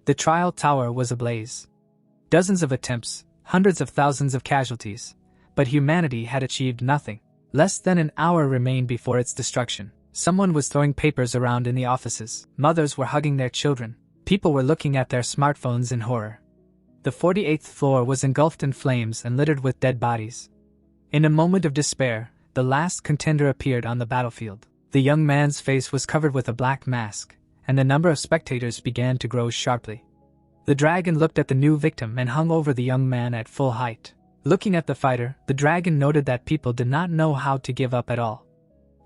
The trial tower was ablaze. Dozens of attempts, hundreds of thousands of casualties, but humanity had achieved nothing. Less than an hour remained before its destruction. Someone was throwing papers around in the offices. Mothers were hugging their children. People were looking at their smartphones in horror. The 48th floor was engulfed in flames and littered with dead bodies. In a moment of despair, the last contender appeared on the battlefield. The young man's face was covered with a black mask, and the number of spectators began to grow sharply. The dragon looked at the new victim and hung over the young man at full height. Looking at the fighter, the dragon noted that people did not know how to give up at all.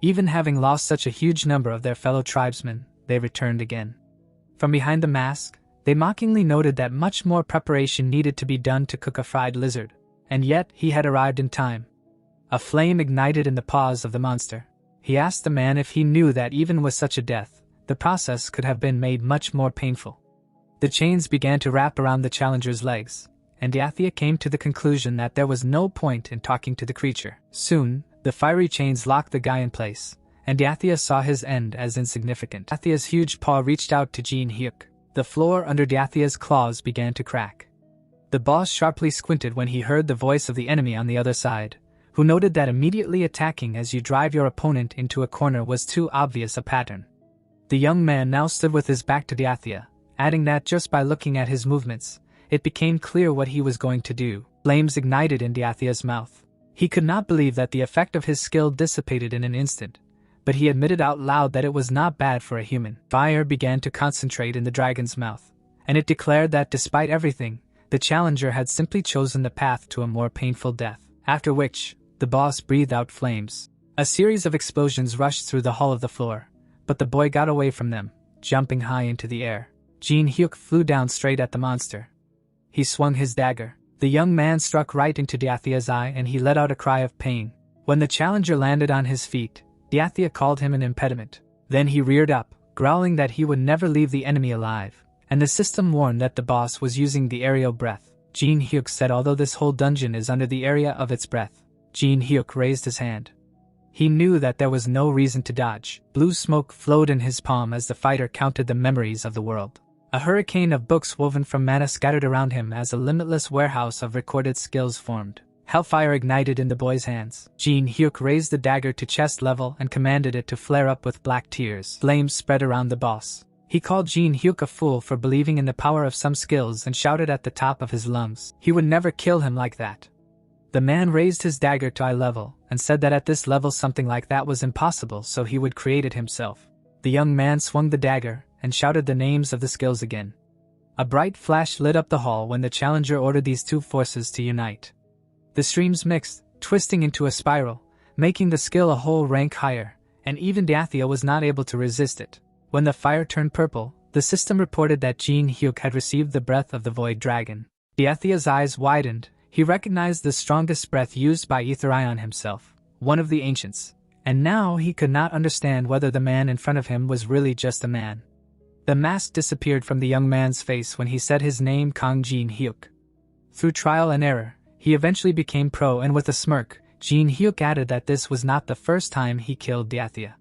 Even having lost such a huge number of their fellow tribesmen, they returned again. From behind the mask, they mockingly noted that much more preparation needed to be done to cook a fried lizard, and yet he had arrived in time. A flame ignited in the paws of the monster. He asked the man if he knew that even with such a death, the process could have been made much more painful. The chains began to wrap around the challenger's legs, and Dyathea came to the conclusion that there was no point in talking to the creature. Soon, the fiery chains locked the guy in place, and Dyathea saw his end as insignificant. Dyathea's huge paw reached out to Jinhyuk. The floor under Dyathea's claws began to crack. The boss sharply squinted when he heard the voice of the enemy on the other side, who noted that immediately attacking as you drive your opponent into a corner was too obvious a pattern. The young man now stood with his back to Dyathea, adding that just by looking at his movements, it became clear what he was going to do. Flames ignited in Dyathea's mouth. He could not believe that the effect of his skill dissipated in an instant, but he admitted out loud that it was not bad for a human. Fire began to concentrate in the dragon's mouth, and it declared that despite everything, the challenger had simply chosen the path to a more painful death. After which, the boss breathed out flames. A series of explosions rushed through the hull of the floor, but the boy got away from them, jumping high into the air. Jinhyuk flew down straight at the monster. He swung his dagger. The young man struck right into Dyathea's eye and he let out a cry of pain. When the challenger landed on his feet, Dyathea called him an impediment. Then he reared up, growling that he would never leave the enemy alive, and the system warned that the boss was using the aerial breath. Jinhyuk said although this whole dungeon is under the area of its breath. Jinhyuk raised his hand. He knew that there was no reason to dodge. Blue smoke flowed in his palm as the fighter counted the memories of the world. A hurricane of books woven from mana scattered around him as a limitless warehouse of recorded skills formed. Hellfire ignited in the boy's hands. Jinhyuk raised the dagger to chest level and commanded it to flare up with black tears. Flames spread around the boss. He called Jinhyuk a fool for believing in the power of some skills and shouted at the top of his lungs. He would never kill him like that. The man raised his dagger to eye level and said that at this level something like that was impossible, so he would create it himself. The young man swung the dagger and shouted the names of the skills again. A bright flash lit up the hall when the challenger ordered these two forces to unite. The streams mixed, twisting into a spiral, making the skill a whole rank higher, and even Dyathea was not able to resist it. When the fire turned purple, the system reported that Jinhyuk had received the breath of the Void Dragon. Dyathea's eyes widened. He recognized the strongest breath used by Aetherion himself, one of the ancients, and now he could not understand whether the man in front of him was really just a man. The mask disappeared from the young man's face when he said his name, Kang Jinhyuk. Through trial and error, he eventually became pro, and with a smirk, Jinhyuk added that this was not the first time he killed Dyathea.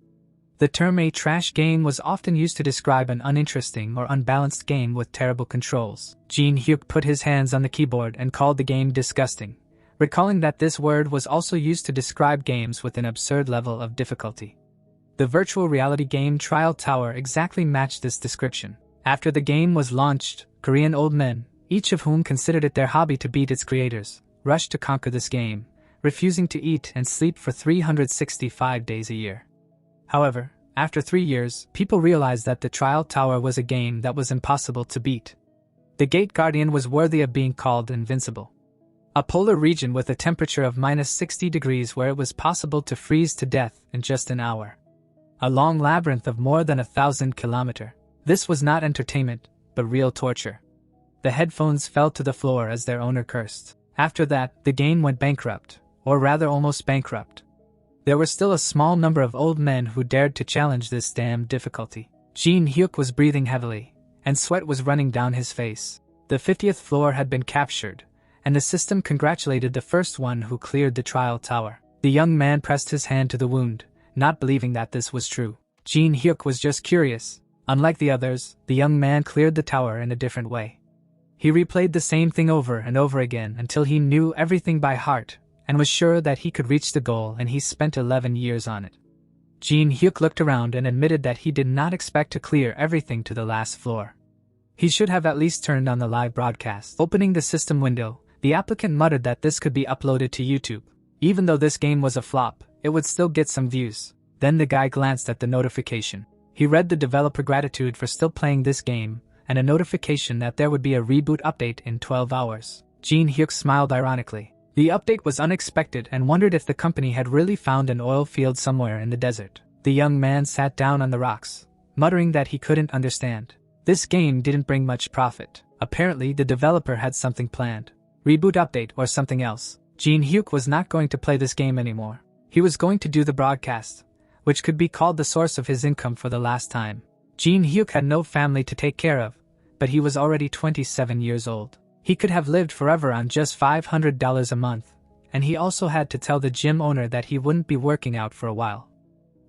The term a trash game was often used to describe an uninteresting or unbalanced game with terrible controls. Jinhyuk put his hands on the keyboard and called the game disgusting, recalling that this word was also used to describe games with an absurd level of difficulty. The virtual reality game Trial Tower exactly matched this description. After the game was launched, Korean old men, each of whom considered it their hobby to beat its creators, rushed to conquer this game, refusing to eat and sleep for 365 days a year. However, after 3 years, people realized that the Trial Tower was a game that was impossible to beat. The Gate Guardian was worthy of being called invincible. A polar region with a temperature of -60 degrees where it was possible to freeze to death in just an hour. A long labyrinth of more than 1,000 kilometers. This was not entertainment, but real torture. The headphones fell to the floor as their owner cursed. After that, the game went bankrupt, or rather almost bankrupt. There were still a small number of old men who dared to challenge this damned difficulty. Jinhyuk was breathing heavily, and sweat was running down his face. The 50th floor had been captured, and the system congratulated the first one who cleared the trial tower. The young man pressed his hand to the wound, not believing that this was true. Jinhyuk was just curious. Unlike the others, the young man cleared the tower in a different way. He replayed the same thing over and over again until he knew everything by heart and was sure that he could reach the goal, and he spent 11 years on it. Jinhyuk looked around and admitted that he did not expect to clear everything to the last floor. He should have at least turned on the live broadcast. Opening the system window, the applicant muttered that this could be uploaded to YouTube. Even though this game was a flop, it would still get some views. Then the guy glanced at the notification. He read the developer gratitude for still playing this game, and a notification that there would be a reboot update in 12 hours. Jinhyuk smiled ironically. The update was unexpected and wondered if the company had really found an oil field somewhere in the desert. The young man sat down on the rocks, muttering that he couldn't understand. This game didn't bring much profit. Apparently the developer had something planned. Reboot update or something else. Jinhyuk was not going to play this game anymore. He was going to do the broadcast, which could be called the source of his income for the last time. Jinhyuk had no family to take care of, but he was already 27 years old. He could have lived forever on just $500 a month, and he also had to tell the gym owner that he wouldn't be working out for a while.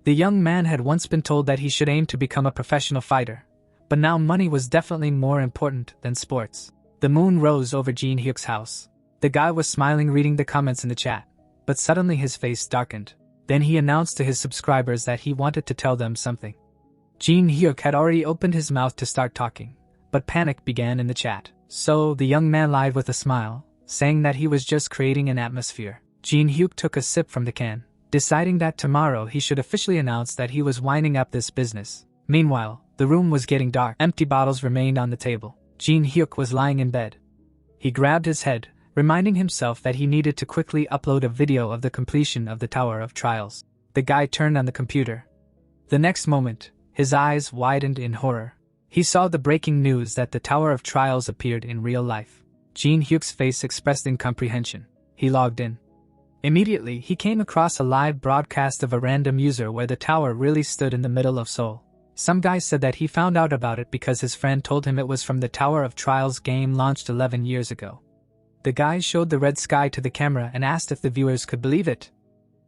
The young man had once been told that he should aim to become a professional fighter, but now money was definitely more important than sports. The moon rose over Jinhyuk's house. The guy was smiling reading the comments in the chat, but suddenly his face darkened. Then he announced to his subscribers that he wanted to tell them something. Jinhyuk had already opened his mouth to start talking, but panic began in the chat. So the young man lied with a smile, saying that he was just creating an atmosphere. Jinhyuk took a sip from the can, deciding that tomorrow he should officially announce that he was winding up this business. Meanwhile, the room was getting dark. Empty bottles remained on the table. Jinhyuk was lying in bed. He grabbed his head, reminding himself that he needed to quickly upload a video of the completion of the Tower of Trials. The guy turned on the computer. The next moment, his eyes widened in horror. He saw the breaking news that the Tower of Trials appeared in real life. Jinhyuk's face expressed incomprehension. He logged in. Immediately, he came across a live broadcast of a random user where the tower really stood in the middle of Seoul. Some guy said that he found out about it because his friend told him it was from the Tower of Trials game launched 11 years ago. The guy showed the red sky to the camera and asked if the viewers could believe it.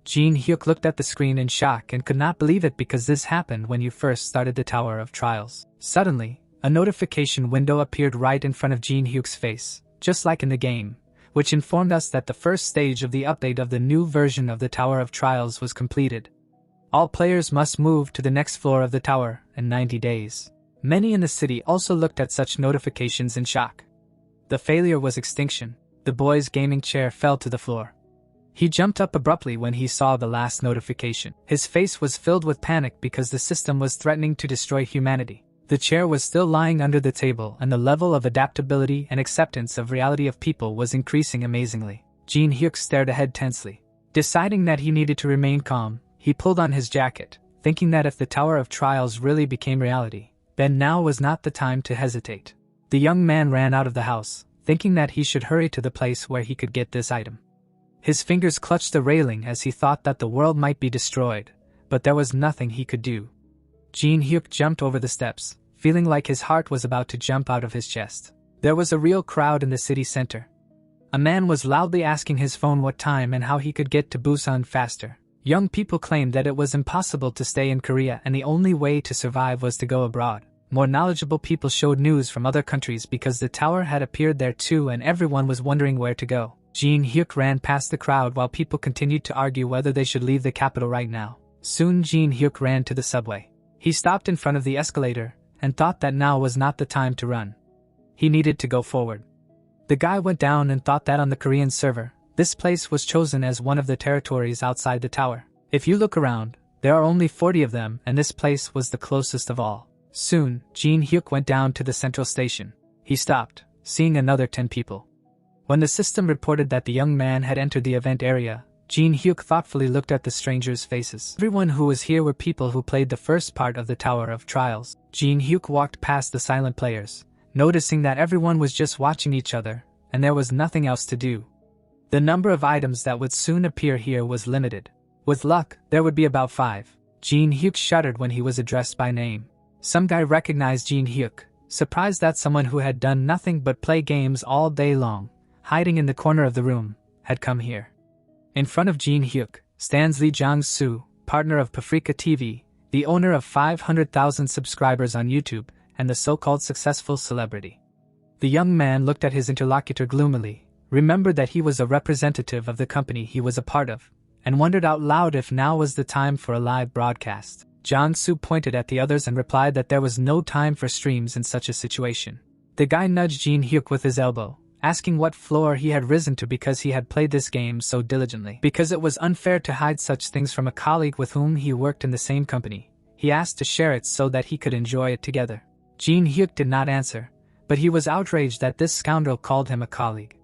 Jinhyuk looked at the screen in shock and could not believe it because this happened when you first started the Tower of Trials. Suddenly, a notification window appeared right in front of Jinhyuk's face, just like in the game, which informed us that the first stage of the update of the new version of the Tower of Trials was completed. All players must move to the next floor of the tower in 90 days. Many in the city also looked at such notifications in shock. The failure was extinction. The boy's gaming chair fell to the floor. He jumped up abruptly when he saw the last notification. His face was filled with panic because the system was threatening to destroy humanity. The chair was still lying under the table, and the level of adaptability and acceptance of reality of people was increasing amazingly. Jinhyuk stared ahead tensely. Deciding that he needed to remain calm, he pulled on his jacket, thinking that if the Tower of Trials really became reality, then now was not the time to hesitate. The young man ran out of the house, thinking that he should hurry to the place where he could get this item. His fingers clutched the railing as he thought that the world might be destroyed, but there was nothing he could do. Jinhyuk jumped over the steps, feeling like his heart was about to jump out of his chest. There was a real crowd in the city center. A man was loudly asking his phone what time and how he could get to Busan faster. Young people claimed that it was impossible to stay in Korea and the only way to survive was to go abroad. More knowledgeable people showed news from other countries because the tower had appeared there too and everyone was wondering where to go. Jinhyuk ran past the crowd while people continued to argue whether they should leave the capital right now. Soon Jinhyuk ran to the subway. He stopped in front of the escalator and thought that now was not the time to run. He needed to go forward. The guy went down and thought that on the Korean server, this place was chosen as one of the territories outside the tower. If you look around, there are only 40 of them and this place was the closest of all. Soon, Jinhyuk went down to the central station. He stopped, seeing another 10 people. When the system reported that the young man had entered the event area, Jinhyuk thoughtfully looked at the strangers' faces. Everyone who was here were people who played the first part of the Tower of Trials. Jinhyuk walked past the silent players, noticing that everyone was just watching each other, and there was nothing else to do. The number of items that would soon appear here was limited. With luck, there would be about 5. Jinhyuk shuddered when he was addressed by name. Some guy recognized Jinhyuk, surprised that someone who had done nothing but play games all day long, hiding in the corner of the room, had come here. In front of Jinhyuk stands Lee Jang-soo, partner of Paprika TV, the owner of 500,000 subscribers on YouTube, and the so-called successful celebrity. The young man looked at his interlocutor gloomily, remembered that he was a representative of the company he was a part of, and wondered out loud if now was the time for a live broadcast. Jang-soo pointed at the others and replied that there was no time for streams in such a situation. The guy nudged Jinhyuk with his elbow, asking what floor he had risen to because he had played this game so diligently. Because it was unfair to hide such things from a colleague with whom he worked in the same company, he asked to share it so that he could enjoy it together. Jinhyuk did not answer, but he was outraged that this scoundrel called him a colleague.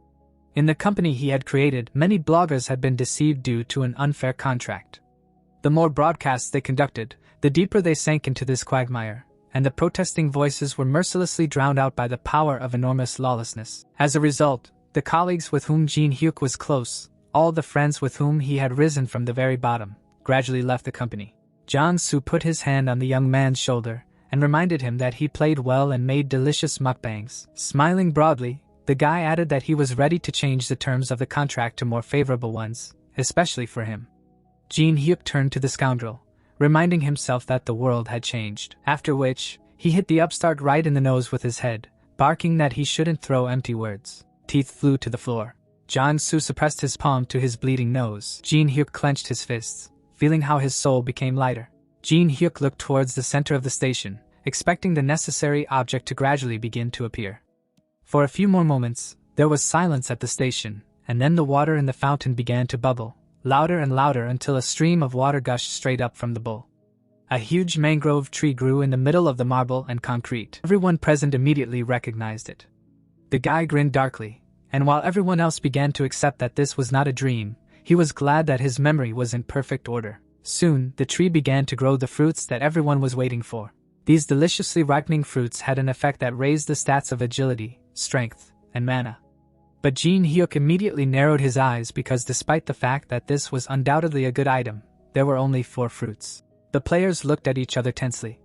In the company he had created, many bloggers had been deceived due to an unfair contract. The more broadcasts they conducted, the deeper they sank into this quagmire, and the protesting voices were mercilessly drowned out by the power of enormous lawlessness. As a result, the colleagues with whom Jinhyuk was close, all the friends with whom he had risen from the very bottom, gradually left the company. Jang-soo put his hand on the young man's shoulder and reminded him that he played well and made delicious mukbangs. Smiling broadly, the guy added that he was ready to change the terms of the contract to more favorable ones, especially for him. Jinhyuk turned to the scoundrel, reminding himself that the world had changed. After which, he hit the upstart right in the nose with his head, barking that he shouldn't throw empty words. Teeth flew to the floor. Jang-soo suppressed his palm to his bleeding nose. Jinhyuk clenched his fists, feeling how his soul became lighter. Jinhyuk looked towards the center of the station, expecting the necessary object to gradually begin to appear. For a few more moments, there was silence at the station, and then the water in the fountain began to bubble, louder and louder until a stream of water gushed straight up from the bowl. A huge mangrove tree grew in the middle of the marble and concrete. Everyone present immediately recognized it. The guy grinned darkly, and while everyone else began to accept that this was not a dream, he was glad that his memory was in perfect order. Soon, the tree began to grow the fruits that everyone was waiting for. These deliciously ripening fruits had an effect that raised the stats of agility, strength, and mana. But Jinhyuk immediately narrowed his eyes because despite the fact that this was undoubtedly a good item, there were only 4 fruits. The players looked at each other tensely.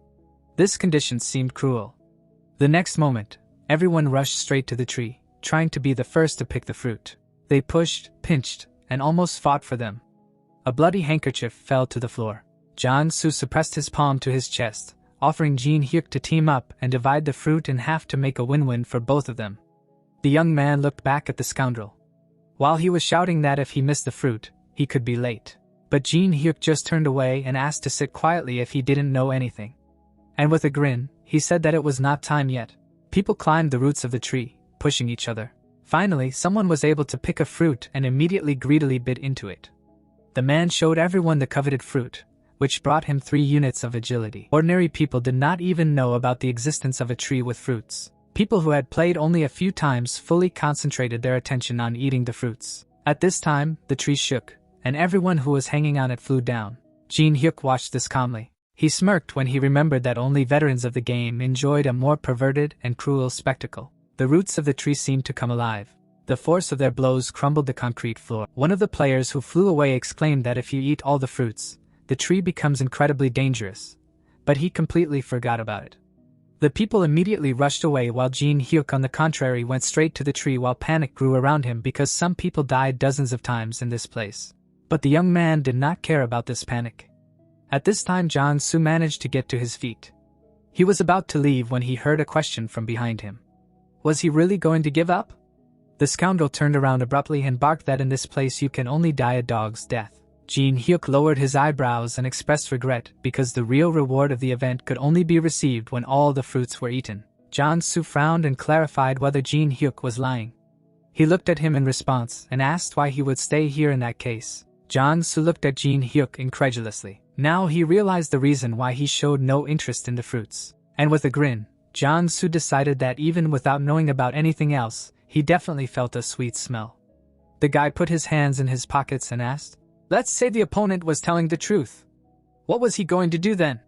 This condition seemed cruel. The next moment, everyone rushed straight to the tree, trying to be the first to pick the fruit. They pushed, pinched, and almost fought for them. A bloody handkerchief fell to the floor. Jang-soo suppressed his palm to his chest, offering Jinhyuk to team up and divide the fruit in half to make a win-win for both of them. The young man looked back at the scoundrel. While he was shouting that if he missed the fruit, he could be late. But Jinhyuk just turned away and asked to sit quietly if he didn't know anything. And with a grin, he said that it was not time yet. People climbed the roots of the tree, pushing each other. Finally, someone was able to pick a fruit and immediately greedily bit into it. The man showed everyone the coveted fruit, which brought him 3 units of agility. Ordinary people did not even know about the existence of a tree with fruits. People who had played only a few times fully concentrated their attention on eating the fruits. At this time, the tree shook, and everyone who was hanging on it flew down. Jinhyuk watched this calmly. He smirked when he remembered that only veterans of the game enjoyed a more perverted and cruel spectacle. The roots of the tree seemed to come alive. The force of their blows crumbled the concrete floor. One of the players who flew away exclaimed that if you eat all the fruits, the tree becomes incredibly dangerous. But he completely forgot about it. The people immediately rushed away while Jinhyuk on the contrary went straight to the tree while panic grew around him because some people died dozens of times in this place. But the young man did not care about this panic. At this time Jang-soo managed to get to his feet. He was about to leave when he heard a question from behind him. Was he really going to give up? The scoundrel turned around abruptly and barked that in this place you can only die a dog's death. Jinhyuk lowered his eyebrows and expressed regret because the real reward of the event could only be received when all the fruits were eaten. Jang-soo frowned and clarified whether Jinhyuk was lying. He looked at him in response and asked why he would stay here in that case. Jang-soo looked at Jinhyuk incredulously. Now he realized the reason why he showed no interest in the fruits. And with a grin, Jang-soo decided that even without knowing about anything else, he definitely felt a sweet smell. The guy put his hands in his pockets and asked, "Let's say the opponent was telling the truth. What was he going to do then?"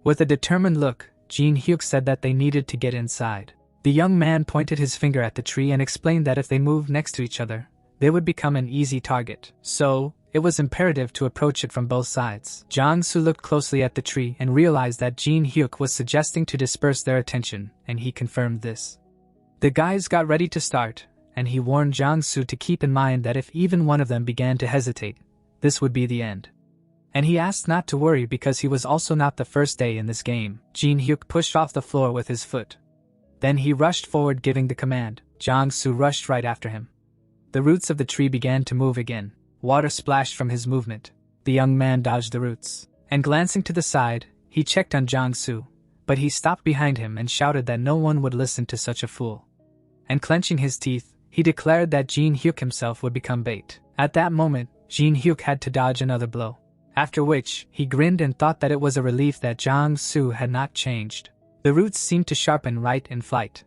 With a determined look, Jinhyuk said that they needed to get inside. The young man pointed his finger at the tree and explained that if they moved next to each other, they would become an easy target. So, it was imperative to approach it from both sides. Jang-soo looked closely at the tree and realized that Jinhyuk was suggesting to disperse their attention, and he confirmed this. The guys got ready to start, and he warned Jang-soo to keep in mind that if even one of them began to hesitate, this would be the end. And he asked not to worry because he was also not the first day in this game. Jinhyuk pushed off the floor with his foot. Then he rushed forward giving the command. Jang-soo rushed right after him. The roots of the tree began to move again. Water splashed from his movement. The young man dodged the roots. And glancing to the side, he checked on Jang-soo. But he stopped behind him and shouted that no one would listen to such a fool. And clenching his teeth, he declared that Jinhyuk himself would become bait. At that moment, Jinhyuk had to dodge another blow. After which, he grinned and thought that it was a relief that Jang-soo had not changed. The roots seemed to sharpen right in flight.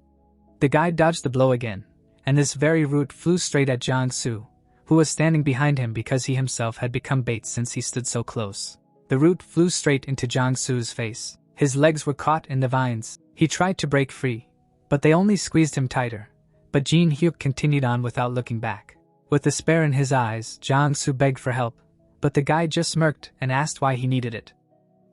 The guy dodged the blow again, and this very root flew straight at Jang-soo, who was standing behind him because he himself had become bait since he stood so close. The root flew straight into Jang-soo's face. His legs were caught in the vines. He tried to break free, but they only squeezed him tighter. But Jinhyuk continued on without looking back. With despair in his eyes, Jang-soo begged for help, but the guy just smirked and asked why he needed it.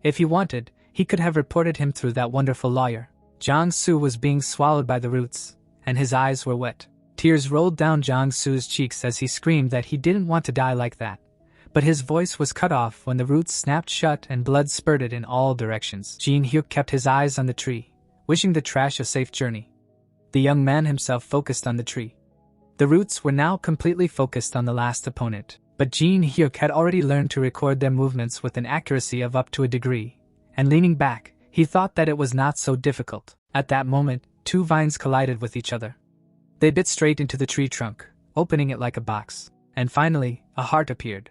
If he wanted, he could have reported him through that wonderful lawyer. Jang-soo was being swallowed by the roots, and his eyes were wet. Tears rolled down Jang-soo's cheeks as he screamed that he didn't want to die like that. But his voice was cut off when the roots snapped shut and blood spurted in all directions. Jinhyuk kept his eyes on the tree, wishing the trash a safe journey. The young man himself focused on the tree. The roots were now completely focused on the last opponent, but Jinhyuk had already learned to record their movements with an accuracy of up to a degree, and leaning back, he thought that it was not so difficult. At that moment, two vines collided with each other. They bit straight into the tree trunk, opening it like a box, and finally, a heart appeared.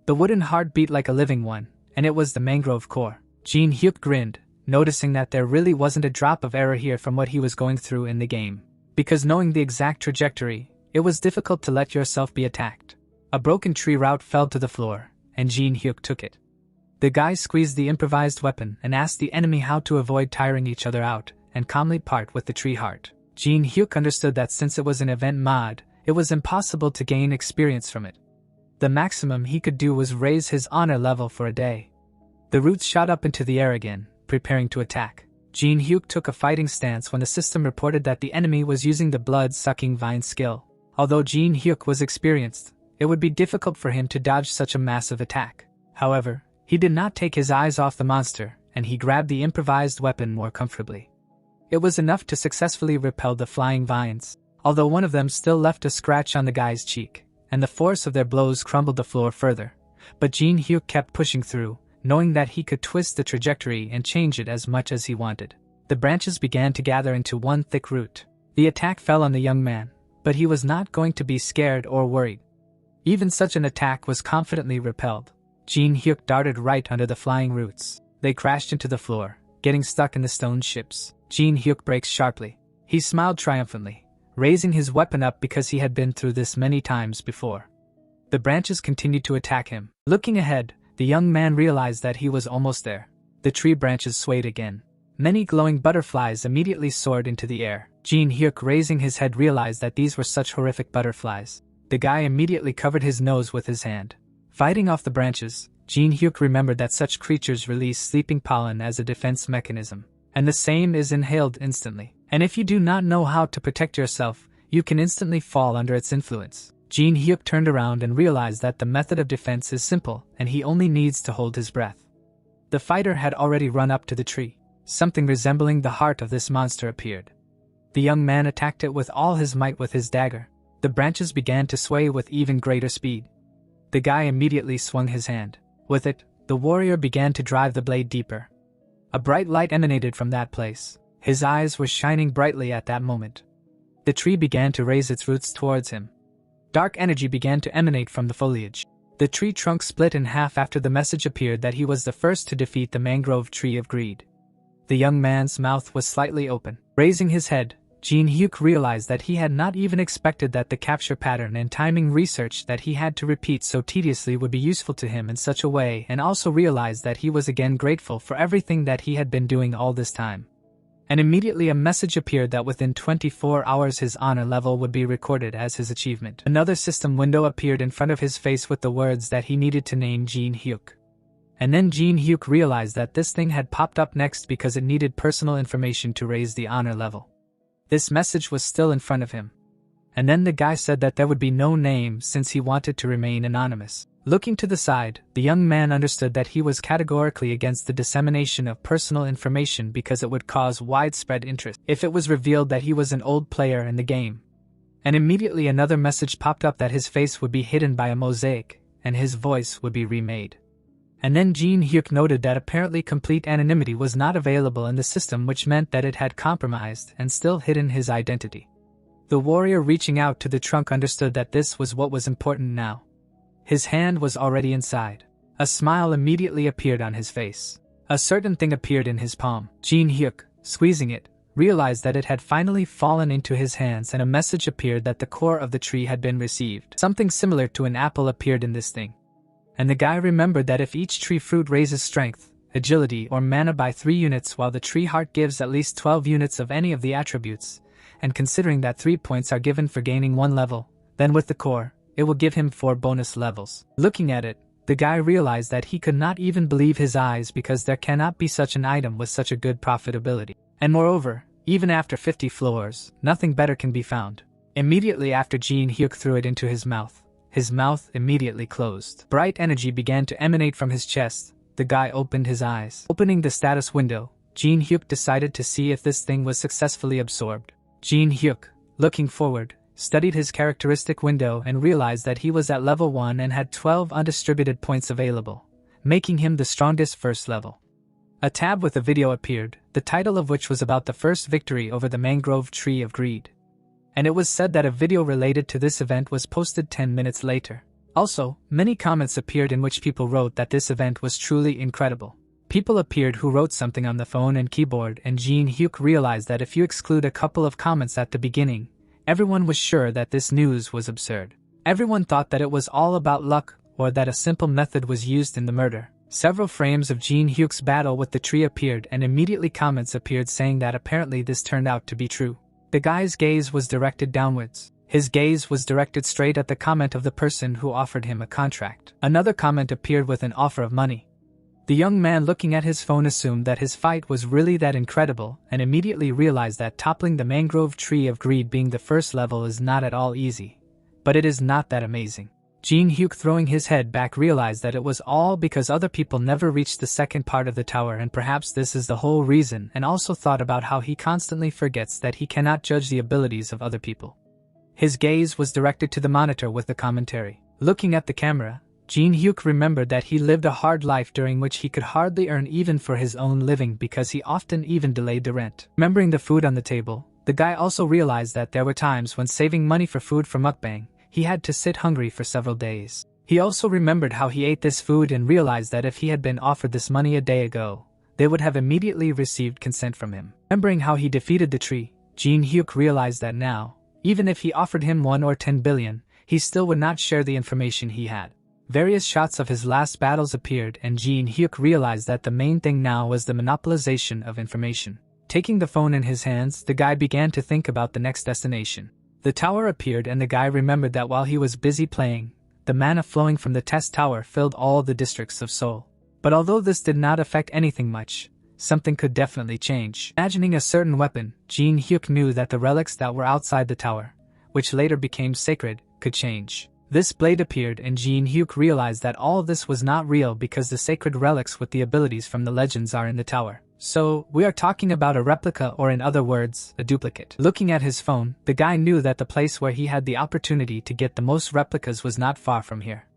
The wooden heart beat like a living one, and it was the mangrove core. Jinhyuk grinned, noticing that there really wasn't a drop of error here from what he was going through in the game. Because knowing the exact trajectory, it was difficult to let yourself be attacked. A broken tree root fell to the floor, and Jinhyuk took it. The guy squeezed the improvised weapon and asked the enemy how to avoid tiring each other out, and calmly part with the tree heart. Jinhyuk understood that since it was an event mod, it was impossible to gain experience from it. The maximum he could do was raise his honor level for a day. The roots shot up into the air again, preparing to attack. Jinhyuk took a fighting stance when the system reported that the enemy was using the blood-sucking vine skill. Although Jinhyuk was experienced, it would be difficult for him to dodge such a massive attack. However, he did not take his eyes off the monster, and he grabbed the improvised weapon more comfortably. It was enough to successfully repel the flying vines, although one of them still left a scratch on the guy's cheek, and the force of their blows crumbled the floor further. But Jinhyuk kept pushing through, knowing that he could twist the trajectory and change it as much as he wanted. The branches began to gather into one thick root. The attack fell on the young man, but he was not going to be scared or worried. Even such an attack was confidently repelled. Jinhyuk darted right under the flying roots. They crashed into the floor, getting stuck in the stone ships. Jinhyuk braked sharply. He smiled triumphantly, raising his weapon up because he had been through this many times before. The branches continued to attack him. Looking ahead, the young man realized that he was almost there. The tree branches swayed again. Many glowing butterflies immediately soared into the air. Jinhyuk, raising his head, realized that these were such horrific butterflies. The guy immediately covered his nose with his hand. Fighting off the branches, Jinhyuk remembered that such creatures release sleeping pollen as a defense mechanism, and the same is inhaled instantly. And if you do not know how to protect yourself, you can instantly fall under its influence. Jinhyuk turned around and realized that the method of defense is simple, and he only needs to hold his breath. The fighter had already run up to the tree. Something resembling the heart of this monster appeared. The young man attacked it with all his might with his dagger. The branches began to sway with even greater speed. The guy immediately swung his hand. With it, the warrior began to drive the blade deeper. A bright light emanated from that place. His eyes were shining brightly at that moment. The tree began to raise its roots towards him. Dark energy began to emanate from the foliage. The tree trunk split in half after the message appeared that he was the first to defeat the mangrove tree of greed. The young man's mouth was slightly open. Raising his head, Jinhyuk realized that he had not even expected that the capture pattern and timing research that he had to repeat so tediously would be useful to him in such a way, and also realized that he was again grateful for everything that he had been doing all this time. And immediately a message appeared that within 24 hours his honor level would be recorded as his achievement. Another system window appeared in front of his face with the words that he needed to name Jinhyuk. And then Jinhyuk realized that this thing had popped up next because it needed personal information to raise the honor level. This message was still in front of him. And then the guy said that there would be no name since he wanted to remain anonymous. Looking to the side, the young man understood that he was categorically against the dissemination of personal information because it would cause widespread interest if it was revealed that he was an old player in the game. And immediately another message popped up that his face would be hidden by a mosaic, and his voice would be remade. And then Jinhyuk noted that apparently complete anonymity was not available in the system, which meant that it had compromised and still hidden his identity. The warrior reaching out to the trunk understood that this was what was important now. His hand was already inside. A smile immediately appeared on his face. A certain thing appeared in his palm. Jinhyuk, squeezing it, realized that it had finally fallen into his hands, and a message appeared that the core of the tree had been received. Something similar to an apple appeared in this thing. And the guy remembered that if each tree fruit raises strength, agility, or mana by 3 units, while the tree heart gives at least 12 units of any of the attributes, and considering that 3 points are given for gaining 1 level, then with the core, it will give him 4 bonus levels. Looking at it, the guy realized that he could not even believe his eyes, because there cannot be such an item with such a good profitability. And moreover, even after 50 floors, nothing better can be found. Immediately after Jinhyuk threw it into his mouth immediately closed. Bright energy began to emanate from his chest. The guy opened his eyes. Opening the status window, Jinhyuk decided to see if this thing was successfully absorbed. Jinhyuk, looking forward, studied his characteristic window and realized that he was at level 1 and had 12 undistributed points available, making him the strongest first level. A tab with a video appeared, the title of which was about the first victory over the mangrove tree of greed. And it was said that a video related to this event was posted 10 minutes later. Also, many comments appeared in which people wrote that this event was truly incredible. People appeared who wrote something on the phone and keyboard, and Jinhyuk realized that if you exclude a couple of comments at the beginning, everyone was sure that this news was absurd. Everyone thought that it was all about luck, or that a simple method was used in the murder. Several frames of Jinhyuk's battle with the tree appeared, and immediately comments appeared saying that apparently this turned out to be true. The guy's gaze was directed downwards. His gaze was directed straight at the comment of the person who offered him a contract. Another comment appeared with an offer of money. The young man looking at his phone assumed that his fight was really that incredible, and immediately realized that toppling the mangrove tree of greed being the first level is not at all easy. But it is not that amazing. Jinhyuk, throwing his head back, realized that it was all because other people never reached the second part of the tower, and perhaps this is the whole reason, and also thought about how he constantly forgets that he cannot judge the abilities of other people. His gaze was directed to the monitor with the commentary. Looking at the camera, Jinhyuk remembered that he lived a hard life during which he could hardly earn even for his own living because he often even delayed the rent. Remembering the food on the table, the guy also realized that there were times when saving money for food for mukbang, he had to sit hungry for several days. He also remembered how he ate this food and realized that if he had been offered this money a day ago, they would have immediately received consent from him. Remembering how he defeated the tree, Jinhyuk realized that now, even if he offered him 1 or 10 billion, he still would not share the information he had. Various shots of his last battles appeared, and Jinhyuk realized that the main thing now was the monopolization of information. Taking the phone in his hands, the guy began to think about the next destination. The tower appeared, and the guy remembered that while he was busy playing, the mana flowing from the test tower filled all the districts of Seoul. But although this did not affect anything much, something could definitely change. Imagining a certain weapon, Jinhyuk knew that the relics that were outside the tower, which later became sacred, could change. This blade appeared, and Jinhyuk realized that all of this was not real because the sacred relics with the abilities from the legends are in the tower. So, we are talking about a replica, or in other words, a duplicate. Looking at his phone, the guy knew that the place where he had the opportunity to get the most replicas was not far from here.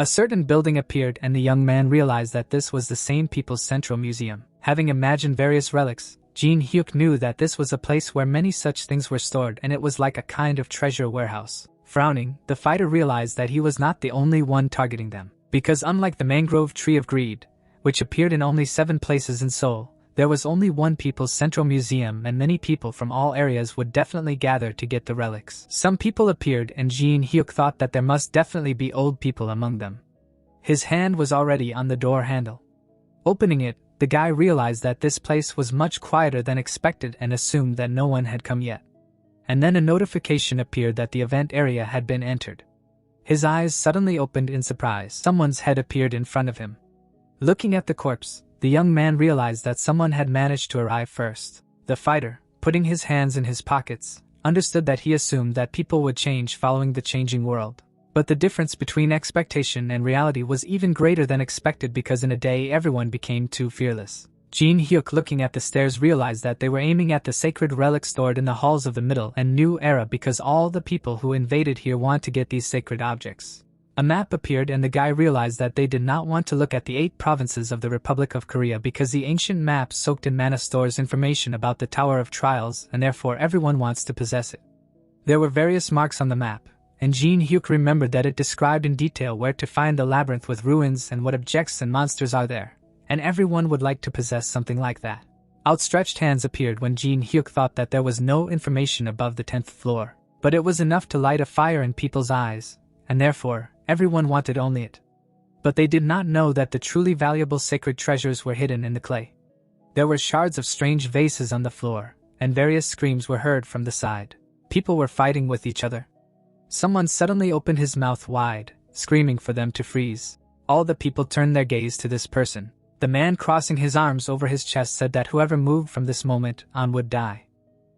A certain building appeared, and the young man realized that this was the same People's Central Museum. Having imagined various relics, Jinhyuk knew that this was a place where many such things were stored, and it was like a kind of treasure warehouse. Frowning, the fighter realized that he was not the only one targeting them. Because unlike the mangrove tree of greed, which appeared in only 7 places in Seoul, there was only one People's Central Museum, and many people from all areas would definitely gather to get the relics. Some people appeared, and Jinhyuk thought that there must definitely be old people among them. His hand was already on the door handle. Opening it, the guy realized that this place was much quieter than expected and assumed that no one had come yet. And then a notification appeared that the event area had been entered. His eyes suddenly opened in surprise. Someone's head appeared in front of him. Looking at the corpse, the young man realized that someone had managed to arrive first. The fighter, putting his hands in his pockets, understood that he assumed that people would change following the changing world. But the difference between expectation and reality was even greater than expected because in a day everyone became too fearless. Jinhyuk, looking at the stairs, realized that they were aiming at the sacred relics stored in the halls of the Middle and New Era because all the people who invaded here want to get these sacred objects. A map appeared and the guy realized that they did not want to look at the 8 provinces of the Republic of Korea because the ancient map soaked in mana stores information about the Tower of Trials and therefore everyone wants to possess it. There were various marks on the map, and Jinhyuk remembered that it described in detail where to find the labyrinth with ruins and what objects and monsters are there, and everyone would like to possess something like that. Outstretched hands appeared when Jinhyuk thought that there was no information above the 10th floor, but it was enough to light a fire in people's eyes, and therefore, everyone wanted only it. But they did not know that the truly valuable sacred treasures were hidden in the clay. There were shards of strange vases on the floor, and various screams were heard from the side. People were fighting with each other. Someone suddenly opened his mouth wide, screaming for them to freeze. All the people turned their gaze to this person. The man crossing his arms over his chest said that whoever moved from this moment on would die.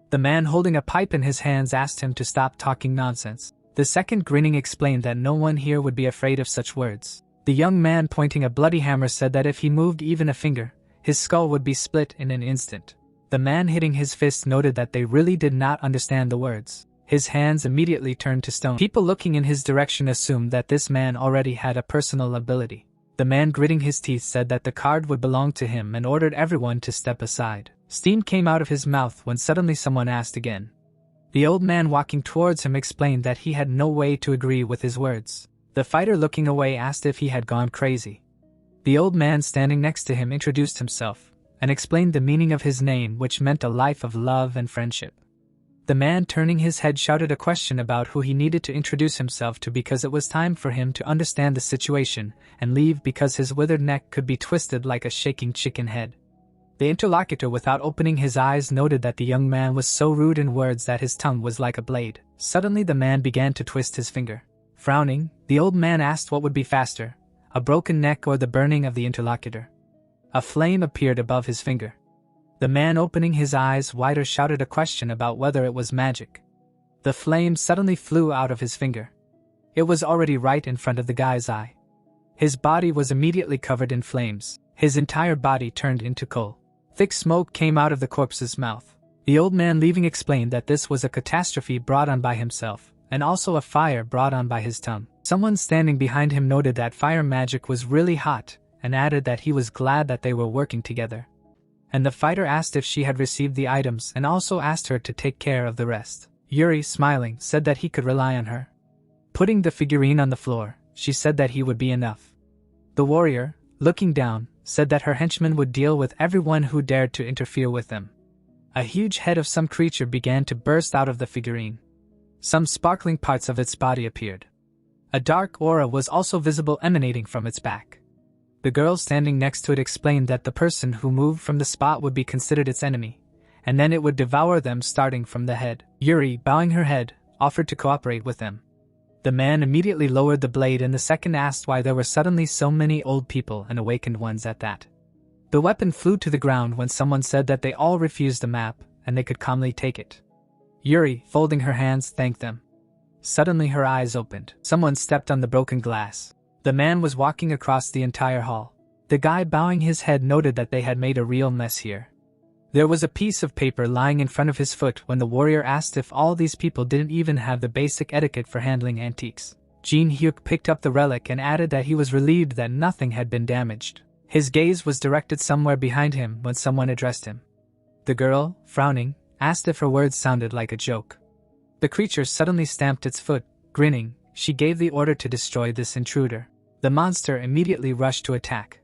The man holding a pipe in his hands asked him to stop talking nonsense. The second, grinning, explained that no one here would be afraid of such words. The young man pointing a bloody hammer said that if he moved even a finger, his skull would be split in an instant. The man hitting his fist noted that they really did not understand the words. His hands immediately turned to stone. People looking in his direction assumed that this man already had a personal ability. The man, gritting his teeth, said that the card would belong to him and ordered everyone to step aside. Steam came out of his mouth when suddenly someone asked again. The old man walking towards him explained that he had no way to agree with his words. The fighter, looking away, asked if he had gone crazy. The old man standing next to him introduced himself and explained the meaning of his name, which meant a life of love and friendship. The man, turning his head, shouted a question about who he needed to introduce himself to because it was time for him to understand the situation and leave because his withered neck could be twisted like a shaking chicken head. The interlocutor, without opening his eyes, noted that the young man was so rude in words that his tongue was like a blade. Suddenly the man began to twist his finger. Frowning, the old man asked what would be faster, a broken neck or the burning of the interlocutor. A flame appeared above his finger. The man, opening his eyes wider, shouted a question about whether it was magic. The flame suddenly flew out of his finger. It was already right in front of the guy's eye. His body was immediately covered in flames. His entire body turned into coal. Thick smoke came out of the corpse's mouth. The old man, leaving, explained that this was a catastrophe brought on by himself, and also a fire brought on by his tongue. Someone standing behind him noted that fire magic was really hot, and added that he was glad that they were working together. And the fighter asked if she had received the items and also asked her to take care of the rest. Yuri, smiling, said that he could rely on her. Putting the figurine on the floor, she said that he would be enough. The warrior, looking down, said that her henchmen would deal with everyone who dared to interfere with them. A huge head of some creature began to burst out of the figurine. Some sparkling parts of its body appeared. A dark aura was also visible emanating from its back. The girl standing next to it explained that the person who moved from the spot would be considered its enemy, and then it would devour them starting from the head. Yuri, bowing her head, offered to cooperate with them. The man immediately lowered the blade and the second asked why there were suddenly so many old people and awakened ones at that. The weapon flew to the ground when someone said that they all refused the map and they could calmly take it. Yuri, folding her hands, thanked them. Suddenly her eyes opened. Someone stepped on the broken glass. The man was walking across the entire hall. The guy, bowing his head, noted that they had made a real mess here. There was a piece of paper lying in front of his foot when the warrior asked if all these people didn't even have the basic etiquette for handling antiques. Jinhyuk picked up the relic and added that he was relieved that nothing had been damaged. His gaze was directed somewhere behind him when someone addressed him. The girl, frowning, asked if her words sounded like a joke. The creature suddenly stamped its foot. Grinning, she gave the order to destroy this intruder. The monster immediately rushed to attack.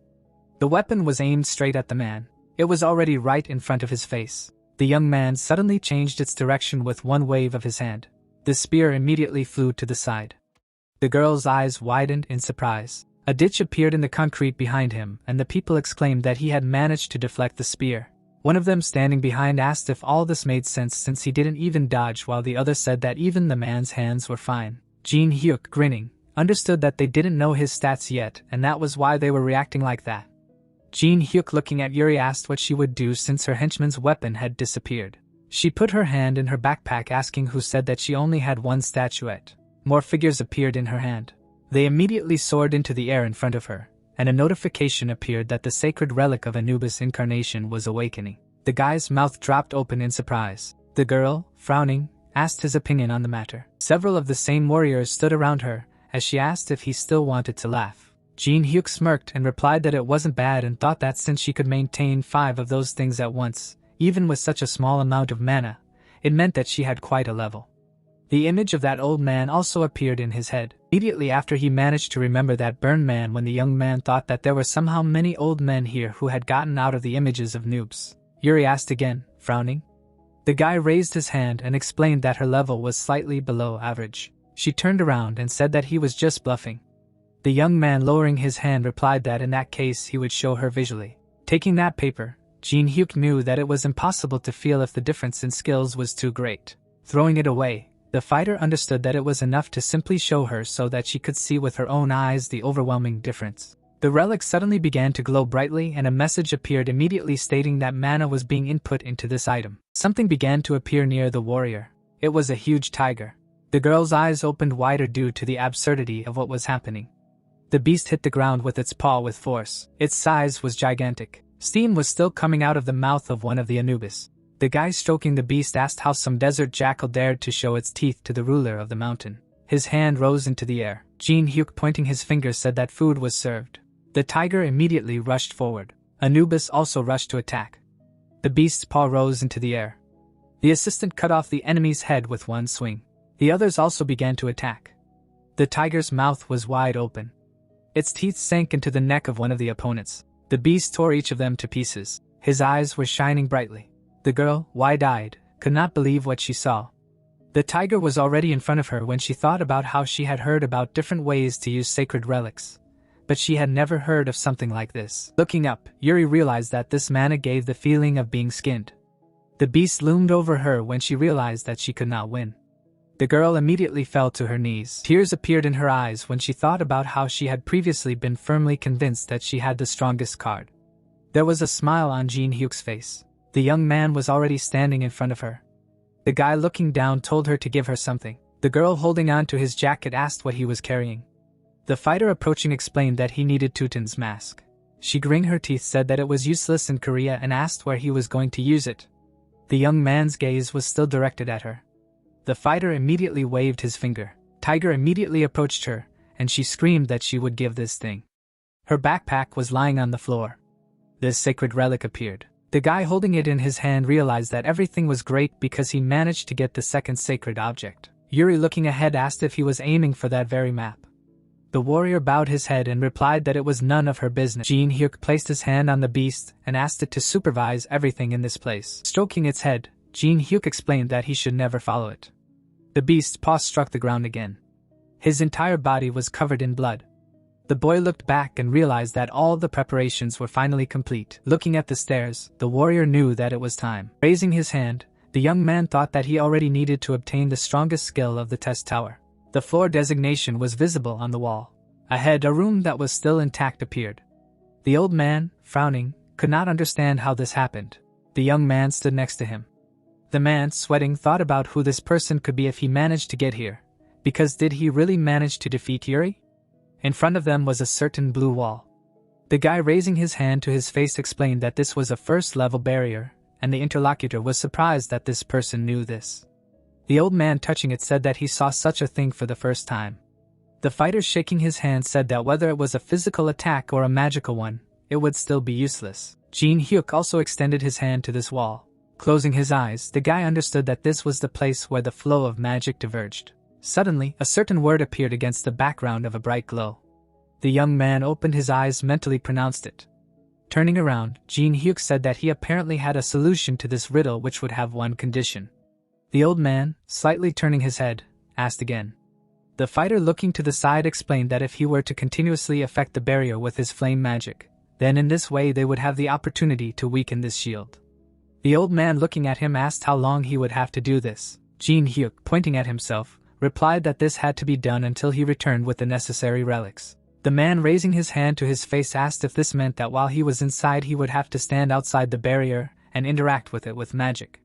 The weapon was aimed straight at the man. It was already right in front of his face. The young man suddenly changed its direction with one wave of his hand. The spear immediately flew to the side. The girl's eyes widened in surprise. A ditch appeared in the concrete behind him, and the people exclaimed that he had managed to deflect the spear. One of them standing behind asked if all this made sense since he didn't even dodge, while the other said that even the man's hands were fine. Jinhyuk, grinning, understood that they didn't know his stats yet, and that was why they were reacting like that. Jinhyuk, looking at Yuri, asked what she would do since her henchman's weapon had disappeared. She put her hand in her backpack, asking who said that she only had one statuette. more figures appeared in her hand. They immediately soared into the air in front of her, and a notification appeared that the sacred relic of Anubis incarnation was awakening. The guy's mouth dropped open in surprise. The girl, frowning, asked his opinion on the matter. Several of the same warriors stood around her, as she asked if he still wanted to laugh. Jinhyuk smirked and replied that it wasn't bad and thought that since she could maintain 5 of those things at once, even with such a small amount of mana, it meant that she had quite a level. The image of that old man also appeared in his head. Immediately after he managed to remember that burned man when the young man thought that there were somehow many old men here who had gotten out of the images of noobs. Yuri asked again, frowning. The guy raised his hand and explained that her level was slightly below average. She turned around and said that he was just bluffing. The young man lowering his hand replied that in that case he would show her visually. Taking that paper, Jinhyuk knew that it was impossible to feel if the difference in skills was too great. Throwing it away, the fighter understood that it was enough to simply show her so that she could see with her own eyes the overwhelming difference. The relic suddenly began to glow brightly and a message appeared immediately stating that mana was being input into this item. Something began to appear near the warrior. It was a huge tiger. The girl's eyes opened wider due to the absurdity of what was happening. The beast hit the ground with its paw with force. Its size was gigantic. Steam was still coming out of the mouth of one of the Anubis. The guy stroking the beast asked how some desert jackal dared to show its teeth to the ruler of the mountain. His hand rose into the air. Jinhyuk pointing his finger said that food was served. The tiger immediately rushed forward. Anubis also rushed to attack. The beast's paw rose into the air. The assistant cut off the enemy's head with one swing. The others also began to attack. The tiger's mouth was wide open. Its teeth sank into the neck of one of the opponents. The beast tore each of them to pieces. His eyes were shining brightly. The girl, wide-eyed, could not believe what she saw. The tiger was already in front of her when she thought about how she had heard about different ways to use sacred relics. But she had never heard of something like this. Looking up, Yuri realized that this mana gave the feeling of being skinned. The beast loomed over her when she realized that she could not win. The girl immediately fell to her knees. Tears appeared in her eyes when she thought about how she had previously been firmly convinced that she had the strongest card. There was a smile on Jinhyuk's face. The young man was already standing in front of her. The guy looking down told her to give her something. The girl holding on to his jacket asked what he was carrying. The fighter approaching explained that he needed Tutin's mask. She gritting her teeth said that it was useless in Korea and asked where he was going to use it. The young man's gaze was still directed at her. The fighter immediately waved his finger. Tiger immediately approached her, and she screamed that she would give this thing. Her backpack was lying on the floor. This sacred relic appeared. The guy holding it in his hand realized that everything was great because he managed to get the second sacred object. Yuri looking ahead asked if he was aiming for that very map. The warrior bowed his head and replied that it was none of her business. Jinhyuk placed his hand on the beast and asked it to supervise everything in this place. Stroking its head, Jinhyuk explained that he should never follow it. The beast's paw struck the ground again. His entire body was covered in blood. The boy looked back and realized that all the preparations were finally complete. Looking at the stairs, the warrior knew that it was time. Raising his hand, the young man thought that he already needed to obtain the strongest skill of the test tower. The floor designation was visible on the wall. Ahead, a room that was still intact appeared. The old man, frowning, could not understand how this happened. The young man stood next to him. The man, sweating, thought about who this person could be if he managed to get here. Because did he really manage to defeat Yuri? In front of them was a certain blue wall. The guy raising his hand to his face explained that this was a first-level barrier, and the interlocutor was surprised that this person knew this. The old man touching it said that he saw such a thing for the first time. The fighter shaking his hand said that whether it was a physical attack or a magical one, it would still be useless. Jinhyuk also extended his hand to this wall. Closing his eyes, the guy understood that this was the place where the flow of magic diverged. Suddenly, a certain word appeared against the background of a bright glow. The young man opened his eyes, mentally pronounced it. Turning around, Jinhyuk said that he apparently had a solution to this riddle which would have one condition. The old man, slightly turning his head, asked again. The fighter looking to the side explained that if he were to continuously affect the barrier with his flame magic, then in this way they would have the opportunity to weaken this shield. The old man looking at him asked how long he would have to do this. Jinhyuk, pointing at himself, replied that this had to be done until he returned with the necessary relics. The man raising his hand to his face asked if this meant that while he was inside he would have to stand outside the barrier and interact with it with magic.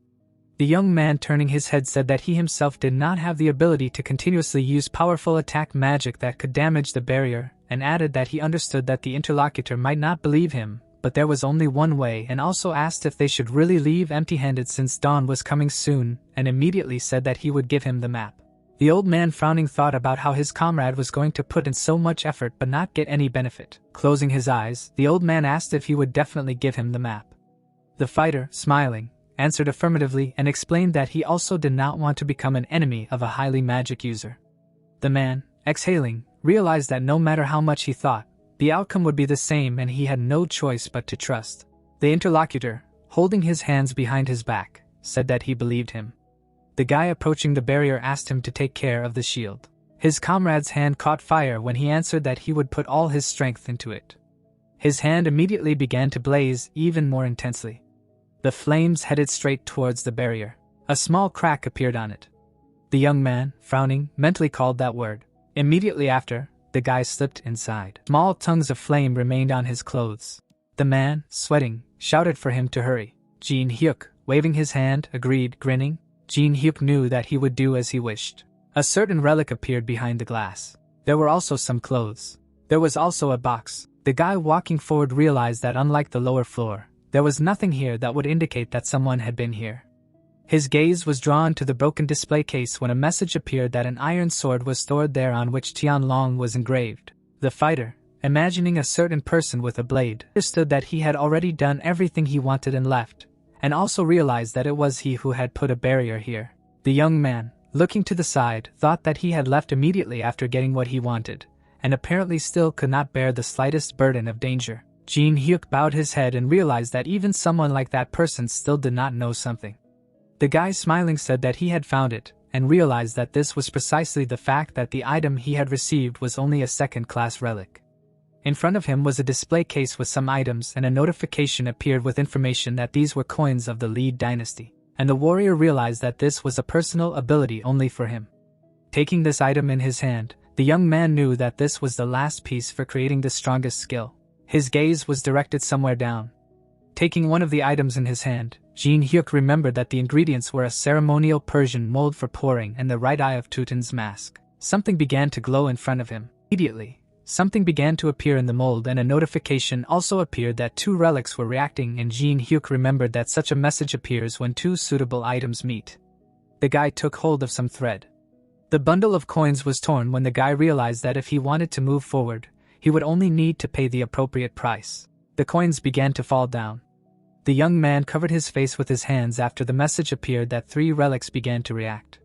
The young man turning his head said that he himself did not have the ability to continuously use powerful attack magic that could damage the barrier, and added that he understood that the interlocutor might not believe him, but there was only one way, and also asked if they should really leave empty-handed since dawn was coming soon, and immediately said that he would give him the map. The old man frowning thought about how his comrade was going to put in so much effort but not get any benefit. Closing his eyes, the old man asked if he would definitely give him the map. The fighter, smiling, answered affirmatively and explained that he also did not want to become an enemy of a highly magic user. The man, exhaling, realized that no matter how much he thought, the outcome would be the same and he had no choice but to trust. The interlocutor, holding his hands behind his back, said that he believed him. The guy approaching the barrier asked him to take care of the shield. His comrade's hand caught fire when he answered that he would put all his strength into it. His hand immediately began to blaze even more intensely. The flames headed straight towards the barrier. A small crack appeared on it. The young man, frowning, mentally called that word. Immediately after, the guy slipped inside. Small tongues of flame remained on his clothes. The man, sweating, shouted for him to hurry. Jinhyuk, waving his hand, agreed, grinning. Jinhyuk knew that he would do as he wished. A certain relic appeared behind the glass. There were also some clothes. There was also a box. The guy walking forward realized that unlike the lower floor, there was nothing here that would indicate that someone had been here. His gaze was drawn to the broken display case when a message appeared that an iron sword was stored there on which Tianlong was engraved. The fighter, imagining a certain person with a blade, understood that he had already done everything he wanted and left, and also realized that it was he who had put a barrier here. The young man, looking to the side, thought that he had left immediately after getting what he wanted, and apparently still could not bear the slightest burden of danger. Jinhyuk bowed his head and realized that even someone like that person still did not know something. The guy smiling said that he had found it, and realized that this was precisely the fact that the item he had received was only a second-class relic. In front of him was a display case with some items, and a notification appeared with information that these were coins of the Lead dynasty, and the warrior realized that this was a personal ability only for him. Taking this item in his hand, the young man knew that this was the last piece for creating the strongest skill. His gaze was directed somewhere down. Taking one of the items in his hand, Jinhyuk remembered that the ingredients were a ceremonial Persian mold for pouring and the right eye of Tutan's mask. Something began to glow in front of him. Immediately, something began to appear in the mold and a notification also appeared that two relics were reacting, and Jinhyuk remembered that such a message appears when two suitable items meet. The guy took hold of some thread. The bundle of coins was torn when the guy realized that if he wanted to move forward, he would only need to pay the appropriate price. The coins began to fall down. The young man covered his face with his hands after the message appeared that three relics began to react.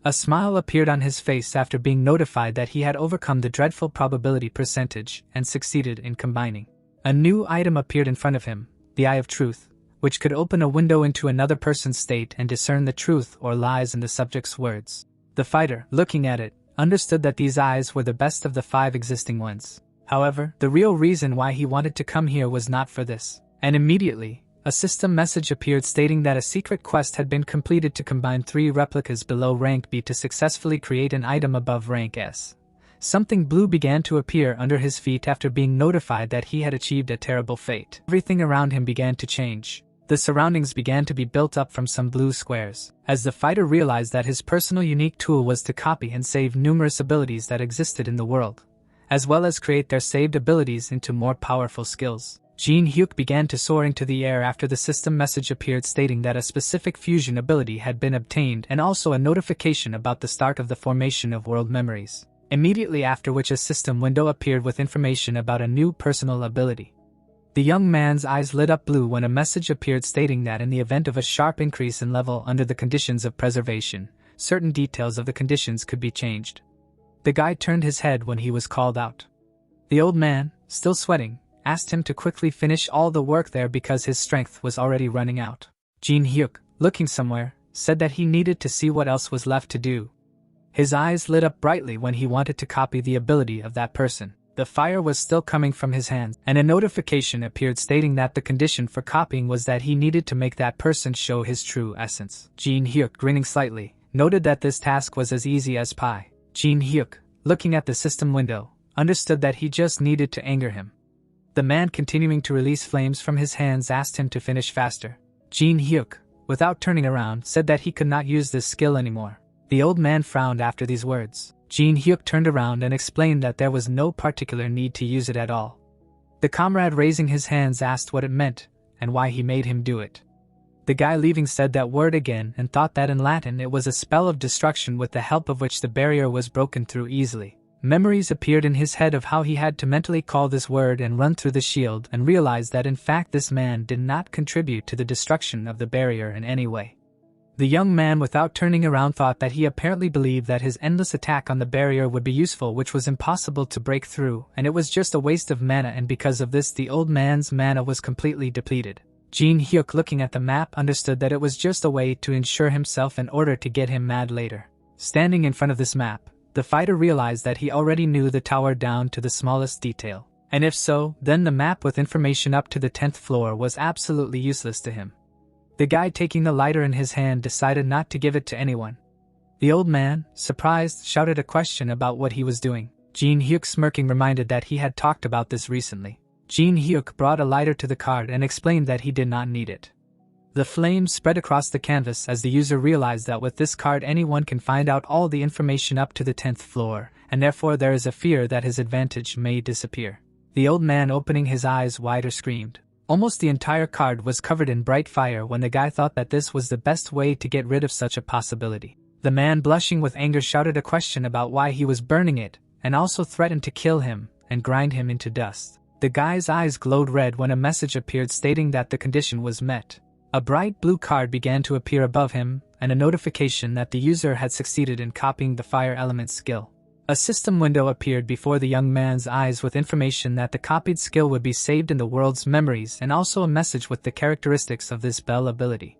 A smile appeared on his face after being notified that he had overcome the dreadful probability percentage and succeeded in combining. A new item appeared in front of him, the Eye of Truth, which could open a window into another person's state and discern the truth or lies in the subject's words. The fighter, looking at it, understood that these eyes were the best of the 5 existing ones. However, the real reason why he wanted to come here was not for this, and immediately, a system message appeared stating that a secret quest had been completed to combine 3 replicas below rank B to successfully create an item above rank S. Something blue began to appear under his feet after being notified that he had achieved a terrible fate. Everything around him began to change. The surroundings began to be built up from some blue squares, as the fighter realized that his personal unique tool was to copy and save numerous abilities that existed in the world, as well as create their saved abilities into more powerful skills. Jinhyuk began to soar into the air after the system message appeared stating that a specific fusion ability had been obtained and also a notification about the start of the formation of world memories. Immediately after which a system window appeared with information about a new personal ability. The young man's eyes lit up blue when a message appeared stating that in the event of a sharp increase in level under the conditions of preservation, certain details of the conditions could be changed. The guy turned his head when he was called out. The old man, still sweating, asked him to quickly finish all the work there because his strength was already running out. Jinhyuk, looking somewhere, said that he needed to see what else was left to do. His eyes lit up brightly when he wanted to copy the ability of that person. The fire was still coming from his hands, and a notification appeared stating that the condition for copying was that he needed to make that person show his true essence. Jinhyuk, grinning slightly, noted that this task was as easy as pie. Jinhyuk, looking at the system window, understood that he just needed to anger him. The man continuing to release flames from his hands asked him to finish faster. Jinhyuk, without turning around, said that he could not use this skill anymore. The old man frowned after these words. Jinhyuk turned around and explained that there was no particular need to use it at all. The comrade raising his hands asked what it meant, and why he made him do it. The guy leaving said that word again and thought that in Latin it was a spell of destruction with the help of which the barrier was broken through easily. Memories appeared in his head of how he had to mentally call this word and run through the shield and realized that in fact this man did not contribute to the destruction of the barrier in any way. The young man without turning around thought that he apparently believed that his endless attack on the barrier would be useful, which was impossible to break through, and it was just a waste of mana, and because of this the old man's mana was completely depleted. Jinhyuk, looking at the map, understood that it was just a way to ensure himself in order to get him mad later. Standing in front of this map, the fighter realized that he already knew the tower down to the smallest detail, and if so, then the map with information up to the 10th floor was absolutely useless to him. The guy taking the lighter in his hand decided not to give it to anyone. The old man, surprised, shouted a question about what he was doing. Jinhyuk, smirking, reminded that he had talked about this recently. Jinhyuk brought a lighter to the card and explained that he did not need it. The flames spread across the canvas as the user realized that with this card anyone can find out all the information up to the 10th floor, and therefore there is a fear that his advantage may disappear. The old man, opening his eyes wider, screamed. Almost the entire card was covered in bright fire when the guy thought that this was the best way to get rid of such a possibility. The man, blushing with anger, shouted a question about why he was burning it, and also threatened to kill him and grind him into dust. The guy's eyes glowed red when a message appeared stating that the condition was met. A bright blue card began to appear above him, and a notification that the user had succeeded in copying the fire element skill. A system window appeared before the young man's eyes with information that the copied skill would be saved in the world's memories, and also a message with the characteristics of this spell ability.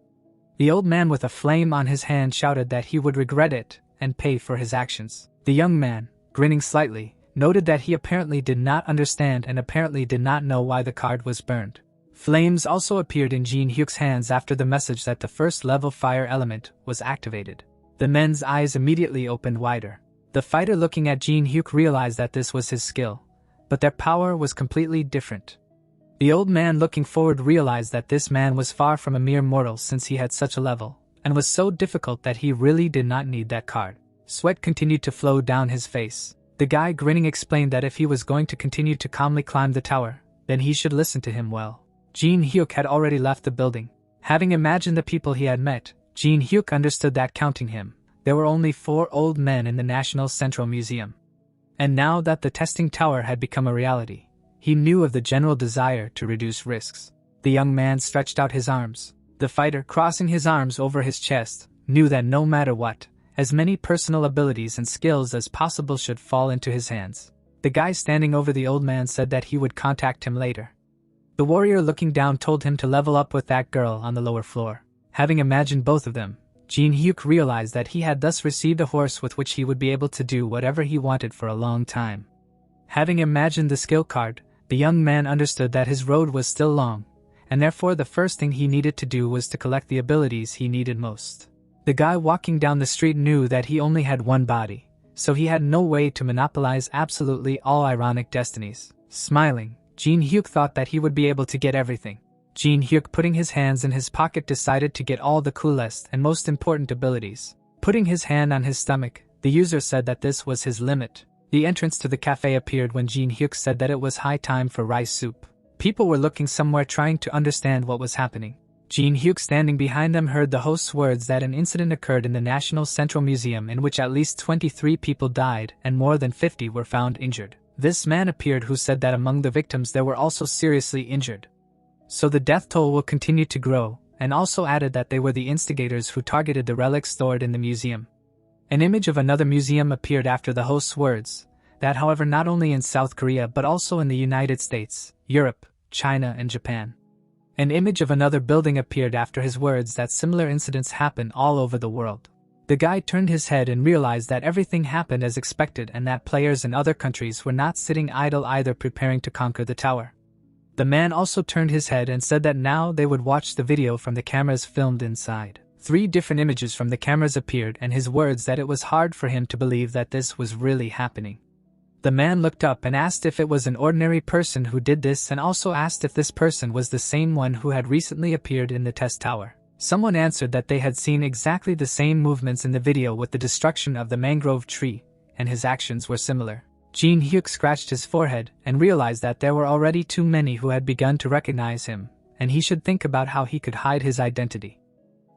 The old man with a flame on his hand shouted that he would regret it and pay for his actions. The young man, grinning slightly, noted that he apparently did not understand and apparently did not know why the card was burned. Flames also appeared in Jinhyuk's hands after the message that the first level fire element was activated. The men's eyes immediately opened wider. The fighter, looking at Jinhyuk, realized that this was his skill, but their power was completely different. The old man, looking forward, realized that this man was far from a mere mortal since he had such a level, and was so difficult that he really did not need that card. Sweat continued to flow down his face. The guy, grinning, explained that if he was going to continue to calmly climb the tower, then he should listen to him well. Jinhyuk had already left the building. Having imagined the people he had met, Jinhyuk understood that counting him, there were only 4 old men in the National Central Museum. And now that the testing tower had become a reality, he knew of the general desire to reduce risks. The young man stretched out his arms. The fighter, crossing his arms over his chest, knew that no matter what, as many personal abilities and skills as possible should fall into his hands. The guy standing over the old man said that he would contact him later. The warrior, looking down, told him to level up with that girl on the lower floor. Having imagined both of them, Jinhyuk realized that he had thus received a horse with which he would be able to do whatever he wanted for a long time. Having imagined the skill card, the young man understood that his road was still long, and therefore the first thing he needed to do was to collect the abilities he needed most. The guy walking down the street knew that he only had one body, so he had no way to monopolize absolutely all ironic destinies. Smiling, Jinhyuk thought that he would be able to get everything. Jinhyuk, putting his hands in his pocket, decided to get all the coolest and most important abilities. Putting his hand on his stomach, the user said that this was his limit. The entrance to the cafe appeared when Jinhyuk said that it was high time for rice soup. People were looking somewhere, trying to understand what was happening. Jinhyuk, standing behind them, heard the host's words that an incident occurred in the National Central Museum in which at least 23 people died and more than 50 were found injured. This man appeared who said that among the victims there were also seriously injured. So the death toll will continue to grow, and also added that they were the instigators who targeted the relics stored in the museum. An image of another museum appeared after the host's words, that however not only in South Korea but also in the United States, Europe, China and Japan. An image of another building appeared after his words that similar incidents happen all over the world. The guy turned his head and realized that everything happened as expected and that players in other countries were not sitting idle either, preparing to conquer the tower. The man also turned his head and said that now they would watch the video from the cameras filmed inside. 3 different images from the cameras appeared, and his words that it was hard for him to believe that this was really happening. The man looked up and asked if it was an ordinary person who did this, and also asked if this person was the same one who had recently appeared in the test tower. Someone answered that they had seen exactly the same movements in the video with the destruction of the mangrove tree, and his actions were similar. Jinhyuk scratched his forehead and realized that there were already too many who had begun to recognize him, and he should think about how he could hide his identity.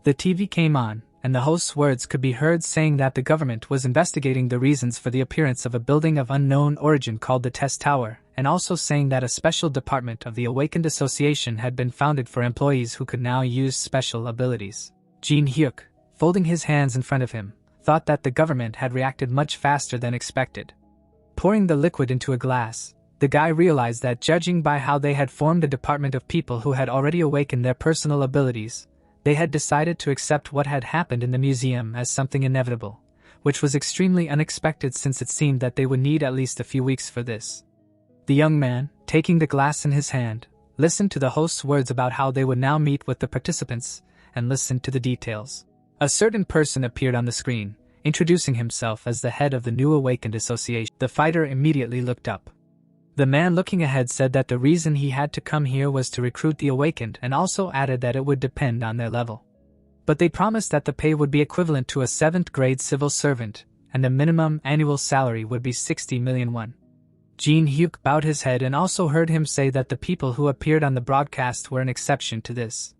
The TV came on, and the host's words could be heard saying that the government was investigating the reasons for the appearance of a building of unknown origin called the Test Tower, and also saying that a special department of the Awakened Association had been founded for employees who could now use special abilities. Jinhyuk, folding his hands in front of him, thought that the government had reacted much faster than expected. Pouring the liquid into a glass, the guy realized that judging by how they had formed a department of people who had already awakened their personal abilities, they had decided to accept what had happened in the museum as something inevitable, which was extremely unexpected since it seemed that they would need at least a few weeks for this. The young man, taking the glass in his hand, listened to the host's words about how they would now meet with the participants, and listened to the details. A certain person appeared on the screen, introducing himself as the head of the new Awakened Association. The fighter immediately looked up. The man looking ahead said that the reason he had to come here was to recruit the Awakened, and also added that it would depend on their level. But they promised that the pay would be equivalent to a 7th grade civil servant, and the minimum annual salary would be 60 million won. Jinhyuk bowed his head and also heard him say that the people who appeared on the broadcast were an exception to this.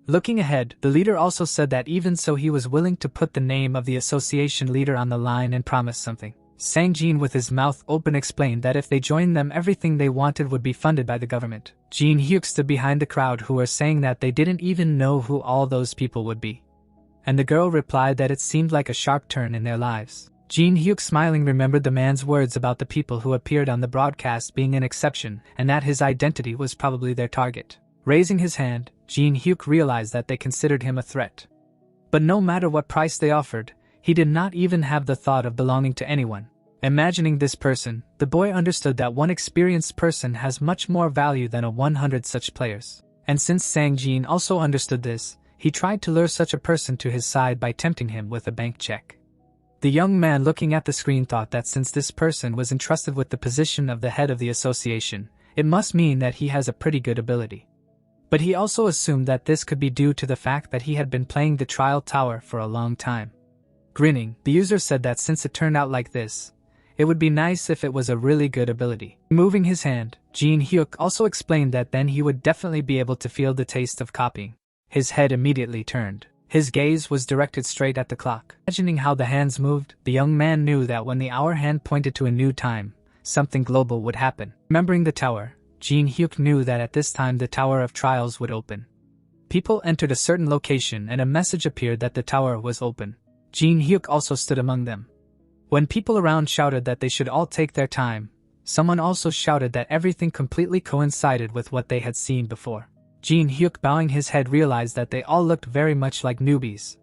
Looking ahead, the leader also said that even so he was willing to put the name of the association leader on the line and promise something. Sang-jin with his mouth open explained that if they joined them everything they wanted would be funded by the government. Jinhyuk stood behind the crowd who were saying that they didn't even know who all those people would be. And the girl replied that it seemed like a sharp turn in their lives. Jinhyuk smiling remembered the man's words about the people who appeared on the broadcast being an exception and that his identity was probably their target. Raising his hand, Jinhyuk realized that they considered him a threat. But no matter what price they offered, he did not even have the thought of belonging to anyone. Imagining this person, the boy understood that one experienced person has much more value than 100 such players. And since Sang-jin also understood this, he tried to lure such a person to his side by tempting him with a bank check. The young man looking at the screen thought that since this person was entrusted with the position of the head of the association, it must mean that he has a pretty good ability. But he also assumed that this could be due to the fact that he had been playing the trial tower for a long time. Grinning, the user said that since it turned out like this, it would be nice if it was a really good ability. Moving his hand, Jinhyuk also explained that then he would definitely be able to feel the taste of copying. His head immediately turned. His gaze was directed straight at the clock. Imagining how the hands moved, the young man knew that when the hour hand pointed to a new time, something global would happen. Remembering the tower, Jinhyuk knew that at this time the Tower of Trials would open. People entered a certain location and a message appeared that the tower was open. Jinhyuk also stood among them. When people around shouted that they should all take their time, someone also shouted that everything completely coincided with what they had seen before. Jinhyuk, bowing his head, realized that they all looked very much like newbies.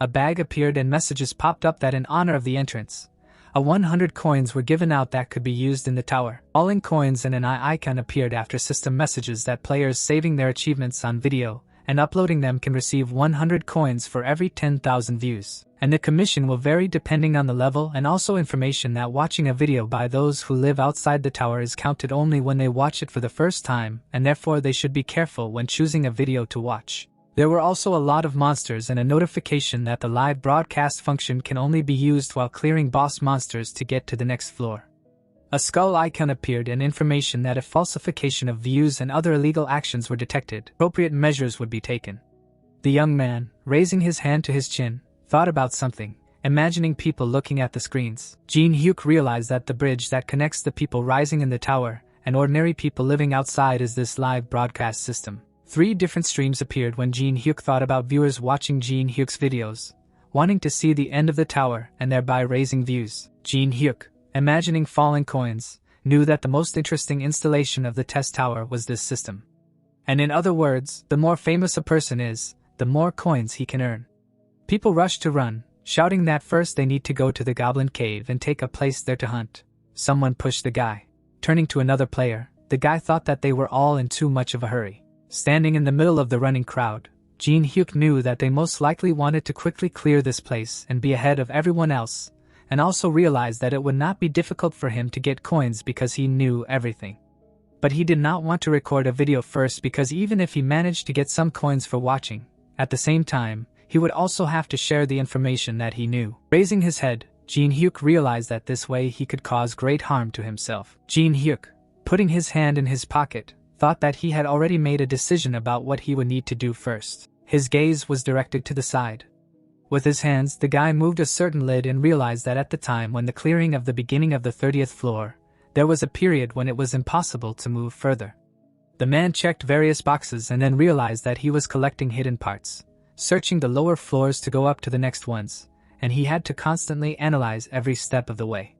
A bag appeared and messages popped up that in honor of the entrance, 100 coins were given out that could be used in the tower. Falling coins and an eye icon appeared after system messages that players saving their achievements on video and uploading them can receive 100 coins for every 10,000 views. And the commission will vary depending on the level, and also information that watching a video by those who live outside the tower is counted only when they watch it for the first time, and therefore they should be careful when choosing a video to watch. There were also a lot of monsters and a notification that the live broadcast function can only be used while clearing boss monsters to get to the next floor. A skull icon appeared and information that if falsification of views and other illegal actions were detected, appropriate measures would be taken. The young man, raising his hand to his chin, thought about something, imagining people looking at the screens. Jinhyuk realized that the bridge that connects the people rising in the tower and ordinary people living outside is this live broadcast system. 3 different streams appeared when Jinhyuk thought about viewers watching Jinhyuk's videos, wanting to see the end of the tower and thereby raising views. Jinhyuk, imagining falling coins, knew that the most interesting installation of the test tower was this system. And in other words, the more famous a person is, the more coins he can earn. People rushed to run, shouting that first they need to go to the Goblin Cave and take a place there to hunt. Someone pushed the guy. Turning to another player, the guy thought that they were all in too much of a hurry. Standing in the middle of the running crowd, Jinhyuk knew that they most likely wanted to quickly clear this place and be ahead of everyone else, and also realized that it would not be difficult for him to get coins because he knew everything. But he did not want to record a video first because even if he managed to get some coins for watching, At the same time, he would also have to share the information that he knew. Raising his head, Jinhyuk realized that this way he could cause great harm to himself. Jinhyuk, putting his hand in his pocket, thought that he had already made a decision about what he would need to do first. His gaze was directed to the side. With his hands, the guy moved a certain lid and realized that at the time when the clearing of the beginning of the 30th floor, there was a period when it was impossible to move further. The man checked various boxes and then realized that he was collecting hidden parts, searching the lower floors to go up to the next ones, and he had to constantly analyze every step of the way.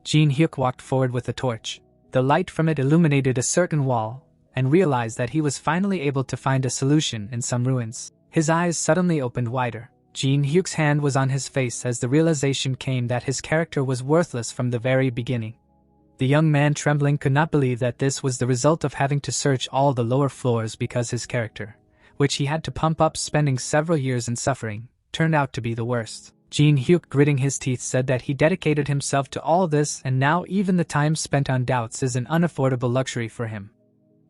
Jinhyuk walked forward with a torch. The light from it illuminated a certain wall, and realized that he was finally able to find a solution in some ruins. His eyes suddenly opened wider. Jinhyuk's hand was on his face as the realization came that his character was worthless from the very beginning. The young man, trembling, could not believe that this was the result of having to search all the lower floors because his character, which he had to pump up spending several years in suffering, turned out to be the worst. Jinhyuk, gritting his teeth, said that he dedicated himself to all this and now even the time spent on doubts is an unaffordable luxury for him.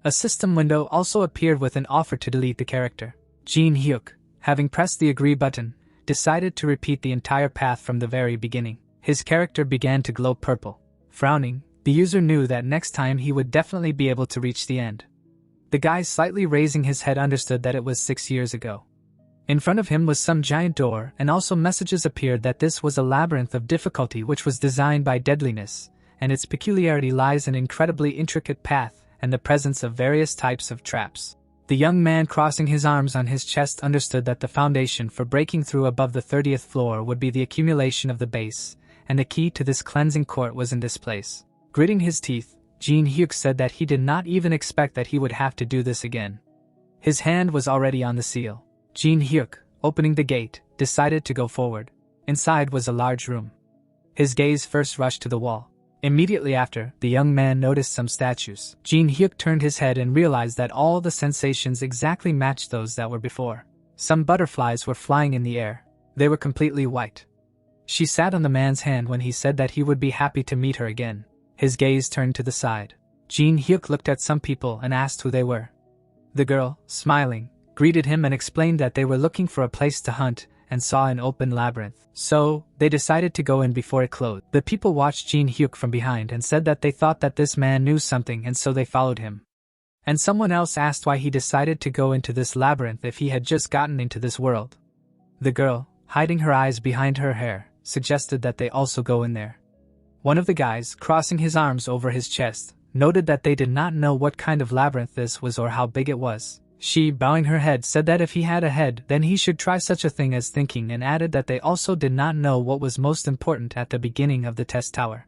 A system window also appeared with an offer to delete the character. Jinhyuk, having pressed the agree button, decided to repeat the entire path from the very beginning. His character began to glow purple. Frowning, the user knew that next time he would definitely be able to reach the end. The guy, slightly raising his head, understood that it was 6 years ago. In front of him was some giant door, and also messages appeared that this was a labyrinth of difficulty which was designed by deadliness, and its peculiarity lies in an incredibly intricate path and the presence of various types of traps. The young man, crossing his arms on his chest, understood that the foundation for breaking through above the 30th floor would be the accumulation of the base, and the key to this cleansing court was in this place. Gritting his teeth, Jinhyuk said that he did not even expect that he would have to do this again. His hand was already on the seal. Jinhyuk, opening the gate, decided to go forward. Inside was a large room. His gaze first rushed to the wall. Immediately after, the young man noticed some statues. Jinhyuk turned his head and realized that all the sensations exactly matched those that were before. Some butterflies were flying in the air. They were completely white. She sat on the man's hand when he said that he would be happy to meet her again. His gaze turned to the side. Jinhyuk looked at some people and asked who they were. The girl, smiling, greeted him and explained that they were looking for a place to hunt and saw an open labyrinth. So, they decided to go in before it closed. The people watched Jinhyuk from behind and said that they thought that this man knew something and so they followed him. And someone else asked why he decided to go into this labyrinth if he had just gotten into this world. The girl, hiding her eyes behind her hair, suggested that they also go in there. One of the guys, crossing his arms over his chest, noted that they did not know what kind of labyrinth this was or how big it was. She, bowing her head, said that if he had a head, then he should try such a thing as thinking, and added that they also did not know what was most important at the beginning of the test tower.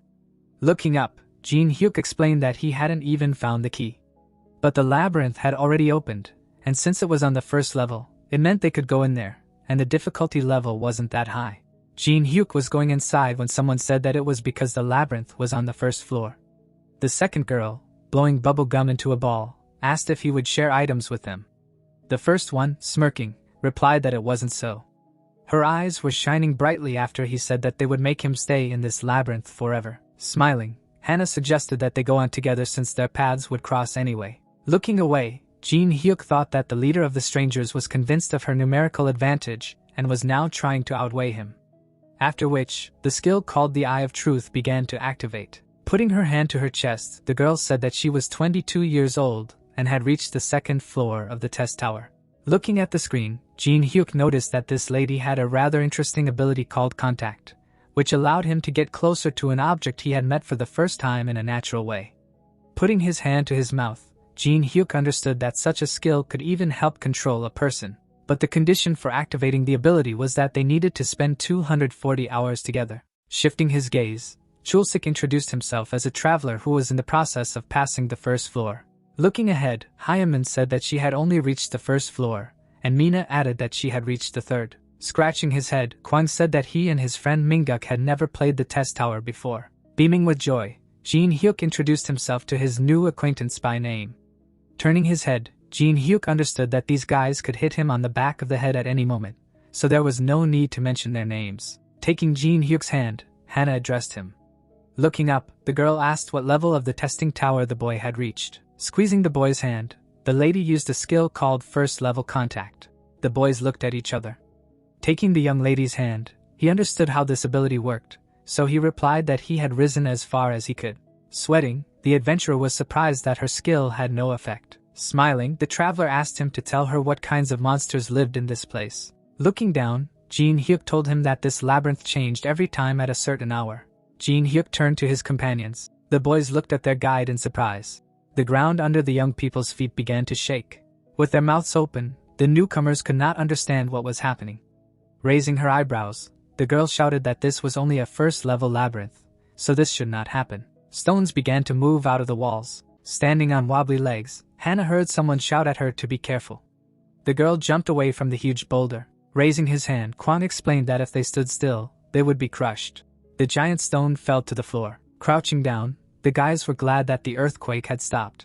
Looking up, Jinhyuk explained that he hadn't even found the key. But the labyrinth had already opened, and since it was on the first level, it meant they could go in there, and the difficulty level wasn't that high. Jinhyuk was going inside when someone said that it was because the labyrinth was on the first floor. The second girl, blowing bubble gum into a ball, asked if he would share items with them. The first one, smirking, replied that it wasn't so. Her eyes were shining brightly after he said that they would make him stay in this labyrinth forever. Smiling, Hannah suggested that they go on together since their paths would cross anyway. Looking away, Jinhyuk thought that the leader of the strangers was convinced of her numerical advantage and was now trying to outweigh him. After which, the skill called the Eye of Truth began to activate. Putting her hand to her chest, the girl said that she was 22 years old and had reached the second floor of the test tower. Looking at the screen, Jinhyuk noticed that this lady had a rather interesting ability called Contact, which allowed him to get closer to an object he had met for the first time in a natural way. Putting his hand to his mouth, Jinhyuk understood that such a skill could even help control a person. But the condition for activating the ability was that they needed to spend 240 hours together. Shifting his gaze, Chulsik introduced himself as a traveler who was in the process of passing the first floor. Looking ahead, Hyamin said that she had only reached the first floor, and Mina added that she had reached the third. Scratching his head, Kwang said that he and his friend Minguk had never played the test tower before. Beaming with joy, Jinhyuk introduced himself to his new acquaintance by name. Turning his head, Jinhyuk understood that these guys could hit him on the back of the head at any moment, so there was no need to mention their names. Taking Jinhyuk's hand, Hannah addressed him. Looking up, the girl asked what level of the testing tower the boy had reached. Squeezing the boy's hand, the lady used a skill called First Level Contact. The boys looked at each other. Taking the young lady's hand, he understood how this ability worked, so he replied that he had risen as far as he could. Sweating, the adventurer was surprised that her skill had no effect. Smiling, the traveler asked him to tell her what kinds of monsters lived in this place. Looking down, Jinhyuk told him that this labyrinth changed every time at a certain hour. Jinhyuk turned to his companions. The boys looked at their guide in surprise. The ground under the young people's feet began to shake. With their mouths open, the newcomers could not understand what was happening. Raising her eyebrows, the girl shouted that this was only a first-level labyrinth, so this should not happen. Stones began to move out of the walls. Standing on wobbly legs, Hannah heard someone shout at her to be careful. The girl jumped away from the huge boulder. Raising his hand, Kwon explained that if they stood still, they would be crushed. The giant stone fell to the floor. Crouching down, the guys were glad that the earthquake had stopped.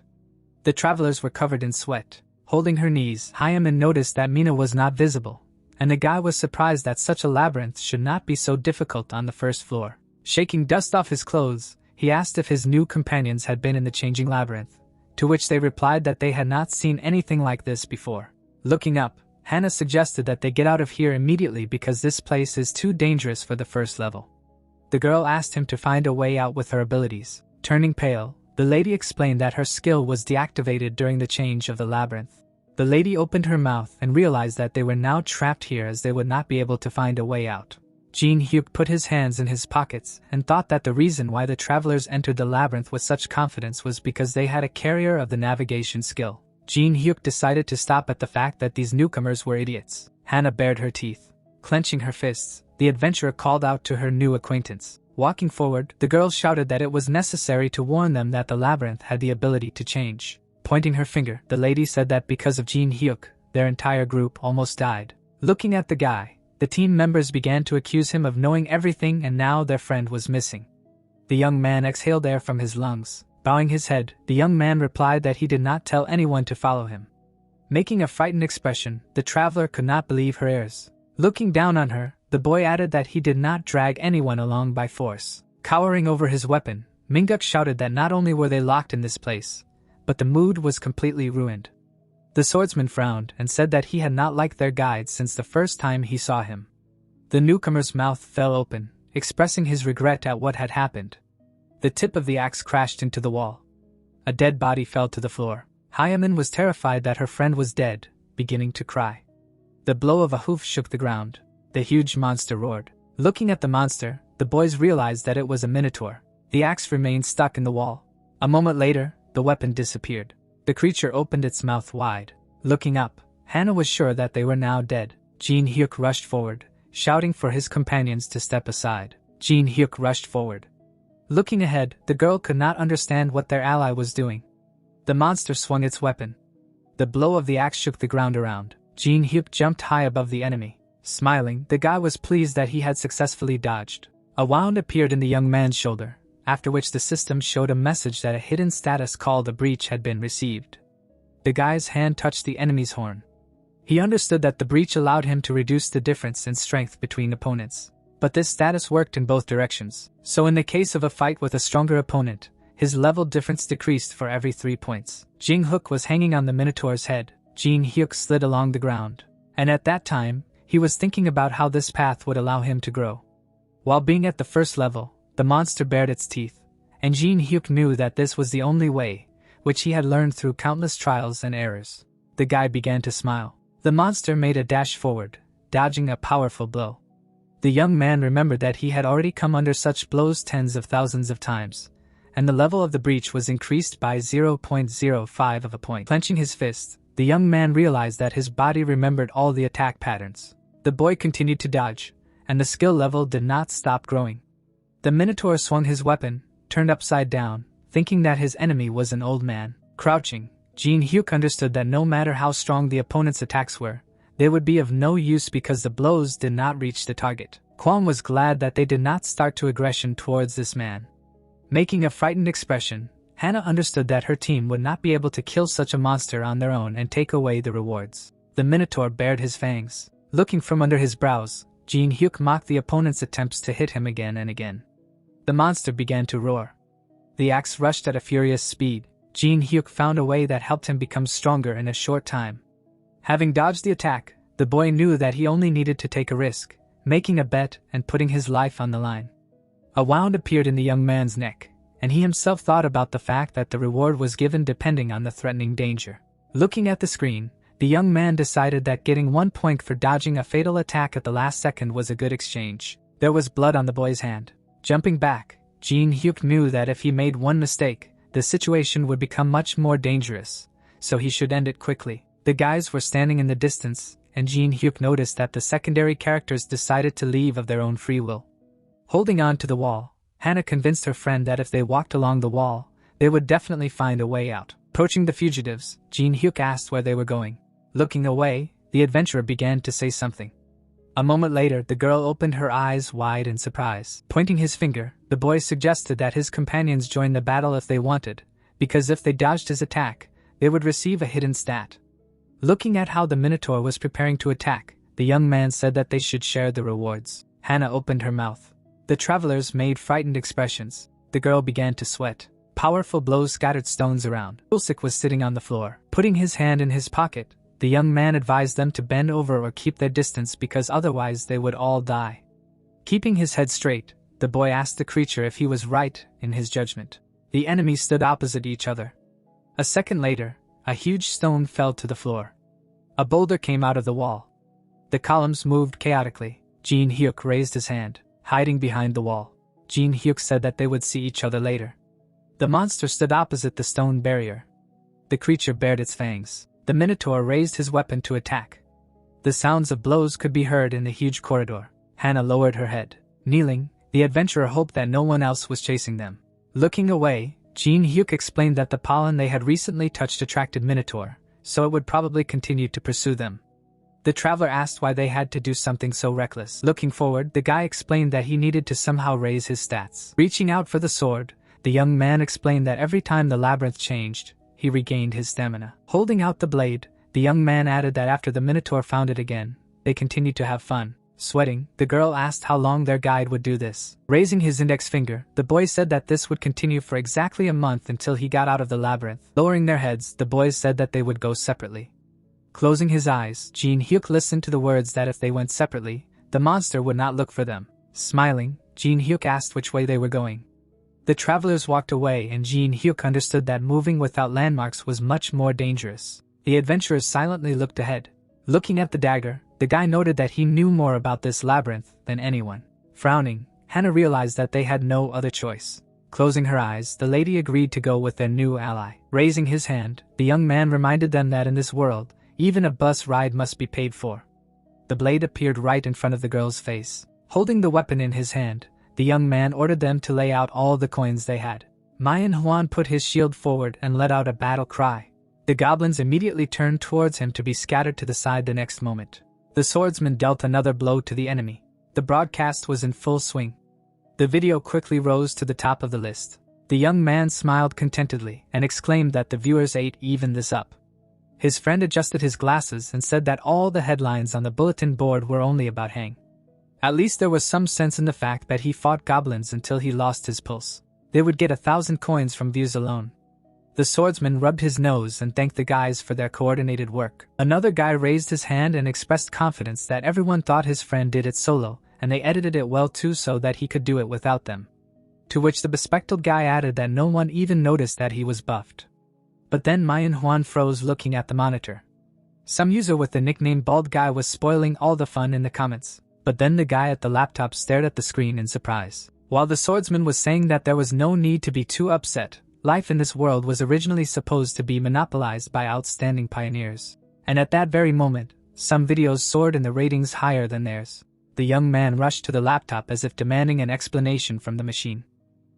The travelers were covered in sweat. Holding her knees, Hyamin noticed that Mina was not visible, and the guy was surprised that such a labyrinth should not be so difficult on the first floor. Shaking dust off his clothes, he asked if his new companions had been in the changing labyrinth, to which they replied that they had not seen anything like this before. Looking up, Hannah suggested that they get out of here immediately because this place is too dangerous for the first level. The girl asked him to find a way out with her abilities. Turning pale, the lady explained that her skill was deactivated during the change of the labyrinth. The lady opened her mouth and realized that they were now trapped here as they would not be able to find a way out. Jinhyuk put his hands in his pockets and thought that the reason why the travelers entered the labyrinth with such confidence was because they had a carrier of the navigation skill. Jinhyuk decided to stop at the fact that these newcomers were idiots. Hannah bared her teeth. Clenching her fists, the adventurer called out to her new acquaintance. Walking forward, the girl shouted that it was necessary to warn them that the labyrinth had the ability to change. Pointing her finger, the lady said that because of Jinhyuk, their entire group almost died. Looking at the guy, the team members began to accuse him of knowing everything, and now their friend was missing. The young man exhaled air from his lungs. Bowing his head, the young man replied that he did not tell anyone to follow him. Making a frightened expression, the traveler could not believe her ears. Looking down on her, the boy added that he did not drag anyone along by force. Cowering over his weapon, Mingguk shouted that not only were they locked in this place, but the mood was completely ruined. The swordsman frowned and said that he had not liked their guide since the first time he saw him. The newcomer's mouth fell open, expressing his regret at what had happened. The tip of the axe crashed into the wall. A dead body fell to the floor. Hyamin was terrified that her friend was dead, beginning to cry. The blow of a hoof shook the ground. The huge monster roared. Looking at the monster, the boys realized that it was a minotaur. The axe remained stuck in the wall. A moment later, the weapon disappeared. The creature opened its mouth wide. Looking up, Hannah was sure that they were now dead. Jinhyuk rushed forward, shouting for his companions to step aside. Jinhyuk rushed forward. Looking ahead, the girl could not understand what their ally was doing. The monster swung its weapon. The blow of the axe shook the ground around. Jinhyuk jumped high above the enemy. Smiling, the guy was pleased that he had successfully dodged. A wound appeared in the young man's shoulder, after which the system showed a message that a hidden status called a breach had been received. The guy's hand touched the enemy's horn. He understood that the breach allowed him to reduce the difference in strength between opponents. But this status worked in both directions, so in the case of a fight with a stronger opponent, his level difference decreased for every 3 points. Jinhyuk was hanging on the Minotaur's head. Jinhyuk slid along the ground, and at that time, he was thinking about how this path would allow him to grow. While being at the first level, the monster bared its teeth, and Jinhyuk knew that this was the only way, which he had learned through countless trials and errors. The guy began to smile. The monster made a dash forward, dodging a powerful blow. The young man remembered that he had already come under such blows tens of thousands of times, and the level of the breach was increased by 0.05 of a point. Clenching his fist, the young man realized that his body remembered all the attack patterns. The boy continued to dodge, and the skill level did not stop growing. The Minotaur swung his weapon, turned upside down, thinking that his enemy was an old man. Crouching, Jinhyuk understood that no matter how strong the opponent's attacks were, they would be of no use because the blows did not reach the target. Kwon was glad that they did not start to aggression towards this man. Making a frightened expression, Hannah understood that her team would not be able to kill such a monster on their own and take away the rewards. The Minotaur bared his fangs. Looking from under his brows, Jinhyuk mocked the opponent's attempts to hit him again and again. The monster began to roar. The axe rushed at a furious speed. Jinhyuk found a way that helped him become stronger in a short time. Having dodged the attack, The boy knew that he only needed to take a risk, making a bet and putting his life on the line. A wound appeared in the young man's neck, and he himself thought about the fact that the reward was given depending on the threatening danger. Looking at the screen, the young man decided that getting 1 point for dodging a fatal attack at the last second was a good exchange. There was blood on the boy's hand. Jumping back, Jinhyuk knew that if he made one mistake, the situation would become much more dangerous, so he should end it quickly. The guys were standing in the distance, and Jinhyuk noticed that the secondary characters decided to leave of their own free will. Holding on to the wall, Hana convinced her friend that if they walked along the wall, they would definitely find a way out. Approaching the fugitives, Jinhyuk asked where they were going. Looking away, the adventurer began to say something. A moment later, the girl opened her eyes wide in surprise. Pointing his finger, the boy suggested that his companions join the battle if they wanted, because if they dodged his attack, they would receive a hidden stat. Looking at how the Minotaur was preparing to attack, the young man said that they should share the rewards. Hana opened her mouth. The travelers made frightened expressions. The girl began to sweat. Powerful blows scattered stones around. Chulsik was sitting on the floor. Putting his hand in his pocket, the young man advised them to bend over or keep their distance because otherwise they would all die. Keeping his head straight, the boy asked the creature if he was right in his judgment. The enemies stood opposite each other. A second later, a huge stone fell to the floor. A boulder came out of the wall. The columns moved chaotically. Jinhyuk raised his hand, hiding behind the wall. Jinhyuk said that they would see each other later. The monster stood opposite the stone barrier. The creature bared its fangs. The Minotaur raised his weapon to attack. The sounds of blows could be heard in the huge corridor. Hana lowered her head. Kneeling, the adventurer hoped that no one else was chasing them. Looking away, Jinhyuk explained that the pollen they had recently touched attracted Minotaur, so it would probably continue to pursue them. The traveler asked why they had to do something so reckless. Looking forward, the guy explained that he needed to somehow raise his stats. Reaching out for the sword, the young man explained that every time the labyrinth changed, he regained his stamina. Holding out the blade, the young man added that after the Minotaur found it again, they continued to have fun. Sweating, the girl asked how long their guide would do this. Raising his index finger, the boy said that this would continue for exactly a month until he got out of the labyrinth. Lowering their heads, the boys said that they would go separately. Closing his eyes, Jinhyuk listened to the words that if they went separately, the monster would not look for them. Smiling, Jinhyuk asked which way they were going. The travelers walked away and Jinhyuk understood that moving without landmarks was much more dangerous. The adventurers silently looked ahead. Looking at the dagger, the guy noted that he knew more about this labyrinth than anyone. Frowning, Hana realized that they had no other choice. Closing her eyes, the lady agreed to go with their new ally. Raising his hand, the young man reminded them that in this world, even a bus ride must be paid for. The blade appeared right in front of the girl's face. Holding the weapon in his hand, the young man ordered them to lay out all the coins they had. Manhwa put his shield forward and let out a battle cry. The goblins immediately turned towards him to be scattered to the side the next moment. The swordsman dealt another blow to the enemy. The broadcast was in full swing. The video quickly rose to the top of the list. The young man smiled contentedly and exclaimed that the viewers ate even this up. His friend adjusted his glasses and said that all the headlines on the bulletin board were only about Hang. At least there was some sense in the fact that he fought goblins until he lost his pulse. They would get 1,000 coins from views alone. The swordsman rubbed his nose and thanked the guys for their coordinated work. Another guy raised his hand and expressed confidence that everyone thought his friend did it solo, and they edited it well too so that he could do it without them. To which the bespectacled guy added that no one even noticed that he was buffed. But then Manhwa froze looking at the monitor. Some user with the nickname Bald Guy was spoiling all the fun in the comments. But then the guy at the laptop stared at the screen in surprise. While the swordsman was saying that there was no need to be too upset, life in this world was originally supposed to be monopolized by outstanding pioneers. And at that very moment, some videos soared in the ratings higher than theirs. The young man rushed to the laptop as if demanding an explanation from the machine.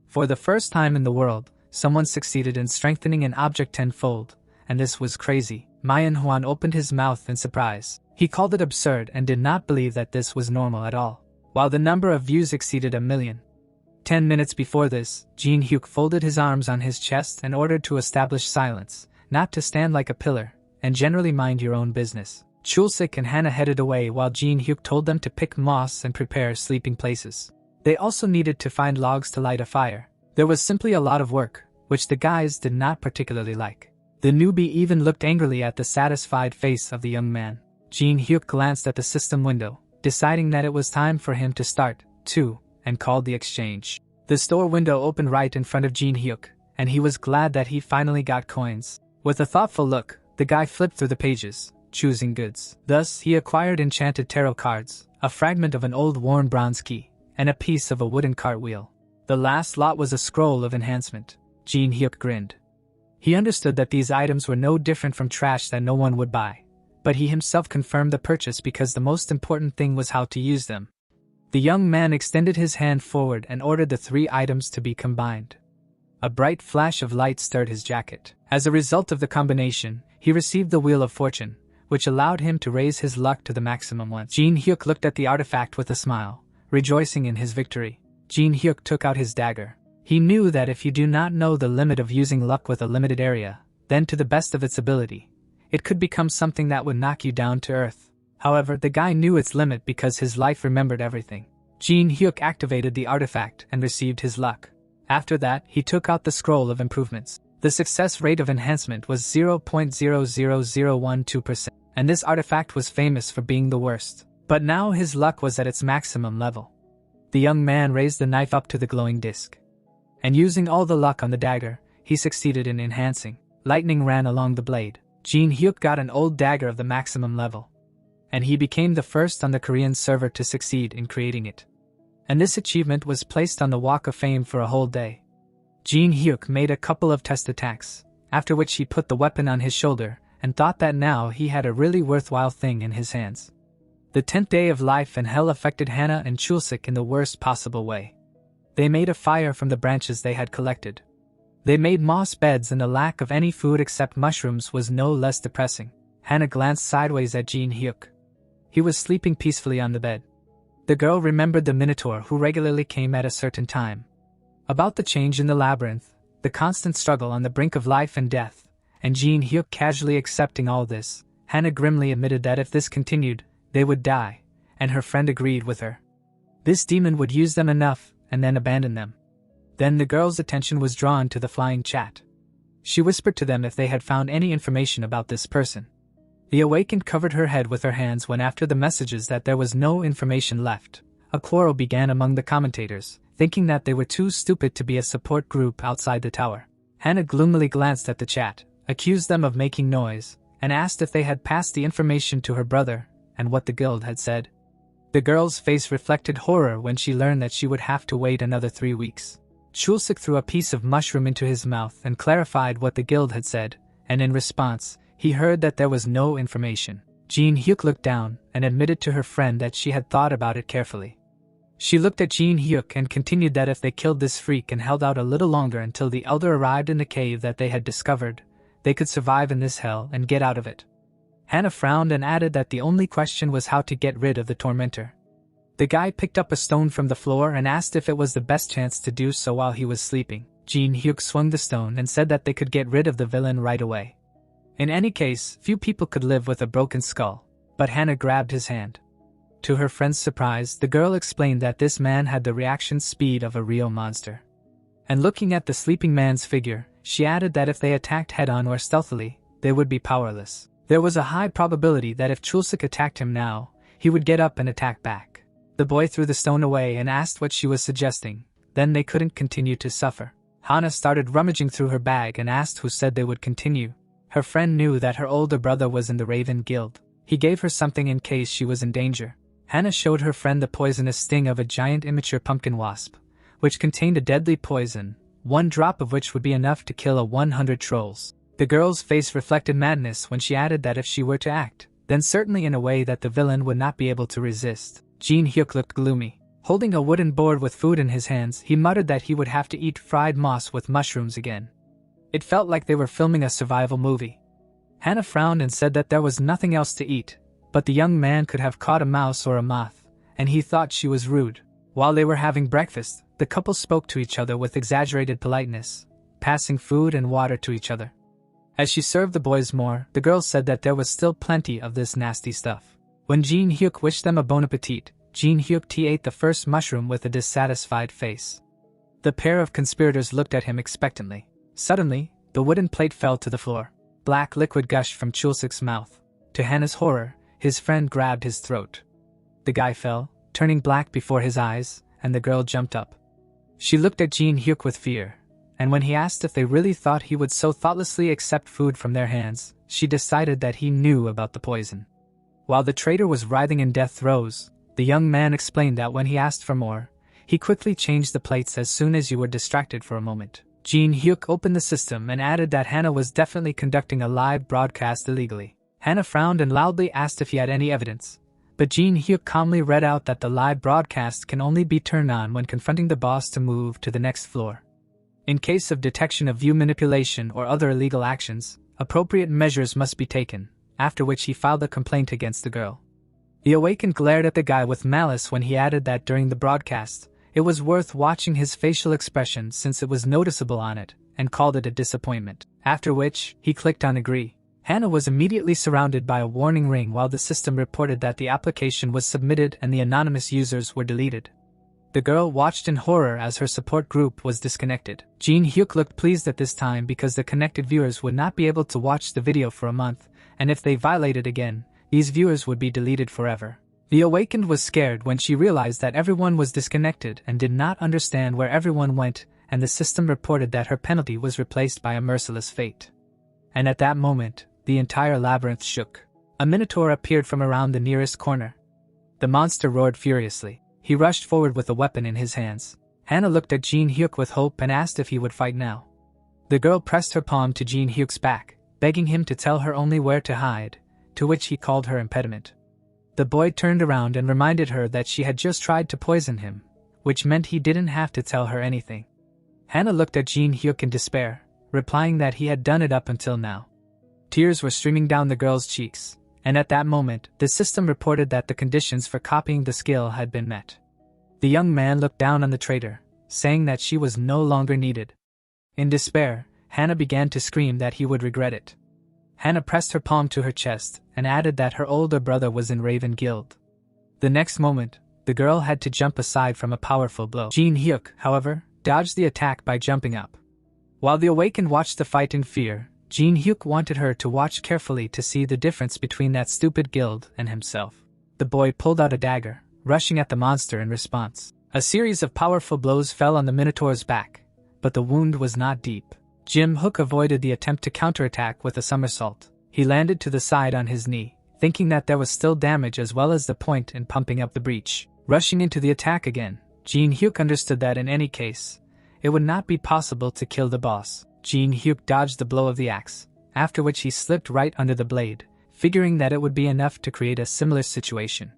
For the first time in the world, someone succeeded in strengthening an object tenfold, and this was crazy. Manhwa opened his mouth in surprise. He called it absurd and did not believe that this was normal at all. While the number of views exceeded 1 million. 10 minutes before this, Jinhyuk folded his arms on his chest and ordered to establish silence, not to stand like a pillar, and generally mind your own business. Chulsik and Hana headed away while Jinhyuk told them to pick moss and prepare sleeping places. They also needed to find logs to light a fire. There was simply a lot of work, which the guys did not particularly like. The newbie even looked angrily at the satisfied face of the young man. Jinhyuk glanced at the system window, deciding that it was time for him to start, too, and called the exchange. The store window opened right in front of Jinhyuk, and he was glad that he finally got coins. With a thoughtful look, the guy flipped through the pages, choosing goods. Thus, he acquired enchanted tarot cards, a fragment of an old worn bronze key, and a piece of a wooden cartwheel. The last lot was a scroll of enhancement. Jinhyuk grinned. He understood that these items were no different from trash that no one would buy, but he himself confirmed the purchase because the most important thing was how to use them. The young man extended his hand forward and ordered the 3 items to be combined. A bright flash of light stirred his jacket. As a result of the combination, he received the Wheel of Fortune, which allowed him to raise his luck to the maximum once. Jinhyuk looked at the artifact with a smile, rejoicing in his victory. Jinhyuk took out his dagger. He knew that if you do not know the limit of using luck with a limited area, then to the best of its ability, it could become something that would knock you down to earth. However, the guy knew its limit because his life remembered everything. Jinhyuk activated the artifact and received his luck. After that, he took out the scroll of improvements. The success rate of enhancement was 0.00012%, and this artifact was famous for being the worst. But now his luck was at its maximum level. The young man raised the knife up to the glowing disc. And using all the luck on the dagger, he succeeded in enhancing. Lightning ran along the blade. Jinhyuk got an old dagger of the maximum level, and he became the first on the Korean server to succeed in creating it. And this achievement was placed on the Walk of Fame for a whole day. Jinhyuk made a couple of test attacks, after which he put the weapon on his shoulder and thought that now he had a really worthwhile thing in his hands. The 10th day of life and hell affected Hana and Chulsik in the worst possible way. They made a fire from the branches they had collected. They made moss beds, and the lack of any food except mushrooms was no less depressing. Hana glanced sideways at Jinhyuk. He was sleeping peacefully on the bed. The girl remembered the Minotaur who regularly came at a certain time. About the change in the labyrinth, the constant struggle on the brink of life and death, and Jinhyuk casually accepting all this, Hana grimly admitted that if this continued, they would die, and her friend agreed with her. This demon would use them enough, and then abandon them. Then the girl's attention was drawn to the flying chat. She whispered to them if they had found any information about this person. The awakened covered her head with her hands when after the messages that there was no information left. A quarrel began among the commentators, thinking that they were too stupid to be a support group outside the tower. Hana gloomily glanced at the chat, accused them of making noise, and asked if they had passed the information to her brother, and what the guild had said. The girl's face reflected horror when she learned that she would have to wait another 3 weeks. Chulsik threw a piece of mushroom into his mouth and clarified what the guild had said, and in response, he heard that there was no information. Jinhyuk looked down and admitted to her friend that she had thought about it carefully. She looked at Jinhyuk and continued that if they killed this freak and held out a little longer until the elder arrived in the cave that they had discovered, they could survive in this hell and get out of it. Hana frowned and added that the only question was how to get rid of the tormentor. The guy picked up a stone from the floor and asked if it was the best chance to do so while he was sleeping. Jinhyuk swung the stone and said that they could get rid of the villain right away. In any case, few people could live with a broken skull, but Hana grabbed his hand. To her friend's surprise, the girl explained that this man had the reaction speed of a real monster. And looking at the sleeping man's figure, she added that if they attacked head-on or stealthily, they would be powerless. There was a high probability that if Chulsik attacked him now, he would get up and attack back. The boy threw the stone away and asked what she was suggesting. Then they couldn't continue to suffer. Hana started rummaging through her bag and asked who said they would continue. Her friend knew that her older brother was in the Raven Guild. He gave her something in case she was in danger. Hana showed her friend the poisonous sting of a giant immature pumpkin wasp, which contained a deadly poison, 1 drop of which would be enough to kill 100 trolls. The girl's face reflected madness when she added that if she were to act, then certainly in a way that the villain would not be able to resist. Jinhyuk looked gloomy. Holding a wooden board with food in his hands, he muttered that he would have to eat fried moss with mushrooms again. It felt like they were filming a survival movie. Hana frowned and said that there was nothing else to eat, but the young man could have caught a mouse or a moth, and he thought she was rude. While they were having breakfast, the couple spoke to each other with exaggerated politeness, passing food and water to each other. As she served the boys more, the girl said that there was still plenty of this nasty stuff. When Jinhyuk wished them a bon appetit, Jinhyuk ate the first mushroom with a dissatisfied face. The pair of conspirators looked at him expectantly. Suddenly, the wooden plate fell to the floor. Black liquid gushed from Chulsik's mouth. To Hana's horror, his friend grabbed his throat. The guy fell, turning black before his eyes, and the girl jumped up. She looked at Jinhyuk with fear, and when he asked if they really thought he would so thoughtlessly accept food from their hands, she decided that he knew about the poison. While the traitor was writhing in death throes, the young man explained that when he asked for more, he quickly changed the plates as soon as you were distracted for a moment. Jinhyuk opened the system and added that Hannah was definitely conducting a live broadcast illegally. Hannah frowned and loudly asked if he had any evidence, but Jinhyuk calmly read out that the live broadcast can only be turned on when confronting the boss to move to the next floor. In case of detection of view manipulation or other illegal actions, appropriate measures must be taken, after which he filed a complaint against the girl. The Awakened glared at the guy with malice when he added that during the broadcast, it was worth watching his facial expression since it was noticeable on it, and called it a disappointment, after which he clicked on agree. Hannah was immediately surrounded by a warning ring while the system reported that the application was submitted and the anonymous users were deleted. The girl watched in horror as her support group was disconnected. Jinhyuk looked pleased at this time because the connected viewers would not be able to watch the video for a month, and if they violated again, these viewers would be deleted forever. The Awakened was scared when she realized that everyone was disconnected and did not understand where everyone went, and the system reported that her penalty was replaced by a merciless fate. And at that moment, the entire labyrinth shook. A minotaur appeared from around the nearest corner. The monster roared furiously. He rushed forward with a weapon in his hands. Hannah looked at Jinhyuk with hope and asked if he would fight now. The girl pressed her palm to Jinhyuk's back, begging him to tell her only where to hide, to which he called her impediment. The boy turned around and reminded her that she had just tried to poison him, which meant he didn't have to tell her anything. Hannah looked at Jinhyuk in despair, replying that he had done it up until now. Tears were streaming down the girl's cheeks, and at that moment, the system reported that the conditions for copying the skill had been met. The young man looked down on the traitor, saying that she was no longer needed. In despair, Hannah began to scream that he would regret it. Hannah pressed her palm to her chest and added that her older brother was in Raven Guild. The next moment, the girl had to jump aside from a powerful blow. Jinhyuk, however, dodged the attack by jumping up. While the Awakened watched the fight in fear, Jinhyuk wanted her to watch carefully to see the difference between that stupid guild and himself. The boy pulled out a dagger, rushing at the monster in response. A series of powerful blows fell on the Minotaur's back, but the wound was not deep. Jinhyuk avoided the attempt to counterattack with a somersault. He landed to the side on his knee, thinking that there was still damage as well as the point in pumping up the breach. Rushing into the attack again, Jinhyuk understood that in any case, it would not be possible to kill the boss. Jinhyuk dodged the blow of the axe, after which he slipped right under the blade, figuring that it would be enough to create a similar situation.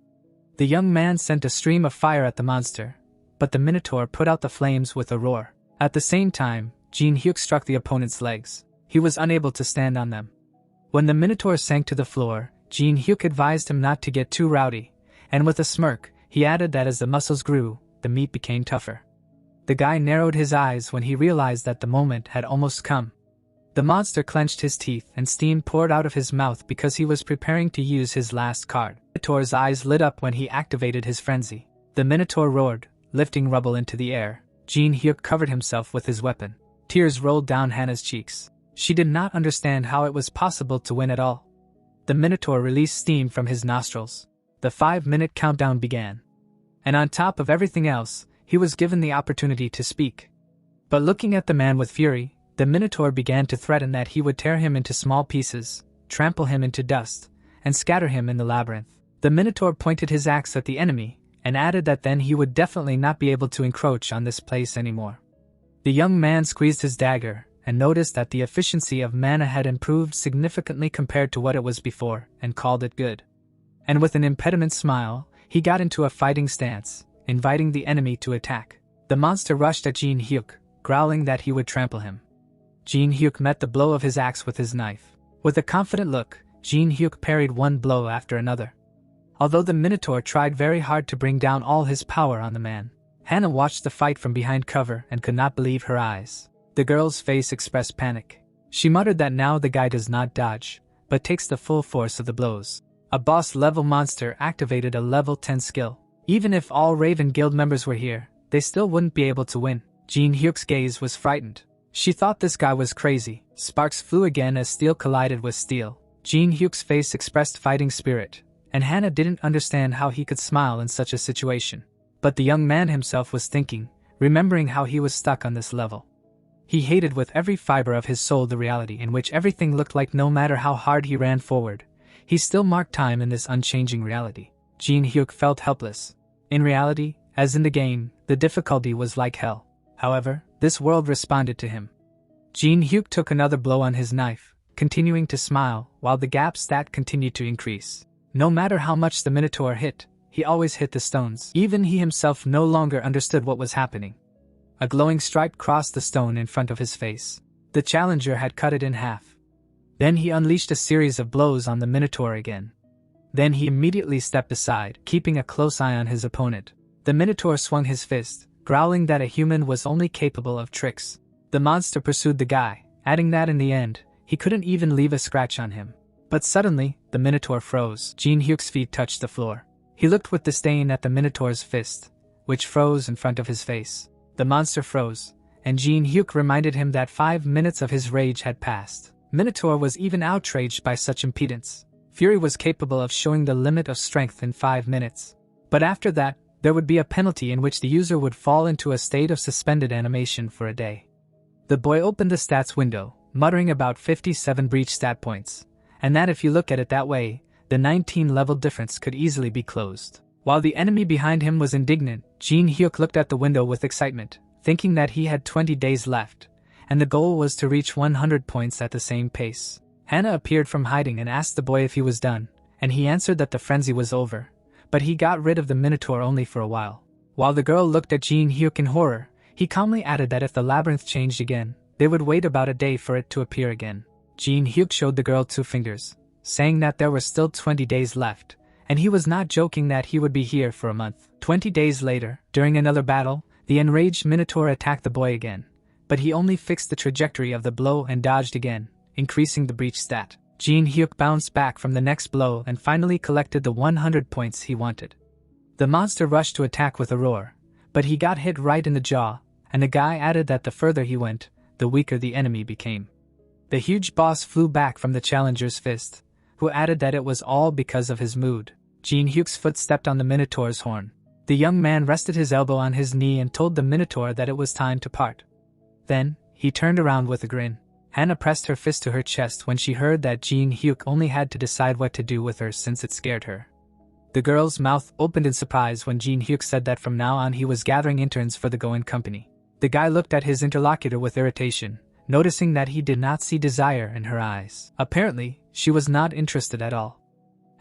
The young man sent a stream of fire at the monster, but the Minotaur put out the flames with a roar. At the same time, Jinhyuk struck the opponent's legs. He was unable to stand on them. When the Minotaur sank to the floor, Jinhyuk advised him not to get too rowdy, and with a smirk, he added that as the muscles grew, the meat became tougher. The guy narrowed his eyes when he realized that the moment had almost come. The monster clenched his teeth and steam poured out of his mouth because he was preparing to use his last card. The Minotaur's eyes lit up when he activated his frenzy. The Minotaur roared, lifting rubble into the air. Jinhyuk covered himself with his weapon. Tears rolled down Hannah's cheeks. She did not understand how it was possible to win at all. The Minotaur released steam from his nostrils. The 5-minute countdown began. And on top of everything else, he was given the opportunity to speak. But looking at the man with fury, the Minotaur began to threaten that he would tear him into small pieces, trample him into dust, and scatter him in the labyrinth. The Minotaur pointed his axe at the enemy, and added that then he would definitely not be able to encroach on this place anymore. The young man squeezed his dagger, and noticed that the efficiency of mana had improved significantly compared to what it was before, and called it good. And with an impediment smile, he got into a fighting stance, inviting the enemy to attack. The monster rushed at Jinhyuk, growling that he would trample him. Jinhyuk met the blow of his axe with his knife. With a confident look, Jinhyuk parried one blow after another. Although the Minotaur tried very hard to bring down all his power on the man, Hannah watched the fight from behind cover and could not believe her eyes. The girl's face expressed panic. She muttered that now the guy does not dodge, but takes the full force of the blows. A boss-level monster activated a level 10 skill. Even if all Raven Guild members were here, they still wouldn't be able to win. Jinhyuk's gaze was frightened. She thought this guy was crazy. Sparks flew again as steel collided with steel. Jinhyuk's face expressed fighting spirit, and Hannah didn't understand how he could smile in such a situation. But the young man himself was thinking, remembering how he was stuck on this level. He hated with every fiber of his soul the reality in which everything looked like no matter how hard he ran forward, he still marked time in this unchanging reality. Jinhyuk felt helpless. In reality, as in the game, the difficulty was like hell. However, this world responded to him. Jinhyuk took another blow on his knife, continuing to smile while the gap stat continued to increase. No matter how much the Minotaur hit, he always hit the stones. Even he himself no longer understood what was happening. A glowing stripe crossed the stone in front of his face. The challenger had cut it in half. Then he unleashed a series of blows on the Minotaur again. Then he immediately stepped aside, keeping a close eye on his opponent. The Minotaur swung his fist, growling that a human was only capable of tricks. The monster pursued the guy, adding that in the end, he couldn't even leave a scratch on him. But suddenly, the Minotaur froze. Jinhyuk's feet touched the floor. He looked with disdain at the Minotaur's fist, which froze in front of his face. The monster froze, and Jinhyuk reminded him that 5 minutes of his rage had passed. Minotaur was even outraged by such impedance. Fury was capable of showing the limit of strength in 5 minutes. But after that, there would be a penalty in which the user would fall into a state of suspended animation for a day. The boy opened the stats window, muttering about 57 breach stat points, and that if you look at it that way, the 19-level difference could easily be closed. While the enemy behind him was indignant, Jinhyuk looked at the window with excitement, thinking that he had 20 days left, and the goal was to reach 100 points at the same pace. Hannah appeared from hiding and asked the boy if he was done, and he answered that the frenzy was over, but he got rid of the Minotaur only for a while. While the girl looked at Jinhyuk in horror, he calmly added that if the labyrinth changed again, they would wait about a day for it to appear again. Jinhyuk showed the girl 2 fingers, saying that there were still 20 days left, and he was not joking that he would be here for a month. 20 days later, during another battle, the enraged Minotaur attacked the boy again, but he only fixed the trajectory of the blow and dodged again, increasing the breach stat. Jinhyuk bounced back from the next blow and finally collected the 100 points he wanted. The monster rushed to attack with a roar, but he got hit right in the jaw, and the guy added that the further he went, the weaker the enemy became. The huge boss flew back from the challenger's fist, who added that it was all because of his mood. Jinhyuk's foot stepped on the Minotaur's horn. The young man rested his elbow on his knee and told the Minotaur that it was time to part. Then, he turned around with a grin. Hannah pressed her fist to her chest when she heard that Jinhyuk only had to decide what to do with her since it scared her. The girl's mouth opened in surprise when Jinhyuk said that from now on he was gathering interns for the Go-In company. The guy looked at his interlocutor with irritation, noticing that he did not see desire in her eyes. Apparently, she was not interested at all.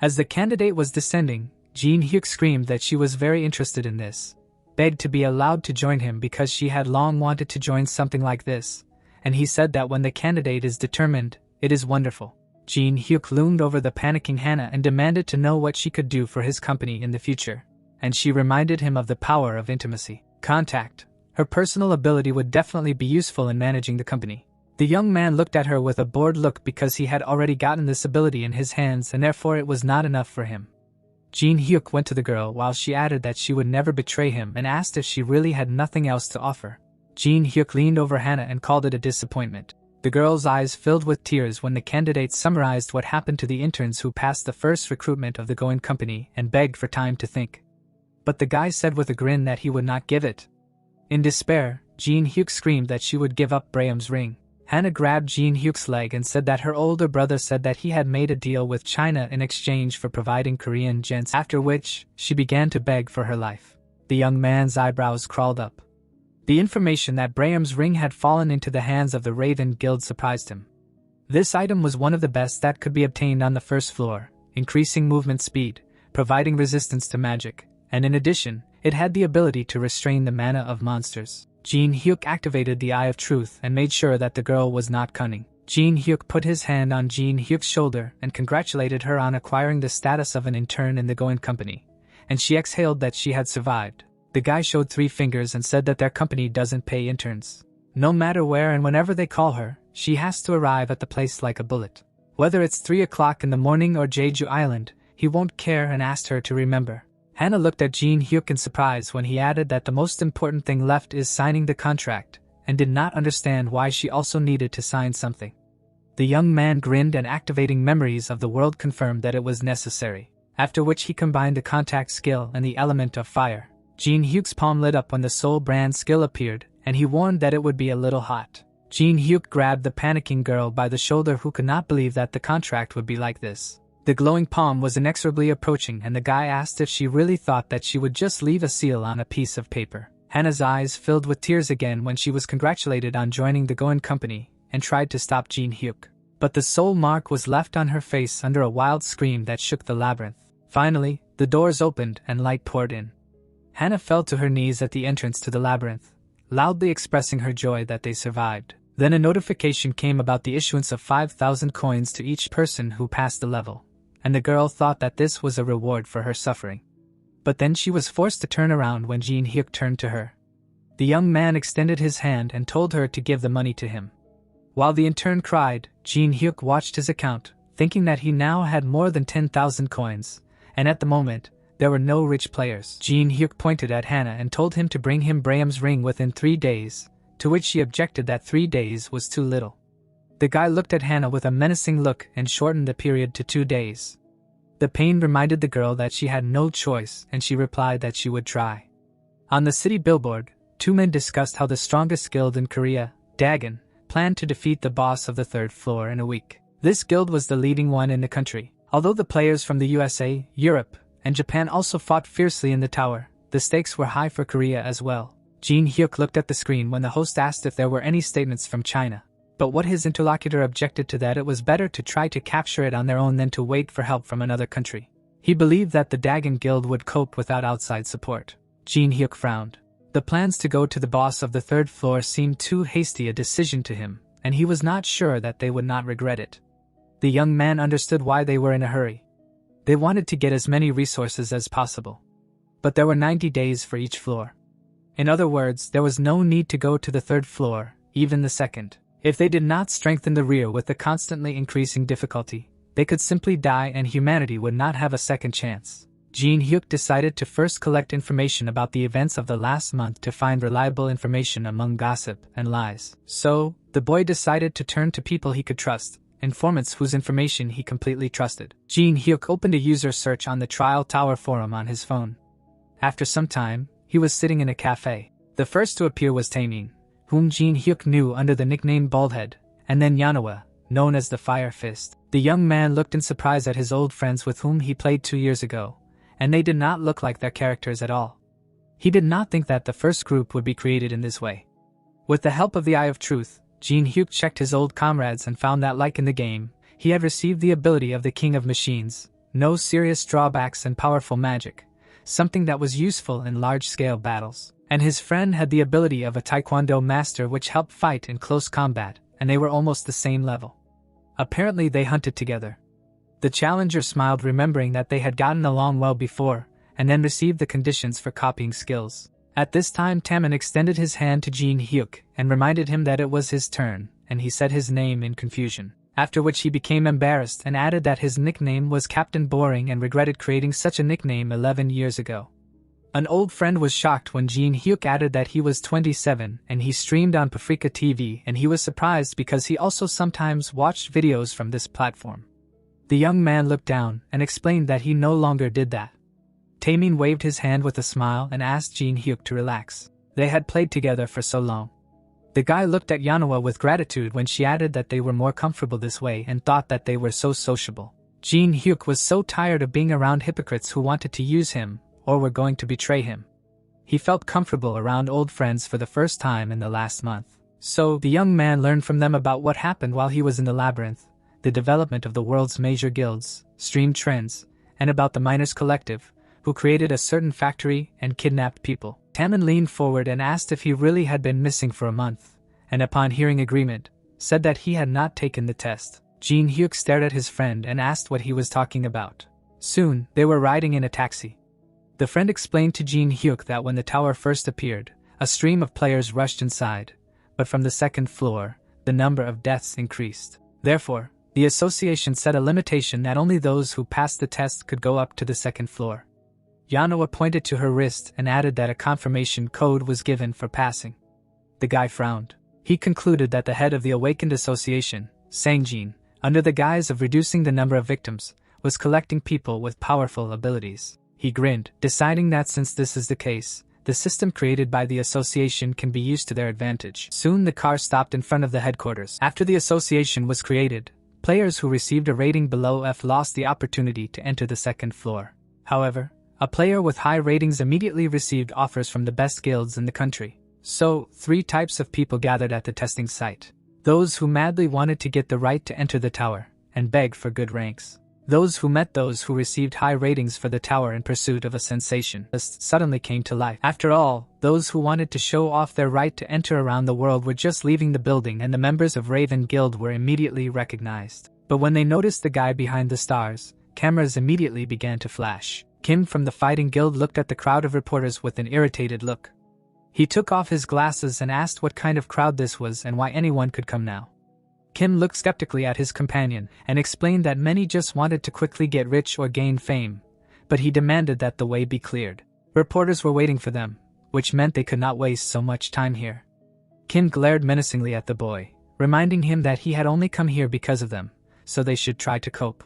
As the candidate was descending, Jinhyuk screamed that she was very interested in this, begged to be allowed to join him because she had long wanted to join something like this, and he said that when the candidate is determined, it is wonderful. Jinhyuk loomed over the panicking Hannah and demanded to know what she could do for his company in the future, and she reminded him of the power of intimacy. Contact. Her personal ability would definitely be useful in managing the company. The young man looked at her with a bored look because he had already gotten this ability in his hands and therefore it was not enough for him. Jinhyuk went to the girl while she added that she would never betray him and asked if she really had nothing else to offer. Jinhyuk leaned over Hannah and called it a disappointment. The girl's eyes filled with tears when the candidate summarized what happened to the interns who passed the first recruitment of the Go-In company and begged for time to think. But the guy said with a grin that he would not give it. In despair, Jinhyuk screamed that she would give up Braham's ring. Hannah grabbed Jinhyuk's leg and said that her older brother said that he had made a deal with China in exchange for providing Korean gents, after which she began to beg for her life. The young man's eyebrows crawled up. The information that Braham's ring had fallen into the hands of the Raven Guild surprised him. This item was one of the best that could be obtained on the first floor, increasing movement speed, providing resistance to magic, and in addition, it had the ability to restrain the mana of monsters. Jinhyuk activated the Eye of Truth and made sure that the girl was not cunning. Jinhyuk put his hand on Jinhyuk's shoulder and congratulated her on acquiring the status of an intern in the Go-In company, and she exhaled that she had survived. The guy showed 3 fingers and said that their company doesn't pay interns. No matter where and whenever they call her, she has to arrive at the place like a bullet. Whether it's 3 o'clock in the morning or Jeju Island, he won't care and asked her to remember. Hannah looked at Jinhyuk in surprise when he added that the most important thing left is signing the contract, and did not understand why she also needed to sign something. The young man grinned and activating memories of the world confirmed that it was necessary. after which he combined the contact skill and the element of fire. Jinhyuk's palm lit up when the Soul Brand skill appeared, and he warned that it would be a little hot. Jinhyuk grabbed the panicking girl by the shoulder, who could not believe that the contract would be like this. The glowing palm was inexorably approaching, and the guy asked if she really thought that she would just leave a seal on a piece of paper. Hannah's eyes filled with tears again when she was congratulated on joining the Goen company, and tried to stop Jinhyuk. But the soul mark was left on her face under a wild scream that shook the labyrinth. Finally, the doors opened and light poured in. Hannah fell to her knees at the entrance to the labyrinth, loudly expressing her joy that they survived. Then a notification came about the issuance of 5,000 coins to each person who passed the level, and the girl thought that this was a reward for her suffering. But then she was forced to turn around when Jinhyuk turned to her. The young man extended his hand and told her to give the money to him. While the intern cried, Jinhyuk watched his account, thinking that he now had more than 10,000 coins, and at the moment, there were no rich players. Jinhyuk pointed at Hannah and told him to bring him Braham's ring within 3 days, to which she objected that 3 days was too little. The guy looked at Hannah with a menacing look and shortened the period to 2 days. The pain reminded the girl that she had no choice, and she replied that she would try. On the city billboard, 2 men discussed how the strongest guild in Korea, Dagon, planned to defeat the boss of the 3rd floor in a week. This guild was the leading one in the country. Although the players from the USA, Europe, and Japan also fought fiercely in the tower, the stakes were high for Korea as well. Jinhyuk looked at the screen when the host asked if there were any statements from China. But what his interlocutor objected to that it was better to try to capture it on their own than to wait for help from another country. He believed that the Dagon Guild would cope without outside support. Jinhyuk frowned. The plans to go to the boss of the 3rd floor seemed too hasty a decision to him, and he was not sure that they would not regret it. The young man understood why they were in a hurry. They wanted to get as many resources as possible. But there were 90 days for each floor. In other words, there was no need to go to the 3rd floor, even the 2nd. If they did not strengthen the rear with the constantly increasing difficulty, they could simply die and humanity would not have a second chance. Jinhyuk decided to first collect information about the events of the last month to find reliable information among gossip and lies. So, the boy decided to turn to people he could trust, informants whose information he completely trusted. Jinhyuk opened a user search on the Trial Tower forum on his phone. After some time, he was sitting in a cafe. The first to appear was Taemin, whom Jinhyuk knew under the nickname Baldhead, and then Yanawa, known as the Fire Fist. The young man looked in surprise at his old friends with whom he played 2 years ago, and they did not look like their characters at all. He did not think that the first group would be created in this way. With the help of the Eye of Truth, Jinhyuk checked his old comrades and found that, like in the game, he had received the ability of the King of Machines, no serious drawbacks and powerful magic, something that was useful in large-scale battles. And his friend had the ability of a Taekwondo master which helped fight in close combat, and they were almost the same level. Apparently they hunted together. The challenger smiled, remembering that they had gotten along well before, and then received the conditions for copying skills. At this time Taemin extended his hand to Jinhyuk and reminded him that it was his turn, and he said his name in confusion. After which he became embarrassed and added that his nickname was Captain Boring and regretted creating such a nickname 11 years ago. An old friend was shocked when Jinhyuk added that he was 27 and he streamed on Paprika TV, and he was surprised because he also sometimes watched videos from this platform. The young man looked down and explained that he no longer did that. Taemin waved his hand with a smile and asked Jinhyuk to relax. They had played together for so long. The guy looked at Yanawa with gratitude when she added that they were more comfortable this way and thought that they were so sociable. Jinhyuk was so tired of being around hypocrites who wanted to use him, or were going to betray him. He felt comfortable around old friends for the first time in the last month. So, the young man learned from them about what happened while he was in the labyrinth, the development of the world's major guilds, stream trends, and about the Miners Collective, who created a certain factory and kidnapped people. Taemin leaned forward and asked if he really had been missing for a month, and upon hearing agreement, said that he had not taken the test. Jinhyuk stared at his friend and asked what he was talking about. Soon, they were riding in a taxi. The friend explained to Jinhyuk that when the tower first appeared, a stream of players rushed inside, but from the 2nd floor, the number of deaths increased. Therefore, the association set a limitation that only those who passed the test could go up to the 2nd floor. Yanawa pointed to her wrist and added that a confirmation code was given for passing. The guy frowned. He concluded that the head of the Awakened Association, Sangjin, under the guise of reducing the number of victims, was collecting people with powerful abilities. He grinned, deciding that since this is the case, the system created by the association can be used to their advantage. Soon the car stopped in front of the headquarters. After the association was created, players who received a rating below F lost the opportunity to enter the second floor. However, a player with high ratings immediately received offers from the best guilds in the country. So, 3 types of people gathered at the testing site. Those who madly wanted to get the right to enter the tower and beg for good ranks. Those who met those who received high ratings for the tower in pursuit of a sensation suddenly came to life. After all, those who wanted to show off their right to enter around the world were just leaving the building, and the members of Raven Guild were immediately recognized. But when they noticed the guy behind the stars, cameras immediately began to flash. Kim from the Fighting Guild looked at the crowd of reporters with an irritated look. He took off his glasses and asked what kind of crowd this was and why anyone could come now. Kim looked skeptically at his companion and explained that many just wanted to quickly get rich or gain fame, but he demanded that the way be cleared. Reporters were waiting for them, which meant they could not waste so much time here. Kim glared menacingly at the boy, reminding him that he had only come here because of them, so they should try to cope.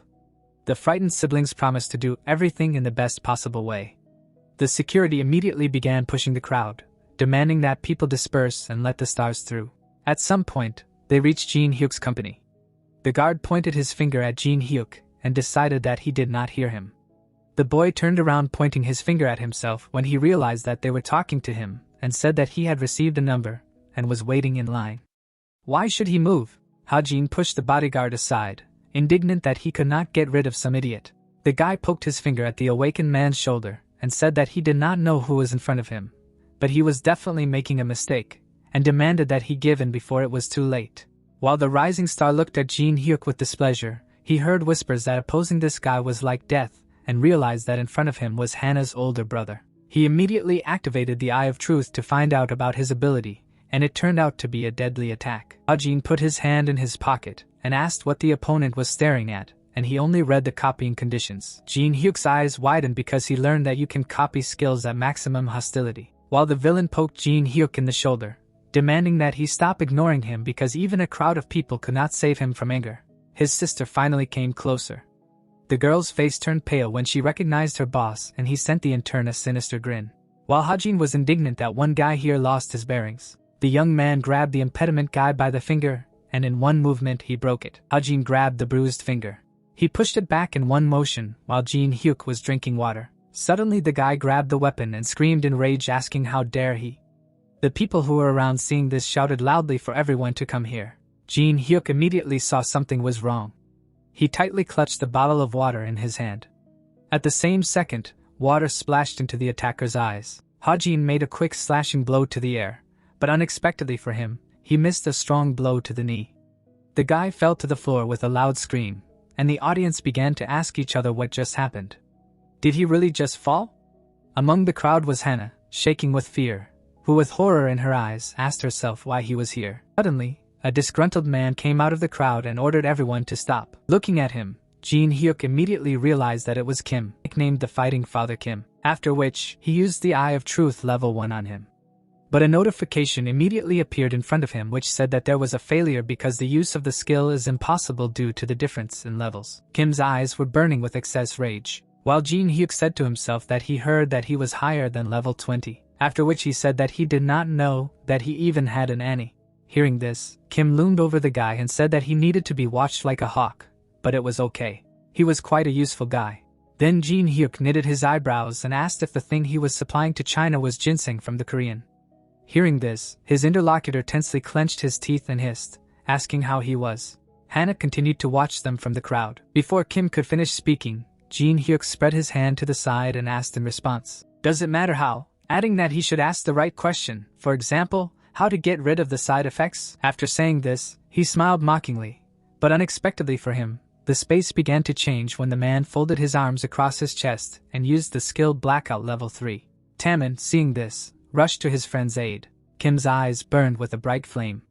The frightened siblings promised to do everything in the best possible way. The security immediately began pushing the crowd, demanding that people disperse and let the stars through. At some point, they reached Jinhyuk's company. The guard pointed his finger at Jinhyuk and decided that he did not hear him. The boy turned around pointing his finger at himself when he realized that they were talking to him and said that he had received a number and was waiting in line. Why should he move? Hajin pushed the bodyguard aside, indignant that he could not get rid of some idiot. The guy poked his finger at the awakened man's shoulder and said that he did not know who was in front of him, but he was definitely making a mistake, and demanded that he give in before it was too late. While the rising star looked at Jinhyuk with displeasure, he heard whispers that opposing this guy was like death, and realized that in front of him was Hannah's older brother. He immediately activated the Eye of Truth to find out about his ability, and it turned out to be a deadly attack. Hajin put his hand in his pocket and asked what the opponent was staring at, and he only read the copying conditions. Jinhyuk's eyes widened because he learned that you can copy skills at maximum hostility. While the villain poked Jinhyuk in the shoulder, demanding that he stop ignoring him because even a crowd of people could not save him from anger. His sister finally came closer. The girl's face turned pale when she recognized her boss, and he sent the intern a sinister grin. While Hajin was indignant that one guy here lost his bearings, the young man grabbed the impediment guy by the finger, and in one movement he broke it. Hajin grabbed the bruised finger. He pushed it back in one motion while Jinhyuk was drinking water. Suddenly the guy grabbed the weapon and screamed in rage, asking how dare he. The people who were around seeing this shouted loudly for everyone to come here. Jinhyuk immediately saw something was wrong. He tightly clutched the bottle of water in his hand. At the same second, water splashed into the attacker's eyes. Hajin made a quick slashing blow to the air, but unexpectedly for him, he missed a strong blow to the knee. The guy fell to the floor with a loud scream, and the audience began to ask each other what just happened. Did he really just fall? Among the crowd was Hannah, shaking with fear, who with horror in her eyes asked herself why he was here. Suddenly, a disgruntled man came out of the crowd and ordered everyone to stop. Looking at him, Jinhyuk immediately realized that it was Kim, nicknamed the Fighting Father Kim, after which he used the Eye of Truth level 1 on him. But a notification immediately appeared in front of him which said that there was a failure because the use of the skill is impossible due to the difference in levels. Kim's eyes were burning with excess rage, while Jinhyuk said to himself that he heard that he was higher than level 20, after which he said that he did not know that he even had an Annie. Hearing this, Kim loomed over the guy and said that he needed to be watched like a hawk, but it was okay. He was quite a useful guy. Then Jinhyuk knitted his eyebrows and asked if the thing he was supplying to China was ginseng from the Korean. Hearing this, his interlocutor tensely clenched his teeth and hissed, asking how he was. Hannah continued to watch them from the crowd. Before Kim could finish speaking, Jinhyuk spread his hand to the side and asked in response, "Does it matter how?" adding that he should ask the right question, for example, how to get rid of the side effects. After saying this, he smiled mockingly, but unexpectedly for him, the space began to change when the man folded his arms across his chest and used the skill Blackout level 3. Taman, seeing this, rushed to his friend's aid. Kim's eyes burned with a bright flame.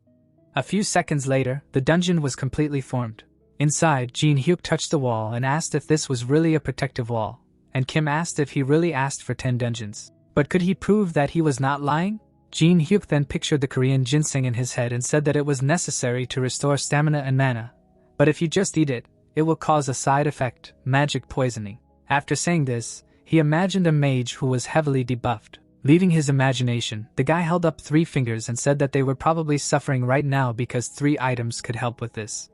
A few seconds later, the dungeon was completely formed. Inside, Jinhyuk touched the wall and asked if this was really a protective wall, and Kim asked if he really asked for 10 dungeons. But could he prove that he was not lying? Jinhyuk then pictured the Korean ginseng in his head and said that it was necessary to restore stamina and mana, but if you just eat it, it will cause a side effect, magic poisoning. After saying this, he imagined a mage who was heavily debuffed. Leaving his imagination, the guy held up 3 fingers and said that they were probably suffering right now because 3 items could help with this.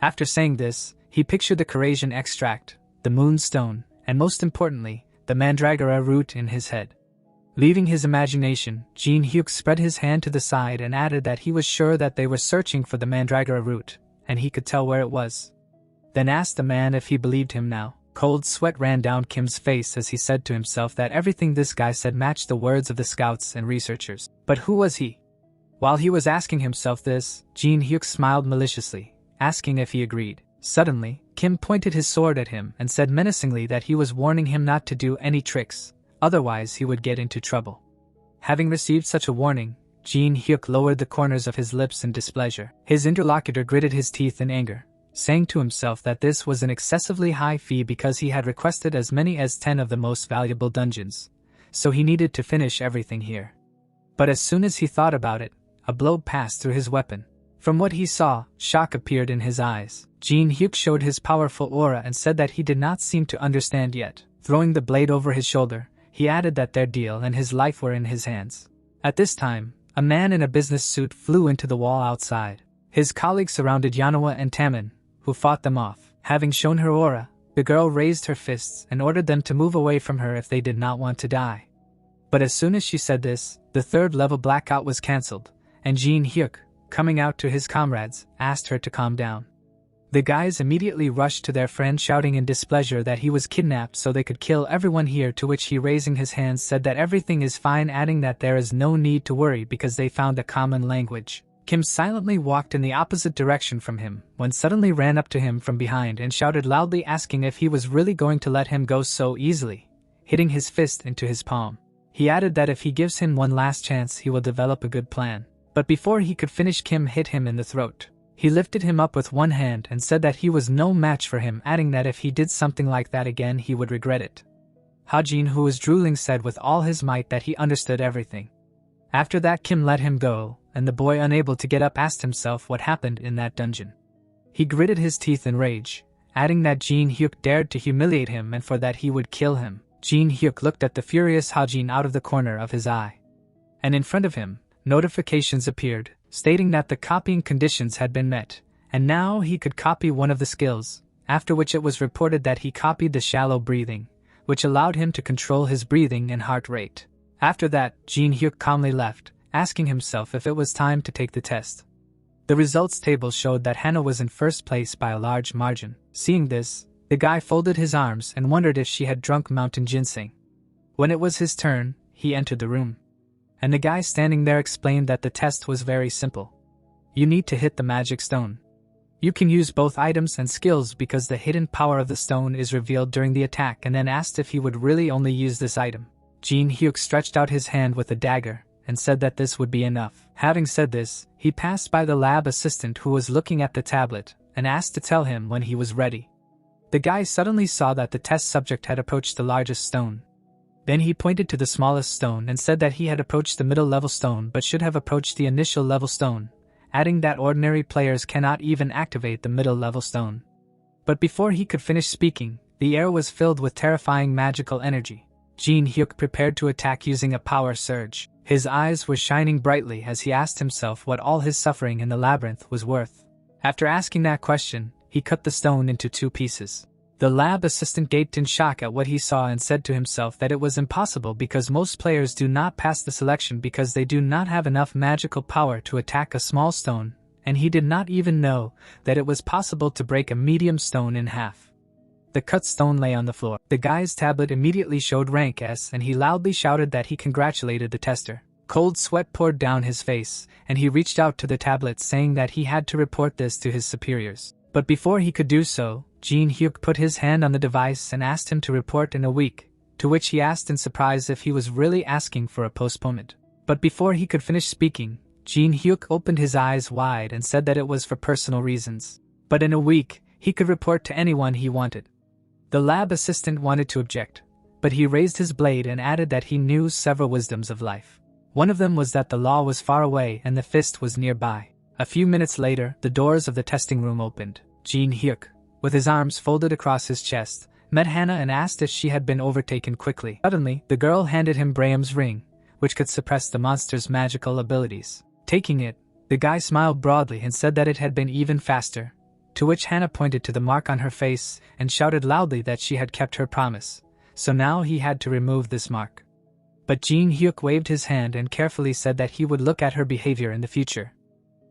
After saying this, he pictured the Corasian extract, the moonstone, and most importantly, the mandragora root in his head. Leaving his imagination, Jinhyuk spread his hand to the side and added that he was sure that they were searching for the mandragora root, and he could tell where it was. Then asked the man if he believed him now. Cold sweat ran down Kim's face as he said to himself that everything this guy said matched the words of the scouts and researchers. But who was he? While he was asking himself this, Jinhyuk smiled maliciously, asking if he agreed. Suddenly, Kim pointed his sword at him and said menacingly that he was warning him not to do any tricks, otherwise he would get into trouble. Having received such a warning, Jinhyuk lowered the corners of his lips in displeasure. His interlocutor gritted his teeth in anger, saying to himself that this was an excessively high fee because he had requested as many as 10 of the most valuable dungeons, so he needed to finish everything here. But as soon as he thought about it, a blow passed through his weapon. From what he saw, shock appeared in his eyes. Jinhyuk showed his powerful aura and said that he did not seem to understand yet. Throwing the blade over his shoulder, he added that their deal and his life were in his hands. At this time, a man in a business suit flew into the wall outside. His colleagues surrounded Yanawa and Taman, who fought them off. Having shown her aura, the girl raised her fists and ordered them to move away from her if they did not want to die. But as soon as she said this, the 3rd level blackout was cancelled, and Jinhyuk, coming out to his comrades, asked her to calm down. The guys immediately rushed to their friend shouting in displeasure that he was kidnapped so they could kill everyone here, to which he, raising his hands, said that everything is fine, adding that there is no need to worry because they found a common language. Kim silently walked in the opposite direction from him, when suddenly ran up to him from behind and shouted loudly, asking if he was really going to let him go so easily, hitting his fist into his palm. He added that if he gives him one last chance he will develop a good plan. But before he could finish, Kim hit him in the throat. He lifted him up with one hand and said that he was no match for him, adding that if he did something like that again he would regret it. Hajin, who was drooling, said with all his might that he understood everything. After that, Kim let him go, and the boy, unable to get up, asked himself what happened in that dungeon. He gritted his teeth in rage, adding that Jinhyuk dared to humiliate him and for that he would kill him. Jinhyuk looked at the furious Hajin out of the corner of his eye. And in front of him, notifications appeared, stating that the copying conditions had been met, and now he could copy one of the skills, after which it was reported that he copied the shallow breathing, which allowed him to control his breathing and heart rate. After that, Jinhyuk calmly left, asking himself if it was time to take the test. The results table showed that Hannah was in first place by a large margin. Seeing this, the guy folded his arms and wondered if she had drunk mountain ginseng. When it was his turn, he entered the room. And the guy standing there explained that the test was very simple. You need to hit the magic stone. You can use both items and skills because the hidden power of the stone is revealed during the attack, and then asked if he would really only use this item. Jinhyuk stretched out his hand with a dagger and said that this would be enough. Having said this, he passed by the lab assistant who was looking at the tablet and asked to tell him when he was ready. The guy suddenly saw that the test subject had approached the largest stone. Then he pointed to the smallest stone and said that he had approached the middle level stone but should have approached the initial level stone, adding that ordinary players cannot even activate the middle level stone. But before he could finish speaking, the air was filled with terrifying magical energy. Jinhyuk prepared to attack using a power surge. His eyes were shining brightly as he asked himself what all his suffering in the labyrinth was worth. After asking that question, he cut the stone into 2 pieces. The lab assistant gaped in shock at what he saw and said to himself that it was impossible because most players do not pass the selection because they do not have enough magical power to attack a small stone, and he did not even know that it was possible to break a medium stone in half. The cut stone lay on the floor. The guy's tablet immediately showed rank S and he loudly shouted that he congratulated the tester. Cold sweat poured down his face, and he reached out to the tablet saying that he had to report this to his superiors. But before he could do so, Jinhyuk put his hand on the device and asked him to report in a week, to which he asked in surprise if he was really asking for a postponement. But before he could finish speaking, Jinhyuk opened his eyes wide and said that it was for personal reasons. But in a week, he could report to anyone he wanted. The lab assistant wanted to object, but he raised his blade and added that he knew several wisdoms of life. One of them was that the law was far away and the fist was nearby. A few minutes later, the doors of the testing room opened. Jinhyuk, with his arms folded across his chest, met Hannah and asked if she had been overtaken quickly. Suddenly, the girl handed him Braham's ring, which could suppress the monster's magical abilities. Taking it, the guy smiled broadly and said that it had been even faster, to which Hannah pointed to the mark on her face and shouted loudly that she had kept her promise, so now he had to remove this mark. But Jinhyuk waved his hand and carefully said that he would look at her behavior in the future.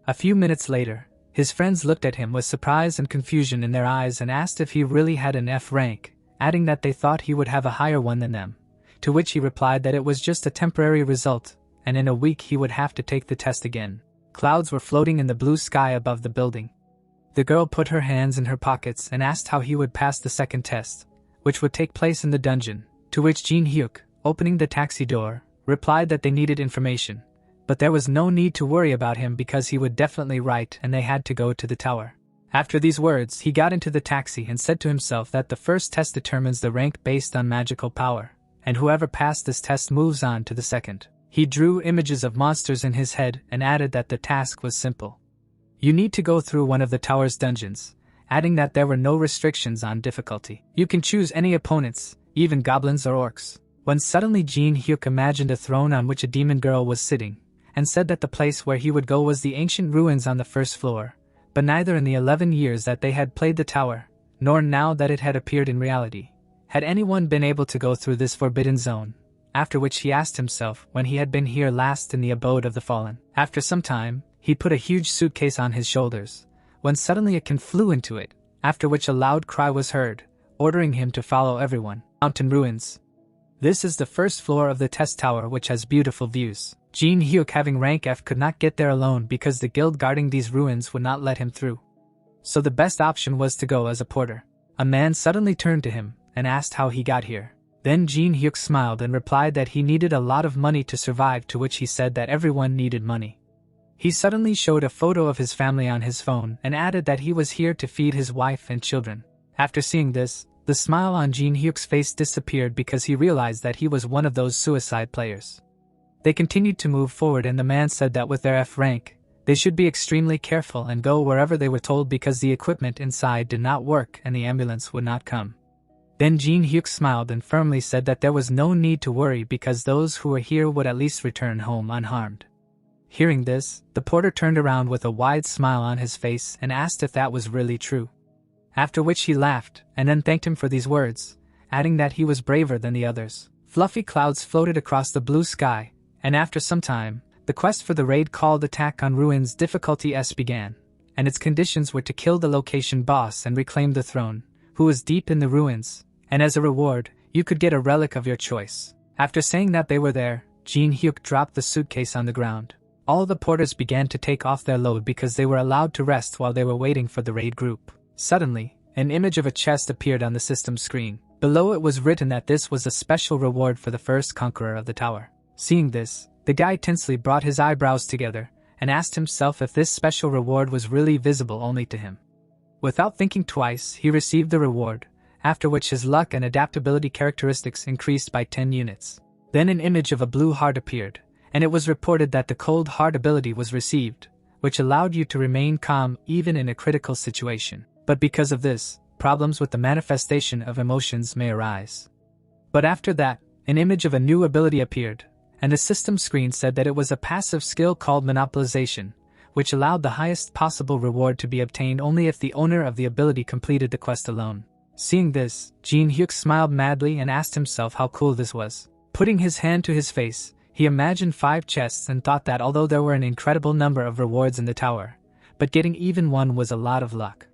A few minutes later, his friends looked at him with surprise and confusion in their eyes and asked if he really had an F rank, adding that they thought he would have a higher one than them, to which he replied that it was just a temporary result, and in a week he would have to take the test again. Clouds were floating in the blue sky above the building. The girl put her hands in her pockets and asked how he would pass the second test, which would take place in the dungeon, to which Jinhyuk, opening the taxi door, replied that they needed information, but there was no need to worry about him because he would definitely write and they had to go to the tower. After these words, he got into the taxi and said to himself that the first test determines the rank based on magical power, and whoever passed this test moves on to the second. He drew images of monsters in his head and added that the task was simple. You need to go through one of the tower's dungeons, adding that there were no restrictions on difficulty. You can choose any opponents, even goblins or orcs. When suddenly Jinhyuk imagined a throne on which a demon girl was sitting, and said that the place where he would go was the ancient ruins on the first floor, but neither in the 11 years that they had played the tower, nor now that it had appeared in reality, had anyone been able to go through this forbidden zone. After which he asked himself when he had been here last in the abode of the fallen. After some time, he put a huge suitcase on his shoulders, when suddenly a can flew into it, after which a loud cry was heard, ordering him to follow everyone. Mountain ruins. This is the first floor of the test tower which has beautiful views. Jinhyuk having rank F could not get there alone because the guild guarding these ruins would not let him through. So the best option was to go as a porter. A man suddenly turned to him and asked how he got here. Then Jinhyuk smiled and replied that he needed a lot of money to survive, to which he said that everyone needed money. He suddenly showed a photo of his family on his phone and added that he was here to feed his wife and children. After seeing this, the smile on Jinhyuk's face disappeared because he realized that he was one of those suicide players. They continued to move forward and the man said that with their F rank, they should be extremely careful and go wherever they were told because the equipment inside did not work and the ambulance would not come. Then Jinhyuk smiled and firmly said that there was no need to worry because those who were here would at least return home unharmed. Hearing this, the porter turned around with a wide smile on his face and asked if that was really true. After which he laughed and then thanked him for these words, adding that he was braver than the others. Fluffy clouds floated across the blue sky, and after some time, the quest for the raid called Attack on Ruins Difficulty S began, and its conditions were to kill the location boss and reclaim the throne, who was deep in the ruins, and as a reward, you could get a relic of your choice. After saying that they were there, Jinhyuk dropped the suitcase on the ground. All the porters began to take off their load because they were allowed to rest while they were waiting for the raid group. Suddenly, an image of a chest appeared on the system screen. Below it was written that this was a special reward for the first conqueror of the tower. Seeing this, the guy tensely brought his eyebrows together and asked himself if this special reward was really visible only to him. Without thinking twice, he received the reward, after which his luck and adaptability characteristics increased by 10 units. Then an image of a blue heart appeared, and it was reported that the cold heart ability was received, which allowed you to remain calm even in a critical situation. But because of this, problems with the manifestation of emotions may arise. But after that, an image of a new ability appeared, and the system screen said that it was a passive skill called monopolization, which allowed the highest possible reward to be obtained only if the owner of the ability completed the quest alone. Seeing this, Jinhyuk smiled madly and asked himself how cool this was. Putting his hand to his face, he imagined 5 chests and thought that although there were an incredible number of rewards in the tower, but getting even one was a lot of luck.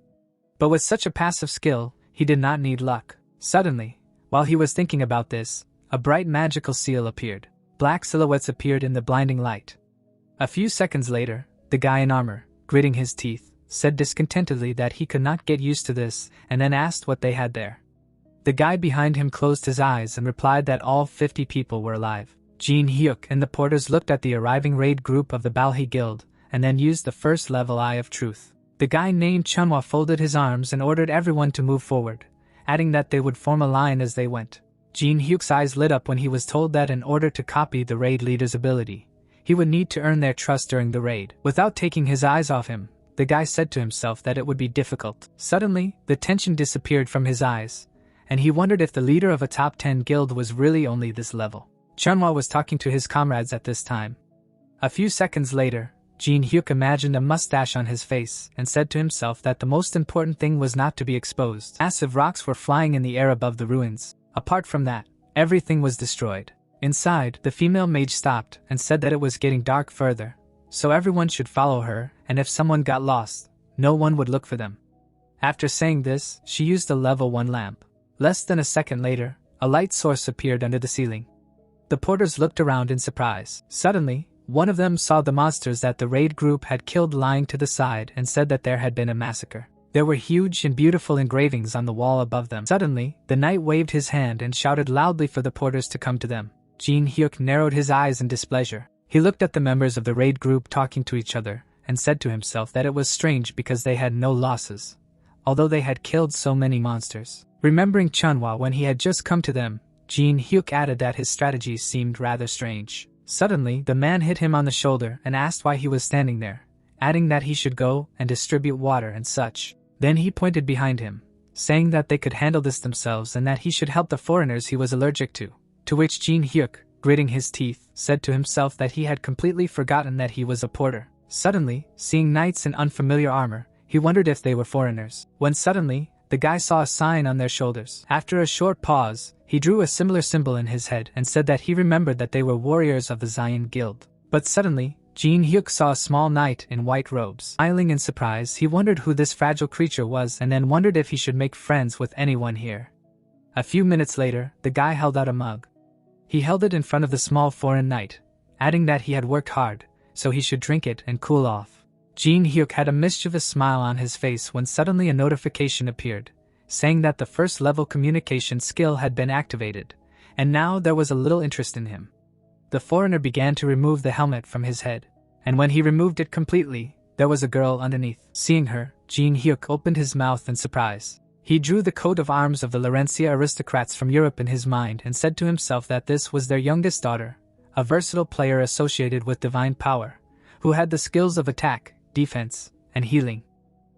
But with such a passive skill, he did not need luck. Suddenly, while he was thinking about this, a bright magical seal appeared. Black silhouettes appeared in the blinding light. A few seconds later, the guy in armor, gritting his teeth, said discontentedly that he could not get used to this and then asked what they had there. The guy behind him closed his eyes and replied that all 50 people were alive. Jinhyuk and the porters looked at the arriving raid group of the Balhi Guild and then used the first level Eye of Truth. The guy named Chunhwa folded his arms and ordered everyone to move forward, adding that they would form a line as they went. Jinhyuk's eyes lit up when he was told that in order to copy the raid leader's ability, he would need to earn their trust during the raid. Without taking his eyes off him, the guy said to himself that it would be difficult. Suddenly, the tension disappeared from his eyes, and he wondered if the leader of a top 10 guild was really only this level. Chunhwa was talking to his comrades at this time. A few seconds later, Jinhyuk imagined a mustache on his face and said to himself that the most important thing was not to be exposed. Massive rocks were flying in the air above the ruins. Apart from that, everything was destroyed. Inside, the female mage stopped and said that it was getting dark further, so everyone should follow her, and if someone got lost, no one would look for them. After saying this, she used a level 1 lamp. Less than a second later, a light source appeared under the ceiling. The porters looked around in surprise. Suddenly, one of them saw the monsters that the raid group had killed lying to the side and said that there had been a massacre. There were huge and beautiful engravings on the wall above them. Suddenly, the knight waved his hand and shouted loudly for the porters to come to them. Jinhyuk narrowed his eyes in displeasure. He looked at the members of the raid group talking to each other and said to himself that it was strange because they had no losses, although they had killed so many monsters. Remembering Chunhwa when he had just come to them, Jinhyuk added that his strategy seemed rather strange. Suddenly, the man hit him on the shoulder and asked why he was standing there, adding that he should go and distribute water and such. Then he pointed behind him, saying that they could handle this themselves and that he should help the foreigners he was allergic to which Jinhyuk, gritting his teeth, said to himself that he had completely forgotten that he was a porter. Suddenly, seeing knights in unfamiliar armor, he wondered if they were foreigners. When suddenly, the guy saw a sign on their shoulders. After a short pause, he drew a similar symbol in his head and said that he remembered that they were warriors of the Zion Guild. But suddenly, Jinhyuk saw a small knight in white robes. Smiling in surprise, he wondered who this fragile creature was and then wondered if he should make friends with anyone here. A few minutes later, the guy held out a mug. He held it in front of the small foreign knight, adding that he had worked hard, so he should drink it and cool off. Jinhyuk had a mischievous smile on his face when suddenly a notification appeared, saying that the first level communication skill had been activated, and now there was a little interest in him. The foreigner began to remove the helmet from his head, and when he removed it completely, there was a girl underneath. Seeing her, Jinhyuk opened his mouth in surprise. He drew the coat of arms of the Laurentia aristocrats from Europe in his mind and said to himself that this was their youngest daughter, a versatile player associated with divine power, who had the skills of attack, defense, and healing.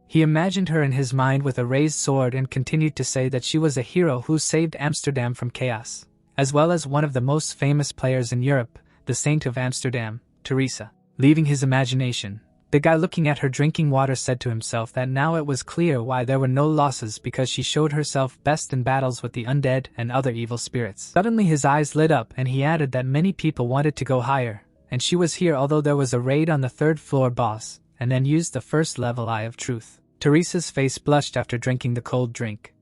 He imagined her in his mind with a raised sword and continued to say that she was a hero who saved Amsterdam from chaos, as well as one of the most famous players in Europe, the Saint of Amsterdam, Teresa. Leaving his imagination, the guy looking at her drinking water said to himself that now it was clear why there were no losses because she showed herself best in battles with the undead and other evil spirits. Suddenly his eyes lit up and he added that many people wanted to go higher, and she was here although there was a raid on the 3rd floor boss, and then used the first level Eye of Truth. Teresa's face blushed after drinking the cold drink.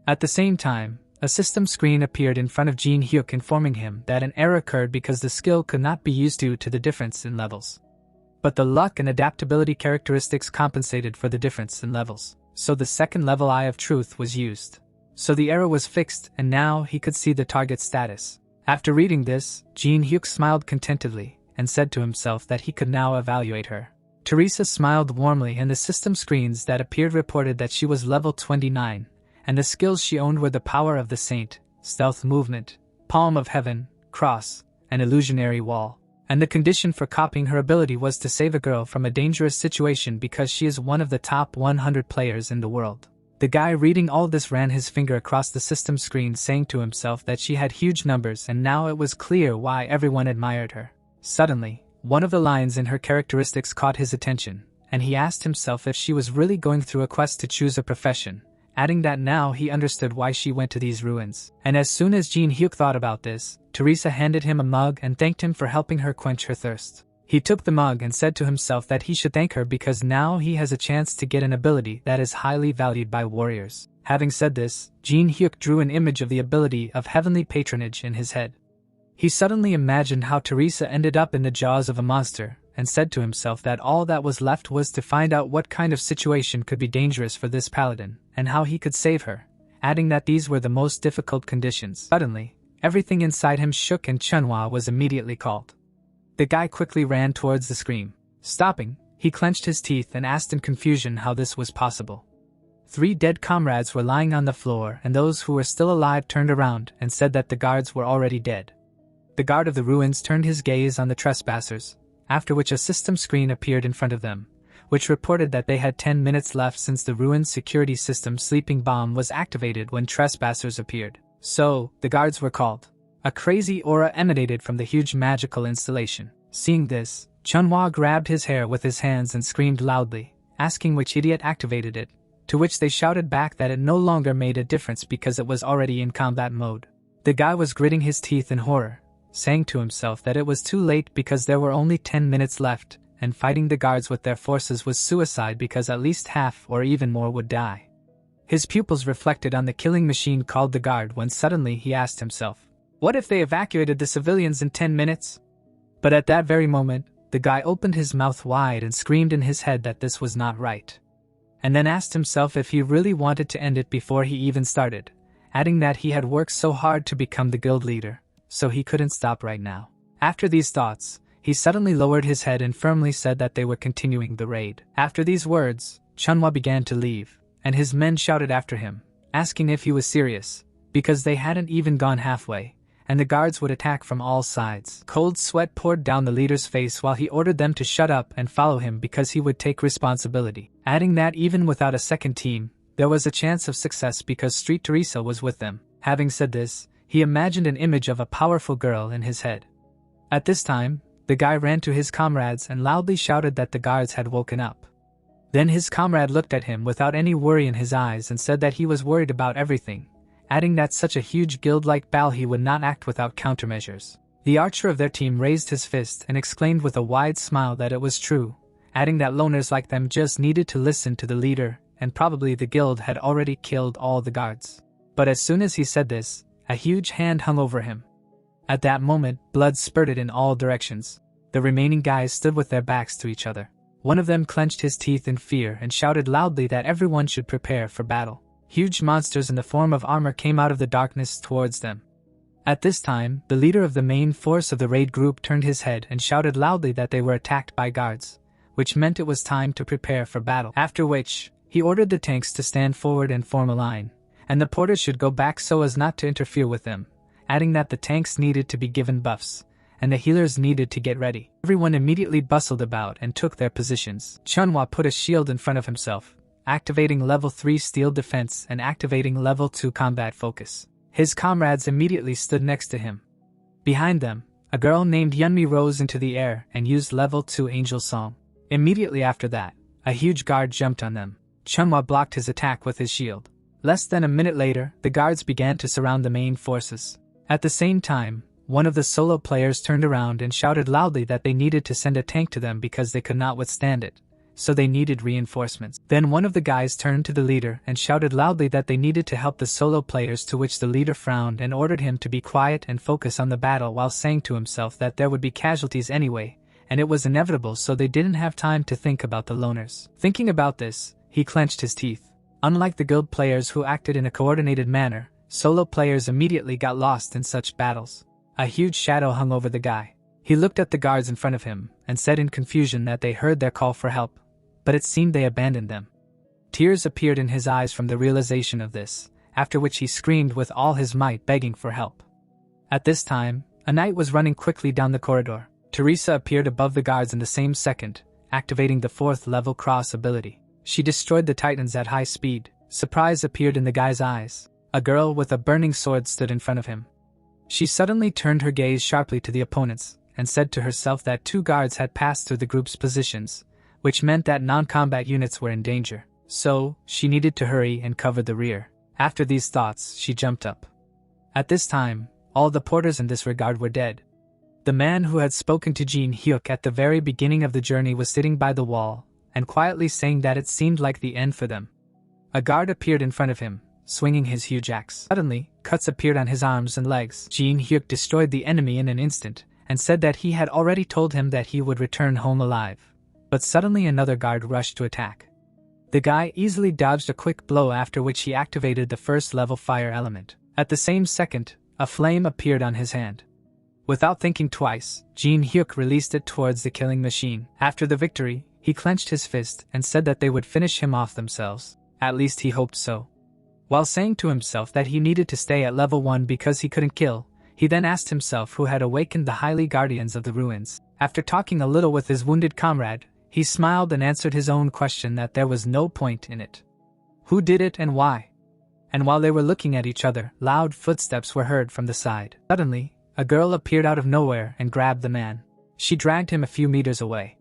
At the same time, a system screen appeared in front of Jinhyuk informing him that an error occurred because the skill could not be used due to the difference in levels. But the luck and adaptability characteristics compensated for the difference in levels, so the 2nd level Eye of Truth was used. So the error was fixed and now he could see the target status. After reading this, Jinhyuk smiled contentedly and said to himself that he could now evaluate her. Teresa smiled warmly and the system screens that appeared reported that she was level 29, and the skills she owned were the Power of the Saint, Stealth Movement, Palm of Heaven, Cross, and Illusionary Wall. And the condition for copying her ability was to save a girl from a dangerous situation because she is one of the top 100 players in the world. The guy reading all this ran his finger across the system screen saying to himself that she had huge numbers and now it was clear why everyone admired her. Suddenly, one of the lines in her characteristics caught his attention, and he asked himself if she was really going through a quest to choose a profession, adding that now he understood why she went to these ruins. And as soon as Jinhyuk thought about this, Teresa handed him a mug and thanked him for helping her quench her thirst. He took the mug and said to himself that he should thank her because now he has a chance to get an ability that is highly valued by warriors. Having said this, Jinhyuk drew an image of the ability of heavenly patronage in his head. He suddenly imagined how Teresa ended up in the jaws of a monster, and said to himself that all that was left was to find out what kind of situation could be dangerous for this paladin, and how he could save her, adding that these were the most difficult conditions. Suddenly, everything inside him shook and Chunhwa was immediately called. The guy quickly ran towards the scream. Stopping, he clenched his teeth and asked in confusion how this was possible. 3 dead comrades were lying on the floor and those who were still alive turned around and said that the guards were already dead. The guard of the ruins turned his gaze on the trespassers, after which a system screen appeared in front of them, which reported that they had 10 minutes left since the ruined security system sleeping bomb was activated when trespassers appeared. So, the guards were called. A crazy aura emanated from the huge magical installation. Seeing this, Chunhwa grabbed his hair with his hands and screamed loudly, asking which idiot activated it, to which they shouted back that it no longer made a difference because it was already in combat mode. The guy was gritting his teeth in horror, saying to himself that it was too late because there were only 10 minutes left, and fighting the guards with their forces was suicide because at least half or even more would die. His pupils reflected on the killing machine called the guard when suddenly he asked himself, what if they evacuated the civilians in 10 minutes? But at that very moment, the guy opened his mouth wide and screamed in his head that this was not right. And then asked himself if he really wanted to end it before he even started, adding that he had worked so hard to become the guild leader, so he couldn't stop right now. After these thoughts, he suddenly lowered his head and firmly said that they were continuing the raid. After these words, Chunhwa began to leave, and his men shouted after him, asking if he was serious, because they hadn't even gone halfway, and the guards would attack from all sides. Cold sweat poured down the leader's face while he ordered them to shut up and follow him because he would take responsibility, adding that even without a second team, there was a chance of success because Street Teresa was with them. Having said this, he imagined an image of a powerful girl in his head. At this time, the guy ran to his comrades and loudly shouted that the guards had woken up. Then his comrade looked at him without any worry in his eyes and said that he was worried about everything, adding that such a huge guild-like battle he would not act without countermeasures. The archer of their team raised his fist and exclaimed with a wide smile that it was true, adding that loners like them just needed to listen to the leader, and probably the guild had already killed all the guards. But as soon as he said this, a huge hand hung over him. At that moment, blood spurted in all directions. The remaining guys stood with their backs to each other. One of them clenched his teeth in fear and shouted loudly that everyone should prepare for battle. Huge monsters in the form of armor came out of the darkness towards them. At this time, the leader of the main force of the raid group turned his head and shouted loudly that they were attacked by guards, which meant it was time to prepare for battle. After which, he ordered the tanks to stand forward and form a line, and the porters should go back so as not to interfere with them, adding that the tanks needed to be given buffs, and the healers needed to get ready. Everyone immediately bustled about and took their positions. Chunhwa put a shield in front of himself, activating level 3 steel defense and activating level 2 combat focus. His comrades immediately stood next to him. Behind them, a girl named Yunmi rose into the air and used level 2 angel song. Immediately after that, a huge guard jumped on them. Chunhwa blocked his attack with his shield. Less than a minute later, the guards began to surround the main forces. At the same time, one of the solo players turned around and shouted loudly that they needed to send a tank to them because they could not withstand it, so they needed reinforcements. Then one of the guys turned to the leader and shouted loudly that they needed to help the solo players, to which the leader frowned and ordered him to be quiet and focus on the battle while saying to himself that there would be casualties anyway, and it was inevitable, so they didn't have time to think about the loners. Thinking about this, he clenched his teeth. Unlike the guild players who acted in a coordinated manner, solo players immediately got lost in such battles. A huge shadow hung over the guy. He looked at the guards in front of him and said in confusion that they heard their call for help, but it seemed they abandoned them. Tears appeared in his eyes from the realization of this, after which he screamed with all his might, begging for help. At this time, a knight was running quickly down the corridor. Teresa appeared above the guards in the same second, activating the 4th level cross ability. She destroyed the titans at high speed. Surprise appeared in the guy's eyes. A girl with a burning sword stood in front of him. She suddenly turned her gaze sharply to the opponents, and said to herself that 2 guards had passed through the group's positions, which meant that non-combat units were in danger. So, she needed to hurry and cover the rear. After these thoughts, she jumped up. At this time, all the porters in this regard were dead. The man who had spoken to Jinhyuk at the very beginning of the journey was sitting by the wall, and quietly saying that it seemed like the end for them. A guard appeared in front of him, swinging his huge axe. Suddenly, cuts appeared on his arms and legs. Jinhyuk destroyed the enemy in an instant, and said that he had already told him that he would return home alive. But suddenly another guard rushed to attack. The guy easily dodged a quick blow, after which he activated the 1st level fire element. At the same second, a flame appeared on his hand. Without thinking twice, Jinhyuk released it towards the killing machine. After the victory, he clenched his fist and said that they would finish him off themselves. At least he hoped so. While saying to himself that he needed to stay at level 1 because he couldn't kill, he then asked himself who had awakened the highly guardians of the ruins. After talking a little with his wounded comrade, He smiled and answered his own question that there was no point in it. Who did it and why? And while they were looking at each other, loud footsteps were heard from the side. Suddenly, a girl appeared out of nowhere and grabbed the man. She dragged him a few meters away.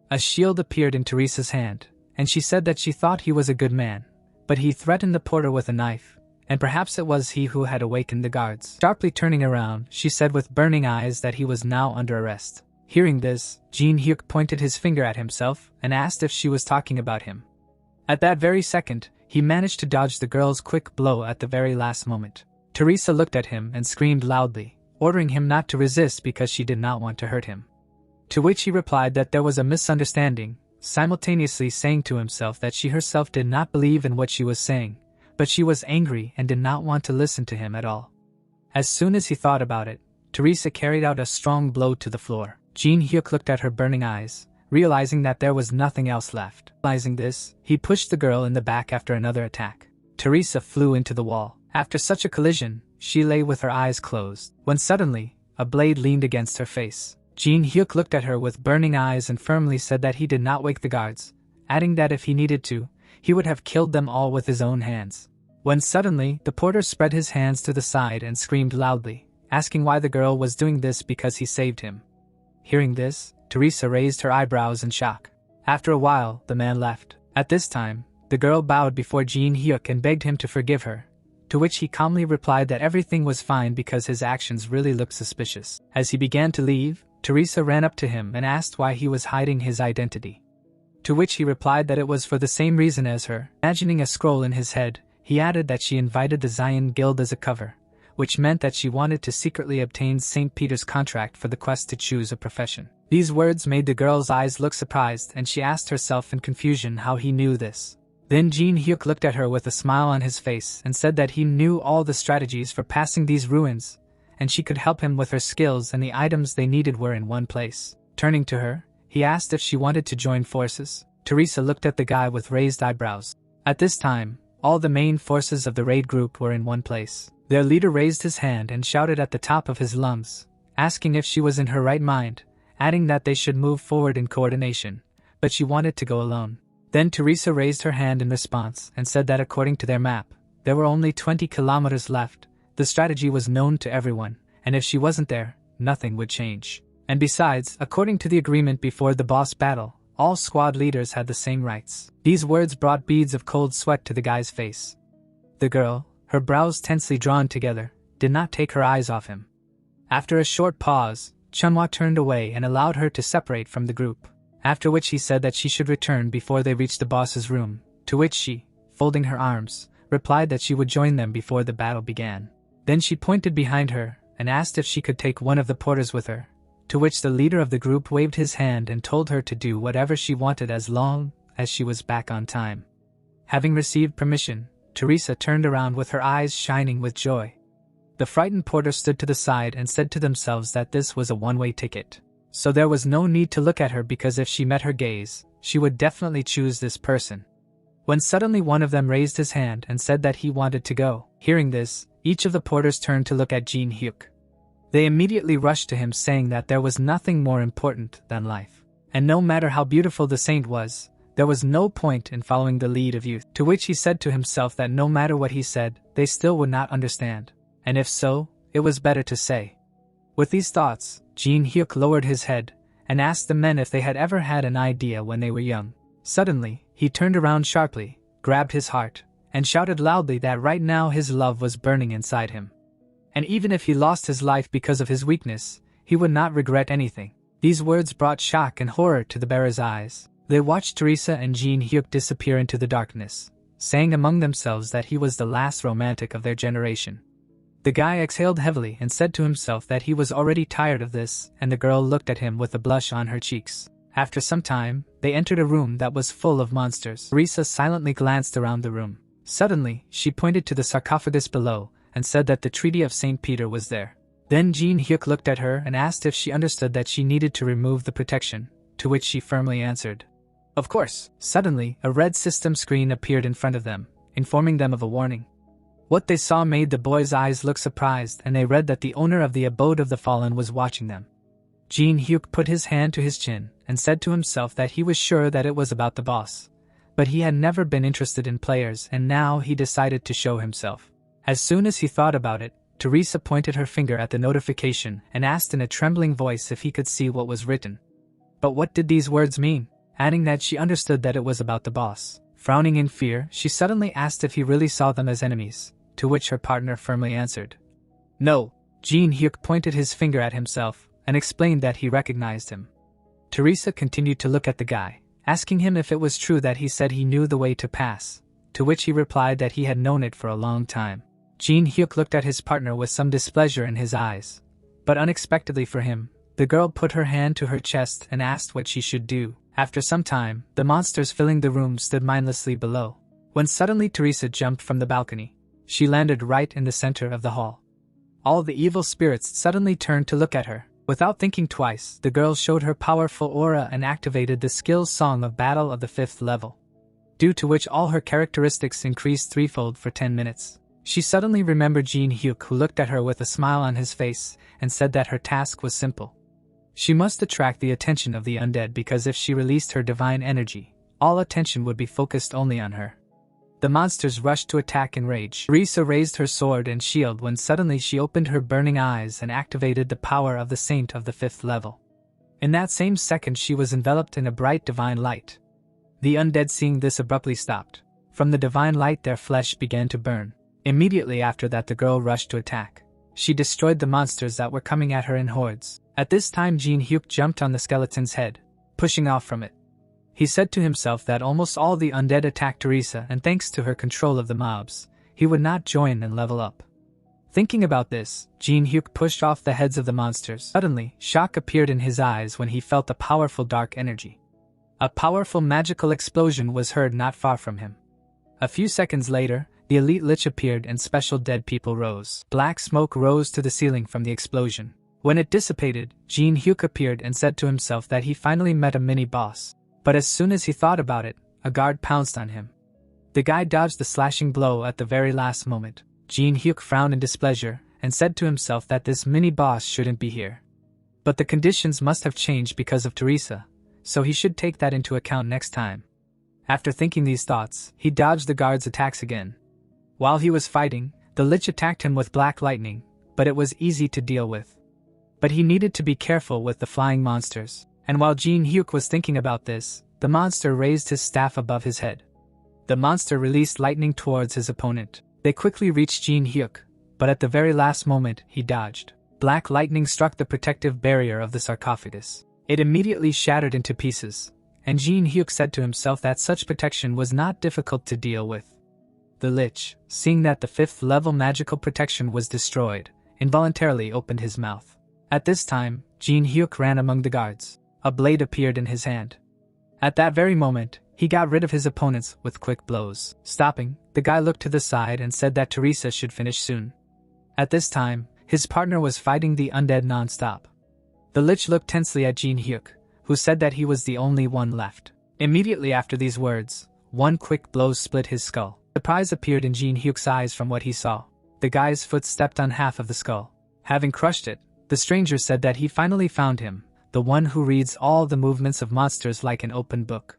A shield appeared in Teresa's hand, and she said that she thought he was a good man, but he threatened the porter with a knife, and perhaps it was he who had awakened the guards. Sharply turning around, she said with burning eyes that he was now under arrest. Hearing this, Jinhyuk pointed his finger at himself and asked if she was talking about him. At that very second, he managed to dodge the girl's quick blow at the very last moment. Teresa looked at him and screamed loudly, ordering him not to resist because she did not want to hurt him. To which he replied that there was a misunderstanding, simultaneously saying to himself that she herself did not believe in what she was saying, but she was angry and did not want to listen to him at all. As soon as he thought about it, Teresa carried out a strong blow to the floor. Jinhyuk looked at her burning eyes, realizing that there was nothing else left. Realizing this, he pushed the girl in the back after another attack. Teresa flew into the wall. After such a collision, she lay with her eyes closed, when suddenly, a blade leaned against her face. Jinhyuk looked at her with burning eyes and firmly said that he did not wake the guards, adding that if he needed to, he would have killed them all with his own hands. When suddenly, the porter spread his hands to the side and screamed loudly, asking why the girl was doing this because he saved him. Hearing this, Teresa raised her eyebrows in shock. After a while, the man left. At this time, the girl bowed before Jinhyuk and begged him to forgive her, to which he calmly replied that everything was fine because his actions really looked suspicious. As he began to leave, Teresa ran up to him and asked why he was hiding his identity. To which he replied that it was for the same reason as her. Imagining a scroll in his head, he added that she invited the Zion Guild as a cover, which meant that she wanted to secretly obtain St. Peter's contract for the quest to choose a profession. These words made the girl's eyes look surprised, and she asked herself in confusion how he knew this. Then Jinhyuk looked at her with a smile on his face and said that he knew all the strategies for passing these ruins, and she could help him with her skills, and the items they needed were in one place. Turning to her, he asked if she wanted to join forces. Teresa looked at the guy with raised eyebrows. At this time, all the main forces of the raid group were in one place. Their leader raised his hand and shouted at the top of his lungs, asking if she was in her right mind, adding that they should move forward in coordination, but she wanted to go alone. Then Teresa raised her hand in response and said that according to their map, there were only 20 kilometers left. The strategy was known to everyone, and if she wasn't there, nothing would change. And besides, according to the agreement before the boss battle, all squad leaders had the same rights. These words brought beads of cold sweat to the guy's face. The girl, her brows tensely drawn together, did not take her eyes off him. After a short pause, Chunhwa turned away and allowed her to separate from the group, after which he said that she should return before they reached the boss's room, to which she, folding her arms, replied that she would join them before the battle began. Then she pointed behind her and asked if she could take one of the porters with her, to which the leader of the group waved his hand and told her to do whatever she wanted as long as she was back on time. Having received permission, Teresa turned around with her eyes shining with joy. The frightened porter stood to the side and said to themselves that this was a one-way ticket. So there was no need to look at her because if she met her gaze, she would definitely choose this person. When suddenly one of them raised his hand and said that he wanted to go. Hearing this, each of the porters turned to look at Jinhyuk. They immediately rushed to him saying that there was nothing more important than life. And no matter how beautiful the saint was, there was no point in following the lead of youth. To which he said to himself that no matter what he said, they still would not understand. And if so, it was better to say. With these thoughts, Jinhyuk lowered his head and asked the men if they had ever had an idea when they were young. Suddenly, he turned around sharply, grabbed his heart, and shouted loudly that right now his love was burning inside him. And even if he lost his life because of his weakness, he would not regret anything. These words brought shock and horror to the bearer's eyes. They watched Teresa and Jinhyuk disappear into the darkness, saying among themselves that he was the last romantic of their generation. The guy exhaled heavily and said to himself that he was already tired of this, and the girl looked at him with a blush on her cheeks. After some time, they entered a room that was full of monsters. Teresa silently glanced around the room. Suddenly, she pointed to the sarcophagus below and said that the Treaty of St. Peter was there. Then Jinhyuk looked at her and asked if she understood that she needed to remove the protection, to which she firmly answered, "Of course." Suddenly, a red system screen appeared in front of them, informing them of a warning. What they saw made the boys' eyes look surprised, and they read that the owner of the abode of the fallen was watching them. Jinhyuk put his hand to his chin and said to himself that he was sure that it was about the boss. But he had never been interested in players, and now he decided to show himself. As soon as he thought about it, Teresa pointed her finger at the notification and asked in a trembling voice if he could see what was written. But what did these words mean? Adding that she understood that it was about the boss. Frowning in fear, she suddenly asked if he really saw them as enemies, to which her partner firmly answered, "No." Jinhyuk pointed his finger at himself and explained that he recognized him. Teresa continued to look at the guy, asking him if it was true that he said he knew the way to pass, to which he replied that he had known it for a long time. Jinhyuk looked at his partner with some displeasure in his eyes, but unexpectedly for him, the girl put her hand to her chest and asked what she should do. After some time, the monsters filling the room stood mindlessly below, when suddenly Teresa jumped from the balcony. She landed right in the center of the hall. All the evil spirits suddenly turned to look at her. Without thinking twice, the girl showed her powerful aura and activated the skills Song of Battle of the 5th level, due to which all her characteristics increased threefold for 10 minutes. She suddenly remembered Jinhyuk, who looked at her with a smile on his face and said that her task was simple. She must attract the attention of the undead because if she released her divine energy, all attention would be focused only on her. The monsters rushed to attack in rage. Teresa raised her sword and shield when suddenly she opened her burning eyes and activated the power of the Saint of the 5th level. In that same second she was enveloped in a bright divine light. The undead seeing this abruptly stopped. From the divine light their flesh began to burn. Immediately after that the girl rushed to attack. She destroyed the monsters that were coming at her in hordes. At this time Jinhyuk jumped on the skeleton's head, pushing off from it. He said to himself that almost all the undead attacked Teresa and thanks to her control of the mobs, he would not join and level up. Thinking about this, Jinhyuk pushed off the heads of the monsters. Suddenly, shock appeared in his eyes when he felt a powerful dark energy. A powerful magical explosion was heard not far from him. A few seconds later, the elite lich appeared and special dead people rose. Black smoke rose to the ceiling from the explosion. When it dissipated, Jinhyuk appeared and said to himself that he finally met a mini-boss. But as soon as he thought about it, a guard pounced on him. The guy dodged the slashing blow at the very last moment. Jinhyuk frowned in displeasure and said to himself that this mini-boss shouldn't be here. But the conditions must have changed because of Teresa, so he should take that into account next time. After thinking these thoughts, he dodged the guard's attacks again. While he was fighting, the lich attacked him with black lightning, but it was easy to deal with. But he needed to be careful with the flying monsters. And while Jinhyuk was thinking about this, the monster raised his staff above his head. The monster released lightning towards his opponent. They quickly reached Jinhyuk, but at the very last moment, he dodged. Black lightning struck the protective barrier of the sarcophagus. It immediately shattered into pieces, and Jinhyuk said to himself that such protection was not difficult to deal with. The lich, seeing that the 5th level magical protection was destroyed, involuntarily opened his mouth. At this time, Jinhyuk ran among the guards. A blade appeared in his hand. At that very moment, he got rid of his opponents with quick blows. Stopping, the guy looked to the side and said that Teresa should finish soon. At this time, his partner was fighting the undead non-stop. The lich looked tensely at Jinhyuk, who said that he was the only one left. Immediately after these words, one quick blow split his skull. Surprise appeared in Jinhyuk's eyes from what he saw. The guy's foot stepped on half of the skull. Having crushed it, the stranger said that he finally found him, the one who reads all the movements of monsters like an open book.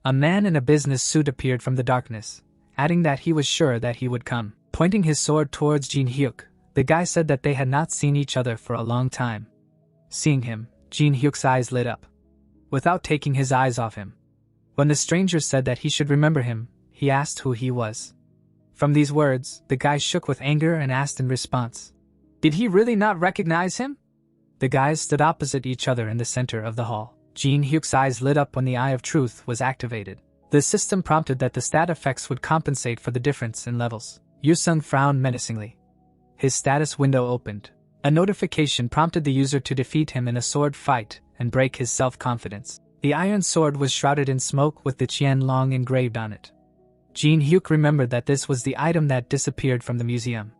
A man in a business suit appeared from the darkness, adding that he was sure that he would come. Pointing his sword towards Jinhyuk, the guy said that they had not seen each other for a long time. Seeing him, Jinhyuk's eyes lit up, without taking his eyes off him. When the stranger said that he should remember him, he asked who he was. From these words, the guy shook with anger and asked in response, "Did he really not recognize him?" The guys stood opposite each other in the center of the hall. Jinhyuk's eyes lit up when the Eye of Truth was activated. The system prompted that the stat effects would compensate for the difference in levels. Yusung frowned menacingly. His status window opened. A notification prompted the user to defeat him in a sword fight and break his self-confidence. The iron sword was shrouded in smoke with the Qianlong engraved on it. Jinhyuk remembered that this was the item that disappeared from the museum.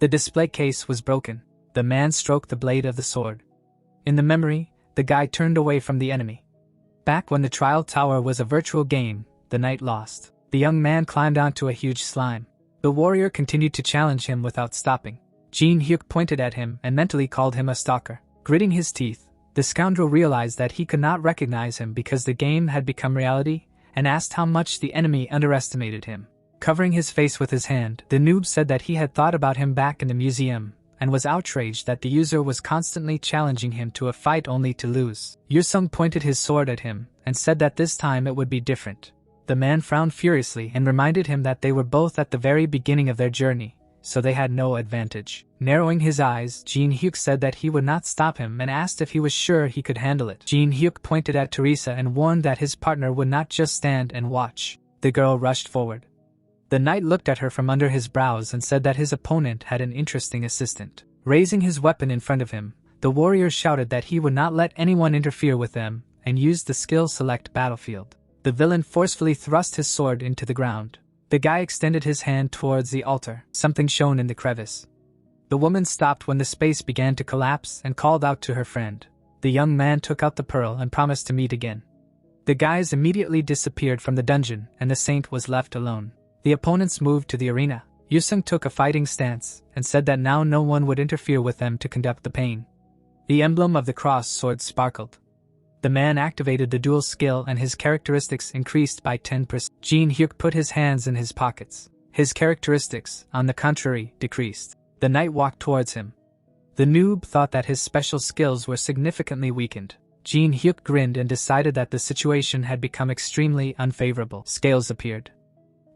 The display case was broken. The man stroked the blade of the sword. In the memory, the guy turned away from the enemy. Back when the trial tower was a virtual game, the knight lost. The young man climbed onto a huge slime. The warrior continued to challenge him without stopping. Jinhyuk pointed at him and mentally called him a stalker. Gritting his teeth, The scoundrel realized that he could not recognize him because the game had become reality, and asked how much the enemy underestimated him. Covering his face with his hand, the noob said that he had thought about him back in the museum, and was outraged that the user was constantly challenging him to a fight only to lose. Yusung pointed his sword at him, and said that this time it would be different. The man frowned furiously and reminded him that they were both at the very beginning of their journey, so they had no advantage. Narrowing his eyes, Jinhyuk said that he would not stop him and asked if he was sure he could handle it. Jinhyuk pointed at Teresa and warned that his partner would not just stand and watch. The girl rushed forward. The knight looked at her from under his brows and said that his opponent had an interesting assistant. Raising his weapon in front of him, the warrior shouted that he would not let anyone interfere with them, and used the skill select battlefield. The villain forcefully thrust his sword into the ground. The guy extended his hand towards the altar. Something shone in the crevice. The woman stopped when the space began to collapse and called out to her friend. The young man took out the pearl and promised to meet again. The guys immediately disappeared from the dungeon and the saint was left alone. The opponents moved to the arena. Yusung took a fighting stance and said that now no one would interfere with them to conduct the pain. The emblem of the cross sword sparkled. The man activated the dual skill and his characteristics increased by 10%. Jinhyuk put his hands in his pockets. His characteristics, on the contrary, decreased. The knight walked towards him. The noob thought that his special skills were significantly weakened. Jinhyuk grinned and decided that the situation had become extremely unfavorable. Scales appeared.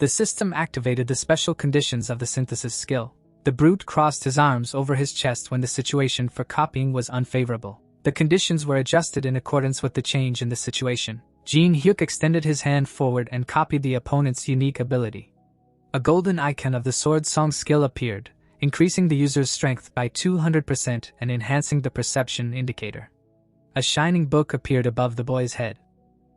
The system activated the special conditions of the synthesis skill. The brute crossed his arms over his chest when the situation for copying was unfavorable. The conditions were adjusted in accordance with the change in the situation. Jinhyuk extended his hand forward and copied the opponent's unique ability. A golden icon of the sword song skill appeared, increasing the user's strength by 200% and enhancing the perception indicator. A shining book appeared above the boy's head.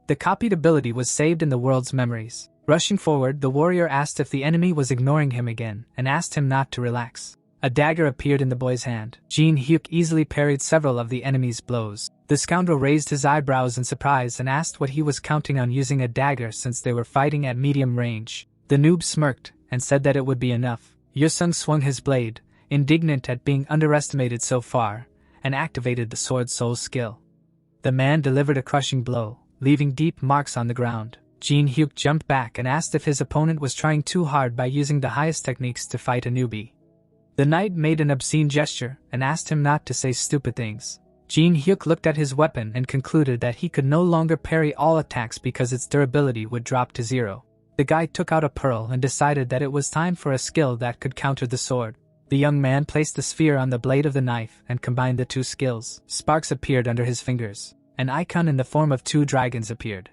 The copied ability was saved in the world's memories. Rushing forward, the warrior asked if the enemy was ignoring him again, and asked him not to relax. A dagger appeared in the boy's hand. Jinhyuk easily parried several of the enemy's blows. The scoundrel raised his eyebrows in surprise and asked what he was counting on using a dagger since they were fighting at medium range. The noob smirked and said that it would be enough. Yusung swung his blade, indignant at being underestimated so far, and activated the sword soul skill. The man delivered a crushing blow, leaving deep marks on the ground. Jinhyuk jumped back and asked if his opponent was trying too hard by using the highest techniques to fight a newbie. The knight made an obscene gesture and asked him not to say stupid things. Jinhyuk looked at his weapon and concluded that he could no longer parry all attacks because its durability would drop to 0. The guy took out a pearl and decided that it was time for a skill that could counter the sword. The young man placed the sphere on the blade of the knife and combined the two skills. Sparks appeared under his fingers. An icon in the form of 2 dragons appeared.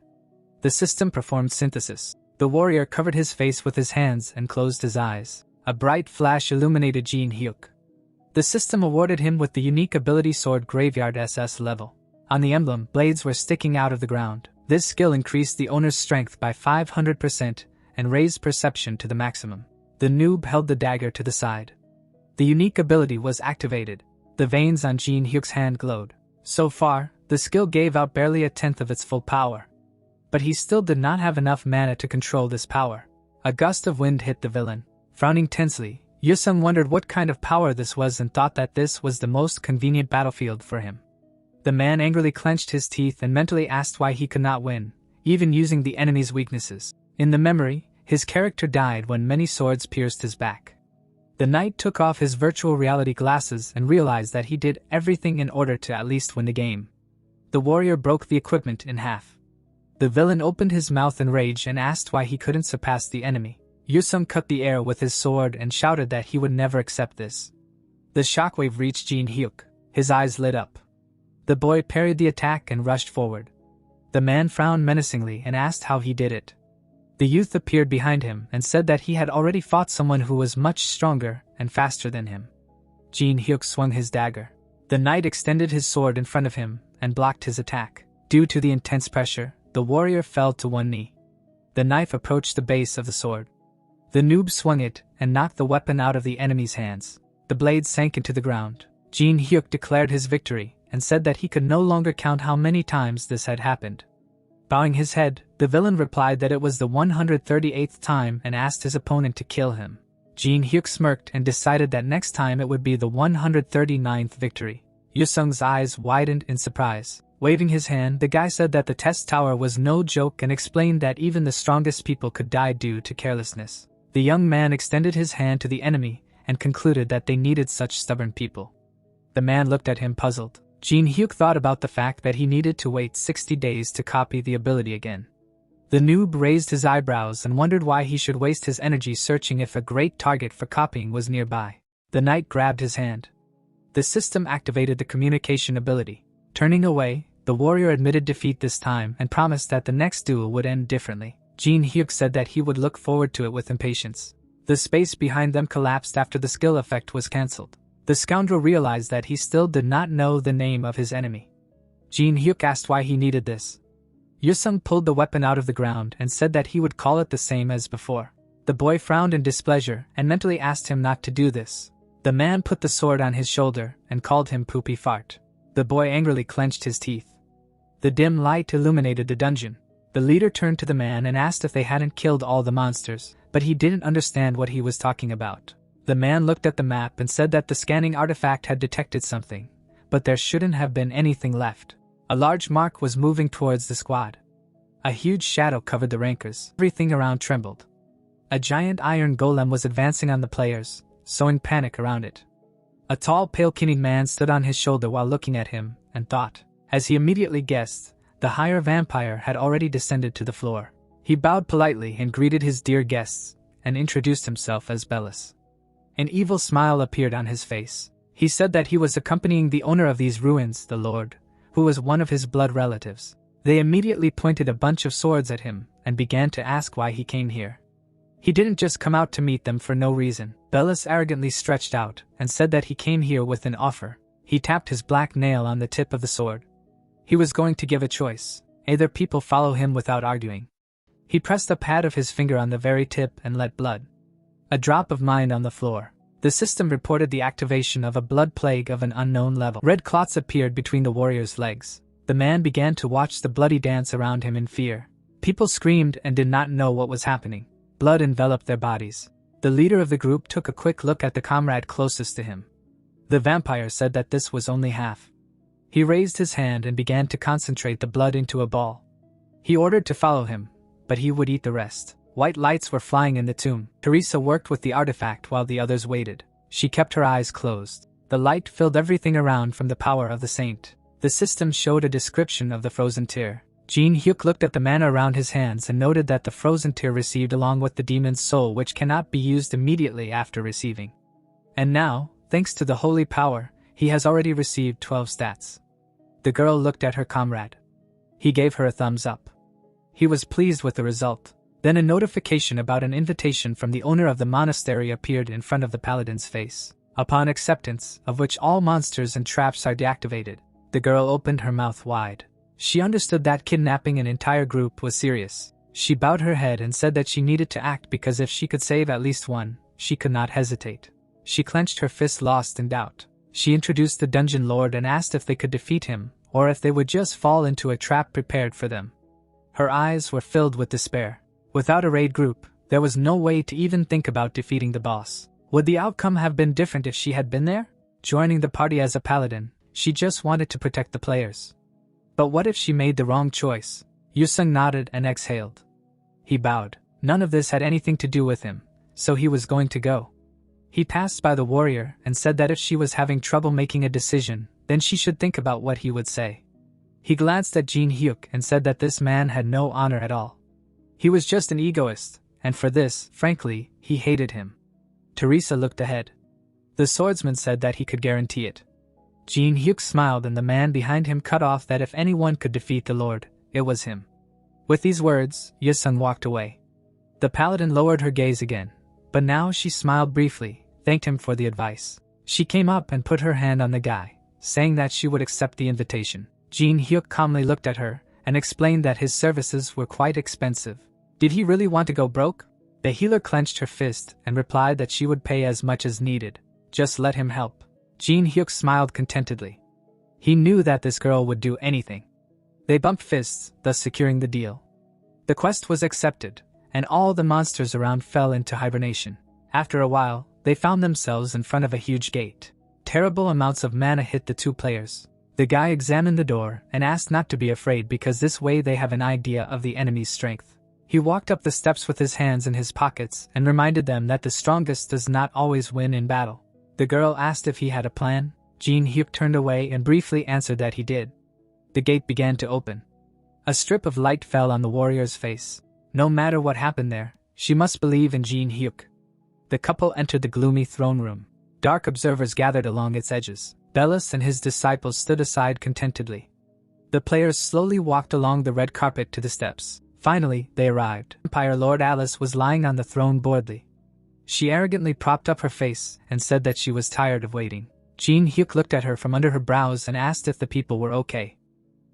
The system performed synthesis. The warrior covered his face with his hands and closed his eyes. A bright flash illuminated Jinhyuk. The system awarded him with the unique ability Sword Graveyard SS level. On the emblem, blades were sticking out of the ground. This skill increased the owner's strength by 500% and raised perception to the maximum. The noob held the dagger to the side. The unique ability was activated. The veins on Jinhyuk's hand glowed. So far, the skill gave out barely a tenth of its full power. But he still did not have enough mana to control this power. A gust of wind hit the villain. Frowning tensely, Yusung wondered what kind of power this was and thought that this was the most convenient battlefield for him. The man angrily clenched his teeth and mentally asked why he could not win, even using the enemy's weaknesses. In the memory, his character died when many swords pierced his back. The knight took off his virtual reality glasses and realized that he did everything in order to at least win the game. The warrior broke the equipment in half. The villain opened his mouth in rage and asked why he couldn't surpass the enemy. Yusung cut the air with his sword and shouted that he would never accept this. The shockwave reached Jinhyuk. His eyes lit up. The boy parried the attack and rushed forward. The man frowned menacingly and asked how he did it. The youth appeared behind him and said that he had already fought someone who was much stronger and faster than him. Jinhyuk swung his dagger. The knight extended his sword in front of him and blocked his attack. Due to the intense pressure, the warrior fell to one knee. The knife approached the base of the sword. The noob swung it and knocked the weapon out of the enemy's hands. The blade sank into the ground. Jinhyuk declared his victory and said that he could no longer count how many times this had happened. Bowing his head, the villain replied that it was the 138th time and asked his opponent to kill him. Jinhyuk smirked and decided that next time it would be the 139th victory. Yusung's eyes widened in surprise. Waving his hand, the guy said that the test tower was no joke and explained that even the strongest people could die due to carelessness. The young man extended his hand to the enemy and concluded that they needed such stubborn people. The man looked at him puzzled. Jinhyuk thought about the fact that he needed to wait 60 days to copy the ability again. The noob raised his eyebrows and wondered why he should waste his energy searching if a great target for copying was nearby. The knight grabbed his hand. The system activated the communication ability. Turning away, the warrior admitted defeat this time and promised that the next duel would end differently. Jinhyuk said that he would look forward to it with impatience. The space behind them collapsed after the skill effect was cancelled. The scoundrel realized that he still did not know the name of his enemy. Jinhyuk asked why he needed this. Yusung pulled the weapon out of the ground and said that he would call it the same as before. The boy frowned in displeasure and mentally asked him not to do this. The man put the sword on his shoulder and called him poopy fart. The boy angrily clenched his teeth. The dim light illuminated the dungeon. The leader turned to the man and asked if they hadn't killed all the monsters, but he didn't understand what he was talking about. The man looked at the map and said that the scanning artifact had detected something, but there shouldn't have been anything left. A large mark was moving towards the squad. A huge shadow covered the rankers. Everything around trembled. A giant iron golem was advancing on the players, sowing panic around it. A tall, pale-skinned man stood on his shoulder while looking at him, and thought. As he immediately guessed, the higher vampire had already descended to the floor. He bowed politely and greeted his dear guests, and introduced himself as Belus. An evil smile appeared on his face. He said that he was accompanying the owner of these ruins, the Lord, who was one of his blood relatives. They immediately pointed a bunch of swords at him, and began to ask why he came here. He didn't just come out to meet them for no reason. Belus arrogantly stretched out, and said that he came here with an offer. He tapped his black nail on the tip of the sword. He was going to give a choice. Either people follow him without arguing. He pressed a pad of his finger on the very tip and let blood. A drop of mine on the floor. The system reported the activation of a blood plague of an unknown level. Red clots appeared between the warrior's legs. The man began to watch the bloody dance around him in fear. People screamed and did not know what was happening. Blood enveloped their bodies. The leader of the group took a quick look at the comrade closest to him. The vampire said that this was only half. He raised his hand and began to concentrate the blood into a ball. He ordered to follow him, but he would eat the rest. White lights were flying in the tomb. Teresa worked with the artifact while the others waited. She kept her eyes closed. The light filled everything around from the power of the saint. The system showed a description of the frozen tear. Jinhyuk looked at the mana around his hands and noted that the frozen tear received along with the demon's soul, which cannot be used immediately after receiving. And now, thanks to the holy power, he has already received 12 stats. The girl looked at her comrade. He gave her a thumbs up. He was pleased with the result. Then a notification about an invitation from the owner of the monastery appeared in front of the paladin's face. Upon acceptance, of which all monsters and traps are deactivated, the girl opened her mouth wide. She understood that kidnapping an entire group was serious. She bowed her head and said that she needed to act because if she could save at least one, she could not hesitate. She clenched her fist, lost in doubt. She introduced the dungeon lord and asked if they could defeat him, or if they would just fall into a trap prepared for them. Her eyes were filled with despair. Without a raid group, there was no way to even think about defeating the boss. Would the outcome have been different if she had been there? Joining the party as a paladin, she just wanted to protect the players. But what if she made the wrong choice? Yusung nodded and exhaled. He bowed. None of this had anything to do with him, so he was going to go. He passed by the warrior and said that if she was having trouble making a decision, then she should think about what he would say. He glanced at Jinhyuk and said that this man had no honor at all. He was just an egoist, and for this, frankly, he hated him. Teresa looked ahead. The swordsman said that he could guarantee it. Jinhyuk smiled and the man behind him cut off that if anyone could defeat the Lord, it was him. With these words, Yusung walked away. The paladin lowered her gaze again, but now she smiled briefly, thanked him for the advice. She came up and put her hand on the guy, saying that she would accept the invitation. Jinhyuk calmly looked at her and explained that his services were quite expensive. Did he really want to go broke? The healer clenched her fist and replied that she would pay as much as needed. Just let him help. Jinhyuk smiled contentedly. He knew that this girl would do anything. They bumped fists, thus securing the deal. The quest was accepted, and all the monsters around fell into hibernation. After a while, they found themselves in front of a huge gate. terrible amounts of mana hit the two players. The guy examined the door and asked not to be afraid because this way they have an idea of the enemy's strength. He walked up the steps with his hands in his pockets and reminded them that the strongest does not always win in battle. The girl asked if he had a plan. Jinhyuk turned away and briefly answered that he did. The gate began to open. A strip of light fell on the warrior's face. No matter what happened there, she must believe in Jinhyuk. The couple entered the gloomy throne room. Dark observers gathered along its edges. Belus and his disciples stood aside contentedly. The players slowly walked along the red carpet to the steps. Finally, they arrived. Empire Lord Alice was lying on the throne boredly. She arrogantly propped up her face and said that she was tired of waiting. Jinhyuk looked at her from under her brows and asked if the people were okay.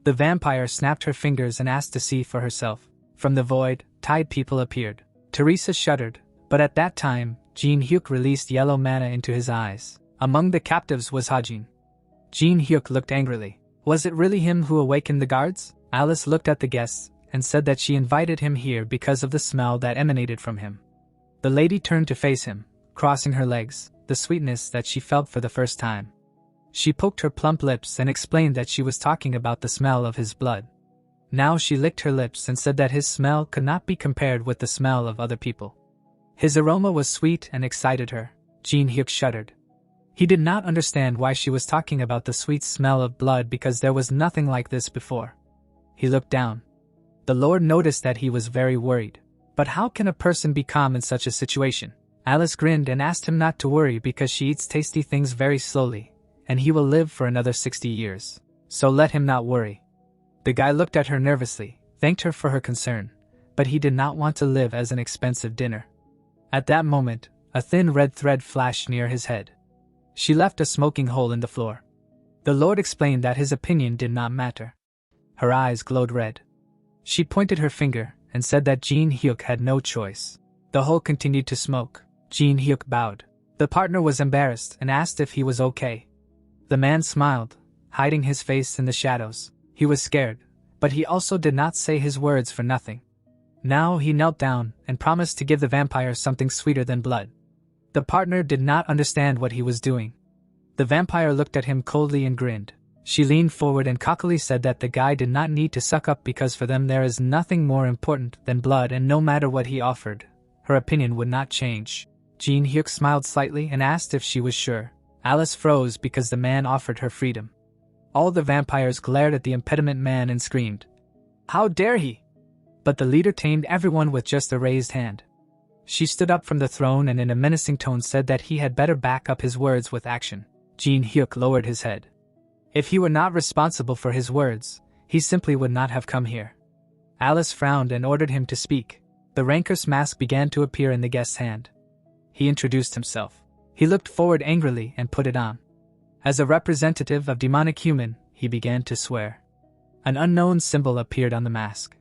The vampire snapped her fingers and asked to see for herself. From the void, tide people appeared. Teresa shuddered, but at that time, Jinhyuk released yellow mana into his eyes. Among the captives was Hajin. Jinhyuk looked angrily. Was it really him who awakened the guards? Alice looked at the guests and said that she invited him here because of the smell that emanated from him. The lady turned to face him, crossing her legs, the sweetness that she felt for the first time. She poked her plump lips and explained that she was talking about the smell of his blood. Now she licked her lips and said that his smell could not be compared with the smell of other people. His aroma was sweet and excited her. Jinhyuk shuddered. He did not understand why she was talking about the sweet smell of blood because there was nothing like this before. He looked down. The Lord noticed that he was very worried. But how can a person be calm in such a situation? Alice grinned and asked him not to worry because she eats tasty things very slowly, and he will live for another 60 years. So let him not worry. The guy looked at her nervously, thanked her for her concern, but he did not want to live as an expensive dinner. At that moment, a thin red thread flashed near his head. She left a smoking hole in the floor. The Lord explained that his opinion did not matter. Her eyes glowed red. She pointed her finger and said that Jinhyuk had no choice. The hole continued to smoke. Jinhyuk bowed. The partner was embarrassed and asked if he was okay. The man smiled, hiding his face in the shadows. He was scared, but he also did not say his words for nothing. Now he knelt down and promised to give the vampire something sweeter than blood. The partner did not understand what he was doing. The vampire looked at him coldly and grinned. She leaned forward and cockily said that the guy did not need to suck up because for them there is nothing more important than blood, and no matter what he offered, her opinion would not change. Jinhyuk smiled slightly and asked if she was sure. Alice froze because the man offered her freedom. All the vampires glared at the impediment man and screamed, "How dare he!" But the leader tamed everyone with just a raised hand. She stood up from the throne and in a menacing tone said that he had better back up his words with action. Jinhyuk lowered his head. If he were not responsible for his words, he simply would not have come here. Alice frowned and ordered him to speak. The rancor's mask began to appear in the guest's hand. He introduced himself. He looked forward angrily and put it on. As a representative of demonic human, he began to swear. An unknown symbol appeared on the mask.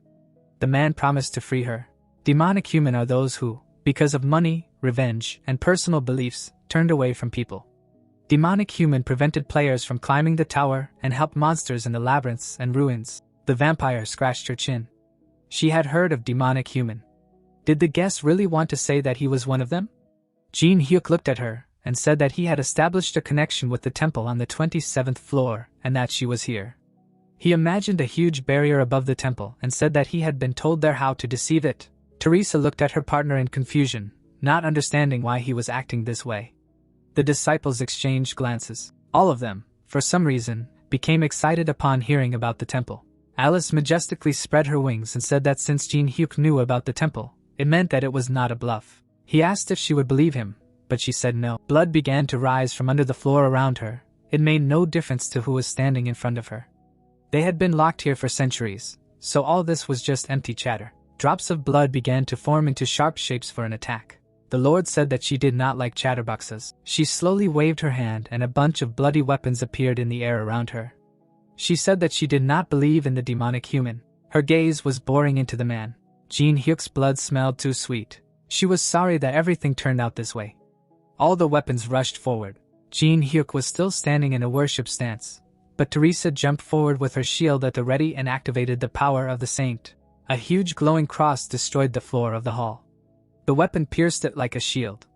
The man promised to free her. Demonic human are those who, because of money, revenge, and personal beliefs, turned away from people. Demonic human prevented players from climbing the tower and helped monsters in the labyrinths and ruins. The vampire scratched her chin. She had heard of demonic human. Did the guest really want to say that he was one of them? Jinhyuk looked at her and said that he had established a connection with the temple on the 27th floor and that she was here. He imagined a huge barrier above the temple and said that he had been told there how to deceive it. Teresa looked at her partner in confusion, not understanding why he was acting this way. The disciples exchanged glances. All of them, for some reason, became excited upon hearing about the temple. Alice majestically spread her wings and said that since Jinhyuk knew about the temple, it meant that it was not a bluff. He asked if she would believe him, but she said no. Blood began to rise from under the floor around her. It made no difference to who was standing in front of her. They had been locked here for centuries, so all this was just empty chatter. Drops of blood began to form into sharp shapes for an attack. The Lord said that she did not like chatterboxes. She slowly waved her hand and a bunch of bloody weapons appeared in the air around her. She said that she did not believe in the demonic human. Her gaze was boring into the man. Jinhyuk's blood smelled too sweet. She was sorry that everything turned out this way. All the weapons rushed forward. Jinhyuk was still standing in a worship stance, but Teresa jumped forward with her shield at the ready and activated the power of the saint. A huge glowing cross destroyed the floor of the hall. The weapon pierced it like a shield.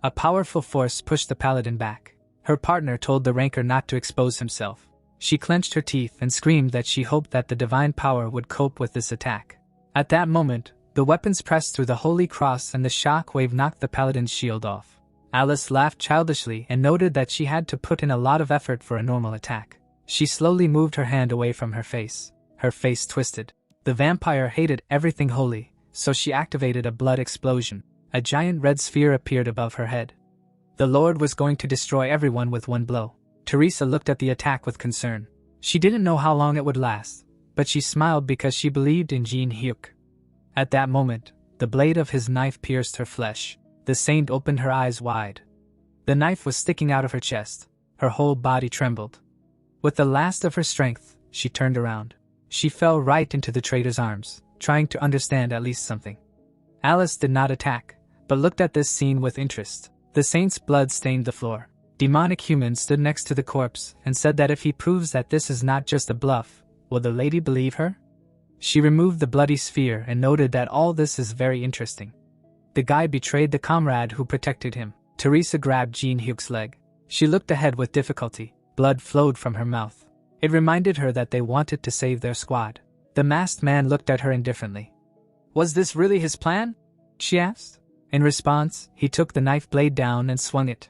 A powerful force pushed the paladin back. Her partner told the ranker not to expose himself. She clenched her teeth and screamed that she hoped that the divine power would cope with this attack. At that moment, the weapons pressed through the holy cross and the shock wave knocked the paladin's shield off. Alice laughed childishly and noted that she had to put in a lot of effort for a normal attack. She slowly moved her hand away from her face. Her face twisted. The vampire hated everything holy, so she activated a blood explosion. A giant red sphere appeared above her head. The Lord was going to destroy everyone with one blow. Teresa looked at the attack with concern. She didn't know how long it would last, but she smiled because she believed in Jinhyuk. At that moment, the blade of his knife pierced her flesh. The saint opened her eyes wide. The knife was sticking out of her chest. Her whole body trembled. With the last of her strength, she turned around. She fell right into the traitor's arms, trying to understand at least something. Alice did not attack, but looked at this scene with interest. The saint's blood stained the floor. Demonic human stood next to the corpse and said that if he proves that this is not just a bluff, will the lady believe her? She removed the bloody sphere and noted that all this is very interesting. The guy betrayed the comrade who protected him. Teresa grabbed Jinhyuk's leg. She looked ahead with difficulty. Blood flowed from her mouth. It reminded her that they wanted to save their squad. The masked man looked at her indifferently. Was this really his plan? She asked. In response, he took the knife blade down and swung it.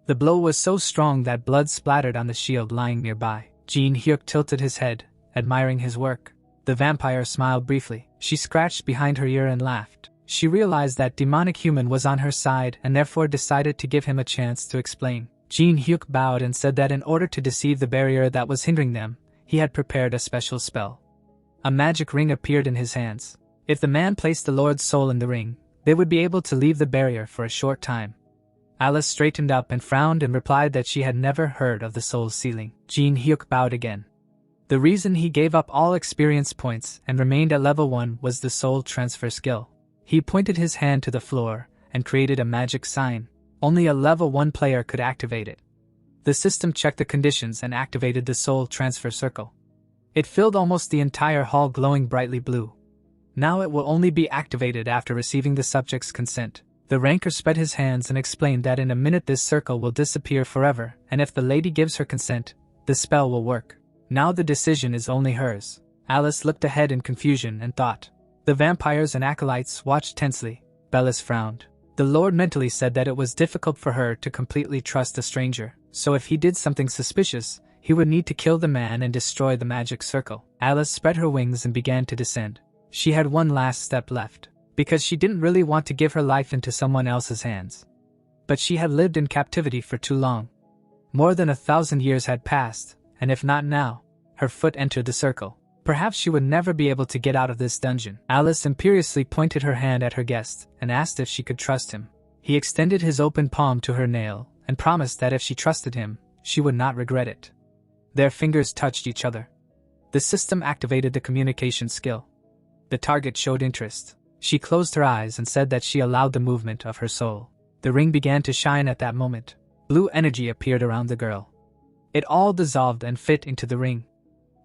The blow was so strong that blood splattered on the shield lying nearby. Jinhyuk tilted his head, admiring his work. The vampire smiled briefly. She scratched behind her ear and laughed. She realized that demonic human was on her side and therefore decided to give him a chance to explain. Jinhyuk bowed and said that in order to deceive the barrier that was hindering them, he had prepared a special spell. A magic ring appeared in his hands. If the man placed the Lord's soul in the ring, they would be able to leave the barrier for a short time. Alice straightened up and frowned and replied that she had never heard of the soul's sealing. Jinhyuk bowed again. The reason he gave up all experience points and remained at level 1 was the soul transfer skill. He pointed his hand to the floor and created a magic sign. Only a level 1 player could activate it. The system checked the conditions and activated the soul transfer circle. It filled almost the entire hall glowing brightly blue. Now it will only be activated after receiving the subject's consent. The ranker spread his hands and explained that in a minute this circle will disappear forever, and if the lady gives her consent, the spell will work. Now the decision is only hers. Alice looked ahead in confusion and thought. The vampires and acolytes watched tensely. Bellis frowned. The Lord mentally said that it was difficult for her to completely trust a stranger, so if he did something suspicious, he would need to kill the man and destroy the magic circle. Alice spread her wings and began to descend. She had one last step left, because she didn't really want to give her life into someone else's hands. But she had lived in captivity for too long. More than 1,000 years had passed, and if not now, her foot entered the circle. Perhaps she would never be able to get out of this dungeon. Alice imperiously pointed her hand at her guest and asked if she could trust him. He extended his open palm to her nail and promised that if she trusted him, she would not regret it. Their fingers touched each other. The system activated the communication skill. The target showed interest. She closed her eyes and said that she allowed the movement of her soul. The ring began to shine at that moment. Blue energy appeared around the girl. It all dissolved and fit into the ring.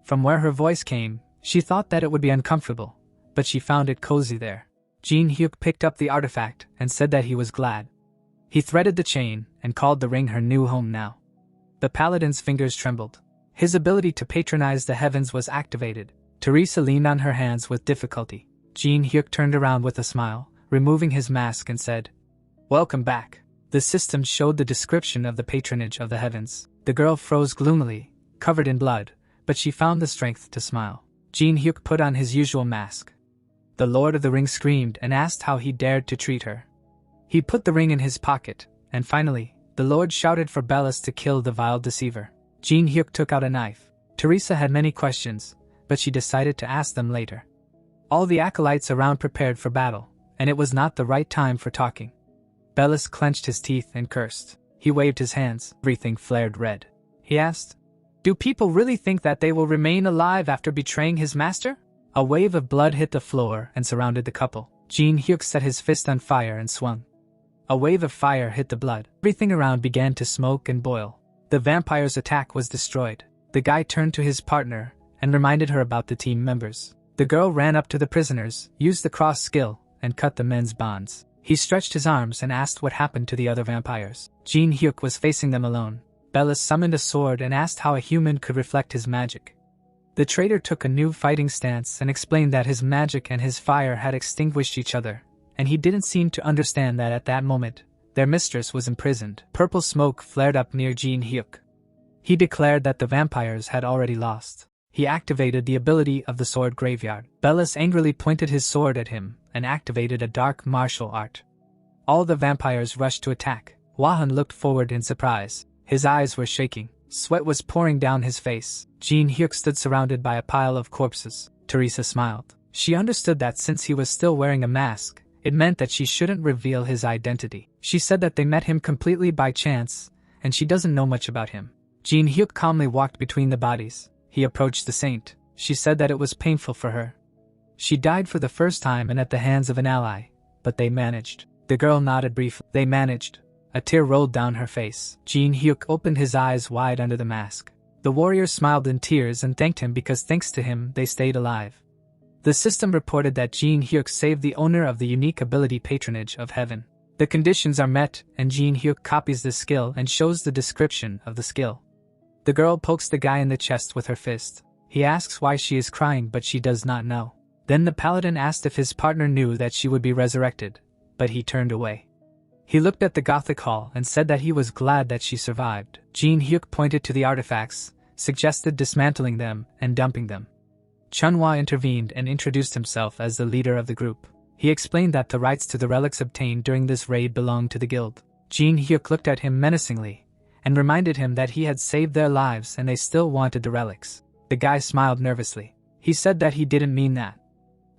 From where her voice came, she thought that it would be uncomfortable, but she found it cozy there. Jinhyuk picked up the artifact and said that he was glad. He threaded the chain and called the ring her new home now. The paladin's fingers trembled. His ability to patronize the heavens was activated. Teresa leaned on her hands with difficulty. Jinhyuk turned around with a smile, removing his mask and said, "Welcome back." The system showed the description of the patronage of the heavens. The girl froze gloomily, covered in blood, but she found the strength to smile. Jinhyuk put on his usual mask. The Lord of the Ring screamed and asked how he dared to treat her. He put the ring in his pocket, and finally, the Lord shouted for Bellis to kill the vile deceiver. Jinhyuk took out a knife. Teresa had many questions, but she decided to ask them later. All the acolytes around prepared for battle, and it was not the right time for talking. Bellis clenched his teeth and cursed. He waved his hands. Everything flared red. He asked, "Do people really think that they will remain alive after betraying his master?" A wave of blood hit the floor and surrounded the couple. Jinhyuk set his fist on fire and swung. A wave of fire hit the blood. Everything around began to smoke and boil. The vampire's attack was destroyed. The guy turned to his partner and reminded her about the team members. The girl ran up to the prisoners, used the cross skill, and cut the men's bonds. He stretched his arms and asked what happened to the other vampires. Jinhyuk was facing them alone. Bellis summoned a sword and asked how a human could reflect his magic. The traitor took a new fighting stance and explained that his magic and his fire had extinguished each other, and he didn't seem to understand that at that moment, their mistress was imprisoned. Purple smoke flared up near Jinhyuk. He declared that the vampires had already lost. He activated the ability of the sword graveyard. Bellis angrily pointed his sword at him and activated a dark martial art. All the vampires rushed to attack. Wahan looked forward in surprise. His eyes were shaking. Sweat was pouring down his face. Jinhyuk stood surrounded by a pile of corpses. Teresa smiled. She understood that since he was still wearing a mask, it meant that she shouldn't reveal his identity. She said that they met him completely by chance, and she doesn't know much about him. Jinhyuk calmly walked between the bodies. He approached the saint. She said that it was painful for her. She died for the first time and at the hands of an ally, but they managed. The girl nodded briefly. They managed. A tear rolled down her face. Jinhyuk opened his eyes wide under the mask. The warrior smiled in tears and thanked him because thanks to him they stayed alive. The system reported that Jinhyuk saved the owner of the unique ability Patronage of Heaven. The conditions are met and Jinhyuk copies the skill and shows the description of the skill. The girl pokes the guy in the chest with her fist. He asks why she is crying but she does not know. Then the paladin asked if his partner knew that she would be resurrected, but he turned away. He looked at the Gothic hall and said that he was glad that she survived. Jinhyuk pointed to the artifacts, suggested dismantling them and dumping them. Chunhwa intervened and introduced himself as the leader of the group. He explained that the rights to the relics obtained during this raid belonged to the guild. Jinhyuk looked at him menacingly and reminded him that he had saved their lives and they still wanted the relics. The guy smiled nervously. He said that he didn't mean that.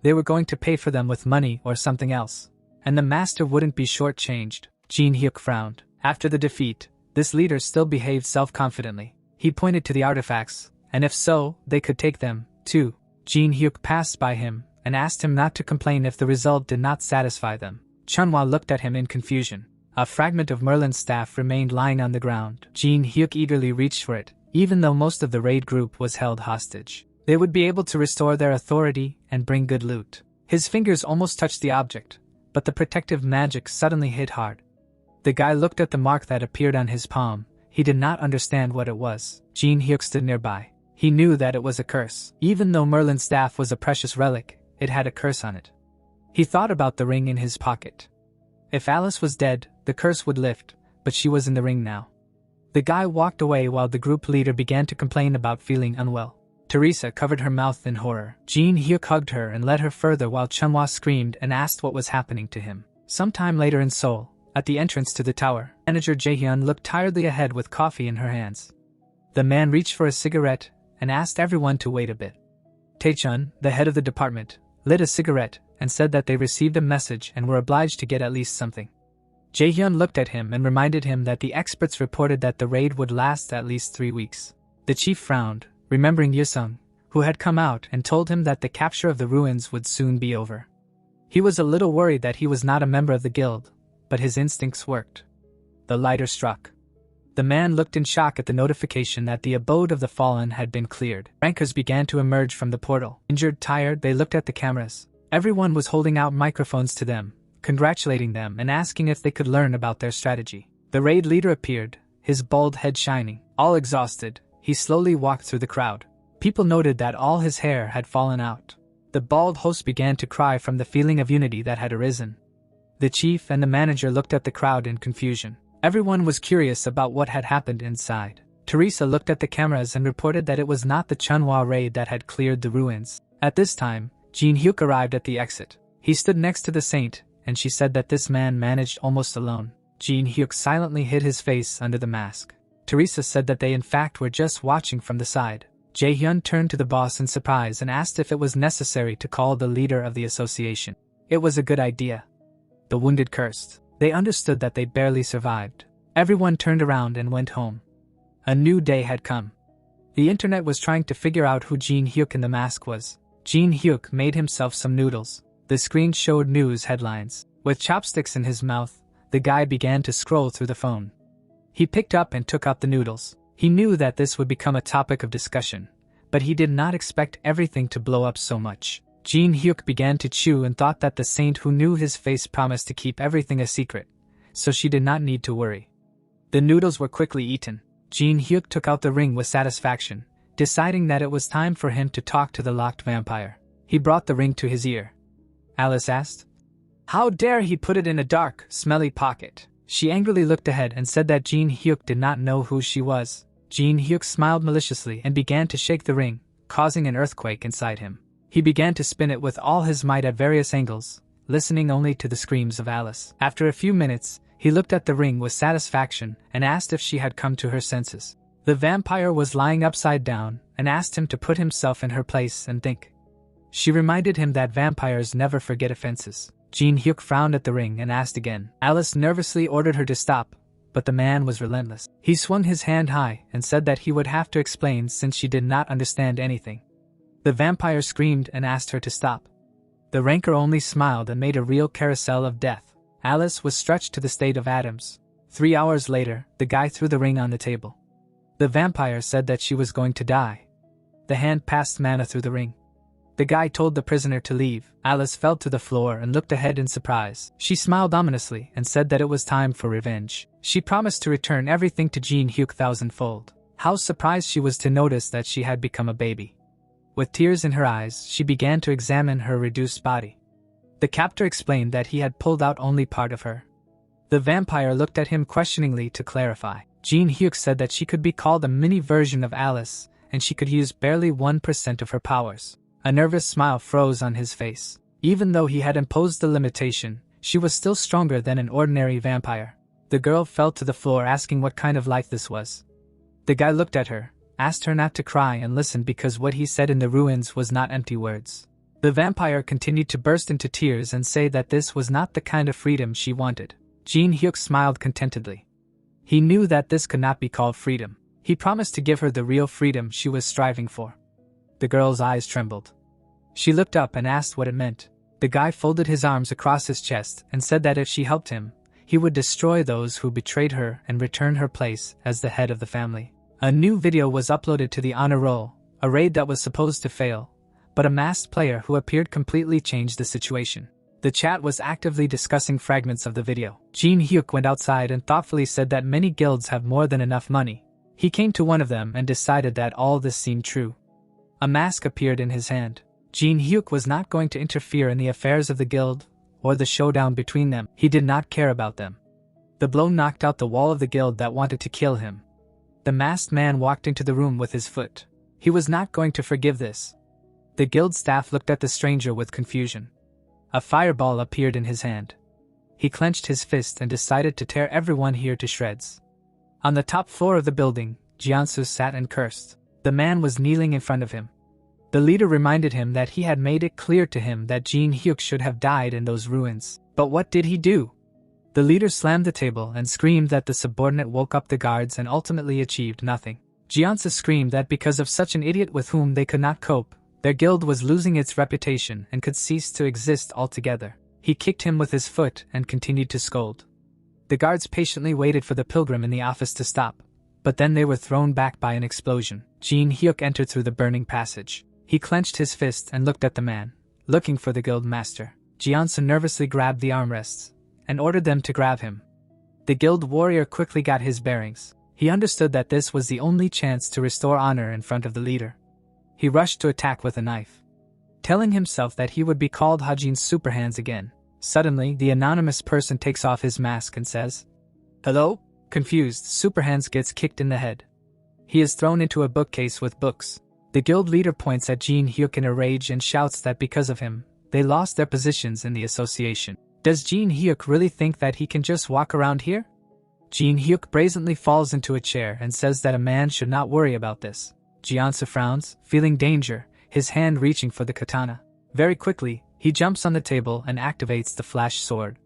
They were going to pay for them with money or something else, and the master wouldn't be shortchanged. Jinhyuk frowned. After the defeat, this leader still behaved self-confidently. He pointed to the artifacts, and if so, they could take them, too. Jinhyuk passed by him and asked him not to complain if the result did not satisfy them. Chunhwa looked at him in confusion. A fragment of Merlin's staff remained lying on the ground. Jinhyuk eagerly reached for it, even though most of the raid group was held hostage. They would be able to restore their authority and bring good loot. His fingers almost touched the object, but the protective magic suddenly hit hard. The guy looked at the mark that appeared on his palm. He did not understand what it was. Jinhyuk stood nearby. He knew that it was a curse. Even though Merlin's staff was a precious relic, it had a curse on it. He thought about the ring in his pocket. If Alice was dead, the curse would lift, but she was in the ring now. The guy walked away while the group leader began to complain about feeling unwell. Teresa covered her mouth in horror. Jinhyuk hugged her and led her further while Chunhwa screamed and asked what was happening to him. Sometime later in Seoul, at the entrance to the tower, manager Jaehyun looked tiredly ahead with coffee in her hands. The man reached for a cigarette and asked everyone to wait a bit. Taechun, the head of the department, lit a cigarette and said that they received a message and were obliged to get at least something. Jaehyun looked at him and reminded him that the experts reported that the raid would last at least 3 weeks. The chief frowned, remembering Yusung, who had come out and told him that the capture of the ruins would soon be over. He was a little worried that he was not a member of the guild, but his instincts worked. The lighter struck. The man looked in shock at the notification that the abode of the fallen had been cleared. Rankers began to emerge from the portal. Injured, tired, they looked at the cameras. Everyone was holding out microphones to them, congratulating them and asking if they could learn about their strategy. The raid leader appeared, his bald head shining. All exhausted, he slowly walked through the crowd. People noted that all his hair had fallen out. The bald host began to cry from the feeling of unity that had arisen. The chief and the manager looked at the crowd in confusion. Everyone was curious about what had happened inside. Teresa looked at the cameras and reported that it was not the Chunhwa raid that had cleared the ruins. At this time, Jinhyuk arrived at the exit. He stood next to the saint, and she said that this man managed almost alone. Jinhyuk silently hid his face under the mask. Teresa said that they in fact were just watching from the side. Jaehyun turned to the boss in surprise and asked if it was necessary to call the leader of the association. It was a good idea. The wounded cursed. They understood that they barely survived. Everyone turned around and went home. A new day had come. The internet was trying to figure out who Jinhyuk in the mask was. Jinhyuk made himself some noodles. The screen showed news headlines. With chopsticks in his mouth, the guy began to scroll through the phone. He picked up and took out the noodles. He knew that this would become a topic of discussion, but he did not expect everything to blow up so much. Jinhyuk began to chew and thought that the saint who knew his face promised to keep everything a secret, so she did not need to worry. The noodles were quickly eaten. Jinhyuk took out the ring with satisfaction, deciding that it was time for him to talk to the locked vampire. He brought the ring to his ear. Alice asked. How dare he put it in a dark, smelly pocket? She angrily looked ahead and said that Jinhyuk did not know who she was. Jinhyuk smiled maliciously and began to shake the ring, causing an earthquake inside him. He began to spin it with all his might at various angles, listening only to the screams of Alice. After a few minutes, he looked at the ring with satisfaction and asked if she had come to her senses. The vampire was lying upside down and asked him to put himself in her place and think. She reminded him that vampires never forget offenses. Jinhyuk frowned at the ring and asked again. Alice nervously ordered her to stop, but the man was relentless. He swung his hand high and said that he would have to explain since she did not understand anything. The vampire screamed and asked her to stop. The rancor only smiled and made a real carousel of death. Alice was stretched to the state of atoms. 3 hours later, the guy threw the ring on the table. The vampire said that she was going to die. The hand passed mana through the ring. The guy told the prisoner to leave. Alice fell to the floor and looked ahead in surprise. She smiled ominously and said that it was time for revenge. She promised to return everything to Jinhyuk thousandfold. How surprised she was to notice that she had become a baby. With tears in her eyes, she began to examine her reduced body. The captor explained that he had pulled out only part of her. The vampire looked at him questioningly to clarify. Jinhyuk said that she could be called a mini version of Alice, and she could use barely 1% of her powers. A nervous smile froze on his face. Even though he had imposed the limitation, she was still stronger than an ordinary vampire. The girl fell to the floor asking what kind of life this was. The guy looked at her, asked her not to cry and listened because what he said in the ruins was not empty words. The vampire continued to burst into tears and say that this was not the kind of freedom she wanted. Jinhyuk smiled contentedly. He knew that this could not be called freedom. He promised to give her the real freedom she was striving for. The girl's eyes trembled. She looked up and asked what it meant. The guy folded his arms across his chest and said that if she helped him, he would destroy those who betrayed her and return her place as the head of the family. A new video was uploaded to the honor roll, a raid that was supposed to fail, but a masked player who appeared completely changed the situation. The chat was actively discussing fragments of the video. Jinhyuk went outside and thoughtfully said that many guilds have more than enough money. He came to one of them and decided that all this seemed true. A mask appeared in his hand. Jinhyuk was not going to interfere in the affairs of the guild or the showdown between them. He did not care about them. The blow knocked out the wall of the guild that wanted to kill him. The masked man walked into the room with his foot. He was not going to forgive this. The guild staff looked at the stranger with confusion. A fireball appeared in his hand. He clenched his fist and decided to tear everyone here to shreds. On the top floor of the building, Jiansu sat and cursed. The man was kneeling in front of him. The leader reminded him that he had made it clear to him that Jinhyuk should have died in those ruins. But what did he do? The leader slammed the table and screamed that the subordinate woke up the guards and ultimately achieved nothing. Jiansu screamed that because of such an idiot with whom they could not cope, their guild was losing its reputation and could cease to exist altogether. He kicked him with his foot and continued to scold. The guards patiently waited for the pilgrim in the office to stop, but then they were thrown back by an explosion. Jinhyuk entered through the burning passage. He clenched his fist and looked at the man, looking for the guild master. Jiansu nervously grabbed the armrests and ordered them to grab him. The guild warrior quickly got his bearings. He understood that this was the only chance to restore honor in front of the leader. He rushed to attack with a knife, telling himself that he would be called Hajin's superhands again. Suddenly, the anonymous person takes off his mask and says, "Hello?" Confused, Superhands gets kicked in the head. He is thrown into a bookcase with books. The guild leader points at Jinhyuk in a rage and shouts that because of him, they lost their positions in the association. Does Jinhyuk really think that he can just walk around here? Jinhyuk brazenly falls into a chair and says that a man should not worry about this. Jiansu frowns, feeling danger, his hand reaching for the katana. Very quickly, he jumps on the table and activates the flash sword.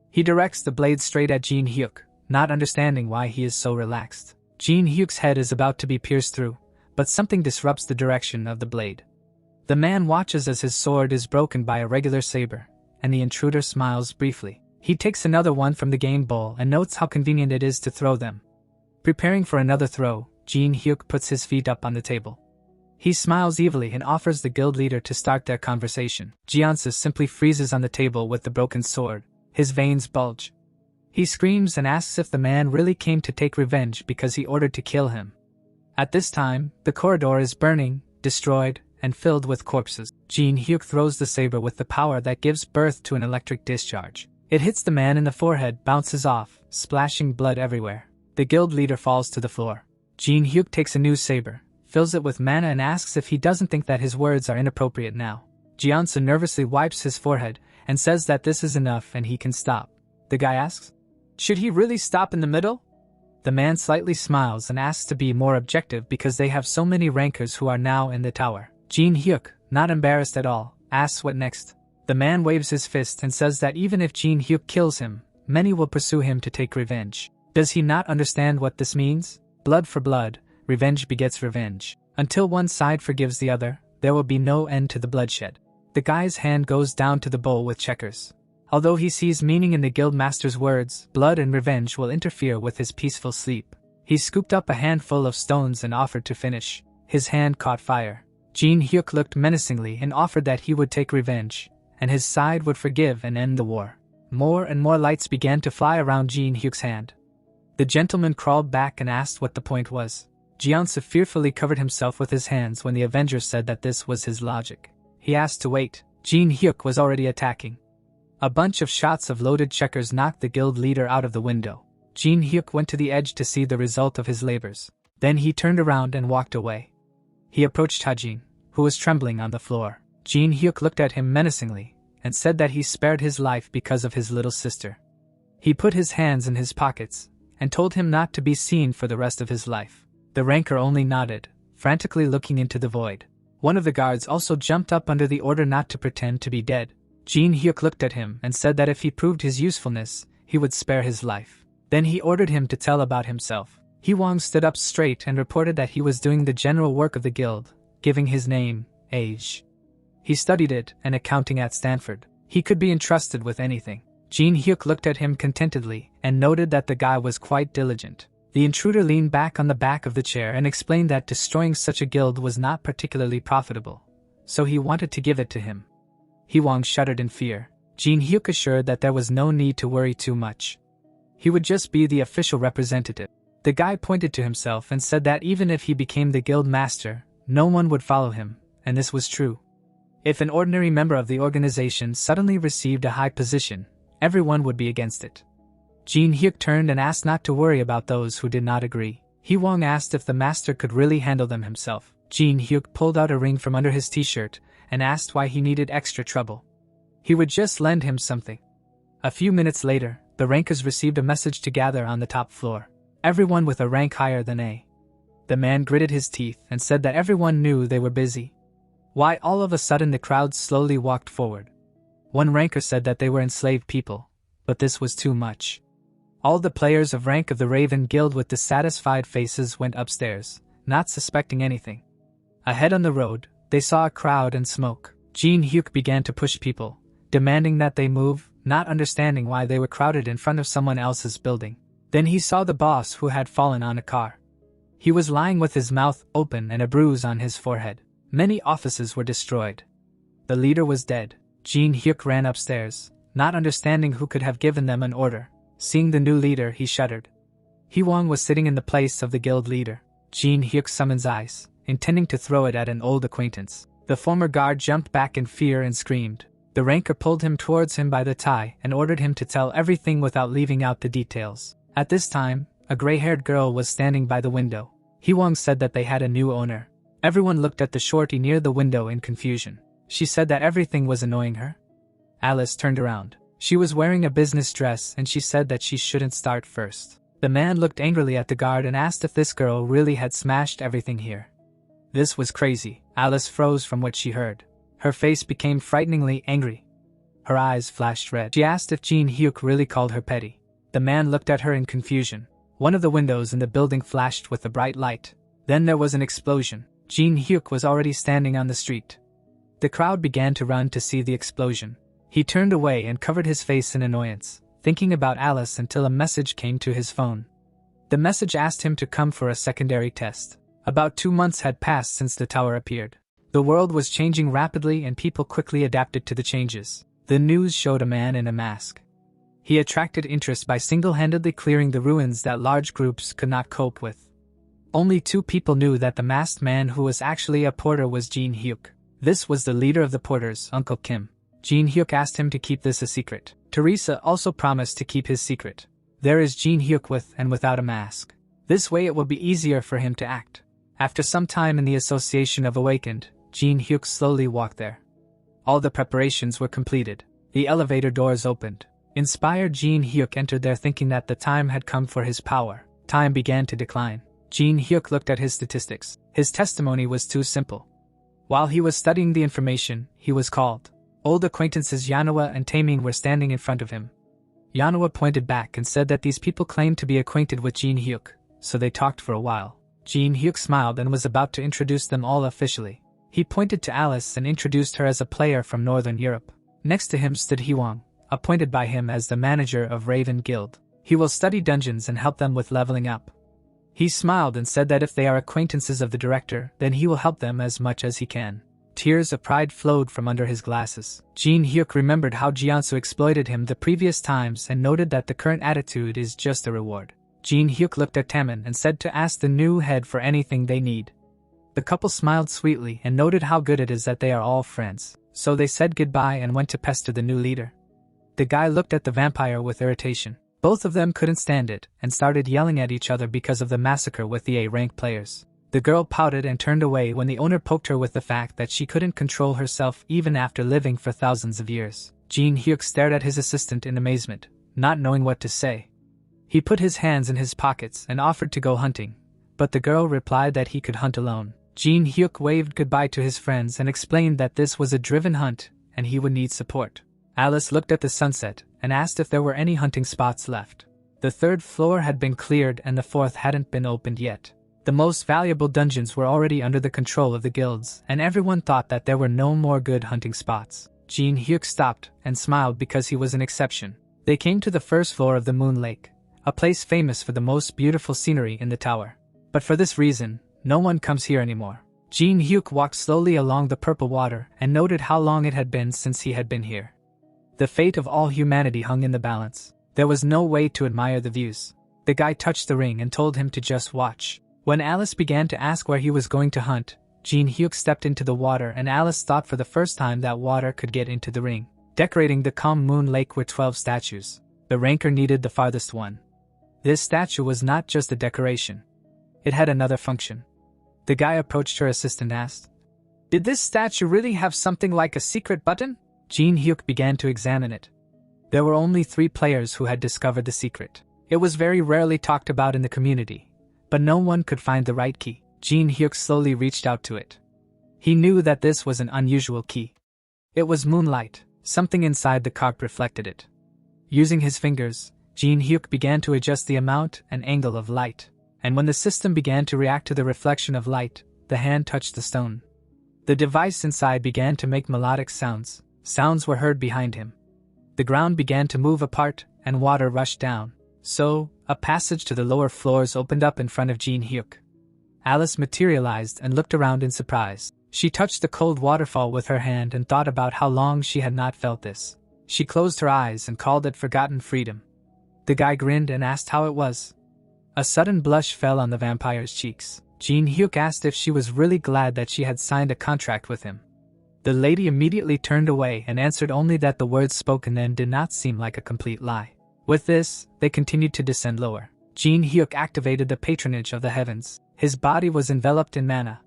He directs the blade straight at Jinhyuk, not understanding why he is so relaxed. Jinhyuk's head is about to be pierced through, but something disrupts the direction of the blade. The man watches as his sword is broken by a regular saber, and the intruder smiles briefly. He takes another one from the game bowl and notes how convenient it is to throw them. Preparing for another throw, Jinhyuk puts his feet up on the table. He smiles evilly and offers the guild leader to start their conversation. Jiansu simply freezes on the table with the broken sword. His veins bulge. He screams and asks if the man really came to take revenge because he ordered to kill him. At this time, the corridor is burning, destroyed, and filled with corpses. Jinhyuk throws the saber with the power that gives birth to an electric discharge. It hits the man in the forehead, bounces off, splashing blood everywhere. The guild leader falls to the floor. Jinhyuk takes a new saber, fills it with mana and asks if he doesn't think that his words are inappropriate now. Jeonsu nervously wipes his forehead and says that this is enough and he can stop. The guy asks, "Should he really stop in the middle?" The man slightly smiles and asks to be more objective because they have so many rankers who are now in the tower. Jinhyuk, not embarrassed at all, asks what next. The man waves his fist and says that even if Jinhyuk kills him, many will pursue him to take revenge. Does he not understand what this means? Blood for blood, revenge begets revenge. Until one side forgives the other, there will be no end to the bloodshed. The guy's hand goes down to the bowl with checkers. Although he sees meaning in the guildmaster's words, blood and revenge will interfere with his peaceful sleep. He scooped up a handful of stones and offered to finish. His hand caught fire. Jinhyuk looked menacingly and offered that he would take revenge, and his side would forgive and end the war. More and more lights began to fly around Jinhyuk's hand. The gentleman crawled back and asked what the point was. Jeonsu fearfully covered himself with his hands when the Avenger said that this was his logic. He asked to wait. Jinhyuk was already attacking. A bunch of shots of loaded checkers knocked the guild leader out of the window. Jinhyuk went to the edge to see the result of his labors. Then he turned around and walked away. He approached Hajin, who was trembling on the floor. Jinhyuk looked at him menacingly and said that he spared his life because of his little sister. He put his hands in his pockets and told him not to be seen for the rest of his life. The ranker only nodded, frantically looking into the void. One of the guards also jumped up under the order not to pretend to be dead. Jinhyuk looked at him and said that if he proved his usefulness, he would spare his life. Then he ordered him to tell about himself. Hwang stood up straight and reported that he was doing the general work of the guild, giving his name, age. He studied it and accounting at Stanford. He could be entrusted with anything. Jinhyuk looked at him contentedly and noted that the guy was quite diligent. The intruder leaned back on the back of the chair and explained that destroying such a guild was not particularly profitable, so he wanted to give it to him. Hwang shuddered in fear. Jinhyuk assured that there was no need to worry too much. He would just be the official representative. The guy pointed to himself and said that even if he became the guild master, no one would follow him, and this was true. If an ordinary member of the organization suddenly received a high position, everyone would be against it. Jinhyuk turned and asked not to worry about those who did not agree. Hwang asked if the master could really handle them himself. Jinhyuk pulled out a ring from under his t-shirt and asked why he needed extra trouble. He would just lend him something. A few minutes later, the rankers received a message to gather on the top floor. Everyone with a rank higher than A. The man gritted his teeth and said that everyone knew they were busy. Why all of a sudden the crowd slowly walked forward. One ranker said that they were enslaved people, but this was too much. All the players of rank of the Raven Guild with dissatisfied faces went upstairs, not suspecting anything. Ahead on the road, they saw a crowd and smoke. Jinhyuk began to push people, demanding that they move, not understanding why they were crowded in front of someone else's building. Then he saw the boss who had fallen on a car. He was lying with his mouth open and a bruise on his forehead. Many offices were destroyed. The leader was dead. Jinhyuk ran upstairs, not understanding who could have given them an order. Seeing the new leader, he shuddered. Hwang was sitting in the place of the guild leader. Jinhyuk summons ice, intending to throw it at an old acquaintance. The former guard jumped back in fear and screamed. The ranker pulled him towards him by the tie and ordered him to tell everything without leaving out the details. At this time, a gray-haired girl was standing by the window. Hwang said that they had a new owner. Everyone looked at the shorty near the window in confusion. She said that everything was annoying her. Alice turned around. She was wearing a business dress and she said that she shouldn't start first. The man looked angrily at the guard and asked if this girl really had smashed everything here. This was crazy. Alice froze from what she heard. Her face became frighteningly angry. Her eyes flashed red. She asked if Jinhyuk really called her petty. The man looked at her in confusion. One of the windows in the building flashed with a bright light. Then there was an explosion. Jinhyuk was already standing on the street. The crowd began to run to see the explosion. He turned away and covered his face in annoyance, thinking about Alice until a message came to his phone. The message asked him to come for a secondary test. About 2 months had passed since the tower appeared. The world was changing rapidly and people quickly adapted to the changes. The news showed a man in a mask. He attracted interest by single-handedly clearing the ruins that large groups could not cope with. Only 2 people knew that the masked man who was actually a porter was Jinhyuk. This was the leader of the porters, Uncle Kim. Jinhyuk asked him to keep this a secret. Teresa also promised to keep his secret. There is Jinhyuk with and without a mask. This way it will be easier for him to act. After some time in the Association of Awakened, Jinhyuk slowly walked there. All the preparations were completed. The elevator doors opened. Inspired, Jinhyuk entered there thinking that the time had come for his power. Time began to decline. Jinhyuk looked at his statistics. His testimony was too simple. While he was studying the information, he was called. Old acquaintances Yanhwa and Taemin were standing in front of him. Yanhwa pointed back and said that these people claimed to be acquainted with Jinhyuk, so they talked for a while. Jinhyuk smiled and was about to introduce them all officially. He pointed to Alice and introduced her as a player from Northern Europe. Next to him stood Hwang, appointed by him as the manager of Raven Guild. He will study dungeons and help them with leveling up. He smiled and said that if they are acquaintances of the director, then he will help them as much as he can. Tears of pride flowed from under his glasses. Jinhyuk remembered how Jiansu exploited him the previous times and noted that the current attitude is just a reward. Jinhyuk looked at Taemin and said to ask the new head for anything they need. The couple smiled sweetly and noted how good it is that they are all friends, so they said goodbye and went to pester the new leader. The guy looked at the vampire with irritation. Both of them couldn't stand it and started yelling at each other because of the massacre with the A-rank players. The girl pouted and turned away when the owner poked her with the fact that she couldn't control herself even after living for thousands of years. Jinhyuk stared at his assistant in amazement, not knowing what to say. He put his hands in his pockets and offered to go hunting, but the girl replied that he could hunt alone. Jinhyuk waved goodbye to his friends and explained that this was a driven hunt and he would need support. Alice looked at the sunset and asked if there were any hunting spots left. The 3rd floor had been cleared and the 4th hadn't been opened yet. The most valuable dungeons were already under the control of the guilds, and everyone thought that there were no more good hunting spots. Jinhyuk stopped and smiled because he was an exception. They came to the 1st floor of the Moon Lake, a place famous for the most beautiful scenery in the tower. But for this reason, no one comes here anymore. Jinhyuk walked slowly along the purple water and noted how long it had been since he had been here. The fate of all humanity hung in the balance. There was no way to admire the views. The guy touched the ring and told him to just watch. When Alice began to ask where he was going to hunt, Jinhyuk stepped into the water and Alice thought for the first time that water could get into the ring. Decorating the calm Moon Lake were 12 statues. The ranker needed the farthest one. This statue was not just a decoration. It had another function. The guy approached her assistant and asked, "Did this statue really have something like a secret button?" Jinhyuk began to examine it. There were only 3 players who had discovered the secret. It was very rarely talked about in the community, but no one could find the right key. Jinhyuk slowly reached out to it. He knew that this was an unusual key. It was moonlight. Something inside the card reflected it. Using his fingers, Jinhyuk began to adjust the amount and angle of light, and when the system began to react to the reflection of light, the hand touched the stone. The device inside began to make melodic sounds. Sounds were heard behind him. The ground began to move apart, and water rushed down. So, a passage to the lower floors opened up in front of Jinhyuk. Alice materialized and looked around in surprise. She touched the cold waterfall with her hand and thought about how long she had not felt this. She closed her eyes and called it forgotten freedom. The guy grinned and asked how it was. A sudden blush fell on the vampire's cheeks. Jinhyuk asked if she was really glad that she had signed a contract with him. The lady immediately turned away and answered only that the words spoken then did not seem like a complete lie. With this, they continued to descend lower. Jinhyuk activated the patronage of the heavens. His body was enveloped in mana.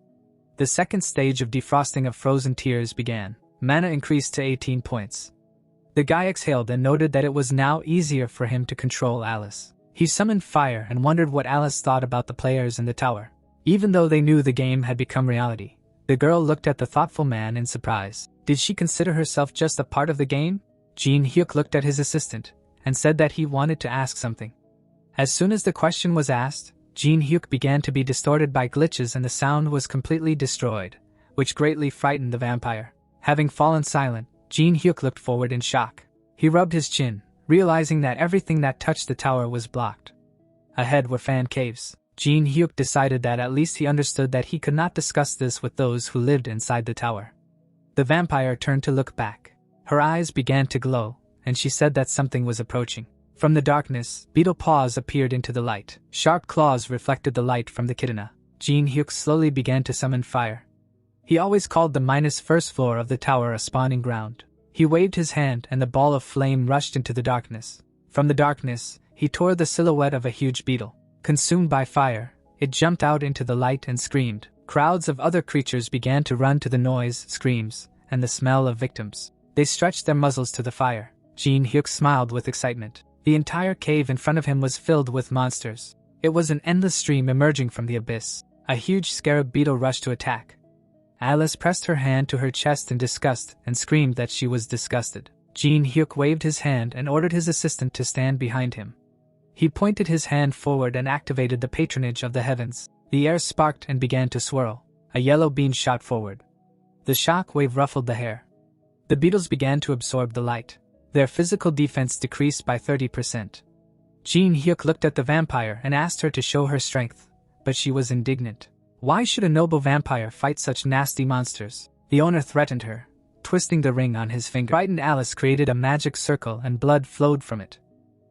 The second stage of defrosting of frozen tears began. Mana increased to 18 points. The guy exhaled and noted that it was now easier for him to control Alice. He summoned fire and wondered what Alice thought about the players in the tower. Even though they knew the game had become reality, the girl looked at the thoughtful man in surprise. Did she consider herself just a part of the game? Jinhyuk looked at his assistant and said that he wanted to ask something. As soon as the question was asked, Jinhyuk began to be distorted by glitches and the sound was completely destroyed, which greatly frightened the vampire. Having fallen silent, Jinhyuk looked forward in shock. He rubbed his chin, realizing that everything that touched the tower was blocked. Ahead were fan caves. Jinhyuk decided that at least he understood that he could not discuss this with those who lived inside the tower. The vampire turned to look back. Her eyes began to glow, and she said that something was approaching. From the darkness, beetle paws appeared into the light. Sharp claws reflected the light from the kitana. Jinhyuk slowly began to summon fire. He always called the -first floor of the tower a spawning ground. He waved his hand and the ball of flame rushed into the darkness. From the darkness, he tore the silhouette of a huge beetle. Consumed by fire, it jumped out into the light and screamed. Crowds of other creatures began to run to the noise, screams, and the smell of victims. They stretched their muzzles to the fire. Jinhyuk smiled with excitement. The entire cave in front of him was filled with monsters. It was an endless stream emerging from the abyss. A huge scarab beetle rushed to attack. Alice pressed her hand to her chest in disgust and screamed that she was disgusted. Jinhyuk waved his hand and ordered his assistant to stand behind him. He pointed his hand forward and activated the patronage of the heavens. The air sparked and began to swirl. A yellow beam shot forward. The shock wave ruffled the hair. The beetles began to absorb the light. Their physical defense decreased by 30%. Jinhyuk looked at the vampire and asked her to show her strength, but she was indignant. Why should a noble vampire fight such nasty monsters? The owner threatened her, twisting the ring on his finger. Frightened Alice created a magic circle and blood flowed from it.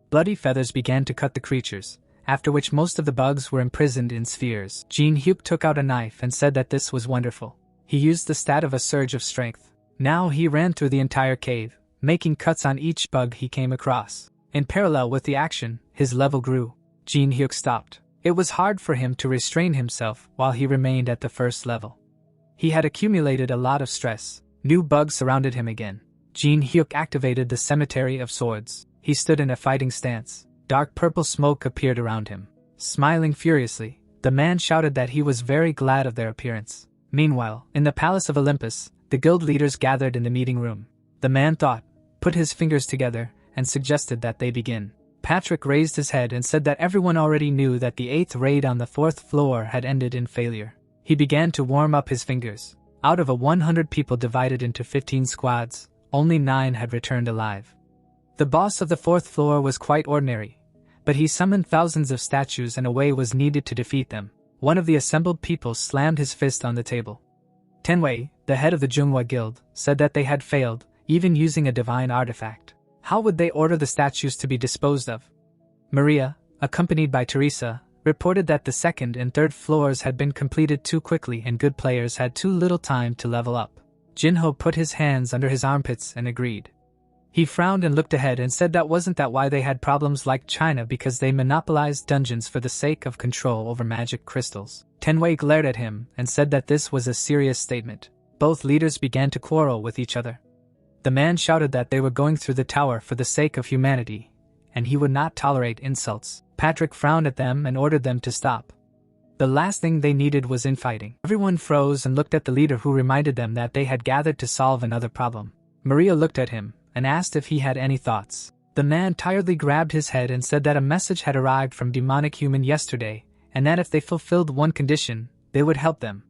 Bloody feathers began to cut the creatures, after which most of the bugs were imprisoned in spheres. Jinhyuk took out a knife and said that this was wonderful. He used the stat of a surge of strength. Now he ran through the entire cave, making cuts on each bug he came across. In parallel with the action, his level grew. Jinhyuk stopped. It was hard for him to restrain himself while he remained at the first level. He had accumulated a lot of stress. New bugs surrounded him again. Jinhyuk activated the Cemetery of Swords. He stood in a fighting stance. Dark purple smoke appeared around him. Smiling furiously, the man shouted that he was very glad of their appearance. Meanwhile, in the Palace of Olympus, the guild leaders gathered in the meeting room. The man thought, put his fingers together, and suggested that they begin. Patrick raised his head and said that everyone already knew that the 8th raid on the 4th floor had ended in failure. He began to warm up his fingers. Out of 100 people divided into 15 squads, only 9 had returned alive. The boss of the 4th floor was quite ordinary, but he summoned thousands of statues and a way was needed to defeat them. One of the assembled people slammed his fist on the table. Tenwei, the head of the Junghwa Guild, said that they had failed, even using a divine artifact. How would they order the statues to be disposed of? Maria, accompanied by Teresa, reported that the 2nd and 3rd floors had been completed too quickly and good players had too little time to level up. Jinho put his hands under his armpits and agreed. He frowned and looked ahead and said that wasn't that why they had problems like China because they monopolized dungeons for the sake of control over magic crystals. Tenwei glared at him and said that this was a serious statement. Both leaders began to quarrel with each other. The man shouted that they were going through the tower for the sake of humanity, and he would not tolerate insults. Patrick frowned at them and ordered them to stop. The last thing they needed was infighting. Everyone froze and looked at the leader who reminded them that they had gathered to solve another problem. Maria looked at him and asked if he had any thoughts. The man tiredly grabbed his head and said that a message had arrived from demonic human yesterday, and that if they fulfilled one condition, they would help them.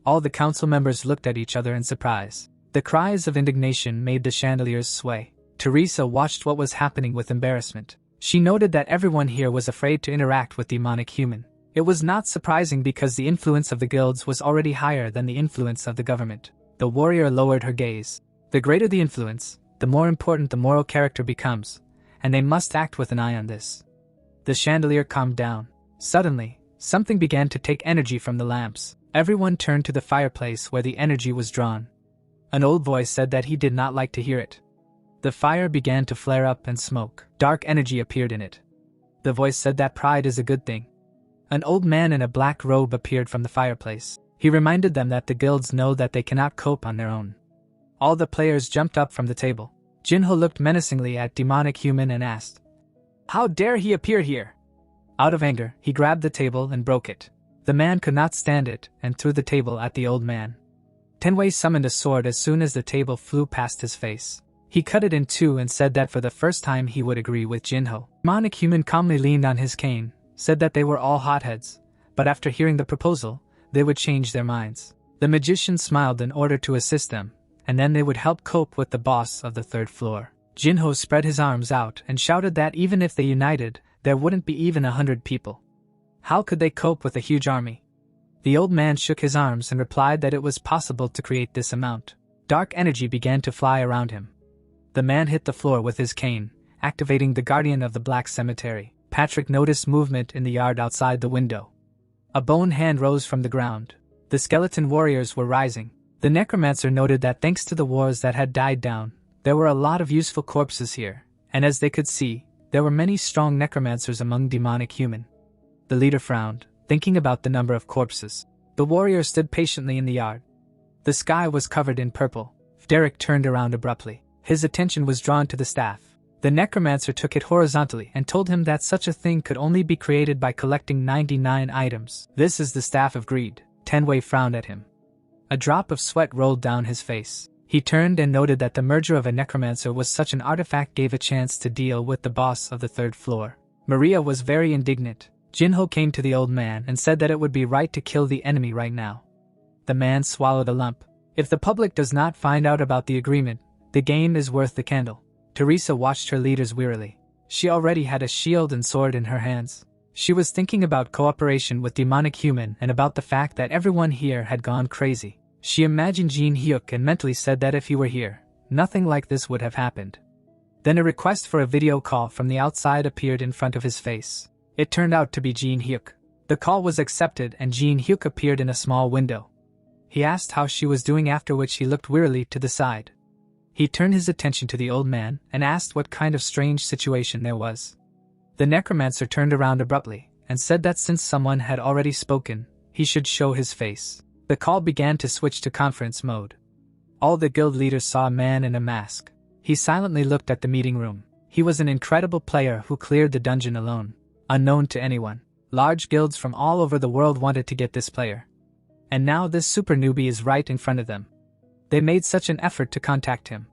All the council members looked at each other in surprise. The cries of indignation made the chandeliers sway. Teresa watched what was happening with embarrassment. She noted that everyone here was afraid to interact with demonic human. It was not surprising because the influence of the guilds was already higher than the influence of the government. The warrior lowered her gaze. The greater the influence, the more important the moral character becomes, and they must act with an eye on this. The chandelier calmed down. Suddenly, something began to take energy from the lamps. Everyone turned to the fireplace where the energy was drawn. An old voice said that he did not like to hear it. The fire began to flare up and smoke. Dark energy appeared in it. The voice said that pride is a good thing. An old man in a black robe appeared from the fireplace. He reminded them that the guilds know that they cannot cope on their own. All the players jumped up from the table. Jinho looked menacingly at demonic human and asked, "How dare he appear here?" Out of anger, he grabbed the table and broke it. The man could not stand it and threw the table at the old man. Tenwei summoned a sword as soon as the table flew past his face. He cut it in two and said that for the first time he would agree with Jinho. Demonic human calmly leaned on his cane, said that they were all hotheads, but after hearing the proposal, they would change their minds. The magician smiled in order to assist them, and then they would help cope with the boss of the 3rd floor. Jinho spread his arms out and shouted that even if they united, there wouldn't be even 100 people. How could they cope with a huge army? The old man shook his arms and replied that it was possible to create this amount. Dark energy began to fly around him. The man hit the floor with his cane, activating the guardian of the Black Cemetery. Patrick noticed movement in the yard outside the window. A bone hand rose from the ground. The skeleton warriors were rising. The necromancer noted that thanks to the wars that had died down, there were a lot of useful corpses here, and as they could see, there were many strong necromancers among demonic human. The leader frowned, thinking about the number of corpses. The warrior stood patiently in the yard. The sky was covered in purple. Derek turned around abruptly. His attention was drawn to the staff. The necromancer took it horizontally and told him that such a thing could only be created by collecting 99 items. This is the Staff of Greed. Tenwei frowned at him. A drop of sweat rolled down his face. He turned and noted that the merger of a necromancer with such an artifact gave a chance to deal with the boss of the third floor. Maria was very indignant. Jinho came to the old man and said that it would be right to kill the enemy right now. The man swallowed a lump. If the public does not find out about the agreement, the game is worth the candle. Teresa watched her leaders wearily. She already had a shield and sword in her hands. She was thinking about cooperation with demonic human and about the fact that everyone here had gone crazy. She imagined Jinhyuk and mentally said that if he were here, nothing like this would have happened. Then a request for a video call from the outside appeared in front of his face. It turned out to be Jinhyuk. The call was accepted and Jinhyuk appeared in a small window. He asked how she was doing, after which he looked wearily to the side. He turned his attention to the old man and asked what kind of strange situation there was. The necromancer turned around abruptly and said that since someone had already spoken, he should show his face. The call began to switch to conference mode. All the guild leaders saw a man in a mask. He silently looked at the meeting room. He was an incredible player who cleared the dungeon alone, unknown to anyone. Large guilds from all over the world wanted to get this player. And now this super newbie is right in front of them. They made such an effort to contact him.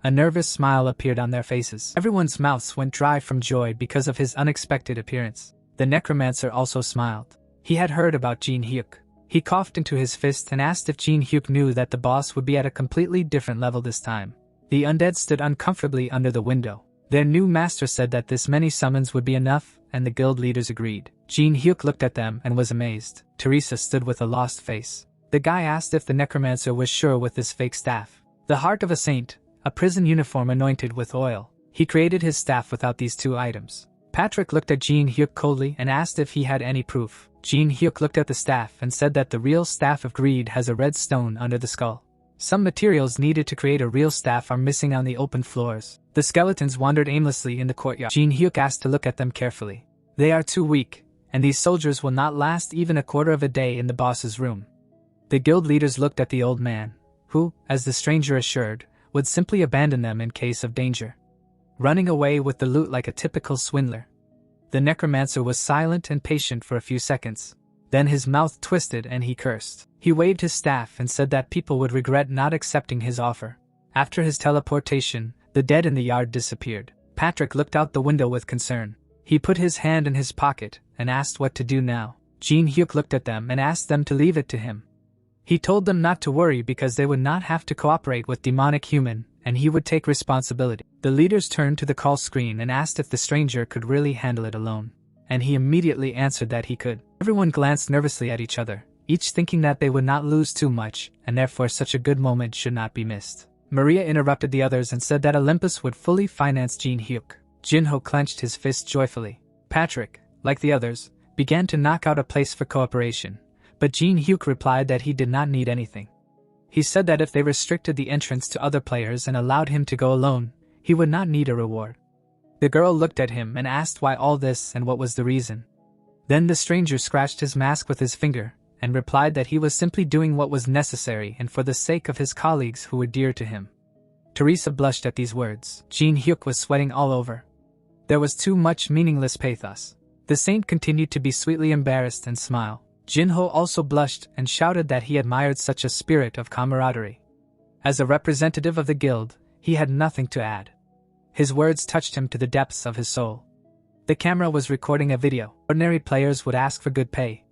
A nervous smile appeared on their faces. Everyone's mouths went dry from joy because of his unexpected appearance. The necromancer also smiled. He had heard about Jinhyuk. He coughed into his fist and asked if Jinhyuk knew that the boss would be at a completely different level this time. The undead stood uncomfortably under the window. Their new master said that this many summons would be enough, and the guild leaders agreed. Jinhyuk looked at them and was amazed. Teresa stood with a lost face. The guy asked if the necromancer was sure with his fake staff. The heart of a saint, a prison uniform anointed with oil. He created his staff without these two items. Patrick looked at Jinhyuk coldly and asked if he had any proof. Jinhyuk looked at the staff and said that the real Staff of Greed has a red stone under the skull. Some materials needed to create a real staff are missing on the open floors. The skeletons wandered aimlessly in the courtyard. Jinhyuk asked to look at them carefully. They are too weak, and these soldiers will not last even a quarter of a day in the boss's room. The guild leaders looked at the old man, who, as the stranger assured, would simply abandon them in case of danger, running away with the loot like a typical swindler. The necromancer was silent and patient for a few seconds. Then his mouth twisted and he cursed. He waved his staff and said that people would regret not accepting his offer. After his teleportation, the dead in the yard disappeared. Patrick looked out the window with concern. He put his hand in his pocket and asked what to do now. Jinhyuk looked at them and asked them to leave it to him. He told them not to worry because they would not have to cooperate with demonic human, and he would take responsibility. The leaders turned to the call screen and asked if the stranger could really handle it alone, and he immediately answered that he could. Everyone glanced nervously at each other, each thinking that they would not lose too much, and therefore such a good moment should not be missed. Maria interrupted the others and said that Olympus would fully finance Jinhyuk. Jinho clenched his fist joyfully. Patrick, like the others, began to knock out a place for cooperation, but Jinhyuk replied that he did not need anything. He said that if they restricted the entrance to other players and allowed him to go alone, he would not need a reward. The girl looked at him and asked why all this and what was the reason. Then the stranger scratched his mask with his finger and replied that he was simply doing what was necessary and for the sake of his colleagues who were dear to him. Teresa blushed at these words. Jinhyuk was sweating all over. There was too much meaningless pathos. The saint continued to be sweetly embarrassed and smile. Jinho also blushed and shouted that he admired such a spirit of camaraderie. As a representative of the guild, he had nothing to add. His words touched him to the depths of his soul. The camera was recording a video. Ordinary players would ask for good pay.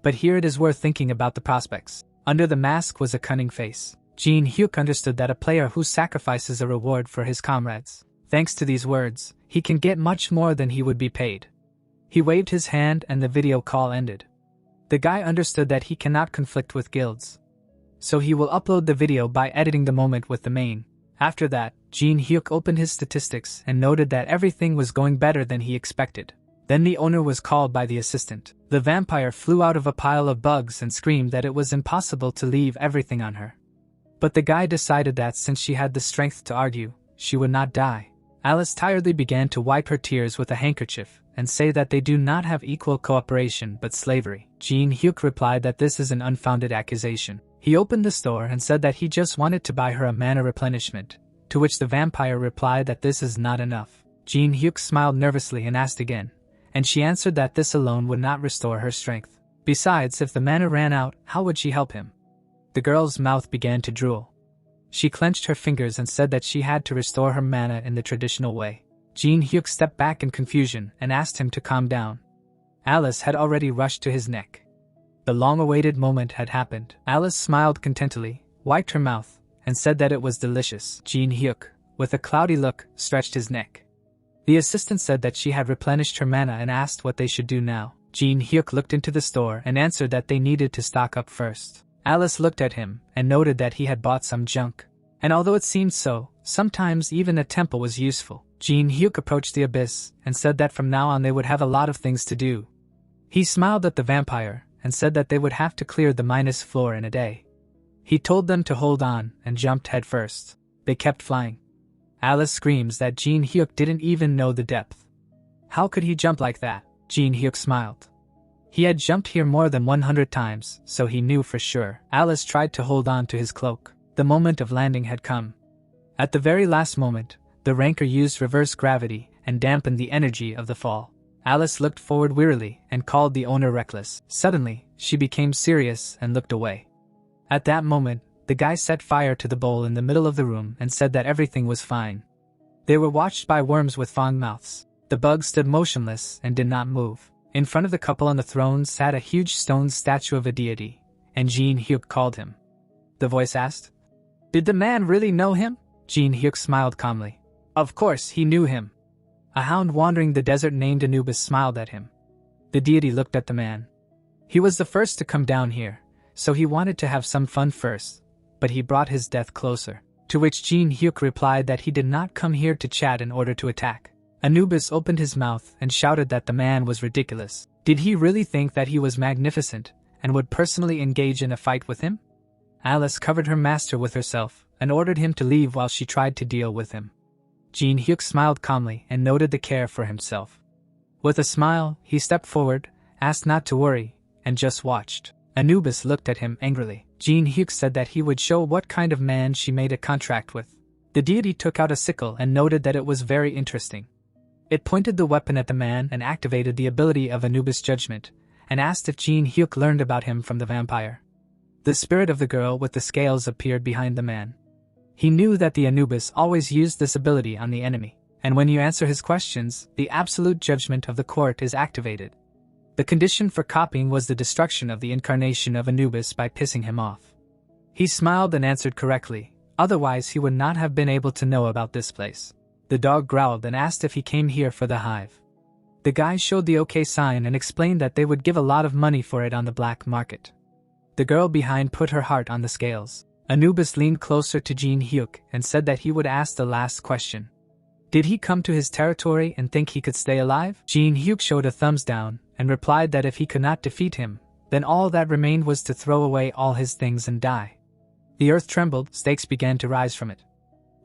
But here it is worth thinking about the prospects. Under the mask was a cunning face. Jinhyuk understood that a player who sacrifices a reward for his comrades. Thanks to these words, he can get much more than he would be paid. He waved his hand and the video call ended. The guy understood that he cannot conflict with guilds. So he will upload the video by editing the moment with the main, After that, Jinhyuk opened his statistics and noted that everything was going better than he expected. Then the owner was called by the assistant. The vampire flew out of a pile of bugs and screamed that it was impossible to leave everything on her. But the guy decided that since she had the strength to argue, she would not die. Alice tiredly began to wipe her tears with a handkerchief and say that they do not have equal cooperation but slavery. Jinhyuk replied that this is an unfounded accusation. He opened the store and said that he just wanted to buy her a mana replenishment, to which the vampire replied that this is not enough. Jinhyuk smiled nervously and asked again, and she answered that this alone would not restore her strength. Besides, if the mana ran out, how would she help him? The girl's mouth began to drool. She clenched her fingers and said that she had to restore her mana in the traditional way. Jinhyuk stepped back in confusion and asked him to calm down. Alice had already rushed to his neck. The long-awaited moment had happened. Alice smiled contentedly, wiped her mouth, and said that it was delicious. Jinhyuk, with a cloudy look, stretched his neck. The assistant said that she had replenished her mana and asked what they should do now. Jinhyuk looked into the store and answered that they needed to stock up first. Alice looked at him and noted that he had bought some junk. And although it seemed so, sometimes even a temple was useful. Jinhyuk approached the abyss and said that from now on they would have a lot of things to do. He smiled at the vampire and said that they would have to clear the minus floor in a day. He told them to hold on and jumped headfirst. They kept flying. Alice screams that Jinhyuk didn't even know the depth. How could he jump like that? Jinhyuk smiled. He had jumped here more than 100 times, so he knew for sure. Alice tried to hold on to his cloak. The moment of landing had come. At the very last moment, the ranker used reverse gravity and dampened the energy of the fall. Alice looked forward wearily and called the owner reckless. Suddenly, she became serious and looked away. At that moment, the guy set fire to the bowl in the middle of the room and said that everything was fine. They were watched by worms with fang mouths. The bugs stood motionless and did not move. In front of the couple on the throne sat a huge stone statue of a deity, and Jinhyuk called him. The voice asked, "Did the man really know him?" Jinhyuk smiled calmly. Of course, he knew him. A hound wandering the desert named Anubis smiled at him. The deity looked at the man. He was the first to come down here, so he wanted to have some fun first, but he brought his death closer. To which Jinhyuk replied that he did not come here to chat in order to attack. Anubis opened his mouth and shouted that the man was ridiculous. Did he really think that he was magnificent and would personally engage in a fight with him? Alice covered her master with herself and ordered him to leave while she tried to deal with him. Jinhyuk smiled calmly and noted the care for himself. With a smile, he stepped forward, asked not to worry, and just watched. Anubis looked at him angrily. Jinhyuk said that he would show what kind of man she made a contract with. The deity took out a sickle and noted that it was very interesting. It pointed the weapon at the man and activated the ability of Anubis' judgment, and asked if Jinhyuk learned about him from the vampire. The spirit of the girl with the scales appeared behind the man. He knew that the Anubis always used this ability on the enemy, and when you answer his questions, the absolute judgment of the court is activated. The condition for copying was the destruction of the incarnation of Anubis by pissing him off. He smiled and answered correctly, otherwise he would not have been able to know about this place. The dog growled and asked if he came here for the hive. The guy showed the OK sign and explained that they would give a lot of money for it on the black market. The girl behind put her heart on the scales. Anubis leaned closer to Jinhyuk and said that he would ask the last question. Did he come to his territory and think he could stay alive? Jinhyuk showed a thumbs down and replied that if he could not defeat him, then all that remained was to throw away all his things and die. The earth trembled, stakes began to rise from it.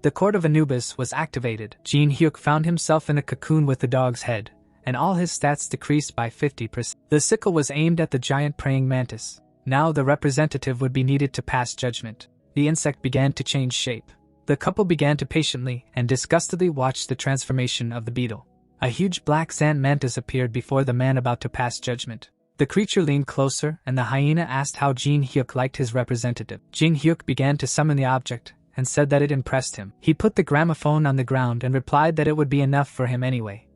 The court of Anubis was activated. Jinhyuk found himself in a cocoon with the dog's head, and all his stats decreased by 50%. The sickle was aimed at the giant praying mantis. Now the representative would be needed to pass judgment. The insect began to change shape. The couple began to patiently and disgustedly watch the transformation of the beetle. A huge black sand mantis appeared before the man about to pass judgment. The creature leaned closer and the hyena asked how Jinhyuk liked his representative. Jinhyuk began to summon the object and said that it impressed him. He put the gramophone on the ground and replied that it would be enough for him anyway.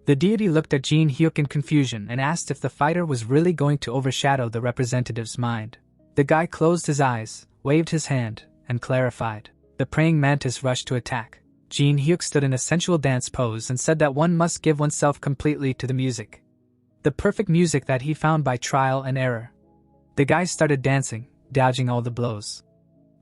The deity looked at Jinhyuk in confusion and asked if the fighter was really going to overshadow the representative's mind. The guy closed his eyes, waved his hand, and clarified. The praying mantis rushed to attack. Jinhyuk stood in a sensual dance pose and said that one must give oneself completely to the music. The perfect music that he found by trial and error. The guy started dancing, dodging all the blows.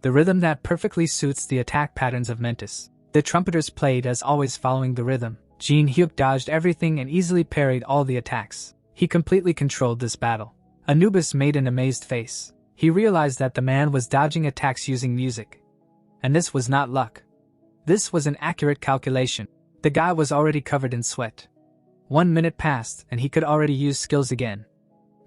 the rhythm that perfectly suits the attack patterns of Mentis. The trumpeters played as always following the rhythm. Jinhyuk dodged everything and easily parried all the attacks. He completely controlled this battle. Anubis made an amazed face. He realized that the man was dodging attacks using music. And this was not luck. This was an accurate calculation. The guy was already covered in sweat. 1 minute passed and he could already use skills again.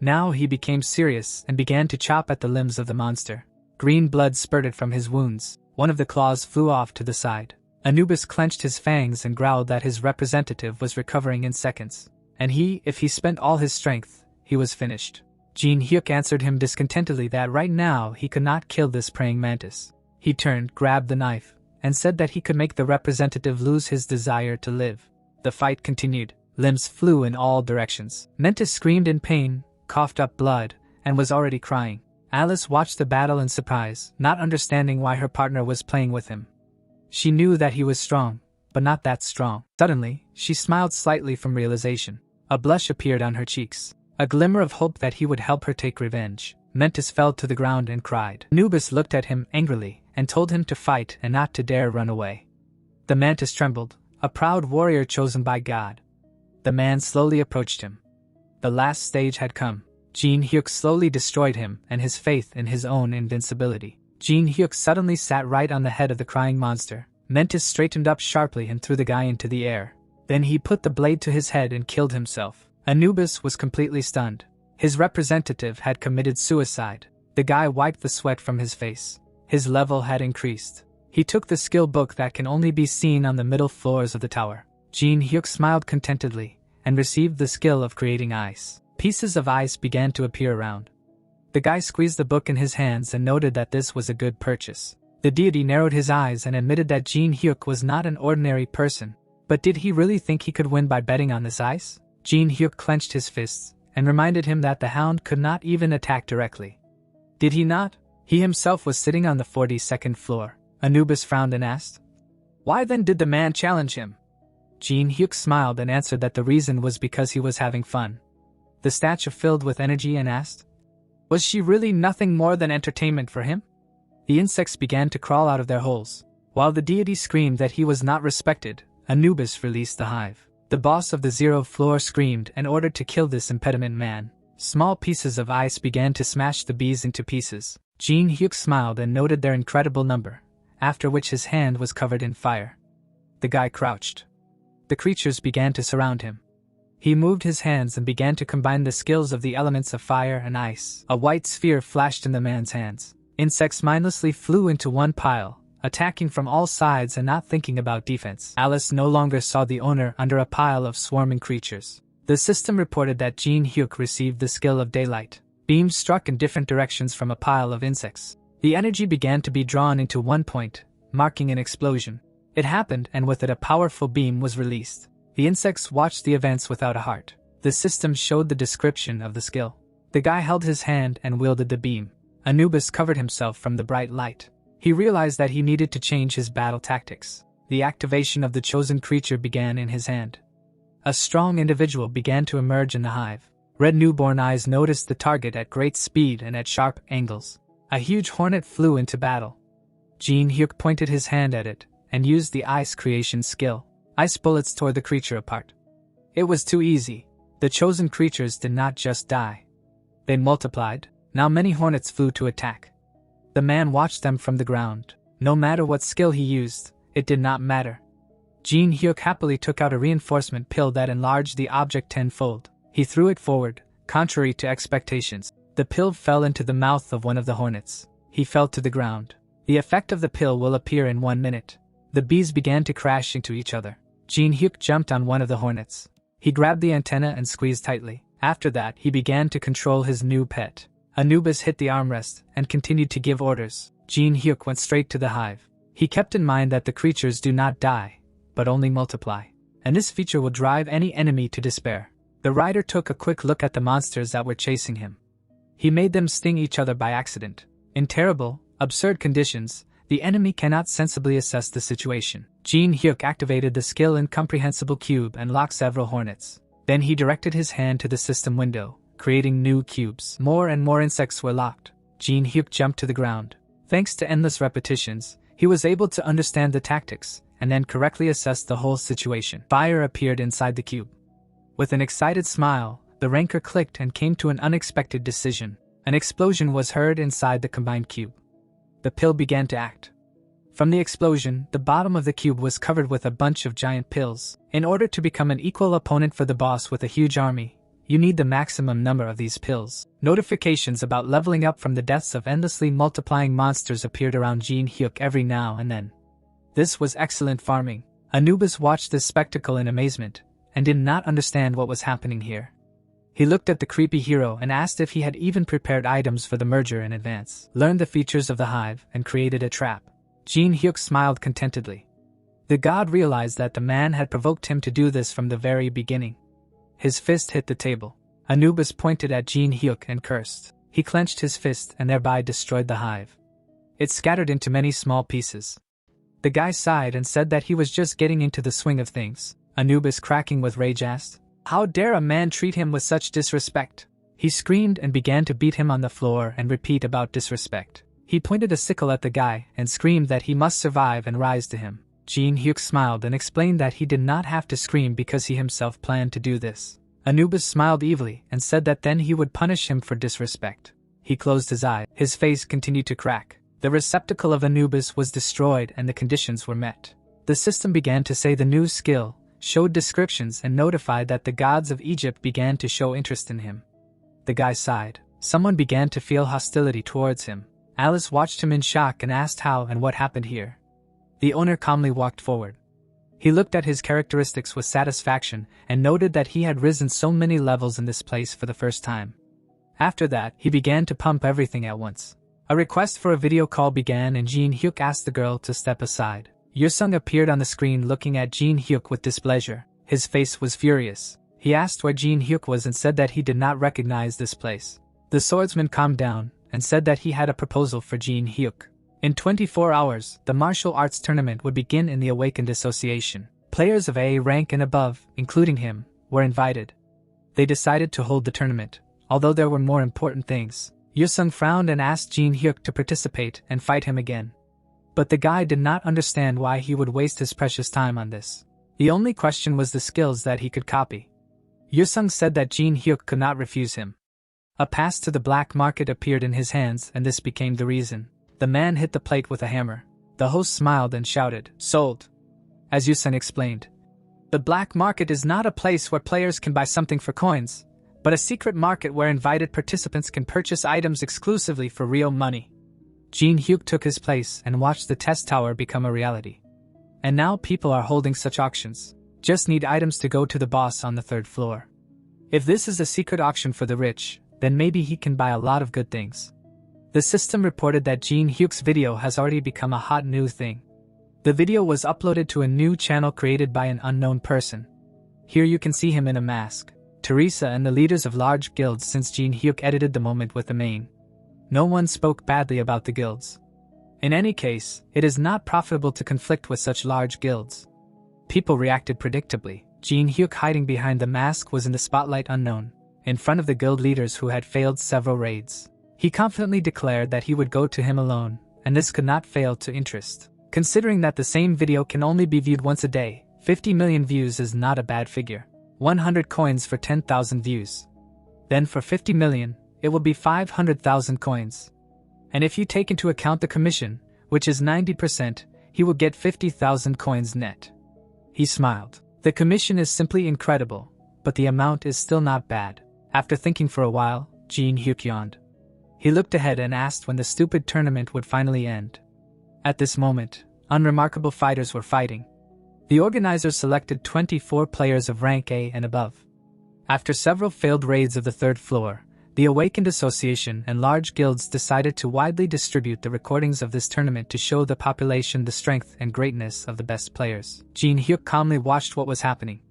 Now he became serious and began to chop at the limbs of the monster. Green blood spurted from his wounds. One of the claws flew off to the side. Anubis clenched his fangs and growled that his representative was recovering in seconds. And if he spent all his strength, he was finished. Jinhyuk answered him discontentedly that right now he could not kill this praying mantis. He turned, grabbed the knife, and said that he could make the representative lose his desire to live. The fight continued. Limbs flew in all directions. Mantis screamed in pain, coughed up blood, and was already crying. Alice watched the battle in surprise, not understanding why her partner was playing with him. She knew that he was strong, but not that strong. Suddenly, she smiled slightly from realization. A blush appeared on her cheeks, a glimmer of hope that he would help her take revenge. Mantis fell to the ground and cried. Anubis looked at him angrily and told him to fight and not to dare run away. The mantis trembled, a proud warrior chosen by God. The man slowly approached him. The last stage had come. Jinhyuk slowly destroyed him and his faith in his own invincibility. Jinhyuk suddenly sat right on the head of the crying monster. Mantis straightened up sharply and threw the guy into the air. Then he put the blade to his head and killed himself. Anubis was completely stunned. His representative had committed suicide. The guy wiped the sweat from his face. His level had increased. He took the skill book that can only be seen on the middle floors of the tower. Jinhyuk smiled contentedly and received the skill of creating ice. Pieces of ice began to appear around. The guy squeezed the book in his hands and noted that this was a good purchase. The deity narrowed his eyes and admitted that Jinhyuk was not an ordinary person. But did he really think he could win by betting on this ice? Jinhyuk clenched his fists and reminded him that the hound could not even attack directly. Did he not? He himself was sitting on the 42nd floor. Anubis frowned and asked, "Why then did the man challenge him?" Jinhyuk smiled and answered that the reason was because he was having fun. The statue filled with energy and asked, "Was she really nothing more than entertainment for him?" The insects began to crawl out of their holes. While the deity screamed that he was not respected, Anubis released the hive. The boss of the 0th floor screamed and ordered to kill this impediment man. Small pieces of ice began to smash the bees into pieces. Jinhyuk smiled and noted their incredible number, after which his hand was covered in fire. The guy crouched. The creatures began to surround him. He moved his hands and began to combine the skills of the elements of fire and ice. A white sphere flashed in the man's hands. Insects mindlessly flew into one pile, attacking from all sides and not thinking about defense. Alice no longer saw the owner under a pile of swarming creatures. The system reported that Jinhyuk received the skill of daylight. Beams struck in different directions from a pile of insects. The energy began to be drawn into one point, marking an explosion. It happened, and with it a powerful beam was released. The insects watched the events without a heart. The system showed the description of the skill. The guy held his hand and wielded the beam. Anubis covered himself from the bright light. He realized that he needed to change his battle tactics. The activation of the chosen creature began in his hand. A strong individual began to emerge in the hive. Red newborn eyes noticed the target at great speed and at sharp angles. A huge hornet flew into battle. Jinhyuk pointed his hand at it and used the ice creation skill. Ice bullets tore the creature apart. It was too easy. The chosen creatures did not just die. They multiplied. Now many hornets flew to attack. The man watched them from the ground. No matter what skill he used, it did not matter. Jinhyuk happily took out a reinforcement pill that enlarged the object tenfold. He threw it forward, contrary to expectations. The pill fell into the mouth of one of the hornets. He fell to the ground. The effect of the pill will appear in 1 minute. The bees began to crash into each other. Jinhyuk jumped on one of the hornets. He grabbed the antenna and squeezed tightly. After that, he began to control his new pet. Anubis hit the armrest and continued to give orders. Jinhyuk went straight to the hive. He kept in mind that the creatures do not die, but only multiply. And this feature will drive any enemy to despair. The rider took a quick look at the monsters that were chasing him. He made them sting each other by accident. In terrible, absurd conditions, the enemy cannot sensibly assess the situation. Jinhyuk activated the skill Incomprehensible Cube and locked several hornets. Then he directed his hand to the system window, creating new cubes. More and more insects were locked. Jinhyuk jumped to the ground. Thanks to endless repetitions, he was able to understand the tactics, and then correctly assess the whole situation. Fire appeared inside the cube. With an excited smile, the ranker clicked and came to an unexpected decision. An explosion was heard inside the combined cube. The pill began to act. From the explosion, the bottom of the cube was covered with a bunch of giant pills. In order to become an equal opponent for the boss with a huge army, you need the maximum number of these pills. Notifications about leveling up from the deaths of endlessly multiplying monsters appeared around Jinhyuk every now and then. This was excellent farming. Anubis watched this spectacle in amazement, and did not understand what was happening here. He looked at the creepy hero and asked if he had even prepared items for the merger in advance, learned the features of the hive, and created a trap. Jinhyuk smiled contentedly. The god realized that the man had provoked him to do this from the very beginning. His fist hit the table. Anubis pointed at Jinhyuk and cursed. He clenched his fist and thereby destroyed the hive. It scattered into many small pieces. The guy sighed and said that he was just getting into the swing of things. Anubis, cracking with rage, asked, "How dare a man treat him with such disrespect?" He screamed and began to beat him on the floor and repeat about disrespect. He pointed a sickle at the guy and screamed that he must survive and rise to him. Jinhyuk smiled and explained that he did not have to scream because he himself planned to do this. Anubis smiled evilly and said that then he would punish him for disrespect. He closed his eye. His face continued to crack. The receptacle of Anubis was destroyed and the conditions were met. The system began to say the new skill, showed descriptions, and notified that the gods of Egypt began to show interest in him. The guy sighed. Someone began to feel hostility towards him. Alice watched him in shock and asked how and what happened here. The owner calmly walked forward. He looked at his characteristics with satisfaction and noted that he had risen so many levels in this place for the first time. After that, he began to pump everything at once. A request for a video call began and Jinhyuk asked the girl to step aside. Yusung appeared on the screen looking at Jinhyuk with displeasure. His face was furious. He asked where Jinhyuk was and said that he did not recognize this place. The swordsman calmed down and said that he had a proposal for Jinhyuk. In 24 hours, the martial arts tournament would begin in the Awakened Association. Players of A rank and above, including him, were invited. They decided to hold the tournament, although there were more important things. Yusung frowned and asked Jinhyuk to participate and fight him again. But the guy did not understand why he would waste his precious time on this. The only question was the skills that he could copy. Yusung said that Jinhyuk could not refuse him. A pass to the black market appeared in his hands and this became the reason. The man hit the plate with a hammer. The host smiled and shouted, "Sold." As Yusung explained, the black market is not a place where players can buy something for coins, but a secret market where invited participants can purchase items exclusively for real money. Jinhyuk took his place and watched the test tower become a reality. And now people are holding such auctions. Just need items to go to the boss on the 3rd floor. If this is a secret auction for the rich, then maybe he can buy a lot of good things. The system reported that Jinhyuk's video has already become a hot new thing. The video was uploaded to a new channel created by an unknown person. Here you can see him in a mask. Teresa and the leaders of large guilds since Jinhyuk edited the moment with the main. No one spoke badly about the guilds. In any case, it is not profitable to conflict with such large guilds. People reacted predictably. Jinhyuk hiding behind the mask was in the spotlight unknown, in front of the guild leaders who had failed several raids. He confidently declared that he would go to him alone, and this could not fail to interest. Considering that the same video can only be viewed once a day, 50 million views is not a bad figure. 100 coins for 10,000 views. Then for 50 million, it will be 500,000 coins. And if you take into account the commission, which is 90%, he will get 50,000 coins net. He smiled. The commission is simply incredible, but the amount is still not bad. After thinking for a while, Jinhyuk yawned. He looked ahead and asked when the stupid tournament would finally end. At this moment, unremarkable fighters were fighting. The organizers selected 24 players of rank A and above. After several failed raids of the 3rd floor, the Awakened Association and large guilds decided to widely distribute the recordings of this tournament to show the population the strength and greatness of the best players. Jinhyuk calmly watched what was happening.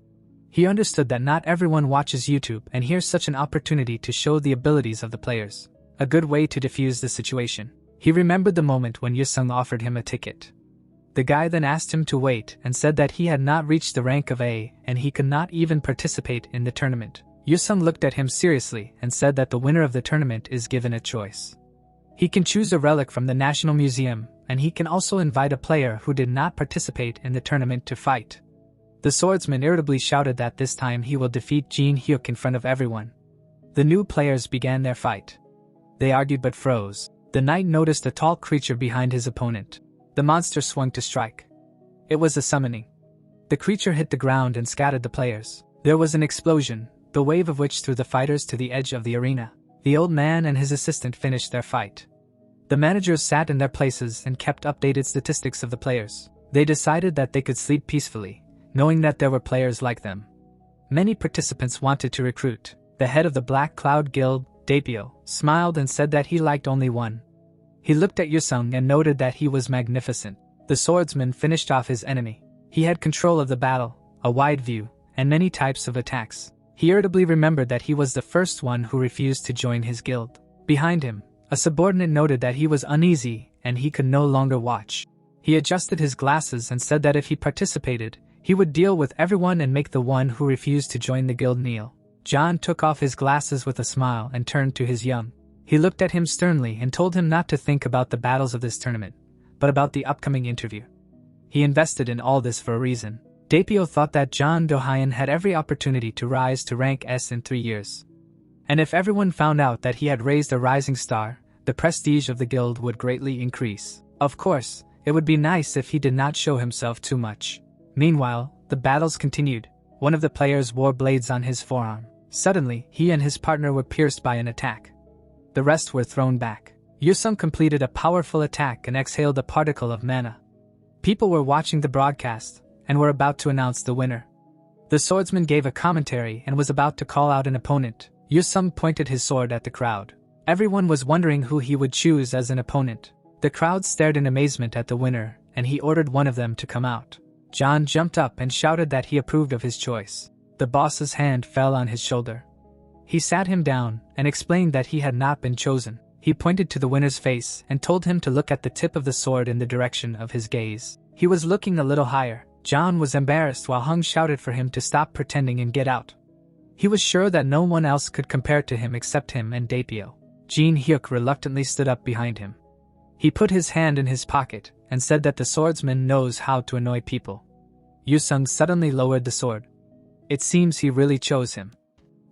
He understood that not everyone watches YouTube and here's such an opportunity to show the abilities of the players. A good way to defuse the situation. He remembered the moment when Yusung offered him a ticket. The guy then asked him to wait and said that he had not reached the rank of A and he could not even participate in the tournament. Yusung looked at him seriously and said that the winner of the tournament is given a choice. He can choose a relic from the National Museum, and he can also invite a player who did not participate in the tournament to fight. The swordsman irritably shouted that this time he will defeat Jinhyuk in front of everyone. The new players began their fight. They argued but froze. The knight noticed a tall creature behind his opponent. The monster swung to strike. It was a summoning. The creature hit the ground and scattered the players. There was an explosion, the wave of which threw the fighters to the edge of the arena. The old man and his assistant finished their fight. The managers sat in their places and kept updated statistics of the players. They decided that they could sleep peacefully, knowing that there were players like them. Many participants wanted to recruit. The head of the Black Cloud Guild, Daipyo, smiled and said that he liked only one. He looked at Yusung and noted that he was magnificent. The swordsman finished off his enemy. He had control of the battle, a wide view, and many types of attacks. He irritably remembered that he was the first one who refused to join his guild. Behind him, a subordinate noted that he was uneasy and he could no longer watch. He adjusted his glasses and said that if he participated, he would deal with everyone and make the one who refused to join the guild kneel. John took off his glasses with a smile and turned to his young. He looked at him sternly and told him not to think about the battles of this tournament, but about the upcoming interview. He invested in all this for a reason. Daipyo thought that John Do-hyun had every opportunity to rise to rank S in 3 years. And if everyone found out that he had raised a rising star, the prestige of the guild would greatly increase. Of course, it would be nice if he did not show himself too much. Meanwhile, the battles continued. One of the players wore blades on his forearm. Suddenly, he and his partner were pierced by an attack. The rest were thrown back. Yusung completed a powerful attack and exhaled a particle of mana. People were watching the broadcast and were about to announce the winner. The swordsman gave a commentary and was about to call out an opponent. Yusung pointed his sword at the crowd. Everyone was wondering who he would choose as an opponent. The crowd stared in amazement at the winner, and he ordered one of them to come out. John jumped up and shouted that he approved of his choice. The boss's hand fell on his shoulder. He sat him down and explained that he had not been chosen. He pointed to the winner's face and told him to look at the tip of the sword in the direction of his gaze. He was looking a little higher. John was embarrassed while Hung shouted for him to stop pretending and get out. He was sure that no one else could compare to him except him and Daipyo. Jinhyuk reluctantly stood up behind him. He put his hand in his pocket and said that the swordsman knows how to annoy people. Yusung suddenly lowered the sword. It seems he really chose him.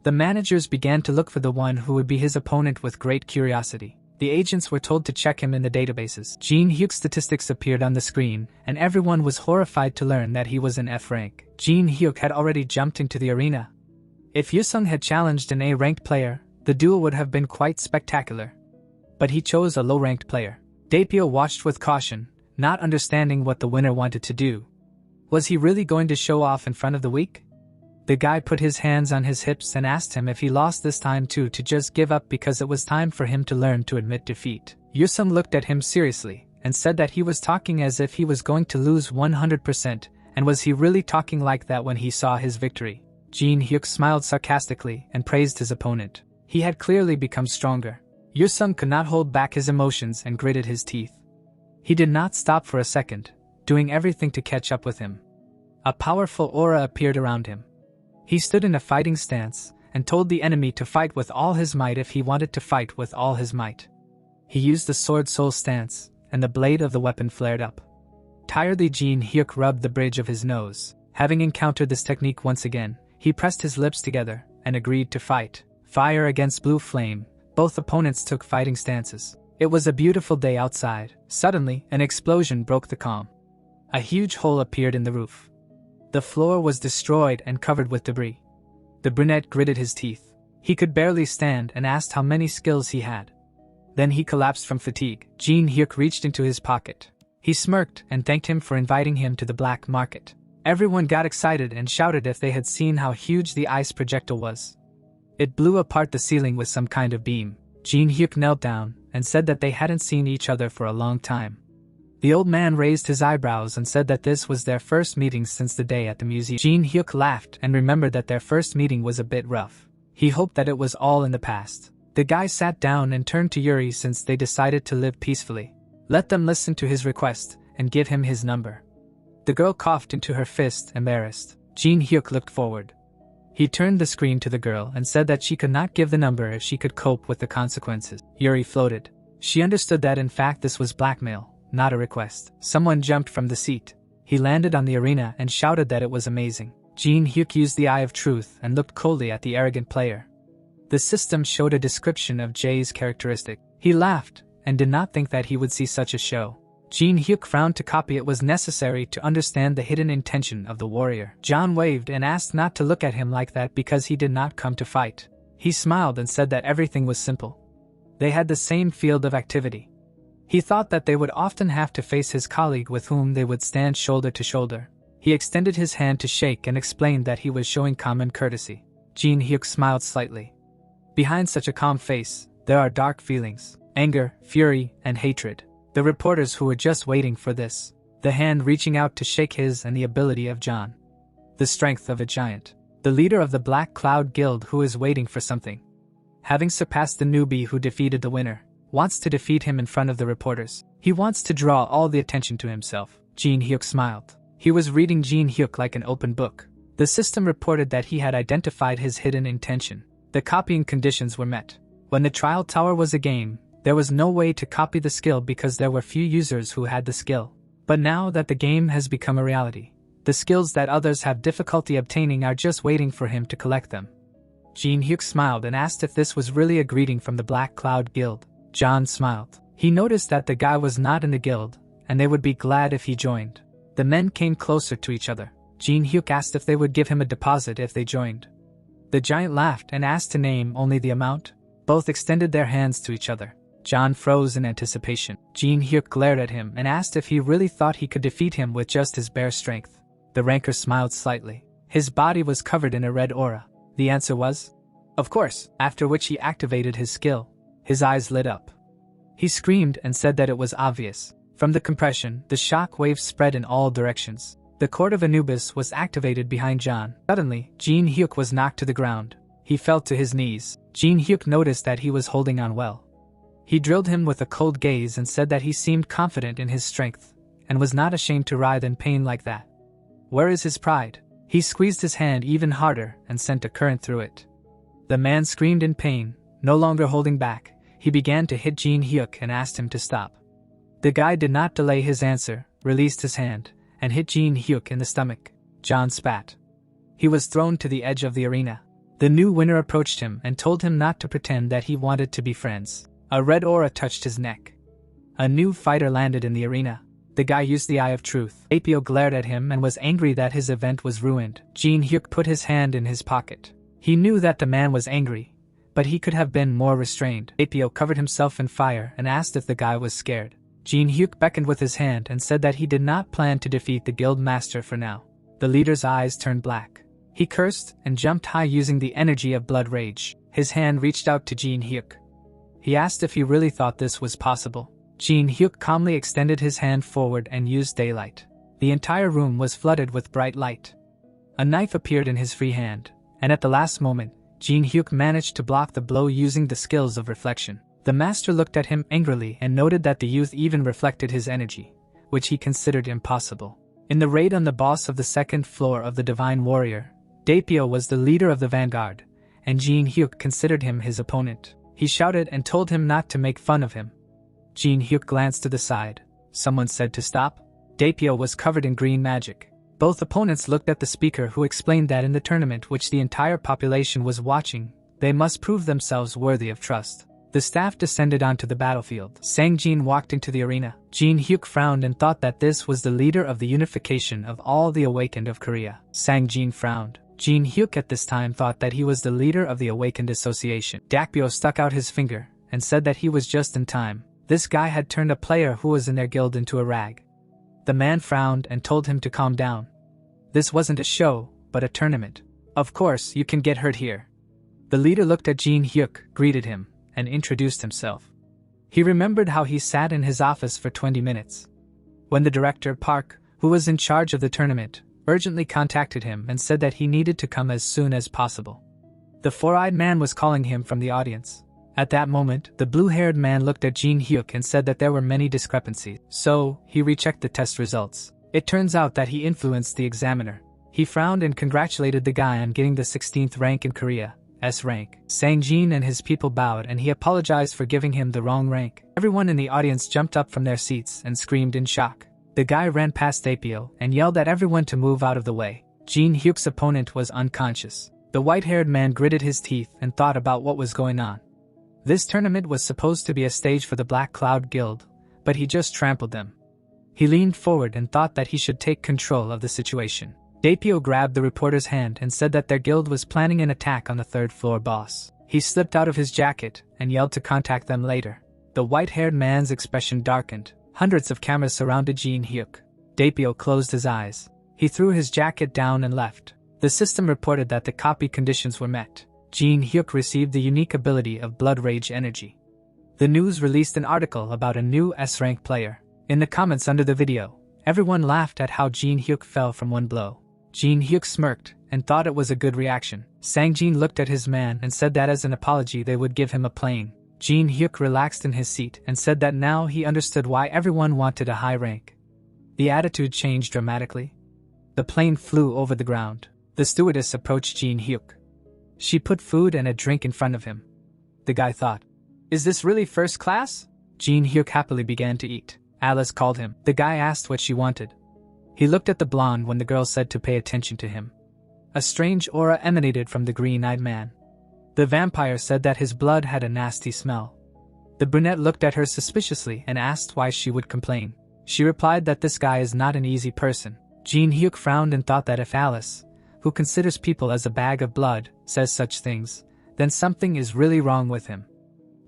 The managers began to look for the one who would be his opponent with great curiosity. The agents were told to check him in the databases. Jinhyuk's statistics appeared on the screen, and everyone was horrified to learn that he was an F rank. Jinhyuk had already jumped into the arena. If Yusung had challenged an A-ranked player, the duel would have been quite spectacular. But he chose a low-ranked player. Daipyo watched with caution, not understanding what the winner wanted to do. Was he really going to show off in front of the weak? The guy put his hands on his hips and asked him if he lost this time too to just give up because it was time for him to learn to admit defeat. Yusung looked at him seriously and said that he was talking as if he was going to lose 100%, and was he really talking like that when he saw his victory? Jinhyuk smiled sarcastically and praised his opponent. He had clearly become stronger. Yusung could not hold back his emotions and gritted his teeth. He did not stop for a second, doing everything to catch up with him. A powerful aura appeared around him. He stood in a fighting stance and told the enemy to fight with all his might if he wanted to fight with all his might. He used the sword soul stance, and the blade of the weapon flared up. Tiredly, Jinhyuk rubbed the bridge of his nose. Having encountered this technique once again, he pressed his lips together and agreed to fight. Fire against blue flame. Both opponents took fighting stances. It was a beautiful day outside. Suddenly, an explosion broke the calm. A huge hole appeared in the roof. The floor was destroyed and covered with debris. The brunette gritted his teeth. He could barely stand and asked how many skills he had. Then he collapsed from fatigue. Jinhyuk reached into his pocket. He smirked and thanked him for inviting him to the black market. Everyone got excited and shouted if they had seen how huge the ice projectile was. It blew apart the ceiling with some kind of beam. Jinhyuk knelt down and said that they hadn't seen each other for a long time. The old man raised his eyebrows and said that this was their first meeting since the day at the museum. Jinhyuk laughed and remembered that their first meeting was a bit rough. He hoped that it was all in the past. The guy sat down and turned to Yuri since they decided to live peacefully. Let them listen to his request and give him his number. The girl coughed into her fist, embarrassed. Jinhyuk looked forward. He turned the screen to the girl and said that she could not give the number if she could cope with the consequences. Yuri floated. She understood that in fact this was blackmail, not a request. Someone jumped from the seat. He landed on the arena and shouted that it was amazing. Jinhyuk used the eye of truth and looked coldly at the arrogant player. The system showed a description of Jay's characteristic. He laughed and did not think that he would see such a show. Jinhyuk frowned. To copy it was necessary to understand the hidden intention of the warrior. John waved and asked not to look at him like that because he did not come to fight. He smiled and said that everything was simple. They had the same field of activity. He thought that they would often have to face his colleague with whom they would stand shoulder to shoulder. He extended his hand to shake and explained that he was showing common courtesy. Jinhyuk smiled slightly. Behind such a calm face, there are dark feelings, anger, fury, and hatred. The reporters who were just waiting for this, the hand reaching out to shake his, and the ability of John. The strength of a giant. The leader of the Black Cloud Guild who is waiting for something. Having surpassed the newbie who defeated the winner, wants to defeat him in front of the reporters. He wants to draw all the attention to himself. Jinhyuk smiled. He was reading Jinhyuk like an open book. The system reported that he had identified his hidden intention. The copying conditions were met. When the trial tower was a game, there was no way to copy the skill because there were few users who had the skill. But now that the game has become a reality, the skills that others have difficulty obtaining are just waiting for him to collect them. Jinhyuk smiled and asked if this was really a greeting from the Black Cloud Guild. John smiled. He noticed that the guy was not in the guild, and they would be glad if he joined. The men came closer to each other. Jinhyuk asked if they would give him a deposit if they joined. The giant laughed and asked to name only the amount. Both extended their hands to each other. John froze in anticipation. Jinhyuk glared at him and asked if he really thought he could defeat him with just his bare strength. The ranker smiled slightly. His body was covered in a red aura. The answer was, of course, after which he activated his skill. His eyes lit up. He screamed and said that it was obvious. From the compression, the shock waves spread in all directions. The Court of Anubis was activated behind John. Suddenly, Jinhyuk was knocked to the ground. He fell to his knees. Jinhyuk noticed that he was holding on well. He drilled him with a cold gaze and said that he seemed confident in his strength, and was not ashamed to writhe in pain like that. Where is his pride? He squeezed his hand even harder and sent a current through it. The man screamed in pain, no longer holding back. He began to hit Jinhyuk and asked him to stop. The guy did not delay his answer, released his hand, and hit Jinhyuk in the stomach. John spat. He was thrown to the edge of the arena. The new winner approached him and told him not to pretend that he wanted to be friends. A red aura touched his neck. A new fighter landed in the arena. The guy used the eye of truth. Apio glared at him and was angry that his event was ruined. Jinhyuk put his hand in his pocket. He knew that the man was angry, but he could have been more restrained. Apio covered himself in fire and asked if the guy was scared. Jinhyuk beckoned with his hand and said that he did not plan to defeat the guild master for now. The leader's eyes turned black. He cursed and jumped high using the energy of blood rage. His hand reached out to Jinhyuk. He asked if he really thought this was possible. Jinhyuk calmly extended his hand forward and used daylight. The entire room was flooded with bright light. A knife appeared in his free hand, and at the last moment, Jinhyuk managed to block the blow using the skills of reflection. The master looked at him angrily and noted that the youth even reflected his energy, which he considered impossible. In the raid on the boss of the second floor of the Divine Warrior, Daipyo was the leader of the vanguard, and Jinhyuk considered him his opponent. He shouted and told him not to make fun of him. Jinhyuk glanced to the side. Someone said to stop. Daipyo was covered in green magic. Both opponents looked at the speaker who explained that in the tournament which the entire population was watching, they must prove themselves worthy of trust. The staff descended onto the battlefield. Sangjin walked into the arena. Jinhyuk frowned and thought that this was the leader of the unification of all the awakened of Korea. Sangjin frowned. Jinhyuk at this time thought that he was the leader of the Awakened Association. Daipyo stuck out his finger and said that he was just in time. This guy had turned a player who was in their guild into a rag. The man frowned and told him to calm down. This wasn't a show, but a tournament. Of course, you can get hurt here. The leader looked at Jinhyuk, greeted him, and introduced himself. He remembered how he sat in his office for 20 minutes. When the director, Park, who was in charge of the tournament, urgently contacted him and said that he needed to come as soon as possible. The four-eyed man was calling him from the audience. At that moment, the blue-haired man looked at Jinhyuk and said that there were many discrepancies. So, he rechecked the test results. It turns out that he influenced the examiner. He frowned and congratulated the guy on getting the 16th rank in Korea, S rank. Sang Jin and his people bowed and he apologized for giving him the wrong rank. Everyone in the audience jumped up from their seats and screamed in shock. The guy ran past Apio and yelled at everyone to move out of the way. Jinhyuk's opponent was unconscious. The white-haired man gritted his teeth and thought about what was going on. This tournament was supposed to be a stage for the Black Cloud Guild, but he just trampled them. He leaned forward and thought that he should take control of the situation. Apio grabbed the reporter's hand and said that their guild was planning an attack on the third-floor boss. He slipped out of his jacket and yelled to contact them later. The white-haired man's expression darkened. Hundreds of cameras surrounded Jinhyuk. Apio closed his eyes. He threw his jacket down and left. The system reported that the copy conditions were met. Jinhyuk received the unique ability of Blood Rage Energy. The news released an article about a new S-rank player. In the comments under the video, everyone laughed at how Jinhyuk fell from one blow. Jinhyuk smirked and thought it was a good reaction. Sangjin looked at his man and said that as an apology they would give him a plane. Jinhyuk relaxed in his seat and said that now he understood why everyone wanted a high rank. The attitude changed dramatically. The plane flew over the ground. The stewardess approached Jinhyuk. She put food and a drink in front of him. The guy thought, "Is this really first class?" Jinhyuk happily began to eat. Alice called him. The guy asked what she wanted. He looked at the blonde when the girl said to pay attention to him. A strange aura emanated from the green-eyed man. The vampire said that his blood had a nasty smell. The brunette looked at her suspiciously and asked why she would complain. She replied that this guy is not an easy person. Jinhyuk frowned and thought that if Alice, who considers people as a bag of blood, says such things, then something is really wrong with him.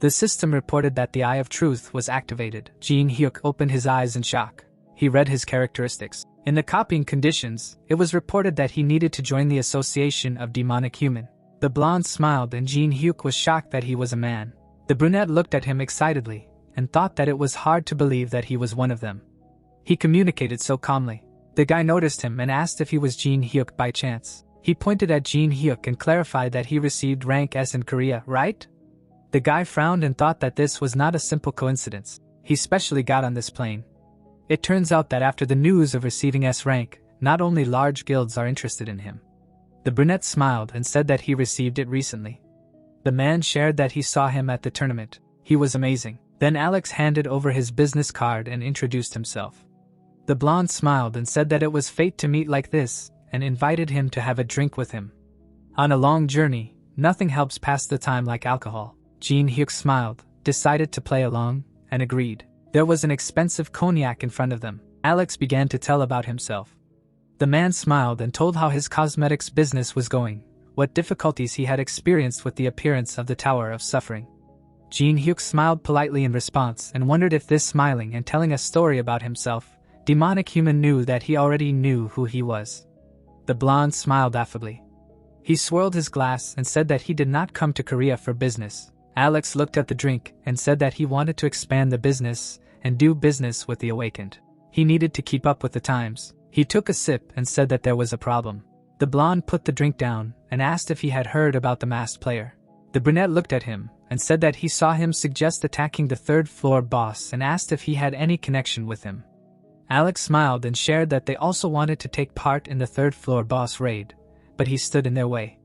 The system reported that the Eye of Truth was activated. Jinhyuk opened his eyes in shock. He read his characteristics. In the copying conditions, it was reported that he needed to join the Association of Demonic Human. The blonde smiled and Jinhyuk was shocked that he was a man. The brunette looked at him excitedly and thought that it was hard to believe that he was one of them. He communicated so calmly. The guy noticed him and asked if he was Jinhyuk by chance. He pointed at Jinhyuk and clarified that he received rank S in Korea, right? The guy frowned and thought that this was not a simple coincidence. He specially got on this plane. It turns out that after the news of receiving S rank, not only large guilds are interested in him. The brunette smiled and said that he received it recently. The man shared that he saw him at the tournament. He was amazing. Then Alex handed over his business card and introduced himself. The blonde smiled and said that it was fate to meet like this, and invited him to have a drink with him. On a long journey, nothing helps pass the time like alcohol. Jinhyuk smiled, decided to play along, and agreed. There was an expensive cognac in front of them. Alex began to tell about himself. The man smiled and told how his cosmetics business was going, what difficulties he had experienced with the appearance of the Tower of Suffering. Jinhyuk smiled politely in response and wondered if this smiling and telling a story about himself, Demonic Human knew that he already knew who he was. The blonde smiled affably. He swirled his glass and said that he did not come to Korea for business. Alex looked at the drink and said that he wanted to expand the business and do business with the Awakened. He needed to keep up with the times. He took a sip and said that there was a problem. The blonde put the drink down and asked if he had heard about the masked player. The brunette looked at him and said that he saw him suggest attacking the third-floor boss and asked if he had any connection with him. Alex smiled and shared that they also wanted to take part in the third-floor boss raid, but he stood in their way.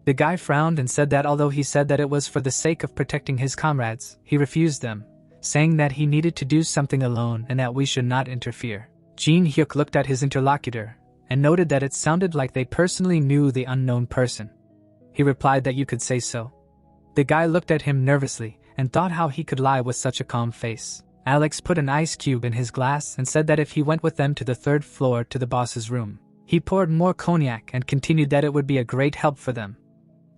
The guy frowned and said that although he said that it was for the sake of protecting his comrades, he refused them, saying that he needed to do something alone and that we should not interfere. Jinhyuk looked at his interlocutor and noted that it sounded like they personally knew the unknown person. He replied that you could say so. The guy looked at him nervously and thought how he could lie with such a calm face. Alex put an ice cube in his glass and said that if he went with them to the third floor to the boss's room. He poured more cognac and continued that it would be a great help for them.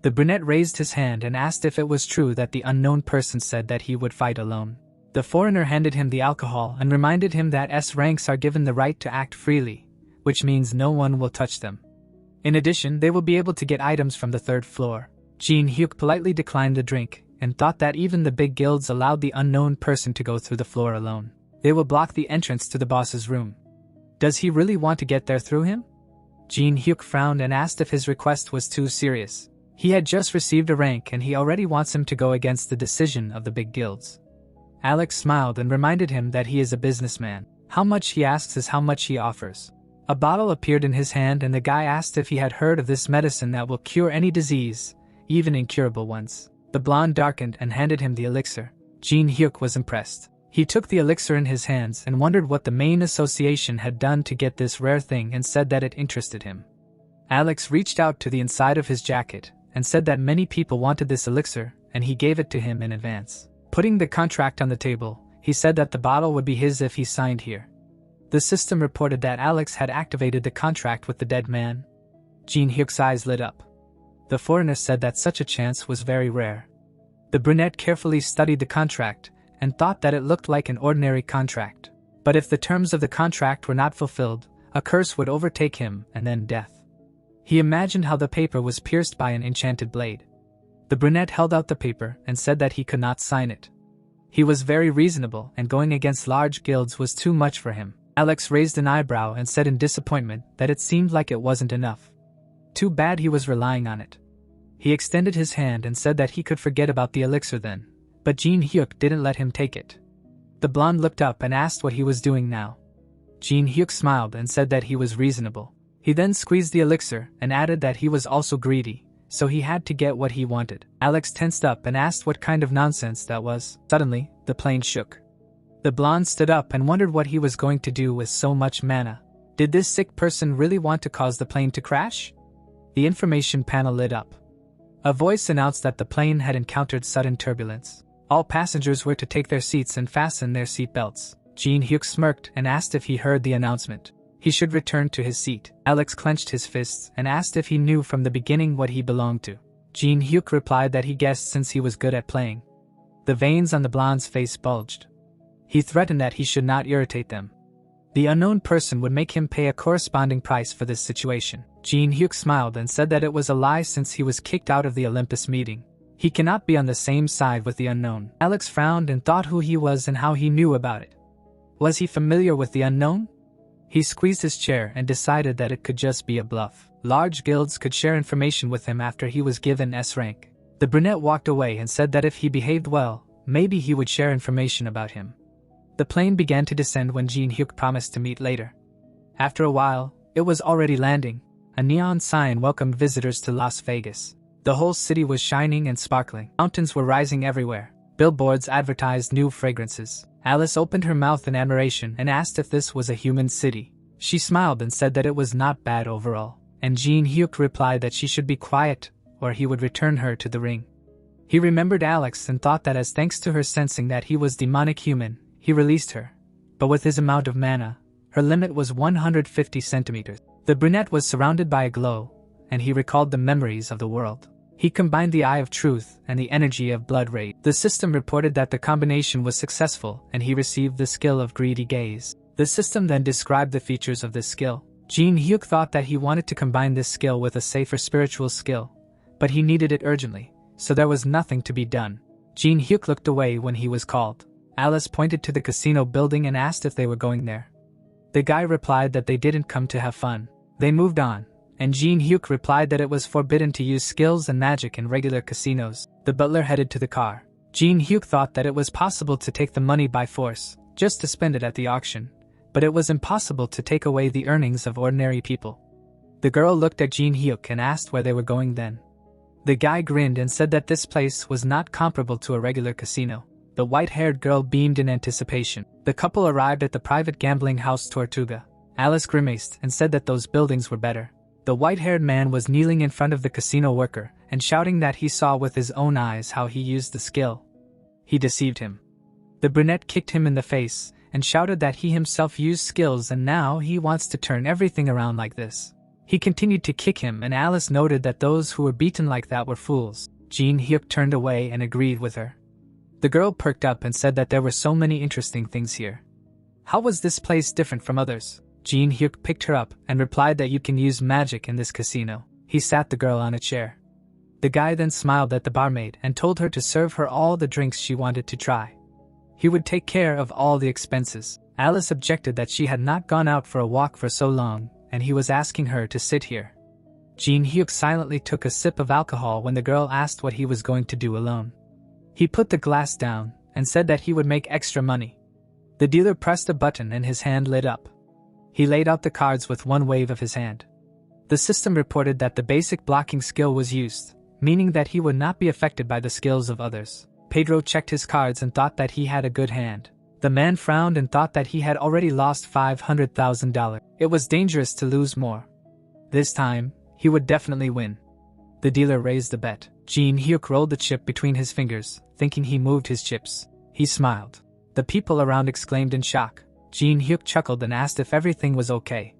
The brunette raised his hand and asked if it was true that the unknown person said that he would fight alone. The foreigner handed him the alcohol and reminded him that S ranks are given the right to act freely, which means no one will touch them. In addition, they will be able to get items from the third floor. Jinhyuk politely declined the drink and thought that even the big guilds allowed the unknown person to go through the floor alone. They will block the entrance to the boss's room. Does he really want to get there through him? Jinhyuk frowned and asked if his request was too serious. He had just received a rank and he already wants him to go against the decision of the big guilds. Alex smiled and reminded him that he is a businessman. How much he asks is how much he offers. A bottle appeared in his hand and the guy asked if he had heard of this medicine that will cure any disease, even incurable ones. The blonde darkened and handed him the elixir. Jinhyuk was impressed. He took the elixir in his hands and wondered what the main association had done to get this rare thing and said that it interested him. Alex reached out to the inside of his jacket and said that many people wanted this elixir and he gave it to him in advance. Putting the contract on the table, he said that the bottle would be his if he signed here. The system reported that Alex had activated the contract with the dead man. Jinhyuk's eyes lit up. The foreigner said that such a chance was very rare. The brunette carefully studied the contract and thought that it looked like an ordinary contract. But if the terms of the contract were not fulfilled, a curse would overtake him and then death. He imagined how the paper was pierced by an enchanted blade. The brunette held out the paper and said that he could not sign it. He was very reasonable and going against large guilds was too much for him. Alex raised an eyebrow and said in disappointment that it seemed like it wasn't enough. Too bad he was relying on it. He extended his hand and said that he could forget about the elixir then, but Jinhyuk didn't let him take it. The blonde looked up and asked what he was doing now. Jinhyuk smiled and said that he was reasonable. He then squeezed the elixir and added that he was also greedy, so he had to get what he wanted. Alex tensed up and asked what kind of nonsense that was. Suddenly, the plane shook. The blonde stood up and wondered what he was going to do with so much mana. Did this sick person really want to cause the plane to crash? The information panel lit up. A voice announced that the plane had encountered sudden turbulence. All passengers were to take their seats and fasten their seat belts. Jinhyuk smirked and asked if he heard the announcement. He should return to his seat. Alex clenched his fists and asked if he knew from the beginning what he belonged to. Jinhyuk replied that he guessed since he was good at playing. The veins on the blonde's face bulged. He threatened that he should not irritate them. The unknown person would make him pay a corresponding price for this situation. Jinhyuk smiled and said that it was a lie since he was kicked out of the Olympus meeting. He cannot be on the same side with the unknown. Alex frowned and thought who he was and how he knew about it. Was he familiar with the unknown? He squeezed his chair and decided that it could just be a bluff. Large guilds could share information with him after he was given S rank. The brunette walked away and said that if he behaved well, maybe he would share information about him. The plane began to descend when Jinhyuk promised to meet later. After a while, it was already landing. A neon sign welcomed visitors to Las Vegas. The whole city was shining and sparkling. Mountains were rising everywhere. Billboards advertised new fragrances. Alice opened her mouth in admiration and asked if this was a human city. She smiled and said that it was not bad overall. And Jinhyuk replied that she should be quiet, or he would return her to the ring. He remembered Alex and thought that as thanks to her sensing that he was demonic human, he released her. But with his amount of mana, her limit was 150 centimeters. The brunette was surrounded by a glow, and he recalled the memories of the world. He combined the Eye of Truth and the energy of Blood Rage. The system reported that the combination was successful and he received the skill of Greedy Gaze. The system then described the features of this skill. Jinhyuk thought that he wanted to combine this skill with a safer spiritual skill, but he needed it urgently, so there was nothing to be done. Jinhyuk looked away when he was called. Alice pointed to the casino building and asked if they were going there. The guy replied that they didn't come to have fun. They moved on, and Jinhyuk replied that it was forbidden to use skills and magic in regular casinos. The butler headed to the car. Jinhyuk thought that it was possible to take the money by force, just to spend it at the auction, but it was impossible to take away the earnings of ordinary people. The girl looked at Jinhyuk and asked where they were going then. The guy grinned and said that this place was not comparable to a regular casino. The white-haired girl beamed in anticipation. The couple arrived at the private gambling house Tortuga. Alice grimaced and said that those buildings were better. The white-haired man was kneeling in front of the casino worker and shouting that he saw with his own eyes how he used the skill. He deceived him. The brunette kicked him in the face and shouted that he himself used skills and now he wants to turn everything around like this. He continued to kick him and Alice noted that those who were beaten like that were fools. Jinhyuk turned away and agreed with her. The girl perked up and said that there were so many interesting things here. How was this place different from others? Jinhyuk picked her up and replied that you can use magic in this casino. He sat the girl on a chair. The guy then smiled at the barmaid and told her to serve her all the drinks she wanted to try. He would take care of all the expenses. Alice objected that she had not gone out for a walk for so long, and he was asking her to sit here. Jinhyuk silently took a sip of alcohol when the girl asked what he was going to do alone. He put the glass down and said that he would make extra money. The dealer pressed a button and his hand lit up. He laid out the cards with one wave of his hand. The system reported that the basic blocking skill was used, meaning that he would not be affected by the skills of others. Pedro checked his cards and thought that he had a good hand. The man frowned and thought that he had already lost $500,000. It was dangerous to lose more. This time, he would definitely win. The dealer raised the bet. Jinhyuk rolled the chip between his fingers, thinking he moved his chips. He smiled. The people around exclaimed in shock. Jinhyuk chuckled and asked if everything was okay.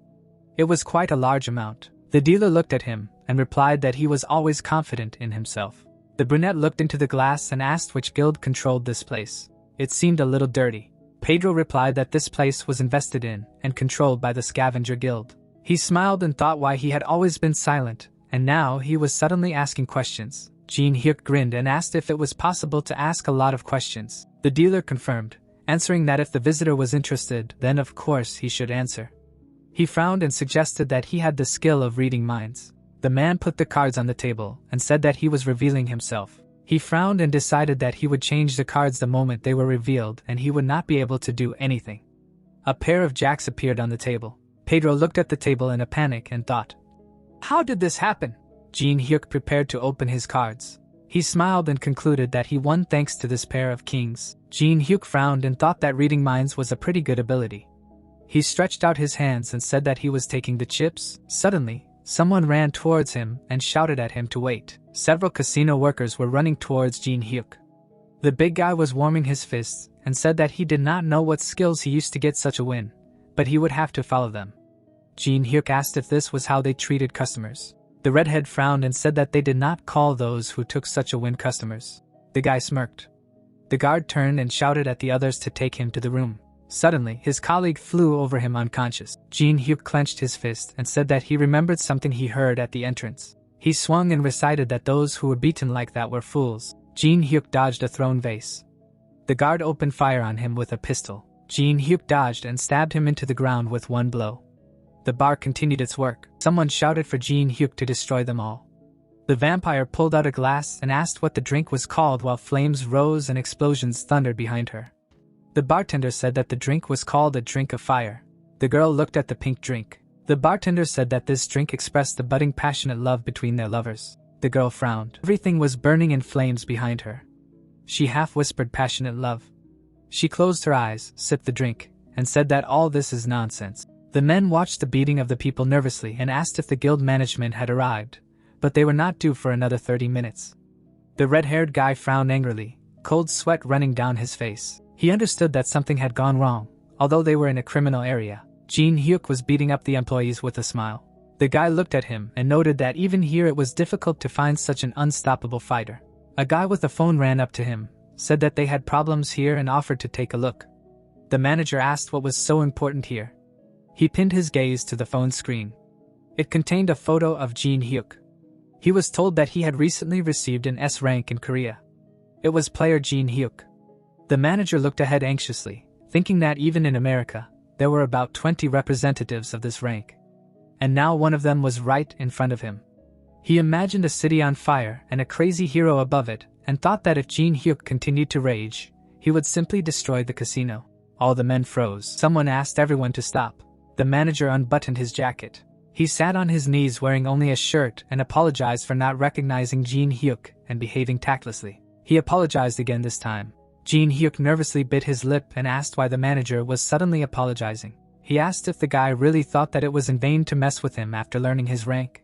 It was quite a large amount. The dealer looked at him and replied that he was always confident in himself. The brunette looked into the glass and asked which guild controlled this place. It seemed a little dirty. Pedro replied that this place was invested in and controlled by the Scavenger Guild. He smiled and thought why he had always been silent, and now he was suddenly asking questions. Jinhyuk grinned and asked if it was possible to ask a lot of questions. The dealer confirmed, answering that if the visitor was interested, then of course he should answer. He frowned and suggested that he had the skill of reading minds. The man put the cards on the table and said that he was revealing himself. He frowned and decided that he would change the cards the moment they were revealed and he would not be able to do anything. A pair of jacks appeared on the table. Pedro looked at the table in a panic and thought, "How did this happen?" Jinhyuk prepared to open his cards. He smiled and concluded that he won thanks to this pair of kings. Jinhyuk frowned and thought that reading minds was a pretty good ability. He stretched out his hands and said that he was taking the chips. Suddenly, someone ran towards him and shouted at him to wait. Several casino workers were running towards Jinhyuk. The big guy was warming his fists and said that he did not know what skills he used to get such a win, but he would have to follow them. Jinhyuk asked if this was how they treated customers. The redhead frowned and said that they did not call those who took such a win customers. The guy smirked. The guard turned and shouted at the others to take him to the room. Suddenly, his colleague flew over him unconscious. Jinhyuk clenched his fist and said that he remembered something he heard at the entrance. He swung and recited that those who were beaten like that were fools. Jinhyuk dodged a thrown vase. The guard opened fire on him with a pistol. Jinhyuk dodged and stabbed him into the ground with one blow. The bar continued its work. Someone shouted for Jinhyuk to destroy them all. The vampire pulled out a glass and asked what the drink was called while flames rose and explosions thundered behind her. The bartender said that the drink was called a drink of fire. The girl looked at the pink drink. The bartender said that this drink expressed the budding passionate love between their lovers. The girl frowned. Everything was burning in flames behind her. She half-whispered passionate love. She closed her eyes, sipped the drink, and said that all this is nonsense. The men watched the beating of the people nervously and asked if the guild management had arrived, but they were not due for another 30 minutes. The red-haired guy frowned angrily, cold sweat running down his face. He understood that something had gone wrong, although they were in a criminal area. Jinhyuk was beating up the employees with a smile. The guy looked at him and noted that even here it was difficult to find such an unstoppable fighter. A guy with a phone ran up to him, said that they had problems here and offered to take a look. The manager asked what was so important here. He pinned his gaze to the phone screen. It contained a photo of Jinhyuk. He was told that he had recently received an S rank in Korea. It was player Jinhyuk. The manager looked ahead anxiously, thinking that even in America, there were about 20 representatives of this rank. And now one of them was right in front of him. He imagined a city on fire and a crazy hero above it, and thought that if Jinhyuk continued to rage, he would simply destroy the casino. All the men froze. Someone asked everyone to stop. The manager unbuttoned his jacket. He sat on his knees wearing only a shirt and apologized for not recognizing Jinhyuk and behaving tactlessly. He apologized again this time. Jinhyuk nervously bit his lip and asked why the manager was suddenly apologizing. He asked if the guy really thought that it was in vain to mess with him after learning his rank.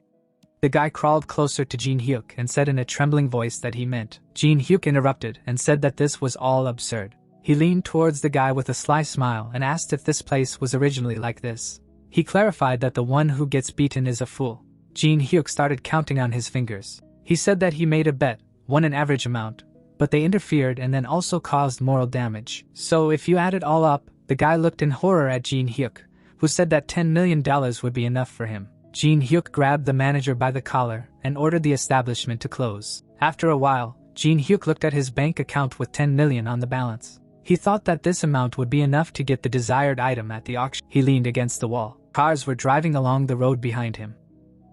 The guy crawled closer to Jinhyuk and said in a trembling voice that he meant. Jinhyuk interrupted and said that this was all absurd. He leaned towards the guy with a sly smile and asked if this place was originally like this. He clarified that the one who gets beaten is a fool. Jinhyuk started counting on his fingers. He said that he made a bet, won an average amount, but they interfered and then also caused moral damage. So if you add it all up, the guy looked in horror at Jinhyuk, who said that $10 million would be enough for him. Jinhyuk grabbed the manager by the collar and ordered the establishment to close. After a while, Jinhyuk looked at his bank account with $10 million on the balance. He thought that this amount would be enough to get the desired item at the auction. He leaned against the wall. Cars were driving along the road behind him.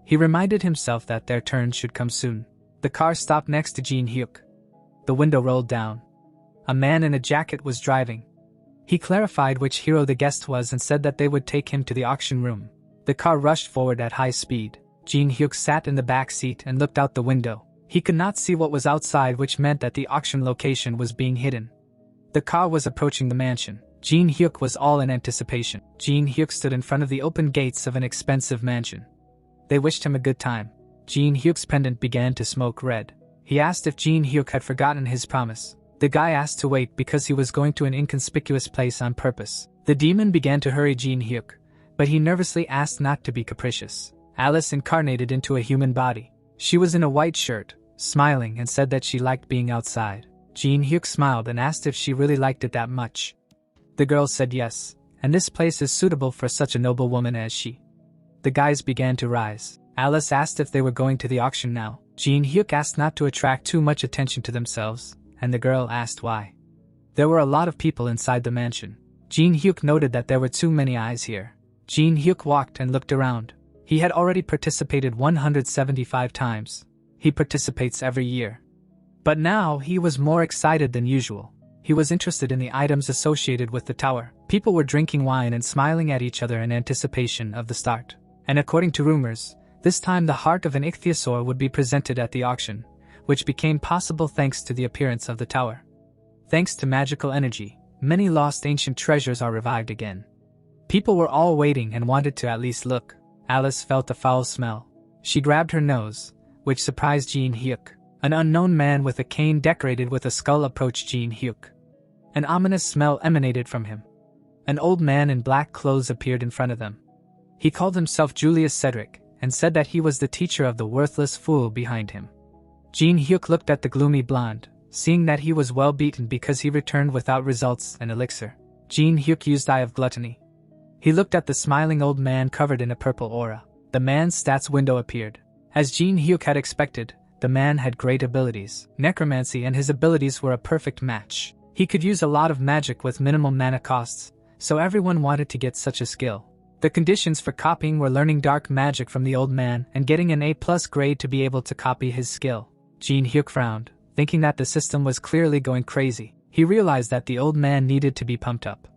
He reminded himself that their turn should come soon. The car stopped next to Jinhyuk. The window rolled down. A man in a jacket was driving. He clarified which hero the guest was and said that they would take him to the auction room. The car rushed forward at high speed. Jinhyuk sat in the back seat and looked out the window. He could not see what was outside, which meant that the auction location was being hidden. The car was approaching the mansion. Jinhyuk was all in anticipation. Jinhyuk stood in front of the open gates of an expensive mansion. They wished him a good time. Jinhyuk's pendant began to smoke red. He asked if Jinhyuk had forgotten his promise. The guy asked to wait because he was going to an inconspicuous place on purpose. The demon began to hurry Jinhyuk, but he nervously asked not to be capricious. Alice incarnated into a human body. She was in a white shirt, smiling, and said that she liked being outside. Jinhyuk smiled and asked if she really liked it that much. The girl said yes, and this place is suitable for such a noble woman as she. The guys began to rise. Alice asked if they were going to the auction now. Jinhyuk asked not to attract too much attention to themselves, and the girl asked why. There were a lot of people inside the mansion. Jinhyuk noted that there were too many eyes here. Jinhyuk walked and looked around. He had already participated 175 times. He participates every year. But now he was more excited than usual. He was interested in the items associated with the tower. People were drinking wine and smiling at each other in anticipation of the start. And according to rumors, this time the heart of an ichthyosaur would be presented at the auction, which became possible thanks to the appearance of the tower. Thanks to magical energy, many lost ancient treasures are revived again. People were all waiting and wanted to at least look. Alice felt a foul smell. She grabbed her nose, which surprised Jinhyuk. An unknown man with a cane decorated with a skull approached Jinhyuk. An ominous smell emanated from him. An old man in black clothes appeared in front of them. He called himself Julius Cedric, and said that he was the teacher of the worthless fool behind him. Jinhyuk looked at the gloomy blonde, seeing that he was well beaten because he returned without results and elixir. Jinhyuk used Eye of Gluttony. He looked at the smiling old man covered in a purple aura. The man's stats window appeared. As Jinhyuk had expected, the man had great abilities. Necromancy and his abilities were a perfect match. He could use a lot of magic with minimal mana costs, so everyone wanted to get such a skill. The conditions for copying were learning dark magic from the old man and getting an A+ grade to be able to copy his skill. Jinhyuk frowned, thinking that the system was clearly going crazy. He realized that the old man needed to be pumped up.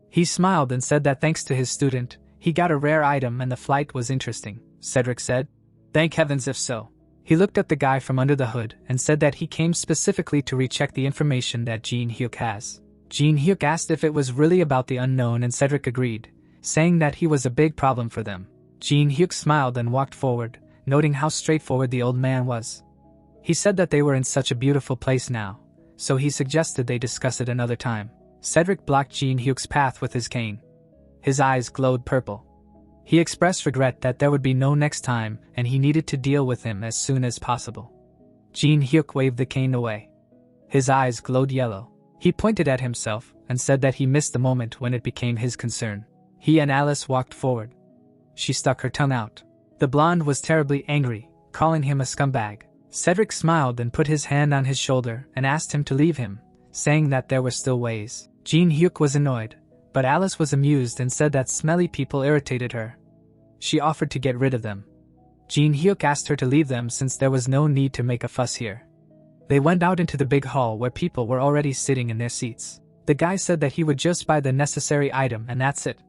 He smiled and said that thanks to his student, he got a rare item and the flight was interesting. Cedric said, "Thank heavens if so." He looked at the guy from under the hood and said that he came specifically to recheck the information that Jinhyuk has. Jinhyuk asked if it was really about the unknown and Cedric agreed, saying that he was a big problem for them. Jinhyuk smiled and walked forward, noting how straightforward the old man was. He said that they were in such a beautiful place now, so he suggested they discuss it another time. Cedric blocked Jinhyuk's path with his cane. His eyes glowed purple. He expressed regret that there would be no next time and he needed to deal with him as soon as possible. Jinhyuk waved the cane away. His eyes glowed yellow. He pointed at himself and said that he missed the moment when it became his concern. He and Alice walked forward. She stuck her tongue out. The blonde was terribly angry, calling him a scumbag. Cedric smiled and put his hand on his shoulder and asked him to leave him, saying that there were still ways. Jinhyuk was annoyed, but Alice was amused and said that smelly people irritated her. She offered to get rid of them. Jinhyuk asked her to leave them since there was no need to make a fuss here. They went out into the big hall where people were already sitting in their seats. The guy said that he would just buy the necessary item and that's it.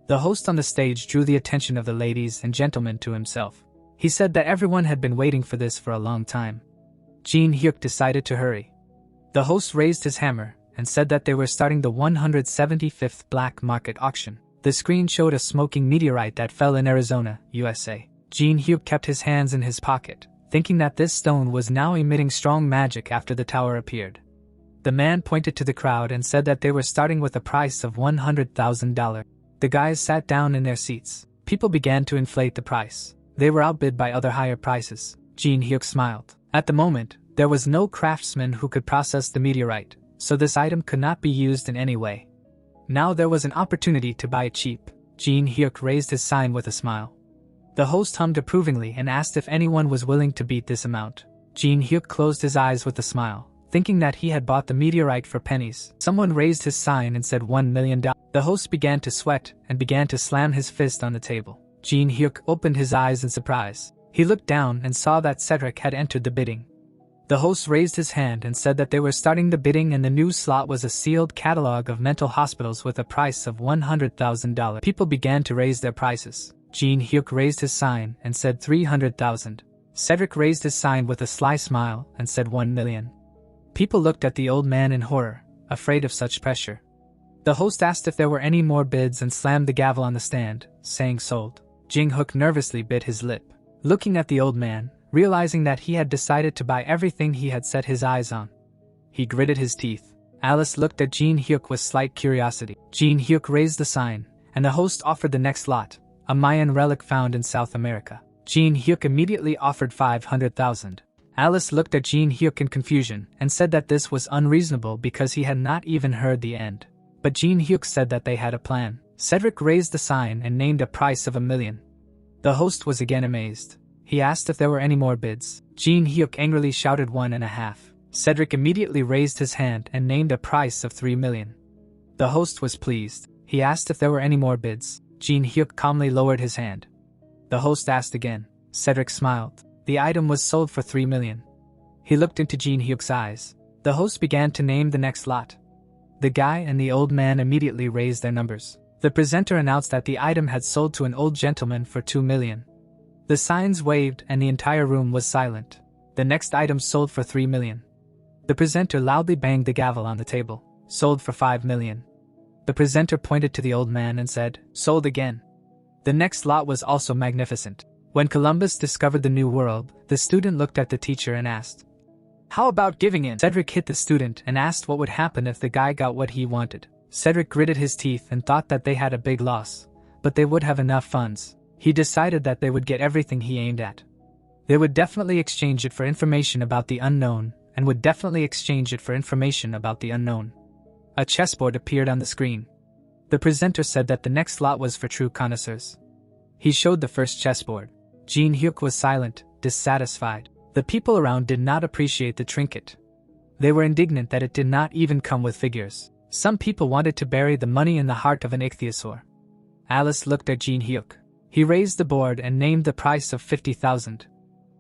The host on the stage drew the attention of the ladies and gentlemen to himself. He said that everyone had been waiting for this for a long time. Jinhyuk decided to hurry. The host raised his hammer and said that they were starting the 175th black market auction. The screen showed a smoking meteorite that fell in Arizona, USA. Jinhyuk kept his hands in his pocket, thinking that this stone was now emitting strong magic after the tower appeared. The man pointed to the crowd and said that they were starting with a price of $100,000. The guys sat down in their seats. People began to inflate the price. They were outbid by other higher prices. Jinhyuk smiled. At the moment, there was no craftsman who could process the meteorite, so this item could not be used in any way. Now there was an opportunity to buy it cheap. Jinhyuk raised his sign with a smile. The host hummed approvingly and asked if anyone was willing to beat this amount. Jinhyuk closed his eyes with a smile, thinking that he had bought the meteorite for pennies. Someone raised his sign and said $1 million. The host began to sweat and began to slam his fist on the table. Jinhyuk opened his eyes in surprise. He looked down and saw that Cedric had entered the bidding. The host raised his hand and said that they were starting the bidding and the new slot was a sealed catalog of mental hospitals with a price of $100,000. People began to raise their prices. Jinhyuk raised his sign and said $300,000. Cedric raised his sign with a sly smile and said 1 million. People looked at the old man in horror, afraid of such pressure. The host asked if there were any more bids and slammed the gavel on the stand, saying sold. Jinhyuk nervously bit his lip, looking at the old man, realizing that he had decided to buy everything he had set his eyes on. He gritted his teeth. Alice looked at Jinhyuk with slight curiosity. Jinhyuk raised the sign, and the host offered the next lot, a Mayan relic found in South America. Jinhyuk immediately offered 500,000. Alice looked at Jinhyuk in confusion and said that this was unreasonable because he had not even heard the end. But Jinhyuk said that they had a plan. Cedric raised the sign and named a price of 1 million. The host was again amazed. He asked if there were any more bids. Jinhyuk angrily shouted 1.5. Cedric immediately raised his hand and named a price of 3 million. The host was pleased. He asked if there were any more bids. Jinhyuk calmly lowered his hand. The host asked again. Cedric smiled. The item was sold for 3 million. He looked into Jinhyuk's eyes. The host began to name the next lot. The guy and the old man immediately raised their numbers. The presenter announced that the item had sold to an old gentleman for 2 million. The signs waved and the entire room was silent. The next item sold for 3 million. The presenter loudly banged the gavel on the table. Sold for 5 million. The presenter pointed to the old man and said, sold again. The next lot was also magnificent. When Columbus discovered the New World, the student looked at the teacher and asked, how about giving in? Cedric hit the student and asked what would happen if the guy got what he wanted. Cedric gritted his teeth and thought that they had a big loss, but they would have enough funds. He decided that they would get everything he aimed at. They would definitely exchange it for information about the unknown, and would definitely exchange it for information about the unknown. A chessboard appeared on the screen. The presenter said that the next lot was for true connoisseurs. He showed the first chessboard. Jinhyuk was silent, dissatisfied. The people around did not appreciate the trinket. They were indignant that it did not even come with figures. Some people wanted to bury the money in the heart of an ichthyosaur. Alice looked at Jinhyuk. He raised the board and named the price of 50,000.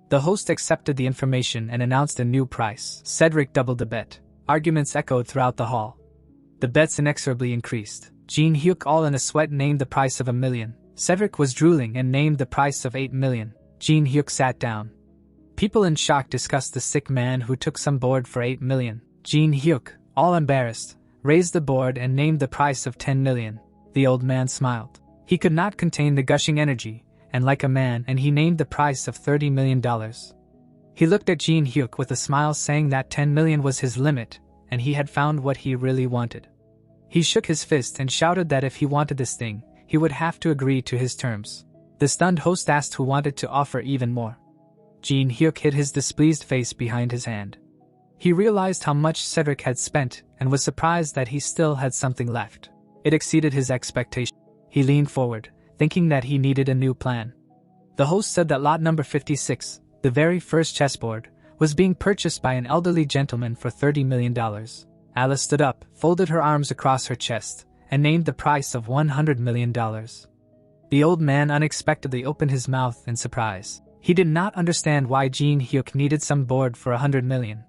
The host accepted the information and announced a new price. Cedric doubled the bet. Arguments echoed throughout the hall. The bets inexorably increased. Jinhyuk, all in a sweat, named the price of 1 million. Cedric was drooling and named the price of 8 million. Jinhyuk sat down. People in shock discussed the sick man who took some board for 8 million. Jinhyuk, all embarrassed, raised the board and named the price of 10 million. The old man smiled. He could not contain the gushing energy, and like a man, and he named the price of $30 million. He looked at Jinhyuk with a smile, saying that 10 million was his limit, and he had found what he really wanted. He shook his fist and shouted that if he wanted this thing, he would have to agree to his terms. The stunned host asked who wanted to offer even more. Jinhyuk hid his displeased face behind his hand. He realized how much Cedric had spent and was surprised that he still had something left. It exceeded his expectation. He leaned forward, thinking that he needed a new plan. The host said that lot number 56, the very first chessboard, was being purchased by an elderly gentleman for $30 million. Alice stood up, folded her arms across her chest, and named the price of $100 million. The old man unexpectedly opened his mouth in surprise. He did not understand why Jinhyuk needed some board for 100 million.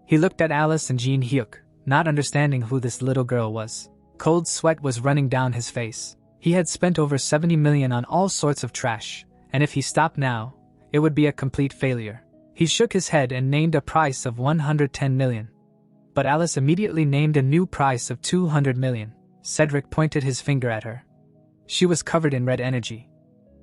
He looked at Alice and Jinhyuk, not understanding who this little girl was. Cold sweat was running down his face. He had spent over 70 million on all sorts of trash, and if he stopped now, it would be a complete failure. He shook his head and named a price of 110 million. But Alice immediately named a new price of 200 million. Cedric pointed his finger at her. She was covered in red energy.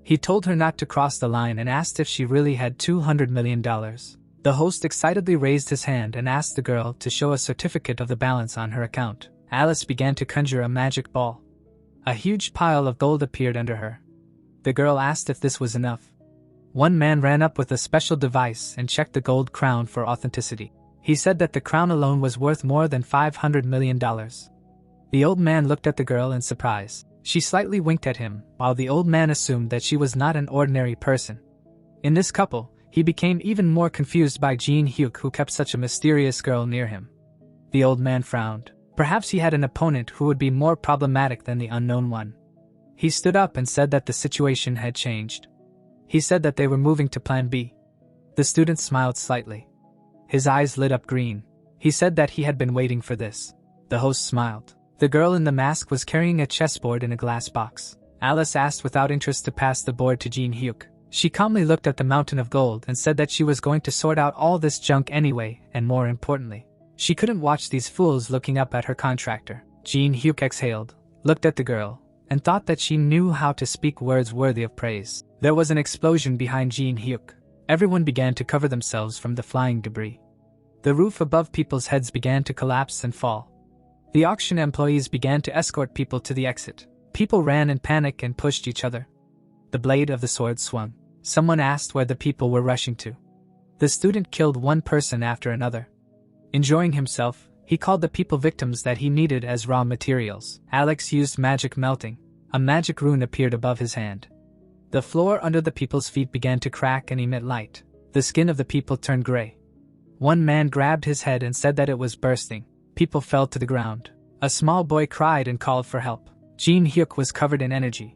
He told her not to cross the line and asked if she really had $200 million. The host excitedly raised his hand and asked the girl to show a certificate of the balance on her account. Alice began to conjure a magic ball. A huge pile of gold appeared under her. The girl asked if this was enough. One man ran up with a special device and checked the gold crown for authenticity. He said that the crown alone was worth more than $500 million. The old man looked at the girl in surprise. She slightly winked at him, while the old man assumed that she was not an ordinary person. In this couple, he became even more confused by Jinhyuk, who kept such a mysterious girl near him. The old man frowned. Perhaps he had an opponent who would be more problematic than the unknown one. He stood up and said that the situation had changed. He said that they were moving to Plan B. The student smiled slightly. His eyes lit up green. He said that he had been waiting for this. The host smiled. The girl in the mask was carrying a chessboard in a glass box. Alice asked without interest to pass the board to Jinhyuk. She calmly looked at the mountain of gold and said that she was going to sort out all this junk anyway, and more importantly, she couldn't watch these fools looking up at her contractor. Jinhyuk exhaled, looked at the girl, and thought that she knew how to speak words worthy of praise. There was an explosion behind Jinhyuk. Everyone began to cover themselves from the flying debris. The roof above people's heads began to collapse and fall. The auction employees began to escort people to the exit. People ran in panic and pushed each other. The blade of the sword swung. Someone asked where the people were rushing to. The student killed one person after another. Enjoying himself, he called the people victims that he needed as raw materials. Alex used magic melting. A magic rune appeared above his hand. The floor under the people's feet began to crack and emit light. The skin of the people turned gray. One man grabbed his head and said that it was bursting. People fell to the ground. A small boy cried and called for help. Jinhyuk was covered in energy.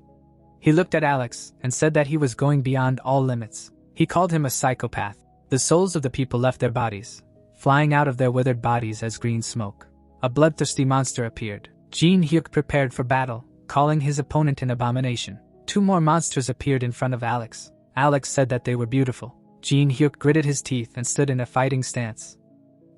He looked at Alex and said that he was going beyond all limits. He called him a psychopath. The souls of the people left their bodies, flying out of their withered bodies as green smoke. A bloodthirsty monster appeared. Jinhyuk prepared for battle, calling his opponent an abomination. Two more monsters appeared in front of Alex. Alex said that they were beautiful. Jinhyuk gritted his teeth and stood in a fighting stance.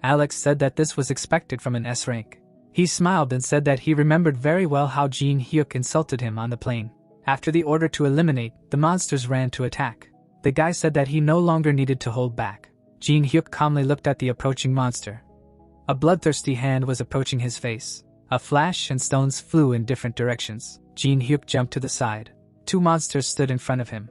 Alex said that this was expected from an S rank. He smiled and said that he remembered very well how Jinhyuk insulted him on the plane. After the order to eliminate, the monsters ran to attack. The guy said that he no longer needed to hold back. Jinhyuk calmly looked at the approaching monster. A bloodthirsty hand was approaching his face. A flash and stones flew in different directions. Jinhyuk jumped to the side. Two monsters stood in front of him.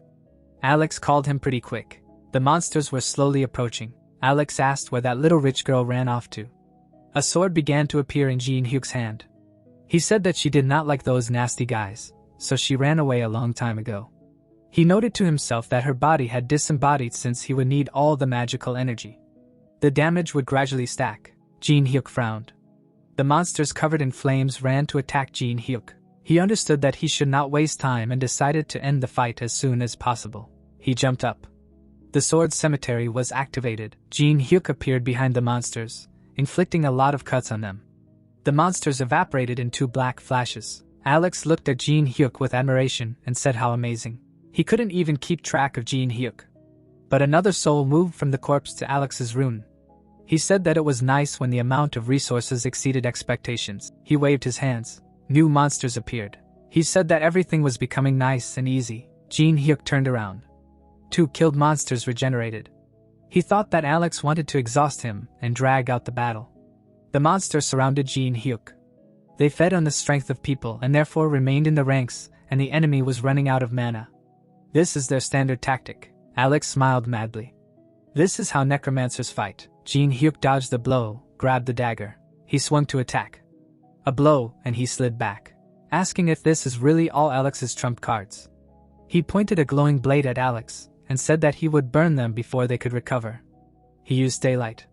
Alex called him pretty quick. The monsters were slowly approaching. Alex asked where that little rich girl ran off to. A sword began to appear in Jinhyuk's hand. He said that she did not like those nasty guys, so she ran away a long time ago. He noted to himself that her body had disembodied since he would need all the magical energy. The damage would gradually stack. Jinhyuk frowned. The monsters covered in flames ran to attack Jinhyuk. He understood that he should not waste time and decided to end the fight as soon as possible. He jumped up. The sword cemetery was activated. Jinhyuk appeared behind the monsters, inflicting a lot of cuts on them. The monsters evaporated in two black flashes. Alex looked at Jinhyuk with admiration and said how amazing. He couldn't even keep track of Jinhyuk. But another soul moved from the corpse to Alex's rune. He said that it was nice when the amount of resources exceeded expectations. He waved his hands. New monsters appeared. He said that everything was becoming nice and easy. Jinhyuk turned around. Two killed monsters regenerated. He thought that Alex wanted to exhaust him and drag out the battle. The monsters surrounded Jinhyuk. They fed on the strength of people and therefore remained in the ranks, and the enemy was running out of mana. This is their standard tactic. Alex smiled madly. This is how necromancers fight. Jinhyuk dodged the blow, grabbed the dagger. He swung to attack. A blow, and he slid back, asking if this is really all Alex's trump cards. He pointed a glowing blade at Alex and said that he would burn them before they could recover. He used daylight.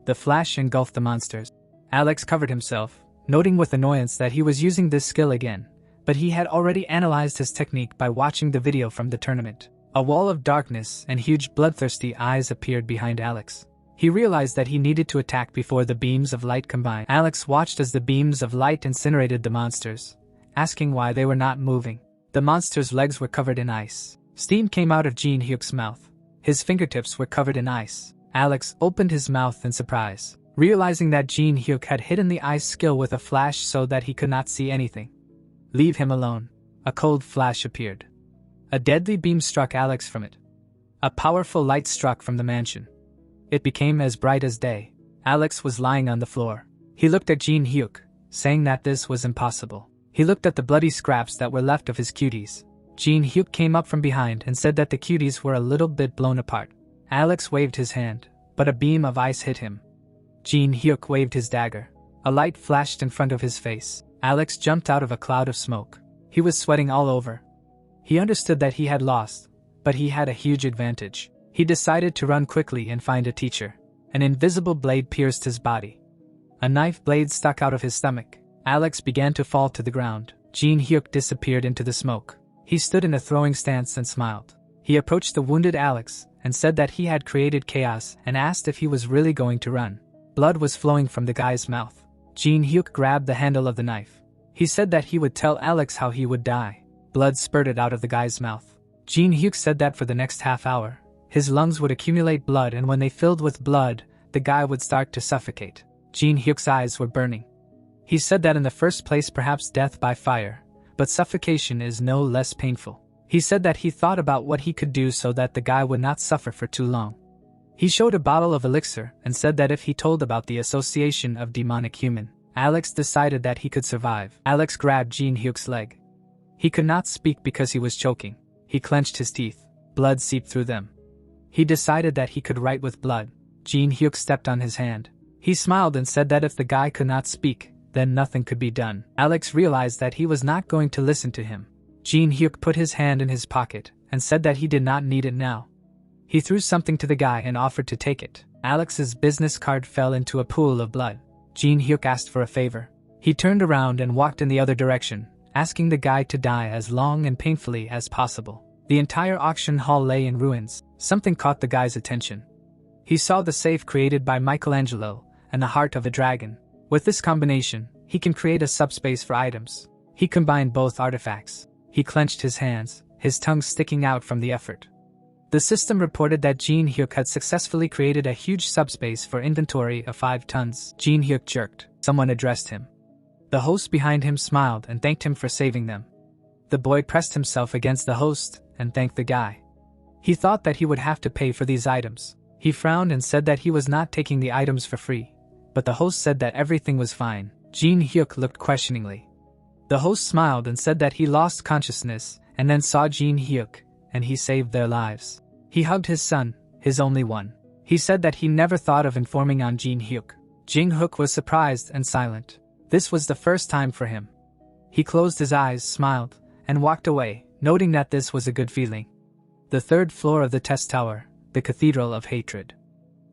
The flash engulfed the monsters. Alex covered himself, noting with annoyance that he was using this skill again, but he had already analyzed his technique by watching the video from the tournament. A wall of darkness and huge bloodthirsty eyes appeared behind Alex. He realized that he needed to attack before the beams of light combined. Alex watched as the beams of light incinerated the monsters, asking why they were not moving. The monsters' legs were covered in ice. Steam came out of Jinhyuk's mouth. His fingertips were covered in ice. Alex opened his mouth in surprise, realizing that Jinhyuk had hidden the ice skill with a flash so that he could not see anything. Leave him alone. A cold flash appeared. A deadly beam struck Alex from it. A powerful light struck from the mansion. It became as bright as day. Alex was lying on the floor. He looked at Jinhyuk, saying that this was impossible. He looked at the bloody scraps that were left of his cuties. Jinhyuk came up from behind and said that the cuties were a little bit blown apart. Alex waved his hand, but a beam of ice hit him. Jinhyuk waved his dagger. A light flashed in front of his face. Alex jumped out of a cloud of smoke. He was sweating all over. He understood that he had lost, but he had a huge advantage. He decided to run quickly and find a teacher. An invisible blade pierced his body. A knife blade stuck out of his stomach. Alex began to fall to the ground. Jinhyuk disappeared into the smoke. He stood in a throwing stance and smiled. He approached the wounded Alex and said that he had created chaos and asked if he was really going to run. Blood was flowing from the guy's mouth. Jinhyuk grabbed the handle of the knife. He said that he would tell Alex how he would die. Blood spurted out of the guy's mouth. Jinhyuk said that for the next half hour, his lungs would accumulate blood, and when they filled with blood, the guy would start to suffocate. Jinhyuk's eyes were burning. He said that in the first place perhaps death by fire, but suffocation is no less painful. He said that he thought about what he could do so that the guy would not suffer for too long. He showed a bottle of elixir and said that if he told about the association of demonic human, Alex decided that he could survive. Alex grabbed Jinhyuk's leg. He could not speak because he was choking. He clenched his teeth. Blood seeped through them. He decided that he could write with blood. Jinhyuk stepped on his hand. He smiled and said that if the guy could not speak, then nothing could be done. Alex realized that he was not going to listen to him. Jinhyuk put his hand in his pocket and said that he did not need it now. He threw something to the guy and offered to take it. Alex's business card fell into a pool of blood. Jinhyuk asked for a favor. He turned around and walked in the other direction, asking the guy to die as long and painfully as possible. The entire auction hall lay in ruins. Something caught the guy's attention. He saw the safe created by Michelangelo and the heart of a dragon. With this combination, he can create a subspace for items. He combined both artifacts. He clenched his hands, his tongue sticking out from the effort. The system reported that Jinhyuk had successfully created a huge subspace for inventory of 5 tons. Jinhyuk jerked. Someone addressed him. The host behind him smiled and thanked him for saving them. The boy pressed himself against the host and thanked the guy. He thought that he would have to pay for these items. He frowned and said that he was not taking the items for free, but the host said that everything was fine. Jinhyuk looked questioningly. The host smiled and said that he lost consciousness and then saw Jinhyuk, and he saved their lives. He hugged his son, his only one. He said that he never thought of informing on Jinhyuk. Jinhyuk was surprised and silent. This was the first time for him. He closed his eyes, smiled, and walked away, noting that this was a good feeling. The 3rd floor of the test tower, the Cathedral of Hatred.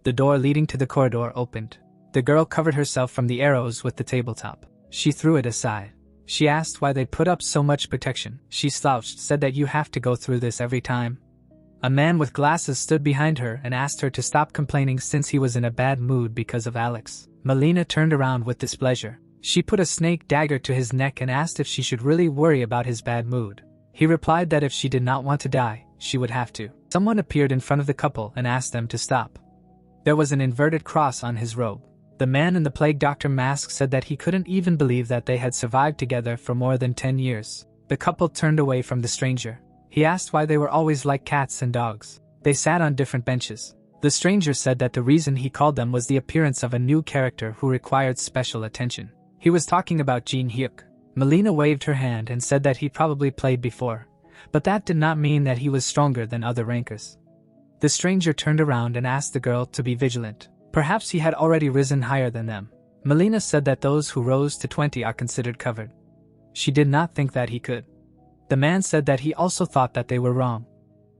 The door leading to the corridor opened. The girl covered herself from the arrows with the tabletop. She threw it aside. She asked why they put up so much protection. She slouched, said that you have to go through this every time. A man with glasses stood behind her and asked her to stop complaining since he was in a bad mood because of Alex. Melina turned around with displeasure. She put a snake dagger to his neck and asked if she should really worry about his bad mood. He replied that if she did not want to die, she would have to. Someone appeared in front of the couple and asked them to stop. There was an inverted cross on his robe. The man in the plague doctor mask said that he couldn't even believe that they had survived together for more than 10 years. The couple turned away from the stranger. He asked why they were always like cats and dogs. They sat on different benches. The stranger said that the reason he called them was the appearance of a new character who required special attention. He was talking about Jinhyuk. Melina waved her hand and said that he probably played before, but that did not mean that he was stronger than other rankers. The stranger turned around and asked the girl to be vigilant. Perhaps he had already risen higher than them. Melina said that those who rose to 20 are considered covered. She did not think that he could. The man said that he also thought that they were wrong.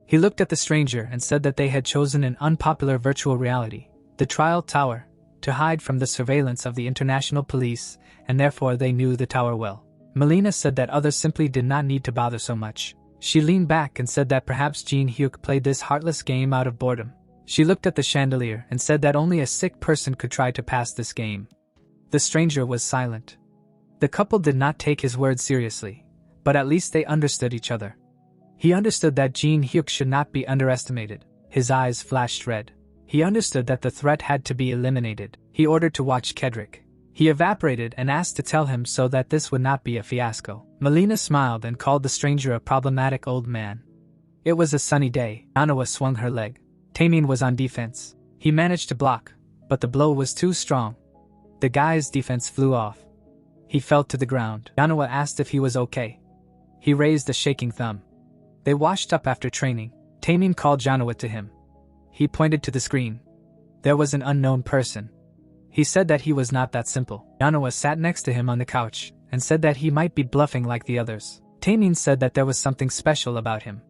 He looked at the stranger and said that they had chosen an unpopular virtual reality, the trial tower, to hide from the surveillance of the international police, and therefore they knew the tower well. Melina said that others simply did not need to bother so much. She leaned back and said that perhaps Jinhyuk played this heartless game out of boredom. She looked at the chandelier and said that only a sick person could try to pass this game. The stranger was silent. The couple did not take his words seriously, but at least they understood each other. He understood that Jinhyuk should not be underestimated. His eyes flashed red. He understood that the threat had to be eliminated. He ordered to watch Kedrick. He evaporated and asked to tell him so that this would not be a fiasco. Melina smiled and called the stranger a problematic old man. It was a sunny day. Manhwa swung her leg. Taemin was on defense. He managed to block, but the blow was too strong. The guy's defense flew off. He fell to the ground. Manhwa asked if he was okay. He raised a shaking thumb. They washed up after training. Taemin called Manhwa to him. He pointed to the screen. There was an unknown person. He said that he was not that simple. Manhwa sat next to him on the couch and said that he might be bluffing like the others. Taemin said that there was something special about him.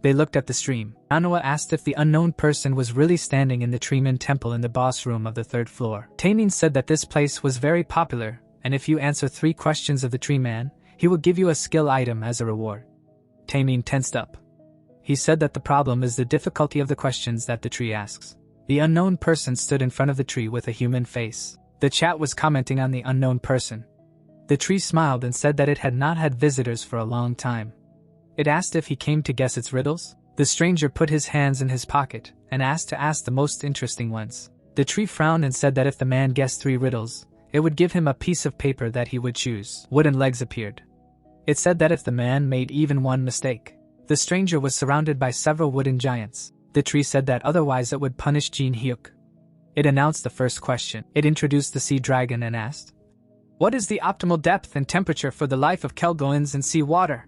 They looked at the stream. Manhwa asked if the unknown person was really standing in the Treeman Temple in the boss room of the 3rd floor. Taemin said that this place was very popular, and if you answer 3 questions of the Tree Man, he will give you a skill item as a reward. Taemin tensed up. He said that the problem is the difficulty of the questions that the tree asks. The unknown person stood in front of the tree with a human face. The chat was commenting on the unknown person. The tree smiled and said that it had not had visitors for a long time. It asked if he came to guess its riddles. The stranger put his hands in his pocket and asked to ask the most interesting ones. The tree frowned and said that if the man guessed 3 riddles, it would give him a piece of paper that he would choose. Wooden legs appeared. It said that if the man made even 1 mistake, the stranger was surrounded by several wooden giants. The tree said that otherwise it would punish Jinhyuk. It announced the first question. It introduced the sea dragon and asked, "What is the optimal depth and temperature for the life of Kelgoins in sea water?"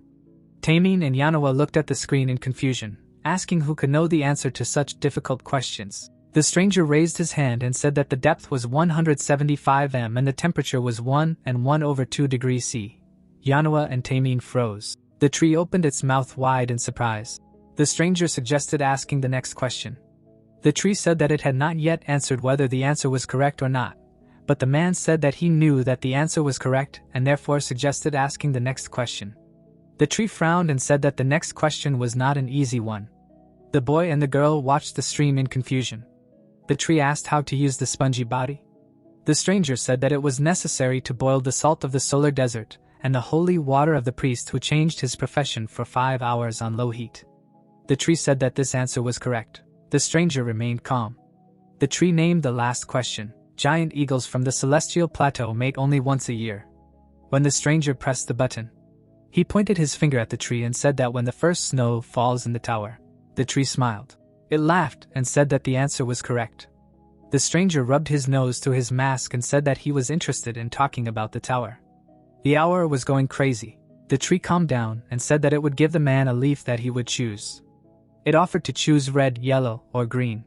Taemin and Yanhwa looked at the screen in confusion, asking who could know the answer to such difficult questions. The stranger raised his hand and said that the depth was 175 m and the temperature was 1 and 1/2 degrees C. Yanhwa and Taemin froze. The tree opened its mouth wide in surprise. The stranger suggested asking the next question. The tree said that it had not yet answered whether the answer was correct or not, but the man said that he knew that the answer was correct and therefore suggested asking the next question. The tree frowned and said that the next question was not an easy one. The boy and the girl watched the stream in confusion. The tree asked how to use the spongy body. The stranger said that it was necessary to boil the salt of the solar desert and the holy water of the priest who changed his profession for 5 hours on low heat. The tree said that this answer was correct. The stranger remained calm. The tree named the last question. Giant eagles from the celestial plateau mate only once a year. When the stranger pressed the button, he pointed his finger at the tree and said that when the first snow falls in the tower, the tree smiled. It laughed and said that the answer was correct. The stranger rubbed his nose to his mask and said that he was interested in talking about the tower. The hour was going crazy. The tree calmed down and said that it would give the man a leaf that he would choose. It offered to choose red, yellow, or green.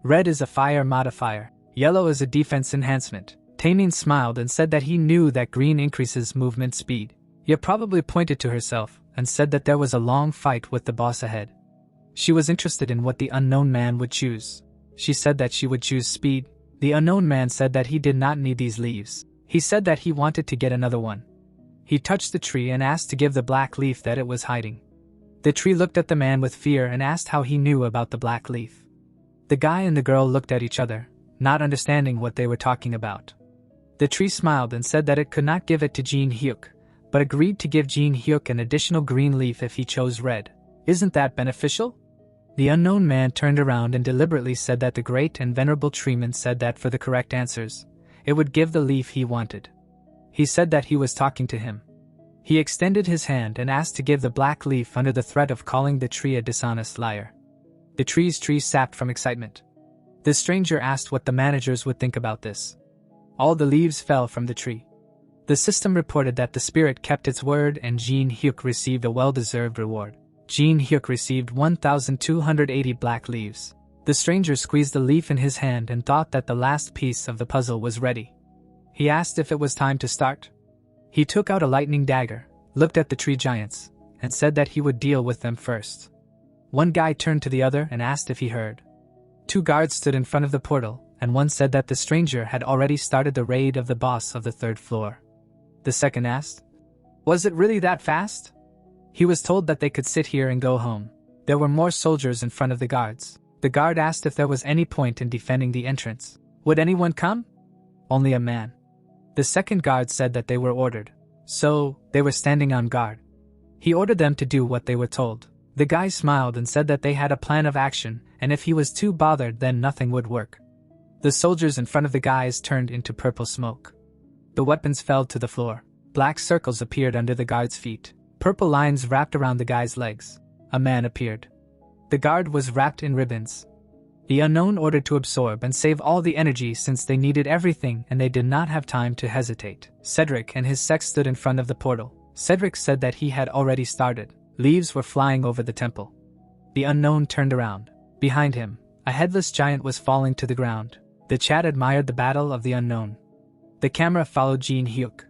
Red is a fire modifier. Yellow is a defense enhancement. Taemin smiled and said that he knew that green increases movement speed. Ye probably pointed to herself and said that there was a long fight with the boss ahead. She was interested in what the unknown man would choose. She said that she would choose speed. The unknown man said that he did not need these leaves. He said that he wanted to get another one. He touched the tree and asked to give the black leaf that it was hiding. The tree looked at the man with fear and asked how he knew about the black leaf. The guy and the girl looked at each other, not understanding what they were talking about. The tree smiled and said that it could not give it to Jinhyuk, but agreed to give Jinhyuk an additional green leaf if he chose red. Isn't that beneficial? The unknown man turned around and deliberately said that the great and venerable treeman said that for the correct answers, it would give the leaf he wanted. He said that he was talking to him. He extended his hand and asked to give the black leaf under the threat of calling the tree a dishonest liar. The tree's tree sapped from excitement. The stranger asked what the managers would think about this. All the leaves fell from the tree. The system reported that the spirit kept its word and Jinhyuk received a well-deserved reward. Jinhyuk received 1,280 black leaves. The stranger squeezed the leaf in his hand and thought that the last piece of the puzzle was ready. He asked if it was time to start. He took out a lightning dagger, looked at the tree giants, and said that he would deal with them first. One guy turned to the other and asked if he heard. 2 guards stood in front of the portal, and one said that the stranger had already started the raid of the boss of the 3rd floor. The second asked, "Was it really that fast?" He was told that they could sit here and go home. There were more soldiers in front of the guards. The guard asked if there was any point in defending the entrance. Would anyone come? Only a man. The second guard said that they were ordered, so they were standing on guard. He ordered them to do what they were told. The guy smiled and said that they had a plan of action, and if he was too bothered then nothing would work. The soldiers in front of the guys turned into purple smoke. The weapons fell to the floor. Black circles appeared under the guard's feet. Purple lines wrapped around the guy's legs. A man appeared. The guard was wrapped in ribbons. The unknown ordered to absorb and save all the energy since they needed everything and they did not have time to hesitate. Cedric and his sect stood in front of the portal. Cedric said that he had already started. Leaves were flying over the temple. The unknown turned around. Behind him, a headless giant was falling to the ground. The chat admired the battle of the unknown. The camera followed Jinhyuk.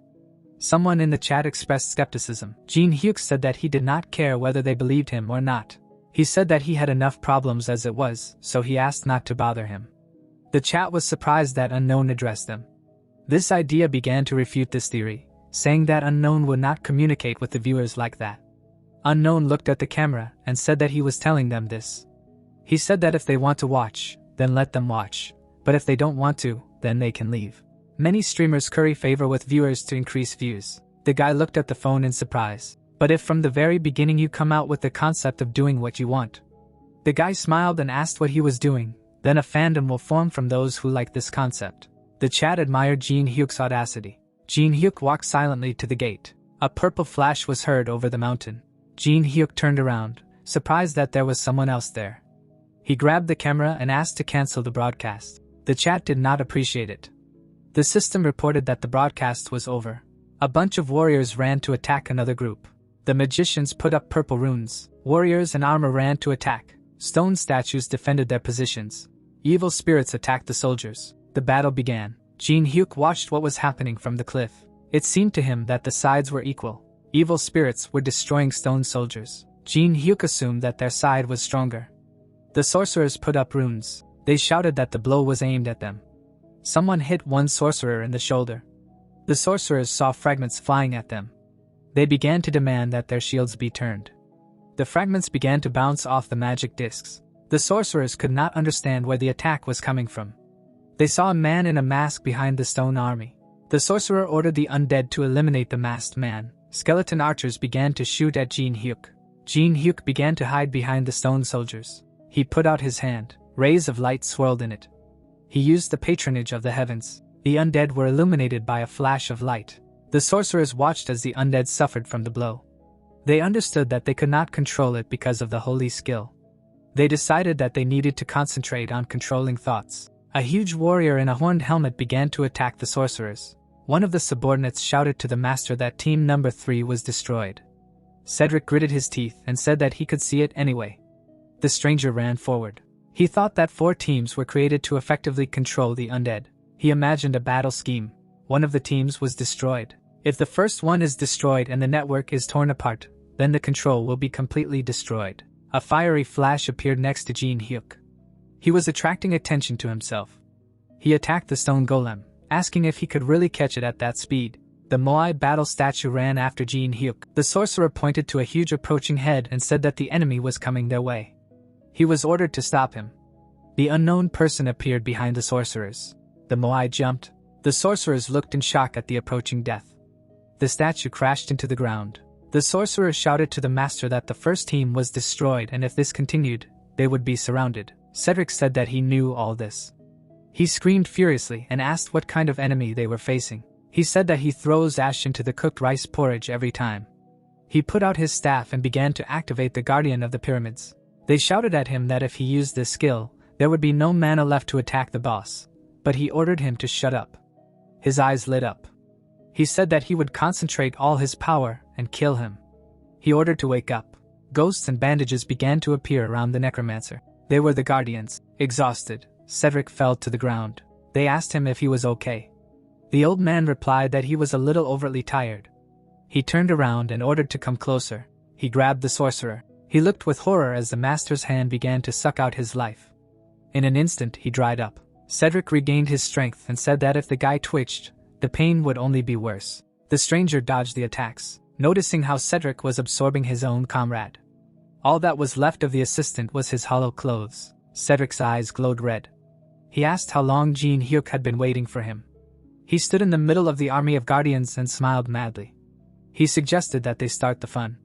Someone in the chat expressed skepticism. Jinhyuk said that he did not care whether they believed him or not. He said that he had enough problems as it was, so he asked not to bother him. The chat was surprised that Unknown addressed them. This idea began to refute this theory, saying that Unknown would not communicate with the viewers like that. Unknown looked at the camera and said that he was telling them this. He said that if they want to watch, then let them watch, but if they don't want to, then they can leave. Many streamers curry favor with viewers to increase views. The guy looked at the phone in surprise. But if from the very beginning you come out with the concept of doing what you want. The guy smiled and asked what he was doing, then a fandom will form from those who like this concept. The chat admired Jinhyuk's audacity. Jinhyuk walked silently to the gate. A purple flash was heard over the mountain. Jinhyuk turned around, surprised that there was someone else there. He grabbed the camera and asked to cancel the broadcast. The chat did not appreciate it. The system reported that the broadcast was over. A bunch of warriors ran to attack another group. The magicians put up purple runes. Warriors in armor ran to attack. Stone statues defended their positions. Evil spirits attacked the soldiers. The battle began. Jinhyuk watched what was happening from the cliff. It seemed to him that the sides were equal. Evil spirits were destroying stone soldiers. Jinhyuk assumed that their side was stronger. The sorcerers put up runes. They shouted that the blow was aimed at them. Someone hit one sorcerer in the shoulder. The sorcerers saw fragments flying at them. They began to demand that their shields be turned. The fragments began to bounce off the magic discs. The sorcerers could not understand where the attack was coming from. They saw a man in a mask behind the stone army. The sorcerer ordered the undead to eliminate the masked man. Skeleton archers began to shoot at Jinhyuk. Jinhyuk began to hide behind the stone soldiers. He put out his hand. Rays of light swirled in it. He used the patronage of the heavens. The undead were illuminated by a flash of light. The sorcerers watched as the undead suffered from the blow. They understood that they could not control it because of the holy skill. They decided that they needed to concentrate on controlling thoughts. A huge warrior in a horned helmet began to attack the sorcerers. One of the subordinates shouted to the master that team number 3 was destroyed. Cedric gritted his teeth and said that he could see it anyway. The stranger ran forward. He thought that 4 teams were created to effectively control the undead. He imagined a battle scheme. One of the teams was destroyed. If the first one is destroyed and the network is torn apart, then the control will be completely destroyed. A fiery flash appeared next to Jinhyuk. He was attracting attention to himself. He attacked the stone golem, asking if he could really catch it at that speed. The Moai battle statue ran after Jinhyuk. The sorcerer pointed to a huge approaching head and said that the enemy was coming their way. He was ordered to stop him. The unknown person appeared behind the sorcerers. The Moai jumped. The sorcerers looked in shock at the approaching death. The statue crashed into the ground. The sorcerer shouted to the master that the first team was destroyed and if this continued, they would be surrounded. Cedric said that he knew all this. He screamed furiously and asked what kind of enemy they were facing. He said that he throws ash into the cooked rice porridge every time. He put out his staff and began to activate the guardian of the pyramids. They shouted at him that if he used this skill, there would be no mana left to attack the boss, but he ordered him to shut up. His eyes lit up. He said that he would concentrate all his power and kill him. He ordered to wake up. Ghosts and bandages began to appear around the necromancer. They were the guardians. Exhausted, Cedric fell to the ground. They asked him if he was okay. The old man replied that he was a little overly tired. He turned around and ordered to come closer. He grabbed the sorcerer. He looked with horror as the master's hand began to suck out his life. In an instant, he dried up. Cedric regained his strength and said that if the guy twitched, the pain would only be worse. The stranger dodged the attacks, noticing how Cedric was absorbing his own comrade. All that was left of the assistant was his hollow clothes. Cedric's eyes glowed red. He asked how long Jinhyuk had been waiting for him. He stood in the middle of the army of guardians and smiled madly. He suggested that they start the fun.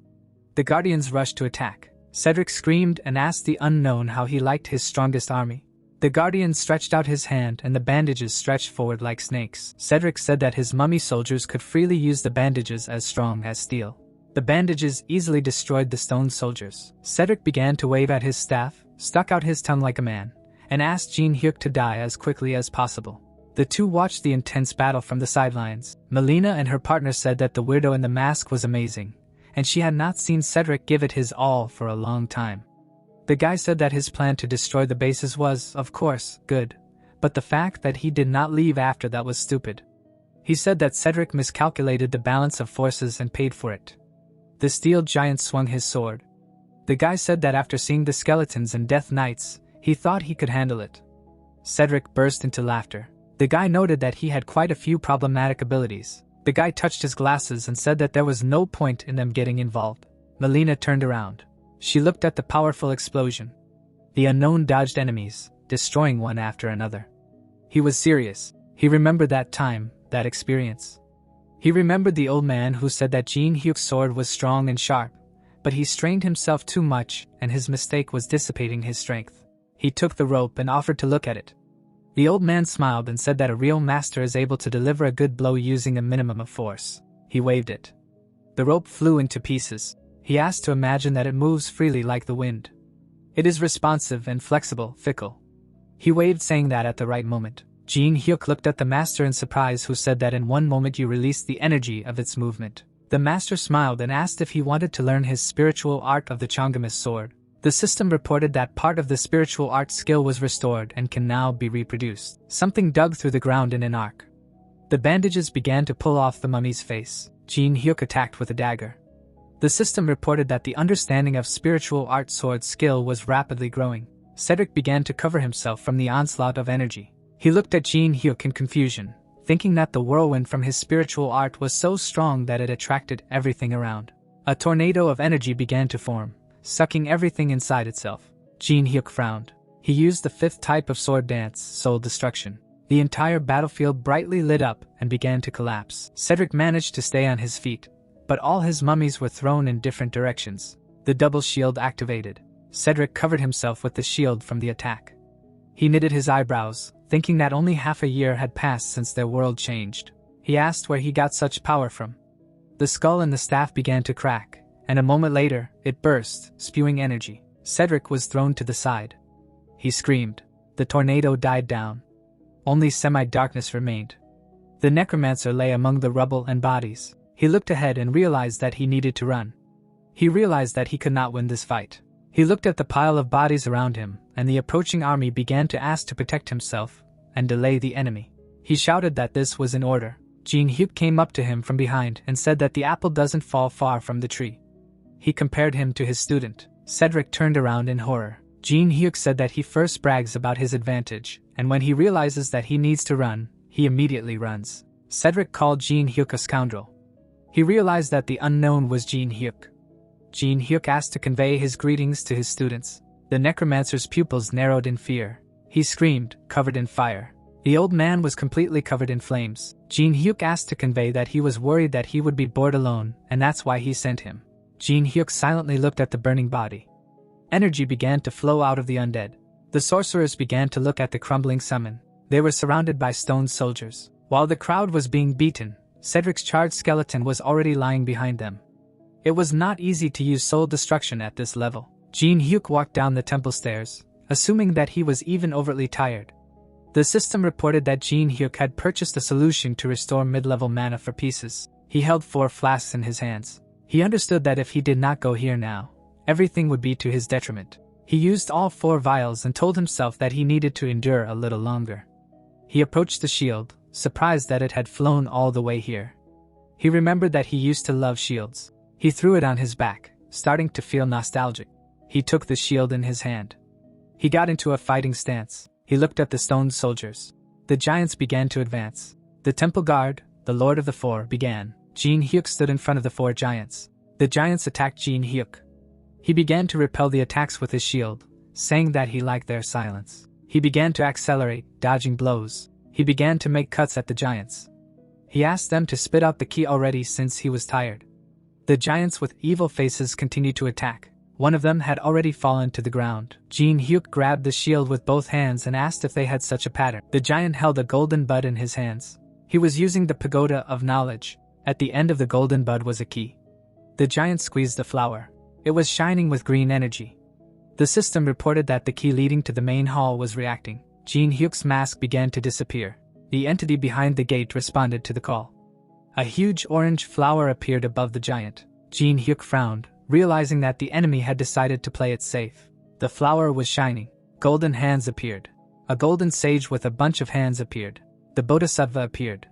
The guardians rushed to attack. Cedric screamed and asked the unknown how he liked his strongest army. The guardian stretched out his hand and the bandages stretched forward like snakes. Cedric said that his mummy soldiers could freely use the bandages as strong as steel. The bandages easily destroyed the stone soldiers. Cedric began to wave at his staff, stuck out his tongue like a man, and asked Jinhyuk to die as quickly as possible. The two watched the intense battle from the sidelines. Melina and her partner said that the weirdo in the mask was amazing, and she had not seen Cedric give it his all for a long time. The guy said that his plan to destroy the bases was, of course, good, but the fact that he did not leave after that was stupid. He said that Cedric miscalculated the balance of forces and paid for it. The steel giant swung his sword. The guy said that after seeing the skeletons and death knights, he thought he could handle it. Cedric burst into laughter. The guy noted that he had quite a few problematic abilities. The guy touched his glasses and said that there was no point in them getting involved. Melina turned around. She looked at the powerful explosion. The unknown dodged enemies, destroying one after another. He was serious. He remembered that time, that experience. He remembered the old man who said that Jinhyuk's sword was strong and sharp, but he strained himself too much and his mistake was dissipating his strength. He took the rope and offered to look at it. The old man smiled and said that a real master is able to deliver a good blow using a minimum of force. He waved it. The rope flew into pieces. He asked to imagine that it moves freely like the wind. It is responsive and flexible, fickle. He waved, saying that at the right moment. Jinhyuk looked at the master in surprise, who said that in one moment you release the energy of its movement. The master smiled and asked if he wanted to learn his spiritual art of the Chongamus sword. The system reported that part of the spiritual art skill was restored and can now be reproduced. Something dug through the ground in an arc. The bandages began to pull off the mummy's face. Jinhyuk attacked with a dagger. The system reported that the understanding of spiritual art sword skill was rapidly growing. Cedric began to cover himself from the onslaught of energy. He looked at Jinhyuk in confusion, thinking that the whirlwind from his spiritual art was so strong that it attracted everything around. A tornado of energy began to form, sucking everything inside itself. Jinhyuk frowned. He used the fifth type of sword dance, Soul Destruction. The entire battlefield brightly lit up and began to collapse. Cedric managed to stay on his feet, but all his mummies were thrown in different directions. The double shield activated. Cedric covered himself with the shield from the attack. He knitted his eyebrows, thinking that only half a year had passed since their world changed. He asked where he got such power from. The skull and the staff began to crack, and a moment later, it burst, spewing energy. Cedric was thrown to the side. He screamed. The tornado died down. Only semi-darkness remained. The necromancer lay among the rubble and bodies. He looked ahead and realized that he needed to run. He realized that he could not win this fight. He looked at the pile of bodies around him, and the approaching army began to ask to protect himself and delay the enemy. He shouted that this was in order. Jinhyuk came up to him from behind and said that the apple doesn't fall far from the tree. He compared him to his student. Cedric turned around in horror. Jinhyuk said that he first brags about his advantage, and when he realizes that he needs to run, he immediately runs. Cedric called Jinhyuk a scoundrel. He realized that the unknown was Jinhyuk. Jinhyuk asked to convey his greetings to his students. The necromancer's pupils narrowed in fear. He screamed, covered in fire. The old man was completely covered in flames. Jinhyuk asked to convey that he was worried that he would be bored alone, and that's why he sent him. Jinhyuk silently looked at the burning body. Energy began to flow out of the undead. The sorcerers began to look at the crumbling summon. They were surrounded by stone soldiers. While the crowd was being beaten, Cedric's charred skeleton was already lying behind them. It was not easy to use soul destruction at this level. Jinhyuk walked down the temple stairs, assuming that he was even overtly tired. The system reported that Jinhyuk had purchased a solution to restore mid-level mana for pieces. He held 4 flasks in his hands. He understood that if he did not go here now, everything would be to his detriment. He used all 4 vials and told himself that he needed to endure a little longer. He approached the shield, surprised that it had flown all the way here. He remembered that he used to love shields. He threw it on his back, starting to feel nostalgic. He took the shield in his hand. He got into a fighting stance. He looked at the stone soldiers. The giants began to advance. The temple guard, the Lord of the Four, began. Jinhyuk stood in front of the 4 giants. The giants attacked Jinhyuk. He began to repel the attacks with his shield, saying that he liked their silence. He began to accelerate, dodging blows. He began to make cuts at the giants. He asked them to spit out the key already since he was tired. The giants with evil faces continued to attack. One of them had already fallen to the ground. Jinhyuk grabbed the shield with both hands and asked if they had such a pattern. The giant held a golden bud in his hands. He was using the pagoda of knowledge. At the end of the golden bud was a key. The giant squeezed the flower. It was shining with green energy. The system reported that the key leading to the main hall was reacting. Jinhyuk's mask began to disappear. The entity behind the gate responded to the call. A huge orange flower appeared above the giant. Jinhyuk frowned, realizing that the enemy had decided to play it safe. The flower was shining. Golden hands appeared. A golden sage with a bunch of hands appeared. The bodhisattva appeared.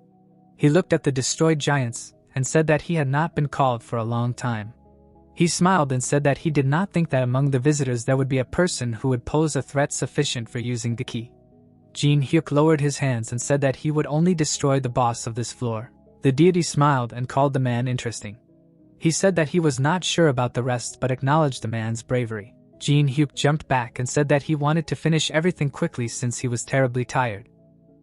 He looked at the destroyed giants and said that he had not been called for a long time. He smiled and said that he did not think that among the visitors there would be a person who would pose a threat sufficient for using the key. Jinhyuk lowered his hands and said that he would only destroy the boss of this floor. The deity smiled and called the man interesting. He said that he was not sure about the rest but acknowledged the man's bravery. Jinhyuk jumped back and said that he wanted to finish everything quickly since he was terribly tired.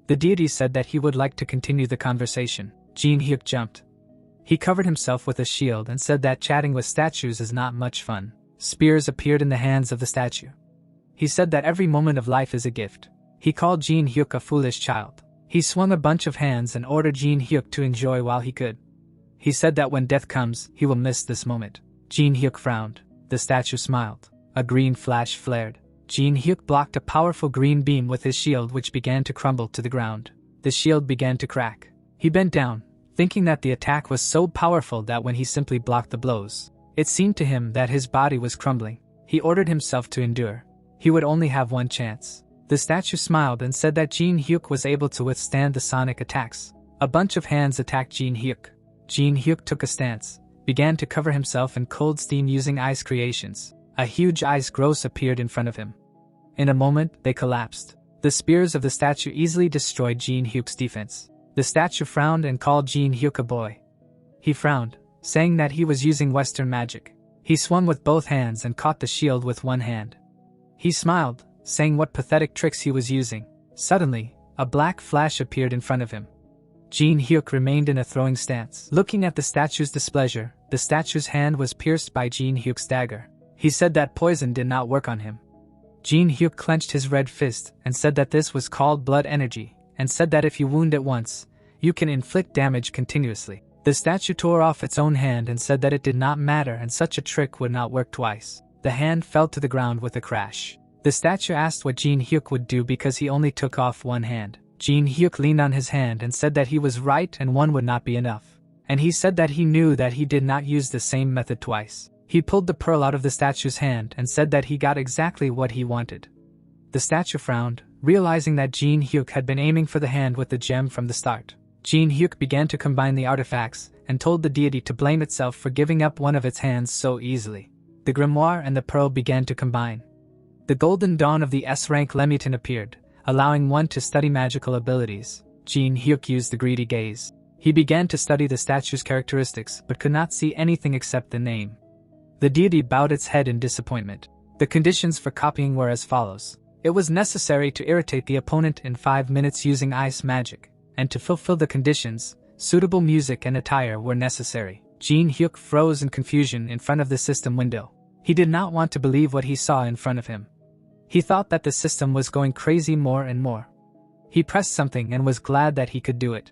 The deity said that he would like to continue the conversation. Jinhyuk jumped. He covered himself with a shield and said that chatting with statues is not much fun. Spears appeared in the hands of the statue. He said that every moment of life is a gift. He called Jinhyuk a foolish child. He swung a bunch of hands and ordered Jinhyuk to enjoy while he could. He said that when death comes, he will miss this moment. Jinhyuk frowned. The statue smiled. A green flash flared. Jinhyuk blocked a powerful green beam with his shield, which began to crumble to the ground. The shield began to crack. He bent down, thinking that the attack was so powerful that when he simply blocked the blows, it seemed to him that his body was crumbling. He ordered himself to endure. He would only have one chance. The statue smiled and said that Jinhyuk was able to withstand the sonic attacks. A bunch of hands attacked Jinhyuk. Jinhyuk took a stance, began to cover himself in cold steam using ice creations. A huge ice gross appeared in front of him. In a moment, they collapsed. The spears of the statue easily destroyed Jinhyuk's defense. The statue frowned and called Jinhyuk a boy. He frowned, saying that he was using Western magic. He swung with both hands and caught the shield with one hand. He smiled, saying what pathetic tricks he was using. Suddenly, a black flash appeared in front of him. Jinhyuk remained in a throwing stance. Looking at the statue's displeasure, the statue's hand was pierced by Jinhyuk's dagger. He said that poison did not work on him. Jinhyuk clenched his red fist and said that this was called blood energy, and said that if you wound it once, you can inflict damage continuously. The statue tore off its own hand and said that it did not matter and such a trick would not work twice. The hand fell to the ground with a crash. The statue asked what Jinhyuk would do because he only took off one hand. Jinhyuk leaned on his hand and said that he was right and one would not be enough. And he said that he knew that he did not use the same method twice. He pulled the pearl out of the statue's hand and said that he got exactly what he wanted. The statue frowned, realizing that Jinhyuk had been aiming for the hand with the gem from the start. Jinhyuk began to combine the artifacts and told the deity to blame itself for giving up one of its hands so easily. The grimoire and the pearl began to combine. The golden dawn of the S-rank Lemutin appeared, allowing one to study magical abilities. Jinhyuk used the greedy gaze. He began to study the statue's characteristics but could not see anything except the name. The deity bowed its head in disappointment. The conditions for copying were as follows. It was necessary to irritate the opponent in 5 minutes using ice magic, and to fulfill the conditions, suitable music and attire were necessary. Jinhyuk froze in confusion in front of the system window. He did not want to believe what he saw in front of him. He thought that the system was going crazy more and more. He pressed something and was glad that he could do it.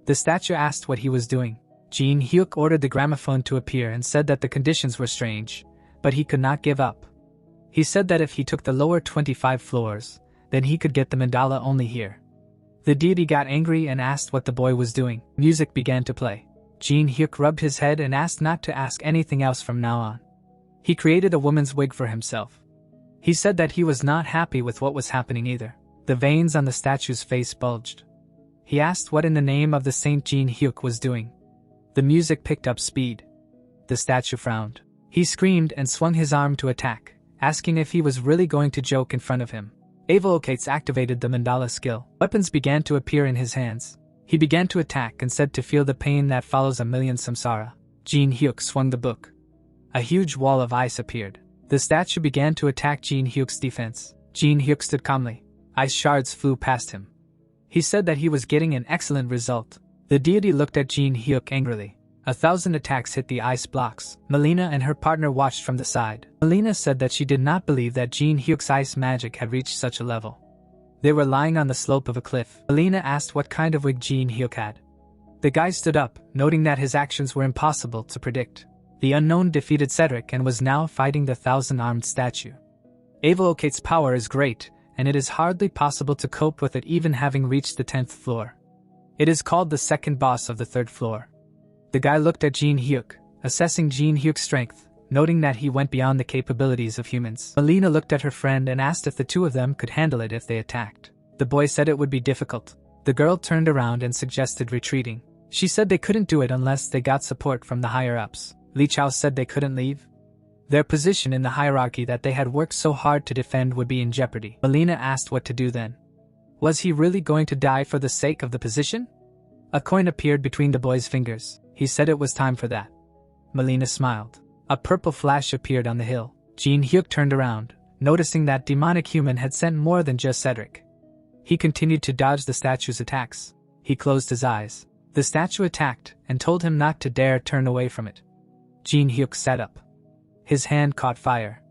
The statue asked what he was doing. Jinhyuk ordered the gramophone to appear and said that the conditions were strange, but he could not give up. He said that if he took the lower 25 floors, then he could get the mandala only here. The deity got angry and asked what the boy was doing. Music began to play. Jinhyuk rubbed his head and asked not to ask anything else from now on. He created a woman's wig for himself. He said that he was not happy with what was happening either. The veins on the statue's face bulged. He asked what in the name of the saint Jinhyuk was doing. The music picked up speed. The statue frowned. He screamed and swung his arm to attack, asking if he was really going to joke in front of him. Avalocates activated the mandala skill. Weapons began to appear in his hands. He began to attack and said to feel the pain that follows a million samsara. Jinhyuk swung the book. A huge wall of ice appeared. The statue began to attack Jinhyuk's defense. Jinhyuk stood calmly. Ice shards flew past him. He said that he was getting an excellent result. The deity looked at Jinhyuk angrily. 1,000 attacks hit the ice blocks. Melina and her partner watched from the side. Melina said that she did not believe that Jinhyuk's ice magic had reached such a level. They were lying on the slope of a cliff. Melina asked what kind of wig Jinhyuk had. The guy stood up, noting that his actions were impossible to predict. The unknown defeated Cedric and was now fighting the 1,000-armed statue. Avalocate's power is great, and it is hardly possible to cope with it even having reached the 10th floor. It is called the second boss of the 3rd floor. The guy looked at Jinhyuk, assessing Jinhyuk's strength, noting that he went beyond the capabilities of humans. Melina looked at her friend and asked if the two of them could handle it if they attacked. The boy said it would be difficult. The girl turned around and suggested retreating. She said they couldn't do it unless they got support from the higher-ups. Li Chao said they couldn't leave. Their position in the hierarchy that they had worked so hard to defend would be in jeopardy. Melina asked what to do then. Was he really going to die for the sake of the position? A coin appeared between the boy's fingers. He said it was time for that. Melina smiled. A purple flash appeared on the hill. Jinhyuk turned around, noticing that demonic human had sent more than just Cedric. He continued to dodge the statue's attacks. He closed his eyes. The statue attacked and told him not to dare turn away from it. Jinhyuk sat up. His hand caught fire.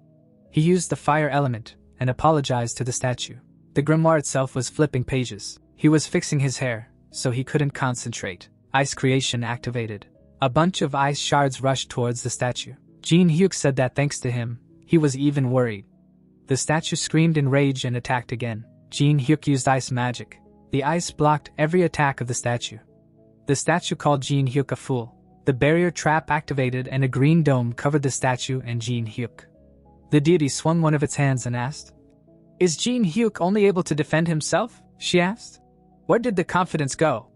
He used the fire element and apologized to the statue. The grimoire itself was flipping pages. He was fixing his hair, so he couldn't concentrate. Ice creation activated. A bunch of ice shards rushed towards the statue. Jinhyuk said that thanks to him, he was even worried. The statue screamed in rage and attacked again. Jinhyuk used ice magic. The ice blocked every attack of the statue. The statue called Jinhyuk a fool. The barrier trap activated and a green dome covered the statue and Jinhyuk. The deity swung one of its hands and asked, "Is Jinhyuk only able to defend himself?" she asked. "Where did the confidence go?"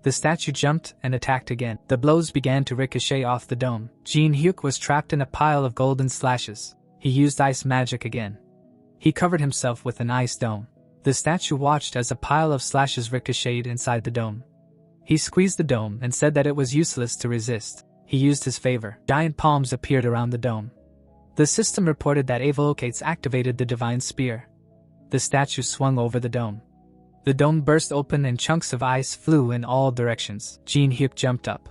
The statue jumped and attacked again. The blows began to ricochet off the dome. Jinhyuk was trapped in a pile of golden slashes. He used ice magic again. He covered himself with an ice dome. The statue watched as a pile of slashes ricocheted inside the dome. He squeezed the dome and said that it was useless to resist. He used his favor. Giant palms appeared around the dome. The system reported that Avocates activated the divine spear. The statue swung over the dome. The dome burst open and chunks of ice flew in all directions. Jinhyuk jumped up.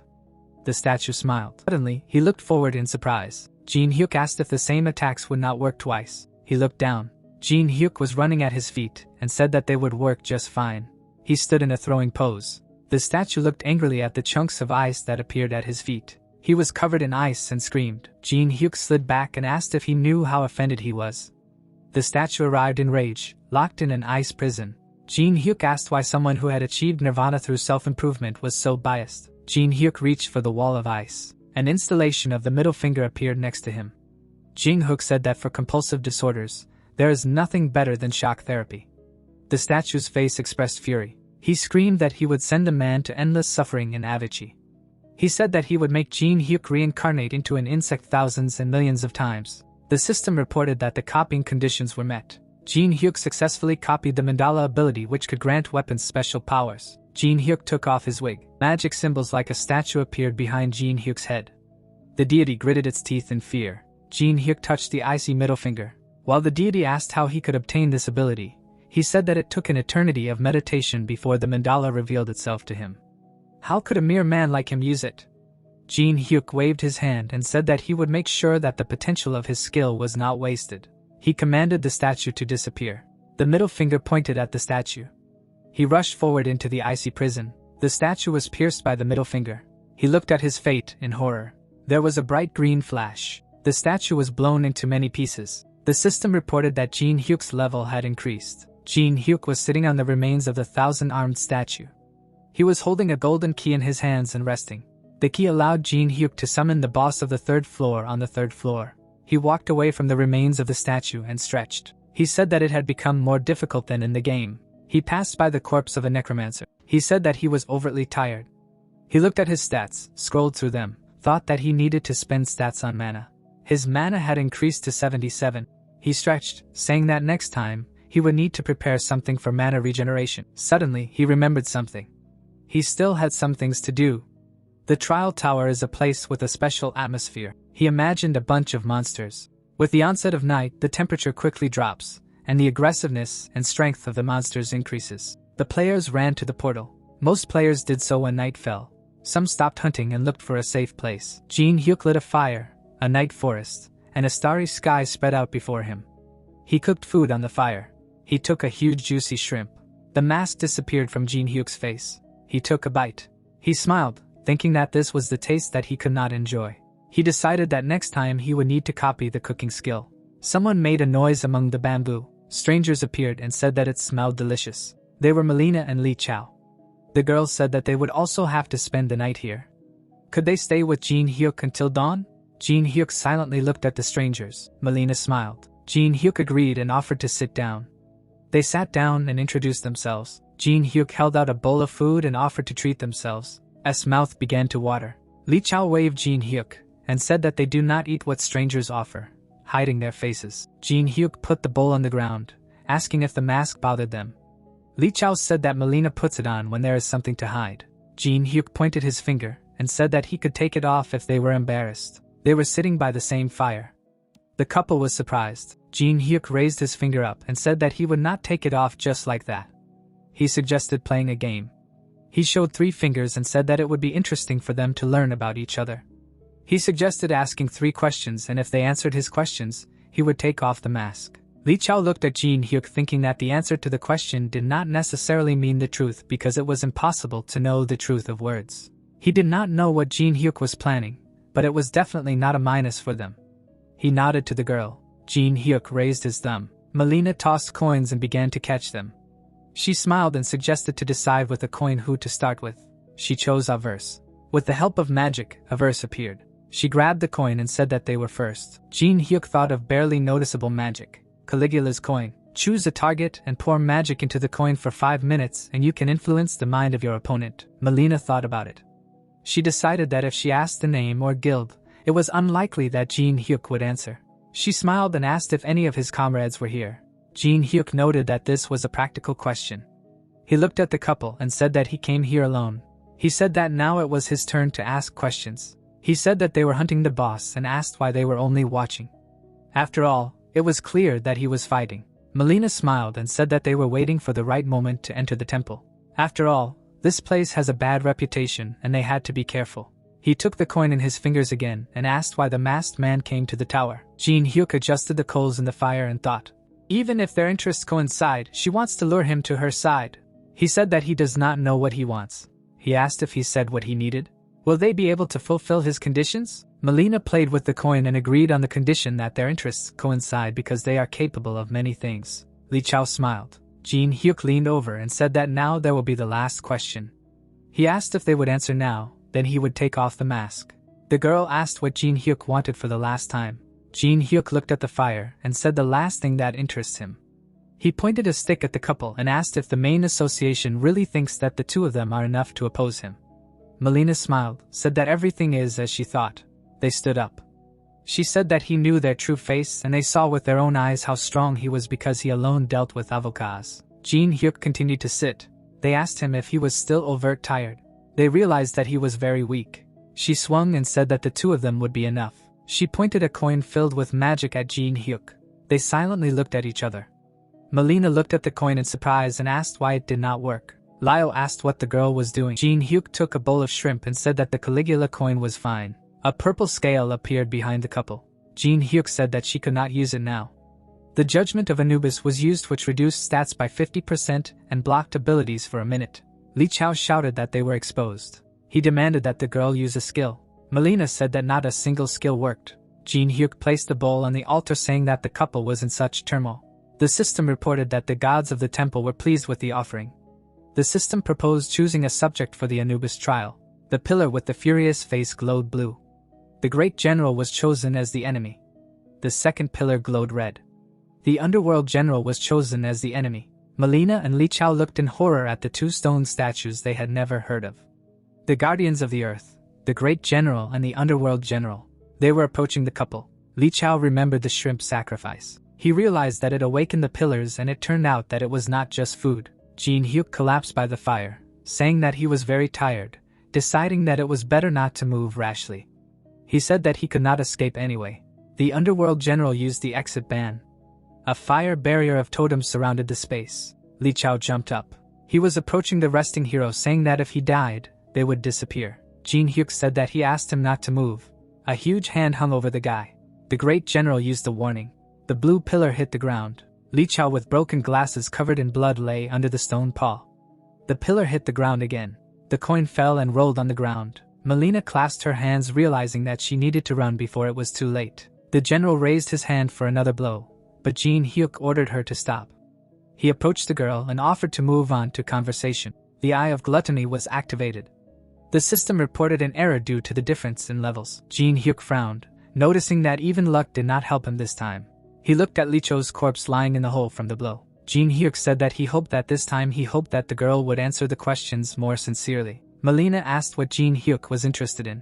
The statue smiled. Suddenly, he looked forward in surprise. Jinhyuk asked if the same attacks would not work twice. He looked down. Jinhyuk was running at his feet and said that they would work just fine. He stood in a throwing pose. The statue looked angrily at the chunks of ice that appeared at his feet. He was covered in ice and screamed. Jinhyuk slid back and asked if he knew how offended he was. The statue arrived in rage, locked in an ice prison. Jinhyuk asked why someone who had achieved nirvana through self-improvement was so biased. Jinhyuk reached for the wall of ice. An installation of the middle finger appeared next to him. Jinhyuk said that for compulsive disorders, there is nothing better than shock therapy. The statue's face expressed fury. He screamed that he would send a man to endless suffering in Avicii. He said that he would make Jinhyuk reincarnate into an insect thousands and millions of times. The system reported that the copying conditions were met. Jinhyuk successfully copied the mandala ability which could grant weapons special powers. Jinhyuk took off his wig. Magic symbols like a statue appeared behind Jinhyuk's head. The deity gritted its teeth in fear. Jinhyuk touched the icy middle finger. While the deity asked how he could obtain this ability, he said that it took an eternity of meditation before the mandala revealed itself to him. How could a mere man like him use it? Jinhyuk waved his hand and said that he would make sure that the potential of his skill was not wasted. He commanded the statue to disappear. The middle finger pointed at the statue. He rushed forward into the icy prison. The statue was pierced by the middle finger. He looked at his fate in horror. There was a bright green flash. The statue was blown into many pieces. The system reported that Jinhyuk's level had increased. Jinhyuk was sitting on the remains of the 1,000-armed statue. He was holding a golden key in his hands and resting. The key allowed Jinhyuk to summon the boss of the 3rd floor on the 3rd floor. He walked away from the remains of the statue and stretched. He said that it had become more difficult than in the game. He passed by the corpse of a necromancer. He said that he was overtly tired. He looked at his stats, scrolled through them, thought that he needed to spend stats on mana. His mana had increased to 77. He stretched, saying that next time, he would need to prepare something for mana regeneration. Suddenly, he remembered something. He still had some things to do. The trial tower is a place with a special atmosphere. He imagined a bunch of monsters. With the onset of night, the temperature quickly drops, and the aggressiveness and strength of the monsters increases. The players ran to the portal. Most players did so when night fell. Some stopped hunting and looked for a safe place. Jinhyuk lit a fire, a night forest, and a starry sky spread out before him. He cooked food on the fire. He took a huge juicy shrimp. The mask disappeared from Jinhyuk's face. He took a bite. He smiled, thinking that this was the taste that he could not enjoy. He decided that next time he would need to copy the cooking skill. Someone made a noise among the bamboo. Strangers appeared and said that it smelled delicious. They were Melina and Li Chao. The girls said that they would also have to spend the night here. Could they stay with Jinhyuk until dawn? Jinhyuk silently looked at the strangers. Melina smiled. Jinhyuk agreed and offered to sit down. They sat down and introduced themselves. Jinhyuk held out a bowl of food and offered to treat themselves. S mouth began to water. Li Chao waved Jinhyuk and said that they do not eat what strangers offer, hiding their faces. Jinhyuk put the bowl on the ground, asking if the mask bothered them. Li Chao said that Melina puts it on when there is something to hide. Jinhyuk pointed his finger and said that he could take it off if they were embarrassed. They were sitting by the same fire. The couple was surprised. Jinhyuk raised his finger up and said that he would not take it off just like that. He suggested playing a game. He showed 3 fingers and said that it would be interesting for them to learn about each other. He suggested asking 3 questions, and if they answered his questions, he would take off the mask. Li Chao looked at Jinhyuk thinking that the answer to the question did not necessarily mean the truth because it was impossible to know the truth of words. He did not know what Jinhyuk was planning, but it was definitely not a minus for them. He nodded to the girl. Jinhyuk raised his thumb. Melina tossed coins and began to catch them. She smiled and suggested to decide with a coin who to start with. She chose a verse. With the help of magic, a verse appeared. She grabbed the coin and said that they were first. Jinhyuk thought of barely noticeable magic. Caligula's coin. Choose a target and pour magic into the coin for 5 minutes and you can influence the mind of your opponent. Melina thought about it. She decided that if she asked the name or guild, it was unlikely that Jinhyuk would answer. She smiled and asked if any of his comrades were here. Jinhyuk noted that this was a practical question. He looked at the couple and said that he came here alone. He said that now it was his turn to ask questions. He said that they were hunting the boss and asked why they were only watching. After all, it was clear that he was fighting. Melina smiled and said that they were waiting for the right moment to enter the temple. After all, this place has a bad reputation and they had to be careful. He took the coin in his fingers again and asked why the masked man came to the tower. Jinhyuk adjusted the coals in the fire and thought. Even if their interests coincide, she wants to lure him to her side. He said that he does not know what he wants. He asked if he said what he needed. Will they be able to fulfill his conditions? Melina played with the coin and agreed on the condition that their interests coincide because they are capable of many things. Li Chao smiled. Jinhyuk leaned over and said that now there will be the last question. He asked if they would answer now, then he would take off the mask. The girl asked what Jinhyuk wanted for the last time. Jinhyuk looked at the fire and said the last thing that interests him. He pointed a stick at the couple and asked if the main association really thinks that the 2 of them are enough to oppose him. Melina smiled, said that everything is as she thought. They stood up. She said that he knew their true face and they saw with their own eyes how strong he was because he alone dealt with avokas. Jinhyuk continued to sit. They asked him if he was still overt tired. They realized that he was very weak. She swung and said that the 2 of them would be enough. She pointed a coin filled with magic at Jinhyuk. They silently looked at each other. Melina looked at the coin in surprise and asked why it did not work. Lio asked what the girl was doing. Jinhyuk took a bowl of shrimp and said that the Caligula coin was fine. A purple scale appeared behind the couple. Jinhyuk said that she could not use it now. The Judgment of Anubis was used, which reduced stats by 50% and blocked abilities for a minute. Li Chao shouted that they were exposed. He demanded that the girl use a skill. Melina said that not a single skill worked. Jinhyuk placed the bowl on the altar saying that the couple was in such turmoil. The system reported that the gods of the temple were pleased with the offering. The system proposed choosing a subject for the Anubis trial. The pillar with the furious face glowed blue. The great general was chosen as the enemy. The second pillar glowed red. The underworld general was chosen as the enemy. Melina and Li Chao looked in horror at the 2 stone statues they had never heard of. The guardians of the earth, the great general and the underworld general. They were approaching the couple. Li Chao remembered the shrimp sacrifice. He realized that it awakened the pillars and it turned out that it was not just food. Jinhyuk collapsed by the fire, saying that he was very tired, deciding that it was better not to move rashly. He said that he could not escape anyway. The underworld general used the exit ban. A fire barrier of totems surrounded the space. Li Chao jumped up. He was approaching the resting hero saying that if he died, they would disappear. Jinhyuk said that he asked him not to move. A huge hand hung over the guy. The great general used a warning. The blue pillar hit the ground. Li Chao with broken glasses covered in blood lay under the stone paw. The pillar hit the ground again. The coin fell and rolled on the ground. Melina clasped her hands realizing that she needed to run before it was too late. The general raised his hand for another blow, but Jinhyuk ordered her to stop. He approached the girl and offered to move on to conversation. The Eye of Gluttony was activated. The system reported an error due to the difference in levels. Jinhyuk frowned, noticing that even luck did not help him this time. He looked at Li Chao's corpse lying in the hole from the blow. Jinhyuk said that he hoped that this time the girl would answer the questions more sincerely. Melina asked what Jinhyuk was interested in.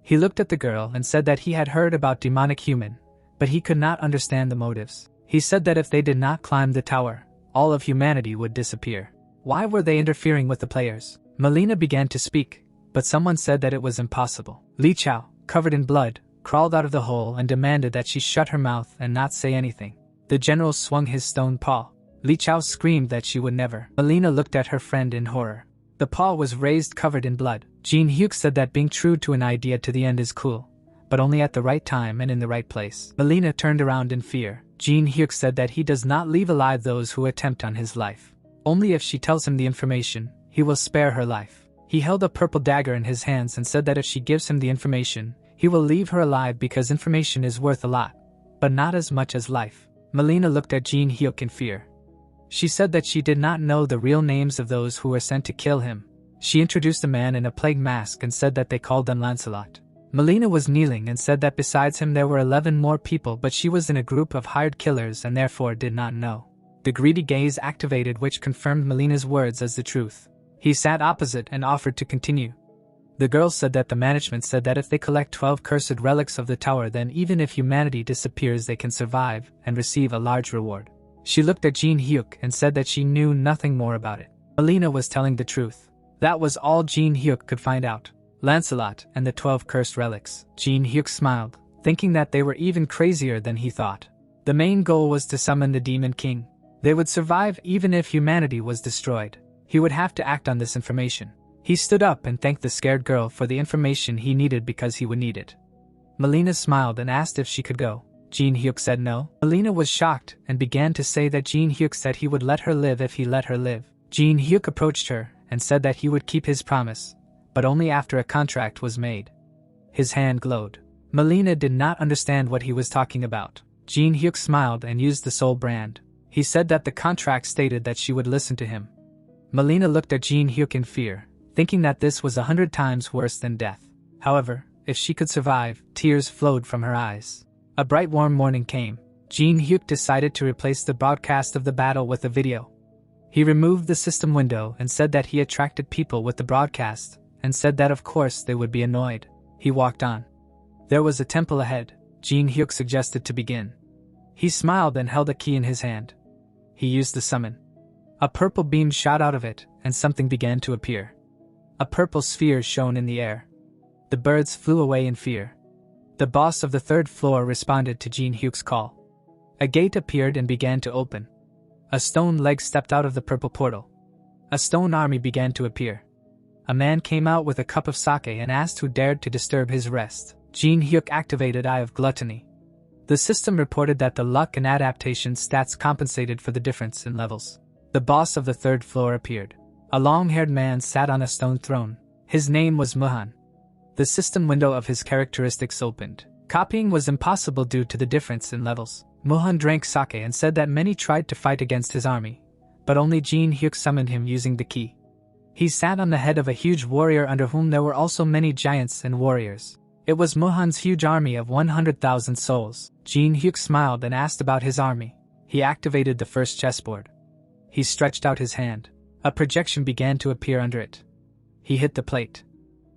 He looked at the girl and said that he had heard about demonic human, but he could not understand the motives. He said that if they did not climb the tower, all of humanity would disappear. Why were they interfering with the players? Melina began to speak, but someone said that it was impossible. Li Chao, covered in blood, crawled out of the hole and demanded that she shut her mouth and not say anything. The general swung his stone paw. Li Chao screamed that she would never. Melina looked at her friend in horror. The paw was raised covered in blood. Jinhyuk said that being true to an idea to the end is cool, but only at the right time and in the right place. Melina turned around in fear. Jinhyuk said that he does not leave alive those who attempt on his life. Only if she tells him the information, he will spare her life. He held a purple dagger in his hands and said that if she gives him the information, he will leave her alive because information is worth a lot, but not as much as life. Melina looked at Jinhyuk in fear. She said that she did not know the real names of those who were sent to kill him. She introduced a man in a plague mask and said that they called them Lancelot. Melina was kneeling and said that besides him there were 11 more people, but she was in a group of hired killers and therefore did not know. The greedy gaze activated, which confirmed Melina's words as the truth. He sat opposite and offered to continue. The girl said that the management said that if they collect 12 cursed relics of the tower, then even if humanity disappears they can survive and receive a large reward. She looked at Jinhyuk and said that she knew nothing more about it. Melina was telling the truth. That was all Jinhyuk could find out. Lancelot and the 12 cursed relics. Jinhyuk smiled, thinking that they were even crazier than he thought. The main goal was to summon the Demon King. They would survive even if humanity was destroyed. He would have to act on this information. He stood up and thanked the scared girl for the information he needed because he would need it. Melina smiled and asked if she could go. Jinhyuk said no. Melina was shocked and began to say that Jinhyuk said he would let her live if he let her live. Jinhyuk approached her and said that he would keep his promise, but only after a contract was made. His hand glowed. Melina did not understand what he was talking about. Jinhyuk smiled and used the soul brand. He said that the contract stated that she would listen to him. Melina looked at Jinhyuk in fear, thinking that this was 100 times worse than death. However, if she could survive, tears flowed from her eyes. A bright warm morning came. Jinhyuk decided to replace the broadcast of the battle with a video. He removed the system window and said that he attracted people with the broadcast, and said that of course they would be annoyed. He walked on. There was a temple ahead. Jinhyuk suggested to begin. He smiled and held a key in his hand. He used the summon. A purple beam shot out of it, and something began to appear. A purple sphere shone in the air. The birds flew away in fear. The boss of the 3rd floor responded to Jinhyuk's call. A gate appeared and began to open. A stone leg stepped out of the purple portal. A stone army began to appear. A man came out with a cup of sake and asked who dared to disturb his rest. Jinhyuk activated Eye of Gluttony. The system reported that the luck and adaptation stats compensated for the difference in levels. The boss of the 3rd floor appeared. A long-haired man sat on a stone throne. His name was Muhan. The system window of his characteristics opened. Copying was impossible due to the difference in levels. Muhan drank sake and said that many tried to fight against his army, but only Jinhyuk summoned him using the key. He sat on the head of a huge warrior under whom there were also many giants and warriors. It was Muhan's huge army of 100,000 souls. Jinhyuk smiled and asked about his army. He activated the first chessboard. He stretched out his hand. A projection began to appear under it. He hit the plate.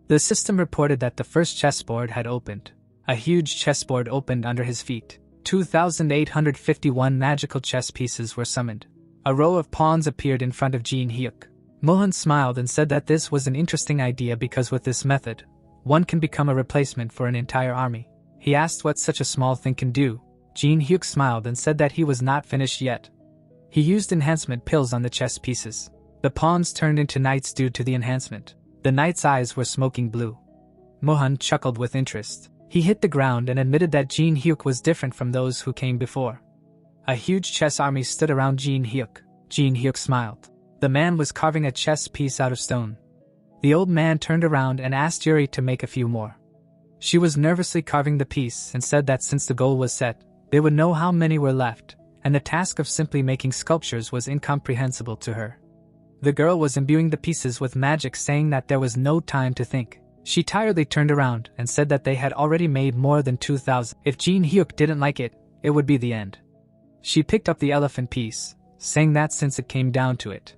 The system reported that the first chessboard had opened. A huge chessboard opened under his feet. 2,851 magical chess pieces were summoned. A row of pawns appeared in front of Jinhyuk. Muhan smiled and said that this was an interesting idea because with this method, one can become a replacement for an entire army. He asked what such a small thing can do. Jinhyuk smiled and said that he was not finished yet. He used enhancement pills on the chess pieces. The pawns turned into knights due to the enhancement. The knight's eyes were smoking blue. Muhan chuckled with interest. He hit the ground and admitted that Jinhyuk was different from those who came before. A huge chess army stood around Jinhyuk. Jinhyuk smiled. The man was carving a chess piece out of stone. The old man turned around and asked Yuri to make a few more. She was nervously carving the piece and said that since the goal was set, they would know how many were left, and the task of simply making sculptures was incomprehensible to her. The girl was imbuing the pieces with magic, saying that there was no time to think. She tiredly turned around and said that they had already made more than 2,000. If Jinhyuk didn't like it, it would be the end. She picked up the elephant piece, saying that since it came down to it.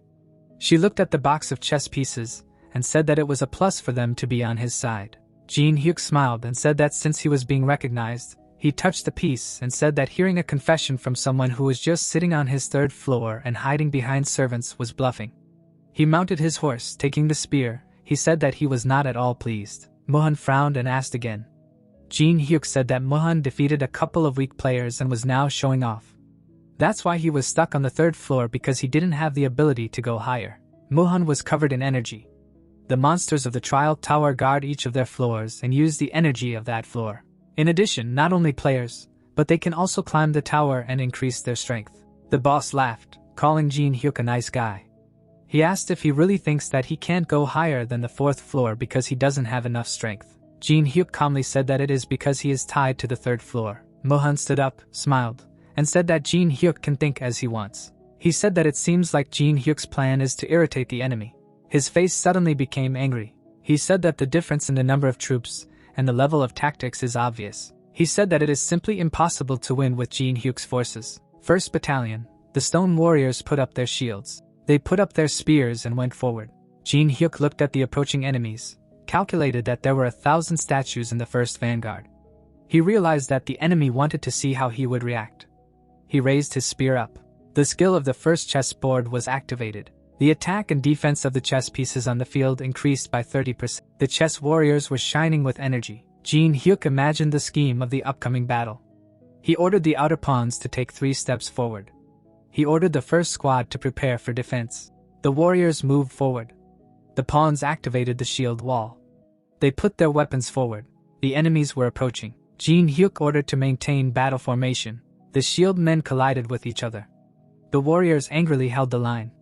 She looked at the box of chess pieces and said that it was a plus for them to be on his side. Jinhyuk smiled and said that since he was being recognized, he touched the piece and said that hearing a confession from someone who was just sitting on his 3rd floor and hiding behind servants was bluffing. He mounted his horse, taking the spear. He said that he was not at all pleased. Muhan frowned and asked again. Jinhyuk said that Muhan defeated a couple of weak players and was now showing off. That's why he was stuck on the 3rd floor, because he didn't have the ability to go higher. Muhan was covered in energy. The monsters of the trial tower guard each of their floors and use the energy of that floor. In addition, not only players, but they can also climb the tower and increase their strength. The boss laughed, calling Jinhyuk a nice guy. He asked if he really thinks that he can't go higher than the 4th floor because he doesn't have enough strength. Jinhyuk calmly said that it is because he is tied to the 3rd floor. Mohan stood up, smiled, and said that Jinhyuk can think as he wants. He said that it seems like Jinhyuk's plan is to irritate the enemy. His face suddenly became angry. He said that the difference in the number of troops and the level of tactics is obvious. He said that it is simply impossible to win with Jinhyuk's forces. 1st Battalion, the stone warriors put up their shields. They put up their spears and went forward. Jinhyuk looked at the approaching enemies, calculated that there were 1,000 statues in the 1st vanguard. He realized that the enemy wanted to see how he would react. He raised his spear up. The skill of the 1st chessboard was activated. The attack and defense of the chess pieces on the field increased by 30%. The chess warriors were shining with energy. Jinhyuk imagined the scheme of the upcoming battle. He ordered the outer pawns to take 3 steps forward. He ordered the 1st squad to prepare for defense. The warriors moved forward. The pawns activated the shield wall. They put their weapons forward. The enemies were approaching. Jinhyuk ordered to maintain battle formation. The shield men collided with each other. The warriors angrily held the line.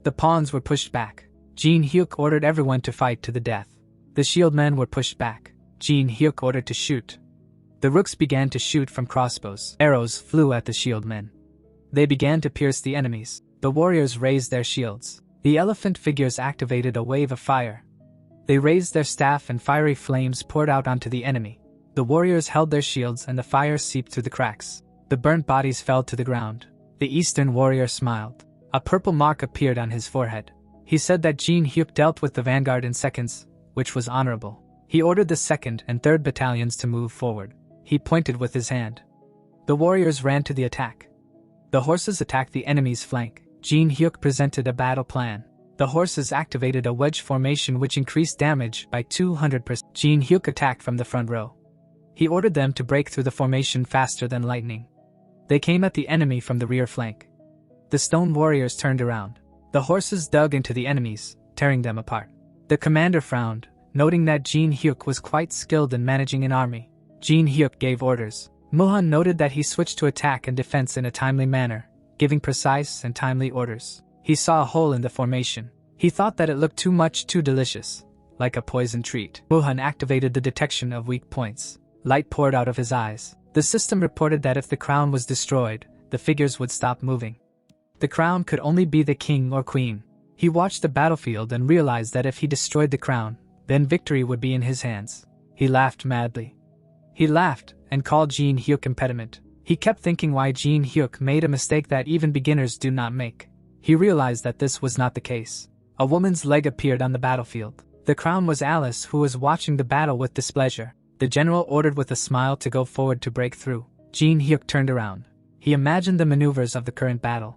The pawns were pushed back. Jinhyuk ordered everyone to fight to the death. The shield men were pushed back. Jinhyuk ordered to shoot. The rooks began to shoot from crossbows. Arrows flew at the shield men. They began to pierce the enemies. The warriors raised their shields. The elephant figures activated a wave of fire. They raised their staff and fiery flames poured out onto the enemy. The warriors held their shields and the fire seeped through the cracks. The burnt bodies fell to the ground. The eastern warrior smiled. A purple mark appeared on his forehead. He said that Jinhyuk dealt with the vanguard in seconds, which was honorable. He ordered the 2nd and 3rd battalions to move forward. He pointed with his hand. The warriors ran to the attack. The horses attacked the enemy's flank. Jinhyuk presented a battle plan. The horses activated a wedge formation which increased damage by 200%. Jinhyuk attacked from the front row. He ordered them to break through the formation faster than lightning. They came at the enemy from the rear flank. The stone warriors turned around. The horses dug into the enemies, tearing them apart. The commander frowned, noting that Jinhyuk was quite skilled in managing an army. Jinhyuk gave orders. Mohan noted that he switched to attack and defense in a timely manner, giving precise and timely orders. He saw a hole in the formation. He thought that it looked too delicious, like a poison treat. Mohan activated the detection of weak points. Light poured out of his eyes. The system reported that if the crown was destroyed, the figures would stop moving. The crown could only be the king or queen. He watched the battlefield and realized that if he destroyed the crown, then victory would be in his hands. He laughed madly. He laughed and called Jinhyuk impediment. He kept thinking why Jinhyuk made a mistake that even beginners do not make. He realized that this was not the case. A woman's leg appeared on the battlefield. The crown was Alice, who was watching the battle with displeasure. The general ordered with a smile to go forward to break through. Jinhyuk turned around. He imagined the maneuvers of the current battle.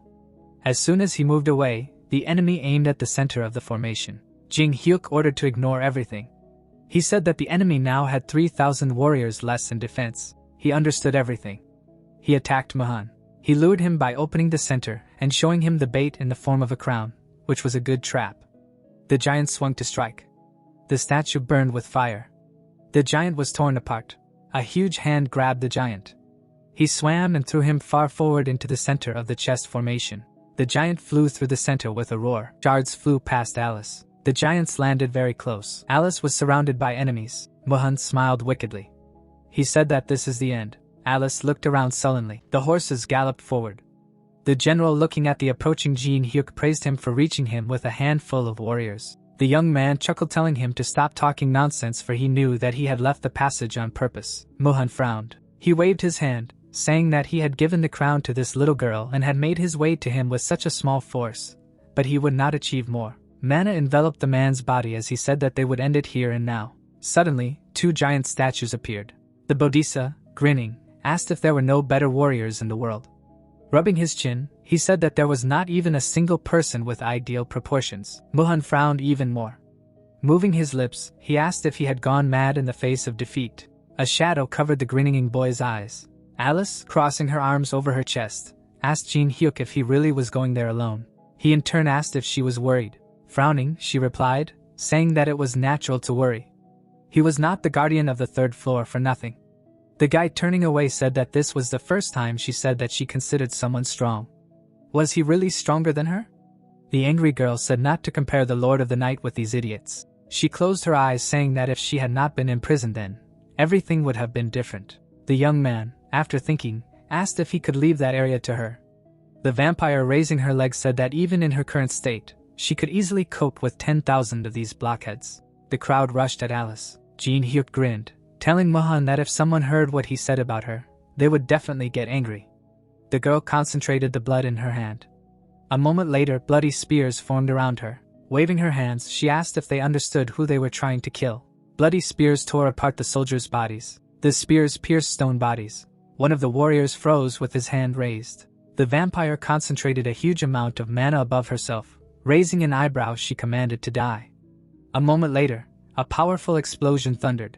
As soon as he moved away, the enemy aimed at the center of the formation. Jinhyuk ordered to ignore everything. He said that the enemy now had 3,000 warriors less in defense. He understood everything. He attacked Mohan. He lured him by opening the center and showing him the bait in the form of a crown, which was a good trap. The giant swung to strike. The statue burned with fire. The giant was torn apart. A huge hand grabbed the giant. He swam and threw him far forward into the center of the chest formation. The giant flew through the center with a roar. Shards flew past Alice. The giants landed very close. Alice was surrounded by enemies. Mohan smiled wickedly. He said that this is the end. Alice looked around sullenly. The horses galloped forward. The general, looking at the approaching Jinhyuk, praised him for reaching him with a handful of warriors. The young man chuckled, telling him to stop talking nonsense, for he knew that he had left the passage on purpose. Mohan frowned. He waved his hand, saying that he had given the crown to this little girl and had made his way to him with such a small force, but he would not achieve more. Mana enveloped the man's body as he said that they would end it here and now. Suddenly, 2 giant statues appeared. The Bodhisattva, grinning, asked if there were no better warriors in the world. Rubbing his chin, he said that there was not even a single person with ideal proportions. Mohan frowned even more. Moving his lips, he asked if he had gone mad in the face of defeat. A shadow covered the grinning boy's eyes. Alice, crossing her arms over her chest, asked Jinhyuk if he really was going there alone. He in turn asked if she was worried. Frowning, she replied, saying that it was natural to worry. He was not the guardian of the third floor for nothing. The guy turning away said that this was the first time she said that she considered someone strong. Was he really stronger than her? The angry girl said not to compare the Lord of the Night with these idiots. She closed her eyes, saying that if she had not been imprisoned then, everything would have been different. The young man, after thinking, asked if he could leave that area to her. The vampire, raising her legs, said that even in her current state, she could easily cope with 10,000 of these blockheads. The crowd rushed at Alice. Jinhyuk grinned, telling Mohan that if someone heard what he said about her, they would definitely get angry. The girl concentrated the blood in her hand. A moment later, bloody spears formed around her. Waving her hands, she asked if they understood who they were trying to kill. Bloody spears tore apart the soldiers' bodies. The spears pierced stone bodies. One of the warriors froze with his hand raised. The vampire concentrated a huge amount of mana above herself. Raising an eyebrow, she commanded to die. A moment later, a powerful explosion thundered.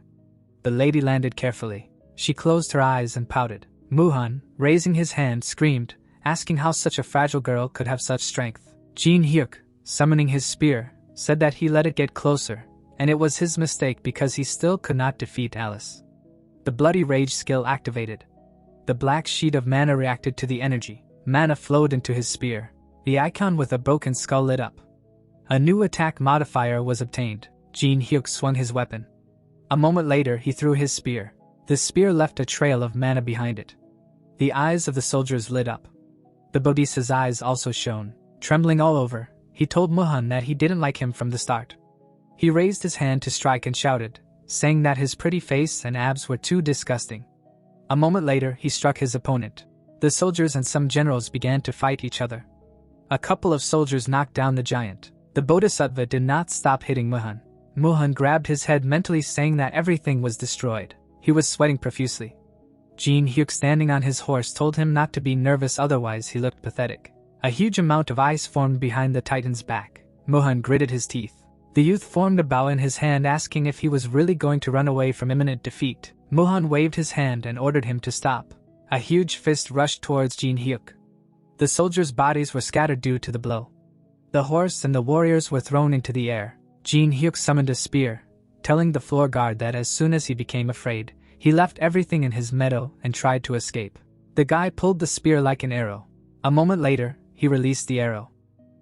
The lady landed carefully. She closed her eyes and pouted. Muhan, raising his hand, screamed, asking how such a fragile girl could have such strength. Jinhyuk, summoning his spear, said that he let it get closer, and it was his mistake because he still could not defeat Alice. The bloody rage skill activated. The black sheet of mana reacted to the energy. Mana flowed into his spear. The icon with a broken skull lit up. A new attack modifier was obtained. Jinhyuk swung his weapon. A moment later, he threw his spear. The spear left a trail of mana behind it. The eyes of the soldiers lit up. The Bodhisa's eyes also shone. Trembling all over, he told Mohan that he didn't like him from the start. He raised his hand to strike and shouted, saying that his pretty face and abs were too disgusting. A moment later, he struck his opponent. The soldiers and some generals began to fight each other. A couple of soldiers knocked down the giant. The Bodhisattva did not stop hitting Mohan. Mohan grabbed his head, mentally saying that everything was destroyed. He was sweating profusely. Jinhyuk, standing on his horse, told him not to be nervous, otherwise he looked pathetic. A huge amount of ice formed behind the Titan's back. Mohan gritted his teeth. The youth formed a bow in his hand, asking if he was really going to run away from imminent defeat. Mohan waved his hand and ordered him to stop. A huge fist rushed towards Jinhyuk. The soldiers' bodies were scattered due to the blow. The horse and the warriors were thrown into the air. Jinhyuk summoned a spear, telling the floor guard that as soon as he became afraid, he left everything in his meadow and tried to escape. The guy pulled the spear like an arrow. A moment later, he released the arrow.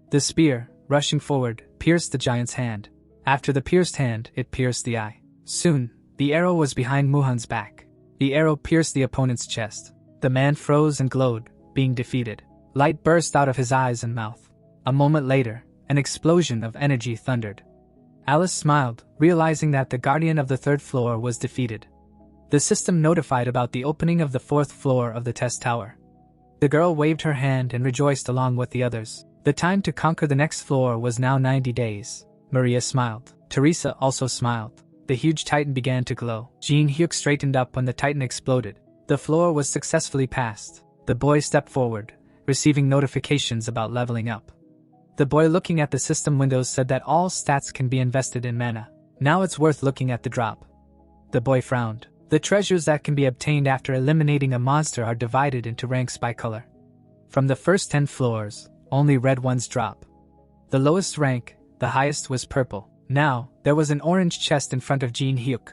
The spear, rushing forward, pierced the giant's hand. After the pierced hand, it pierced the eye. Soon, the arrow was behind Muhan's back. The arrow pierced the opponent's chest. The man froze and glowed, being defeated. Light burst out of his eyes and mouth. A moment later, an explosion of energy thundered. Alice smiled, realizing that the guardian of the third floor was defeated. The system notified about the opening of the fourth floor of the test tower. The girl waved her hand and rejoiced along with the others. The time to conquer the next floor was now 90 days. Maria smiled. Teresa also smiled. The huge Titan began to glow. Jinhyuk straightened up when the Titan exploded. The floor was successfully passed. The boy stepped forward, receiving notifications about leveling up. The boy, looking at the system windows, said that all stats can be invested in mana. Now it's worth looking at the drop. The boy frowned. The treasures that can be obtained after eliminating a monster are divided into ranks by color. From the first 10 floors, only red ones drop. The lowest rank, the highest, was purple. Now, there was an orange chest in front of Jinhyuk.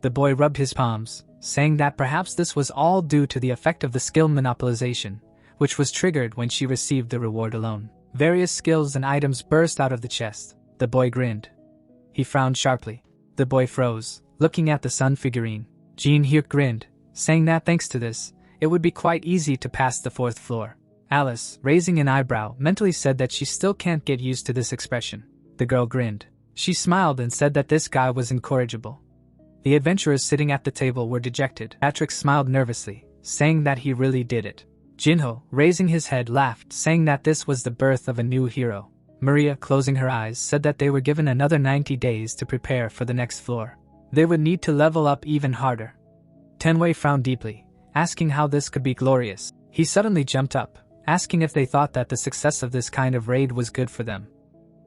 The boy rubbed his palms, saying that perhaps this was all due to the effect of the skill monopolization, which was triggered when she received the reward alone. Various skills and items burst out of the chest. The boy grinned. He frowned sharply. The boy froze, looking at the sun figurine. Jinhyuk grinned, saying that thanks to this, it would be quite easy to pass the fourth floor. Alice, raising an eyebrow, mentally said that she still can't get used to this expression. The girl grinned. She smiled and said that this guy was incorrigible. The adventurers sitting at the table were dejected. Patrick smiled nervously, saying that he really did it. Jinho, raising his head, laughed, saying that this was the birth of a new hero. Maria, closing her eyes, said that they were given another 90 days to prepare for the next floor. They would need to level up even harder. Tenwei frowned deeply, asking how this could be glorious. He suddenly jumped up, asking if they thought that the success of this kind of raid was good for them.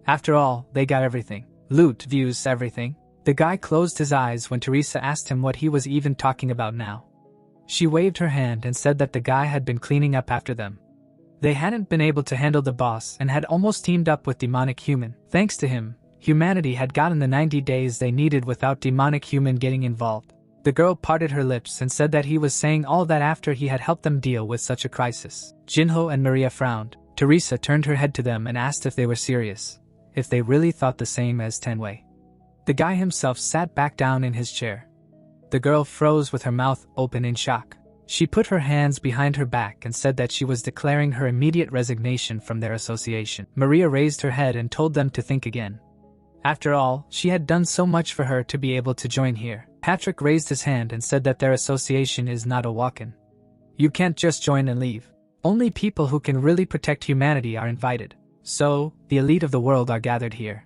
After all, they got everything. Loot, views, everything. The guy closed his eyes when Teresa asked him what he was even talking about now. She waved her hand and said that the guy had been cleaning up after them. They hadn't been able to handle the boss and had almost teamed up with demonic human. Thanks to him, Humanity had gotten the 90 days they needed without demonic human getting involved. The girl parted her lips and said that he was saying all that after he had helped them deal with such a crisis. Jinho and Maria frowned. Teresa turned her head to them and asked if they were serious, if they really thought the same as Tenwei. The guy himself sat back down in his chair. The girl froze with her mouth open in shock. She put her hands behind her back and said that she was declaring her immediate resignation from their association. Maria raised her head and told them to think again. After all, she had done so much for her to be able to join here. Patrick raised his hand and said that their association is not a walk-in. You can't just join and leave. Only people who can really protect humanity are invited. So, the elite of the world are gathered here.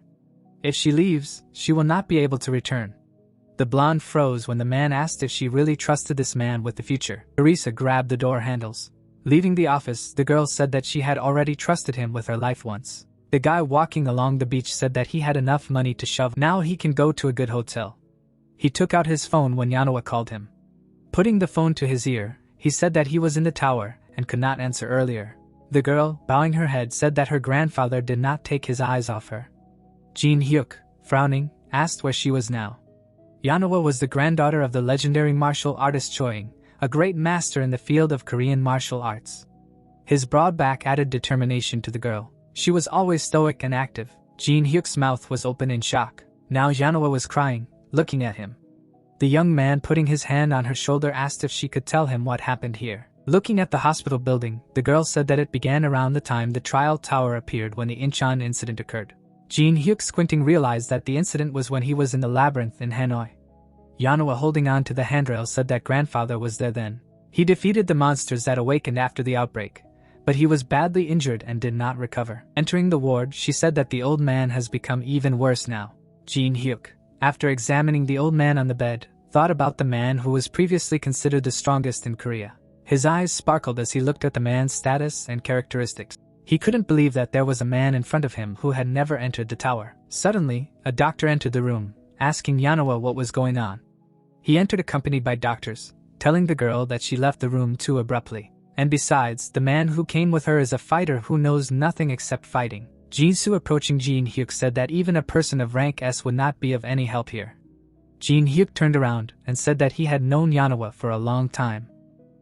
If she leaves, she will not be able to return. The blonde froze when the man asked if she really trusted this man with the future. Teresa grabbed the door handles. Leaving the office, the girl said that she had already trusted him with her life once. The guy walking along the beach said that he had enough money to shove. Now he can go to a good hotel. He took out his phone when Yanoa called him. Putting the phone to his ear, he said that he was in the tower and could not answer earlier. The girl, bowing her head, said that her grandfather did not take his eyes off her. Jinhyuk, frowning, asked where she was now. Yanoa was the granddaughter of the legendary martial artist Choing, a great master in the field of Korean martial arts. His broad back added determination to the girl. She was always stoic and active. Jinhyuk's mouth was open in shock. Now Yanoa was crying, looking at him. The young man putting his hand on her shoulder asked if she could tell him what happened here. Looking at the hospital building, the girl said that it began around the time the trial tower appeared when the Incheon incident occurred. Jinhyuk, squinting, realized that the incident was when he was in the labyrinth in Hanoi. Yanoa, holding on to the handrail, said that grandfather was there then. He defeated the monsters that awakened after the outbreak, but he was badly injured and did not recover. Entering the ward, she said that the old man has become even worse now. Jinhyuk, after examining the old man on the bed, thought about the man who was previously considered the strongest in Korea. His eyes sparkled as he looked at the man's status and characteristics. He couldn't believe that there was a man in front of him who had never entered the tower. Suddenly, a doctor entered the room, asking Yanoa what was going on. He entered accompanied by doctors, telling the girl that she left the room too abruptly. And besides, the man who came with her is a fighter who knows nothing except fighting. Jinsu, approaching Jinhyuk, said that even a person of rank S would not be of any help here. Jinhyuk turned around and said that he had known Yanoa for a long time.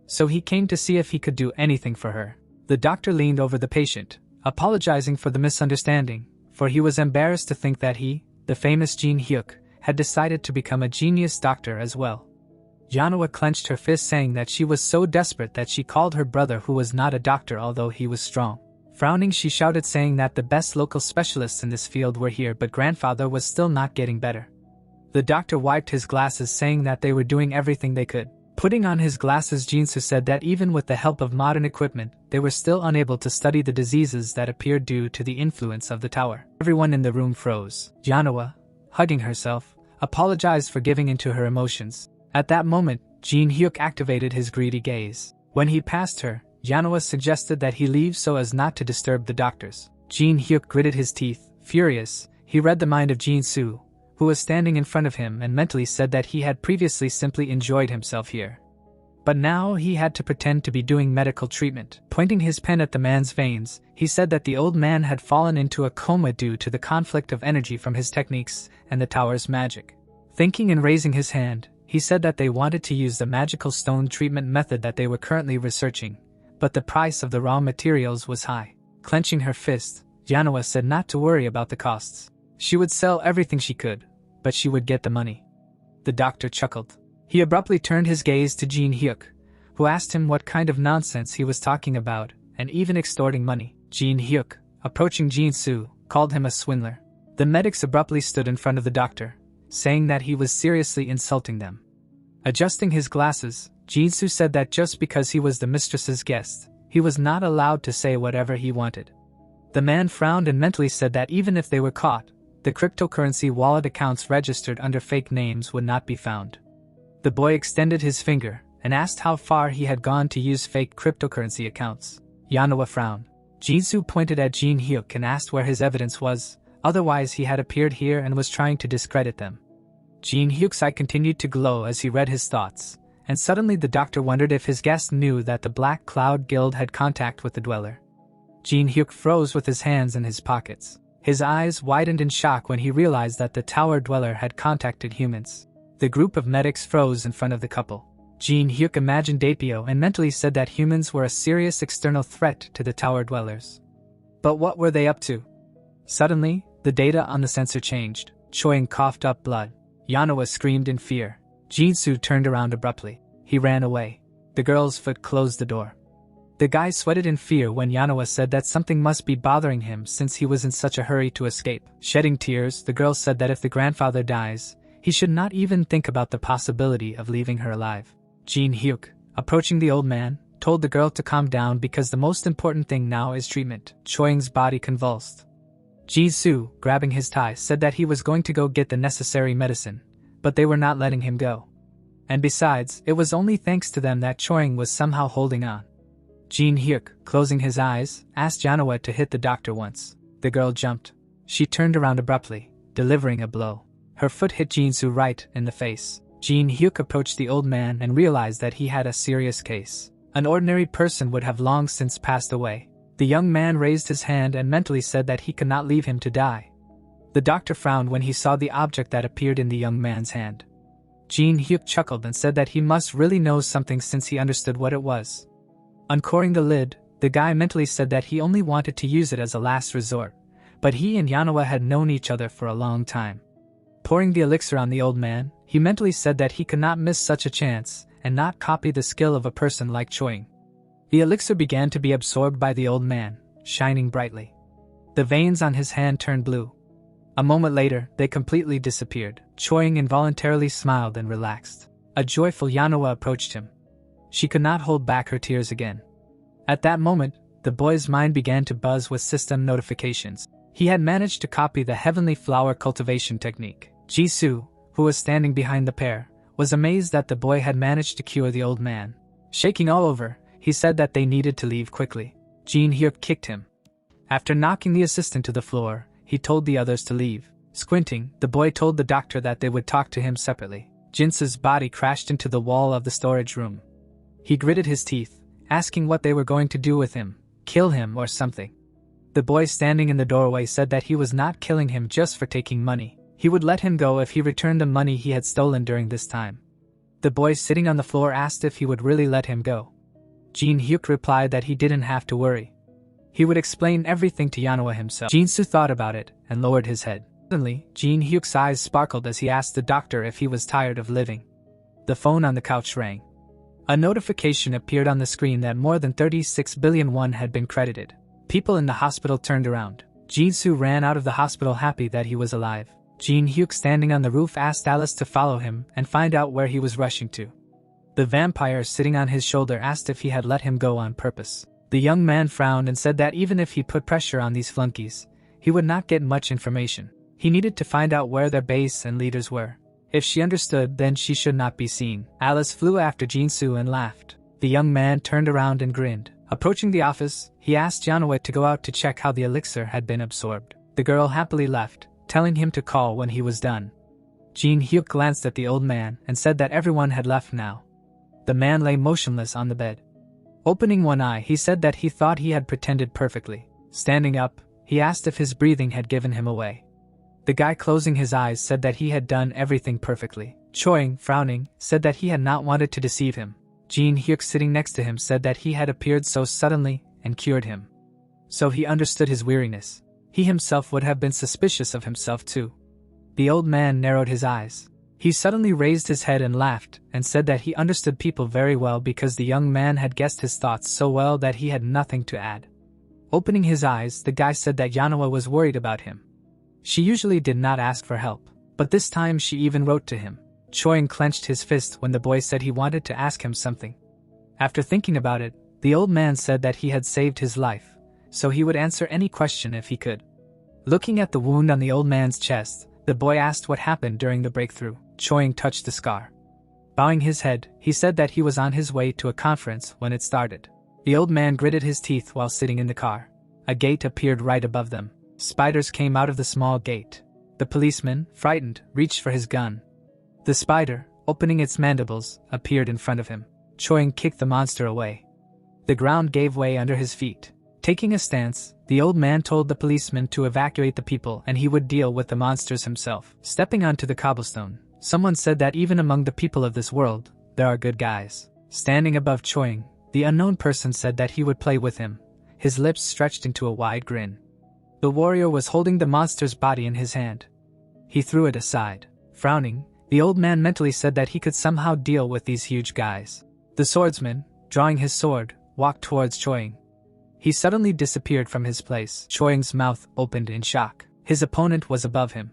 So he came to see if he could do anything for her. The doctor leaned over the patient, apologizing for the misunderstanding, for he was embarrassed to think that he, the famous Jinhyuk, had decided to become a genius doctor as well. Yanoa clenched her fist, saying that she was so desperate that she called her brother, who was not a doctor although he was strong. Frowning, she shouted, saying that the best local specialists in this field were here, but grandfather was still not getting better. The doctor wiped his glasses, saying that they were doing everything they could. Putting on his glasses, Jinsu said that even with the help of modern equipment, they were still unable to study the diseases that appeared due to the influence of the tower. Everyone in the room froze. Yanoa, hugging herself, apologized for giving into her emotions. At that moment, Jinhyuk activated his greedy gaze. When he passed her, Yanoa suggested that he leave so as not to disturb the doctors. Jinhyuk gritted his teeth. Furious, he read the mind of Jinsu, who was standing in front of him, and mentally said that he had previously simply enjoyed himself here. But now he had to pretend to be doing medical treatment. Pointing his pen at the man's veins, he said that the old man had fallen into a coma due to the conflict of energy from his techniques and the tower's magic. Thinking and raising his hand, he said that they wanted to use the magical stone treatment method that they were currently researching, but the price of the raw materials was high. Clenching her fist, Yanoa said not to worry about the costs. She would sell everything she could, but she would get the money. The doctor chuckled. He abruptly turned his gaze to Jinhyuk, who asked him what kind of nonsense he was talking about, and even extorting money. Jinhyuk, approaching Jinsu, called him a swindler. The medics abruptly stood in front of the doctor, saying that he was seriously insulting them. Adjusting his glasses, Jinsu said that just because he was the mistress's guest, he was not allowed to say whatever he wanted. The man frowned and mentally said that even if they were caught, the cryptocurrency wallet accounts registered under fake names would not be found. The boy extended his finger and asked how far he had gone to use fake cryptocurrency accounts. Yanoa frowned. Jinsu pointed at Jinhyuk and asked where his evidence was, otherwise he had appeared here and was trying to discredit them. Jinhyuk's eye continued to glow as he read his thoughts, and suddenly the doctor wondered if his guest knew that the Black Cloud Guild had contact with the Dweller. Jinhyuk froze with his hands in his pockets. His eyes widened in shock when he realized that the tower dweller had contacted humans. The group of medics froze in front of the couple. Jinhyuk imagined Daipyo and mentally said that humans were a serious external threat to the tower dwellers. But what were they up to? Suddenly, the data on the sensor changed. Choing coughed up blood. Yanawa screamed in fear. Jinsu turned around abruptly. He ran away. The girl's foot closed the door. The guy sweated in fear when Yanawa said that something must be bothering him since he was in such a hurry to escape. Shedding tears, the girl said that if the grandfather dies, he should not even think about the possibility of leaving her alive. Jinhyuk, approaching the old man, told the girl to calm down because the most important thing now is treatment. Choing's body convulsed. Jisoo, grabbing his tie, said that he was going to go get the necessary medicine, but they were not letting him go. And besides, it was only thanks to them that Choing was somehow holding on. Jinhyuk, closing his eyes, asked Yanawa to hit the doctor once. The girl jumped. She turned around abruptly, delivering a blow. Her foot hit Jinsu right in the face. Jinhyuk approached the old man and realized that he had a serious case. An ordinary person would have long since passed away. The young man raised his hand and mentally said that he could not leave him to die. The doctor frowned when he saw the object that appeared in the young man's hand. Jinhyuk chuckled and said that he must really know something since he understood what it was. Uncoring the lid, the guy mentally said that he only wanted to use it as a last resort, but he and Yanawa had known each other for a long time. Pouring the elixir on the old man, he mentally said that he could not miss such a chance and not copy the skill of a person like Choing. The elixir began to be absorbed by the old man, shining brightly. The veins on his hand turned blue. A moment later, they completely disappeared. Choing involuntarily smiled and relaxed. A joyful Yanawa approached him. She could not hold back her tears again. At that moment, the boy's mind began to buzz with system notifications. He had managed to copy the heavenly flower cultivation technique. Jisoo, who was standing behind the pair, was amazed that the boy had managed to cure the old man. Shaking all over, he said that they needed to leave quickly. Jinhyuk kicked him. After knocking the assistant to the floor, he told the others to leave. Squinting, the boy told the doctor that they would talk to him separately. Jinsu's body crashed into the wall of the storage room. He gritted his teeth, asking what they were going to do with him, kill him or something. The boy standing in the doorway said that he was not killing him just for taking money. He would let him go if he returned the money he had stolen during this time. The boy sitting on the floor asked if he would really let him go. Jinhyuk replied that he didn't have to worry. He would explain everything to Yanawa himself. Jinsu thought about it and lowered his head. Suddenly, Jinhyuk's eyes sparkled as he asked the doctor if he was tired of living. The phone on the couch rang. A notification appeared on the screen that more than 36 billion won had been credited. People in the hospital turned around. Jinsu ran out of the hospital happy that he was alive. Jinhyuk, standing on the roof, asked Alice to follow him and find out where he was rushing to. The vampire sitting on his shoulder asked if he had let him go on purpose. The young man frowned and said that even if he put pressure on these flunkies, he would not get much information. He needed to find out where their base and leaders were. If she understood, then she should not be seen. Alice flew after Jinsu and laughed. The young man turned around and grinned. Approaching the office, he asked Yanawa to go out to check how the elixir had been absorbed. The girl happily left, telling him to call when he was done. Jinhyuk glanced at the old man and said that everyone had left now. The man lay motionless on the bed. Opening one eye, he said that he thought he had pretended perfectly. Standing up, he asked if his breathing had given him away. The guy closing his eyes said that he had done everything perfectly. Choing, frowning, said that he had not wanted to deceive him. Jinhyuk, sitting next to him, said that he had appeared so suddenly and cured him. So he understood his weariness. He himself would have been suspicious of himself too. The old man narrowed his eyes. He suddenly raised his head and laughed, and said that he understood people very well because the young man had guessed his thoughts so well that he had nothing to add. Opening his eyes, the guy said that Yanawa was worried about him. She usually did not ask for help, but this time she even wrote to him. Choing clenched his fist when the boy said he wanted to ask him something. After thinking about it, the old man said that he had saved his life, so he would answer any question if he could. Looking at the wound on the old man's chest, the boy asked what happened during the breakthrough. Choing touched the scar. Bowing his head, he said that he was on his way to a conference when it started. The old man gritted his teeth while sitting in the car. A gate appeared right above them. Spiders came out of the small gate. The policeman, frightened, reached for his gun. The spider, opening its mandibles, appeared in front of him. Choing kicked the monster away. The ground gave way under his feet. Taking a stance, the old man told the policeman to evacuate the people and he would deal with the monsters himself. Stepping onto the cobblestone, someone said that even among the people of this world, there are good guys. Standing above Choing, the unknown person said that he would play with him, his lips stretched into a wide grin. The warrior was holding the monster's body in his hand. He threw it aside. Frowning, the old man mentally said that he could somehow deal with these huge guys. The swordsman, drawing his sword, walked towards Choing. He suddenly disappeared from his place. Choing's mouth opened in shock. His opponent was above him.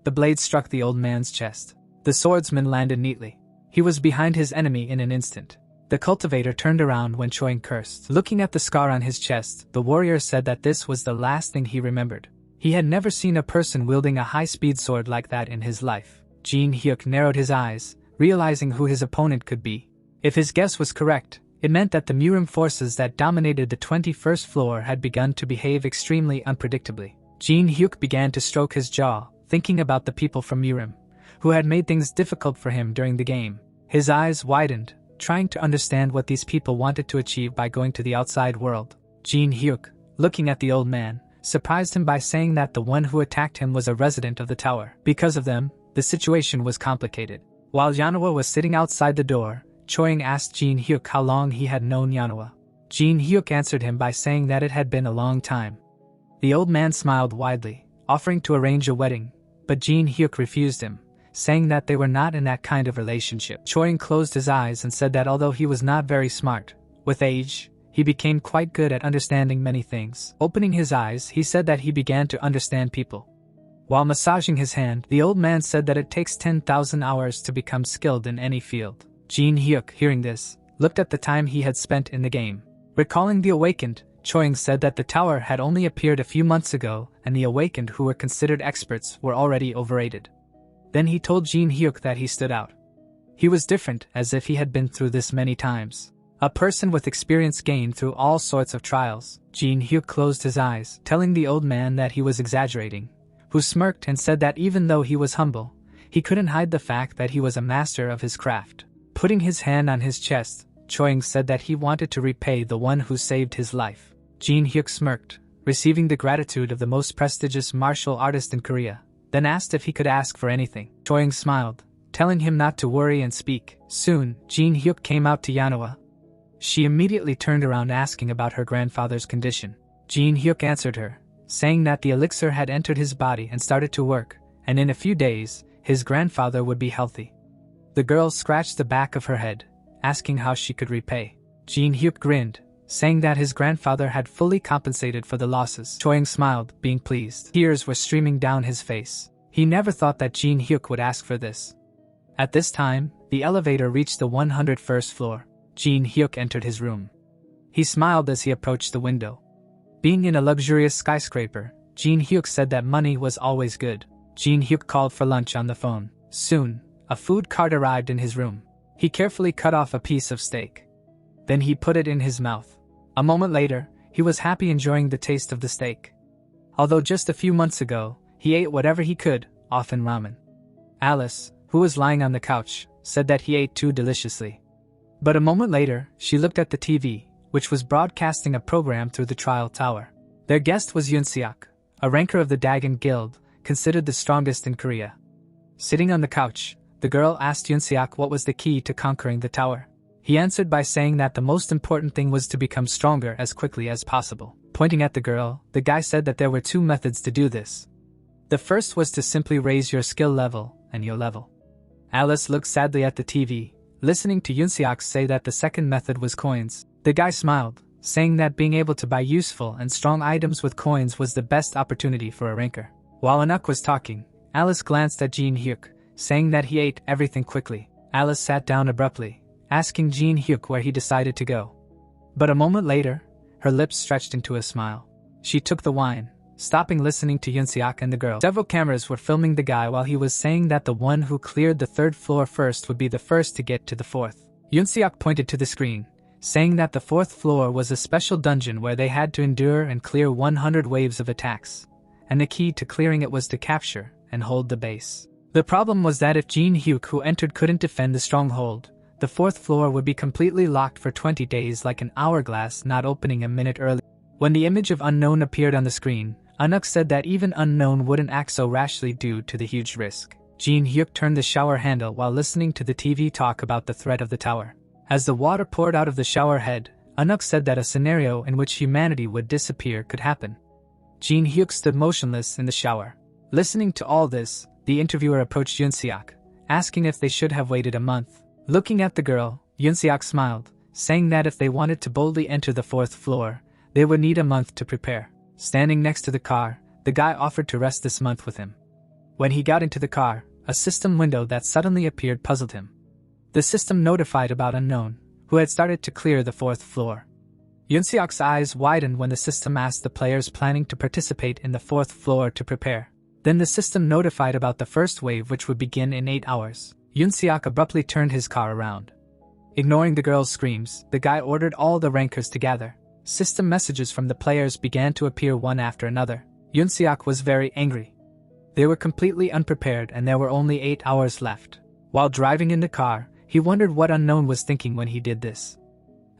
The blade struck the old man's chest. The swordsman landed neatly. He was behind his enemy in an instant. The cultivator turned around when Choing cursed. Looking at the scar on his chest, the warrior said that this was the last thing he remembered. He had never seen a person wielding a high-speed sword like that in his life. Jinhyuk narrowed his eyes, realizing who his opponent could be. If his guess was correct, it meant that the Murim forces that dominated the 21st floor had begun to behave extremely unpredictably. Jinhyuk began to stroke his jaw, thinking about the people from Murim, who had made things difficult for him during the game. His eyes widened, trying to understand what these people wanted to achieve by going to the outside world. Jinhyuk, looking at the old man, surprised him by saying that the one who attacked him was a resident of the tower. Because of them, the situation was complicated. While Yanawa was sitting outside the door, Choing asked Jinhyuk how long he had known Yanawa. Jinhyuk answered him by saying that it had been a long time. The old man smiled widely, offering to arrange a wedding, but Jinhyuk refused him, saying that they were not in that kind of relationship. Choing closed his eyes and said that although he was not very smart, with age, he became quite good at understanding many things. Opening his eyes, he said that he began to understand people. While massaging his hand, the old man said that it takes 10,000 hours to become skilled in any field. Jinhyuk, hearing this, looked at the time he had spent in the game. Recalling the awakened, Choing said that the tower had only appeared a few months ago and the awakened who were considered experts were already overrated. Then he told Jinhyuk that he stood out. He was different, as if he had been through this many times. A person with experience gained through all sorts of trials. Jinhyuk closed his eyes, telling the old man that he was exaggerating, who smirked and said that even though he was humble, he couldn't hide the fact that he was a master of his craft. Putting his hand on his chest, Choing said that he wanted to repay the one who saved his life. Jinhyuk smirked, receiving the gratitude of the most prestigious martial artist in Korea, then asked if he could ask for anything. Choing smiled, telling him not to worry and speak. Soon, Jinhyuk came out to Yanawa. She immediately turned around asking about her grandfather's condition. Jinhyuk answered her, saying that the elixir had entered his body and started to work, and in a few days, his grandfather would be healthy. The girl scratched the back of her head, asking how she could repay. Jinhyuk grinned, saying that his grandfather had fully compensated for the losses. Choing smiled, being pleased. Tears were streaming down his face. He never thought that Jinhyuk would ask for this. At this time, the elevator reached the 101st floor. Jinhyuk entered his room. He smiled as he approached the window. Being in a luxurious skyscraper, Jinhyuk said that money was always good. Jinhyuk called for lunch on the phone. Soon, a food cart arrived in his room. He carefully cut off a piece of steak. Then he put it in his mouth. A moment later, he was happy enjoying the taste of the steak. Although just a few months ago, he ate whatever he could, often ramen. Alice, who was lying on the couch, said that he ate too deliciously. But a moment later, she looked at the TV, which was broadcasting a program through the trial tower. Their guest was Yoon-seok, a ranker of the Dagon Guild, considered the strongest in Korea. Sitting on the couch, the girl asked Yoon-seok what was the key to conquering the tower. He answered by saying that the most important thing was to become stronger as quickly as possible. Pointing at the girl, the guy said that there were two methods to do this. The first was to simply raise your skill level and your level. Alice looked sadly at the TV, listening to Yoon-seok say that the second method was coins. The guy smiled, saying that being able to buy useful and strong items with coins was the best opportunity for a ranker. While Anuk was talking, Alice glanced at Jinhyuk, saying that he ate everything quickly. Alice sat down abruptly, asking Jinhyuk where he decided to go. But a moment later, her lips stretched into a smile. She took the wine, stopping listening to Yoon-seok and the girl. Several cameras were filming the guy while he was saying that the one who cleared the third floor first would be the first to get to the fourth. Yoon-seok pointed to the screen, saying that the fourth floor was a special dungeon where they had to endure and clear 100 waves of attacks, and the key to clearing it was to capture and hold the base. The problem was that if Jinhyuk who entered couldn't defend the stronghold, the fourth floor would be completely locked for 20 days like an hourglass not opening a minute early. When the image of Unknown appeared on the screen, Anuk said that even Unknown wouldn't act so rashly due to the huge risk. Jinhyuk turned the shower handle while listening to the TV talk about the threat of the tower. As the water poured out of the shower head, Anuk said that a scenario in which humanity would disappear could happen. Jinhyuk stood motionless in the shower. Listening to all this, the interviewer approached Yoonseok, asking if they should have waited a month. Looking at the girl, Yoonseok smiled, saying that if they wanted to boldly enter the 4th floor, they would need a month to prepare. Standing next to the car, the guy offered to rest this month with him. When he got into the car, a system window that suddenly appeared puzzled him. The system notified about Unknown, who had started to clear the 4th floor. Yoonseok's eyes widened when the system asked the players planning to participate in the 4th floor to prepare. Then the system notified about the first wave, which would begin in 8 hours. Yoonseok abruptly turned his car around. Ignoring the girl's screams, the guy ordered all the rankers to gather. System messages from the players began to appear one after another. Yoonseok was very angry. They were completely unprepared and there were only 8 hours left. While driving in the car, he wondered what Unknown was thinking when he did this.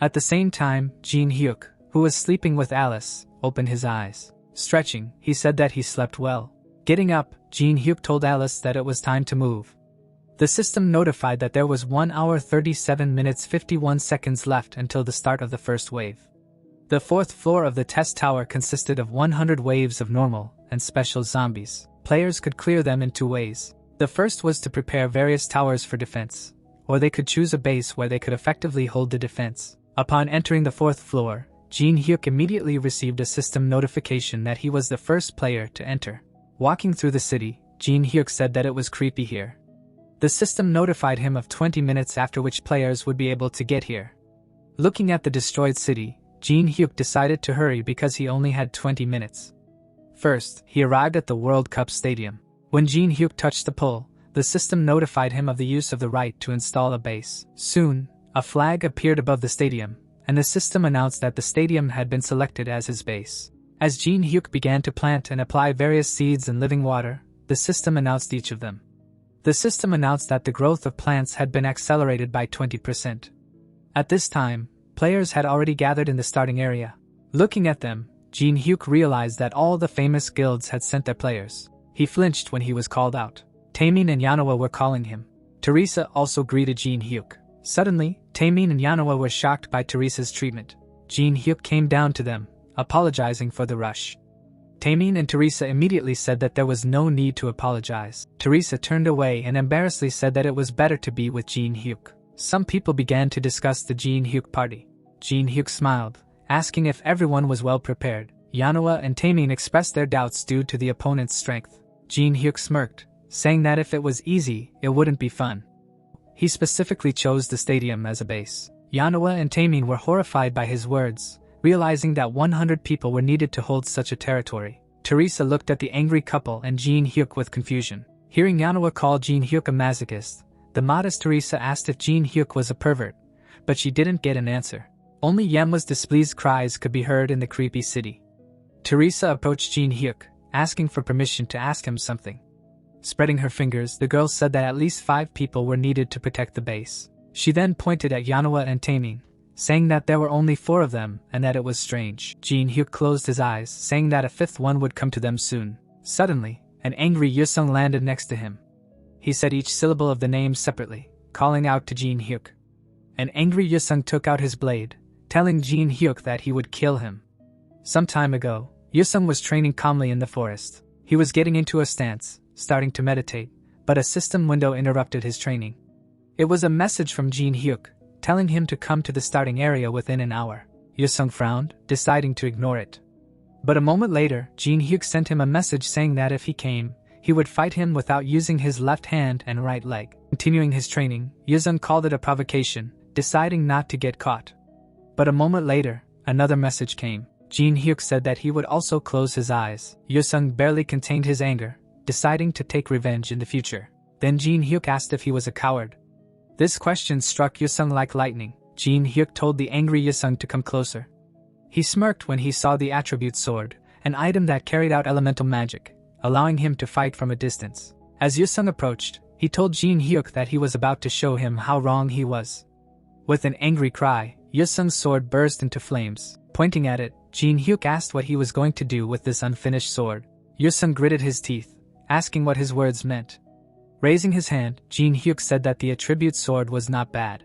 At the same time, Jinhyuk, who was sleeping with Alice, opened his eyes. Stretching, he said that he slept well. Getting up, Jinhyuk told Alice that it was time to move. The system notified that there was 1 hour 37 minutes 51 seconds left until the start of the first wave. The 4th floor of the test tower consisted of 100 waves of normal and special zombies. Players could clear them in 2 ways. The first was to prepare various towers for defense, or they could choose a base where they could effectively hold the defense. Upon entering the 4th floor, Jinhyuk immediately received a system notification that he was the first player to enter. Walking through the city, Jinhyuk said that it was creepy here. The system notified him of 20 minutes after which players would be able to get here. Looking at the destroyed city, Jinhyuk decided to hurry because he only had 20 minutes. First, he arrived at the World Cup Stadium. When Jinhyuk touched the pole, the system notified him of the use of the right to install a base. Soon, a flag appeared above the stadium, and the system announced that the stadium had been selected as his base. As Jinhyuk began to plant and apply various seeds and living water, the system announced each of them. The system announced that the growth of plants had been accelerated by 20%. At this time, players had already gathered in the starting area. Looking at them, Jinhyuk realized that all the famous guilds had sent their players. He flinched when he was called out. Taemin and Yanoa were calling him. Teresa also greeted Jinhyuk. Suddenly, Taemin and Yanoa were shocked by Teresa's treatment. Jinhyuk came down to them, apologizing for the rush. Taemin and Teresa immediately said that there was no need to apologize. Teresa turned away and embarrassedly said that it was better to be with Jinhyuk. Some people began to discuss the Jinhyuk party. Jinhyuk smiled, asking if everyone was well prepared. Yanoa and Taemin expressed their doubts due to the opponent's strength. Jinhyuk smirked, saying that if it was easy, it wouldn't be fun. He specifically chose the stadium as a base. Yanoa and Taemin were horrified by his words, realizing that 100 people were needed to hold such a territory. Teresa looked at the angry couple and Jinhyuk with confusion. Hearing Yanoa call Jinhyuk a masochist, the modest Teresa asked if Jinhyuk was a pervert, but she didn't get an answer. Only Yama's displeased cries could be heard in the creepy city. Teresa approached Jinhyuk, asking for permission to ask him something. Spreading her fingers, the girl said that at least 5 people were needed to protect the base. She then pointed at Yanoa and Taemin, saying that there were only 4 of them and that it was strange. Jinhyuk closed his eyes, saying that a 5th one would come to them soon. Suddenly, an angry Yusung landed next to him. He said each syllable of the name separately, calling out to Jinhyuk. An angry Yusung took out his blade, telling Jinhyuk that he would kill him. Some time ago, Yusung was training calmly in the forest. He was getting into a stance, starting to meditate, but a system window interrupted his training. It was a message from Jinhyuk, telling him to come to the starting area within an hour. Yusung frowned, deciding to ignore it. But a moment later, Jinhyuk sent him a message saying that if he came, he would fight him without using his left hand and right leg. Continuing his training, Yusung called it a provocation, deciding not to get caught. But a moment later, another message came. Jinhyuk said that he would also close his eyes. Yusung barely contained his anger, deciding to take revenge in the future. Then Jinhyuk asked if he was a coward. This question struck Yusung like lightning. Jinhyuk told the angry Yusung to come closer. He smirked when he saw the attribute sword, an item that carried out elemental magic, allowing him to fight from a distance. As Yusung approached, he told Jinhyuk that he was about to show him how wrong he was. With an angry cry, Yusung's sword burst into flames. Pointing at it, Jinhyuk asked what he was going to do with this unfinished sword. Yusung gritted his teeth, asking what his words meant. Raising his hand, Jinhyuk said that the attribute sword was not bad.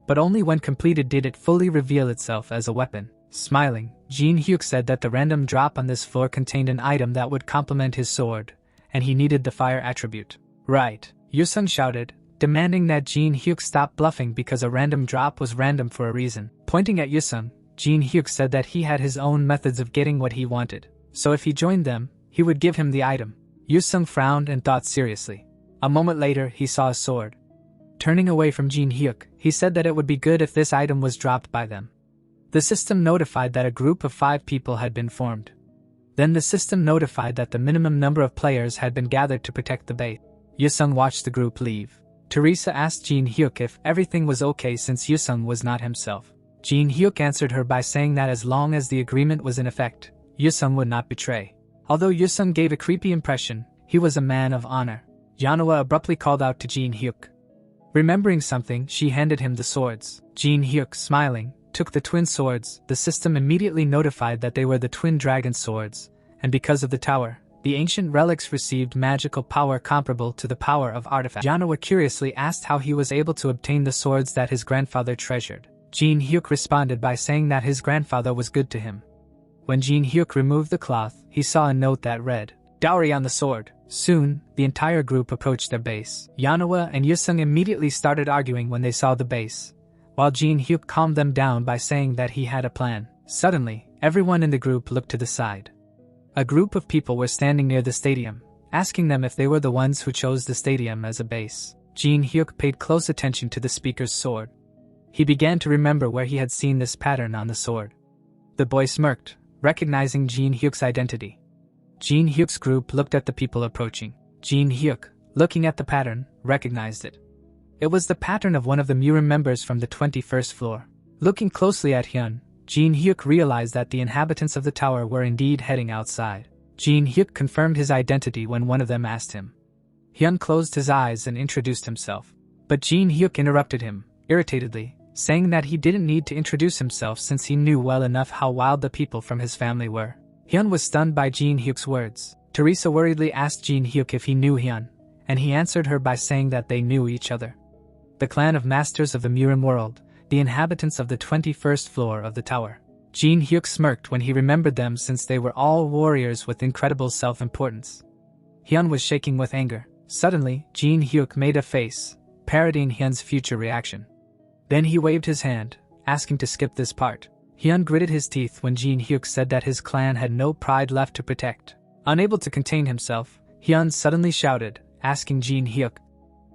But only when completed did it fully reveal itself as a weapon. Smiling, Jinhyuk said that the random drop on this floor contained an item that would complement his sword, and he needed the fire attribute. Right, Yusung shouted, demanding that Jinhyuk stop bluffing because a random drop was random for a reason. Pointing at Yusung, Jinhyuk said that he had his own methods of getting what he wanted, so if he joined them, he would give him the item. Yusung frowned and thought seriously. A moment later, he saw a sword. Turning away from Jinhyuk, he said that it would be good if this item was dropped by them. The system notified that a group of 5 people had been formed. Then the system notified that the minimum number of players had been gathered to protect the base. Yusung watched the group leave. Teresa asked Jinhyuk if everything was okay since Yusung was not himself. Jinhyuk answered her by saying that as long as the agreement was in effect, Yusung would not betray. Although Yusung gave a creepy impression, he was a man of honor. Yanhwa abruptly called out to Jinhyuk. Remembering something, she handed him the swords. Jinhyuk, smiling, took the twin swords. The system immediately notified that they were the twin dragon swords, and because of the tower, the ancient relics received magical power comparable to the power of artifacts. Yanhwa curiously asked how he was able to obtain the swords that his grandfather treasured. Jinhyuk responded by saying that his grandfather was good to him. When Jinhyuk removed the cloth, he saw a note that read, "Dowry on the sword." Soon, the entire group approached their base. Yanhwa and Yusung immediately started arguing when they saw the base, while Jinhyuk calmed them down by saying that he had a plan. Suddenly, everyone in the group looked to the side. A group of people were standing near the stadium, asking them if they were the ones who chose the stadium as a base. Jinhyuk paid close attention to the speaker's sword. He began to remember where he had seen this pattern on the sword. The boy smirked, recognizing Jinhyuk's identity. Jinhyuk's group looked at the people approaching. Jinhyuk, looking at the pattern, recognized it. It was the pattern of one of the Murim members from the 21st floor. Looking closely at Hyun, Jinhyuk realized that the inhabitants of the tower were indeed heading outside. Jinhyuk confirmed his identity when one of them asked him. Hyun closed his eyes and introduced himself. But Jinhyuk interrupted him, irritatedly, saying that he didn't need to introduce himself since he knew well enough how wild the people from his family were. Hyun was stunned by Jinhyuk's words. Teresa worriedly asked Jinhyuk if he knew Hyun, and he answered her by saying that they knew each other. The clan of masters of the Murim world, the inhabitants of the 21st floor of the tower. Jinhyuk smirked when he remembered them since they were all warriors with incredible self-importance. Hyun was shaking with anger. Suddenly, Jinhyuk made a face, parodying Hyun's future reaction. Then he waved his hand, asking to skip this part. Hyun gritted his teeth when Jinhyuk said that his clan had no pride left to protect. Unable to contain himself, Hyun suddenly shouted, asking Jinhyuk,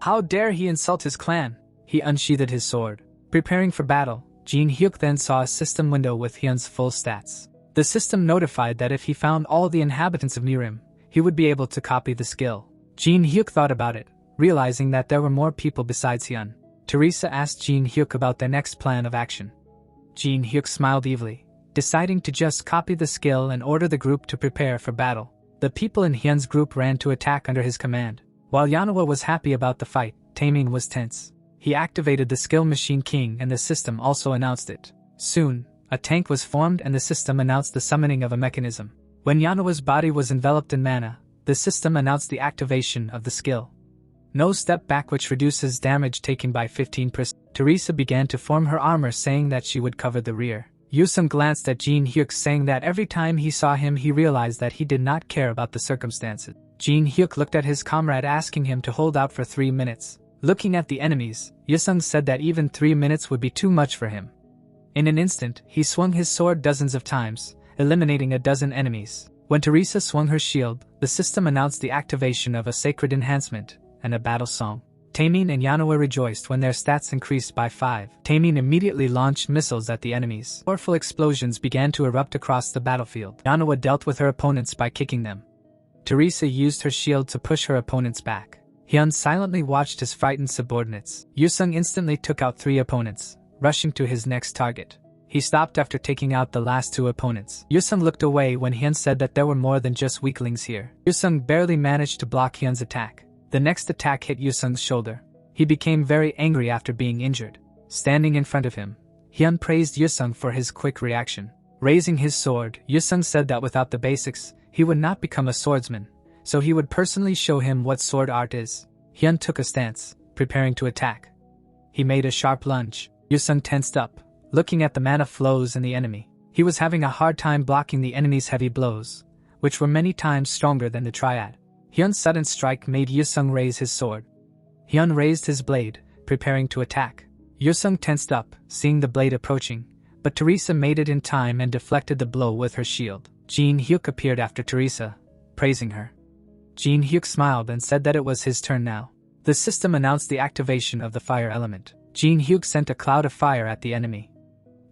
"How dare he insult his clan?" He unsheathed his sword. Preparing for battle, Jinhyuk then saw a system window with Hyun's full stats. The system notified that if he found all the inhabitants of Murim, he would be able to copy the skill. Jinhyuk thought about it, realizing that there were more people besides Hyun. Teresa asked Jinhyuk about their next plan of action. Jinhyuk smiled evilly, deciding to just copy the skill and order the group to prepare for battle. The people in Hyun's group ran to attack under his command. While Yanhwa was happy about the fight, Taemin was tense. He activated the skill Machine King and the system also announced it. Soon, a tank was formed and the system announced the summoning of a mechanism. When Yanhwa's body was enveloped in mana, the system announced the activation of the skill. No step back, which reduces damage taken by 15%. Teresa began to form her armor, saying that she would cover the rear. Yusung glanced at Jinhyuk, saying that every time he saw him he realized that he did not care about the circumstances. Jinhyuk looked at his comrade, asking him to hold out for 3 minutes. Looking at the enemies, Yusung said that even 3 minutes would be too much for him. In an instant, he swung his sword dozens of times, eliminating a dozen enemies. When Teresa swung her shield, the system announced the activation of a sacred enhancement and a battle song. Taemin and Yanhwa rejoiced when their stats increased by 5. Taemin immediately launched missiles at the enemies. Powerful explosions began to erupt across the battlefield. Yanhwa dealt with her opponents by kicking them. Teresa used her shield to push her opponents back. Hyun silently watched his frightened subordinates. Yusung instantly took out 3 opponents, rushing to his next target. He stopped after taking out the last 2 opponents. Yusung looked away when Hyun said that there were more than just weaklings here. Yusung barely managed to block Hyun's attack. The next attack hit Yusung's shoulder. He became very angry after being injured. Standing in front of him, Hyun praised Yusung for his quick reaction. Raising his sword, Yusung said that without the basics, he would not become a swordsman, so he would personally show him what sword art is. Hyun took a stance, preparing to attack. He made a sharp lunge. Yusung tensed up, looking at the mana flows in the enemy. He was having a hard time blocking the enemy's heavy blows, which were many times stronger than the triad. Hyun's sudden strike made Yusung raise his sword. Hyun raised his blade, preparing to attack. Yusung tensed up, seeing the blade approaching, but Teresa made it in time and deflected the blow with her shield. Jinhyuk appeared after Teresa, praising her. Jinhyuk smiled and said that it was his turn now. The system announced the activation of the fire element. Jinhyuk sent a cloud of fire at the enemy.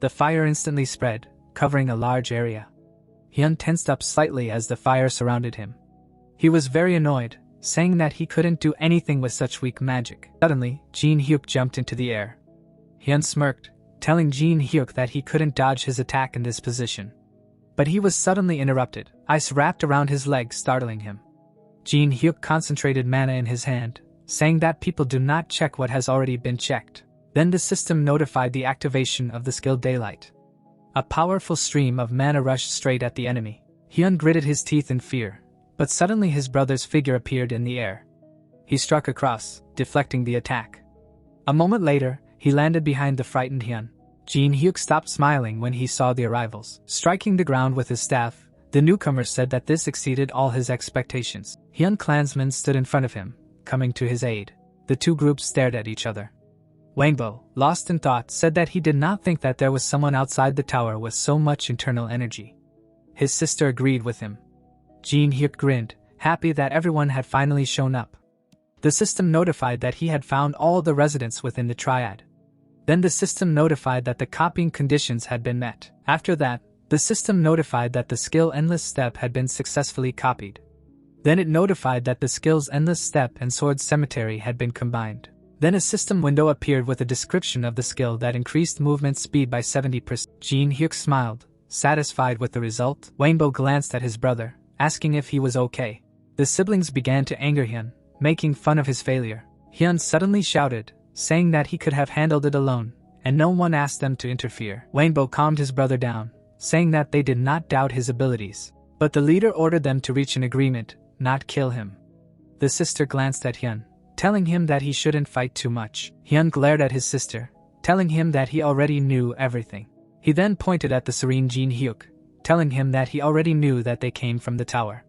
The fire instantly spread, covering a large area. Hyun tensed up slightly as the fire surrounded him. He was very annoyed, saying that he couldn't do anything with such weak magic. Suddenly, Jinhyuk jumped into the air. Hyun smirked, telling Jinhyuk that he couldn't dodge his attack in this position. But he was suddenly interrupted. Ice wrapped around his leg, startling him. Jinhyuk concentrated mana in his hand, saying that people do not check what has already been checked. Then the system notified the activation of the skill Daylight. A powerful stream of mana rushed straight at the enemy. Hyun gritted his teeth in fear, but suddenly his brother's figure appeared in the air. He struck across, deflecting the attack. A moment later, he landed behind the frightened Hyun. Jinhyuk stopped smiling when he saw the arrivals. Striking the ground with his staff, the newcomer said that this exceeded all his expectations. Hyun clansmen stood in front of him, coming to his aid. The two groups stared at each other. Wangbo, lost in thought, said that he did not think that there was someone outside the tower with so much internal energy. His sister agreed with him. Jinhyuk grinned, happy that everyone had finally shown up. The system notified that he had found all the residents within the triad. Then the system notified that the copying conditions had been met. After that, the system notified that the skill Endless Step had been successfully copied. Then it notified that the skills Endless Step and Sword Cemetery had been combined. Then a system window appeared with a description of the skill that increased movement speed by 70%. Jinhyuk smiled, satisfied with the result. Wangbo glanced at his brother, asking if he was okay. The siblings began to anger Hyun, making fun of his failure. Hyun suddenly shouted, saying that he could have handled it alone, and no one asked them to interfere. Wangbo calmed his brother down, saying that they did not doubt his abilities, but the leader ordered them to reach an agreement, not kill him. The sister glanced at Hyun, telling him that he shouldn't fight too much. Hyun glared at his sister, telling him that he already knew everything. He then pointed at the serene Jinhyuk, telling him that he already knew that they came from the tower.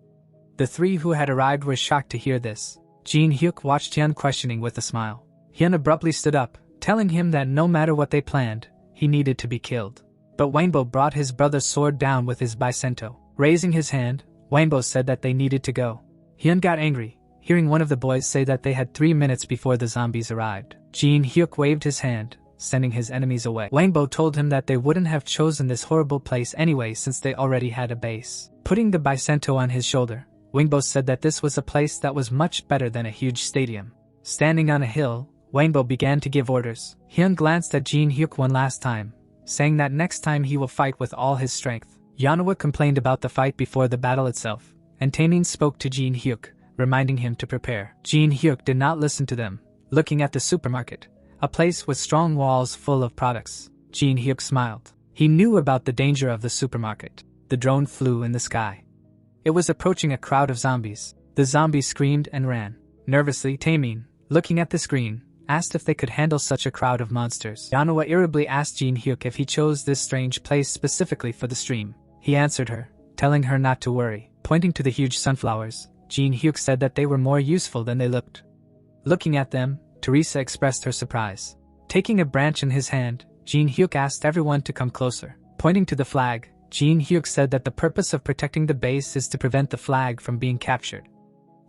The three who had arrived were shocked to hear this. Jinhyuk watched Hyun questioning with a smile. Hyun abruptly stood up, telling him that no matter what they planned, he needed to be killed. But Wangbo brought his brother's sword down with his bisento. Raising his hand, Wangbo said that they needed to go. Hyun got angry, hearing one of the boys say that they had 3 minutes before the zombies arrived. Jinhyuk waved his hand, sending his enemies away. Wangbo told him that they wouldn't have chosen this horrible place anyway since they already had a base. Putting the bisento on his shoulder, Wangbo said that this was a place that was much better than a huge stadium. Standing on a hill, Wangbo began to give orders. Hyun glanced at Jinhyuk one last time, saying that next time he will fight with all his strength. Yanawa complained about the fight before the battle itself, and Taemin spoke to Jinhyuk, reminding him to prepare. Jinhyuk did not listen to them, looking at the supermarket, a place with strong walls full of products. Jinhyuk smiled. He knew about the danger of the supermarket. The drone flew in the sky. It was approaching a crowd of zombies. The zombies screamed and ran. Nervously, Taemin, looking at the screen, asked if they could handle such a crowd of monsters. Yanawa irritably asked Jinhyuk if he chose this strange place specifically for the stream. He answered her, telling her not to worry. Pointing to the huge sunflowers, Jinhyuk said that they were more useful than they looked. Looking at them, Teresa expressed her surprise. Taking a branch in his hand, Jinhyuk asked everyone to come closer. Pointing to the flag, Jinhyuk said that the purpose of protecting the base is to prevent the flag from being captured.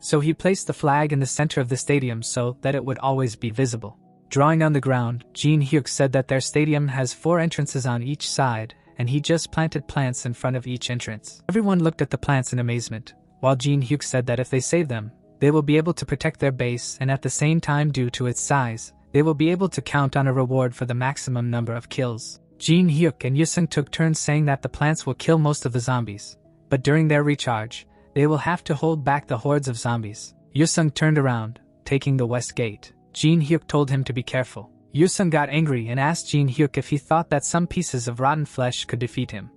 So he placed the flag in the center of the stadium so that it would always be visible. Drawing on the ground, Jinhyuk said that their stadium has 4 entrances on each side, and he just planted plants in front of each entrance. Everyone looked at the plants in amazement, while Jinhyuk said that if they save them, they will be able to protect their base, and at the same time, due to its size, they will be able to count on a reward for the maximum number of kills. Jinhyuk and Yusung took turns saying that the plants will kill most of the zombies, but during their recharge, they will have to hold back the hordes of zombies. Yusung turned around, taking the west gate. Jinhyuk told him to be careful. Yusung got angry and asked Jinhyuk if he thought that some pieces of rotten flesh could defeat him.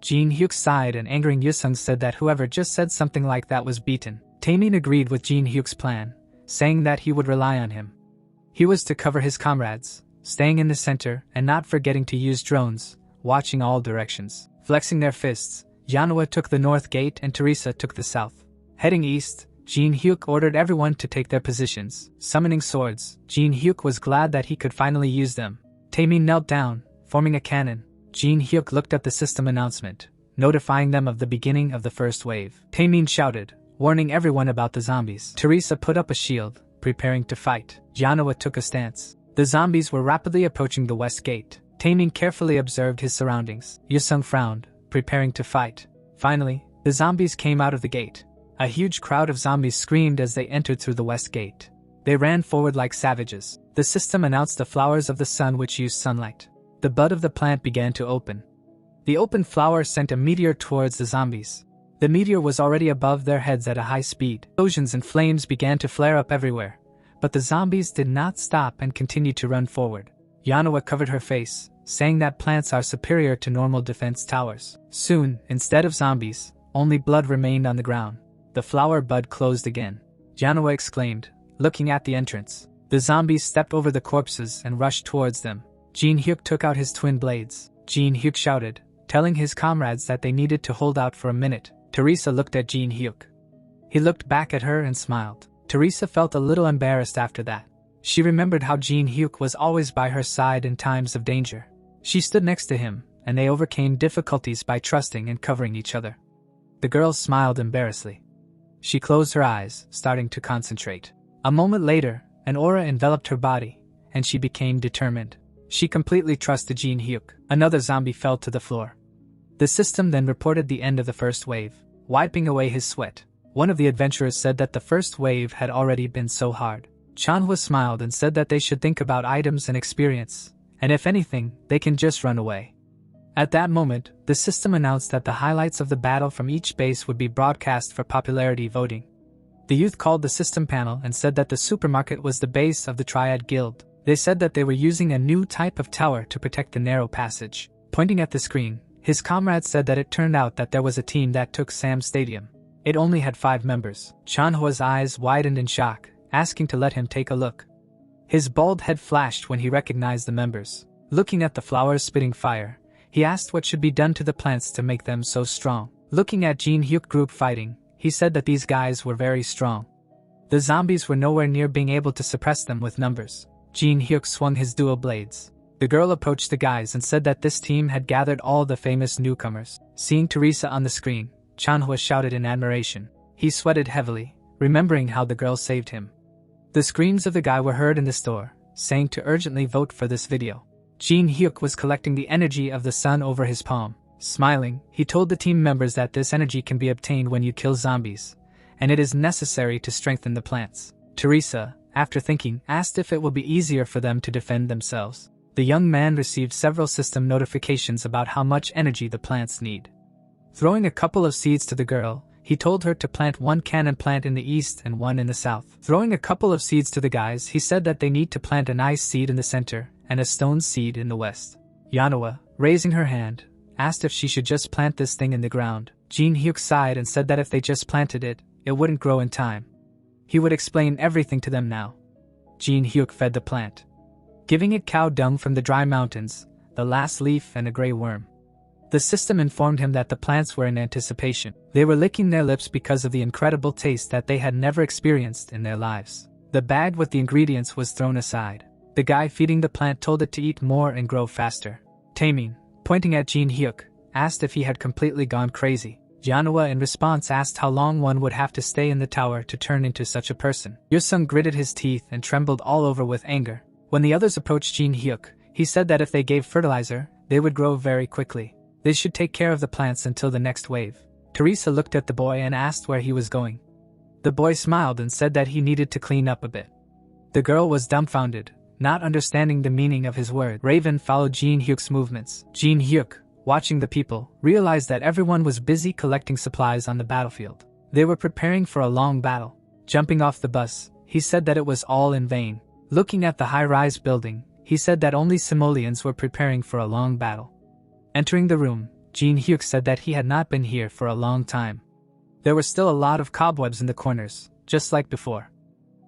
Jinhyuk sighed and angering Yusung said that whoever just said something like that was beaten. Taemin agreed with Jinhyuk's plan, saying that he would rely on him. He was to cover his comrades, staying in the center and not forgetting to use drones, watching all directions. Flexing their fists, Yanhwa took the north gate and Teresa took the south. Heading east, Jinhyuk ordered everyone to take their positions. Summoning swords, Jinhyuk was glad that he could finally use them. Taemin knelt down, forming a cannon. Jinhyuk looked at the system announcement, notifying them of the beginning of the first wave. Taemin shouted, warning everyone about the zombies. Teresa put up a shield, preparing to fight. Yanhwa took a stance. The zombies were rapidly approaching the west gate. Taemin carefully observed his surroundings. Yusung frowned, preparing to fight. Finally, the zombies came out of the gate. A huge crowd of zombies screamed as they entered through the west gate. They ran forward like savages. The system announced the flowers of the sun which used sunlight. The bud of the plant began to open. The open flower sent a meteor towards the zombies. The meteor was already above their heads at a high speed. Explosions and flames began to flare up everywhere, but the zombies did not stop and continued to run forward. Yanhwa covered her face, saying that plants are superior to normal defense towers. Soon, instead of zombies, only blood remained on the ground. The flower bud closed again. Yanhwa exclaimed, looking at the entrance. The zombies stepped over the corpses and rushed towards them. Jinhyuk took out his twin blades. Jinhyuk shouted, telling his comrades that they needed to hold out for a minute. Teresa looked at Jinhyuk. He looked back at her and smiled. Teresa felt a little embarrassed after that. She remembered how Jinhyuk was always by her side in times of danger. She stood next to him, and they overcame difficulties by trusting and covering each other. The girl smiled embarrassedly. She closed her eyes, starting to concentrate. A moment later, an aura enveloped her body, and she became determined. She completely trusted Jinhyuk. Another zombie fell to the floor. The system then reported the end of the first wave, wiping away his sweat. One of the adventurers said that the first wave had already been so hard. Chanhwa smiled and said that they should think about items and experience, and if anything, they can just run away. At that moment, the system announced that the highlights of the battle from each base would be broadcast for popularity voting. The youth called the system panel and said that the supermarket was the base of the Triad Guild. They said that they were using a new type of tower to protect the narrow passage. Pointing at the screen, his comrades said that it turned out that there was a team that took Sam's stadium. It only had 5 members. Chanhwa's eyes widened in shock, asking to let him take a look. His bald head flashed when he recognized the members. Looking at the flowers spitting fire, he asked what should be done to the plants to make them so strong. Looking at Jinhyuk group fighting, he said that these guys were very strong. The zombies were nowhere near being able to suppress them with numbers. Jinhyuk swung his dual blades. The girl approached the guys and said that this team had gathered all the famous newcomers. Seeing Teresa on the screen, Chanhwa shouted in admiration. He sweated heavily, remembering how the girl saved him. The screams of the guy were heard in the store, saying to urgently vote for this video. Jinhyuk was collecting the energy of the sun over his palm. Smiling, he told the team members that this energy can be obtained when you kill zombies, and it is necessary to strengthen the plants. Teresa, after thinking, asked if it will be easier for them to defend themselves. The young man received several system notifications about how much energy the plants need. Throwing a couple of seeds to the girl, he told her to plant one cannon plant in the east and one in the south. Throwing a couple of seeds to the guys, he said that they need to plant an ice seed in the center and a stone seed in the west. Yanhwa, raising her hand, asked if she should just plant this thing in the ground. Jinhyuk sighed and said that if they just planted it, it wouldn't grow in time. He would explain everything to them now. Jinhyuk fed the plant, giving it cow dung from the dry mountains, the last leaf and a gray worm. The system informed him that the plants were in anticipation. They were licking their lips because of the incredible taste that they had never experienced in their lives. The bag with the ingredients was thrown aside. The guy feeding the plant told it to eat more and grow faster. Taemin, pointing at Jinhyuk, asked if he had completely gone crazy. Yanhwa in response asked how long one would have to stay in the tower to turn into such a person. Yusung gritted his teeth and trembled all over with anger. When the others approached Jinhyuk, he said that if they gave fertilizer, they would grow very quickly. They should take care of the plants until the next wave. Teresa looked at the boy and asked where he was going. The boy smiled and said that he needed to clean up a bit. The girl was dumbfounded, not understanding the meaning of his word. Raven followed Jinhyuk's movements. Jinhyuk, watching the people, realized that everyone was busy collecting supplies on the battlefield. They were preparing for a long battle. Jumping off the bus, he said that it was all in vain. Looking at the high-rise building, he said that only simoleons were preparing for a long battle. Entering the room, Jinhyuk said that he had not been here for a long time. There were still a lot of cobwebs in the corners, just like before.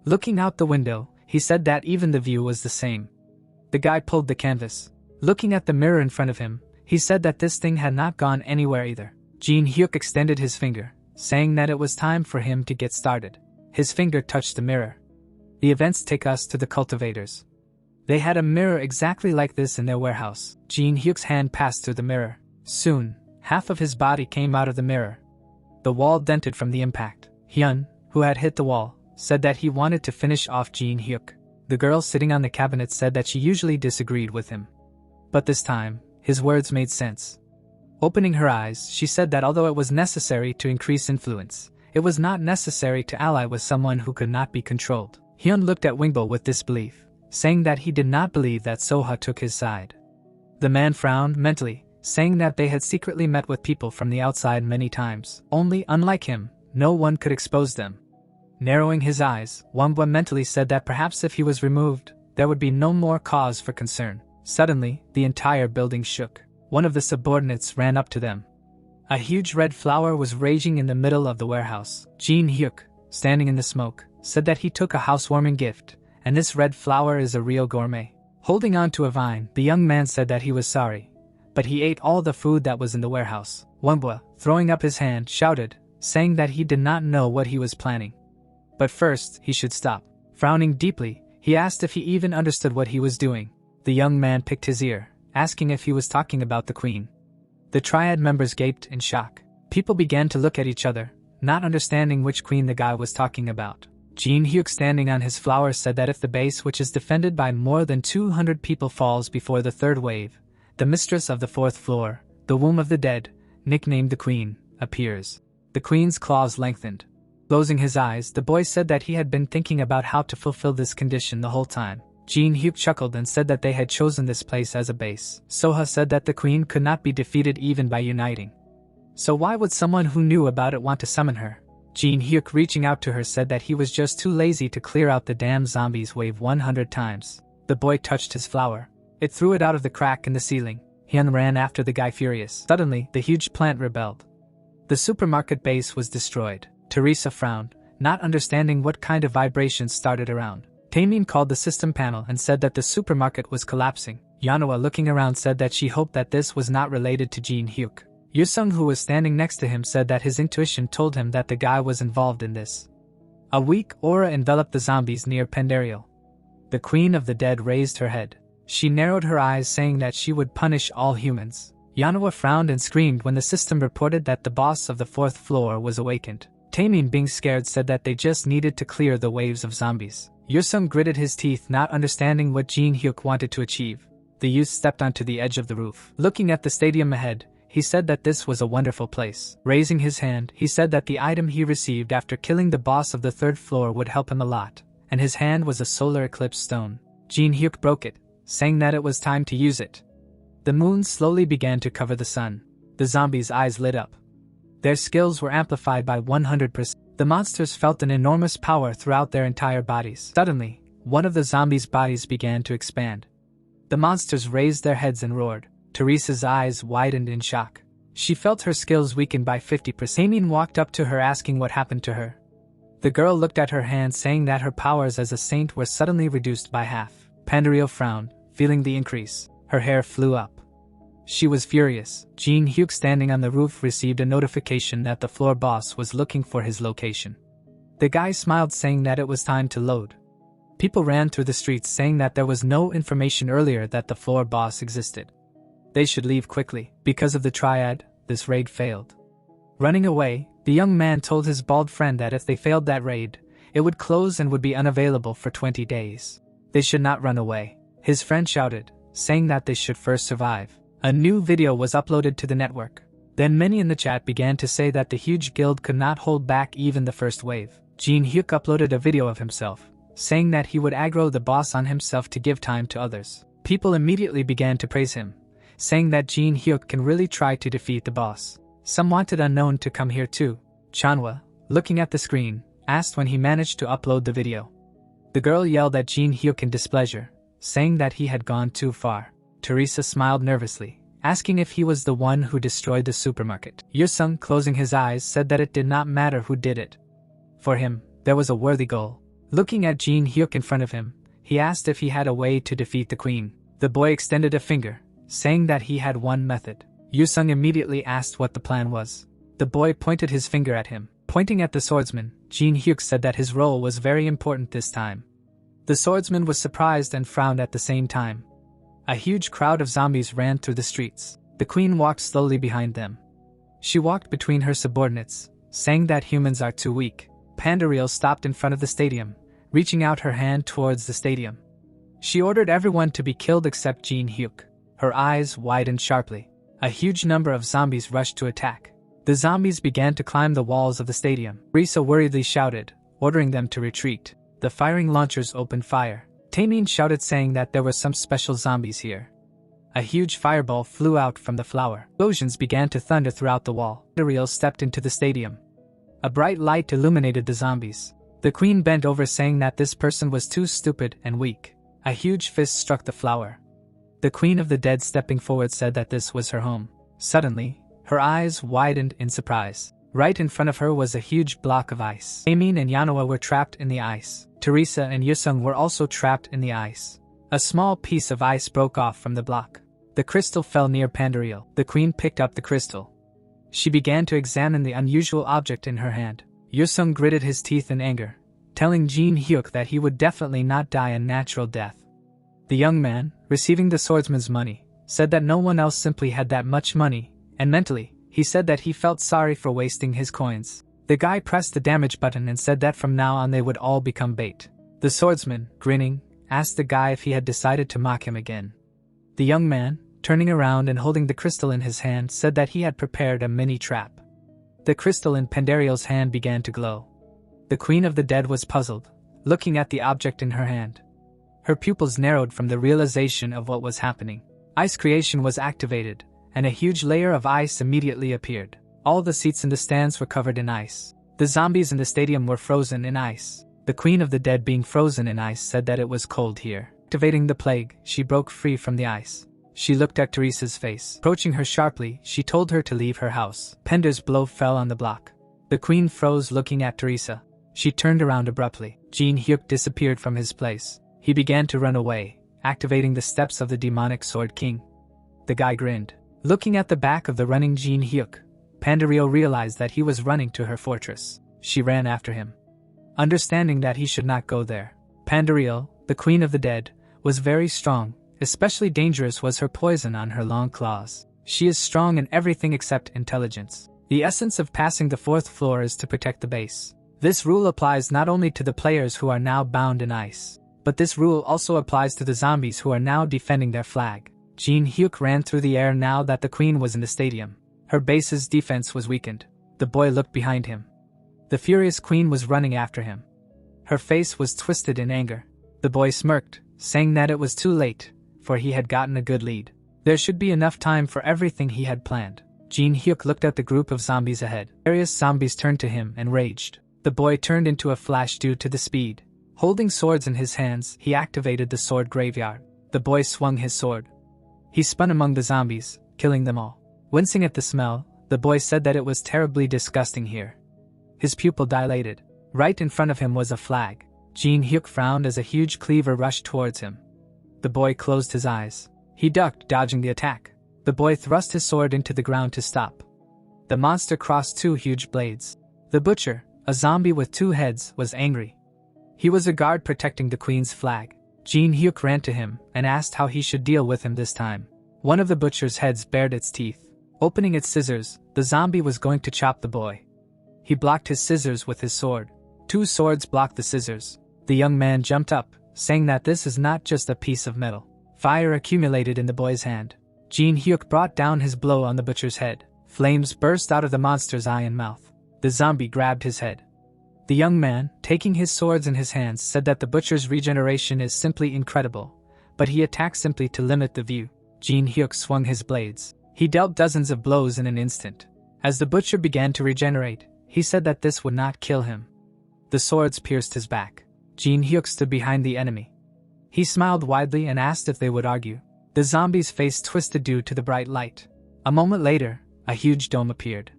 Looking out the window, he said that even the view was the same. The guy pulled the canvas. Looking at the mirror in front of him, he said that this thing had not gone anywhere either. Jinhyuk extended his finger, saying that it was time for him to get started. His finger touched the mirror. The events take us to the cultivators. They had a mirror exactly like this in their warehouse. Jinhyuk's hand passed through the mirror. Soon, half of his body came out of the mirror. The wall dented from the impact. Hyun, who had hit the wall, said that he wanted to finish off Jinhyuk. The girl sitting on the cabinet said that she usually disagreed with him. But this time, his words made sense. Opening her eyes, she said that although it was necessary to increase influence, it was not necessary to ally with someone who could not be controlled. Hyun looked at Wingbo with disbelief, saying that he did not believe that Soha took his side. The man frowned mentally, saying that they had secretly met with people from the outside many times. Only, unlike him, no one could expose them. Narrowing his eyes, Wangbo mentally said that perhaps if he was removed, there would be no more cause for concern. Suddenly, the entire building shook. One of the subordinates ran up to them. A huge red flower was raging in the middle of the warehouse. Jinhyuk, standing in the smoke, said that he took a housewarming gift, and this red flower is a real gourmet. Holding on to a vine, the young man said that he was sorry, but he ate all the food that was in the warehouse. Wangbo, throwing up his hand, shouted, saying that he did not know what he was planning. But first, he should stop. Frowning deeply, he asked if he even understood what he was doing. The young man picked his ear, asking if he was talking about the queen. The triad members gaped in shock. People began to look at each other, not understanding which queen the guy was talking about. Jinhyuk, standing on his flower, said that if the base, which is defended by more than 200 people, falls before the third wave, the mistress of the fourth floor, the womb of the dead, nicknamed the queen, appears. The queen's claws lengthened. Closing his eyes, the boy said that he had been thinking about how to fulfill this condition the whole time. Jinhyuk chuckled and said that they had chosen this place as a base. Soha said that the queen could not be defeated even by uniting. So why would someone who knew about it want to summon her? Jinhyuk, reaching out to her, said that he was just too lazy to clear out the damn zombies wave 100 times. The boy touched his flower. It threw it out of the crack in the ceiling. Hyun ran after the guy furious. Suddenly, the huge plant rebelled. The supermarket base was destroyed. Teresa frowned, not understanding what kind of vibrations started around. Taemin called the system panel and said that the supermarket was collapsing. Yanoa, looking around, said that she hoped that this was not related to Jinhyuk. Yusung, who was standing next to him, said that his intuition told him that the guy was involved in this. A weak aura enveloped the zombies near Pendario. The queen of the dead raised her head. She narrowed her eyes, saying that she would punish all humans. Yanoa frowned and screamed when the system reported that the boss of the fourth floor was awakened. Taemin, being scared, said that they just needed to clear the waves of zombies. Yusung gritted his teeth, not understanding what Jinhyuk wanted to achieve. The youth stepped onto the edge of the roof. Looking at the stadium ahead, he said that this was a wonderful place. Raising his hand, he said that the item he received after killing the boss of the third floor would help him a lot, and his hand was a solar eclipse stone. Jinhyuk broke it, saying that it was time to use it. The moon slowly began to cover the sun. The zombies' eyes lit up. Their skills were amplified by 100%. The monsters felt an enormous power throughout their entire bodies. Suddenly, one of the zombies' bodies began to expand. The monsters raised their heads and roared. Teresa's eyes widened in shock. She felt her skills weakened by 50%. Taemin walked up to her, asking what happened to her. The girl looked at her hand, saying that her powers as a saint were suddenly reduced by half. Pandario frowned, feeling the increase. Her hair flew up. She was furious. Jinhyuk, standing on the roof, received a notification that the floor boss was looking for his location. The guy smiled, saying that it was time to load. People ran through the streets, saying that there was no information earlier that the floor boss existed. They should leave quickly. Because of the triad, this raid failed. Running away, the young man told his bald friend that if they failed that raid, it would close and would be unavailable for 20 days. They should not run away. His friend shouted, saying that they should first survive. A new video was uploaded to the network. Then many in the chat began to say that the huge guild could not hold back even the first wave. Jinhyuk uploaded a video of himself, saying that he would aggro the boss on himself to give time to others. People immediately began to praise him, saying that Jinhyuk can really try to defeat the boss. Some wanted Unknown to come here too. Chanhwa, looking at the screen, asked when he managed to upload the video. The girl yelled at Jinhyuk in displeasure, saying that he had gone too far. Teresa smiled nervously, asking if he was the one who destroyed the supermarket. Yusung, closing his eyes, said that it did not matter who did it. For him, there was a worthy goal. Looking at Jinhyuk in front of him, he asked if he had a way to defeat the queen. The boy extended a finger, saying that he had one method. Yusung immediately asked what the plan was. The boy pointed his finger at him. Pointing at the swordsman, Jinhyuk said that his role was very important this time. The swordsman was surprised and frowned at the same time. A huge crowd of zombies ran through the streets. The queen walked slowly behind them. She walked between her subordinates, saying that humans are too weak. Pandariel stopped in front of the stadium, reaching out her hand towards the stadium. She ordered everyone to be killed except Jinhyuk. Her eyes widened sharply. A huge number of zombies rushed to attack. The zombies began to climb the walls of the stadium. Risa worriedly shouted, ordering them to retreat. The firing launchers opened fire. Taemin shouted, saying that there were some special zombies here. A huge fireball flew out from the flower. Explosions began to thunder throughout the wall. Ariel stepped into the stadium. A bright light illuminated the zombies. The queen bent over, saying that this person was too stupid and weak. A huge fist struck the flower. The queen of the dead, stepping forward, said that this was her home. Suddenly, her eyes widened in surprise. Right in front of her was a huge block of ice. Amin and Yanoa were trapped in the ice. Teresa and Yusung were also trapped in the ice. A small piece of ice broke off from the block. The crystal fell near Pandariel. The queen picked up the crystal. She began to examine the unusual object in her hand. Yusung gritted his teeth in anger, telling Jinhyuk that he would definitely not die a natural death. The young man, receiving the swordsman's money, said that no one else simply had that much money, and mentally, he said that he felt sorry for wasting his coins. The guy pressed the damage button and said that from now on they would all become bait. The swordsman, grinning, asked the guy if he had decided to mock him again. The young man, turning around and holding the crystal in his hand, said that he had prepared a mini trap. The crystal in Pandariel's hand began to glow. The queen of the dead was puzzled, looking at the object in her hand. Her pupils narrowed from the realization of what was happening. Ice creation was activated, and a huge layer of ice immediately appeared. All the seats in the stands were covered in ice. The zombies in the stadium were frozen in ice. The queen of the dead, being frozen in ice, said that it was cold here. Activating the plague, she broke free from the ice. She looked at Teresa's face. Approaching her sharply, she told her to leave her house. Pender's blow fell on the block. The queen froze, looking at Teresa. She turned around abruptly. Jinhyuk disappeared from his place. He began to run away, activating the steps of the demonic Sword King. The guy grinned. Looking at the back of the running Jinhyuk, Pandariel realized that he was running to her fortress. She ran after him, understanding that he should not go there. Pandariel, the queen of the dead, was very strong. Especially dangerous was her poison on her long claws. She is strong in everything except intelligence. The essence of passing the fourth floor is to protect the base. This rule applies not only to the players who are now bound in ice, but this rule also applies to the zombies who are now defending their flag. Jinhyuk ran through the air now that the queen was in the stadium. Her base's defense was weakened. The boy looked behind him. The furious queen was running after him. Her face was twisted in anger. The boy smirked, saying that it was too late, for he had gotten a good lead. There should be enough time for everything he had planned. Jinhyuk looked at the group of zombies ahead. Various zombies turned to him and raged. The boy turned into a flash due to the speed. Holding swords in his hands, he activated the sword graveyard. The boy swung his sword. He spun among the zombies, killing them all. Wincing at the smell, the boy said that it was terribly disgusting here. His pupil dilated. Right in front of him was a flag. Jinhyuk frowned as a huge cleaver rushed towards him. The boy closed his eyes. He ducked, dodging the attack. The boy thrust his sword into the ground to stop. The monster crossed two huge blades. The butcher, a zombie with two heads, was angry. He was a guard protecting the queen's flag. Jinhyuk ran to him and asked how he should deal with him this time. One of the butcher's heads bared its teeth. Opening its scissors, the zombie was going to chop the boy. He blocked his scissors with his sword. Two swords blocked the scissors. The young man jumped up, saying that this is not just a piece of metal. Fire accumulated in the boy's hand. Jinhyuk brought down his blow on the butcher's head. Flames burst out of the monster's eye and mouth. The zombie grabbed his head. The young man, taking his swords in his hands, said that the butcher's regeneration is simply incredible, but he attacked simply to limit the view. Jinhyuk swung his blades. He dealt dozens of blows in an instant. As the butcher began to regenerate, he said that this would not kill him. The swords pierced his back. Jinhyuk stood behind the enemy. He smiled widely and asked if they would argue. The zombie's face twisted due to the bright light. A moment later, a huge dome appeared.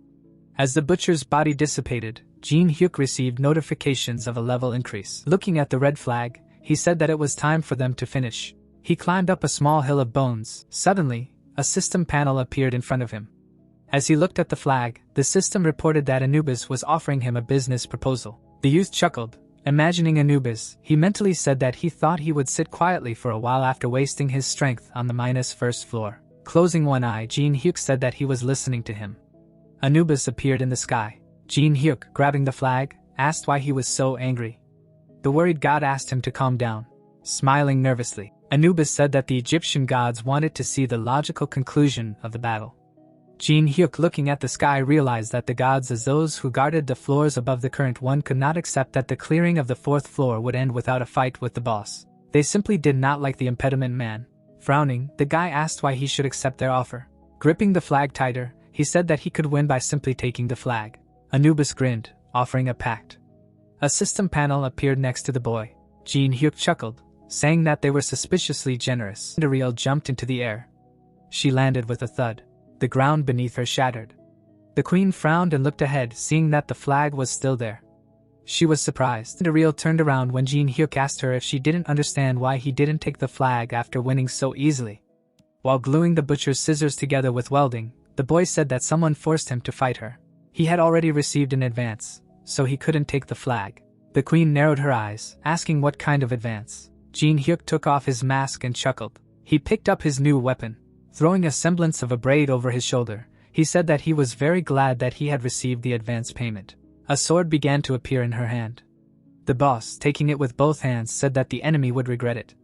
As the butcher's body dissipated, Jinhyuk received notifications of a level increase. Looking at the red flag, he said that it was time for them to finish. He climbed up a small hill of bones. Suddenly, a system panel appeared in front of him. As he looked at the flag, the system reported that Anubis was offering him a business proposal. The youth chuckled. Imagining Anubis, he mentally said that he thought he would sit quietly for a while after wasting his strength on the -1st floor. Closing one eye, Jinhyuk said that he was listening to him. Anubis appeared in the sky. Jinhyuk, grabbing the flag, asked why he was so angry. The worried god asked him to calm down. Smiling nervously, Anubis said that the Egyptian gods wanted to see the logical conclusion of the battle. Jinhyuk, looking at the sky, realized that the gods, as those who guarded the floors above the current one, could not accept that the clearing of the 4th floor would end without a fight with the boss. They simply did not like the impediment man. Frowning, the guy asked why he should accept their offer. Gripping the flag tighter, he said that he could win by simply taking the flag. Anubis grinned, offering a pact. A system panel appeared next to the boy. Jinhyuk chuckled, saying that they were suspiciously generous. Cinderella jumped into the air. She landed with a thud. The ground beneath her shattered. The queen frowned and looked ahead, seeing that the flag was still there. She was surprised. Cinderella turned around when Jinhyuk asked her if she didn't understand why he didn't take the flag after winning so easily. While gluing the butcher's scissors together with welding, the boy said that someone forced him to fight her. He had already received an advance, so he couldn't take the flag. The queen narrowed her eyes, asking what kind of advance. Jinhyuk took off his mask and chuckled. He picked up his new weapon. Throwing a semblance of a braid over his shoulder, he said that he was very glad that he had received the advance payment. A sword began to appear in her hand. The boss, taking it with both hands, said that the enemy would regret it.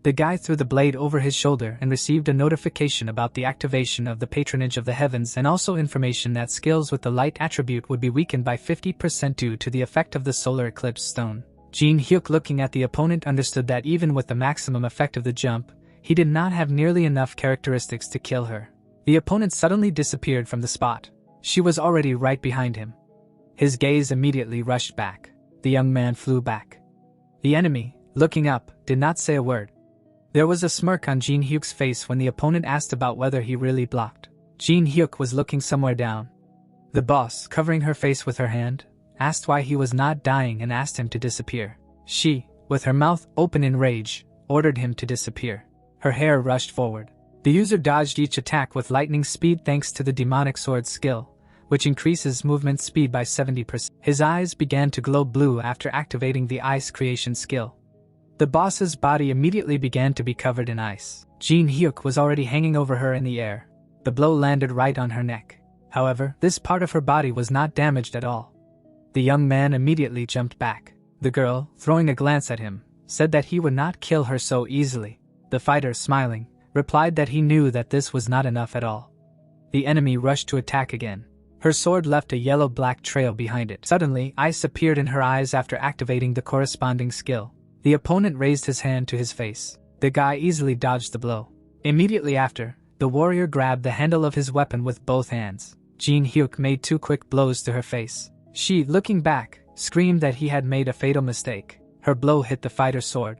The guy threw the blade over his shoulder and received a notification about the activation of the patronage of the heavens and also information that skills with the light attribute would be weakened by 50% due to the effect of the solar eclipse stone. Jinhyuk, looking at the opponent, understood that even with the maximum effect of the jump, he did not have nearly enough characteristics to kill her. The opponent suddenly disappeared from the spot. She was already right behind him. His gaze immediately rushed back. The young man flew back. The enemy, looking up, did not say a word. There was a smirk on Jinhyuk's face when the opponent asked about whether he really blocked. Jinhyuk was looking somewhere down. The boss, covering her face with her hand, asked why he was not dying and asked him to disappear. She, with her mouth open in rage, ordered him to disappear. Her hair rushed forward. The user dodged each attack with lightning speed thanks to the demonic sword skill, which increases movement speed by 70%. His eyes began to glow blue after activating the ice creation skill. The boss's body immediately began to be covered in ice. Jinhyuk was already hanging over her in the air. The blow landed right on her neck. However, this part of her body was not damaged at all. The young man immediately jumped back. The girl, throwing a glance at him, said that he would not kill her so easily. The fighter, smiling, replied that he knew that this was not enough at all. The enemy rushed to attack again. Her sword left a yellow-black trail behind it. Suddenly, ice appeared in her eyes after activating the corresponding skill. The opponent raised his hand to his face. The guy easily dodged the blow. Immediately after, the warrior grabbed the handle of his weapon with both hands. Jinhyuk made 2 quick blows to her face. She, looking back, screamed that he had made a fatal mistake. Her blow hit the fighter's sword.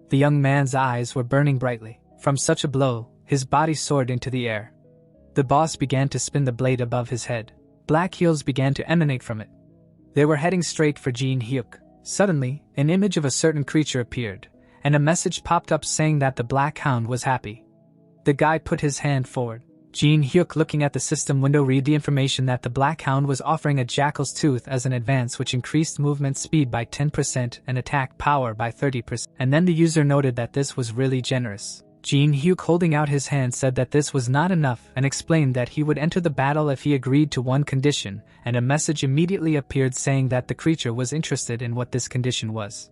The young man's eyes were burning brightly. From such a blow, his body soared into the air. The boss began to spin the blade above his head. Black heels began to emanate from it. They were heading straight for Jinhyuk. Suddenly, an image of a certain creature appeared, and a message popped up saying that the Black Hound was happy. The guy put his hand forward. Jinhyuk, looking at the system window, read the information that the Black Hound was offering a Jackal's Tooth as an advance which increased movement speed by 10% and attack power by 30%. And then the user noted that this was really generous. Jinhyuk, holding out his hand, said that this was not enough and explained that he would enter the battle if he agreed to one condition, and a message immediately appeared saying that the creature was interested in what this condition was.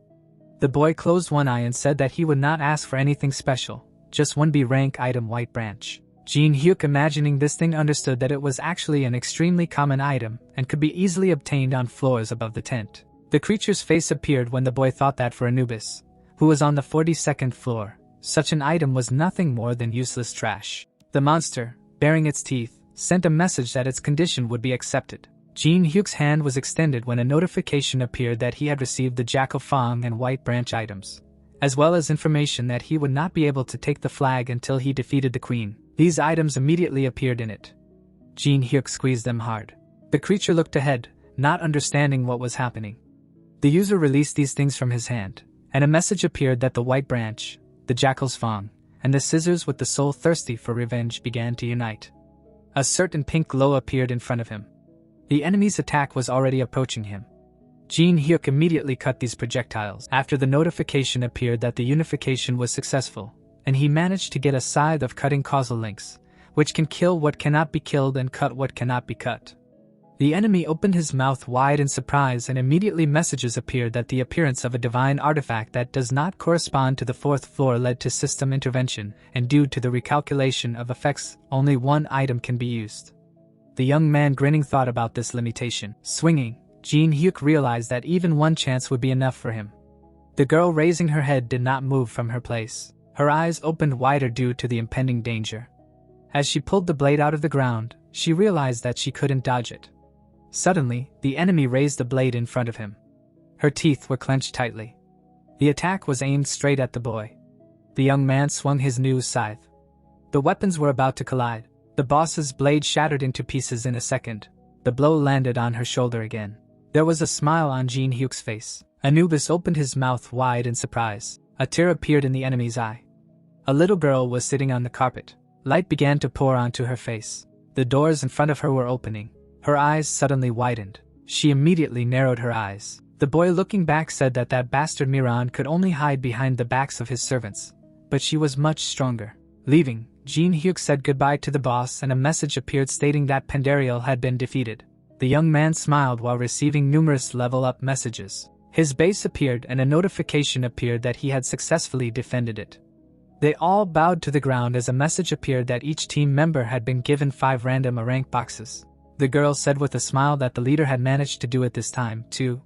The boy closed one eye and said that he would not ask for anything special, just one B rank item, White Branch. Jinhyuk, imagining this thing, understood that it was actually an extremely common item and could be easily obtained on floors above the tent. The creature's face appeared when the boy thought that for Anubis, who was on the 42nd floor, such an item was nothing more than useless trash. The monster, baring its teeth, sent a message that its condition would be accepted. Jinhyuk's hand was extended when a notification appeared that he had received the Jackal Fang and White Branch items. as well as information that he would not be able to take the flag until he defeated the queen. These items immediately appeared in it. Jinhyuk squeezed them hard. The creature looked ahead, not understanding what was happening. The user released these things from his hand, and a message appeared that the white branch, the jackal's fang, and the scissors with the soul thirsty for revenge began to unite. A certain pink glow appeared in front of him. The enemy's attack was already approaching him. Jinhyuk immediately cut these projectiles after the notification appeared that the unification was successful, and he managed to get a scythe of cutting causal links, which can kill what cannot be killed and cut what cannot be cut. The enemy opened his mouth wide in surprise, and immediately messages appeared that the appearance of a divine artifact that does not correspond to the fourth floor led to system intervention, and due to the recalculation of effects, only one item can be used. The young man grinning thought about this limitation. Swinging, Jinhyuk realized that even one chance would be enough for him. The girl raising her head did not move from her place. Her eyes opened wider due to the impending danger. As she pulled the blade out of the ground, she realized that she couldn't dodge it. Suddenly, the enemy raised the blade in front of him. Her teeth were clenched tightly. The attack was aimed straight at the boy. The young man swung his new scythe. The weapons were about to collide. The boss's blade shattered into pieces in a second. The blow landed on her shoulder again. There was a smile on Jinhyuk's face. Anubis opened his mouth wide in surprise. A tear appeared in the enemy's eye. A little girl was sitting on the carpet. Light began to pour onto her face. The doors in front of her were opening. Her eyes suddenly widened. She immediately narrowed her eyes. The boy looking back said that bastard Miran could only hide behind the backs of his servants, but she was much stronger. Leaving, Jinhyuk said goodbye to the boss, and a message appeared stating that Pandariel had been defeated. The young man smiled while receiving numerous level-up messages. His base appeared and a notification appeared that he had successfully defended it. They all bowed to the ground as a message appeared that each team member had been given 5 random rank boxes. The girl said with a smile that the leader had managed to do it this time, too.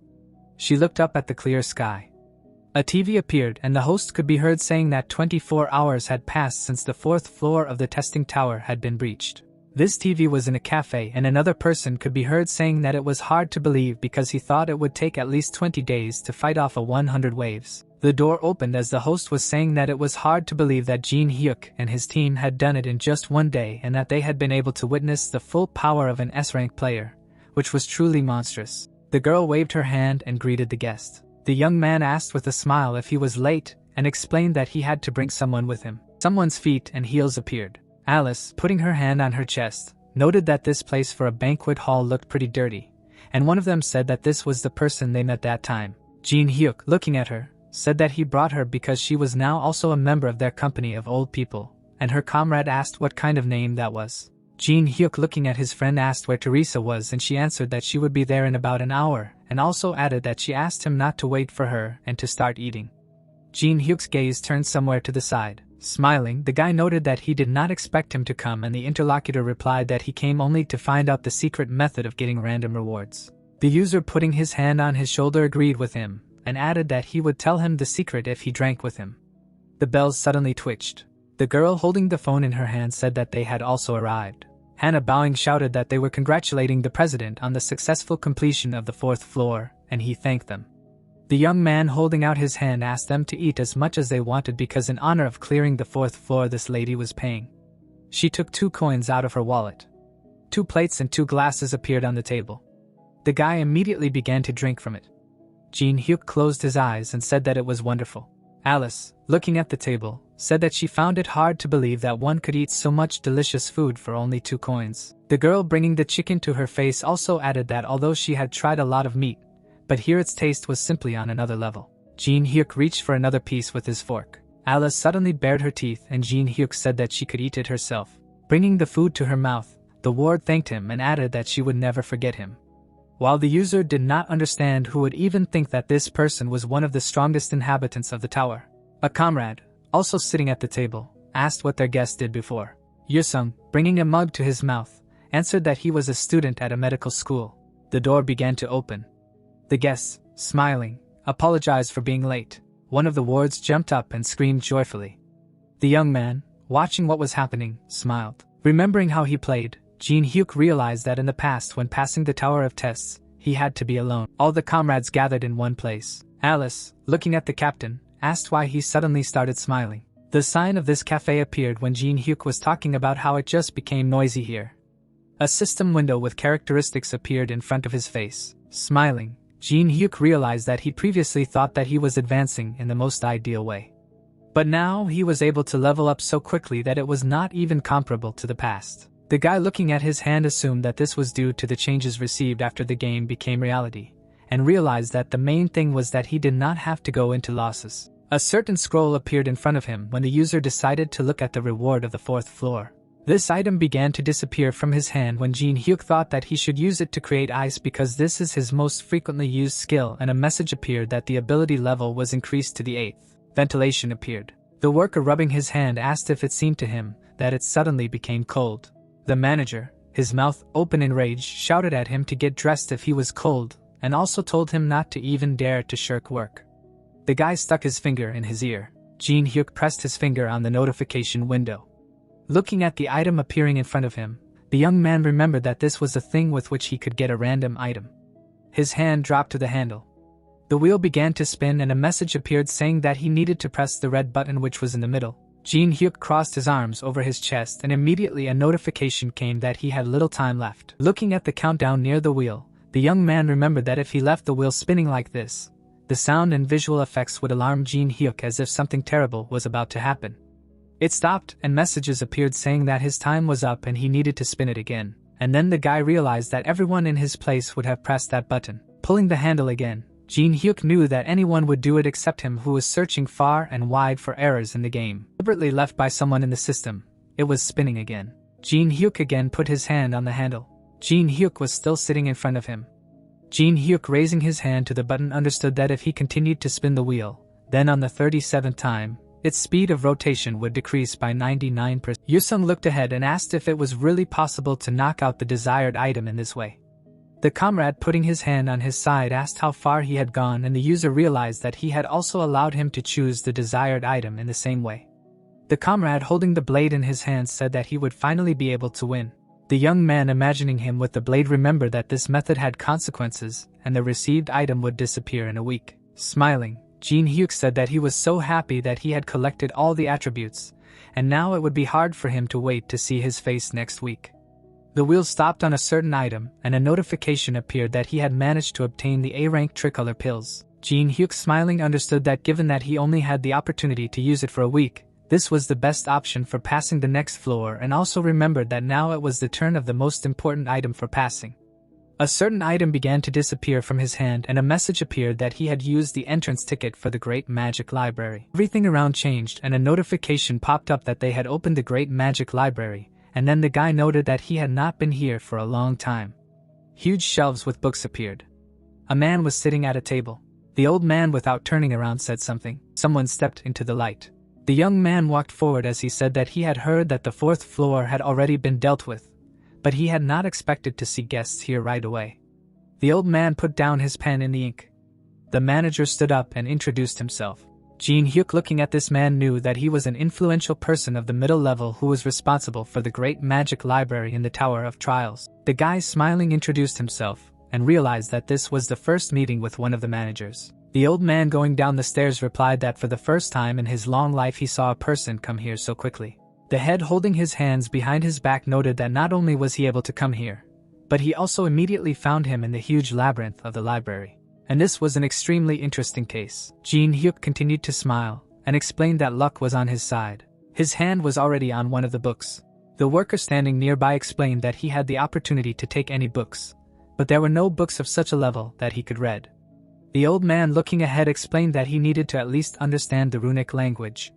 She looked up at the clear sky. A TV appeared and the host could be heard saying that 24 hours had passed since the 4th floor of the testing tower had been breached. This TV was in a cafe, and another person could be heard saying that it was hard to believe because he thought it would take at least 20 days to fight off 100 waves. The door opened as the host was saying that it was hard to believe that Jinhyuk and his team had done it in just one day, and that they had been able to witness the full power of an S-rank player, which was truly monstrous. The girl waved her hand and greeted the guest. The young man asked with a smile if he was late, and explained that he had to bring someone with him. Someone's feet and heels appeared. Alice, putting her hand on her chest, noted that this place for a banquet hall looked pretty dirty, and one of them said that this was the person they met that time. Jinhyuk, looking at her, said that he brought her because she was now also a member of their company of old people, and her comrade asked what kind of name that was. Jinhyuk, looking at his friend, asked where Teresa was, and she answered that she would be there in about an hour, and also added that she asked him not to wait for her and to start eating. Jinhyuk's gaze turned somewhere to the side. Smiling, the guy noted that he did not expect him to come, and the interlocutor replied that he came only to find out the secret method of getting random rewards. The user, putting his hand on his shoulder, agreed with him, and added that he would tell him the secret if he drank with him. The bells suddenly twitched. The girl holding the phone in her hand said that they had also arrived. Hannah, bowing, shouted that they were congratulating the president on the successful completion of the 4th floor, and he thanked them. The young man holding out his hand asked them to eat as much as they wanted because in honor of clearing the 4th floor this lady was paying. She took 2 coins out of her wallet. 2 plates and 2 glasses appeared on the table. The guy immediately began to drink from it. Jinhyuk closed his eyes and said that it was wonderful. Alice, looking at the table, said that she found it hard to believe that one could eat so much delicious food for only 2 coins. The girl bringing the chicken to her face also added that although she had tried a lot of meat, but here its taste was simply on another level. Jinhyuk reached for another piece with his fork. Alice suddenly bared her teeth, and Jinhyuk said that she could eat it herself. Bringing the food to her mouth, the ward thanked him and added that she would never forget him. While the user did not understand who would even think that this person was one of the strongest inhabitants of the tower, a comrade, also sitting at the table, asked what their guest did before. Yusung, bringing a mug to his mouth, answered that he was a student at a medical school. The door began to open. The guests, smiling, apologized for being late. One of the wards jumped up and screamed joyfully. The young man, watching what was happening, smiled. Remembering how he played, Jinhyuk realized that in the past, when passing the tower of tests, he had to be alone. All the comrades gathered in one place. Alice, looking at the captain, asked why he suddenly started smiling. The sign of this cafe appeared when Jinhyuk was talking about how it just became noisy here. A system window with characteristics appeared in front of his face. Smiling, Jinhyuk realized that he previously thought that he was advancing in the most ideal way. But now he was able to level up so quickly that it was not even comparable to the past. The guy looking at his hand assumed that this was due to the changes received after the game became reality, and realized that the main thing was that he did not have to go into losses. A certain scroll appeared in front of him when the user decided to look at the reward of the 4th floor. This item began to disappear from his hand when Jinhyuk thought that he should use it to create ice because this is his most frequently used skill, and a message appeared that the ability level was increased to the 8th. Ventilation appeared. The worker rubbing his hand asked if it seemed to him that it suddenly became cold. The manager, his mouth open in rage, shouted at him to get dressed if he was cold, and also told him not to even dare to shirk work. The guy stuck his finger in his ear. Jinhyuk pressed his finger on the notification window. Looking at the item appearing in front of him, the young man remembered that this was a thing with which he could get a random item. His hand dropped to the handle. The wheel began to spin and a message appeared saying that he needed to press the red button which was in the middle. Jinhyuk crossed his arms over his chest and immediately a notification came that he had little time left. Looking at the countdown near the wheel, the young man remembered that if he left the wheel spinning like this, the sound and visual effects would alarm Jinhyuk as if something terrible was about to happen. It stopped and messages appeared saying that his time was up and he needed to spin it again. And then the guy realized that everyone in his place would have pressed that button. Pulling the handle again, Jinhyuk knew that anyone would do it except him, who was searching far and wide for errors in the game. Deliberately left by someone in the system, it was spinning again. Jinhyuk again put his hand on the handle. Jinhyuk was still sitting in front of him. Jinhyuk, raising his hand to the button, understood that if he continued to spin the wheel, then on the 37th time, its speed of rotation would decrease by 99%. Yusung looked ahead and asked if it was really possible to knock out the desired item in this way. The comrade putting his hand on his side asked how far he had gone, and the user realized that he had also allowed him to choose the desired item in the same way. The comrade holding the blade in his hand said that he would finally be able to win. The young man, imagining him with the blade, remembered that this method had consequences and the received item would disappear in a week. Smiling, Jinhyuk said that he was so happy that he had collected all the attributes, and now it would be hard for him to wait to see his face next week. The wheel stopped on a certain item and a notification appeared that he had managed to obtain the A-rank tricolor pills. Jinhyuk, smiling, understood that given that he only had the opportunity to use it for a week, this was the best option for passing the next floor, and also remembered that now it was the turn of the most important item for passing. A certain item began to disappear from his hand and a message appeared that he had used the entrance ticket for the Great Magic Library. Everything around changed and a notification popped up that they had opened the Great Magic Library, and then the guy noted that he had not been here for a long time. Huge shelves with books appeared. A man was sitting at a table. The old man, without turning around, said something. Someone stepped into the light. The young man walked forward as he said that he had heard that the 4th floor had already been dealt with, but he had not expected to see guests here right away. The old man put down his pen in the ink. The manager stood up and introduced himself. Jinhyuk, looking at this man, knew that he was an influential person of the middle level who was responsible for the Great Magic Library in the Tower of Trials. The guy, smiling, introduced himself and realized that this was the first meeting with one of the managers. The old man, going down the stairs, replied that for the first time in his long life he saw a person come here so quickly. The head, holding his hands behind his back, noted that not only was he able to come here, but he also immediately found him in the huge labyrinth of the library. And this was an extremely interesting case. Jinhyuk continued to smile and explained that luck was on his side. His hand was already on one of the books. The worker standing nearby explained that he had the opportunity to take any books, but there were no books of such a level that he could read. The old man, looking ahead, explained that he needed to at least understand the runic language.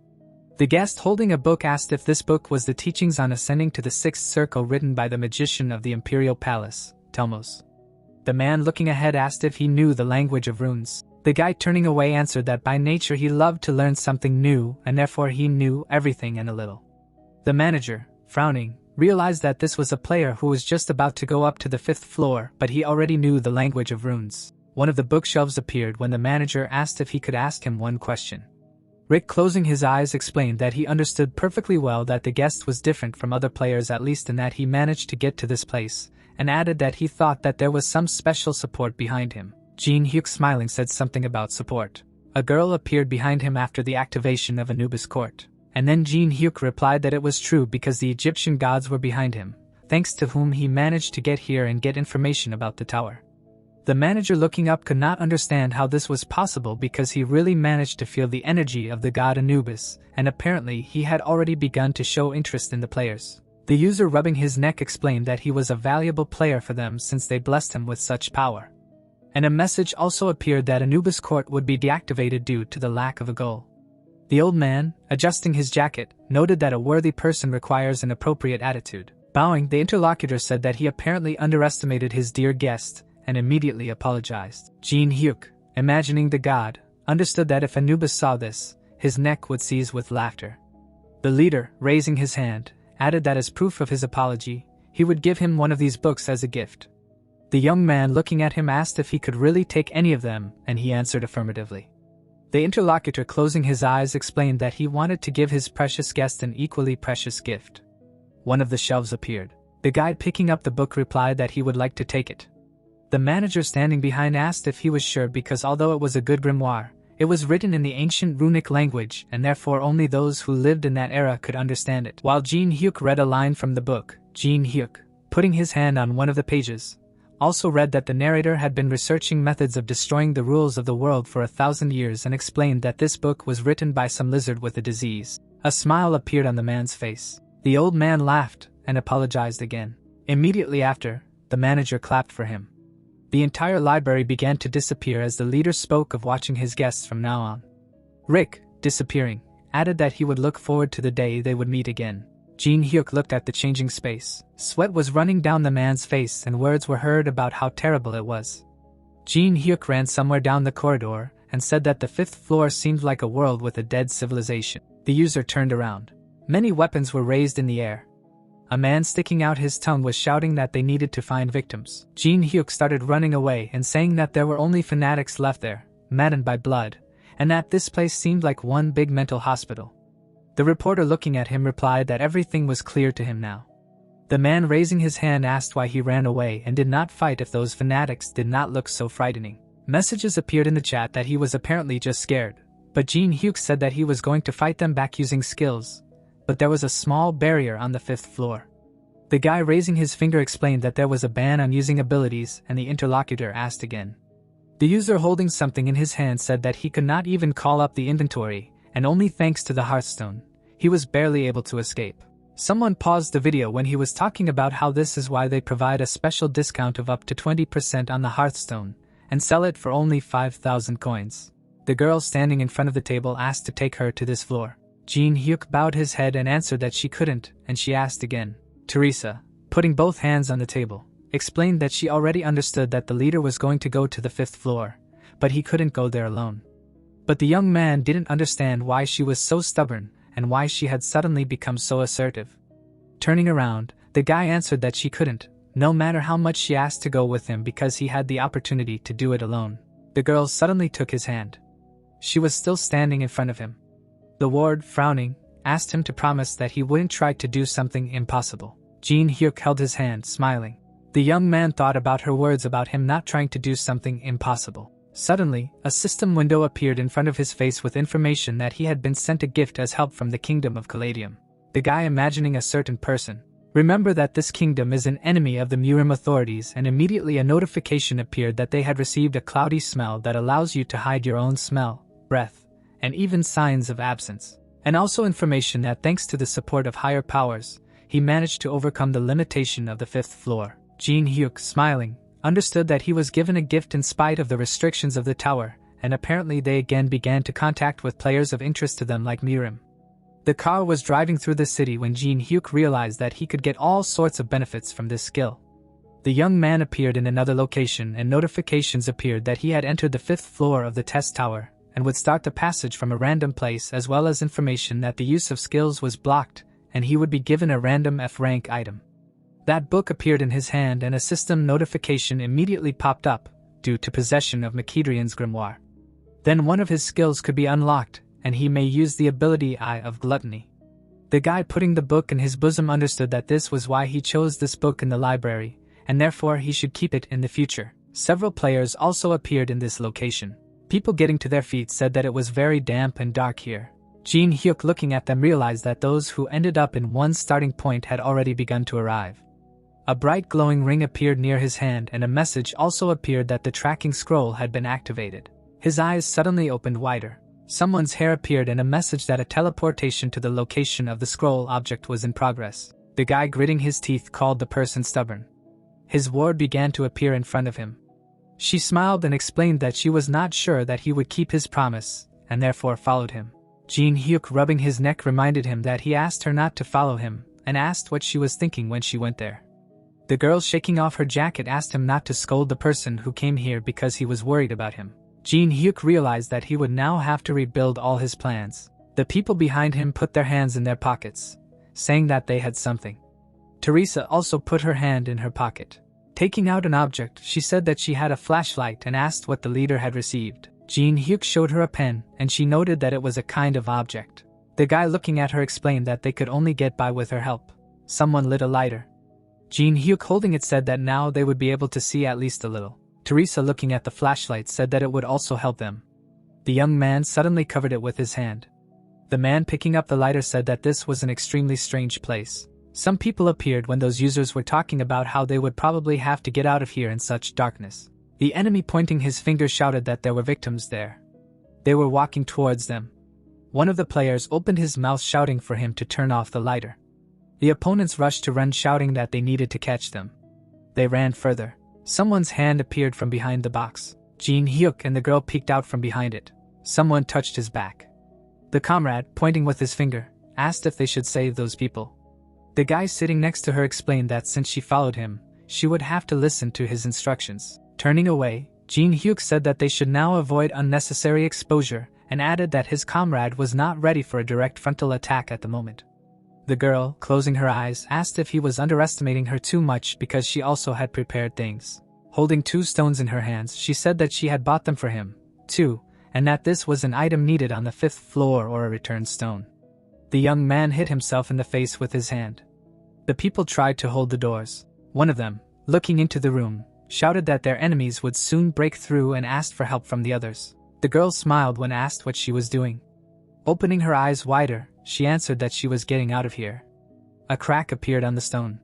The guest holding a book asked if this book was the teachings on ascending to the 6th circle written by the magician of the Imperial Palace, Telmos. The man, looking ahead, asked if he knew the language of runes. The guy, turning away, answered that by nature he loved to learn something new and therefore he knew everything and a little. The manager, frowning, realized that this was a player who was just about to go up to the 5th floor, but he already knew the language of runes. One of the bookshelves appeared when the manager asked if he could ask him one question. Rick, closing his eyes, explained that he understood perfectly well that the guest was different from other players, at least in that he managed to get to this place, and added that he thought that there was some special support behind him. Jinhyuk, smiling, said something about support. A girl appeared behind him after the activation of Anubis court. And then Jinhyuk replied that it was true because the Egyptian gods were behind him, thanks to whom he managed to get here and get information about the tower. The manager looking up could not understand how this was possible because he really managed to feel the energy of the god Anubis, and apparently he had already begun to show interest in the players. The user rubbing his neck explained that he was a valuable player for them since they blessed him with such power. And a message also appeared that Anubis court would be deactivated due to the lack of a goal. The old man, adjusting his jacket, noted that a worthy person requires an appropriate attitude. Bowing, the interlocutor said that he apparently underestimated his dear guest, and immediately apologized. Jinhyuk, imagining the god, understood that if Anubis saw this, his neck would seize with laughter. The leader, raising his hand, added that as proof of his apology, he would give him one of these books as a gift. The young man looking at him asked if he could really take any of them, and he answered affirmatively. The interlocutor closing his eyes explained that he wanted to give his precious guest an equally precious gift. One of the shelves appeared. The guide picking up the book replied that he would like to take it. The manager standing behind asked if he was sure because although it was a good grimoire, it was written in the ancient runic language and therefore only those who lived in that era could understand it. While Jinhyuk read a line from the book, Jinhyuk, putting his hand on one of the pages, also read that the narrator had been researching methods of destroying the rules of the world for 1,000 years and explained that this book was written by some lizard with a disease. A smile appeared on the man's face. The old man laughed and apologized again. Immediately after, the manager clapped for him. The entire library began to disappear as the leader spoke of watching his guests from now on. Rick, disappearing, added that he would look forward to the day they would meet again. Jinhyuk looked at the changing space. Sweat was running down the man's face and words were heard about how terrible it was. Jinhyuk ran somewhere down the corridor and said that the 5th floor seemed like a world with a dead civilization. The user turned around. Many weapons were raised in the air. A man sticking out his tongue was shouting that they needed to find victims. Jinhyuk started running away and saying that there were only fanatics left there, maddened by blood, and that this place seemed like one big mental hospital. The reporter looking at him replied that everything was clear to him now. The man raising his hand asked why he ran away and did not fight if those fanatics did not look so frightening. Messages appeared in the chat that he was apparently just scared, but Jinhyuk said that he was going to fight them back using skills, but there was a small barrier on the 5th floor. The guy raising his finger explained that there was a ban on using abilities and the interlocutor asked again. The user holding something in his hand said that he could not even call up the inventory, and only thanks to the Hearthstone, he was barely able to escape. Someone paused the video when he was talking about how this is why they provide a special discount of up to 20% on the Hearthstone, and sell it for only 5,000 coins. The girl standing in front of the table asked to take her to this floor. Jinhyuk bowed his head and answered that she couldn't, and she asked again. Teresa, putting both hands on the table, explained that she already understood that the leader was going to go to the 5th floor, but he couldn't go there alone. But the young man didn't understand why she was so stubborn and why she had suddenly become so assertive. Turning around, the guy answered that she couldn't, no matter how much she asked to go with him because he had the opportunity to do it alone. The girl suddenly took his hand. She was still standing in front of him. The ward, frowning, asked him to promise that he wouldn't try to do something impossible. Jinhyuk held his hand, smiling. The young man thought about her words about him not trying to do something impossible. Suddenly, a system window appeared in front of his face with information that he had been sent a gift as help from the kingdom of Caladium. The guy imagining a certain person. Remember that this kingdom is an enemy of the Murim authorities, and immediately a notification appeared that they had received a cloudy smell that allows you to hide your own smell, breath, and even signs of absence. And also information that thanks to the support of higher powers, he managed to overcome the limitation of the 5th floor. Jinhyuk, smiling, understood that he was given a gift in spite of the restrictions of the tower, and apparently they again began to contact with players of interest to them like Murim. The car was driving through the city when Jinhyuk realized that he could get all sorts of benefits from this skill. The young man appeared in another location and notifications appeared that he had entered the 5th floor of the test tower, and would start the passage from a random place as well as information that the use of skills was blocked, and he would be given a random F-rank item. That book appeared in his hand and a system notification immediately popped up, due to possession of Makidrian's grimoire. Then one of his skills could be unlocked, and he may use the ability Eye of Gluttony. The guy putting the book in his bosom understood that this was why he chose this book in the library, and therefore he should keep it in the future. Several players also appeared in this location. People getting to their feet said that it was very damp and dark here. Jinhyuk, looking at them, realized that those who ended up in one starting point had already begun to arrive. A bright glowing ring appeared near his hand, and a message also appeared that the tracking scroll had been activated. His eyes suddenly opened wider. Someone's hair appeared and a message that a teleportation to the location of the scroll object was in progress. The guy, gritting his teeth, called the person stubborn. His ward began to appear in front of him. She smiled and explained that she was not sure that he would keep his promise, and therefore followed him. Jinhyuk, rubbing his neck, reminded him that he asked her not to follow him, and asked what she was thinking when she went there. The girl, shaking off her jacket, asked him not to scold the person who came here because he was worried about him. Jinhyuk realized that he would now have to rebuild all his plans. The people behind him put their hands in their pockets, saying that they had something. Teresa also put her hand in her pocket. Taking out an object, she said that she had a flashlight and asked what the leader had received. Jinhyuk showed her a pen, and she noted that it was a kind of object. The guy, looking at her, explained that they could only get by with her help. Someone lit a lighter. Jinhyuk, holding it, said that now they would be able to see at least a little. Teresa, looking at the flashlight, said that it would also help them. The young man suddenly covered it with his hand. The man picking up the lighter said that this was an extremely strange place. Some people appeared when those users were talking about how they would probably have to get out of here in such darkness. The enemy, pointing his finger, shouted that there were victims there. They were walking towards them. One of the players opened his mouth, shouting for him to turn off the lighter. The opponents rushed to run, shouting that they needed to catch them. They ran further. Someone's hand appeared from behind the box. Jinhyuk and the girl peeked out from behind it. Someone touched his back. The comrade, pointing with his finger, asked if they should save those people. The guy sitting next to her explained that since she followed him, she would have to listen to his instructions. Turning away, Jinhyuk said that they should now avoid unnecessary exposure, and added that his comrade was not ready for a direct frontal attack at the moment. The girl, closing her eyes, asked if he was underestimating her too much because she also had prepared things. Holding 2 stones in her hands, she said that she had bought them for him, too, and that this was an item needed on the 5th floor or a return stone. The young man hit himself in the face with his hand. The people tried to hold the doors. One of them, looking into the room, shouted that their enemies would soon break through and asked for help from the others. The girl smiled when asked what she was doing. Opening her eyes wider, she answered that she was getting out of here. A crack appeared on the stone.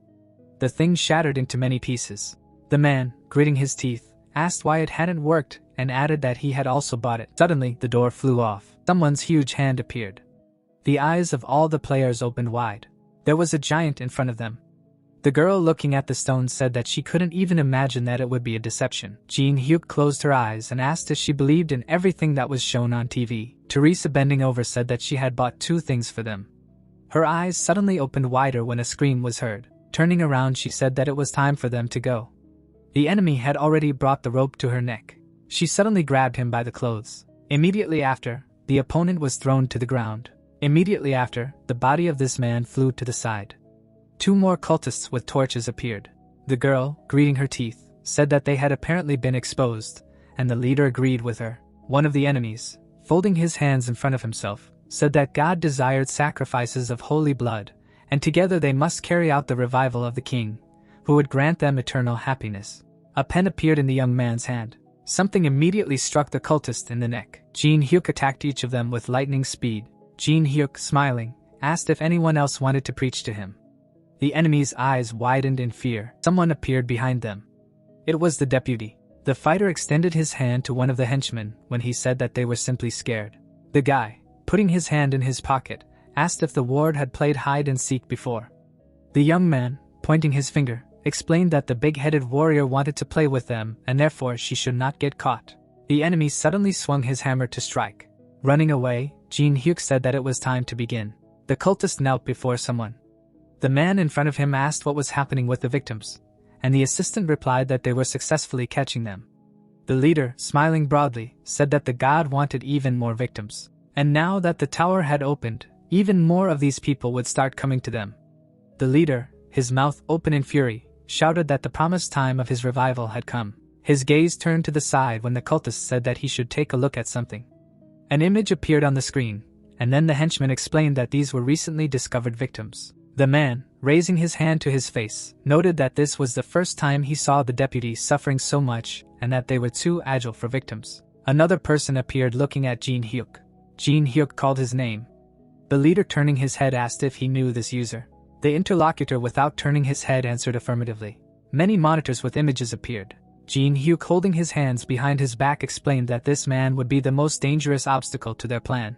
The thing shattered into many pieces. The man, gritting his teeth, asked why it hadn't worked and added that he had also bought it. Suddenly, the door flew off. Someone's huge hand appeared. The eyes of all the players opened wide. There was a giant in front of them. The girl, looking at the stone, said that she couldn't even imagine that it would be a deception. Jinhyuk closed her eyes and asked if she believed in everything that was shown on TV. Teresa, bending over, said that she had bought 2 things for them. Her eyes suddenly opened wider when a scream was heard. Turning around, she said that it was time for them to go. The enemy had already brought the rope to her neck. She suddenly grabbed him by the clothes. Immediately after, the opponent was thrown to the ground. Immediately after, the body of this man flew to the side. 2 more cultists with torches appeared. The girl, gritting her teeth, said that they had apparently been exposed, and the leader agreed with her. One of the enemies, folding his hands in front of himself, said that God desired sacrifices of holy blood, and together they must carry out the revival of the king, who would grant them eternal happiness. A pen appeared in the young man's hand. Something immediately struck the cultist in the neck. Jinhyuk attacked each of them with lightning speed. Jinhyuk, smiling, asked if anyone else wanted to preach to him. The enemy's eyes widened in fear. Someone appeared behind them. It was the deputy. The fighter extended his hand to one of the henchmen when he said that they were simply scared. The guy, putting his hand in his pocket, asked if the ward had played hide and seek before. The young man, pointing his finger, explained that the big-headed warrior wanted to play with them and therefore she should not get caught. The enemy suddenly swung his hammer to strike. Running away, Jinhyuk said that it was time to begin. The cultist knelt before someone. The man in front of him asked what was happening with the victims, and the assistant replied that they were successfully catching them. The leader, smiling broadly, said that the god wanted even more victims, and now that the tower had opened, even more of these people would start coming to them. The leader, his mouth open in fury, shouted that the promised time of his revival had come. His gaze turned to the side when the cultist said that he should take a look at something. An image appeared on the screen, and then the henchman explained that these were recently discovered victims. The man, raising his hand to his face, noted that this was the first time he saw the deputy suffering so much and that they were too agile for victims. Another person appeared looking at Jinhyuk. Jinhyuk called his name. The leader, turning his head, asked if he knew this user. The interlocutor, without turning his head, answered affirmatively. Many monitors with images appeared. Jinhyuk, holding his hands behind his back, explained that this man would be the most dangerous obstacle to their plan.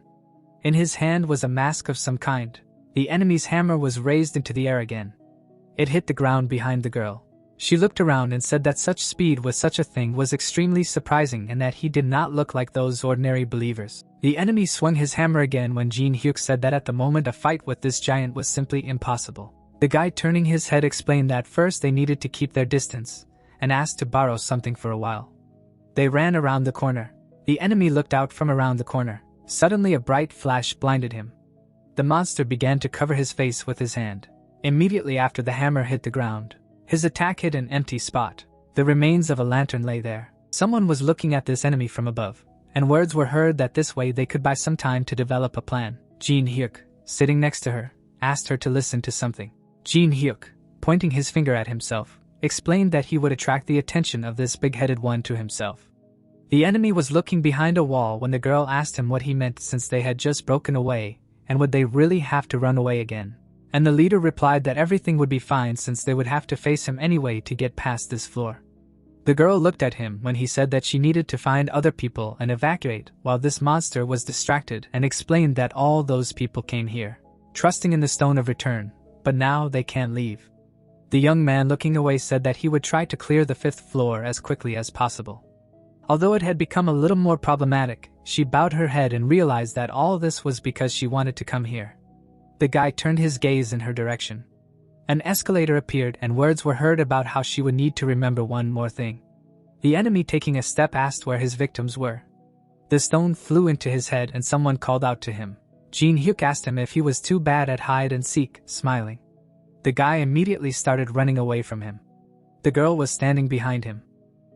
In his hand was a mask of some kind. The enemy's hammer was raised into the air again. It hit the ground behind the girl. She looked around and said that such speed with such a thing was extremely surprising and that he did not look like those ordinary believers. The enemy swung his hammer again when Jinhyuk said that at the moment a fight with this giant was simply impossible. The guy, turning his head, explained that first they needed to keep their distance and asked to borrow something for a while. They ran around the corner. The enemy looked out from around the corner. Suddenly a bright flash blinded him. The monster began to cover his face with his hand. Immediately after the hammer hit the ground, his attack hit an empty spot. The remains of a lantern lay there. Someone was looking at this enemy from above, and words were heard that this way they could buy some time to develop a plan. Jinhyuk, sitting next to her, asked her to listen to something. Jinhyuk, pointing his finger at himself, explained that he would attract the attention of this big-headed one to himself. The enemy was looking behind a wall when the girl asked him what he meant, since they had just broken away, and would they really have to run away again? And the leader replied that everything would be fine since they would have to face him anyway to get past this floor. The girl looked at him when he said that she needed to find other people and evacuate, while this monster was distracted, and explained that all those people came here, trusting in the stone of return, but now they can't leave. The young man, looking away, said that he would try to clear the 5th floor as quickly as possible. Although it had become a little more problematic, she bowed her head and realized that all this was because she wanted to come here. The guy turned his gaze in her direction. An escalator appeared and words were heard about how she would need to remember one more thing. The enemy, taking a step, asked where his victims were. The stone flew into his head and someone called out to him. Jinhyuk asked him if he was too bad at hide and seek, smiling. The guy immediately started running away from him. The girl was standing behind him.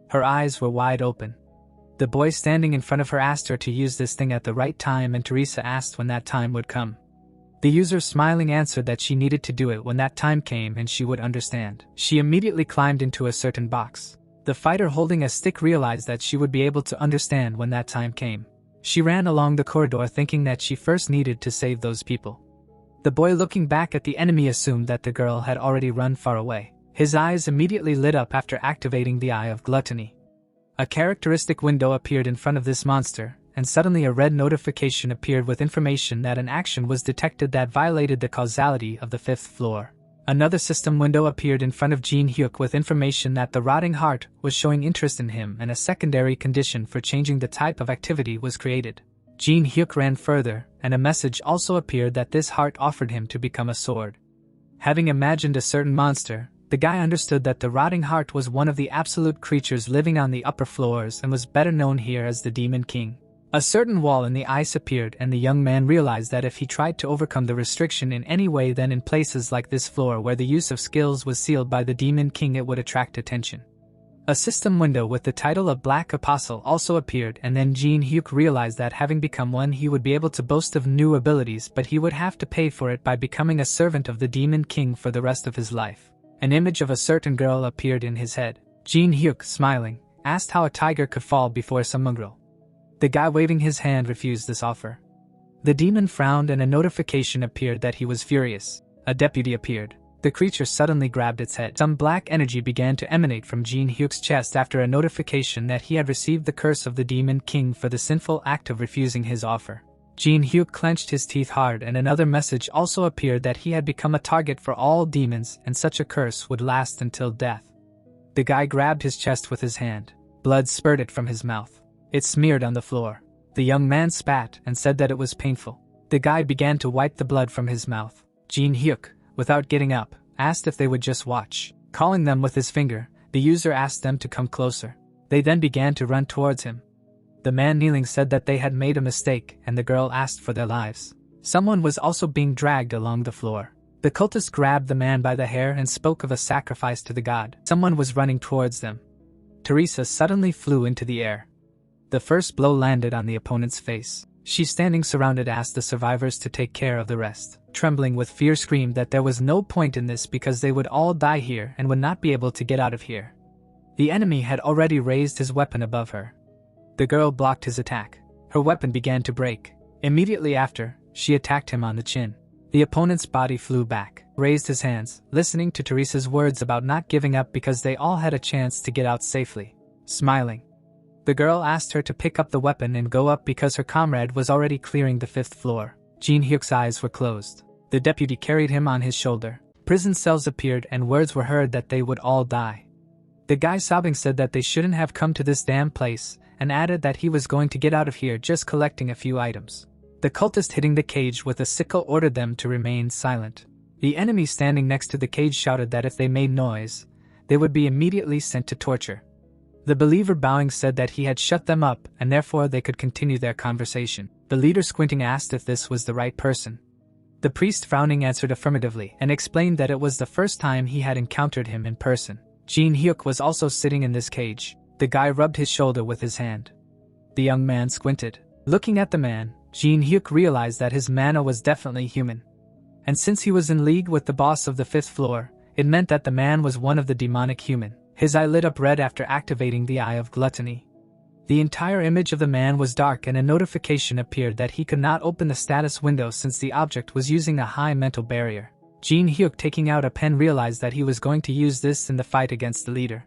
Her eyes were wide open. The boy standing in front of her asked her to use this thing at the right time, and Teresa asked when that time would come. The user, smiling, answered that she needed to do it when that time came and she would understand. She immediately climbed into a certain box. The fighter, holding a stick, realized that she would be able to understand when that time came. She ran along the corridor thinking that she first needed to save those people. The boy, looking back at the enemy, assumed that the girl had already run far away. His eyes immediately lit up after activating the Eye of Gluttony. A characteristic window appeared in front of this monster, and suddenly a red notification appeared with information that an action was detected that violated the causality of the 5th floor. Another system window appeared in front of Jinhyuk with information that the rotting heart was showing interest in him, and a secondary condition for changing the type of activity was created. Jinhyuk ran further, and a message also appeared that this heart offered him to become a sword. Having imagined a certain monster, the guy understood that the rotting heart was one of the absolute creatures living on the upper floors and was better known here as the Demon King. A certain wall in the ice appeared, and the young man realized that if he tried to overcome the restriction in any way, then in places like this floor where the use of skills was sealed by the Demon King, it would attract attention. A system window with the title of Black Apostle also appeared, and then Jinhyuk realized that having become one, he would be able to boast of new abilities, but he would have to pay for it by becoming a servant of the Demon King for the rest of his life. An image of a certain girl appeared in his head. Jinhyuk, smiling, asked how a tiger could fall before some mongrel. The guy, waving his hand, refused this offer. The demon frowned and a notification appeared that he was furious. A deputy appeared. The creature suddenly grabbed its head. Some black energy began to emanate from Jinhyuk's chest after a notification that he had received the curse of the Demon King for the sinful act of refusing his offer. Jinhyuk clenched his teeth hard, and another message also appeared that he had become a target for all demons and such a curse would last until death. The guy grabbed his chest with his hand. Blood spurted from his mouth. It smeared on the floor. The young man spat and said that it was painful. The guy began to wipe the blood from his mouth. Jinhyuk, without getting up, asked if they would just watch. Calling them with his finger, the user asked them to come closer. They then began to run towards him. The man kneeling said that they had made a mistake, and the girl asked for their lives. Someone was also being dragged along the floor. The cultist grabbed the man by the hair and spoke of a sacrifice to the god. Someone was running towards them. Teresa suddenly flew into the air. The first blow landed on the opponent's face. She, standing surrounded, asked the survivors to take care of the rest. Trembling with fear, screamed that there was no point in this because they would all die here and would not be able to get out of here. The enemy had already raised his weapon above her. The girl blocked his attack. Her weapon began to break. Immediately after, she attacked him on the chin. The opponent's body flew back, raised his hands, listening to Teresa's words about not giving up because they all had a chance to get out safely. Smiling, the girl asked her to pick up the weapon and go up because her comrade was already clearing the 5th floor. Jinhyuk's eyes were closed. The deputy carried him on his shoulder. Prison cells appeared and words were heard that they would all die. The guy sobbing said that they shouldn't have come to this damn place, and added that he was going to get out of here just collecting a few items. The cultist hitting the cage with a sickle ordered them to remain silent. The enemy standing next to the cage shouted that if they made noise, they would be immediately sent to torture. The believer bowing said that he had shut them up and therefore they could continue their conversation. The leader squinting asked if this was the right person. The priest frowning answered affirmatively and explained that it was the first time he had encountered him in person. Jinhyuk was also sitting in this cage. The guy rubbed his shoulder with his hand. The young man squinted. Looking at the man, Jinhyuk realized that his mana was definitely human. And since he was in league with the boss of the 5th floor, it meant that the man was one of the demonic human. His eye lit up red after activating the Eye of Gluttony. The entire image of the man was dark and a notification appeared that he could not open the status window since the object was using a high mental barrier. Jinhyuk, taking out a pen, realized that he was going to use this in the fight against the leader.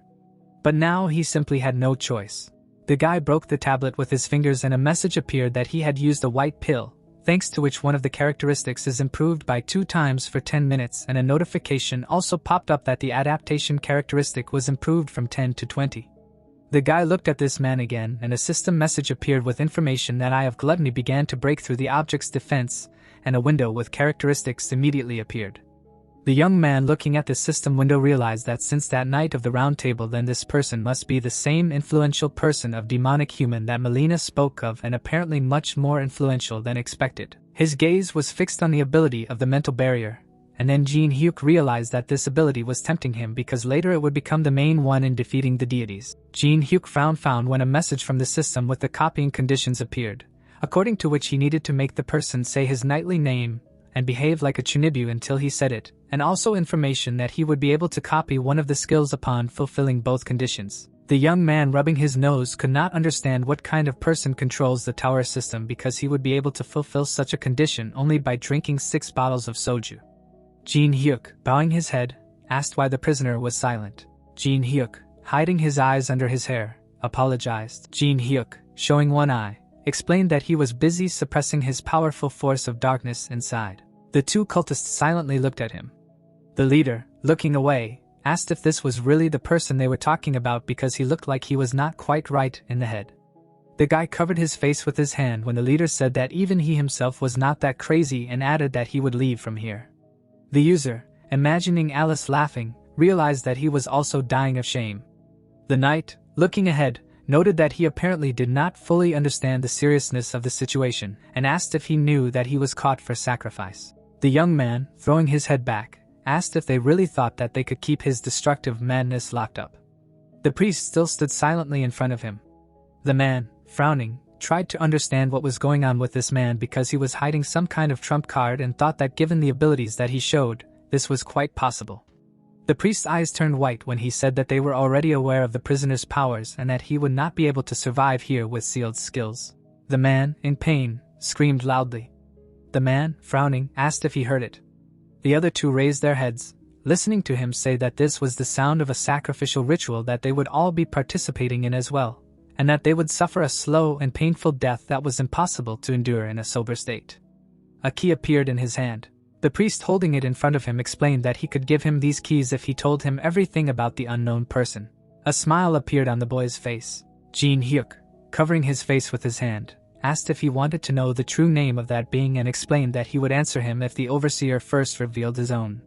But now he simply had no choice. The guy broke the tablet with his fingers and a message appeared that he had used a white pill, thanks to which one of the characteristics is improved by 2 times for 10 minutes, and a notification also popped up that the adaptation characteristic was improved from 10 to 20. The guy looked at this man again and a system message appeared with information that Eye of Gluttony began to break through the object's defense, and a window with characteristics immediately appeared. The young man looking at the system window realized that since that night of the round table, then this person must be the same influential person of demonic human that Melina spoke of, and apparently much more influential than expected. His gaze was fixed on the ability of the mental barrier, and then Jinhyuk realized that this ability was tempting him because later it would become the main one in defeating the deities. Jinhyuk found when a message from the system with the copying conditions appeared, according to which he needed to make the person say his knightly name and behave like a chunibu until he said it, and also information that he would be able to copy one of the skills upon fulfilling both conditions. The young man rubbing his nose could not understand what kind of person controls the tower system because he would be able to fulfill such a condition only by drinking 6 bottles of soju. Jinhyuk, bowing his head, asked why the prisoner was silent. Jinhyuk, hiding his eyes under his hair, apologized. Jinhyuk, showing one eye, explained that he was busy suppressing his powerful force of darkness inside. The 2 cultists silently looked at him. The leader, looking away, asked if this was really the person they were talking about because he looked like he was not quite right in the head. The guy covered his face with his hand when the leader said that even he himself was not that crazy and added that he would leave from here. The user, imagining Alice laughing, realized that he was also dying of shame. The knight, looking ahead, noted that he apparently did not fully understand the seriousness of the situation and asked if he knew that he was caught for sacrifice. The young man, throwing his head back, asked if they really thought that they could keep his destructive madness locked up. The priest still stood silently in front of him. The man, frowning, tried to understand what was going on with this man because he was hiding some kind of trump card and thought that given the abilities that he showed, this was quite possible. The priest's eyes turned white when he said that they were already aware of the prisoner's powers and that he would not be able to survive here with sealed skills. The man, in pain, screamed loudly. The man, frowning, asked if he heard it. The other 2 raised their heads, listening to him say that this was the sound of a sacrificial ritual that they would all be participating in as well, and that they would suffer a slow and painful death that was impossible to endure in a sober state. A key appeared in his hand. The priest holding it in front of him explained that he could give him these keys if he told him everything about the unknown person. A smile appeared on the boy's face. Jinhyuk, covering his face with his hand, asked if he wanted to know the true name of that being and explained that he would answer him if the overseer first revealed his own.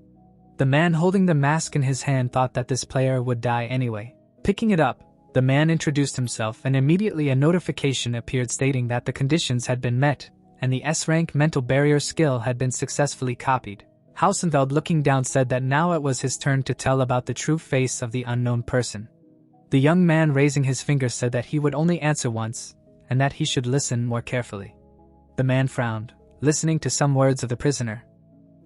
The man holding the mask in his hand thought that this player would die anyway. Picking it up, the man introduced himself and immediately a notification appeared stating that the conditions had been met and the S-rank mental barrier skill had been successfully copied. Hausenfeld, looking down, said that now it was his turn to tell about the true face of the unknown person. The young man, raising his finger, said that he would only answer once and that he should listen more carefully. The man frowned, listening to some words of the prisoner.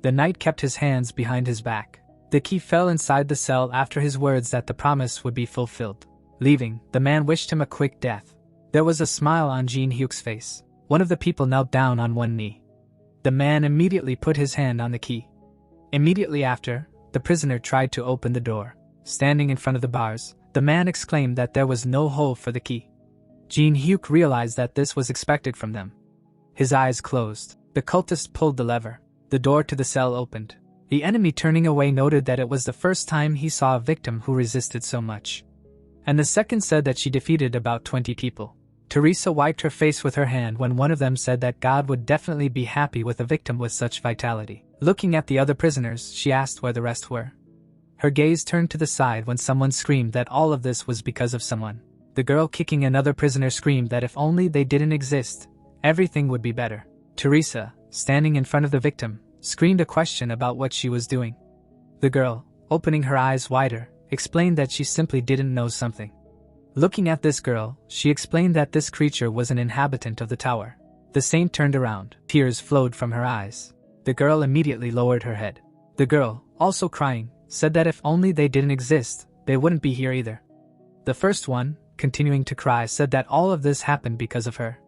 The knight kept his hands behind his back. The key fell inside the cell after his words that the promise would be fulfilled. Leaving, the man wished him a quick death. There was a smile on Jinhyuk's face. One of the people knelt down on one knee. The man immediately put his hand on the key. Immediately after, the prisoner tried to open the door. Standing in front of the bars, the man exclaimed that there was no hole for the key. Jinhyuk realized that this was expected from them. His eyes closed. The cultist pulled the lever. The door to the cell opened. The enemy turning away noted that it was the first time he saw a victim who resisted so much. And the second said that she defeated about 20 people. Teresa wiped her face with her hand when one of them said that God would definitely be happy with a victim with such vitality. Looking at the other prisoners, she asked where the rest were. Her gaze turned to the side when someone screamed that all of this was because of someone. The girl kicking another prisoner screamed that if only they didn't exist, everything would be better. Teresa, standing in front of the victim, screamed a question about what she was doing. The girl, opening her eyes wider, explained that she simply didn't know something. Looking at this girl, she explained that this creature was an inhabitant of the tower. The saint turned around. Tears flowed from her eyes. The girl immediately lowered her head. The girl, also crying, said that if only they didn't exist, they wouldn't be here either. The first one, continuing to cry, said that all of this happened because of her.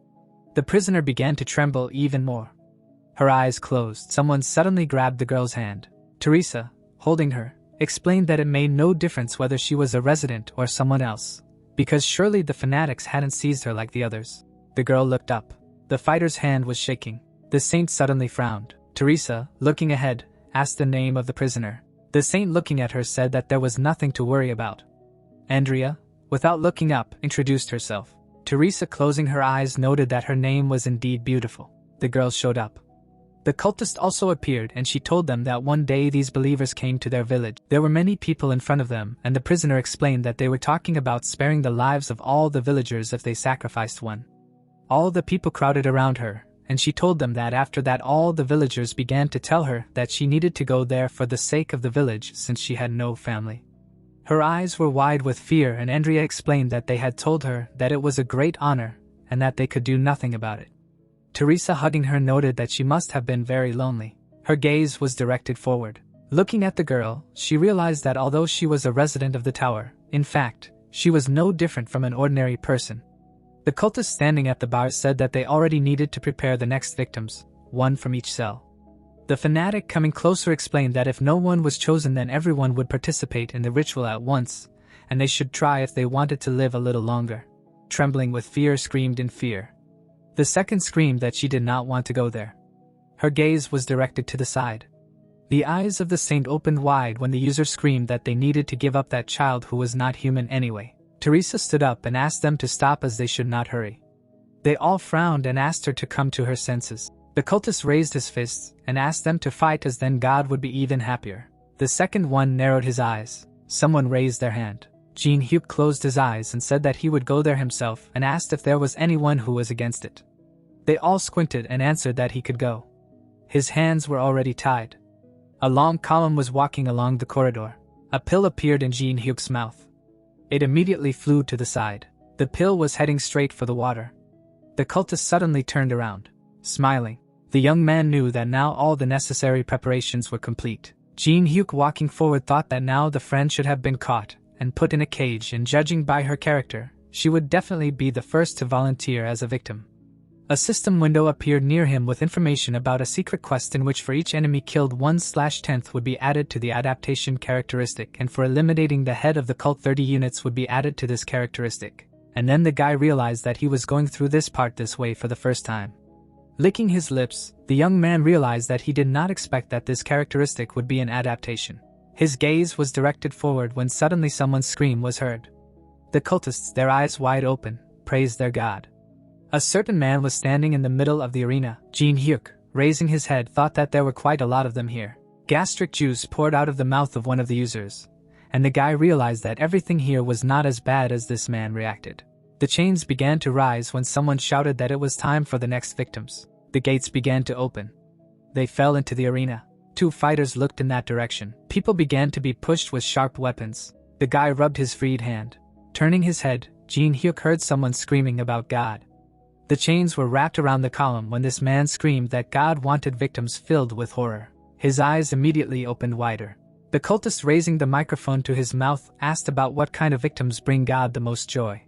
The prisoner began to tremble even more. Her eyes closed. Someone suddenly grabbed the girl's hand. Teresa, holding her, explained that it made no difference whether she was a resident or someone else, because surely the fanatics hadn't seized her like the others. The girl looked up. The fighter's hand was shaking. The saint suddenly frowned. Teresa, looking ahead, asked the name of the prisoner. The saint, looking at her, said that there was nothing to worry about. Andrea, without looking up, introduced herself. Teresa, closing her eyes, noted that her name was indeed beautiful. The girl showed up. The cultist also appeared, and she told them that one day these believers came to their village. There were many people in front of them, and the prisoner explained that they were talking about sparing the lives of all the villagers if they sacrificed one. All the people crowded around her, and she told them that after that all the villagers began to tell her that she needed to go there for the sake of the village since she had no family. Her eyes were wide with fear, and Andrea explained that they had told her that it was a great honor and that they could do nothing about it. Teresa, hugging her, noted that she must have been very lonely. Her gaze was directed forward. Looking at the girl, she realized that although she was a resident of the tower, in fact, she was no different from an ordinary person. The cultist standing at the bar said that they already needed to prepare the next victims, one from each cell. The fanatic, coming closer, explained that if no one was chosen, then everyone would participate in the ritual at once, and they should try if they wanted to live a little longer. Trembling with fear, screamed in fear. The second screamed that she did not want to go there. Her gaze was directed to the side. The eyes of the saint opened wide when the user screamed that they needed to give up that child who was not human anyway. Teresa stood up and asked them to stop as they should not hurry. They all frowned and asked her to come to her senses. The cultist raised his fists and asked them to fight, as then God would be even happier. The second one narrowed his eyes. Someone raised their hand. Jinhyuk closed his eyes and said that he would go there himself and asked if there was anyone who was against it. They all squinted and answered that he could go. His hands were already tied. A long column was walking along the corridor. A pill appeared in Jinhyuk's mouth. It immediately flew to the side. The pill was heading straight for the water. The cultist suddenly turned around, smiling. The young man knew that now all the necessary preparations were complete. Jinhyuk, walking forward, thought that now the friend should have been caught and put in a cage, and judging by her character, she would definitely be the first to volunteer as a victim. A system window appeared near him with information about a secret quest in which for each enemy killed 1/10th would be added to the adaptation characteristic, and for eliminating the head of the cult 30 units would be added to this characteristic. And then the guy realized that he was going through this part this way for the first time. Licking his lips, the young man realized that he did not expect that this characteristic would be an adaptation. His gaze was directed forward when suddenly someone's scream was heard. The cultists, their eyes wide open, praised their god. A certain man was standing in the middle of the arena. Jinhyuk, raising his head, thought that there were quite a lot of them here. Gastric juice poured out of the mouth of one of the users, and the guy realized that everything here was not as bad as this man reacted. The chains began to rise when someone shouted that it was time for the next victims. The gates began to open. They fell into the arena. 2 fighters looked in that direction. People began to be pushed with sharp weapons. The guy rubbed his freed hand. Turning his head, Jinhyuk heard someone screaming about God. The chains were wrapped around the column when this man screamed that God wanted victims filled with horror. His eyes immediately opened wider. The cultist, raising the microphone to his mouth, asked about what kind of victims bring God the most joy.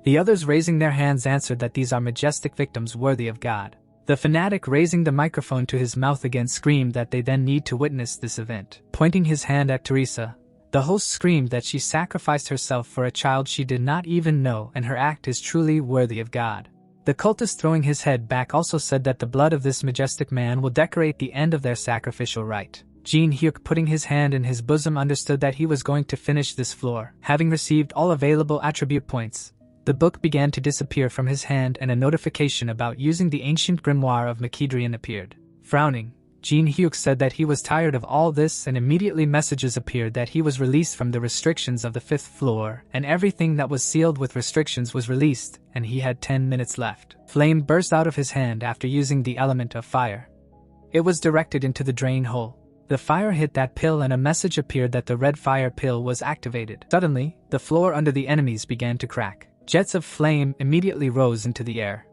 The others raising their hands answered that these are majestic victims worthy of God. The fanatic raising the microphone to his mouth again screamed that they then need to witness this event. Pointing his hand at Teresa, the host screamed that she sacrificed herself for a child she did not even know and her act is truly worthy of God. The cultist throwing his head back also said that the blood of this majestic man will decorate the end of their sacrificial rite. Jinhyuk putting his hand in his bosom understood that he was going to finish this floor. Having received all available attribute points, the book began to disappear from his hand and a notification about using the ancient grimoire of Makidrian appeared. Frowning, Jinhyuk said that he was tired of all this and immediately messages appeared that he was released from the restrictions of the 5th floor and everything that was sealed with restrictions was released and he had 10 minutes left. Flame burst out of his hand after using the element of fire. It was directed into the drain hole. The fire hit that pill and a message appeared that the red fire pill was activated. Suddenly, the floor under the enemies began to crack. Jets of flame immediately rose into the air.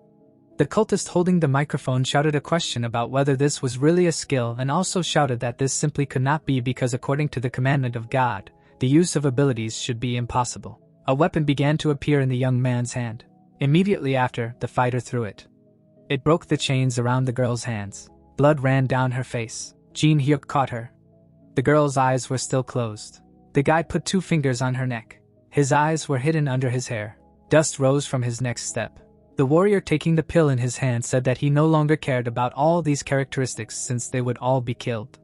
The cultist holding the microphone shouted a question about whether this was really a skill and also shouted that this simply could not be because according to the commandment of God, the use of abilities should be impossible. A weapon began to appear in the young man's hand. Immediately after, the fighter threw it. It broke the chains around the girl's hands. Blood ran down her face. Jinhyuk caught her. The girl's eyes were still closed. The guy put 2 fingers on her neck. His eyes were hidden under his hair. Dust rose from his next step. The warrior taking the pill in his hand said that he no longer cared about all these characteristics since they would all be killed.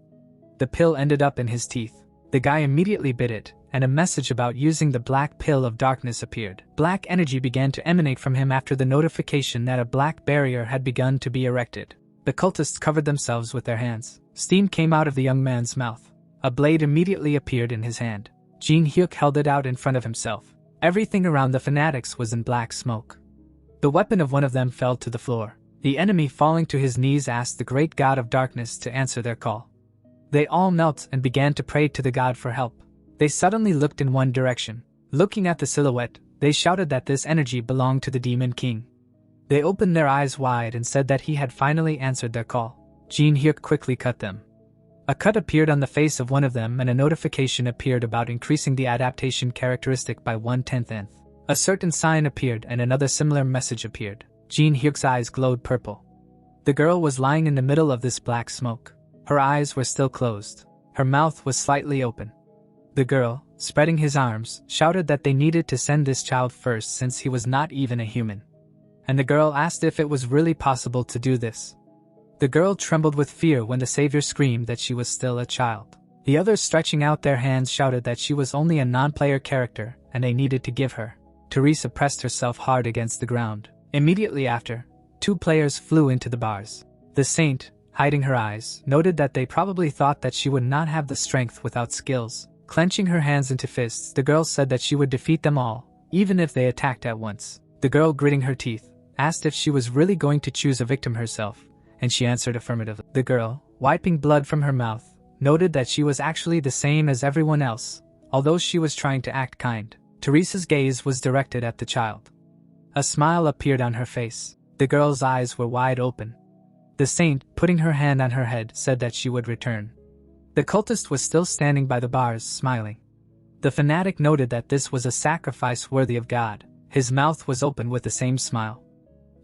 The pill ended up in his teeth. The guy immediately bit it, and a message about using the black pill of darkness appeared. Black energy began to emanate from him after the notification that a black barrier had begun to be erected. The cultists covered themselves with their hands. Steam came out of the young man's mouth. A blade immediately appeared in his hand. Jinhyuk held it out in front of himself. Everything around the fanatics was in black smoke. The weapon of one of them fell to the floor. The enemy falling to his knees asked the great god of darkness to answer their call. They all knelt and began to pray to the god for help. They suddenly looked in one direction. Looking at the silhouette, they shouted that this energy belonged to the demon king. They opened their eyes wide and said that he had finally answered their call. Jinhyuk quickly cut them. A cut appeared on the face of one of them and a notification appeared about increasing the adaptation characteristic by 1/10th. A certain sign appeared and another similar message appeared. Jinhyuk's eyes glowed purple. The girl was lying in the middle of this black smoke. Her eyes were still closed. Her mouth was slightly open. The girl, spreading his arms, shouted that they needed to send this child first since he was not even a human. And the girl asked if it was really possible to do this. The girl trembled with fear when the savior screamed that she was still a child. The others stretching out their hands shouted that she was only a non-player character and they needed to give her. Teresa pressed herself hard against the ground. Immediately after, 2 players flew into the bars. The saint, hiding her eyes, noted that they probably thought that she would not have the strength without skills. Clenching her hands into fists, the girl said that she would defeat them all, even if they attacked at once. The girl, gritting her teeth, asked if she was really going to choose a victim herself, and she answered affirmatively. The girl, wiping blood from her mouth, noted that she was actually the same as everyone else, although she was trying to act kind. Teresa's gaze was directed at the child. A smile appeared on her face. The girl's eyes were wide open. The saint, putting her hand on her head, said that she would return. The cultist was still standing by the bars, smiling. The fanatic noted that this was a sacrifice worthy of God. His mouth was open with the same smile.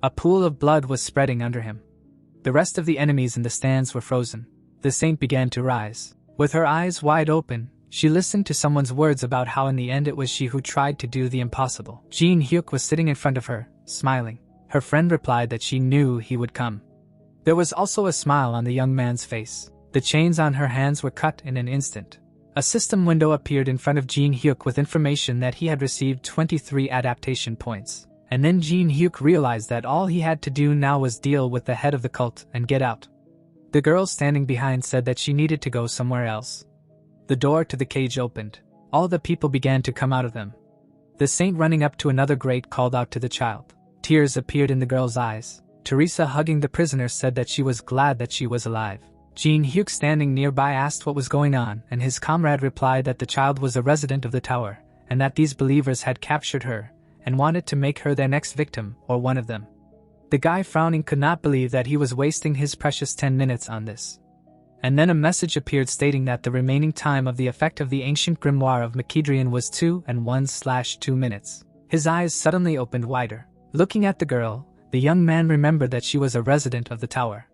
A pool of blood was spreading under him. The rest of the enemies in the stands were frozen. The saint began to rise. With her eyes wide open, she listened to someone's words about how in the end it was she who tried to do the impossible. Jinhyuk was sitting in front of her, smiling. Her friend replied that she knew he would come. There was also a smile on the young man's face. The chains on her hands were cut in an instant. A system window appeared in front of Jinhyuk with information that he had received 23 adaptation points. And then Jinhyuk realized that all he had to do now was deal with the head of the cult and get out. The girl standing behind said that she needed to go somewhere else. The door to the cage opened. All the people began to come out of them. The saint, running up to another grate, called out to the child. Tears appeared in the girl's eyes. Teresa, hugging the prisoner, said that she was glad that she was alive. Jinhyuk, standing nearby, asked what was going on, and his comrade replied that the child was a resident of the tower, and that these believers had captured her, and wanted to make her their next victim, or one of them. The guy, frowning, could not believe that he was wasting his precious 10 minutes on this. And then a message appeared stating that the remaining time of the effect of the ancient grimoire of Makidrian was 2 and 1/2 minutes. His eyes suddenly opened wider. Looking at the girl, the young man remembered that she was a resident of the tower.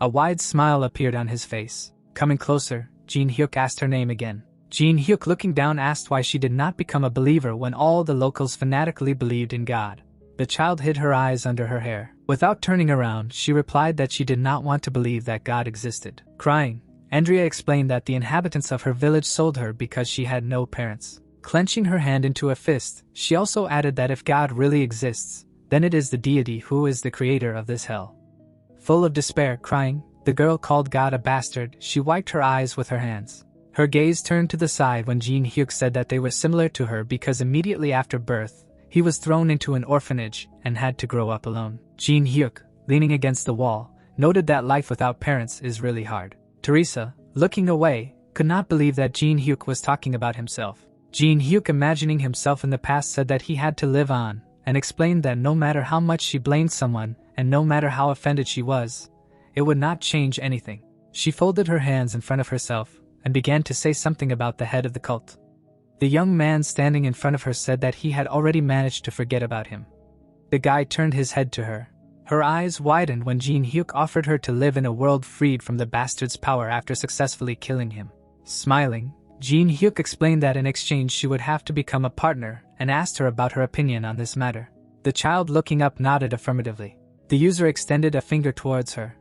A wide smile appeared on his face. Coming closer, Jinhyuk asked her name again. Jinhyuk, looking down, asked why she did not become a believer when all the locals fanatically believed in God. The child hid her eyes under her hair. Without turning around, she replied that she did not want to believe that God existed. Crying, Andrea explained that the inhabitants of her village sold her because she had no parents. Clenching her hand into a fist, she also added that if God really exists, then it is the deity who is the creator of this hell. Full of despair, crying, the girl called God a bastard. She wiped her eyes with her hands. Her gaze turned to the side when Jinhyuk said that they were similar to her because immediately after birth, he was thrown into an orphanage and had to grow up alone. Jinhyuk, leaning against the wall, noted that life without parents is really hard. Teresa, looking away, could not believe that Jinhyuk was talking about himself. Jinhyuk, imagining himself in the past, said that he had to live on, and explained that no matter how much she blamed someone, and no matter how offended she was, it would not change anything. She folded her hands in front of herself, and began to say something about the head of the cult. The young man standing in front of her said that he had already managed to forget about him. The guy turned his head to her. Her eyes widened when Jinhyuk offered her to live in a world freed from the bastard's power after successfully killing him. Smiling, Jinhyuk explained that in exchange she would have to become a partner and asked her about her opinion on this matter. The child, looking up, nodded affirmatively. The user extended a finger towards her.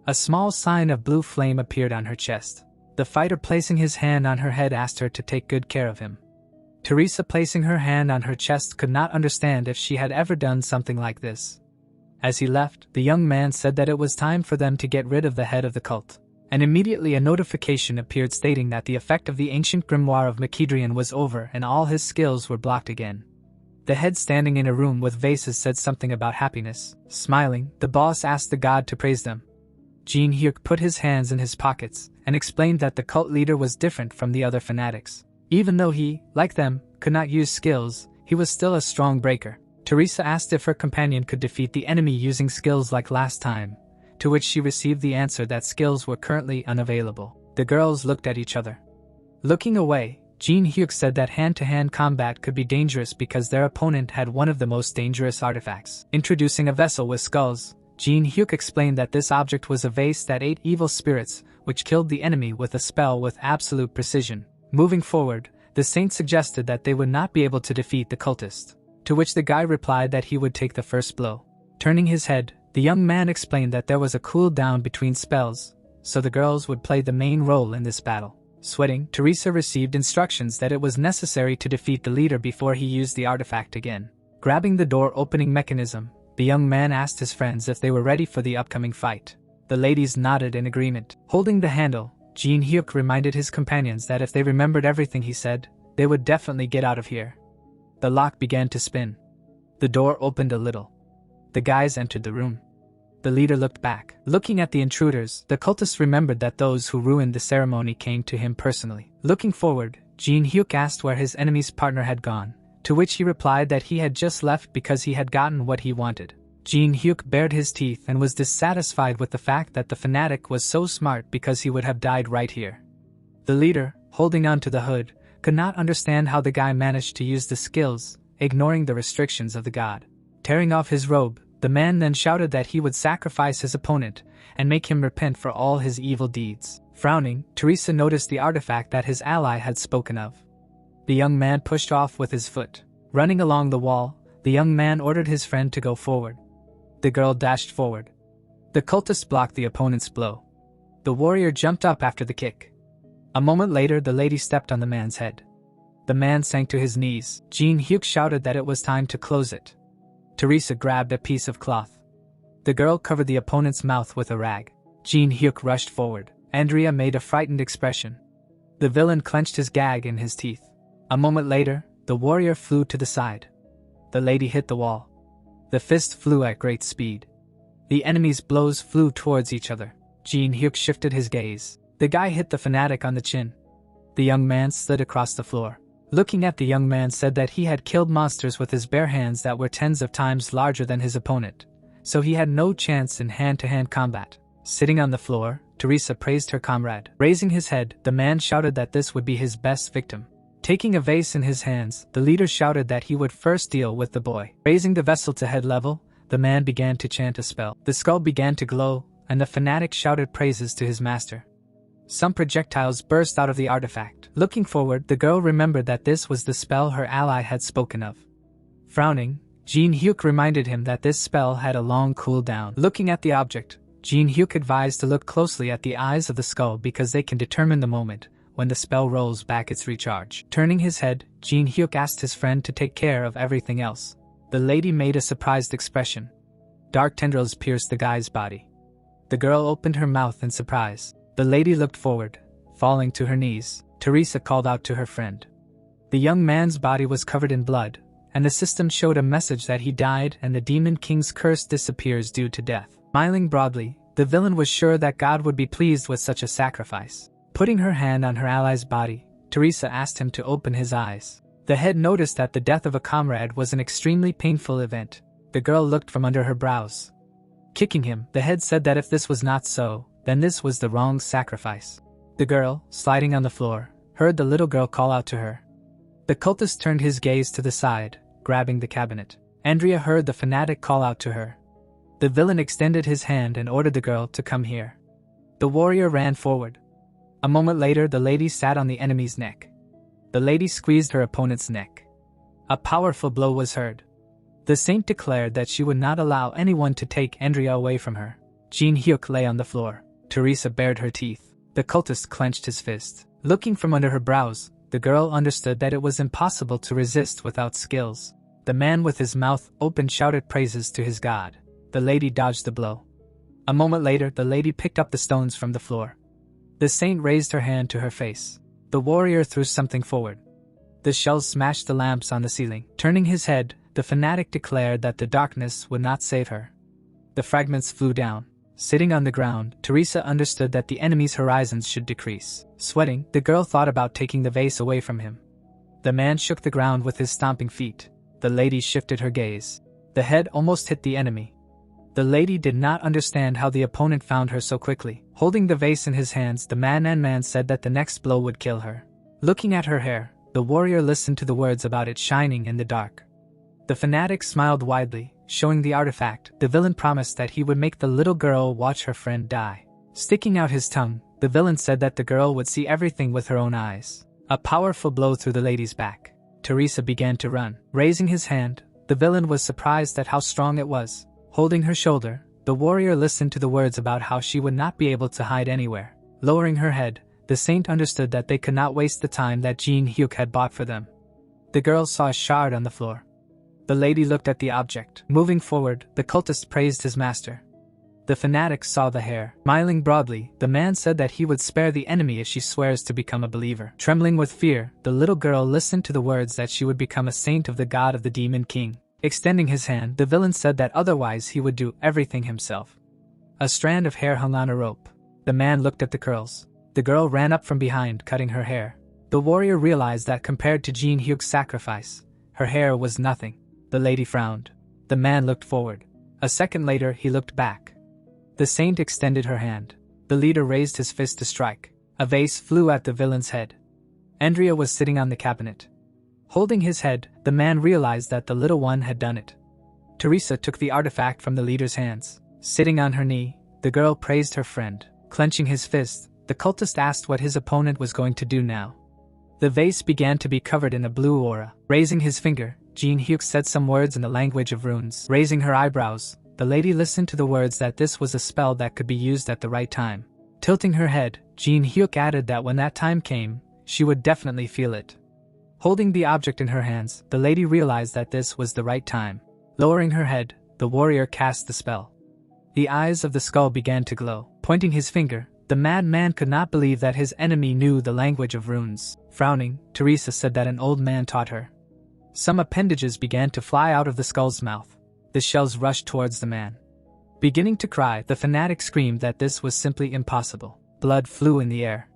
A small sign of blue flame appeared on her chest. The fighter, placing his hand on her head, asked her to take good care of him. Teresa, placing her hand on her chest, could not understand if she had ever done something like this. As he left, the young man said that it was time for them to get rid of the head of the cult. And immediately a notification appeared stating that the effect of the ancient grimoire of Makidrian was over and all his skills were blocked again. The head, standing in a room with vases, said something about happiness. Smiling, the boss asked the god to praise them. Jinhyuk put his hands in his pockets and explained that the cult leader was different from the other fanatics. Even though he, like them, could not use skills, he was still a strong breaker. Teresa asked if her companion could defeat the enemy using skills like last time, to which she received the answer that skills were currently unavailable. The girls looked at each other. Looking away, Jinhyuk said that hand-to-hand combat could be dangerous because their opponent had one of the most dangerous artifacts. Introducing a vessel with skulls, Jinhyuk explained that this object was a vase that ate evil spirits, which killed the enemy with a spell with absolute precision. Moving forward, the saint suggested that they would not be able to defeat the cultist, to which the guy replied that he would take the first blow. Turning his head, the young man explained that there was a cooldown between spells, so the girls would play the main role in this battle. Sweating, Teresa received instructions that it was necessary to defeat the leader before he used the artifact again. Grabbing the door opening mechanism, the young man asked his friends if they were ready for the upcoming fight. The ladies nodded in agreement. Holding the handle, Jinhyuk reminded his companions that if they remembered everything he said, they would definitely get out of here. The lock began to spin. The door opened a little. The guys entered the room. The leader looked back. Looking at the intruders, the cultists remembered that those who ruined the ceremony came to him personally. Looking forward, Jinhyuk asked where his enemy's partner had gone, to which he replied that he had just left because he had gotten what he wanted. Jinhyuk bared his teeth and was dissatisfied with the fact that the fanatic was so smart because he would have died right here. The leader, holding on to the hood, could not understand how the guy managed to use the skills, ignoring the restrictions of the god. Tearing off his robe, the man then shouted that he would sacrifice his opponent and make him repent for all his evil deeds. Frowning, Teresa noticed the artifact that his ally had spoken of. The young man pushed off with his foot. Running along the wall, the young man ordered his friend to go forward. The girl dashed forward. The cultist blocked the opponent's blow. The warrior jumped up after the kick. A moment later, the lady stepped on the man's head. The man sank to his knees. Jinhyuk shouted that it was time to close it. Teresa grabbed a piece of cloth. The girl covered the opponent's mouth with a rag. Jinhyuk rushed forward. Andrea made a frightened expression. The villain clenched his gag in his teeth. A moment later, the warrior flew to the side. The lady hit the wall. The fist flew at great speed. The enemy's blows flew towards each other. Jinhyuk shifted his gaze. The guy hit the fanatic on the chin. The young man slid across the floor. Looking at the young man said that he had killed monsters with his bare hands that were tens of times larger than his opponent, so he had no chance in hand-to-hand combat. Sitting on the floor, Teresa praised her comrade. Raising his head, the man shouted that this would be his best victim. Taking a vase in his hands, the leader shouted that he would first deal with the boy. Raising the vessel to head level, the man began to chant a spell. The skull began to glow, and the fanatic shouted praises to his master. Some projectiles burst out of the artifact. Looking forward, the girl remembered that this was the spell her ally had spoken of. Frowning, Jinhyuk reminded him that this spell had a long cooldown. Looking at the object, Jinhyuk advised to look closely at the eyes of the skull because they can determine the moment when the spell rolls back its recharge. Turning his head, Jinhyuk asked his friend to take care of everything else. The lady made a surprised expression. Dark tendrils pierced the guy's body. The girl opened her mouth in surprise. The lady looked forward, falling to her knees. Teresa called out to her friend. The young man's body was covered in blood, and the system showed a message that he died and the Demon King's curse disappears due to death. Smiling broadly, the villain was sure that God would be pleased with such a sacrifice. Putting her hand on her ally's body, Teresa asked him to open his eyes. The head noticed that the death of a comrade was an extremely painful event. The girl looked from under her brows. Kicking him, the head said that if this was not so, then this was the wrong sacrifice. The girl, sliding on the floor, heard the little girl call out to her. The cultist turned his gaze to the side, grabbing the cabinet. Andrea heard the fanatic call out to her. The villain extended his hand and ordered the girl to come here. The warrior ran forward. A moment later, the lady sat on the enemy's neck. The lady squeezed her opponent's neck. A powerful blow was heard. The saint declared that she would not allow anyone to take Andrea away from her. Jinhyuk lay on the floor. Teresa bared her teeth. The cultist clenched his fist. Looking from under her brows, the girl understood that it was impossible to resist without skills. The man with his mouth open shouted praises to his god. The lady dodged the blow. A moment later, the lady picked up the stones from the floor. The saint raised her hand to her face. The warrior threw something forward. The shells smashed the lamps on the ceiling. Turning his head, the fanatic declared that the darkness would not save her. The fragments flew down. Sitting on the ground, Teresa understood that the enemy's horizons should decrease. Sweating, the girl thought about taking the vase away from him. The man shook the ground with his stomping feet. The lady shifted her gaze. The head almost hit the enemy. The lady did not understand how the opponent found her so quickly. Holding the vase in his hands, the man said that the next blow would kill her. Looking at her hair, the warrior listened to the words about it shining in the dark. The fanatic smiled widely, showing the artifact. The villain promised that he would make the little girl watch her friend die. Sticking out his tongue, the villain said that the girl would see everything with her own eyes. A powerful blow through the lady's back. Teresa began to run. Raising his hand, the villain was surprised at how strong it was. Holding her shoulder, the warrior listened to the words about how she would not be able to hide anywhere. Lowering her head, the saint understood that they could not waste the time that Jinhyuk had bought for them. The girl saw a shard on the floor. The lady looked at the object. Moving forward, the cultist praised his master. The fanatic saw the hair. Smiling broadly, the man said that he would spare the enemy if she swears to become a believer. Trembling with fear, the little girl listened to the words that she would become a saint of the god of the Demon King. Extending his hand, the villain said that otherwise he would do everything himself. A strand of hair hung on a rope. The man looked at the curls. The girl ran up from behind, cutting her hair. The warrior realized that compared to Jinhyuk's sacrifice, her hair was nothing. The lady frowned. The man looked forward. A second later, he looked back. The saint extended her hand. The leader raised his fist to strike. A vase flew at the villain's head. Andrea was sitting on the cabinet. Holding his head, the man realized that the little one had done it. Teresa took the artifact from the leader's hands. Sitting on her knee, the girl praised her friend. Clenching his fist, the cultist asked what his opponent was going to do now. The vase began to be covered in a blue aura. Raising his finger, Jinhyuk said some words in the language of runes. Raising her eyebrows, the lady listened to the words that this was a spell that could be used at the right time. Tilting her head, Jinhyuk added that when that time came, she would definitely feel it. Holding the object in her hands, the lady realized that this was the right time. Lowering her head, the warrior cast the spell. The eyes of the skull began to glow. Pointing his finger, the madman could not believe that his enemy knew the language of runes. Frowning, Teresa said that an old man taught her. Some appendages began to fly out of the skull's mouth. The shells rushed towards the man. Beginning to cry, the fanatic screamed that this was simply impossible. Blood flew in the air.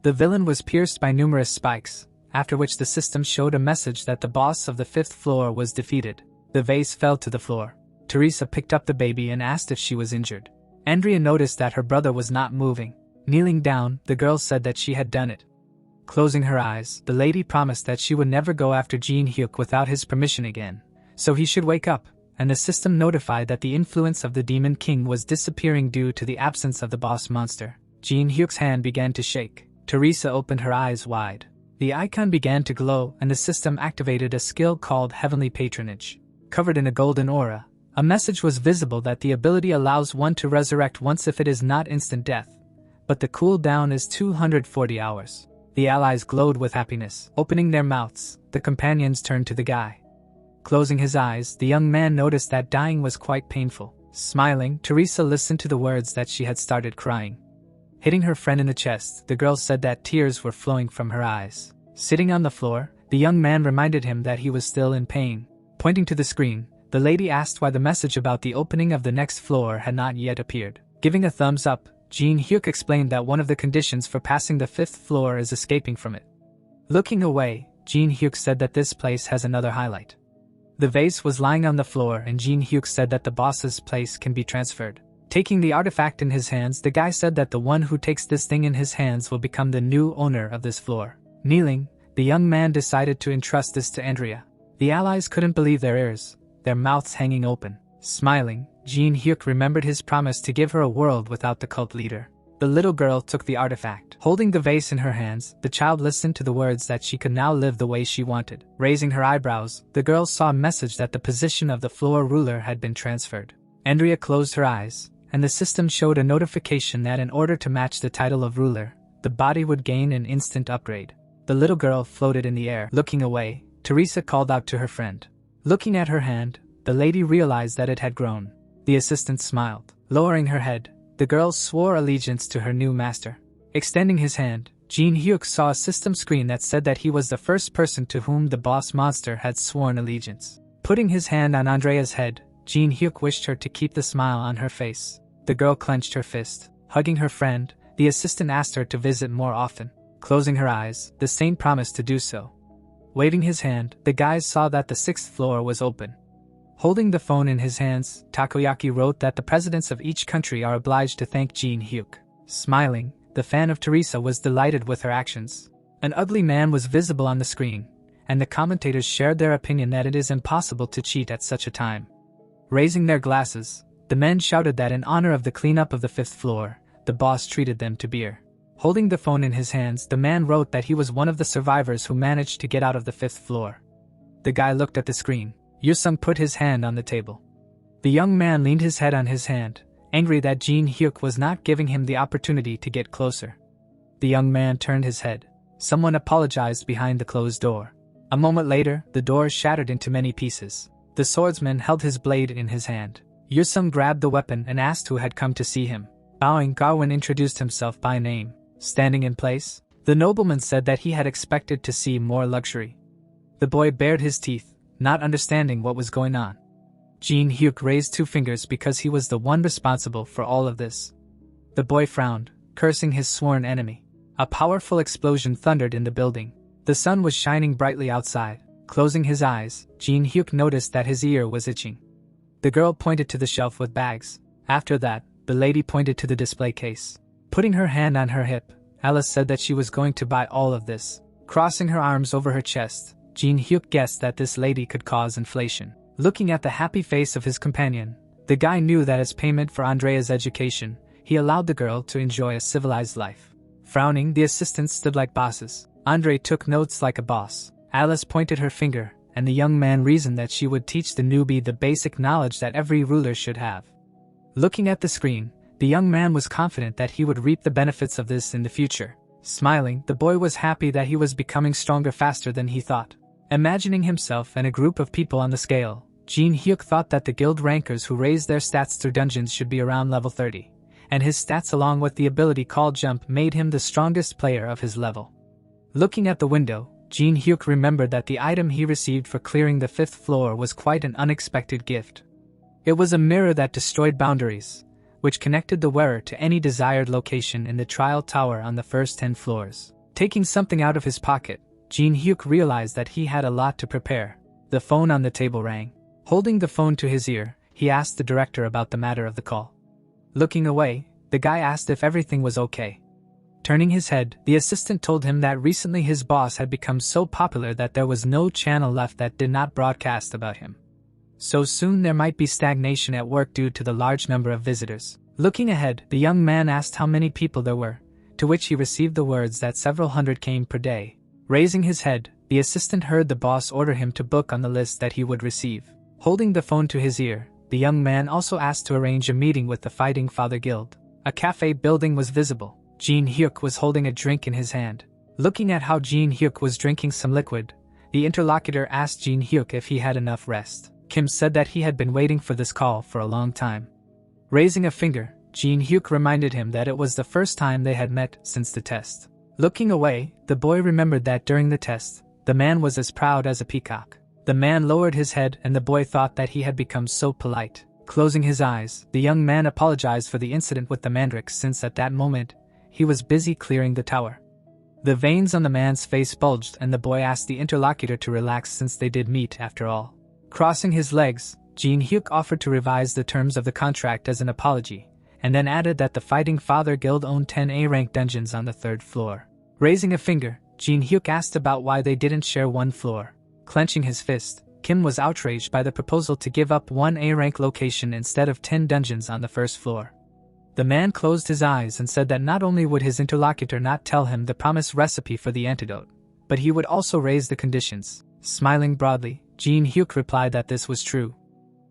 The villain was pierced by numerous spikes, after which the system showed a message that the boss of the 5th floor was defeated. The vase fell to the floor. Teresa picked up the baby and asked if she was injured. Andrea noticed that her brother was not moving. Kneeling down, the girl said that she had done it. Closing her eyes, the lady promised that she would never go after Jinhyuk without his permission again, so he should wake up, and the system notified that the influence of the Demon King was disappearing due to the absence of the boss monster. Jinhyuk's hand began to shake. Teresa opened her eyes wide. The icon began to glow and the system activated a skill called Heavenly Patronage. Covered in a golden aura, a message was visible that the ability allows one to resurrect once if it is not instant death, but the cooldown is 240 hours. The allies glowed with happiness. Opening their mouths, the companions turned to the guy. Closing his eyes, the young man noticed that dying was quite painful. Smiling, Teresa listened to the words that she had started crying. Hitting her friend in the chest, the girl said that tears were flowing from her eyes. Sitting on the floor, the young man reminded him that he was still in pain. Pointing to the screen, the lady asked why the message about the opening of the next floor had not yet appeared. Giving a thumbs up, Jinhyuk explained that one of the conditions for passing the 5th floor is escaping from it. Looking away, Jinhyuk said that this place has another highlight. The vase was lying on the floor and Jinhyuk said that the boss's place can be transferred. Taking the artifact in his hands, the guy said that the one who takes this thing in his hands will become the new owner of this floor. Kneeling, the young man decided to entrust this to Andrea. The allies couldn't believe their ears, their mouths hanging open. Smiling, Jinhyuk remembered his promise to give her a world without the cult leader. The little girl took the artifact. Holding the vase in her hands, the child listened to the words that she could now live the way she wanted. Raising her eyebrows, the girl saw a message that the position of the floor ruler had been transferred. Andrea closed her eyes, and the system showed a notification that in order to match the title of ruler, the body would gain an instant upgrade. The little girl floated in the air. Looking away, Teresa called out to her friend. Looking at her hand, the lady realized that it had grown. The assistant smiled. Lowering her head, the girl swore allegiance to her new master. Extending his hand, Jinhyuk saw a system screen that said that he was the first person to whom the boss monster had sworn allegiance. Putting his hand on Andrea's head, Jinhyuk wished her to keep the smile on her face. The girl clenched her fist. Hugging her friend, the assistant asked her to visit more often. Closing her eyes, the saint promised to do so. Waving his hand, the guys saw that the 6th floor was open. Holding the phone in his hands, Takoyaki wrote that the presidents of each country are obliged to thank Jinhyuk. Smiling, the fan of Teresa was delighted with her actions. An ugly man was visible on the screen, and the commentators shared their opinion that it is impossible to cheat at such a time. Raising their glasses, the men shouted that in honor of the cleanup of the 5th floor, the boss treated them to beer. Holding the phone in his hands, the man wrote that he was one of the survivors who managed to get out of the 5th floor. The guy looked at the screen. Yusung put his hand on the table. The young man leaned his head on his hand, angry that Jinhyuk was not giving him the opportunity to get closer. The young man turned his head. Someone apologized behind the closed door. A moment later, the door shattered into many pieces. The swordsman held his blade in his hand. Yusung grabbed the weapon and asked who had come to see him. Bowing, Garwin introduced himself by name. Standing in place, the nobleman said that he had expected to see more luxury. The boy bared his teeth, not understanding what was going on. Jinhyuk raised 2 fingers because he was the one responsible for all of this. The boy frowned, cursing his sworn enemy. A powerful explosion thundered in the building. The sun was shining brightly outside. Closing his eyes, Jinhyuk noticed that his ear was itching. The girl pointed to the shelf with bags. After that, the lady pointed to the display case. Putting her hand on her hip, Alice said that she was going to buy all of this. Crossing her arms over her chest, Jinhyuk guessed that this lady could cause inflation. Looking at the happy face of his companion, the guy knew that as payment for Andrea's education, he allowed the girl to enjoy a civilized life. Frowning, the assistants stood like bosses. Andre took notes like a boss. Alice pointed her finger, and the young man reasoned that she would teach the newbie the basic knowledge that every ruler should have. Looking at the screen, the young man was confident that he would reap the benefits of this in the future. Smiling, the boy was happy that he was becoming stronger faster than he thought. Imagining himself and a group of people on the scale, Jinhyuk thought that the guild rankers who raised their stats through dungeons should be around level 30, and his stats along with the ability called Jump made him the strongest player of his level. Looking at the window, Jinhyuk remembered that the item he received for clearing the 5th floor was quite an unexpected gift. It was a mirror that destroyed boundaries, which connected the wearer to any desired location in the trial tower on the first 10 floors. Taking something out of his pocket, Jinhyuk realized that he had a lot to prepare. The phone on the table rang. Holding the phone to his ear, he asked the director about the matter of the call. Looking away, the guy asked if everything was okay. Turning his head, the assistant told him that recently his boss had become so popular that there was no channel left that did not broadcast about him. So soon there might be stagnation at work due to the large number of visitors. Looking ahead, the young man asked how many people there were, to which he received the words that several hundred came per day. Raising his head, the assistant heard the boss order him to book on the list that he would receive. Holding the phone to his ear, the young man also asked to arrange a meeting with the Fighting Father Guild. A cafe building was visible. Jinhyuk was holding a drink in his hand. Looking at how Jinhyuk was drinking some liquid, the interlocutor asked Jinhyuk if he had enough rest. Kim said that he had been waiting for this call for a long time. Raising a finger, Jinhyuk reminded him that it was the first time they had met since the test. Looking away, the boy remembered that during the test, the man was as proud as a peacock. The man lowered his head and the boy thought that he had become so polite. Closing his eyes, the young man apologized for the incident with the mandrakes since at that moment, he was busy clearing the tower. The veins on the man's face bulged and the boy asked the interlocutor to relax since they did meet after all. Crossing his legs, Jinhyuk offered to revise the terms of the contract as an apology, and then added that the Fighting Father Guild owned 10 A-rank dungeons on the 3rd floor. Raising a finger, Jinhyuk asked about why they didn't share one floor. Clenching his fist, Kim was outraged by the proposal to give up one A-rank location instead of 10 dungeons on the 1st floor. The man closed his eyes and said that not only would his interlocutor not tell him the promised recipe for the antidote, but he would also raise the conditions. Smiling broadly, Jinhyuk replied that this was true.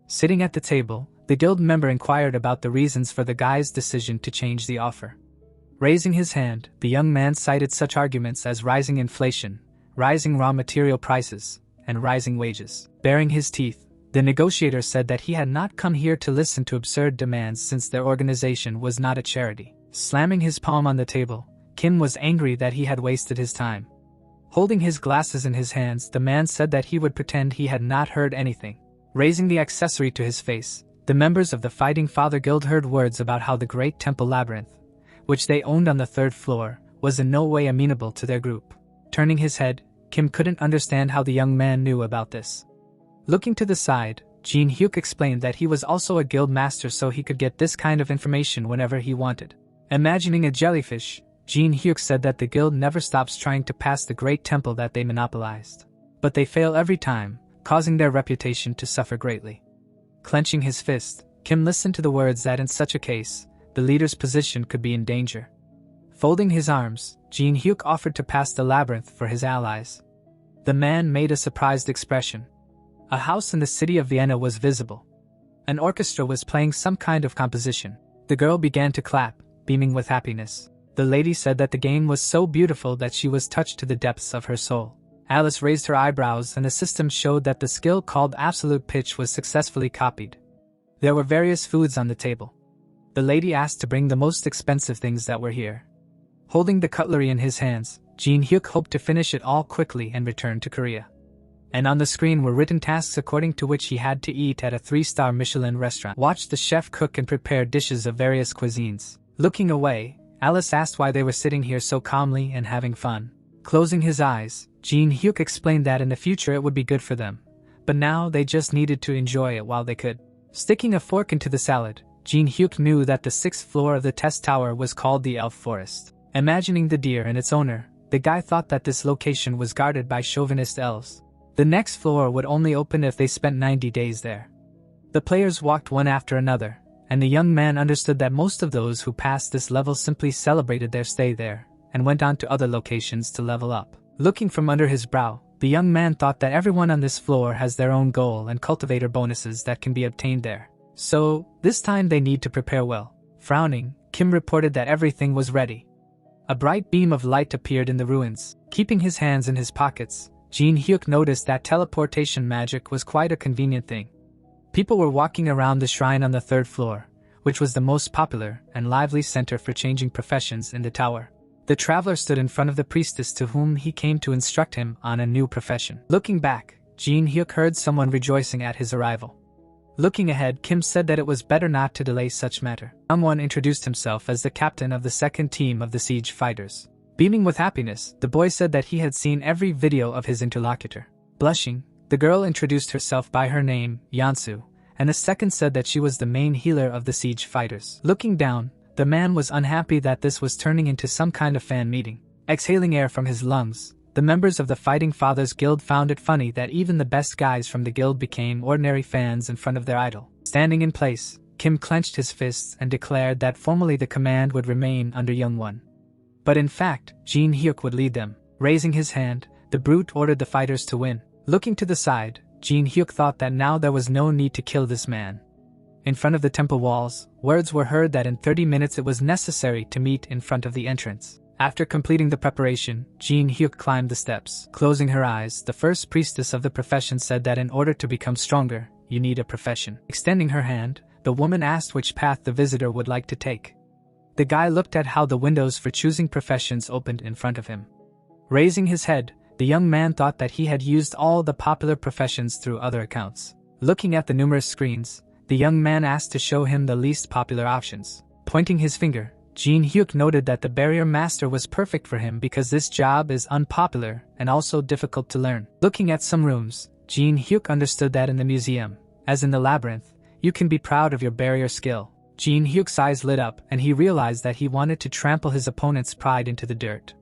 Sitting at the table, the guild member inquired about the reasons for the guy's decision to change the offer. Raising his hand, the young man cited such arguments as rising inflation, rising raw material prices, and rising wages. Baring his teeth, the negotiator said that he had not come here to listen to absurd demands since their organization was not a charity. Slamming his palm on the table, Kim was angry that he had wasted his time. Holding his glasses in his hands, the man said that he would pretend he had not heard anything. Raising the accessory to his face, the members of the Fighting Father Guild heard words about how the Great Temple Labyrinth, which they owned on the 3rd floor, was in no way amenable to their group. Turning his head, Kim couldn't understand how the young man knew about this. Looking to the side, Jinhyuk explained that he was also a guild master so he could get this kind of information whenever he wanted. Imagining a jellyfish, Jinhyuk said that the guild never stops trying to pass the great temple that they monopolized. But they fail every time, causing their reputation to suffer greatly. Clenching his fist, Kim listened to the words that in such a case, the leader's position could be in danger. Folding his arms, Jinhyuk offered to pass the labyrinth for his allies. The man made a surprised expression. A house in the city of Vienna was visible. An orchestra was playing some kind of composition. The girl began to clap, beaming with happiness. The lady said that the game was so beautiful that she was touched to the depths of her soul. Alice raised her eyebrows and the system showed that the skill called absolute pitch was successfully copied. There were various foods on the table. The lady asked to bring the most expensive things that were here. Holding the cutlery in his hands, Jinhyuk hoped to finish it all quickly and return to Korea. And on the screen were written tasks according to which he had to eat at a 3-star Michelin restaurant. Watch the chef cook and prepare dishes of various cuisines. Looking away, Alice asked why they were sitting here so calmly and having fun. Closing his eyes, Jinhyuk explained that in the future it would be good for them, but now they just needed to enjoy it while they could. Sticking a fork into the salad, Jinhyuk knew that the 6th floor of the test tower was called the Elf Forest. Imagining the deer and its owner, the guy thought that this location was guarded by chauvinist elves. The next floor would only open if they spent 90 days there. The players walked one after another, and the young man understood that most of those who passed this level simply celebrated their stay there, and went on to other locations to level up. Looking from under his brow, the young man thought that everyone on this floor has their own goal and cultivator bonuses that can be obtained there. So, this time they need to prepare well. Frowning, Kim reported that everything was ready. A bright beam of light appeared in the ruins. Keeping his hands in his pockets, Jinhyuk noticed that teleportation magic was quite a convenient thing. People were walking around the shrine on the 3rd floor, which was the most popular and lively center for changing professions in the tower. The traveler stood in front of the priestess to whom he came to instruct him on a new profession. Looking back, Jinhyuk heard someone rejoicing at his arrival. Looking ahead, Kim said that it was better not to delay such matter. Someone introduced himself as the captain of the 2nd team of the siege fighters. Beaming with happiness, the boy said that he had seen every video of his interlocutor. Blushing, the girl introduced herself by her name, Yansu, and the second said that she was the main healer of the siege fighters. Looking down, The man was unhappy that this was turning into some kind of fan meeting. Exhaling air from his lungs, the members of the Fighting Fathers Guild found it funny that even the best guys from the guild became ordinary fans in front of their idol. Standing in place, Kim clenched his fists and declared that formally the command would remain under Young One. But in fact, Jinhyuk would lead them. Raising his hand, the brute ordered the fighters to win. Looking to the side, Jinhyuk thought that now there was no need to kill this man. In front of the temple walls, words were heard that in 30 minutes it was necessary to meet in front of the entrance. After completing the preparation, Jinhyuk climbed the steps. Closing her eyes, the first priestess of the profession said that in order to become stronger, you need a profession. Extending her hand, the woman asked which path the visitor would like to take. The guy looked at how the windows for choosing professions opened in front of him. Raising his head, the young man thought that he had used all the popular professions through other accounts. Looking at the numerous screens, the young man asked to show him the least popular options. Pointing his finger, Jinhyuk noted that the barrier master was perfect for him because this job is unpopular and also difficult to learn. Looking at some rooms, Jinhyuk understood that in the museum, as in the labyrinth, you can be proud of your barrier skill. Jinhyuk's eyes lit up and he realized that he wanted to trample his opponent's pride into the dirt.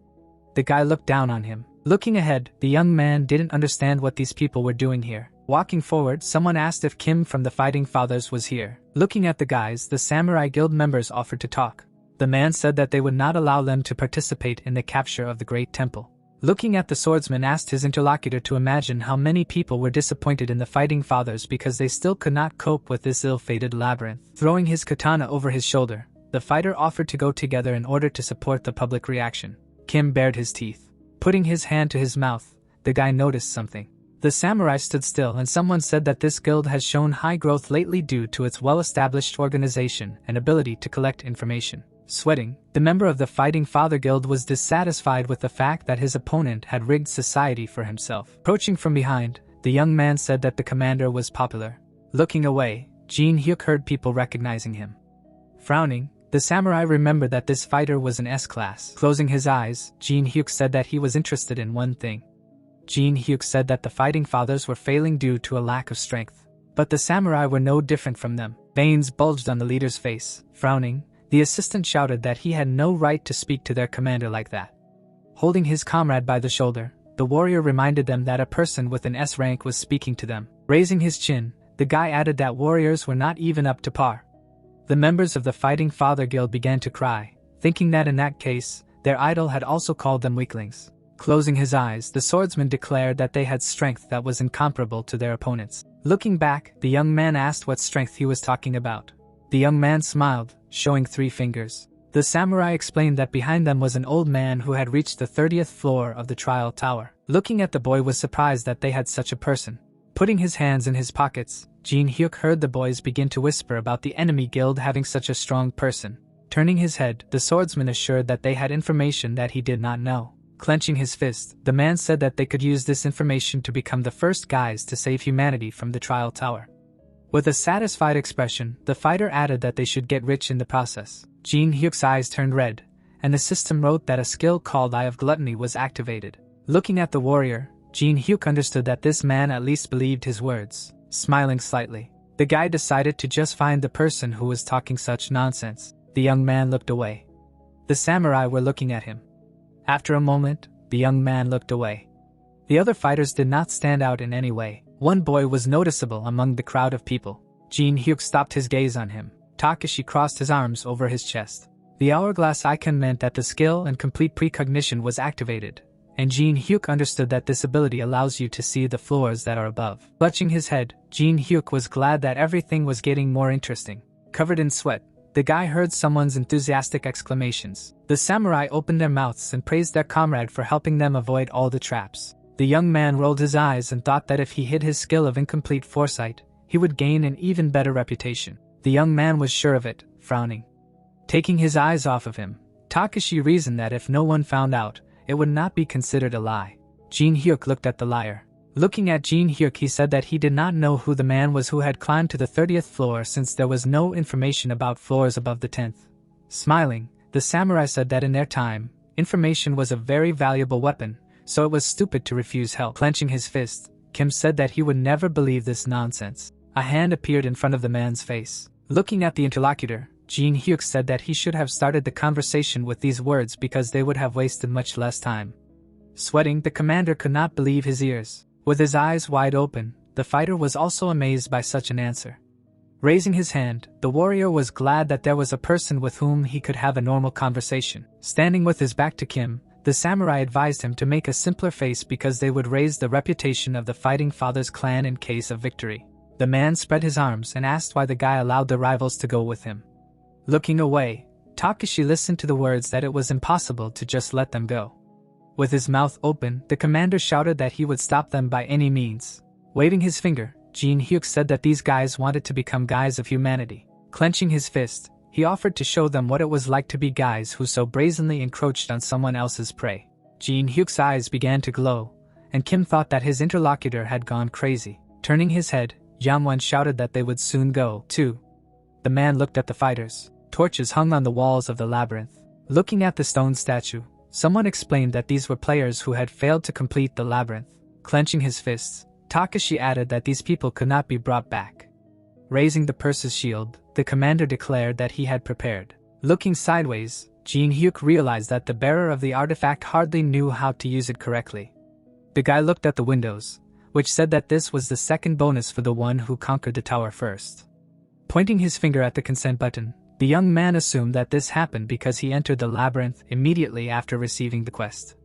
The guy looked down on him. Looking ahead, the young man didn't understand what these people were doing here. Walking forward, someone asked if Kim from the Fighting Fathers was here. Looking at the guys, the Samurai Guild members offered to talk. The man said that they would not allow them to participate in the capture of the Great Temple. Looking at the swordsman asked his interlocutor to imagine how many people were disappointed in the Fighting Fathers because they still could not cope with this ill-fated labyrinth. Throwing his katana over his shoulder, the fighter offered to go together in order to support the public reaction. Kim bared his teeth. Putting his hand to his mouth, the guy noticed something. The samurai stood still and someone said that this guild has shown high growth lately due to its well-established organization and ability to collect information. Sweating, the member of the Fighting Father Guild was dissatisfied with the fact that his opponent had rigged society for himself. Approaching from behind, the young man said that the commander was popular. Looking away, Jinhyuk heard people recognizing him. Frowning, the samurai remembered that this fighter was an S-class. Closing his eyes, Jinhyuk said that he was interested in one thing. Jinhyuk said that the Fighting Fathers were failing due to a lack of strength. But the samurai were no different from them. Veins bulged on the leader's face. Frowning, the assistant shouted that he had no right to speak to their commander like that. Holding his comrade by the shoulder, the warrior reminded them that a person with an S rank was speaking to them. Raising his chin, the guy added that warriors were not even up to par. The members of the Fighting Father Guild began to cry, thinking that in that case, their idol had also called them weaklings. Closing his eyes, the swordsman declared that they had strength that was incomparable to their opponents. Looking back, the young man asked what strength he was talking about. The young man smiled, showing 3 fingers. The samurai explained that behind them was an old man who had reached the 30th floor of the trial tower. Looking at the boy was surprised that they had such a person. Putting his hands in his pockets, Jinhyuk heard the boys begin to whisper about the enemy guild having such a strong person. Turning his head, the swordsman assured that they had information that he did not know. Clenching his fist, the man said that they could use this information to become the first guys to save humanity from the trial tower. With a satisfied expression, the fighter added that they should get rich in the process. Jinhyuk's eyes turned red, and the system wrote that a skill called Eye of Gluttony was activated. Looking at the warrior, Jinhyuk understood that this man at least believed his words. Smiling slightly, the guy decided to just find the person who was talking such nonsense. The young man looked away. The samurai were looking at him. After a moment, the young man looked away. The other fighters did not stand out in any way. One boy was noticeable among the crowd of people. Jinhyuk stopped his gaze on him. Takashi crossed his arms over his chest. The hourglass icon meant that the skill and complete precognition was activated, and Jinhyuk understood that this ability allows you to see the floors that are above. Clutching his head, Jinhyuk was glad that everything was getting more interesting. Covered in sweat, the guy heard someone's enthusiastic exclamations. The samurai opened their mouths and praised their comrade for helping them avoid all the traps. The young man rolled his eyes and thought that if he hid his skill of incomplete foresight, he would gain an even better reputation. The young man was sure of it, frowning. Taking his eyes off of him, Takashi reasoned that if no one found out, it would not be considered a lie. Jinhyuk looked at the liar. Looking at Jinhyuk, he said that he did not know who the man was who had climbed to the 30th floor since there was no information about floors above the 10th. Smiling, the samurai said that in their time, information was a very valuable weapon, so it was stupid to refuse help. Clenching his fist, Kim said that he would never believe this nonsense. A hand appeared in front of the man's face. Looking at the interlocutor, Jinhyuk said that he should have started the conversation with these words because they would have wasted much less time. Sweating, the commander could not believe his ears. With his eyes wide open, the fighter was also amazed by such an answer. Raising his hand, the warrior was glad that there was a person with whom he could have a normal conversation. Standing with his back to Kim, the samurai advised him to make a simpler face because they would raise the reputation of the Fighting Father's clan in case of victory. The man spread his arms and asked why the guy allowed the rivals to go with him. Looking away, Takashi listened to the words that it was impossible to just let them go. With his mouth open, the commander shouted that he would stop them by any means. Waving his finger, Jinhyuk said that these guys wanted to become guys of humanity. Clenching his fist, he offered to show them what it was like to be guys who so brazenly encroached on someone else's prey. Jinhyuk's eyes began to glow, and Kim thought that his interlocutor had gone crazy. Turning his head, Yamwan shouted that they would soon go, too. The man looked at the fighters. Torches hung on the walls of the labyrinth. Looking at the stone statue, someone explained that these were players who had failed to complete the labyrinth. Clenching his fists, Takashi added that these people could not be brought back. Raising the purse's shield, the commander declared that he had prepared. Looking sideways, Jinhyuk realized that the bearer of the artifact hardly knew how to use it correctly. The guy looked at the windows, which said that this was the second bonus for the one who conquered the tower first. Pointing his finger at the consent button, the young man assumed that this happened because he entered the labyrinth immediately after receiving the quest.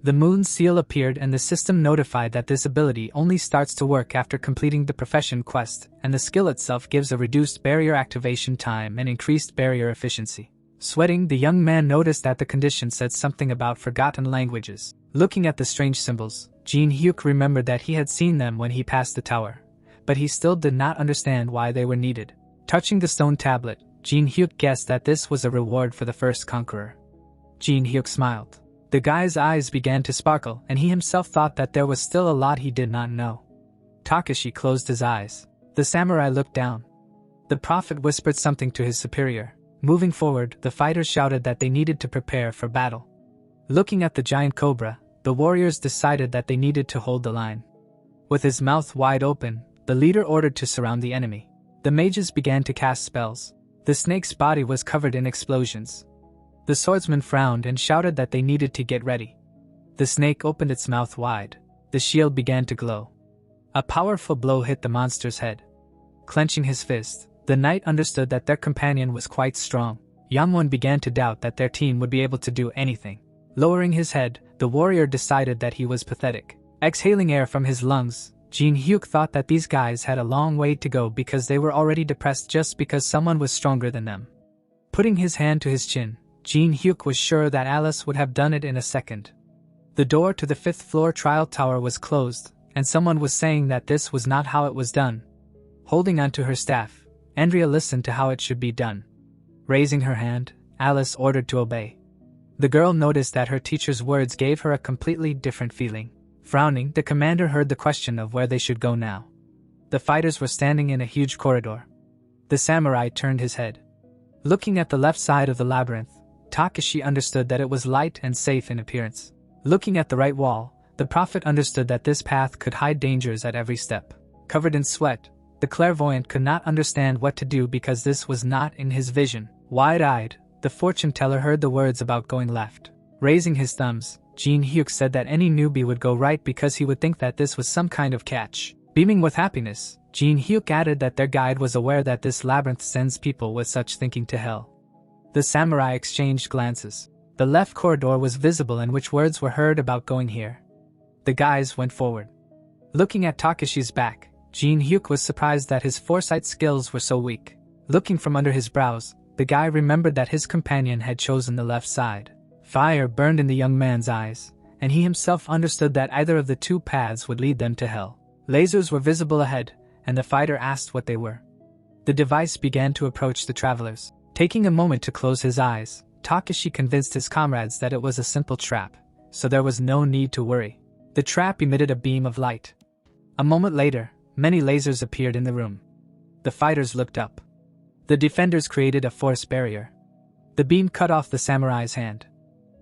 The moon seal appeared and the system notified that this ability only starts to work after completing the profession quest, and the skill itself gives a reduced barrier activation time and increased barrier efficiency. Sweating, the young man noticed that the condition said something about forgotten languages. Looking at the strange symbols, Jinhyuk remembered that he had seen them when he passed the tower, but he still did not understand why they were needed. Touching the stone tablet, Jinhyuk guessed that this was a reward for the first conqueror. Jinhyuk smiled. The guy's eyes began to sparkle, and he himself thought that there was still a lot he did not know. Takashi closed his eyes. The samurai looked down. The prophet whispered something to his superior. Moving forward, the fighters shouted that they needed to prepare for battle. Looking at the giant cobra, the warriors decided that they needed to hold the line. With his mouth wide open, the leader ordered to surround the enemy. The mages began to cast spells. The snake's body was covered in explosions. The swordsman frowned and shouted that they needed to get ready. The snake opened its mouth wide. The shield began to glow. A powerful blow hit the monster's head. Clenching his fist, the knight understood that their companion was quite strong. Yamwan began to doubt that their team would be able to do anything. Lowering his head, the warrior decided that he was pathetic. Exhaling air from his lungs, Jinhyuk thought that these guys had a long way to go because they were already depressed just because someone was stronger than them. Putting his hand to his chin, Jinhyuk was sure that Alice would have done it in a second. The door to the 5th floor trial tower was closed, and someone was saying that this was not how it was done. Holding onto her staff, Andrea listened to how it should be done. Raising her hand, Alice ordered to obey. The girl noticed that her teacher's words gave her a completely different feeling. Frowning, the commander heard the question of where they should go now. The fighters were standing in a huge corridor. The samurai turned his head. Looking at the left side of the labyrinth, Takashi understood that it was light and safe in appearance. Looking at the right wall, the prophet understood that this path could hide dangers at every step. Covered in sweat, the clairvoyant could not understand what to do because this was not in his vision. Wide-eyed, the fortune teller heard the words about going left. Raising his thumbs, Jinhyuk said that any newbie would go right because he would think that this was some kind of catch. Beaming with happiness, Jinhyuk added that their guide was aware that this labyrinth sends people with such thinking to hell. The samurai exchanged glances. The left corridor was visible in which words were heard about going here. The guys went forward. Looking at Takashi's back, Jinhyuk was surprised that his foresight skills were so weak. Looking from under his brows, the guy remembered that his companion had chosen the left side. Fire burned in the young man's eyes, and he himself understood that either of the two paths would lead them to hell. Lasers were visible ahead, and the fighter asked what they were. The device began to approach the travelers. Taking a moment to close his eyes, Takashi convinced his comrades that it was a simple trap, so there was no need to worry. The trap emitted a beam of light. A moment later, many lasers appeared in the room. The fighters looked up. The defenders created a force barrier. The beam cut off the samurai's hand.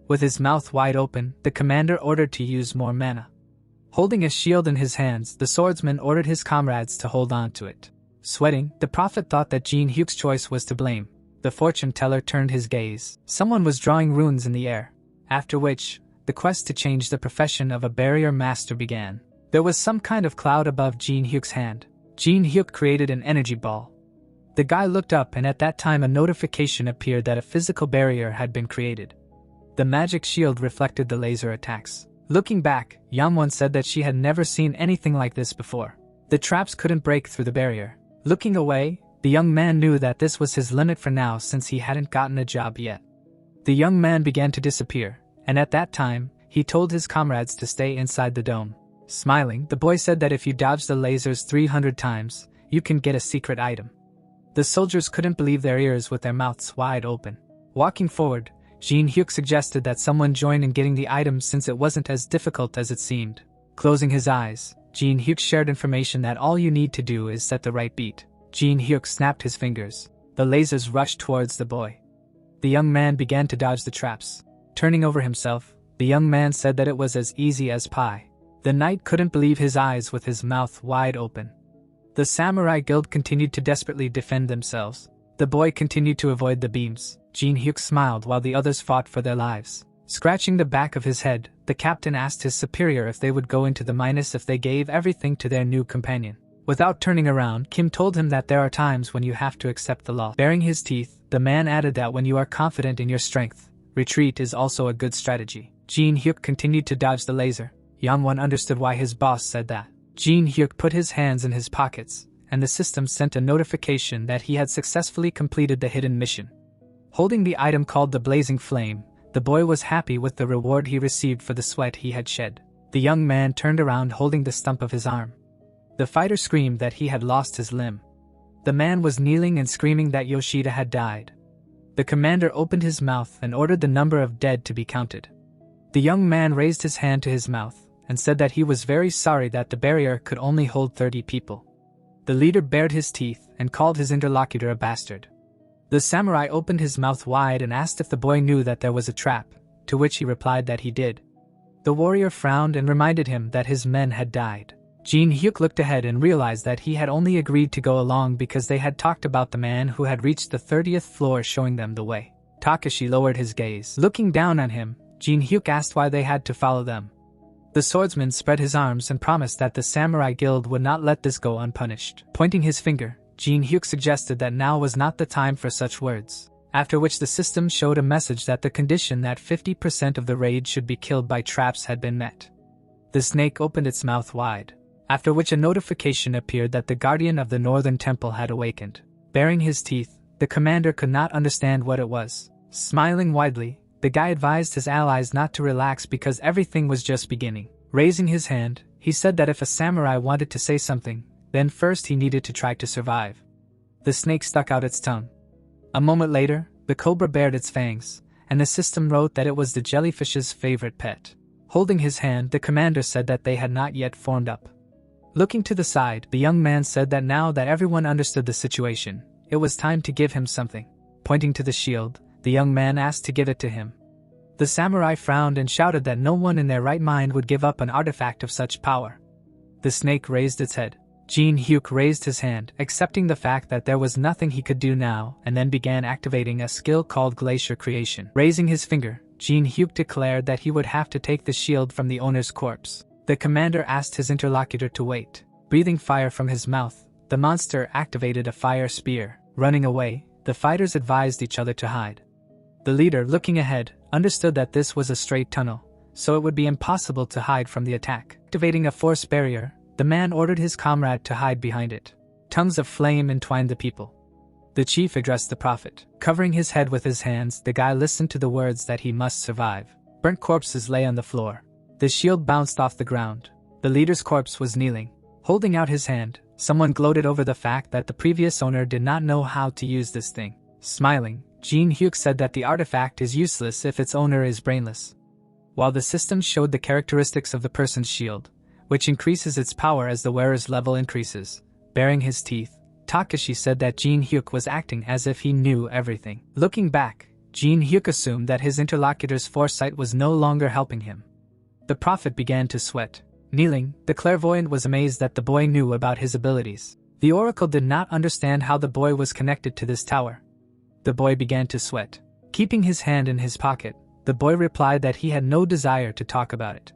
With his mouth wide open, the commander ordered to use more mana. Holding a shield in his hands, the swordsman ordered his comrades to hold on to it. Sweating, the prophet thought that Jinhyuk's choice was to blame. The fortune teller turned his gaze. Someone was drawing runes in the air. After which, the quest to change the profession of a barrier master began. There was some kind of cloud above Jinhyuk's hand. Jinhyuk created an energy ball. The guy looked up, and at that time a notification appeared that a physical barrier had been created. The magic shield reflected the laser attacks. Looking back, Yamwon said that she had never seen anything like this before. The traps couldn't break through the barrier. Looking away, the young man knew that this was his limit for now since he hadn't gotten a job yet. The young man began to disappear, and at that time, he told his comrades to stay inside the dome. Smiling, the boy said that if you dodge the lasers 300 times, you can get a secret item. The soldiers couldn't believe their ears with their mouths wide open. Walking forward, Jinhyuk suggested that someone join in getting the item since it wasn't as difficult as it seemed. Closing his eyes, Jinhyuk shared information that all you need to do is set the right beat. Jinhyuk snapped his fingers. The lasers rushed towards the boy. The young man began to dodge the traps. Turning over himself, the young man said that it was as easy as pie. The knight couldn't believe his eyes with his mouth wide open. The samurai guild continued to desperately defend themselves. The boy continued to avoid the beams. Jinhyuk smiled while the others fought for their lives. Scratching the back of his head, the captain asked his superior if they would go into the minus if they gave everything to their new companion. Without turning around, Kim told him that there are times when you have to accept the loss. Baring his teeth, the man added that when you are confident in your strength, retreat is also a good strategy. Jinhyuk continued to dodge the laser. Yamwon understood why his boss said that. Jinhyuk put his hands in his pockets, and the system sent a notification that he had successfully completed the hidden mission. Holding the item called the Blazing Flame, the boy was happy with the reward he received for the sweat he had shed. The young man turned around holding the stump of his arm. The fighter screamed that he had lost his limb. The man was kneeling and screaming that Yoshida had died. The commander opened his mouth and ordered the number of dead to be counted. The young man raised his hand to his mouth and said that he was very sorry that the barrier could only hold 30 people. The leader bared his teeth and called his interlocutor a bastard. The samurai opened his mouth wide and asked if the boy knew that there was a trap, to which he replied that he did. The warrior frowned and reminded him that his men had died. Jinhyuk looked ahead and realized that he had only agreed to go along because they had talked about the man who had reached the 30th floor showing them the way. Takashi lowered his gaze. Looking down on him, Jinhyuk asked why they had to follow them. The swordsman spread his arms and promised that the samurai guild would not let this go unpunished. Pointing his finger, Jinhyuk suggested that now was not the time for such words, after which the system showed a message that the condition that 50% of the raid should be killed by traps had been met. The snake opened its mouth wide, after which a notification appeared that the guardian of the northern temple had awakened. Baring his teeth, the commander could not understand what it was. Smiling widely, the guy advised his allies not to relax because everything was just beginning. Raising his hand, he said that if a samurai wanted to say something, then first he needed to try to survive. The snake stuck out its tongue. A moment later, the cobra bared its fangs, and the system wrote that it was the jellyfish's favorite pet. Holding his hand, the commander said that they had not yet formed up. Looking to the side, the young man said that now that everyone understood the situation, it was time to give him something. Pointing to the shield, the young man asked to give it to him. The samurai frowned and shouted that no one in their right mind would give up an artifact of such power. The snake raised its head. Jinhyuk raised his hand, accepting the fact that there was nothing he could do now, and then began activating a skill called Glacier Creation. Raising his finger, Jinhyuk declared that he would have to take the shield from the owner's corpse. The commander asked his interlocutor to wait. Breathing fire from his mouth, the monster activated a fire spear. Running away, the fighters advised each other to hide. The leader, looking ahead, understood that this was a straight tunnel, so it would be impossible to hide from the attack. Activating a force barrier, the man ordered his comrade to hide behind it. Tongues of flame entwined the people. The chief addressed the prophet. Covering his head with his hands, the guy listened to the words that he must survive. Burnt corpses lay on the floor. The shield bounced off the ground. The leader's corpse was kneeling. Holding out his hand, someone gloated over the fact that the previous owner did not know how to use this thing. Smiling, Jinhyuk said that the artifact is useless if its owner is brainless. While the system showed the characteristics of the person's shield, which increases its power as the wearer's level increases. Baring his teeth, Takashi said that Jinhyuk was acting as if he knew everything. Looking back, Jinhyuk assumed that his interlocutor's foresight was no longer helping him. The prophet began to sweat. Kneeling, the clairvoyant was amazed that the boy knew about his abilities. The oracle did not understand how the boy was connected to this tower. The boy began to sweat. Keeping his hand in his pocket, the boy replied that he had no desire to talk about it.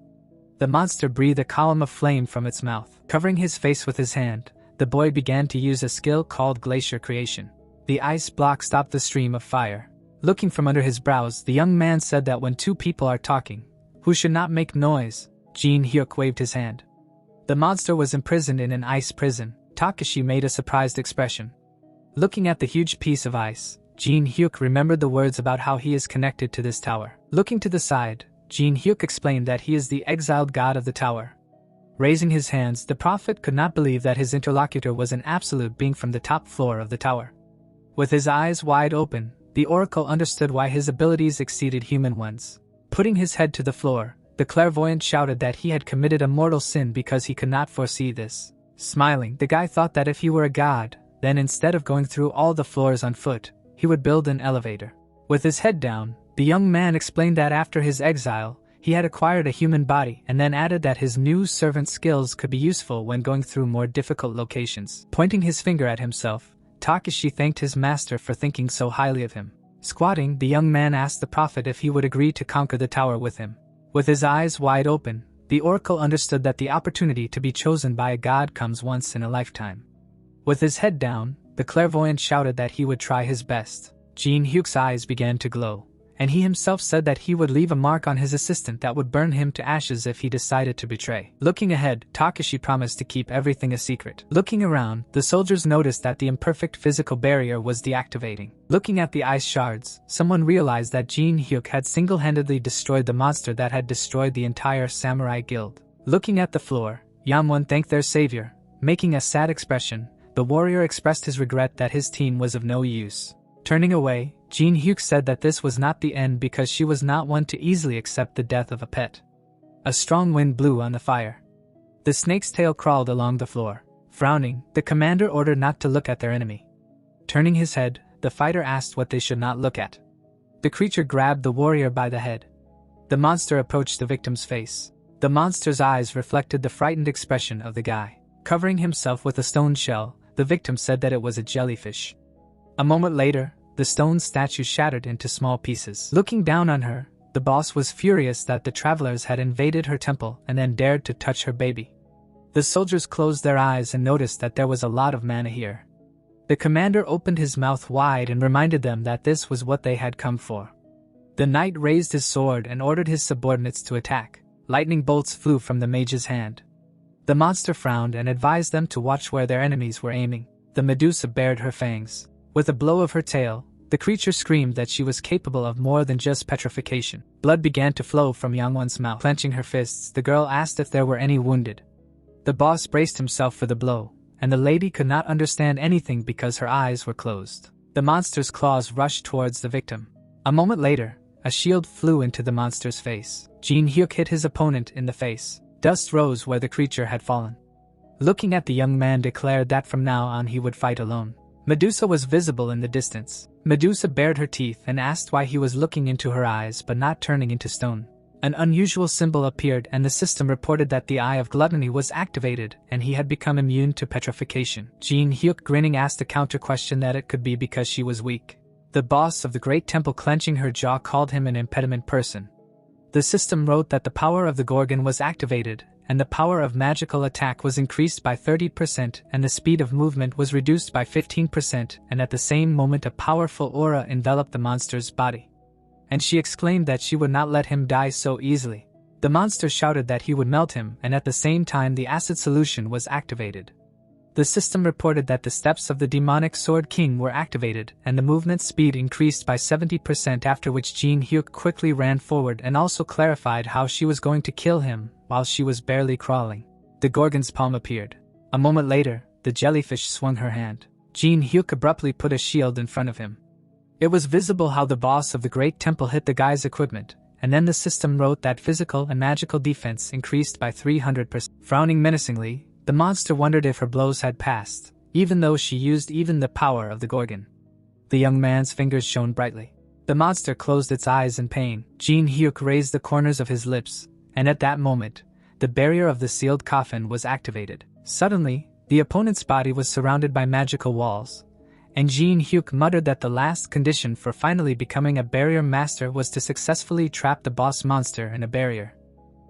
The monster breathed a column of flame from its mouth. Covering his face with his hand, the boy began to use a skill called glacier creation. The ice block stopped the stream of fire. Looking from under his brows, the young man said that when two people are talking, who should not make noise. Jinhyuk waved his hand. The monster was imprisoned in an ice prison. Takashi made a surprised expression. Looking at the huge piece of ice, Jinhyuk remembered the words about how he is connected to this tower. Looking to the side, Jinhyuk explained that he is the exiled god of the tower. Raising his hands, the prophet could not believe that his interlocutor was an absolute being from the top floor of the tower. With his eyes wide open, the oracle understood why his abilities exceeded human ones. Putting his head to the floor, the clairvoyant shouted that he had committed a mortal sin because he could not foresee this. Smiling, the guy thought that if he were a god, then instead of going through all the floors on foot, he would build an elevator. With his head down, the young man explained that after his exile, he had acquired a human body and then added that his new servant skills could be useful when going through more difficult locations. Pointing his finger at himself, Takashi thanked his master for thinking so highly of him. Squatting, the young man asked the prophet if he would agree to conquer the tower with him. With his eyes wide open, the oracle understood that the opportunity to be chosen by a god comes once in a lifetime. With his head down, the clairvoyant shouted that he would try his best. Jinhyuk's eyes began to glow, and he himself said that he would leave a mark on his assistant that would burn him to ashes if he decided to betray. Looking ahead, Takashi promised to keep everything a secret. Looking around, the soldiers noticed that the imperfect physical barrier was deactivating. Looking at the ice shards, someone realized that Jinhyuk had single-handedly destroyed the monster that had destroyed the entire samurai guild. Looking at the floor, Yamwon thanked their savior. Making a sad expression, the warrior expressed his regret that his team was of no use. Turning away, Jinhyuk said that this was not the end because she was not one to easily accept the death of a pet. A strong wind blew on the fire. The snake's tail crawled along the floor. Frowning, the commander ordered not to look at their enemy. Turning his head, the fighter asked what they should not look at. The creature grabbed the warrior by the head. The monster approached the victim's face. The monster's eyes reflected the frightened expression of the guy. Covering himself with a stone shell, the victim said that it was a jellyfish. A moment later, the stone statue shattered into small pieces. Looking down on her, the boss was furious that the travelers had invaded her temple and then dared to touch her baby. The soldiers closed their eyes and noticed that there was a lot of mana here. The commander opened his mouth wide and reminded them that this was what they had come for. The knight raised his sword and ordered his subordinates to attack. Lightning bolts flew from the mage's hand. The monster frowned and advised them to watch where their enemies were aiming. The Medusa bared her fangs. With a blow of her tail, the creature screamed that she was capable of more than just petrification. Blood began to flow from Yangwon's mouth. Clenching her fists, the girl asked if there were any wounded. The boss braced himself for the blow, and the lady could not understand anything because her eyes were closed. The monster's claws rushed towards the victim. A moment later, a shield flew into the monster's face. Jinhyuk hit his opponent in the face. Dust rose where the creature had fallen. Looking at the young man declared that from now on he would fight alone. Medusa was visible in the distance. Medusa bared her teeth and asked why he was looking into her eyes but not turning into stone. An unusual symbol appeared and the system reported that the Eye of Gluttony was activated and he had become immune to petrification. Jinhyuk grinning asked a counter question that it could be because she was weak. The boss of the Great Temple clenching her jaw called him an impediment person. The system wrote that the power of the Gorgon was activated, and the power of magical attack was increased by 30% and the speed of movement was reduced by 15%, and at the same moment a powerful aura enveloped the monster's body. And she exclaimed that she would not let him die so easily. The monster shouted that he would melt him, and at the same time the acid solution was activated. The system reported that the steps of the demonic Sword King were activated and the movement speed increased by 70%, after which Jinhyuk quickly ran forward and also clarified how she was going to kill him while she was barely crawling. The Gorgon's palm appeared. A moment later, the jellyfish swung her hand. Jinhyuk abruptly put a shield in front of him. It was visible how the boss of the Great Temple hit the guy's equipment, and then the system wrote that physical and magical defense increased by 300%. Frowning menacingly, the monster wondered if her blows had passed, even though she used even the power of the Gorgon. The young man's fingers shone brightly. The monster closed its eyes in pain. Jinhyuk raised the corners of his lips, and at that moment, the barrier of the sealed coffin was activated. Suddenly, the opponent's body was surrounded by magical walls, and Jinhyuk muttered that the last condition for finally becoming a barrier master was to successfully trap the boss monster in a barrier.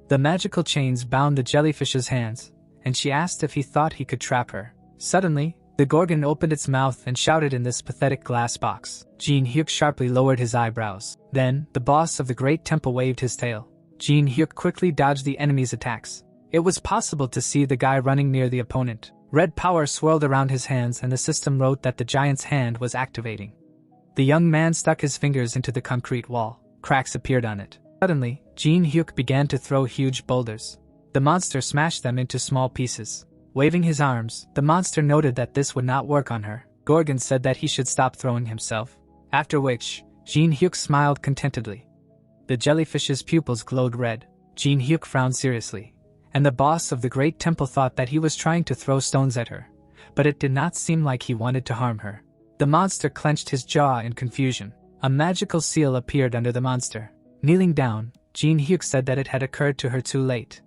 The magical chains bound the jellyfish's hands, and she asked if he thought he could trap her. Suddenly, the Gorgon opened its mouth and shouted in this pathetic glass box. Jinhyuk sharply lowered his eyebrows. Then, the boss of the great temple waved his tail. Jinhyuk quickly dodged the enemy's attacks. It was possible to see the guy running near the opponent. Red power swirled around his hands and the system wrote that the giant's hand was activating. The young man stuck his fingers into the concrete wall. Cracks appeared on it. Suddenly, Jinhyuk began to throw huge boulders. The monster smashed them into small pieces. Waving his arms, the monster noted that this would not work on her. Gorgon said that he should stop throwing himself. After which, Jinhyuk smiled contentedly. The jellyfish's pupils glowed red. Jinhyuk frowned seriously, and the boss of the great temple thought that he was trying to throw stones at her, but it did not seem like he wanted to harm her. The monster clenched his jaw in confusion. A magical seal appeared under the monster. Kneeling down, Jinhyuk said that it had occurred to her too late.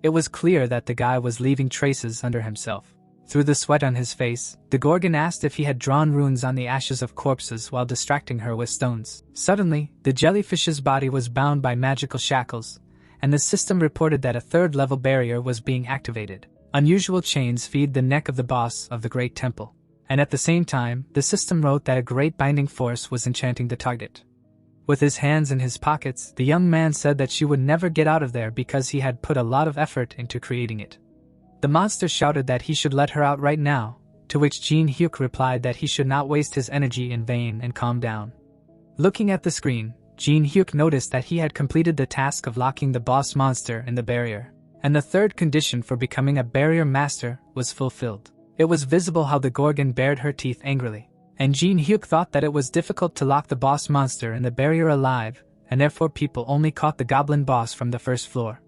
It was clear that the guy was leaving traces under himself. Through the sweat on his face, the Gorgon asked if he had drawn runes on the ashes of corpses while distracting her with stones. Suddenly, the jellyfish's body was bound by magical shackles, and the system reported that a third-level barrier was being activated. Unusual chains feed the neck of the boss of the Great Temple, and at the same time, the system wrote that a great binding force was enchanting the target. With his hands in his pockets, the young man said that she would never get out of there because he had put a lot of effort into creating it. The monster shouted that he should let her out right now, to which Jinhyuk replied that he should not waste his energy in vain and calm down. Looking at the screen, Jinhyuk noticed that he had completed the task of locking the boss monster in the barrier, and the third condition for becoming a barrier master was fulfilled. It was visible how the Gorgon bared her teeth angrily, and Jinhyuk thought that it was difficult to lock the boss monster in the barrier alive, and therefore people only caught the goblin boss from the first floor.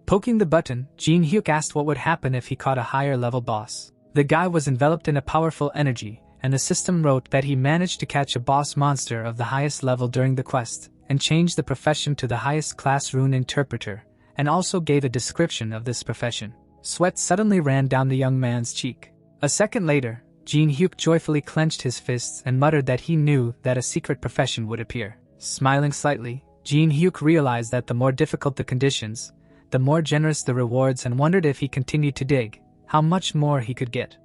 Poking the button, Jinhyuk asked what would happen if he caught a higher-level boss. The guy was enveloped in a powerful energy, and the system wrote that he managed to catch a boss monster of the highest level during the quest, and changed the profession to the highest class rune interpreter, and also gave a description of this profession. Sweat suddenly ran down the young man's cheek. A second later, Jinhyuk joyfully clenched his fists and muttered that he knew that a secret profession would appear. Smiling slightly, Jinhyuk realized that the more difficult the conditions, the more generous the rewards, and wondered if he continued to dig, how much more he could get.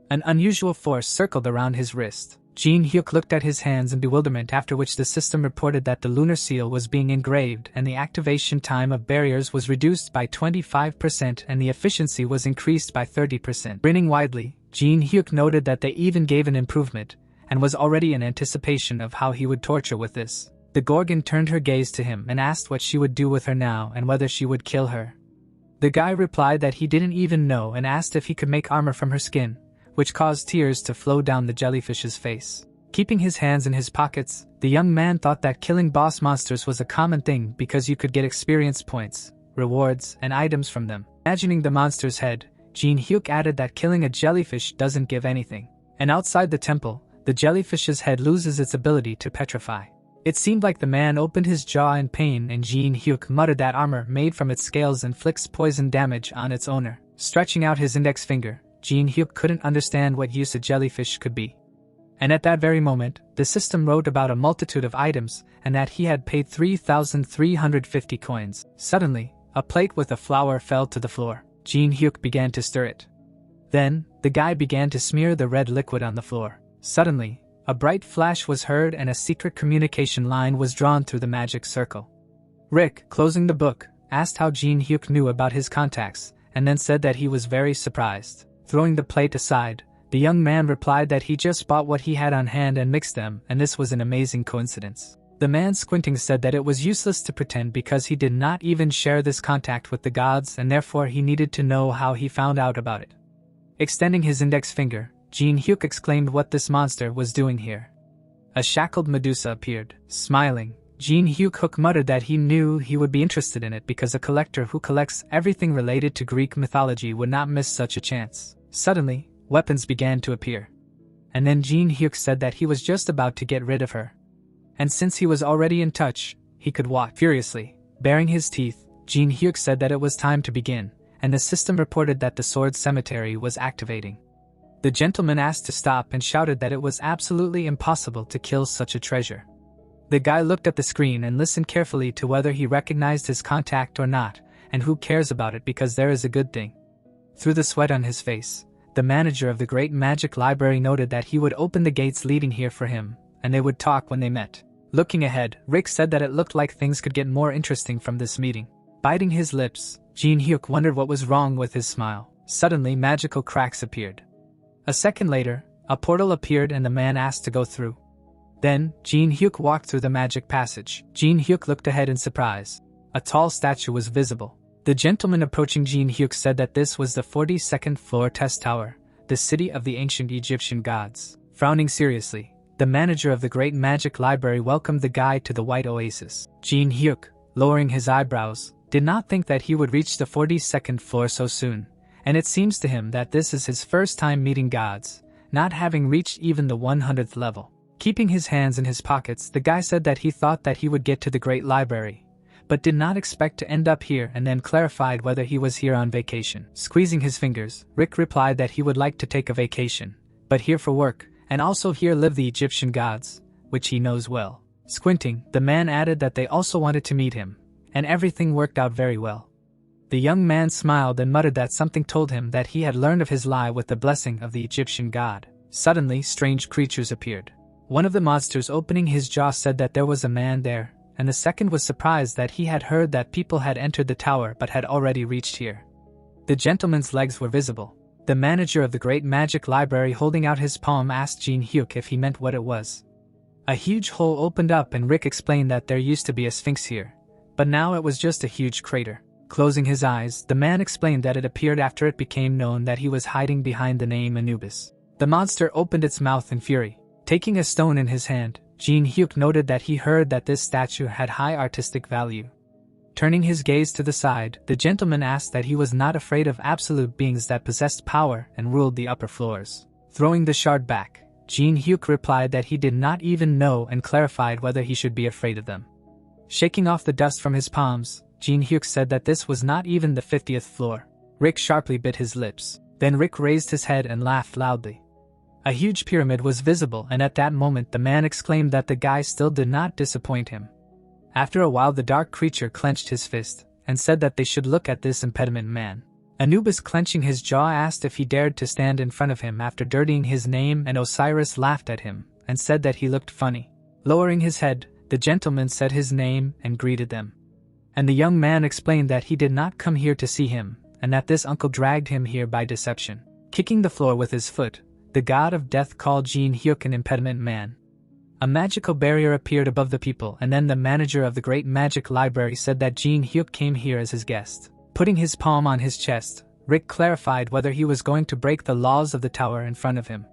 An unusual force circled around his wrist. Jinhyuk looked at his hands in bewilderment, after which the system reported that the lunar seal was being engraved and the activation time of barriers was reduced by 25% and the efficiency was increased by 30%. Grinning widely, Jinhyuk noted that they even gave an improvement, and was already in anticipation of how he would torture with this. The Gorgon turned her gaze to him and asked what she would do with her now and whether she would kill her. The guy replied that he didn't even know and asked if he could make armor from her skin, which caused tears to flow down the jellyfish's face. Keeping his hands in his pockets, the young man thought that killing boss monsters was a common thing because you could get experience points, rewards, and items from them. Imagining the monster's head, Jinhyuk added that killing a jellyfish doesn't give anything. And outside the temple, the jellyfish's head loses its ability to petrify. It seemed like the man opened his jaw in pain, and Jinhyuk muttered that armor made from its scales inflicts poison damage on its owner. Stretching out his index finger, Jinhyuk couldn't understand what use a jellyfish could be. And at that very moment, the system wrote about a multitude of items and that he had paid 3,350 coins. Suddenly, a plate with a flower fell to the floor. Jinhyuk began to stir it. Then, the guy began to smear the red liquid on the floor. Suddenly, a bright flash was heard and a secret communication line was drawn through the magic circle. Rick, closing the book, asked how Jinhyuk knew about his contacts, and then said that he was very surprised. Throwing the plate aside, the young man replied that he just bought what he had on hand and mixed them, and this was an amazing coincidence. The man squinting said that it was useless to pretend because he did not even share this contact with the gods, and therefore he needed to know how he found out about it. Extending his index finger, Jinhyuk exclaimed what this monster was doing here. A shackled Medusa appeared. Smiling, Jinhyuk muttered that he knew he would be interested in it because a collector who collects everything related to Greek mythology would not miss such a chance. Suddenly, weapons began to appear. And then Jinhyuk said that he was just about to get rid of her. And since he was already in touch, he could walk. Furiously, baring his teeth, Jinhyuk said that it was time to begin, and the system reported that the sword cemetery was activating. The gentleman asked to stop and shouted that it was absolutely impossible to kill such a treasure. The guy looked at the screen and listened carefully to whether he recognized his contact or not, and who cares about it because there is a good thing. Through the sweat on his face, the manager of the Great Magic Library noted that he would open the gates leading here for him, and they would talk when they met. Looking ahead, Rick said that it looked like things could get more interesting from this meeting. Biting his lips, Jinhyuk wondered what was wrong with his smile. Suddenly, magical cracks appeared. A second later, a portal appeared and the man asked to go through. Then, Jinhyuk walked through the magic passage. Jinhyuk looked ahead in surprise. A tall statue was visible. The gentleman approaching Jinhyuk said that this was the 42nd floor test tower, the city of the ancient Egyptian gods. Frowning seriously, the manager of the Great Magic Library welcomed the guy to the White Oasis. Jinhyuk, lowering his eyebrows, did not think that he would reach the 42nd floor so soon, and it seems to him that this is his first time meeting gods, not having reached even the 100th level. Keeping his hands in his pockets, the guy said that he thought that he would get to the Great Library, but did not expect to end up here, and then clarified whether he was here on vacation. Squeezing his fingers, Rick replied that he would like to take a vacation, but here for work, and also here live the Egyptian gods, which he knows well. Squinting, the man added that they also wanted to meet him, and everything worked out very well. The young man smiled and muttered that something told him that he had learned of his lie with the blessing of the Egyptian god. Suddenly, strange creatures appeared. One of the monsters opening his jaw said that there was a man there, and the second was surprised that he had heard that people had entered the tower but had already reached here. The gentleman's legs were visible. The manager of the Great Magic Library holding out his palm asked Jinhyuk if he meant what it was. A huge hole opened up and Rick explained that there used to be a sphinx here, but now it was just a huge crater. Closing his eyes, the man explained that it appeared after it became known that he was hiding behind the name Anubis. The monster opened its mouth in fury. Taking a stone in his hand, Jinhyuk noted that he heard that this statue had high artistic value. Turning his gaze to the side, the gentleman asked that he was not afraid of absolute beings that possessed power and ruled the upper floors. Throwing the shard back, Jinhyuk replied that he did not even know and clarified whether he should be afraid of them. Shaking off the dust from his palms, Jinhyuk said that this was not even the 50th floor. Rick sharply bit his lips. Then Rick raised his head and laughed loudly. A huge pyramid was visible, and at that moment the man exclaimed that the guy still did not disappoint him. After a while the dark creature clenched his fist, and said that they should look at this impediment man. Anubis, clenching his jaw, asked if he dared to stand in front of him after dirtying his name, and Osiris laughed at him, and said that he looked funny. Lowering his head, the gentleman said his name and greeted them. And the young man explained that he did not come here to see him, and that this uncle dragged him here by deception. Kicking the floor with his foot, the god of death called Jinhyuk an impediment man. A magical barrier appeared above the people, and then the manager of the Great Magic Library said that Jinhyuk came here as his guest. Putting his palm on his chest, Rick clarified whether he was going to break the laws of the tower in front of him.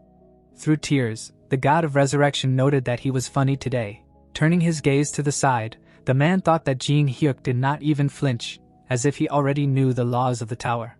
Through tears, the god of resurrection noted that he was funny today. Turning his gaze to the side, the man thought that Jinhyuk did not even flinch, as if he already knew the laws of the tower.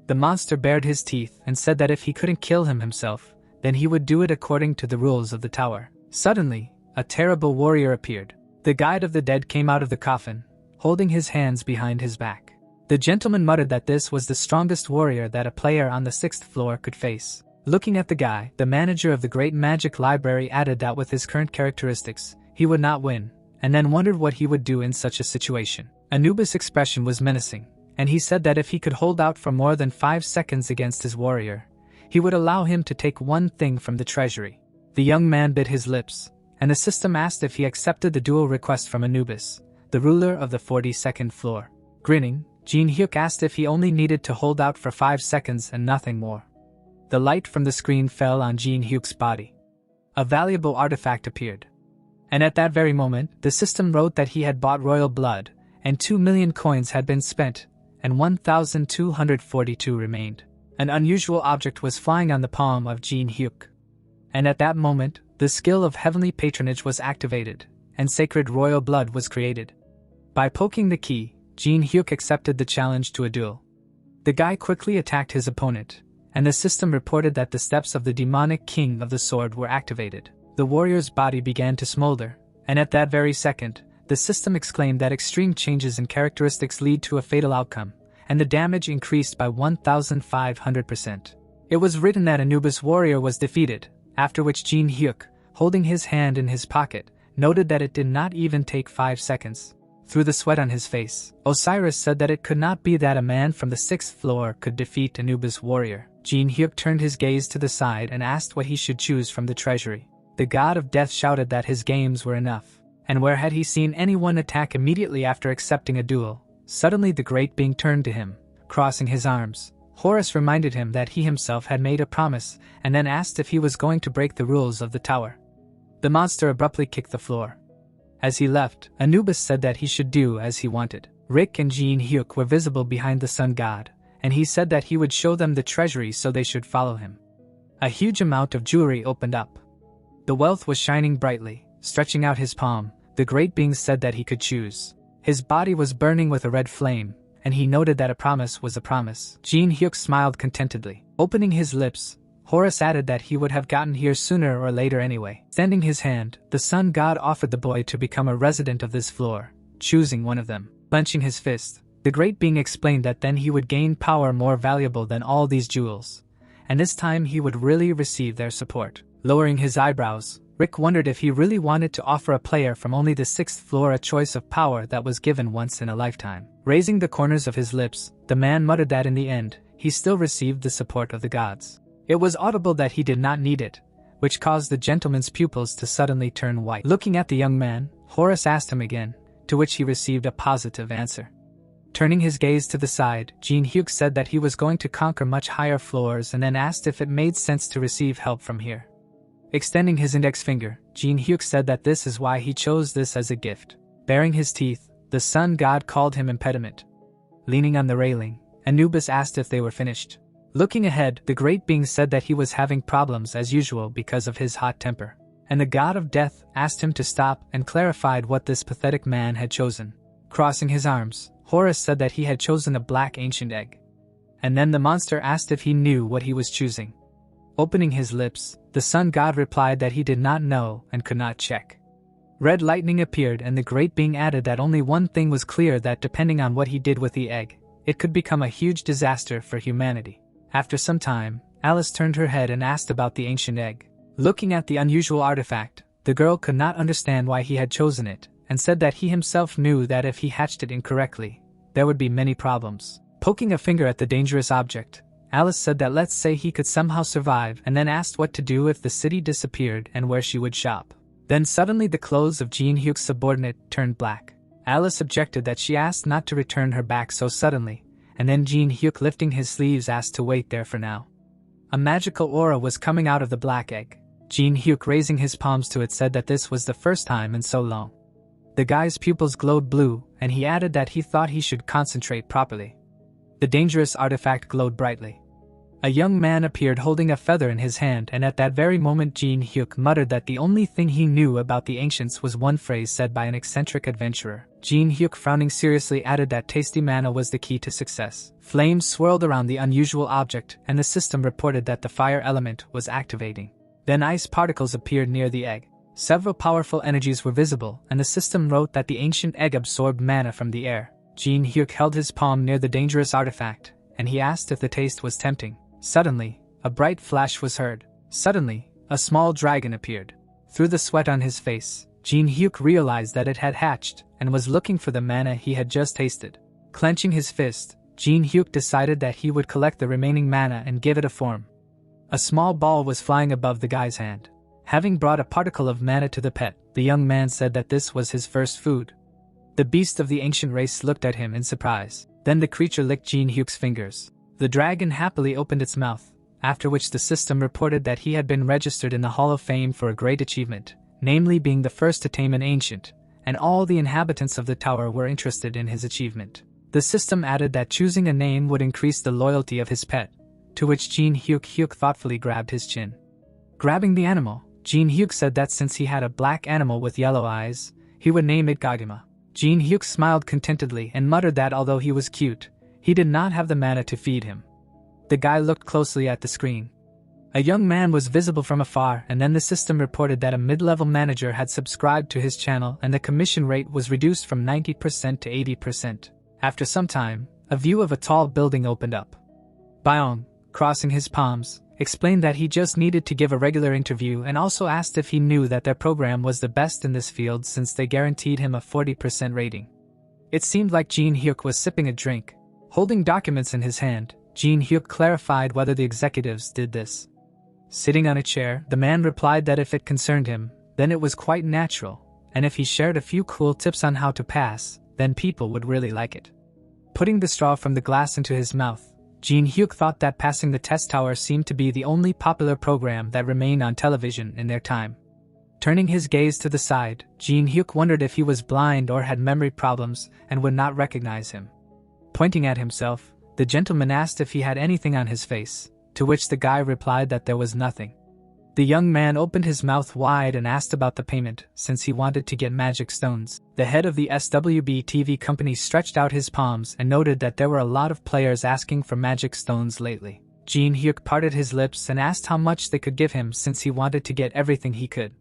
The monster bared his teeth and said that if he couldn't kill him himself, then he would do it according to the rules of the tower. Suddenly, a terrible warrior appeared. The guide of the dead came out of the coffin, holding his hands behind his back. The gentleman muttered that this was the strongest warrior that a player on the 6th floor could face. Looking at the guy, the manager of the Great Magic Library added that with his current characteristics, he would not win, and then wondered what he would do in such a situation. Anubis' expression was menacing, and he said that if he could hold out for more than 5 seconds against his warrior, he would allow him to take one thing from the treasury. The young man bit his lips, and the system asked if he accepted the duel request from Anubis, the ruler of the 42nd floor. Grinning, Jinhyuk asked if he only needed to hold out for 5 seconds and nothing more. The light from the screen fell on Jinhyuk's body. A valuable artifact appeared. And at that very moment, the system wrote that he had bought royal blood, and 2 million coins had been spent, and 1,242 remained. An unusual object was flying on the palm of Jinhyuk. And at that moment, the skill of heavenly patronage was activated, and sacred royal blood was created. By poking the key, Jinhyuk accepted the challenge to a duel. The guy quickly attacked his opponent, and the system reported that the steps of the demonic king of the sword were activated. The warrior's body began to smolder, and at that very second, the system exclaimed that extreme changes in characteristics lead to a fatal outcome, and the damage increased by 1,500%. It was written that Anubis warrior was defeated, after which Jinhyuk, holding his hand in his pocket, noted that it did not even take 5 seconds. Through the sweat on his face, Osiris said that it could not be that a man from the 6th floor could defeat Anubis warrior. Jinhyuk turned his gaze to the side and asked what he should choose from the treasury. The god of death shouted that his games were enough, and where had he seen anyone attack immediately after accepting a duel? Suddenly the great being turned to him, crossing his arms. Horus reminded him that he himself had made a promise, and then asked if he was going to break the rules of the tower. The monster abruptly kicked the floor. As he left, Anubis said that he should do as he wanted. Rick and Jinhyuk were visible behind the sun god, and he said that he would show them the treasury so they should follow him. A huge amount of jewelry opened up. The wealth was shining brightly. Stretching out his palm, the great being said that he could choose. His body was burning with a red flame, and he noted that a promise was a promise. Jinhyuk smiled contentedly. Opening his lips, Horus added that he would have gotten here sooner or later anyway. Extending his hand, the sun god offered the boy to become a resident of this floor, choosing one of them. Clenching his fist, the great being explained that then he would gain power more valuable than all these jewels, and this time he would really receive their support. Lowering his eyebrows, Rick wondered if he really wanted to offer a player from only the 6th floor a choice of power that was given once in a lifetime. Raising the corners of his lips, the man muttered that in the end, he still received the support of the gods. It was audible that he did not need it, which caused the gentleman's pupils to suddenly turn white. Looking at the young man, Horus asked him again, to which he received a positive answer. Turning his gaze to the side, Jinhyuk said that he was going to conquer much higher floors and then asked if it made sense to receive help from here. Extending his index finger, Jinhyuk said that this is why he chose this as a gift. Baring his teeth, the sun god called him impediment. Leaning on the railing, Anubis asked if they were finished. Looking ahead, the great being said that he was having problems as usual because of his hot temper, and the god of death asked him to stop and clarified what this pathetic man had chosen. Crossing his arms, Horus said that he had chosen a black ancient egg. And then the monster asked if he knew what he was choosing. Opening his lips, the sun god replied that he did not know and could not check. Red lightning appeared and the great being added that only one thing was clear, that depending on what he did with the egg, it could become a huge disaster for humanity. After some time, Alice turned her head and asked about the ancient egg. Looking at the unusual artifact, the girl could not understand why he had chosen it, and said that he himself knew that if he hatched it incorrectly, there would be many problems. Poking a finger at the dangerous object, Alice said that let's say he could somehow survive, and then asked what to do if the city disappeared and where she would shop. Then suddenly the clothes of Jinhyuk's subordinate turned black. Alice objected that she asked not to return her back so suddenly, and then Jinhyuk, lifting his sleeves, asked to wait there for now. A magical aura was coming out of the black egg. Jinhyuk, raising his palms to it, said that this was the first time in so long. The guy's pupils glowed blue, and he added that he thought he should concentrate properly. The dangerous artifact glowed brightly. A young man appeared holding a feather in his hand, and at that very moment Jinhyuk muttered that the only thing he knew about the ancients was one phrase said by an eccentric adventurer. Jinhyuk, frowning seriously, added that tasty mana was the key to success. Flames swirled around the unusual object, and the system reported that the fire element was activating. Then ice particles appeared near the egg. Several powerful energies were visible, and the system wrote that the ancient egg absorbed mana from the air. Jinhyuk held his palm near the dangerous artifact, and he asked if the taste was tempting. Suddenly, a bright flash was heard. Suddenly, a small dragon appeared. Through the sweat on his face, Jinhyuk realized that it had hatched and was looking for the mana he had just tasted. Clenching his fist, Jinhyuk decided that he would collect the remaining mana and give it a form. A small ball was flying above the guy's hand. Having brought a particle of mana to the pet, the young man said that this was his first food. The beast of the ancient race looked at him in surprise. Then the creature licked Jinhyuk's fingers. The dragon happily opened its mouth, after which the system reported that he had been registered in the Hall of Fame for a great achievement, namely being the first to tame an ancient, and all the inhabitants of the tower were interested in his achievement. The system added that choosing a name would increase the loyalty of his pet, to which Jinhyuk thoughtfully grabbed his chin. Grabbing the animal, Jinhyuk said that since he had a black animal with yellow eyes, he would name it Gagima. Jinhyuk smiled contentedly and muttered that although he was cute, he did not have the mana to feed him. The guy looked closely at the screen. A young man was visible from afar, and then the system reported that a mid-level manager had subscribed to his channel and the commission rate was reduced from 90% to 80%. After some time, a view of a tall building opened up. Byong, crossing his palms, explained that he just needed to give a regular interview and also asked if he knew that their program was the best in this field since they guaranteed him a 40% rating. It seemed like Jinhyuk was sipping a drink. Holding documents in his hand, Jinhyuk clarified whether the executives did this. Sitting on a chair, the man replied that if it concerned him, then it was quite natural, and if he shared a few cool tips on how to pass, then people would really like it. Putting the straw from the glass into his mouth, Jinhyuk thought that passing the test tower seemed to be the only popular program that remained on television in their time. Turning his gaze to the side, Jinhyuk wondered if he was blind or had memory problems and would not recognize him. Pointing at himself, the gentleman asked if he had anything on his face, to which the guy replied that there was nothing. The young man opened his mouth wide and asked about the payment, since he wanted to get magic stones. The head of the SWB TV company stretched out his palms and noted that there were a lot of players asking for magic stones lately. Jinhyuk parted his lips and asked how much they could give him since he wanted to get everything he could.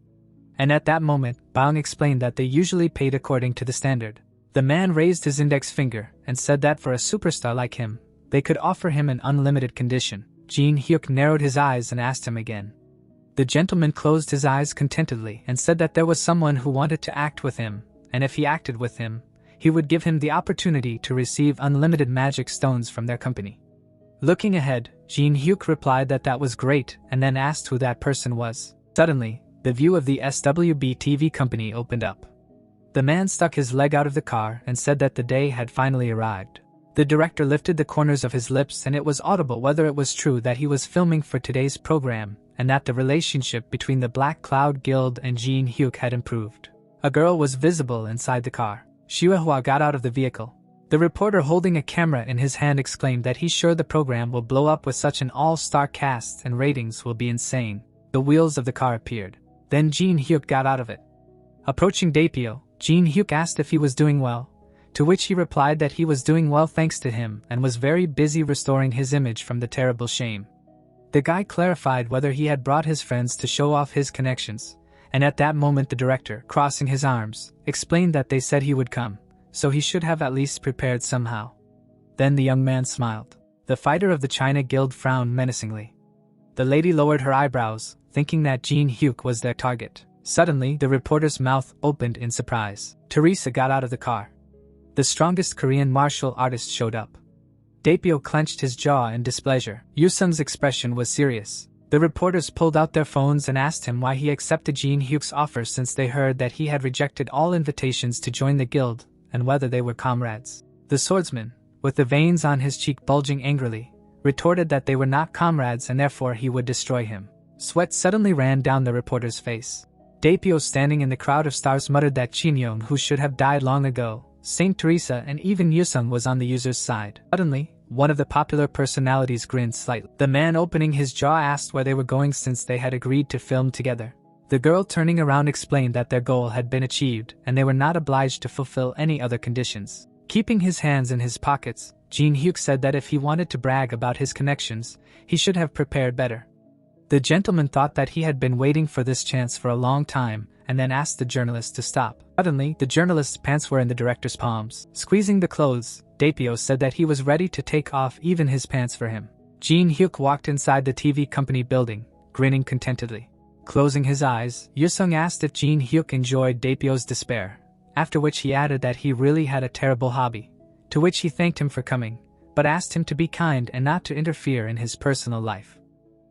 And at that moment, Baung explained that they usually paid according to the standard. The man raised his index finger and said that for a superstar like him, they could offer him an unlimited condition. Jinhyuk narrowed his eyes and asked him again. The gentleman closed his eyes contentedly and said that there was someone who wanted to act with him, and if he acted with him, he would give him the opportunity to receive unlimited magic stones from their company. Looking ahead, Jinhyuk replied that that was great and then asked who that person was. Suddenly, the view of the SWB TV company opened up. The man stuck his leg out of the car and said that the day had finally arrived. The director lifted the corners of his lips and it was audible whether it was true that he was filming for today's program and that the relationship between the Black Cloud Guild and Jinhyuk had improved. A girl was visible inside the car. Xiuhua got out of the vehicle. The reporter holding a camera in his hand exclaimed that he's sure the program will blow up with such an all-star cast and ratings will be insane. The wheels of the car appeared. Then Jinhyuk got out of it. Approaching Daepyo, Jinhyuk asked if he was doing well, to which he replied that he was doing well thanks to him and was very busy restoring his image from the terrible shame. The guy clarified whether he had brought his friends to show off his connections, and at that moment the director, crossing his arms, explained that they said he would come, so he should have at least prepared somehow. Then the young man smiled. The fighter of the China Guild frowned menacingly. The lady lowered her eyebrows, thinking that Jinhyuk was their target. Suddenly, the reporter's mouth opened in surprise. Teresa got out of the car. The strongest Korean martial artist showed up. Daepyo clenched his jaw in displeasure. Yusung's expression was serious. The reporters pulled out their phones and asked him why he accepted Jinhyuk's offer since they heard that he had rejected all invitations to join the guild, and whether they were comrades. The swordsman, with the veins on his cheek bulging angrily, retorted that they were not comrades and therefore he would destroy him. Sweat suddenly ran down the reporter's face. Daepyo, standing in the crowd of stars, muttered that Chinyeon, who should have died long ago, Saint Teresa and even Yusung was on the user's side. Suddenly, one of the popular personalities grinned slightly. The man opening his jaw asked where they were going since they had agreed to film together. The girl turning around explained that their goal had been achieved and they were not obliged to fulfill any other conditions. Keeping his hands in his pockets, Jinhyuk said that if he wanted to brag about his connections, he should have prepared better. The gentleman thought that he had been waiting for this chance for a long time and then asked the journalist to stop. Suddenly, the journalist's pants were in the director's palms. Squeezing the clothes, Daepyo said that he was ready to take off even his pants for him. Jinhyuk walked inside the TV company building, grinning contentedly. Closing his eyes, Yusung asked if Jinhyuk enjoyed Daepyo's despair, after which he added that he really had a terrible hobby, to which he thanked him for coming, but asked him to be kind and not to interfere in his personal life.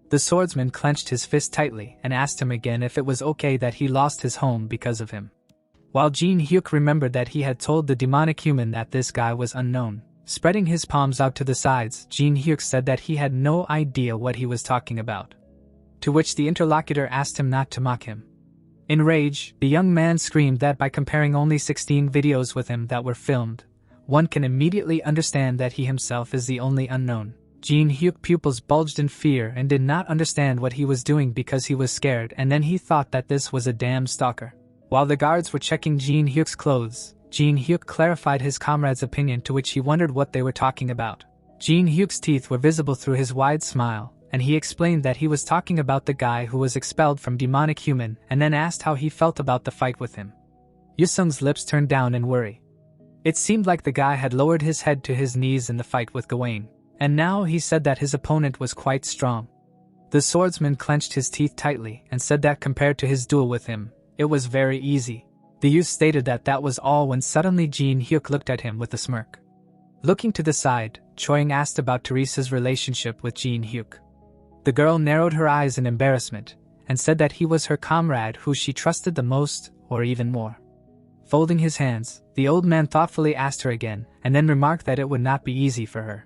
The swordsman clenched his fist tightly and asked him again if it was okay that he lost his home because of him. While Jinhyuk remembered that he had told the demonic human that this guy was unknown. Spreading his palms out to the sides, Jinhyuk said that he had no idea what he was talking about. To which the interlocutor asked him not to mock him. In rage, the young man screamed that by comparing only 16 videos with him that were filmed, one can immediately understand that he himself is the only unknown. Jinhyuk's pupils bulged in fear and did not understand what he was doing because he was scared, and then he thought that this was a damn stalker. While the guards were checking Jinhyuk's clothes, Jinhyuk clarified his comrade's opinion, to which he wondered what they were talking about. Jinhyuk's teeth were visible through his wide smile, and he explained that he was talking about the guy who was expelled from Demonic Human and then asked how he felt about the fight with him. Yusung's lips turned down in worry. It seemed like the guy had lowered his head to his knees in the fight with Gawain, And now he said that his opponent was quite strong. The swordsman clenched his teeth tightly and said that compared to his duel with him, it was very easy. The youth stated that that was all when suddenly Jinhyuk looked at him with a smirk. Looking to the side, Choying asked about Teresa's relationship with Jinhyuk. The girl narrowed her eyes in embarrassment and said that he was her comrade who she trusted the most, or even more. Folding his hands, the old man thoughtfully asked her again and then remarked that it would not be easy for her.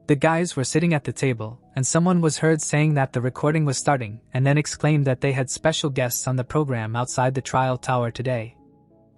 The guys were sitting at the table, and someone was heard saying that the recording was starting and then exclaimed that they had special guests on the program outside the trial tower today.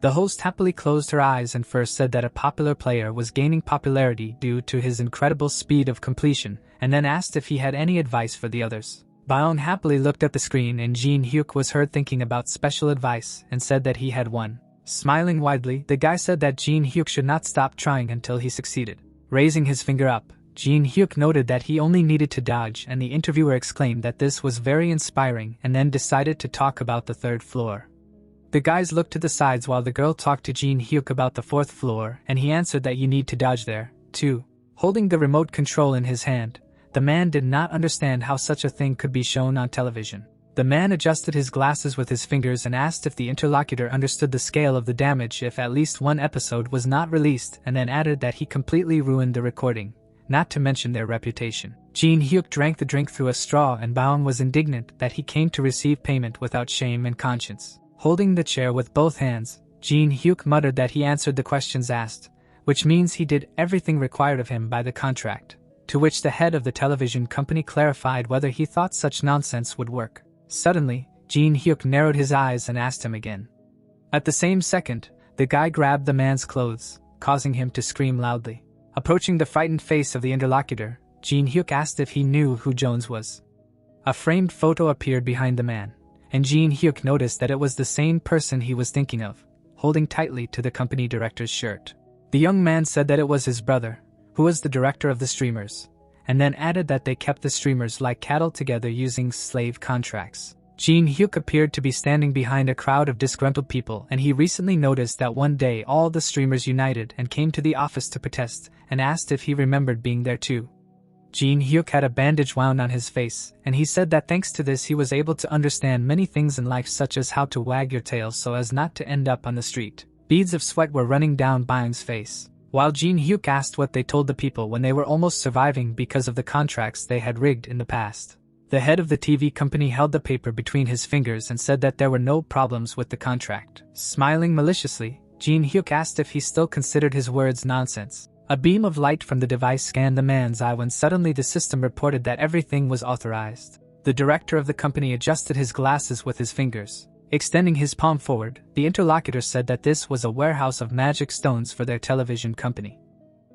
The host happily closed her eyes and first said that a popular player was gaining popularity due to his incredible speed of completion, and then asked if he had any advice for the others. Baeong happily looked at the screen and Jinhyuk was heard thinking about special advice and said that he had one. Smiling widely, the guy said that Jinhyuk should not stop trying until he succeeded. Raising his finger up, Jinhyuk noted that he only needed to dodge, and the interviewer exclaimed that this was very inspiring and then decided to talk about the third floor. The guys looked to the sides while the girl talked to Jinhyuk about the fourth floor, and he answered that you need to dodge there, too. Holding the remote control in his hand, the man did not understand how such a thing could be shown on television. The man adjusted his glasses with his fingers and asked if the interlocutor understood the scale of the damage if at least one episode was not released, and then added that he completely ruined the recording, not to mention their reputation. Jinhyuk drank the drink through a straw and Baeong was indignant that he came to receive payment without shame and conscience. Holding the chair with both hands, Jinhyuk muttered that he answered the questions asked, which means he did everything required of him by the contract, to which the head of the television company clarified whether he thought such nonsense would work. Suddenly, Jinhyuk narrowed his eyes and asked him again. At the same second, the guy grabbed the man's clothes, causing him to scream loudly. Approaching the frightened face of the interlocutor, Jinhyuk asked if he knew who Jones was. A framed photo appeared behind the man, and Jinhyuk noticed that it was the same person he was thinking of, holding tightly to the company director's shirt. The young man said that it was his brother, who was the director of the streamers, and then added that they kept the streamers like cattle together using slave contracts. Jinhyuk appeared to be standing behind a crowd of disgruntled people, and he recently noticed that one day all the streamers united and came to the office to protest and asked if he remembered being there too. Jinhyuk had a bandage wound on his face, and he said that thanks to this he was able to understand many things in life, such as how to wag your tail so as not to end up on the street. Beads of sweat were running down Baeong's face, while Jinhyuk asked what they told the people when they were almost surviving because of the contracts they had rigged in the past. The head of the TV company held the paper between his fingers and said that there were no problems with the contract. Smiling maliciously, Jinhyuk asked if he still considered his words nonsense. A beam of light from the device scanned the man's eye when suddenly the system reported that everything was authorized. The director of the company adjusted his glasses with his fingers. Extending his palm forward, the interlocutor said that this was a warehouse of magic stones for their television company.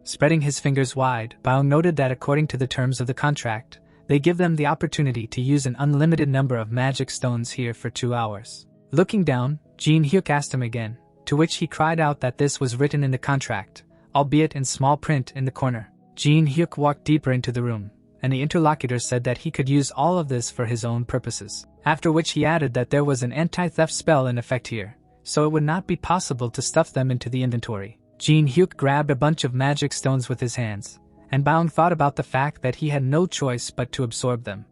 Spreading his fingers wide, Baeong noted that according to the terms of the contract, they give them the opportunity to use an unlimited number of magic stones here for 2 hours. Looking down, Jinhyuk asked him again, to which he cried out that this was written in the contract, albeit in small print in the corner. Jinhyuk walked deeper into the room, and the interlocutor said that he could use all of this for his own purposes, after which he added that there was an anti-theft spell in effect here, so it would not be possible to stuff them into the inventory. Jinhyuk grabbed a bunch of magic stones with his hands, and Baeong thought about the fact that he had no choice but to absorb them.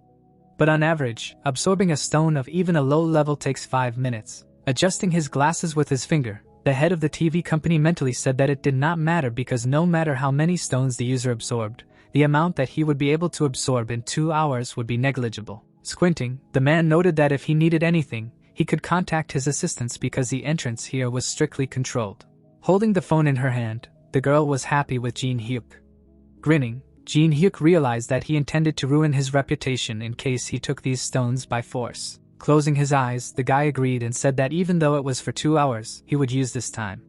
But on average, absorbing a stone of even a low level takes 5 minutes. Adjusting his glasses with his finger, the head of the TV company mentally said that it did not matter because no matter how many stones the user absorbed, the amount that he would be able to absorb in 2 hours would be negligible. Squinting, the man noted that if he needed anything, he could contact his assistants because the entrance here was strictly controlled. Holding the phone in her hand, the girl was happy with Jinhyuk. Grinning, Jinhyuk realized that he intended to ruin his reputation in case he took these stones by force. Closing his eyes, the guy agreed and said that even though it was for 2 hours, he would use this time.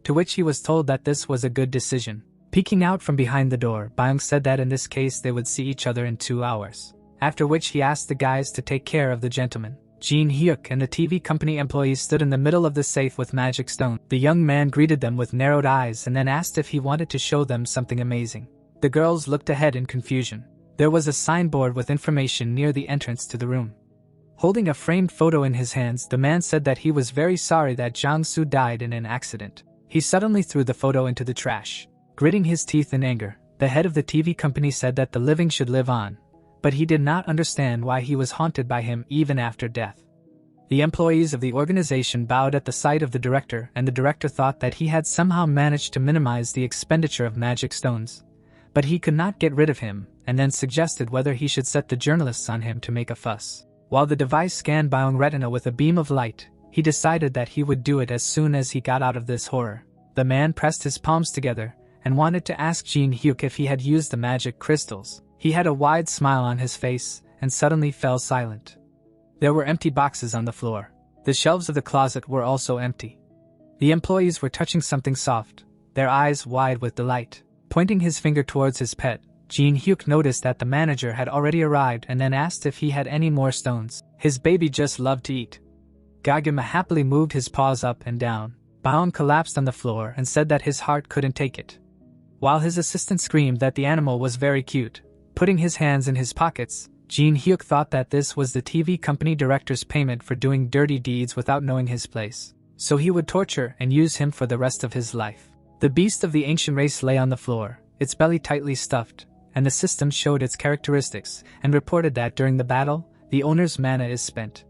To which he was told that this was a good decision. Peeking out from behind the door, Baeong said that in this case they would see each other in 2 hours. After which he asked the guys to take care of the gentleman. Jinhyuk and the TV company employees stood in the middle of the safe with magic stone. The young man greeted them with narrowed eyes and then asked if he wanted to show them something amazing. The girls looked ahead in confusion. There was a signboard with information near the entrance to the room. Holding a framed photo in his hands, the man said that he was very sorry that Jiangsu died in an accident. He suddenly threw the photo into the trash. Gritting his teeth in anger, The head of the TV company said that the living should live on, but he did not understand why he was haunted by him even after death. The employees of the organization bowed at the sight of the director, and the director thought that he had somehow managed to minimize the expenditure of magic stones. But he could not get rid of him, and then suggested whether he should set the journalists on him to make a fuss. While the device scanned Byung retina with a beam of light, he decided that he would do it as soon as he got out of this horror. The man pressed his palms together, and wanted to ask Jinhyuk if he had used the magic crystals. He had a wide smile on his face, and suddenly fell silent. There were empty boxes on the floor. The shelves of the closet were also empty. The employees were touching something soft, their eyes wide with delight. Pointing his finger towards his pet, Jinhyuk noticed that the manager had already arrived and then asked if he had any more stones. His baby just loved to eat. Gaguma happily moved his paws up and down. Baon collapsed on the floor and said that his heart couldn't take it. While his assistant screamed that the animal was very cute, putting his hands in his pockets, Jinhyuk thought that this was the TV company director's payment for doing dirty deeds without knowing his place. So he would torture and use him for the rest of his life. The beast of the ancient race lay on the floor, its belly tightly stuffed, and the system showed its characteristics and reported that during the battle, the owner's mana is spent.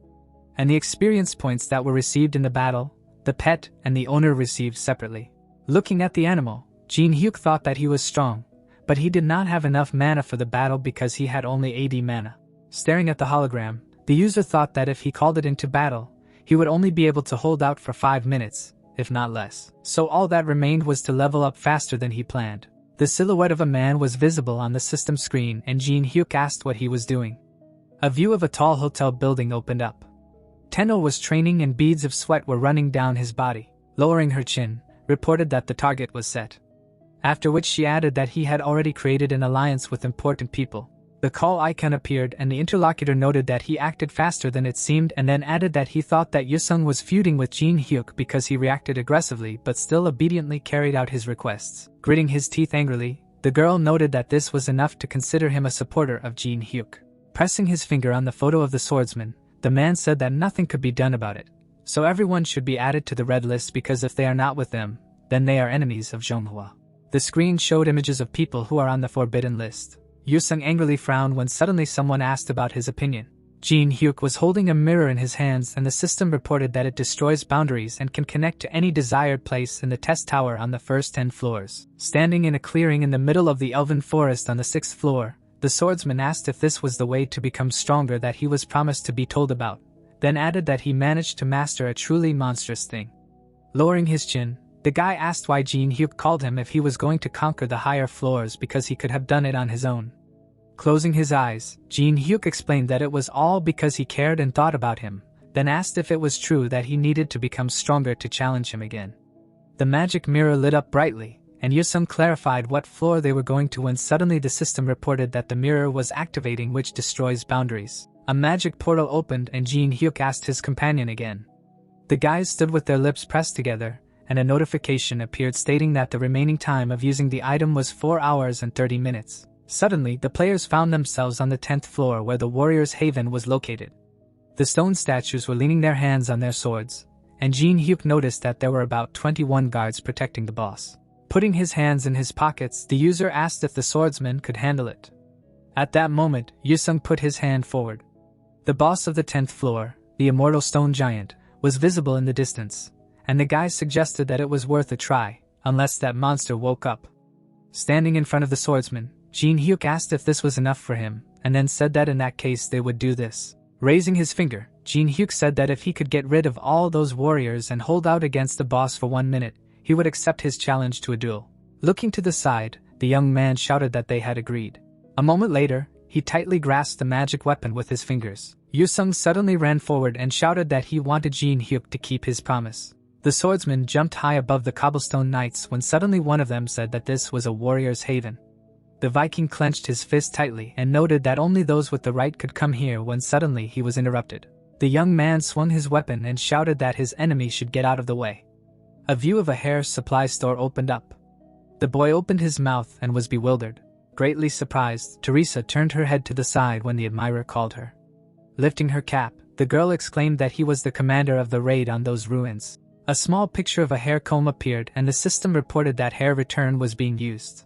And the experience points that were received in the battle, the pet and the owner received separately. Looking at the animal, Jinhyuk thought that he was strong, but he did not have enough mana for the battle because he had only 80 mana. Staring at the hologram, the user thought that if he called it into battle, he would only be able to hold out for 5 minutes, if not less. So all that remained was to level up faster than he planned. The silhouette of a man was visible on the system screen and Jinhyuk asked what he was doing. A view of a tall hotel building opened up. Tenno was training and beads of sweat were running down his body. Lowering her chin, reported that the target was set. After which she added that he had already created an alliance with important people. The call icon appeared and the interlocutor noted that he acted faster than it seemed and then added that he thought that Yusung was feuding with Jinhyuk because he reacted aggressively but still obediently carried out his requests. Gritting his teeth angrily, the girl noted that this was enough to consider him a supporter of Jinhyuk. Pressing his finger on the photo of the swordsman, the man said that nothing could be done about it. So everyone should be added to the red list because if they are not with them, then they are enemies of Zhonghua. The screen showed images of people who are on the forbidden list. Yusung angrily frowned when suddenly someone asked about his opinion. Jinhyuk was holding a mirror in his hands and the system reported that it destroys boundaries and can connect to any desired place in the test tower on the first 10 floors. Standing in a clearing in the middle of the elven forest on the 6th floor, the swordsman asked if this was the way to become stronger that he was promised to be told about, then added that he managed to master a truly monstrous thing. Lowering his chin, the guy asked why Jinhyuk called him if he was going to conquer the higher floors because he could have done it on his own. Closing his eyes, Jinhyuk explained that it was all because he cared and thought about him, then asked if it was true that he needed to become stronger to challenge him again. The magic mirror lit up brightly, and Yusung clarified what floor they were going to when suddenly the system reported that the mirror was activating which destroys boundaries. A magic portal opened and Jinhyuk asked his companion again. The guys stood with their lips pressed together, and a notification appeared stating that the remaining time of using the item was 4 hours and 30 minutes. Suddenly, the players found themselves on the 10th floor where the warrior's haven was located. The stone statues were leaning their hands on their swords, and Jinhyuk noticed that there were about 21 guards protecting the boss. Putting his hands in his pockets, the user asked if the swordsman could handle it. At that moment, Yusung put his hand forward. The boss of the 10th floor, the immortal stone giant, was visible in the distance, and the guys suggested that it was worth a try, unless that monster woke up. Standing in front of the swordsman, Jinhyuk asked if this was enough for him, and then said that in that case they would do this. Raising his finger, Jinhyuk said that if he could get rid of all those warriors and hold out against the boss for 1 minute, he would accept his challenge to a duel. Looking to the side, the young man shouted that they had agreed. A moment later, he tightly grasped the magic weapon with his fingers. Yusung suddenly ran forward and shouted that he wanted Jinhyuk to keep his promise. The swordsman jumped high above the cobblestone knights when suddenly one of them said that this was a warrior's haven. The Viking clenched his fist tightly and noted that only those with the right could come here when suddenly he was interrupted. The young man swung his weapon and shouted that his enemy should get out of the way. A view of a hair supply store opened up. The boy opened his mouth and was bewildered. Greatly surprised, Teresa turned her head to the side when the admirer called her. Lifting her cap, the girl exclaimed that he was the commander of the raid on those ruins. A small picture of a hair comb appeared and the system reported that hair return was being used.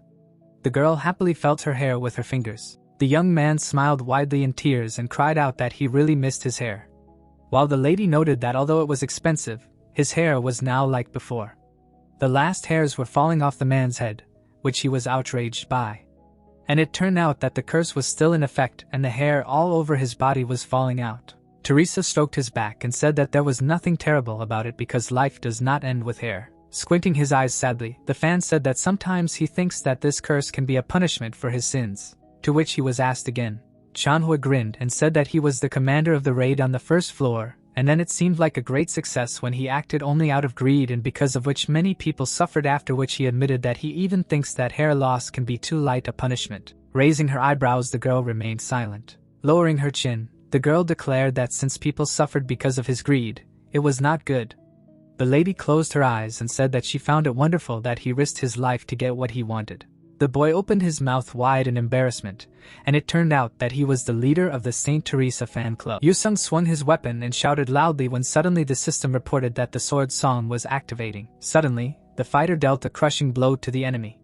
The girl happily felt her hair with her fingers. The young man smiled widely in tears and cried out that he really missed his hair. While the lady noted that although it was expensive, his hair was now like before. The last hairs were falling off the man's head, which he was outraged by. And it turned out that the curse was still in effect and the hair all over his body was falling out. Teresa stroked his back and said that there was nothing terrible about it because life does not end with hair. Squinting his eyes sadly, the fan said that sometimes he thinks that this curse can be a punishment for his sins. To which he was asked again. Chanhua grinned and said that he was the commander of the raid on the first floor, and then it seemed like a great success when he acted only out of greed and because of which many people suffered, after which he admitted that he even thinks that hair loss can be too light a punishment. Raising her eyebrows, the girl remained silent. Lowering her chin, the girl declared that since people suffered because of his greed, it was not good. The lady closed her eyes and said that she found it wonderful that he risked his life to get what he wanted. The boy opened his mouth wide in embarrassment, and it turned out that he was the leader of the St. Teresa fan club. Yusung swung his weapon and shouted loudly when suddenly the system reported that the sword song was activating. Suddenly, the fighter dealt a crushing blow to the enemy.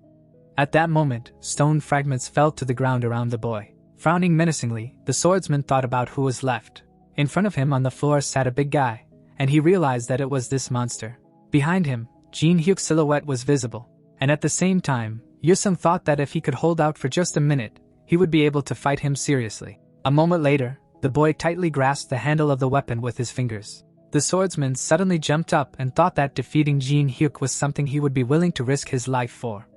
At that moment, stone fragments fell to the ground around the boy. Frowning menacingly, the swordsman thought about who was left. In front of him on the floor sat a big guy, and he realized that it was this monster. Behind him, Jinhyuk's silhouette was visible, and at the same time, Yusung thought that if he could hold out for just a minute, he would be able to fight him seriously. A moment later, the boy tightly grasped the handle of the weapon with his fingers. The swordsman suddenly jumped up and thought that defeating Jinhyuk was something he would be willing to risk his life for.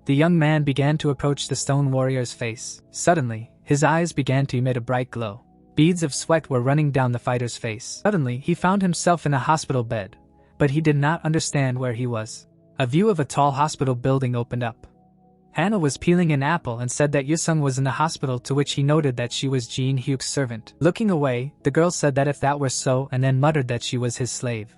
The young man began to approach the stone warrior's face. Suddenly, his eyes began to emit a bright glow. Beads of sweat were running down the fighter's face. Suddenly, he found himself in a hospital bed, but he did not understand where he was. A view of a tall hospital building opened up. Hannah was peeling an apple and said that Yusung was in the hospital, to which he noted that she was Jinhyuk's servant. Looking away, the girl said that if that were so, and then muttered that she was his slave.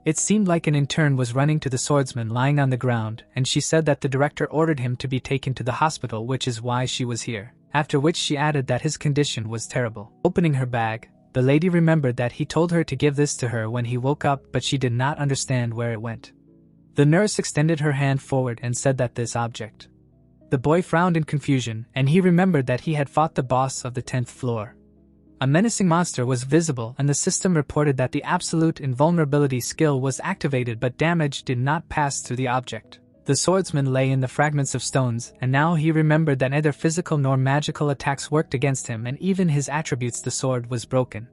It seemed like an intern was running to the swordsman lying on the ground, and she said that the director ordered him to be taken to the hospital, which is why she was here. After which she added that his condition was terrible. Opening her bag, the lady remembered that he told her to give this to her when he woke up, but she did not understand where it went. The nurse extended her hand forward and said that this object. The boy frowned in confusion, and he remembered that he had fought the boss of the 10th floor. A menacing monster was visible, and the system reported that the absolute invulnerability skill was activated, but damage did not pass through the object. The swordsman lay in the fragments of stones, and now he remembered that neither physical nor magical attacks worked against him, and even his attributes, the sword, was broken.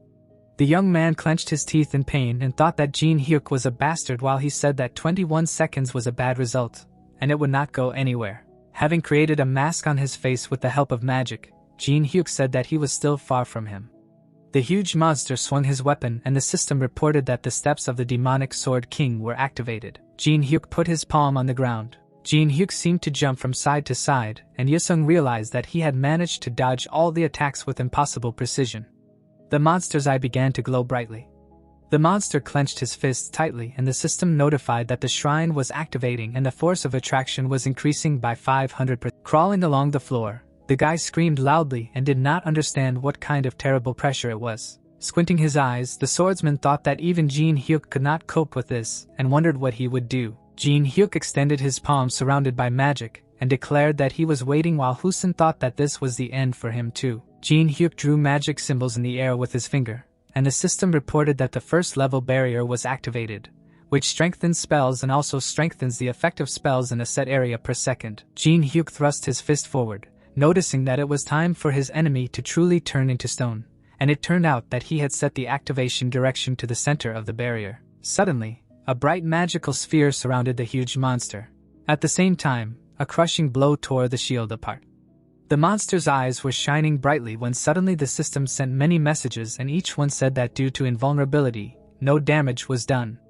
The young man clenched his teeth in pain and thought that Jinhyuk was a bastard, while he said that 21 seconds was a bad result, and it would not go anywhere. Having created a mask on his face with the help of magic, Jinhyuk said that he was still far from him. The huge monster swung his weapon, and the system reported that the steps of the demonic sword king were activated. Jinhyuk put his palm on the ground. Jinhyuk seemed to jump from side to side, and Yusung realized that he had managed to dodge all the attacks with impossible precision. The monster's eye began to glow brightly. The monster clenched his fists tightly, and the system notified that the shrine was activating and the force of attraction was increasing by 500%. Crawling along the floor, the guy screamed loudly and did not understand what kind of terrible pressure it was. Squinting his eyes, the swordsman thought that even Jinhyuk could not cope with this and wondered what he would do. Jinhyuk extended his palm surrounded by magic and declared that he was waiting, while Husen thought that this was the end for him too. Jinhyuk drew magic symbols in the air with his finger, and the system reported that the first level barrier was activated, which strengthens spells and also strengthens the effect of spells in a set area per second. Jinhyuk thrust his fist forward, noticing that it was time for his enemy to truly turn into stone, and it turned out that he had set the activation direction to the center of the barrier. Suddenly, a bright magical sphere surrounded the huge monster. At the same time, a crushing blow tore the shield apart. The monster's eyes were shining brightly when suddenly the system sent many messages, and each one said that due to invulnerability, no damage was done.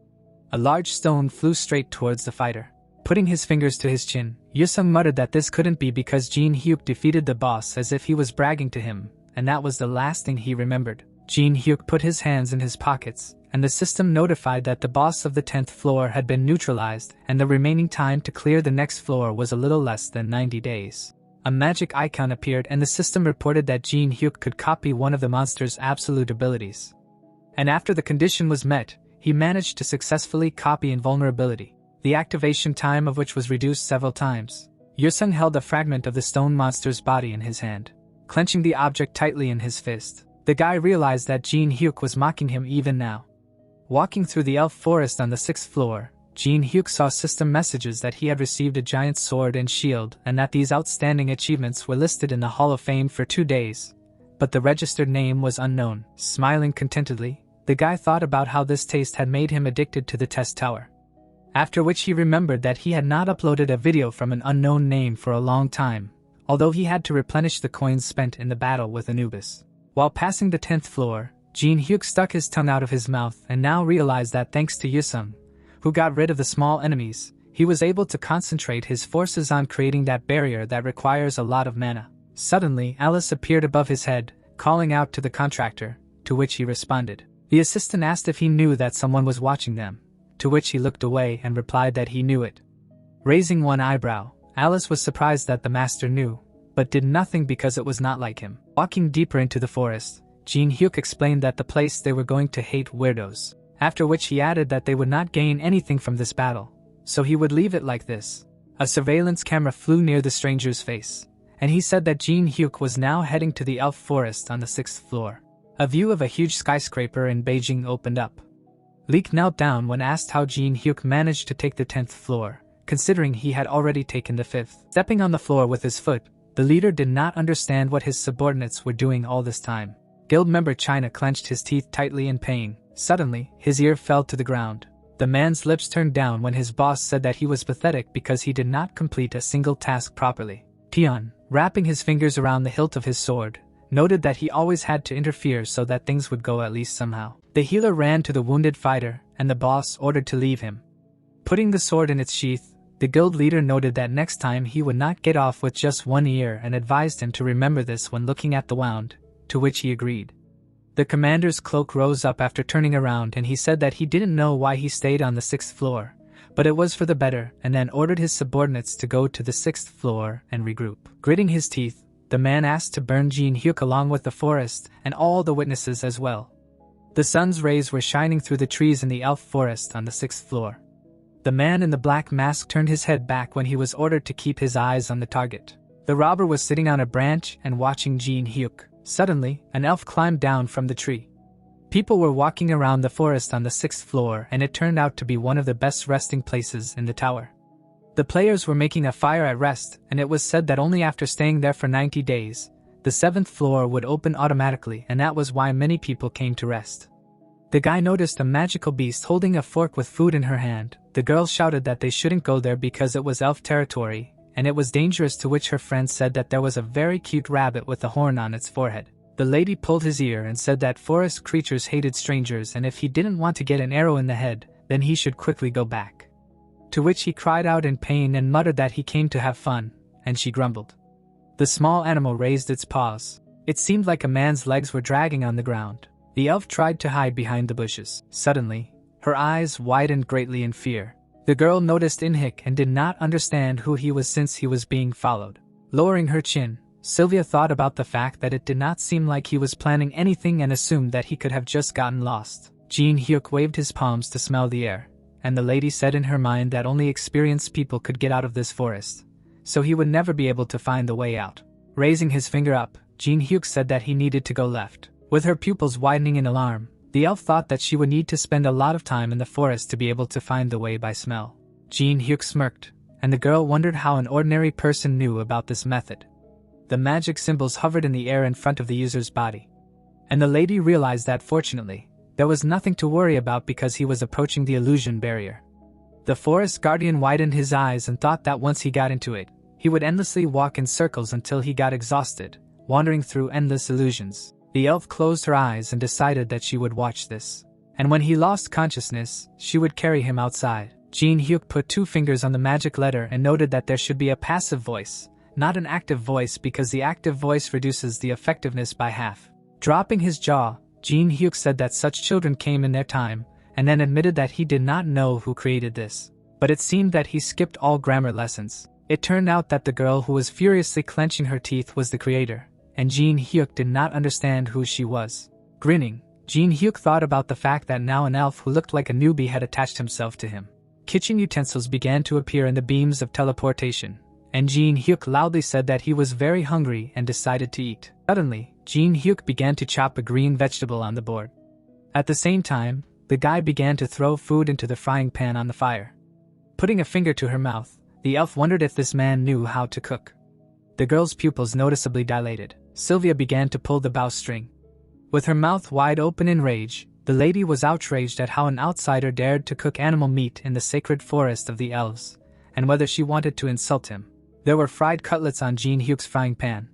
A large stone flew straight towards the fighter. Putting his fingers to his chin, Yusung muttered that this couldn't be because Jinhyuk defeated the boss, as if he was bragging to him, and that was the last thing he remembered. Jinhyuk put his hands in his pockets, and the system notified that the boss of the 10th floor had been neutralized, and the remaining time to clear the next floor was a little less than 90 days. A magic icon appeared, and the system reported that Jinhyuk could copy one of the monster's absolute abilities. And after the condition was met, he managed to successfully copy invulnerability, the activation time of which was reduced several times. Yusung held a fragment of the stone monster's body in his hand, clenching the object tightly in his fist. The guy realized that Jinhyuk was mocking him even now. Walking through the elf forest on the 6th floor, Jinhyuk saw system messages that he had received a giant sword and shield and that these outstanding achievements were listed in the Hall of Fame for 2 days, but the registered name was unknown. Smiling contentedly, the guy thought about how this taste had made him addicted to the test tower. After which he remembered that he had not uploaded a video from an unknown name for a long time, although he had to replenish the coins spent in the battle with Anubis. While passing the 10th floor, Jinhyuk stuck his tongue out of his mouth and now realized that thanks to Yusung, who got rid of the small enemies, he was able to concentrate his forces on creating that barrier that requires a lot of mana. Suddenly, Alice appeared above his head, calling out to the contractor, to which he responded. The assistant asked if he knew that someone was watching them, to which he looked away and replied that he knew it. Raising one eyebrow, Alice was surprised that the master knew, but did nothing because it was not like him. Walking deeper into the forest, Jinhyuk explained that the place they were going to hate weirdos, after which he added that they would not gain anything from this battle, so he would leave it like this. A surveillance camera flew near the stranger's face, and he said that Jinhyuk was now heading to the elf forest on the 6th floor. A view of a huge skyscraper in Beijing opened up. Leek knelt down when asked how Jinhyuk managed to take the 10th floor, considering he had already taken the 5th. Stepping on the floor with his foot, the leader did not understand what his subordinates were doing all this time. Guild member China clenched his teeth tightly in pain. Suddenly, his ear fell to the ground. The man's lips turned down when his boss said that he was pathetic because he did not complete a single task properly. Tian, wrapping his fingers around the hilt of his sword, noted that he always had to interfere so that things would go at least somehow. The healer ran to the wounded fighter, and the boss ordered to leave him. Putting the sword in its sheath, the guild leader noted that next time he would not get off with just one ear and advised him to remember this when looking at the wound, to which he agreed. The commander's cloak rose up after turning around and he said that he didn't know why he stayed on the 6th floor, but it was for the better, and then ordered his subordinates to go to the 6th floor and regroup. Gritting his teeth, the man asked to burn Jinhyuk along with the forest and all the witnesses as well. The sun's rays were shining through the trees in the elf forest on the 6th floor. The man in the black mask turned his head back when he was ordered to keep his eyes on the target. The robber was sitting on a branch and watching Jinhyuk. Suddenly, an elf climbed down from the tree. People were walking around the forest on the 6th floor and it turned out to be one of the best resting places in the tower. The players were making a fire at rest, and it was said that only after staying there for 90 days, the 7th floor would open automatically, and that was why many people came to rest. The guy noticed a magical beast holding a fork with food in her hand. The girl shouted that they shouldn't go there because it was elf territory, and it was dangerous, to which her friend said that there was a very cute rabbit with a horn on its forehead. The lady pulled his ear and said that forest creatures hated strangers, and if he didn't want to get an arrow in the head, then he should quickly go back. To which he cried out in pain and muttered that he came to have fun, and she grumbled. The small animal raised its paws. It seemed like a man's legs were dragging on the ground. The elf tried to hide behind the bushes. Suddenly, her eyes widened greatly in fear. The girl noticed Inhik and did not understand who he was since he was being followed. Lowering her chin, Sylvia thought about the fact that it did not seem like he was planning anything and assumed that he could have just gotten lost. Jinhyuk waved his palms to smell the air, and the lady said in her mind that only experienced people could get out of this forest, so he would never be able to find the way out. Raising his finger up, Jinhyuk said that he needed to go left. With her pupils widening in alarm, the elf thought that she would need to spend a lot of time in the forest to be able to find the way by smell. Jinhyuk smirked, and the girl wondered how an ordinary person knew about this method. The magic symbols hovered in the air in front of the user's body, and the lady realized that fortunately, there was nothing to worry about because he was approaching the illusion barrier. The forest guardian widened his eyes and thought that once he got into it, he would endlessly walk in circles until he got exhausted, wandering through endless illusions. The elf closed her eyes and decided that she would watch this. And when he lost consciousness, she would carry him outside. Jinhyuk put 2 fingers on the magic letter and noted that there should be a passive voice, not an active voice, because the active voice reduces the effectiveness by half. Dropping his jaw, Jinhyuk said that such children came in their time, and then admitted that he did not know who created this. But it seemed that he skipped all grammar lessons. It turned out that the girl who was furiously clenching her teeth was the creator, and Jinhyuk did not understand who she was. Grinning, Jinhyuk thought about the fact that now an elf who looked like a newbie had attached himself to him. Kitchen utensils began to appear in the beams of teleportation, and Jinhyuk loudly said that he was very hungry and decided to eat. Suddenly, Jinhyuk began to chop a green vegetable on the board. At the same time, the guy began to throw food into the frying pan on the fire. Putting a finger to her mouth, the elf wondered if this man knew how to cook. The girl's pupils noticeably dilated. Sylvia began to pull the bowstring. With her mouth wide open in rage, the lady was outraged at how an outsider dared to cook animal meat in the sacred forest of the elves, and whether she wanted to insult him. There were fried cutlets on Jinhyuk's frying pan.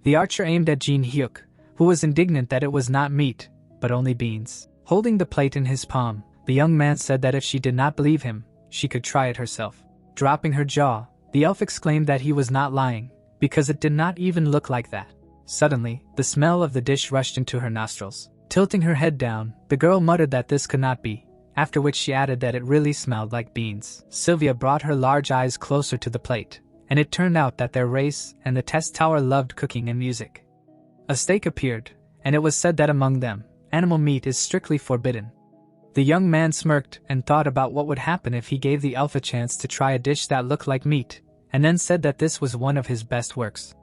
The archer aimed at Jinhyuk, who was indignant that it was not meat, but only beans. Holding the plate in his palm, the young man said that if she did not believe him, she could try it herself. Dropping her jaw, the elf exclaimed that he was not lying, because it did not even look like that. Suddenly, the smell of the dish rushed into her nostrils. Tilting her head down, the girl muttered that this could not be, after which she added that it really smelled like beans. Sylvia brought her large eyes closer to the plate, and it turned out that their race and the test tower loved cooking and music. A steak appeared, and it was said that among them, animal meat is strictly forbidden. The young man smirked and thought about what would happen if he gave the elf a chance to try a dish that looked like meat, and then said that this was one of his best works.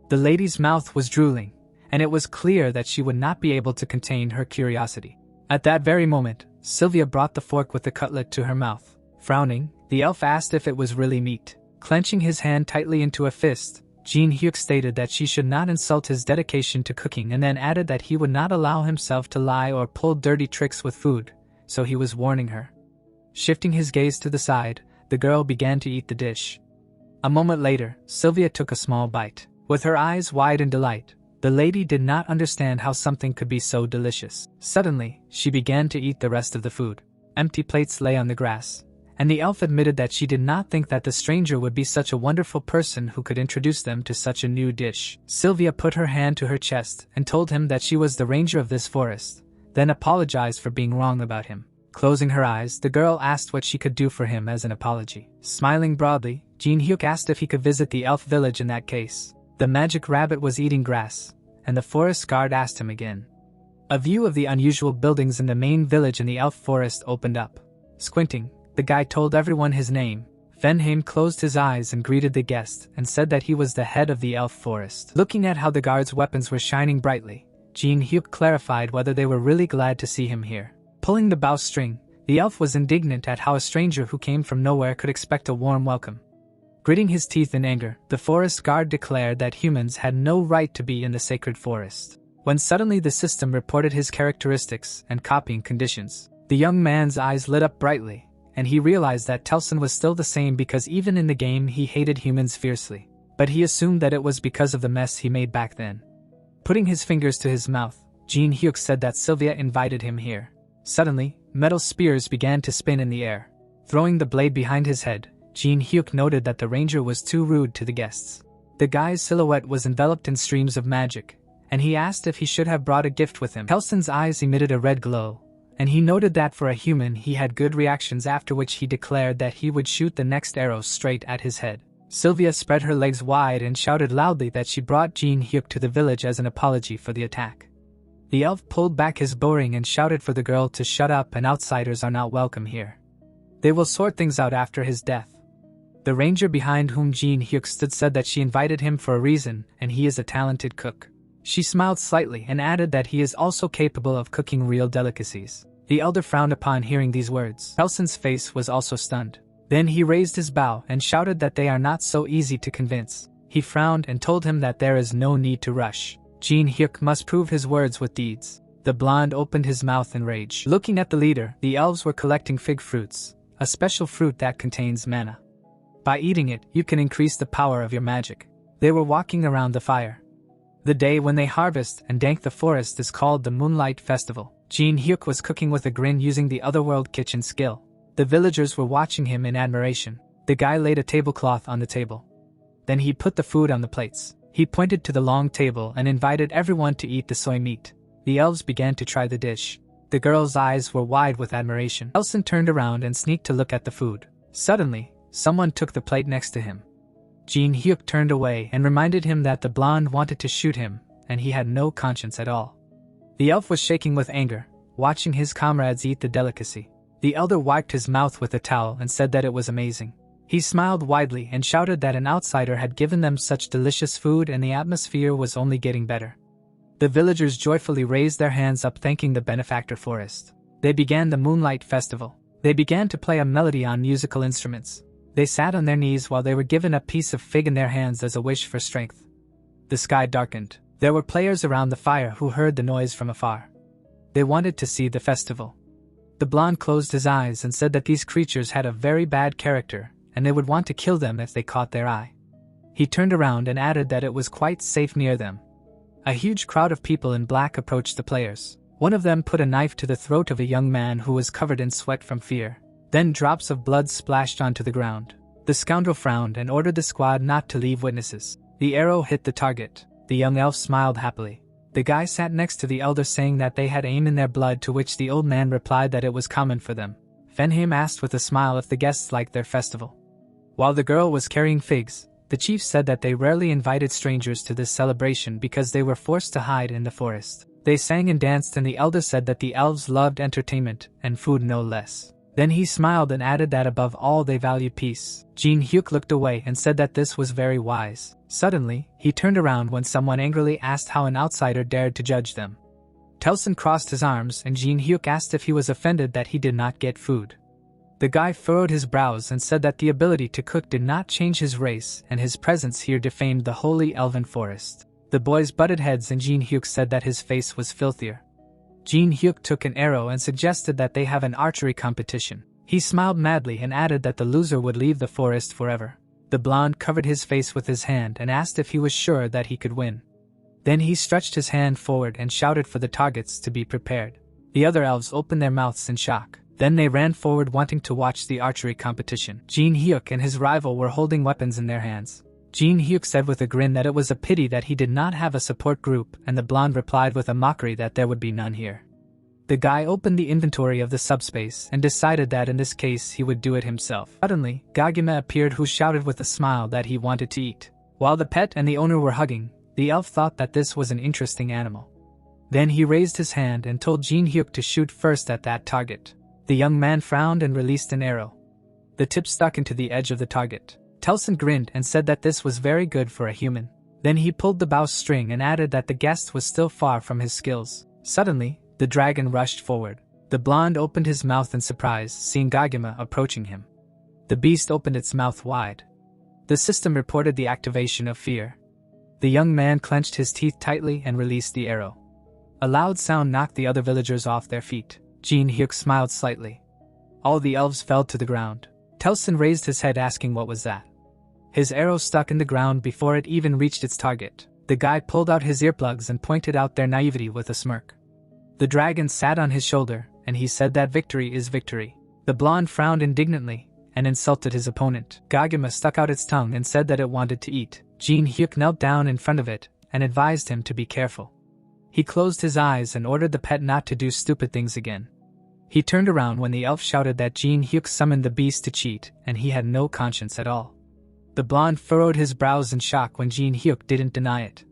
The lady's mouth was drooling, and it was clear that she would not be able to contain her curiosity. At that very moment, Sylvia brought the fork with the cutlet to her mouth. Frowning, the elf asked if it was really meat. Clenching his hand tightly into a fist, Jinhyuk stated that she should not insult his dedication to cooking and then added that he would not allow himself to lie or pull dirty tricks with food, so he was warning her. Shifting his gaze to the side, the girl began to eat the dish. A moment later, Sylvia took a small bite. With her eyes wide in delight, the lady did not understand how something could be so delicious. Suddenly, she began to eat the rest of the food. Empty plates lay on the grass, and the elf admitted that she did not think that the stranger would be such a wonderful person who could introduce them to such a new dish. Sylvia put her hand to her chest and told him that she was the ranger of this forest, then apologized for being wrong about him. Closing her eyes, the girl asked what she could do for him as an apology. Smiling broadly, Jinhyuk asked if he could visit the elf village in that case. The magic rabbit was eating grass, and the forest guard asked him again. A view of the unusual buildings in the main village in the elf forest opened up. Squinting, the guy told everyone his name. Venheim closed his eyes and greeted the guest and said that he was the head of the elf forest. Looking at how the guards' weapons were shining brightly, Jinhyuk clarified whether they were really glad to see him here. Pulling the bowstring, the elf was indignant at how a stranger who came from nowhere could expect a warm welcome. Gritting his teeth in anger, the forest guard declared that humans had no right to be in the sacred forest. When suddenly the system reported his characteristics and copying conditions, the young man's eyes lit up brightly, and he realized that Telson was still the same because even in the game he hated humans fiercely. But he assumed that it was because of the mess he made back then. Putting his fingers to his mouth, Jinhyuk said that Sylvia invited him here. Suddenly, metal spears began to spin in the air. Throwing the blade behind his head, Jinhyuk noted that the ranger was too rude to the guests. The guy's silhouette was enveloped in streams of magic, and he asked if he should have brought a gift with him. Telson's eyes emitted a red glow, and he noted that for a human he had good reactions, after which he declared that he would shoot the next arrow straight at his head. Sylvia spread her legs wide and shouted loudly that she brought Jinhyuk to the village as an apology for the attack. The elf pulled back his bowring and shouted for the girl to shut up, and outsiders are not welcome here. They will sort things out after his death. The ranger behind whom Jinhyuk stood said that she invited him for a reason, and he is a talented cook. She smiled slightly and added that he is also capable of cooking real delicacies. The elder frowned upon hearing these words. Telson's face was also stunned. Then he raised his bow and shouted that they are not so easy to convince. He frowned and told him that there is no need to rush. Jinhyuk must prove his words with deeds. The blonde opened his mouth in rage. Looking at the leader, the elves were collecting fig fruits, a special fruit that contains mana. By eating it, you can increase the power of your magic. They were walking around the fire. The day when they harvest and dank the forest is called the Moonlight Festival. Jinhyuk was cooking with a grin using the otherworld kitchen skill. The villagers were watching him in admiration. The guy laid a tablecloth on the table. Then he put the food on the plates. He pointed to the long table and invited everyone to eat the soy meat. The elves began to try the dish. The girl's eyes were wide with admiration. Telson turned around and sneaked to look at the food. Suddenly, someone took the plate next to him. Jinhyuk turned away and reminded him that the blonde wanted to shoot him, and he had no conscience at all. The elf was shaking with anger, watching his comrades eat the delicacy. The elder wiped his mouth with a towel and said that it was amazing. He smiled widely and shouted that an outsider had given them such delicious food and the atmosphere was only getting better. The villagers joyfully raised their hands up thanking the benefactor forest. They began the Moonlight Festival. They began to play a melody on musical instruments. They sat on their knees while they were given a piece of fig in their hands as a wish for strength. The sky darkened. There were players around the fire who heard the noise from afar. They wanted to see the festival. The blonde closed his eyes and said that these creatures had a very bad character, and they would want to kill them if they caught their eye. He turned around and added that it was quite safe near them. A huge crowd of people in black approached the players. One of them put a knife to the throat of a young man who was covered in sweat from fear. Then drops of blood splashed onto the ground. The scoundrel frowned and ordered the squad not to leave witnesses. The arrow hit the target. The young elf smiled happily. The guy sat next to the elder saying that they had aim in their blood, to which the old man replied that it was common for them. Fenheim asked with a smile if the guests liked their festival. While the girl was carrying figs, the chief said that they rarely invited strangers to this celebration because they were forced to hide in the forest. They sang and danced, and the elder said that the elves loved entertainment and food no less. Then he smiled and added that above all they valued peace. Jinhyuk looked away and said that this was very wise. Suddenly, he turned around when someone angrily asked how an outsider dared to judge them. Telson crossed his arms and Jinhyuk asked if he was offended that he did not get food. The guy furrowed his brows and said that the ability to cook did not change his race and his presence here defamed the holy elven forest. The boys butted heads and Jinhyuk said that his face was filthier. Jinhyuk took an arrow and suggested that they have an archery competition. He smiled madly and added that the loser would leave the forest forever. The blonde covered his face with his hand and asked if he was sure that he could win. Then he stretched his hand forward and shouted for the targets to be prepared. The other elves opened their mouths in shock. Then they ran forward wanting to watch the archery competition. Jinhyuk and his rival were holding weapons in their hands. Jinhyuk said with a grin that it was a pity that he did not have a support group, and the blonde replied with a mockery that there would be none here. The guy opened the inventory of the subspace and decided that in this case he would do it himself. Suddenly, Gagime appeared, who shouted with a smile that he wanted to eat. While the pet and the owner were hugging, the elf thought that this was an interesting animal. Then he raised his hand and told Jinhyuk to shoot first at that target. The young man frowned and released an arrow. The tip stuck into the edge of the target. Telson grinned and said that this was very good for a human. Then he pulled the bowstring and added that the guest was still far from his skills. Suddenly, the dragon rushed forward. The blonde opened his mouth in surprise, seeing Gagime approaching him. The beast opened its mouth wide. The system reported the activation of fear. The young man clenched his teeth tightly and released the arrow. A loud sound knocked the other villagers off their feet. Jinhyuk smiled slightly. All the elves fell to the ground. Telson raised his head asking what was that. His arrow stuck in the ground before it even reached its target. The guy pulled out his earplugs and pointed out their naivety with a smirk. The dragon sat on his shoulder, and he said that victory is victory. The blonde frowned indignantly and insulted his opponent. Gagime stuck out its tongue and said that it wanted to eat. Jinhyuk knelt down in front of it and advised him to be careful. He closed his eyes and ordered the pet not to do stupid things again. He turned around when the elf shouted that Jinhyuk summoned the beast to cheat, and he had no conscience at all. The blonde furrowed his brows in shock when Jinhyuk didn't deny it.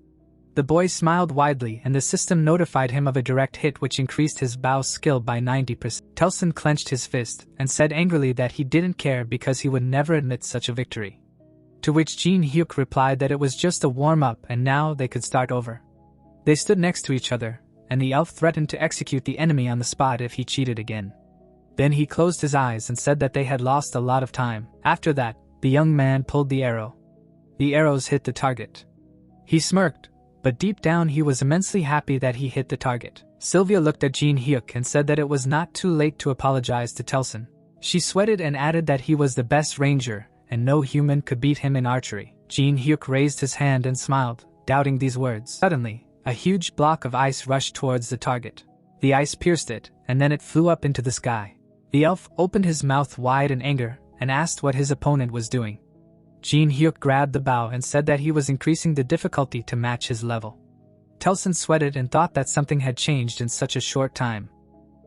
The boy smiled widely and the system notified him of a direct hit which increased his bow skill by 90%. Telson clenched his fist and said angrily that he didn't care because he would never admit such a victory. To which Jinhyuk replied that it was just a warm-up and now they could start over. They stood next to each other, and the elf threatened to execute the enemy on the spot if he cheated again. Then he closed his eyes and said that they had lost a lot of time. After that, the young man pulled the arrow. The arrows hit the target. He smirked, but deep down he was immensely happy that he hit the target. Sylvia looked at Jinhyuk and said that it was not too late to apologize to Telson. She sweated and added that he was the best ranger, and no human could beat him in archery. Jinhyuk raised his hand and smiled, doubting these words. Suddenly, a huge block of ice rushed towards the target. The ice pierced it, and then it flew up into the sky. The elf opened his mouth wide in anger and asked what his opponent was doing. Jinhyuk grabbed the bow and said that he was increasing the difficulty to match his level. Telson sweated and thought that something had changed in such a short time.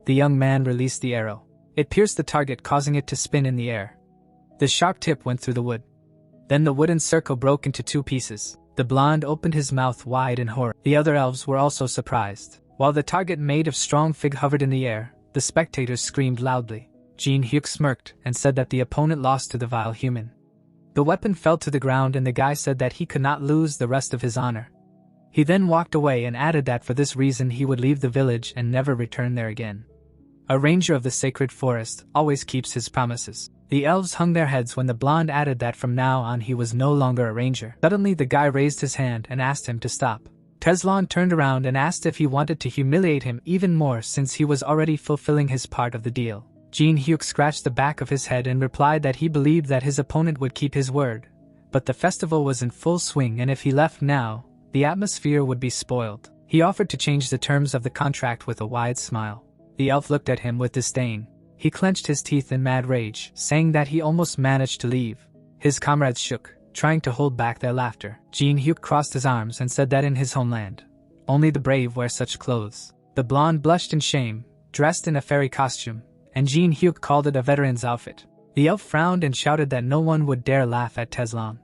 The young man released the arrow. It pierced the target, causing it to spin in the air. The sharp tip went through the wood. Then the wooden circle broke into two pieces. The blonde opened his mouth wide in horror. The other elves were also surprised. While the target made of strong fig hovered in the air, the spectators screamed loudly. Jinhyuk smirked and said that the opponent lost to the vile human. The weapon fell to the ground and the guy said that he could not lose the rest of his honor. He then walked away and added that for this reason he would leave the village and never return there again. A ranger of the sacred forest always keeps his promises. The elves hung their heads when the blonde added that from now on he was no longer a ranger. Suddenly the guy raised his hand and asked him to stop. Tezlon turned around and asked if he wanted to humiliate him even more since he was already fulfilling his part of the deal. Jinhyuk scratched the back of his head and replied that he believed that his opponent would keep his word, but the festival was in full swing and if he left now, the atmosphere would be spoiled. He offered to change the terms of the contract with a wide smile. The elf looked at him with disdain. He clenched his teeth in mad rage, saying that he almost managed to leave. His comrades shook, trying to hold back their laughter. Jinhyuk crossed his arms and said that in his homeland, only the brave wear such clothes. The blonde blushed in shame, dressed in a fairy costume, and Jinhyuk called it a veteran's outfit. The elf frowned and shouted that no one would dare laugh at Tezlon.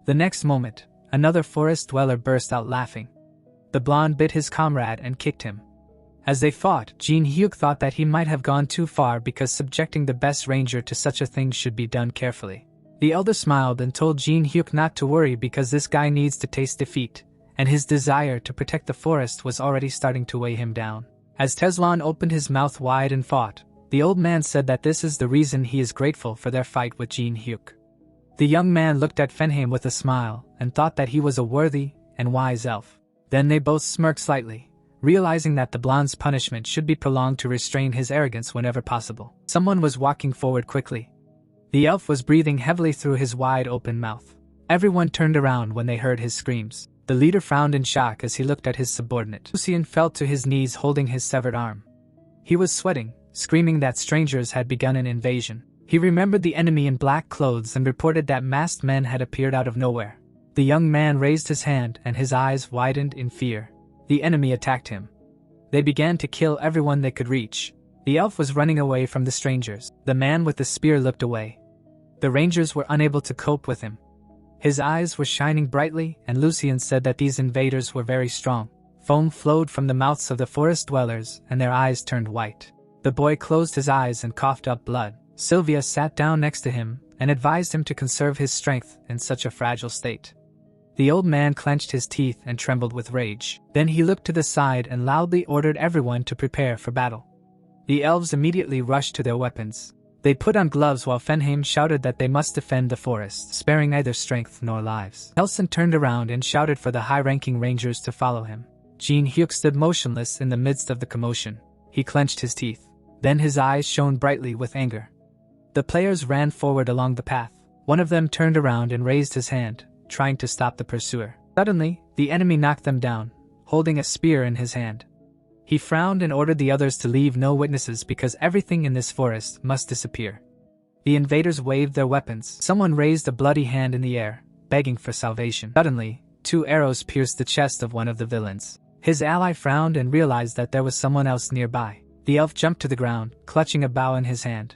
The next moment, another forest dweller burst out laughing. The blonde bit his comrade and kicked him. As they fought, Jinhyuk thought that he might have gone too far because subjecting the best ranger to such a thing should be done carefully. The elder smiled and told Jinhyuk not to worry because this guy needs to taste defeat, and his desire to protect the forest was already starting to weigh him down. As Tezlon opened his mouth wide and fought, the old man said that this is the reason he is grateful for their fight with Jinhyuk. The young man looked at Fenheim with a smile and thought that he was a worthy and wise elf. Then they both smirked slightly, realizing that the blonde's punishment should be prolonged to restrain his arrogance whenever possible. Someone was walking forward quickly. The elf was breathing heavily through his wide-open mouth. Everyone turned around when they heard his screams. The leader frowned in shock as he looked at his subordinate. Lucian fell to his knees holding his severed arm. He was sweating, screaming that strangers had begun an invasion. He remembered the enemy in black clothes and reported that masked men had appeared out of nowhere. The young man raised his hand and his eyes widened in fear. The enemy attacked him. They began to kill everyone they could reach. The elf was running away from the strangers. The man with the spear looked away. The rangers were unable to cope with him. His eyes were shining brightly, and Lucian said that these invaders were very strong. Foam flowed from the mouths of the forest dwellers, and their eyes turned white. The boy closed his eyes and coughed up blood. Sylvia sat down next to him and advised him to conserve his strength in such a fragile state. The old man clenched his teeth and trembled with rage. Then he looked to the side and loudly ordered everyone to prepare for battle. The elves immediately rushed to their weapons. They put on gloves while Fenheim shouted that they must defend the forest, sparing neither strength nor lives. Helson turned around and shouted for the high-ranking rangers to follow him. Jinhyuk stood motionless in the midst of the commotion. He clenched his teeth. Then his eyes shone brightly with anger. The players ran forward along the path. One of them turned around and raised his hand, trying to stop the pursuer. Suddenly, the enemy knocked them down, holding a spear in his hand. He frowned and ordered the others to leave no witnesses because everything in this forest must disappear. The invaders waved their weapons. Someone raised a bloody hand in the air, begging for salvation. Suddenly, 2 arrows pierced the chest of one of the villains. His ally frowned and realized that there was someone else nearby. The elf jumped to the ground, clutching a bow in his hand.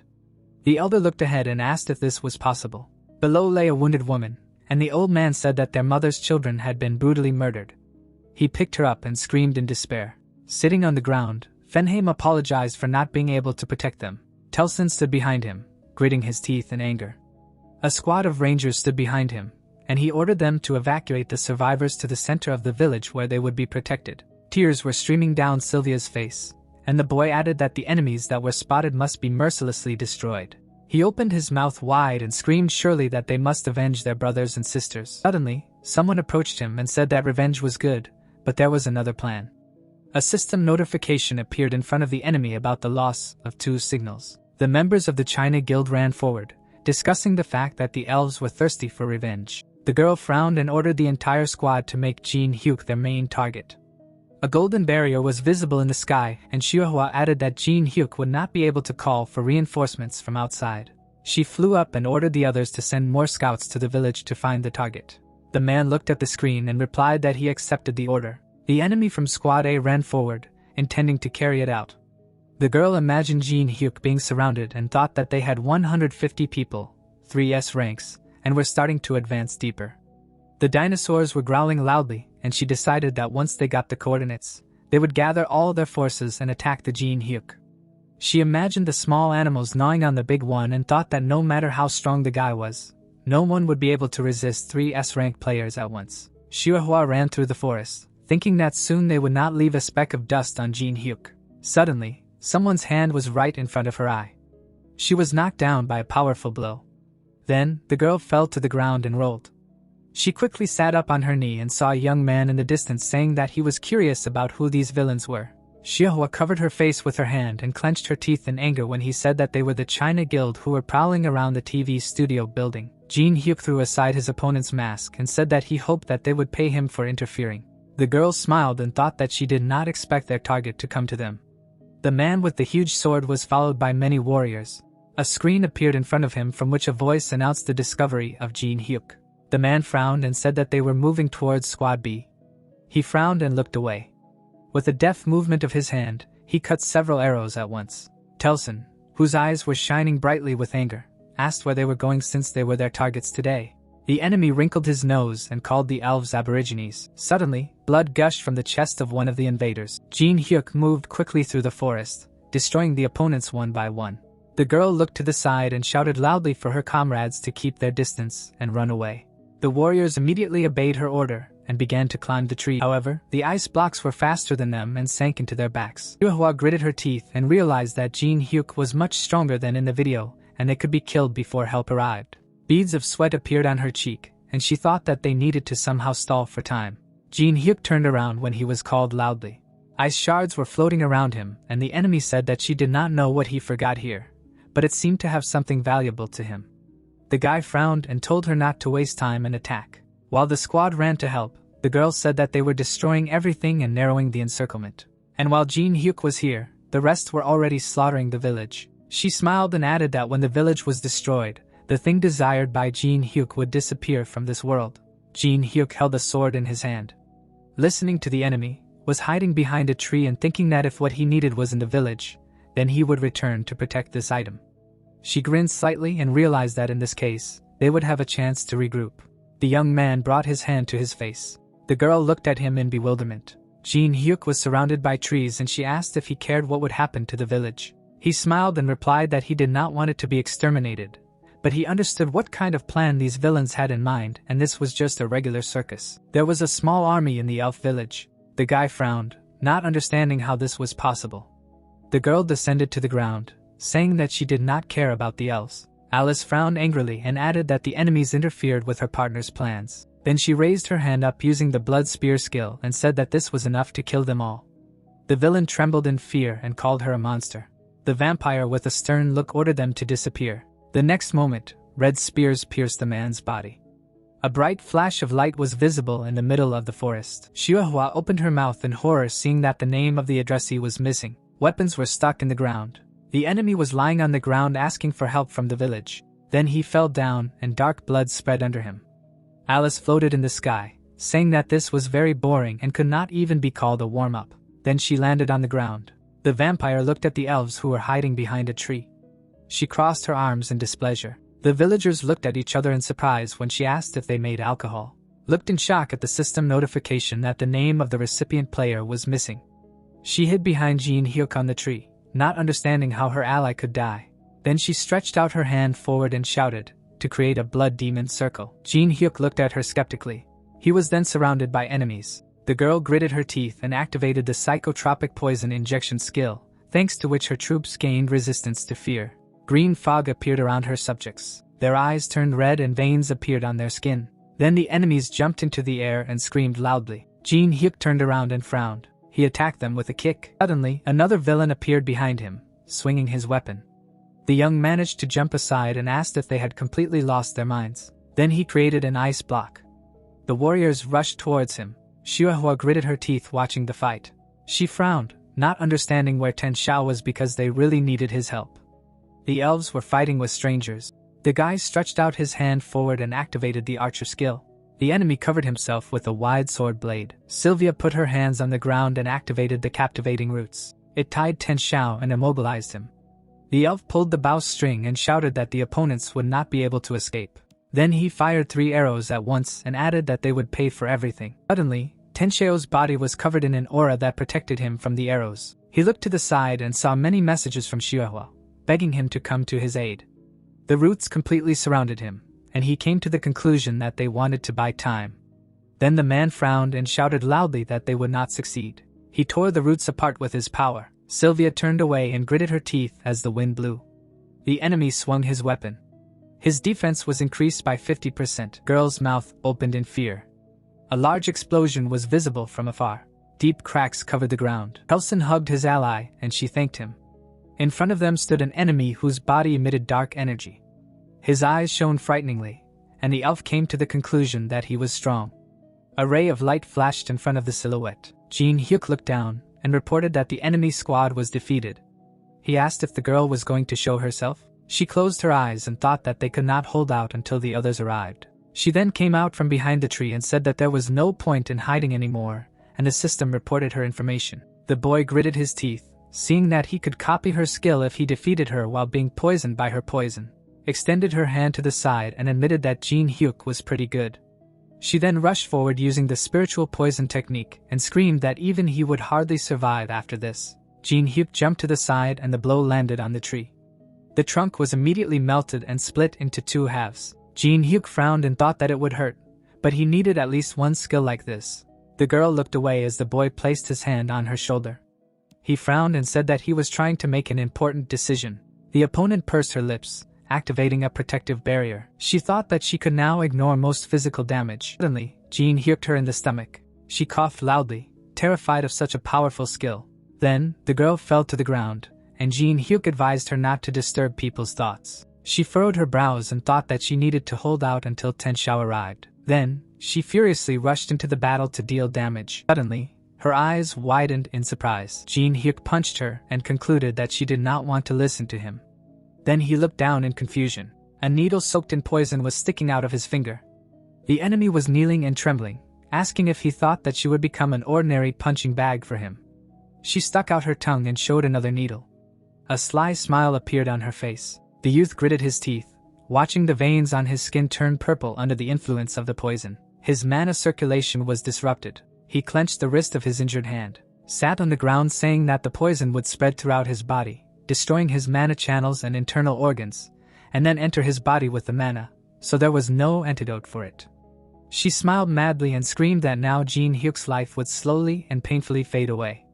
The elder looked ahead and asked if this was possible. Below lay a wounded woman, and the old man said that their mother's children had been brutally murdered. He picked her up and screamed in despair. Sitting on the ground, Fenheim apologized for not being able to protect them. Telson stood behind him, gritting his teeth in anger. A squad of rangers stood behind him, and he ordered them to evacuate the survivors to the center of the village where they would be protected. Tears were streaming down Sylvia's face, and the boy added that the enemies that were spotted must be mercilessly destroyed. He opened his mouth wide and screamed surely that they must avenge their brothers and sisters. Suddenly, someone approached him and said that revenge was good, but there was another plan. A system notification appeared in front of the enemy about the loss of 2 signals. The members of the China Guild ran forward, discussing the fact that the elves were thirsty for revenge. The girl frowned and ordered the entire squad to make Jinhyuk their main target. A golden barrier was visible in the sky, and Xiuhua added that Jinhyuk would not be able to call for reinforcements from outside. She flew up and ordered the others to send more scouts to the village to find the target. The man looked at the screen and replied that he accepted the order. The enemy from Squad A ran forward, intending to carry it out. The girl imagined Jinhyuk being surrounded and thought that they had 150 people, 3S ranks, and were starting to advance deeper. The dinosaurs were growling loudly, and she decided that once they got the coordinates, they would gather all their forces and attack the Jinhyuk. She imagined the small animals gnawing on the big one and thought that no matter how strong the guy was, No one would be able to resist 3 S-rank players at once. Xiahua ran through the forest, thinking that soon they would not leave a speck of dust on Jinhyuk. Suddenly, someone's hand was right in front of her eye. She was knocked down by a powerful blow. Then, the girl fell to the ground and rolled. She quickly sat up on her knee and saw a young man in the distance saying that he was curious about who these villains were. Xiahua covered her face with her hand and clenched her teeth in anger when he said that they were the China Guild who were prowling around the TV studio building. Jinhyuk threw aside his opponent's mask and said that he hoped that they would pay him for interfering. The girl smiled and thought that she did not expect their target to come to them. The man with the huge sword was followed by many warriors. A screen appeared in front of him from which a voice announced the discovery of Jinhyuk. The man frowned and said that they were moving towards Squad B. He frowned and looked away. With a deft movement of his hand, he cut several arrows at once. Telson, whose eyes were shining brightly with anger, asked where they were going since they were their targets today. The enemy wrinkled his nose and called the elves aborigines. Suddenly, blood gushed from the chest of one of the invaders. Jinhyuk moved quickly through the forest, destroying the opponents one by one. The girl looked to the side and shouted loudly for her comrades to keep their distance and run away. The warriors immediately obeyed her order and began to climb the tree. However, the ice blocks were faster than them and sank into their backs. Xiahua gritted her teeth and realized that Jinhyuk was much stronger than in the video, and they could be killed before help arrived. Beads of sweat appeared on her cheek, and she thought that they needed to somehow stall for time. Jinhyuk turned around when he was called loudly. Ice shards were floating around him, and the enemy said that she did not know what he forgot here, but it seemed to have something valuable to him. The guy frowned and told her not to waste time and attack. While the squad ran to help, the girl said that they were destroying everything and narrowing the encirclement. And while Jinhyuk was here, the rest were already slaughtering the village. She smiled and added that when the village was destroyed, the thing desired by Jinhyuk would disappear from this world. Jinhyuk held a sword in his hand. Listening to the enemy, was hiding behind a tree and thinking that if what he needed was in the village, then he would return to protect this item. She grinned slightly and realized that in this case, they would have a chance to regroup. The young man brought his hand to his face. The girl looked at him in bewilderment. Jinhyuk was surrounded by trees and she asked if he cared what would happen to the village. He smiled and replied that he did not want it to be exterminated, but he understood what kind of plan these villains had in mind, and this was just a regular circus. There was a small army in the elf village. The guy frowned, not understanding how this was possible. The girl descended to the ground, saying that she did not care about the elves. Alice frowned angrily and added that the enemies interfered with her partner's plans. Then she raised her hand up using the blood spear skill and said that this was enough to kill them all. The villain trembled in fear and called her a monster. The vampire with a stern look ordered them to disappear. The next moment, red spears pierced the man's body. A bright flash of light was visible in the middle of the forest. Xiahua opened her mouth in horror seeing that the name of the addressee was missing. Weapons were stuck in the ground. The enemy was lying on the ground asking for help from the village. Then he fell down and dark blood spread under him. Alice floated in the sky, saying that this was very boring and could not even be called a warm-up. Then she landed on the ground. The vampire looked at the elves who were hiding behind a tree. She crossed her arms in displeasure. The villagers looked at each other in surprise when she asked if they made alcohol. Looked in shock at the system notification that the name of the recipient player was missing. She hid behind Jinhyuk on the tree, not understanding how her ally could die. Then she stretched out her hand forward and shouted, to create a blood demon circle. Jinhyuk looked at her skeptically. He was then surrounded by enemies. The girl gritted her teeth and activated the psychotropic poison injection skill, thanks to which her troops gained resistance to fear. Green fog appeared around her subjects. Their eyes turned red and veins appeared on their skin. Then the enemies jumped into the air and screamed loudly. Jinhyuk turned around and frowned. He attacked them with a kick. Suddenly, another villain appeared behind him, swinging his weapon. The young managed to jump aside and asked if they had completely lost their minds. Then he created an ice block. The warriors rushed towards him. Xiahua gritted her teeth watching the fight. She frowned, not understanding where Ten Shao was because they really needed his help. The elves were fighting with strangers. The guy stretched out his hand forward and activated the archer skill. The enemy covered himself with a wide sword blade. Sylvia put her hands on the ground and activated the captivating roots. It tied Ten Shao and immobilized him. The elf pulled the bowstring and shouted that the opponents would not be able to escape. Then he fired 3 arrows at once and added that they would pay for everything. Suddenly, Ten Shao's body was covered in an aura that protected him from the arrows. He looked to the side and saw many messages from Xiahua, begging him to come to his aid. The roots completely surrounded him, and he came to the conclusion that they wanted to buy time. Then the man frowned and shouted loudly that they would not succeed. He tore the roots apart with his power. Sylvia turned away and gritted her teeth as the wind blew. The enemy swung his weapon. His defense was increased by 50%. Girl's mouth opened in fear. A large explosion was visible from afar. Deep cracks covered the ground. Telson hugged his ally, and she thanked him. In front of them stood an enemy whose body emitted dark energy. His eyes shone frighteningly, and the elf came to the conclusion that he was strong. A ray of light flashed in front of the silhouette. Jinhyuk looked down and reported that the enemy squad was defeated. He asked if the girl was going to show herself. She closed her eyes and thought that they could not hold out until the others arrived. She then came out from behind the tree and said that there was no point in hiding anymore, and the system reported her information. The boy gritted his teeth, seeing that he could copy her skill if he defeated her while being poisoned by her poison, extended her hand to the side and admitted that Jinhyuk was pretty good. She then rushed forward using the spiritual poison technique and screamed that even he would hardly survive after this. Jinhyuk jumped to the side and the blow landed on the tree. The trunk was immediately melted and split into two halves. Jinhyuk frowned and thought that it would hurt, but he needed at least one skill like this. The girl looked away as the boy placed his hand on her shoulder. He frowned and said that he was trying to make an important decision. The opponent pursed her lips, activating a protective barrier. She thought that she could now ignore most physical damage. Suddenly, Jinhyuk her in the stomach. She coughed loudly, terrified of such a powerful skill. Then, the girl fell to the ground, and Jinhyuk advised her not to disturb people's thoughts. She furrowed her brows and thought that she needed to hold out until Tenshao arrived. Then, she furiously rushed into the battle to deal damage. Suddenly, her eyes widened in surprise. Jinhyuk punched her and concluded that she did not want to listen to him. Then he looked down in confusion. A needle soaked in poison was sticking out of his finger. The enemy was kneeling and trembling, asking if he thought that she would become an ordinary punching bag for him. She stuck out her tongue and showed another needle. A sly smile appeared on her face. The youth gritted his teeth, watching the veins on his skin turn purple under the influence of the poison. His mana circulation was disrupted. He clenched the wrist of his injured hand, sat on the ground saying that the poison would spread throughout his body, destroying his mana channels and internal organs, and then enter his body with the mana, so there was no antidote for it. She smiled madly and screamed that now Jinhyuk's life would slowly and painfully fade away.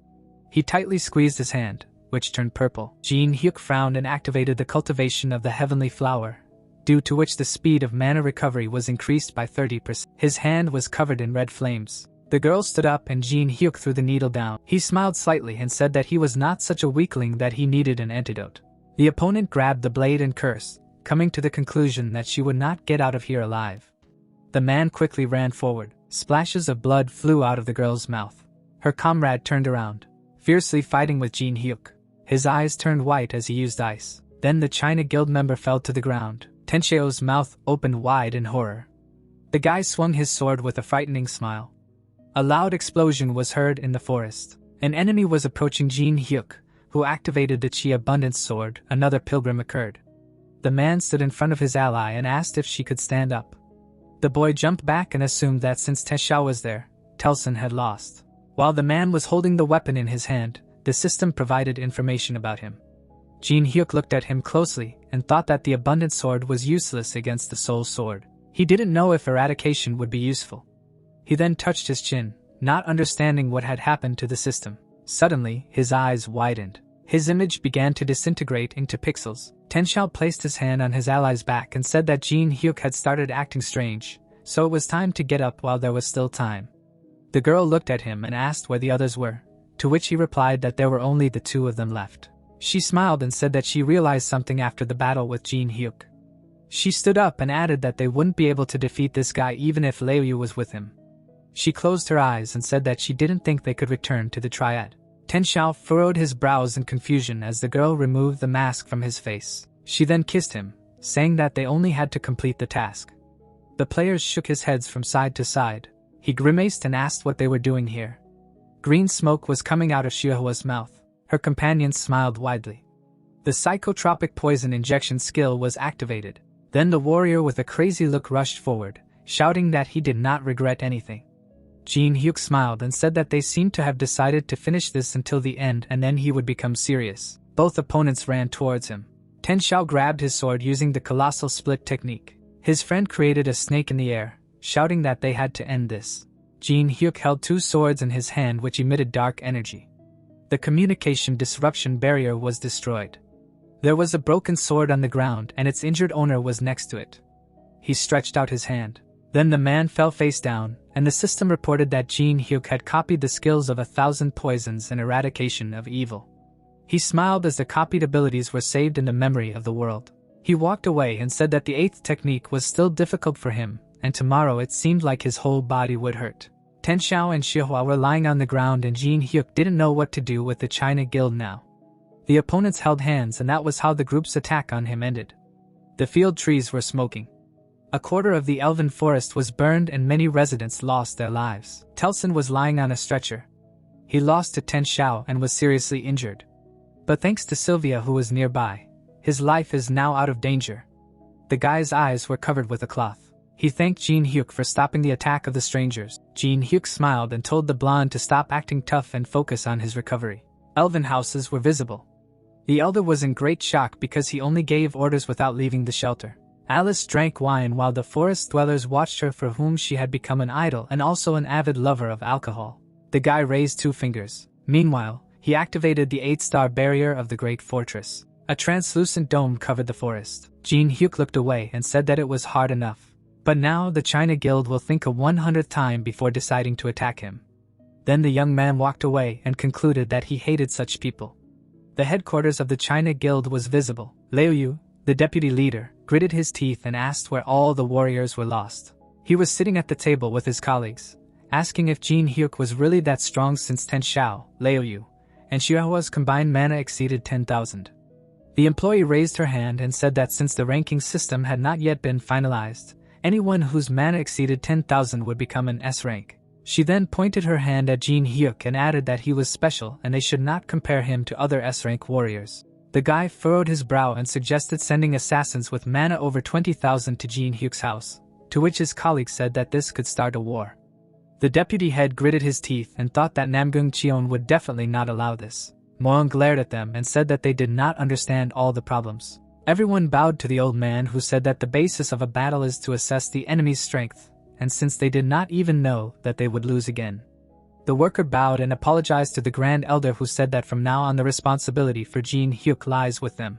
He tightly squeezed his hand, which turned purple. Jinhyuk frowned and activated the cultivation of the heavenly flower, due to which the speed of mana recovery was increased by 30%. His hand was covered in red flames. The girl stood up and Jinhyuk threw the needle down. He smiled slightly and said that he was not such a weakling that he needed an antidote. The opponent grabbed the blade and cursed, coming to the conclusion that she would not get out of here alive. The man quickly ran forward. Splashes of blood flew out of the girl's mouth. Her comrade turned around, fiercely fighting with Jinhyuk. His eyes turned white as he used ice. Then the China Guild member fell to the ground. Tenshao's mouth opened wide in horror. The guy swung his sword with a frightening smile. A loud explosion was heard in the forest. An enemy was approaching Jinhyuk, who activated the Chi Abundance sword. Another pilgrim occurred. The man stood in front of his ally and asked if she could stand up. The boy jumped back and assumed that since Teshao was there, Telson had lost. While the man was holding the weapon in his hand, the system provided information about him. Jinhyuk looked at him closely and thought that the Abundant Sword was useless against the Soul Sword. He didn't know if eradication would be useful. He then touched his chin, not understanding what had happened to the system. Suddenly, his eyes widened. His image began to disintegrate into pixels. Tenshao placed his hand on his ally's back and said that Jinhyuk had started acting strange, so it was time to get up while there was still time. The girl looked at him and asked where the others were, to which he replied that there were only the two of them left. She smiled and said that she realized something after the battle with Jinhyuk. She stood up and added that they wouldn't be able to defeat this guy even if Leiyu was with him. She closed her eyes and said that she didn't think they could return to the triad. Tenshao furrowed his brows in confusion as the girl removed the mask from his face. She then kissed him, saying that they only had to complete the task. The players shook his heads from side to side. He grimaced and asked what they were doing here. Green smoke was coming out of Shihua's mouth. Her companions smiled widely. The psychotropic poison injection skill was activated. Then the warrior with a crazy look rushed forward, shouting that he did not regret anything. Jinhyuk smiled and said that they seemed to have decided to finish this until the end and then he would become serious. Both opponents ran towards him. Tenshao grabbed his sword using the colossal split technique. His friend created a snake in the air, shouting that they had to end this. Jinhyuk held 2 swords in his hand which emitted dark energy. The communication disruption barrier was destroyed. There was a broken sword on the ground and its injured owner was next to it. He stretched out his hand. Then the man fell face down, and the system reported that Jinhyuk had copied the skills of 1,000 poisons and eradication of evil. He smiled as the copied abilities were saved in the memory of the world. He walked away and said that the 8th technique was still difficult for him, and tomorrow it seemed like his whole body would hurt. Ten Xiao and Shihua were lying on the ground and Jinhyuk didn't know what to do with the China Guild now. The opponents held hands and that was how the group's attack on him ended. The field trees were smoking. A quarter of the elven forest was burned and many residents lost their lives. Telson was lying on a stretcher. He lost to Ten Xiao and was seriously injured. But thanks to Sylvia who was nearby, his life is now out of danger. The guy's eyes were covered with a cloth. He thanked Jinhyuk for stopping the attack of the strangers. Jinhyuk smiled and told the blonde to stop acting tough and focus on his recovery. Elven houses were visible. The elder was in great shock because he only gave orders without leaving the shelter. Alice drank wine while the forest dwellers watched her for whom she had become an idol and also an avid lover of alcohol. The guy raised 2 fingers. Meanwhile, he activated the 8-star barrier of the great fortress. A translucent dome covered the forest. Jinhyuk looked away and said that it was hard enough. But now the China Guild will think a 100th time before deciding to attack him. Then the young man walked away and concluded that he hated such people. The headquarters of the China Guild was visible. Liu Yu, the deputy leader, gritted his teeth and asked where all the warriors were lost. He was sitting at the table with his colleagues, asking if Jinhyuk was really that strong since Ten Xiao, Liu Yu, and Xiaohua's combined mana exceeded 10,000. The employee raised her hand and said that since the ranking system had not yet been finalized, anyone whose mana exceeded 10,000 would become an S rank. She then pointed her hand at Jinhyuk and added that he was special and they should not compare him to other S-rank warriors. The guy furrowed his brow and suggested sending assassins with mana over 20,000 to Jinhyuk's house, to which his colleagues said that this could start a war. The deputy head gritted his teeth and thought that Namgung Cheon would definitely not allow this. Moong glared at them and said that they did not understand all the problems. Everyone bowed to the old man who said that the basis of a battle is to assess the enemy's strength, and since they did not even know that they would lose again. The worker bowed and apologized to the Grand Elder who said that from now on the responsibility for Jinhyuk lies with them.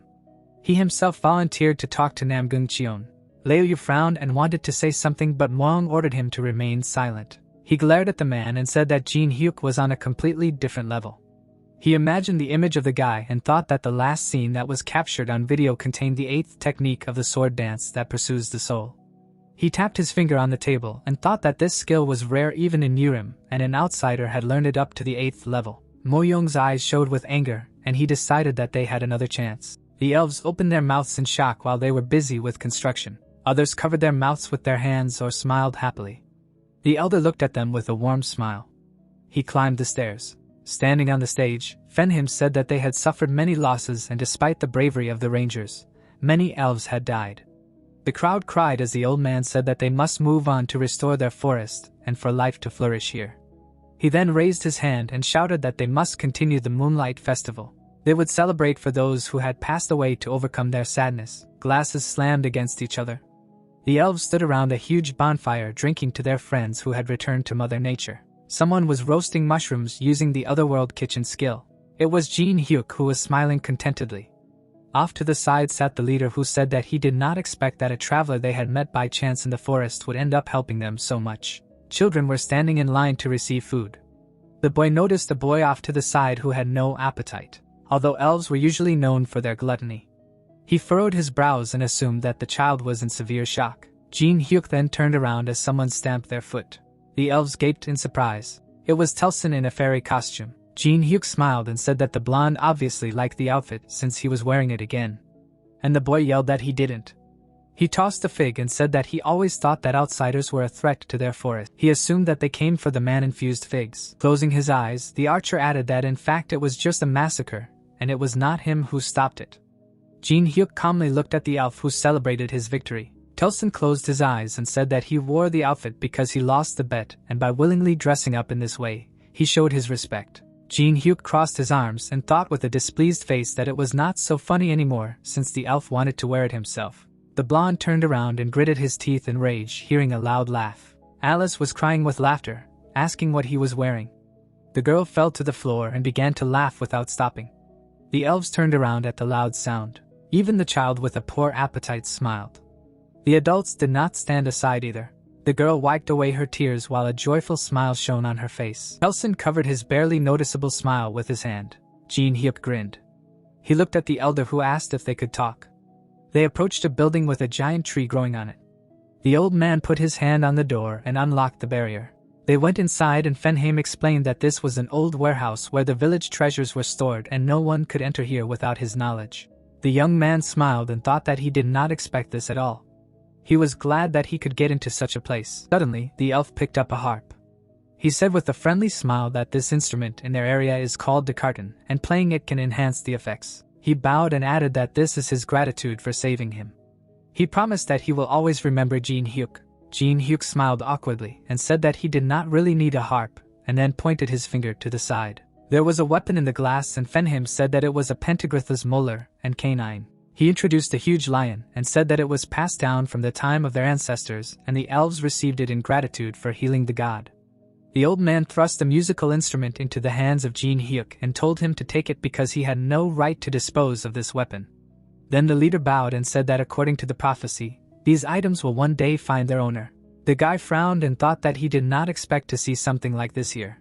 He himself volunteered to talk to Namgung Cheon. Liu Yu frowned and wanted to say something but Moong ordered him to remain silent. He glared at the man and said that Jinhyuk was on a completely different level. He imagined the image of the guy and thought that the last scene that was captured on video contained the 8th technique of the sword dance that pursues the soul. He tapped his finger on the table and thought that this skill was rare even in Yurim, and an outsider had learned it up to the 8th level. Mo Young's eyes showed with anger, and he decided that they had another chance. The elves opened their mouths in shock while they were busy with construction. Others covered their mouths with their hands or smiled happily. The elder looked at them with a warm smile. He climbed the stairs. Standing on the stage, Fenhim said that they had suffered many losses and despite the bravery of the rangers, many elves had died. The crowd cried as the old man said that they must move on to restore their forest and for life to flourish here. He then raised his hand and shouted that they must continue the Moonlight Festival. They would celebrate for those who had passed away to overcome their sadness. Glasses slammed against each other. The elves stood around a huge bonfire drinking to their friends who had returned to Mother Nature. Someone was roasting mushrooms using the Otherworld kitchen skill. It was Jinhyuk who was smiling contentedly. Off to the side sat the leader who said that he did not expect that a traveler they had met by chance in the forest would end up helping them so much. Children were standing in line to receive food. The boy noticed a boy off to the side who had no appetite, although elves were usually known for their gluttony. He furrowed his brows and assumed that the child was in severe shock. Jinhyuk then turned around as someone stamped their foot. The elves gaped in surprise. It was Telson in a fairy costume. Jinhyuk smiled and said that the blonde obviously liked the outfit since he was wearing it again. And the boy yelled that he didn't. He tossed a fig and said that he always thought that outsiders were a threat to their forest. He assumed that they came for the man-infused figs. Closing his eyes, the archer added that in fact it was just a massacre, and it was not him who stopped it. Jinhyuk calmly looked at the elf who celebrated his victory. Telson closed his eyes and said that he wore the outfit because he lost the bet, and by willingly dressing up in this way, he showed his respect. Jinhyuk crossed his arms and thought with a displeased face that it was not so funny anymore since the elf wanted to wear it himself. The blonde turned around and gritted his teeth in rage, hearing a loud laugh. Alice was crying with laughter, asking what he was wearing. The girl fell to the floor and began to laugh without stopping. The elves turned around at the loud sound. Even the child with a poor appetite smiled. The adults did not stand aside either. The girl wiped away her tears while a joyful smile shone on her face. Elson covered his barely noticeable smile with his hand. Jinhyuk grinned. He looked at the elder who asked if they could talk. They approached a building with a giant tree growing on it. The old man put his hand on the door and unlocked the barrier. They went inside and Fenheim explained that this was an old warehouse where the village treasures were stored and no one could enter here without his knowledge. The young man smiled and thought that he did not expect this at all. He was glad that he could get into such a place. Suddenly, the elf picked up a harp. He said with a friendly smile that this instrument in their area is called the kartan, and playing it can enhance the effects. He bowed and added that this is his gratitude for saving him. He promised that he will always remember Jinhyuk. Jinhyuk smiled awkwardly and said that he did not really need a harp, and then pointed his finger to the side. There was a weapon in the glass and Fenheim said that it was a Pentagritha's molar and canine. He introduced a huge lion and said that it was passed down from the time of their ancestors and the elves received it in gratitude for healing the god. The old man thrust the musical instrument into the hands of Jinhyuk and told him to take it because he had no right to dispose of this weapon. Then the leader bowed and said that according to the prophecy, these items will one day find their owner. The guy frowned and thought that he did not expect to see something like this here.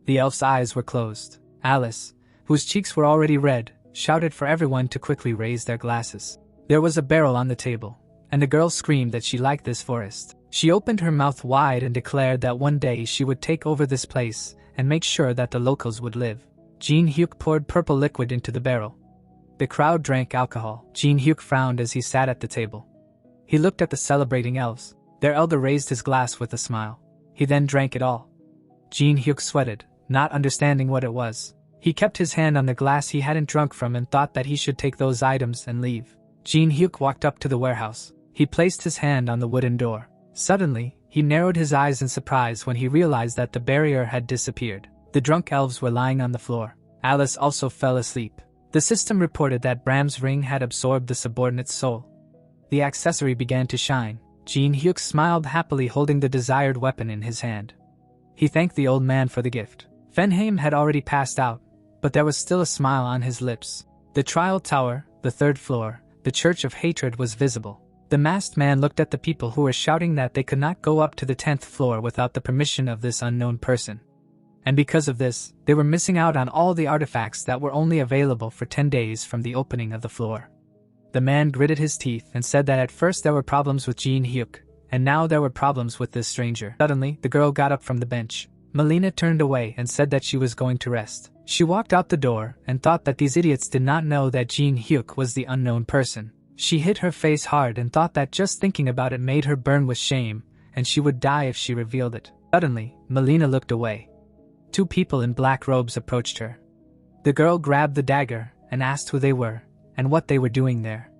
The elf's eyes were closed. Alice, whose cheeks were already red, shouted for everyone to quickly raise their glasses. There was a barrel on the table, and the girl screamed that she liked this forest. She opened her mouth wide and declared that one day she would take over this place and make sure that the locals would live. Jinhyuk poured purple liquid into the barrel. The crowd drank alcohol. Jinhyuk frowned as he sat at the table. He looked at the celebrating elves. Their elder raised his glass with a smile. He then drank it all. Jinhyuk sweated, not understanding what it was. He kept his hand on the glass he hadn't drunk from and thought that he should take those items and leave. Jinhyuk walked up to the warehouse. He placed his hand on the wooden door. Suddenly, he narrowed his eyes in surprise when he realized that the barrier had disappeared. The drunk elves were lying on the floor. Alice also fell asleep. The system reported that Bram's ring had absorbed the subordinate's soul. The accessory began to shine. Jinhyuk smiled happily holding the desired weapon in his hand. He thanked the old man for the gift. Fenheim had already passed out, but there was still a smile on his lips. The trial tower, the third floor, the Church of Hatred was visible. The masked man looked at the people who were shouting that they could not go up to the 10th floor without the permission of this unknown person. And because of this, they were missing out on all the artifacts that were only available for 10 days from the opening of the floor. The man gritted his teeth and said that at first there were problems with Jinhyuk, and now there were problems with this stranger. Suddenly, the girl got up from the bench. Melina turned away and said that she was going to rest. She walked out the door and thought that these idiots did not know that Jinhyuk was the unknown person. She hit her face hard and thought that just thinking about it made her burn with shame, and she would die if she revealed it. Suddenly, Melina looked away. Two people in black robes approached her. The girl grabbed the dagger and asked who they were and what they were doing there.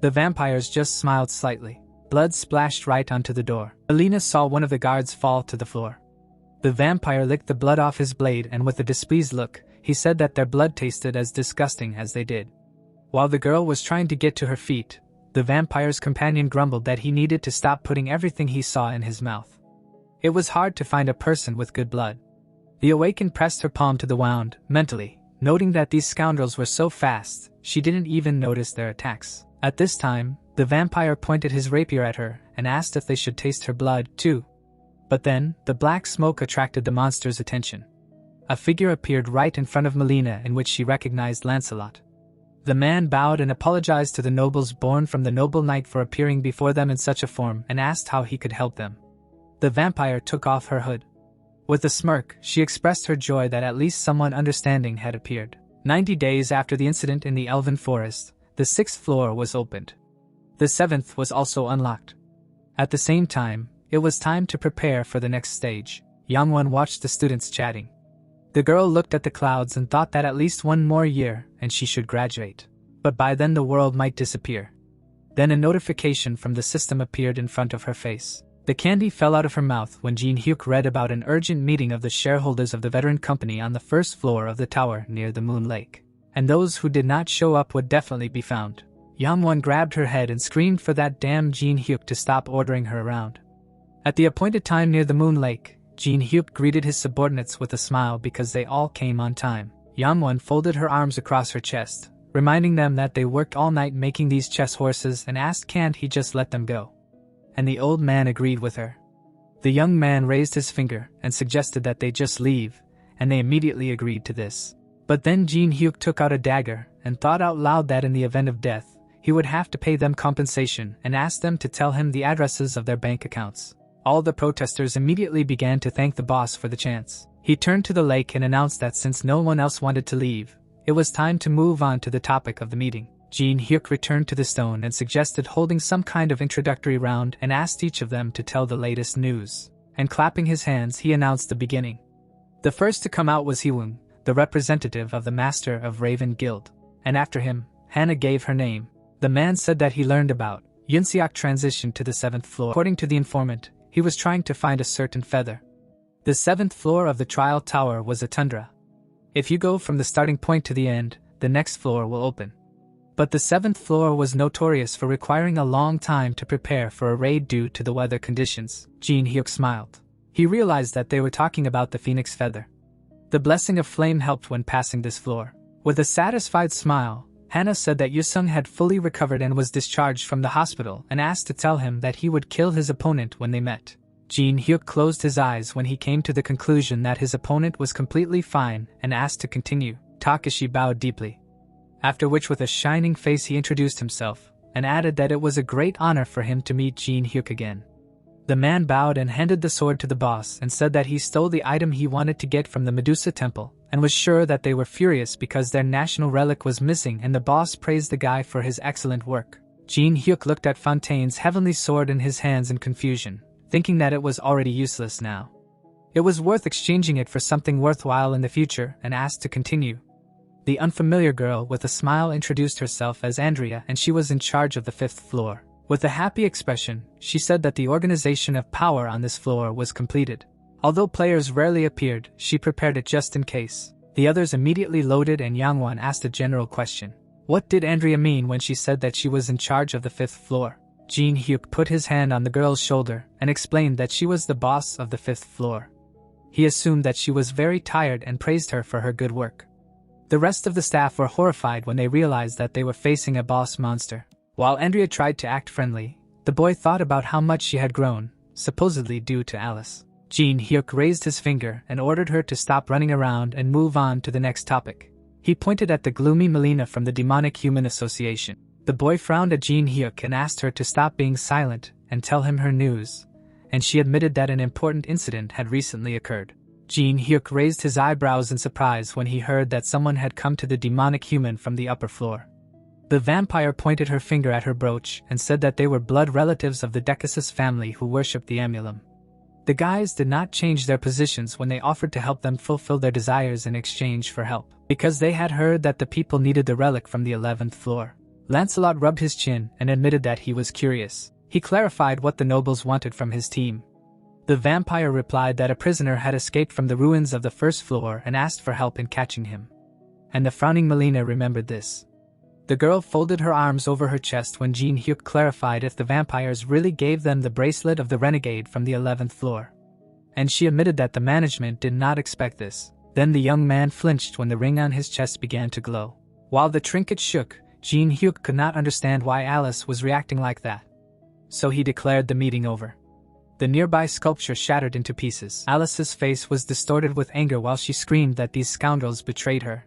The vampires just smiled slightly. Blood splashed right onto the door. Melina saw one of the guards fall to the floor. The vampire licked the blood off his blade and with a displeased look, he said that their blood tasted as disgusting as they did. While the girl was trying to get to her feet, the vampire's companion grumbled that he needed to stop putting everything he saw in his mouth. It was hard to find a person with good blood. The awakened pressed her palm to the wound, mentally, noting that these scoundrels were so fast, she didn't even notice their attacks. At this time, the vampire pointed his rapier at her and asked if they should taste her blood, too. But then, the black smoke attracted the monster's attention. A figure appeared right in front of Melina in which she recognized Lancelot. The man bowed and apologized to the nobles born from the noble knight for appearing before them in such a form and asked how he could help them. The vampire took off her hood. With a smirk, she expressed her joy that at least someone understanding had appeared. 90 days after the incident in the Elven Forest, the 6th floor was opened. The 7th was also unlocked. At the same time, it was time to prepare for the next stage. Yangwon watched the students chatting. The girl looked at the clouds and thought that at least one more year and she should graduate. But by then the world might disappear. Then a notification from the system appeared in front of her face. The candy fell out of her mouth when Jinhyuk read about an urgent meeting of the shareholders of the veteran company on the 1st floor of the tower near the Moon Lake. And those who did not show up would definitely be found. Yangwon grabbed her head and screamed for that damn Jinhyuk to stop ordering her around. At the appointed time near the Moon Lake, Jinhyuk greeted his subordinates with a smile because they all came on time. Yangwon folded her arms across her chest, reminding them that they worked all night making these chess horses and asked can't he just let them go. And the old man agreed with her. The young man raised his finger and suggested that they just leave, and they immediately agreed to this. But then Jinhyuk took out a dagger and thought out loud that in the event of death, he would have to pay them compensation and asked them to tell him the addresses of their bank accounts. All the protesters immediately began to thank the boss for the chance. He turned to the lake and announced that since no one else wanted to leave, it was time to move on to the topic of the meeting. Jinhyuk returned to the stone and suggested holding some kind of introductory round and asked each of them to tell the latest news. And clapping his hands, he announced the beginning. The first to come out was Hiwung, the representative of the Master of Raven Guild. And after him, Hannah gave her name. The man said that he learned about Yunseok transitioned to the 7th floor. According to the informant, he was trying to find a certain feather. The 7th floor of the trial tower was a tundra. If you go from the starting point to the end, the next floor will open. But the 7th floor was notorious for requiring a long time to prepare for a raid due to the weather conditions. Jinhyuk smiled. He realized that they were talking about the phoenix feather. The blessing of flame helped when passing this floor. With a satisfied smile, Hannah said that Yusung had fully recovered and was discharged from the hospital and asked to tell him that he would kill his opponent when they met. Jinhyuk closed his eyes when he came to the conclusion that his opponent was completely fine and asked to continue. Takashi bowed deeply. After which with a shining face he introduced himself, and added that it was a great honor for him to meet Jinhyuk again. The man bowed and handed the sword to the boss and said that he stole the item he wanted to get from the Medusa temple, and was sure that they were furious because their national relic was missing, and the boss praised the guy for his excellent work. Jinhyuk looked at Fontaine's heavenly sword in his hands in confusion, thinking that it was already useless now. It was worth exchanging it for something worthwhile in the future, and asked to continue. The unfamiliar girl with a smile introduced herself as Andrea, and she was in charge of the 5th floor. With a happy expression, she said that the organization of power on this floor was completed. Although players rarely appeared, she prepared it just in case. The others immediately loaded, and Yangwon asked a general question. What did Andrea mean when she said that she was in charge of the 5th floor? Jinhyuk put his hand on the girl's shoulder and explained that she was the boss of the 5th floor. He assumed that she was very tired and praised her for her good work. The rest of the staff were horrified when they realized that they were facing a boss monster. While Andrea tried to act friendly, the boy thought about how much she had grown, supposedly due to Alice. Jinhyuk raised his finger and ordered her to stop running around and move on to the next topic. He pointed at the gloomy Melina from the Demonic Human Association. The boy frowned at Jinhyuk and asked her to stop being silent and tell him her news, and she admitted that an important incident had recently occurred. Jinhyuk raised his eyebrows in surprise when he heard that someone had come to the demonic human from the upper floor. The vampire pointed her finger at her brooch and said that they were blood relatives of the Decasus family who worshipped the amulet. The guys did not change their positions when they offered to help them fulfill their desires in exchange for help, because they had heard that the people needed the relic from the 11th floor. Lancelot rubbed his chin and admitted that he was curious. He clarified what the nobles wanted from his team. The vampire replied that a prisoner had escaped from the ruins of the 1st floor and asked for help in catching him. And the frowning Melina remembered this. The girl folded her arms over her chest when Jinhyuk clarified if the vampires really gave them the bracelet of the renegade from the 11th floor. And she admitted that the management did not expect this. Then the young man flinched when the ring on his chest began to glow. While the trinket shook, Jinhyuk could not understand why Alice was reacting like that. So he declared the meeting over. The nearby sculpture shattered into pieces. Alice's face was distorted with anger while she screamed that these scoundrels betrayed her.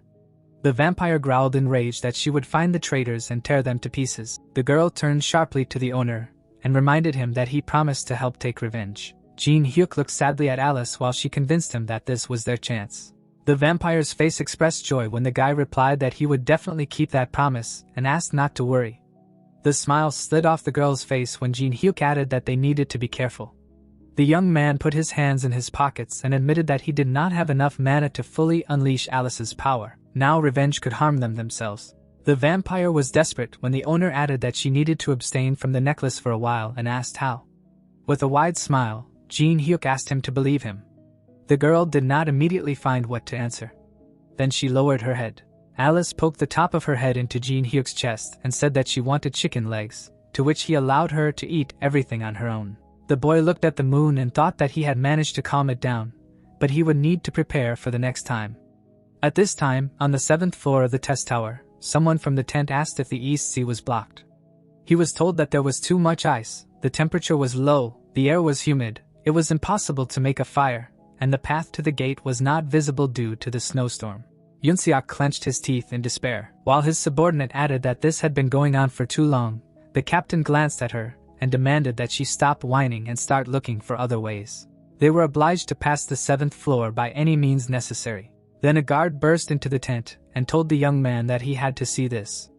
The vampire growled in rage that she would find the traitors and tear them to pieces. The girl turned sharply to the owner and reminded him that he promised to help take revenge. Jinhyuk looked sadly at Alice while she convinced him that this was their chance. The vampire's face expressed joy when the guy replied that he would definitely keep that promise and asked not to worry. The smile slid off the girl's face when Jinhyuk added that they needed to be careful. The young man put his hands in his pockets and admitted that he did not have enough mana to fully unleash Alice's power. Now revenge could harm them themselves. The vampire was desperate when the owner added that she needed to abstain from the necklace for a while and asked how. With a wide smile, Jinhyuk asked him to believe him. The girl did not immediately find what to answer. Then she lowered her head Alice poked the top of her head into Jinhyuk's chest and said that she wanted chicken legs, to which he allowed her to eat everything on her own. The boy looked at the moon and thought that he had managed to calm it down, but he would need to prepare for the next time. At this time, on the 7th floor of the test tower, someone from the tent asked if the East Sea was blocked. He was told that there was too much ice, the temperature was low, the air was humid, it was impossible to make a fire, and the path to the gate was not visible due to the snowstorm. Yunseok clenched his teeth in despair. While his subordinate added that this had been going on for too long, the captain glanced at her and demanded that she stop whining and start looking for other ways. They were obliged to pass the 7th floor by any means necessary. Then a guard burst into the tent and told the young man that he had to see this.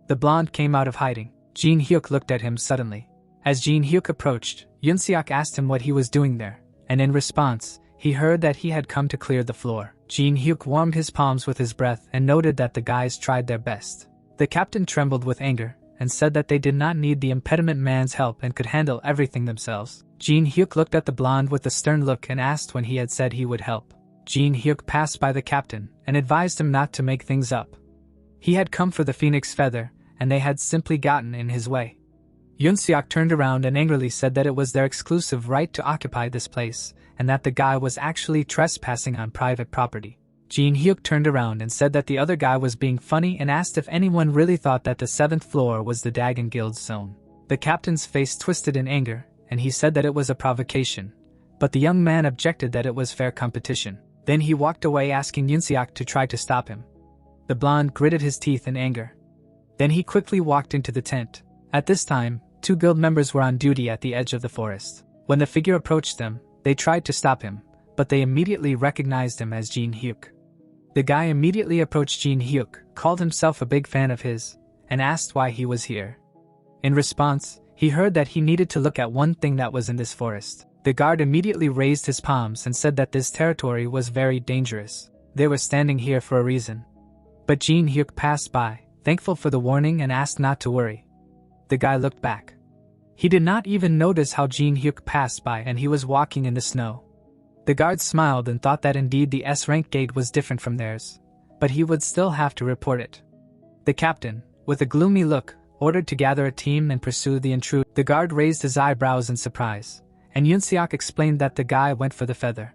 The blonde came out of hiding. Jinhyuk looked at him suddenly. As Jinhyuk approached, Yunseok asked him what he was doing there, and in response, he heard that he had come to clear the floor. Jinhyuk warmed his palms with his breath and noted that the guys tried their best. The captain trembled with anger and said that they did not need the impediment man's help and could handle everything themselves. Jinhyuk looked at the blonde with a stern look and asked when he had said he would help. Jinhyuk passed by the captain and advised him not to make things up. He had come for the phoenix feather, and they had simply gotten in his way. Yunseok turned around and angrily said that it was their exclusive right to occupy this place, and that the guy was actually trespassing on private property. Jinhyuk turned around and said that the other guy was being funny and asked if anyone really thought that the 7th floor was the Dagon Guild's zone. The captain's face twisted in anger, and he said that it was a provocation, but the young man objected that it was fair competition. Then he walked away asking Yunseok to try to stop him. The blonde gritted his teeth in anger. Then he quickly walked into the tent. At this time, 2 guild members were on duty at the edge of the forest. When the figure approached them, they tried to stop him, but they immediately recognized him as Jinhyuk. The guy immediately approached Jinhyuk, called himself a big fan of his, and asked why he was here. In response, he heard that he needed to look at one thing that was in this forest. The guard immediately raised his palms and said that this territory was very dangerous. They were standing here for a reason. But Jinhyuk passed by, thankful for the warning, and asked not to worry. The guy looked back. He did not even notice how Jinhyuk passed by and he was walking in the snow. The guard smiled and thought that indeed the S-rank gate was different from theirs, but he would still have to report it. The captain, with a gloomy look, ordered to gather a team and pursue the intruder. The guard raised his eyebrows in surprise, and Yunseok explained that the guy went for the feather.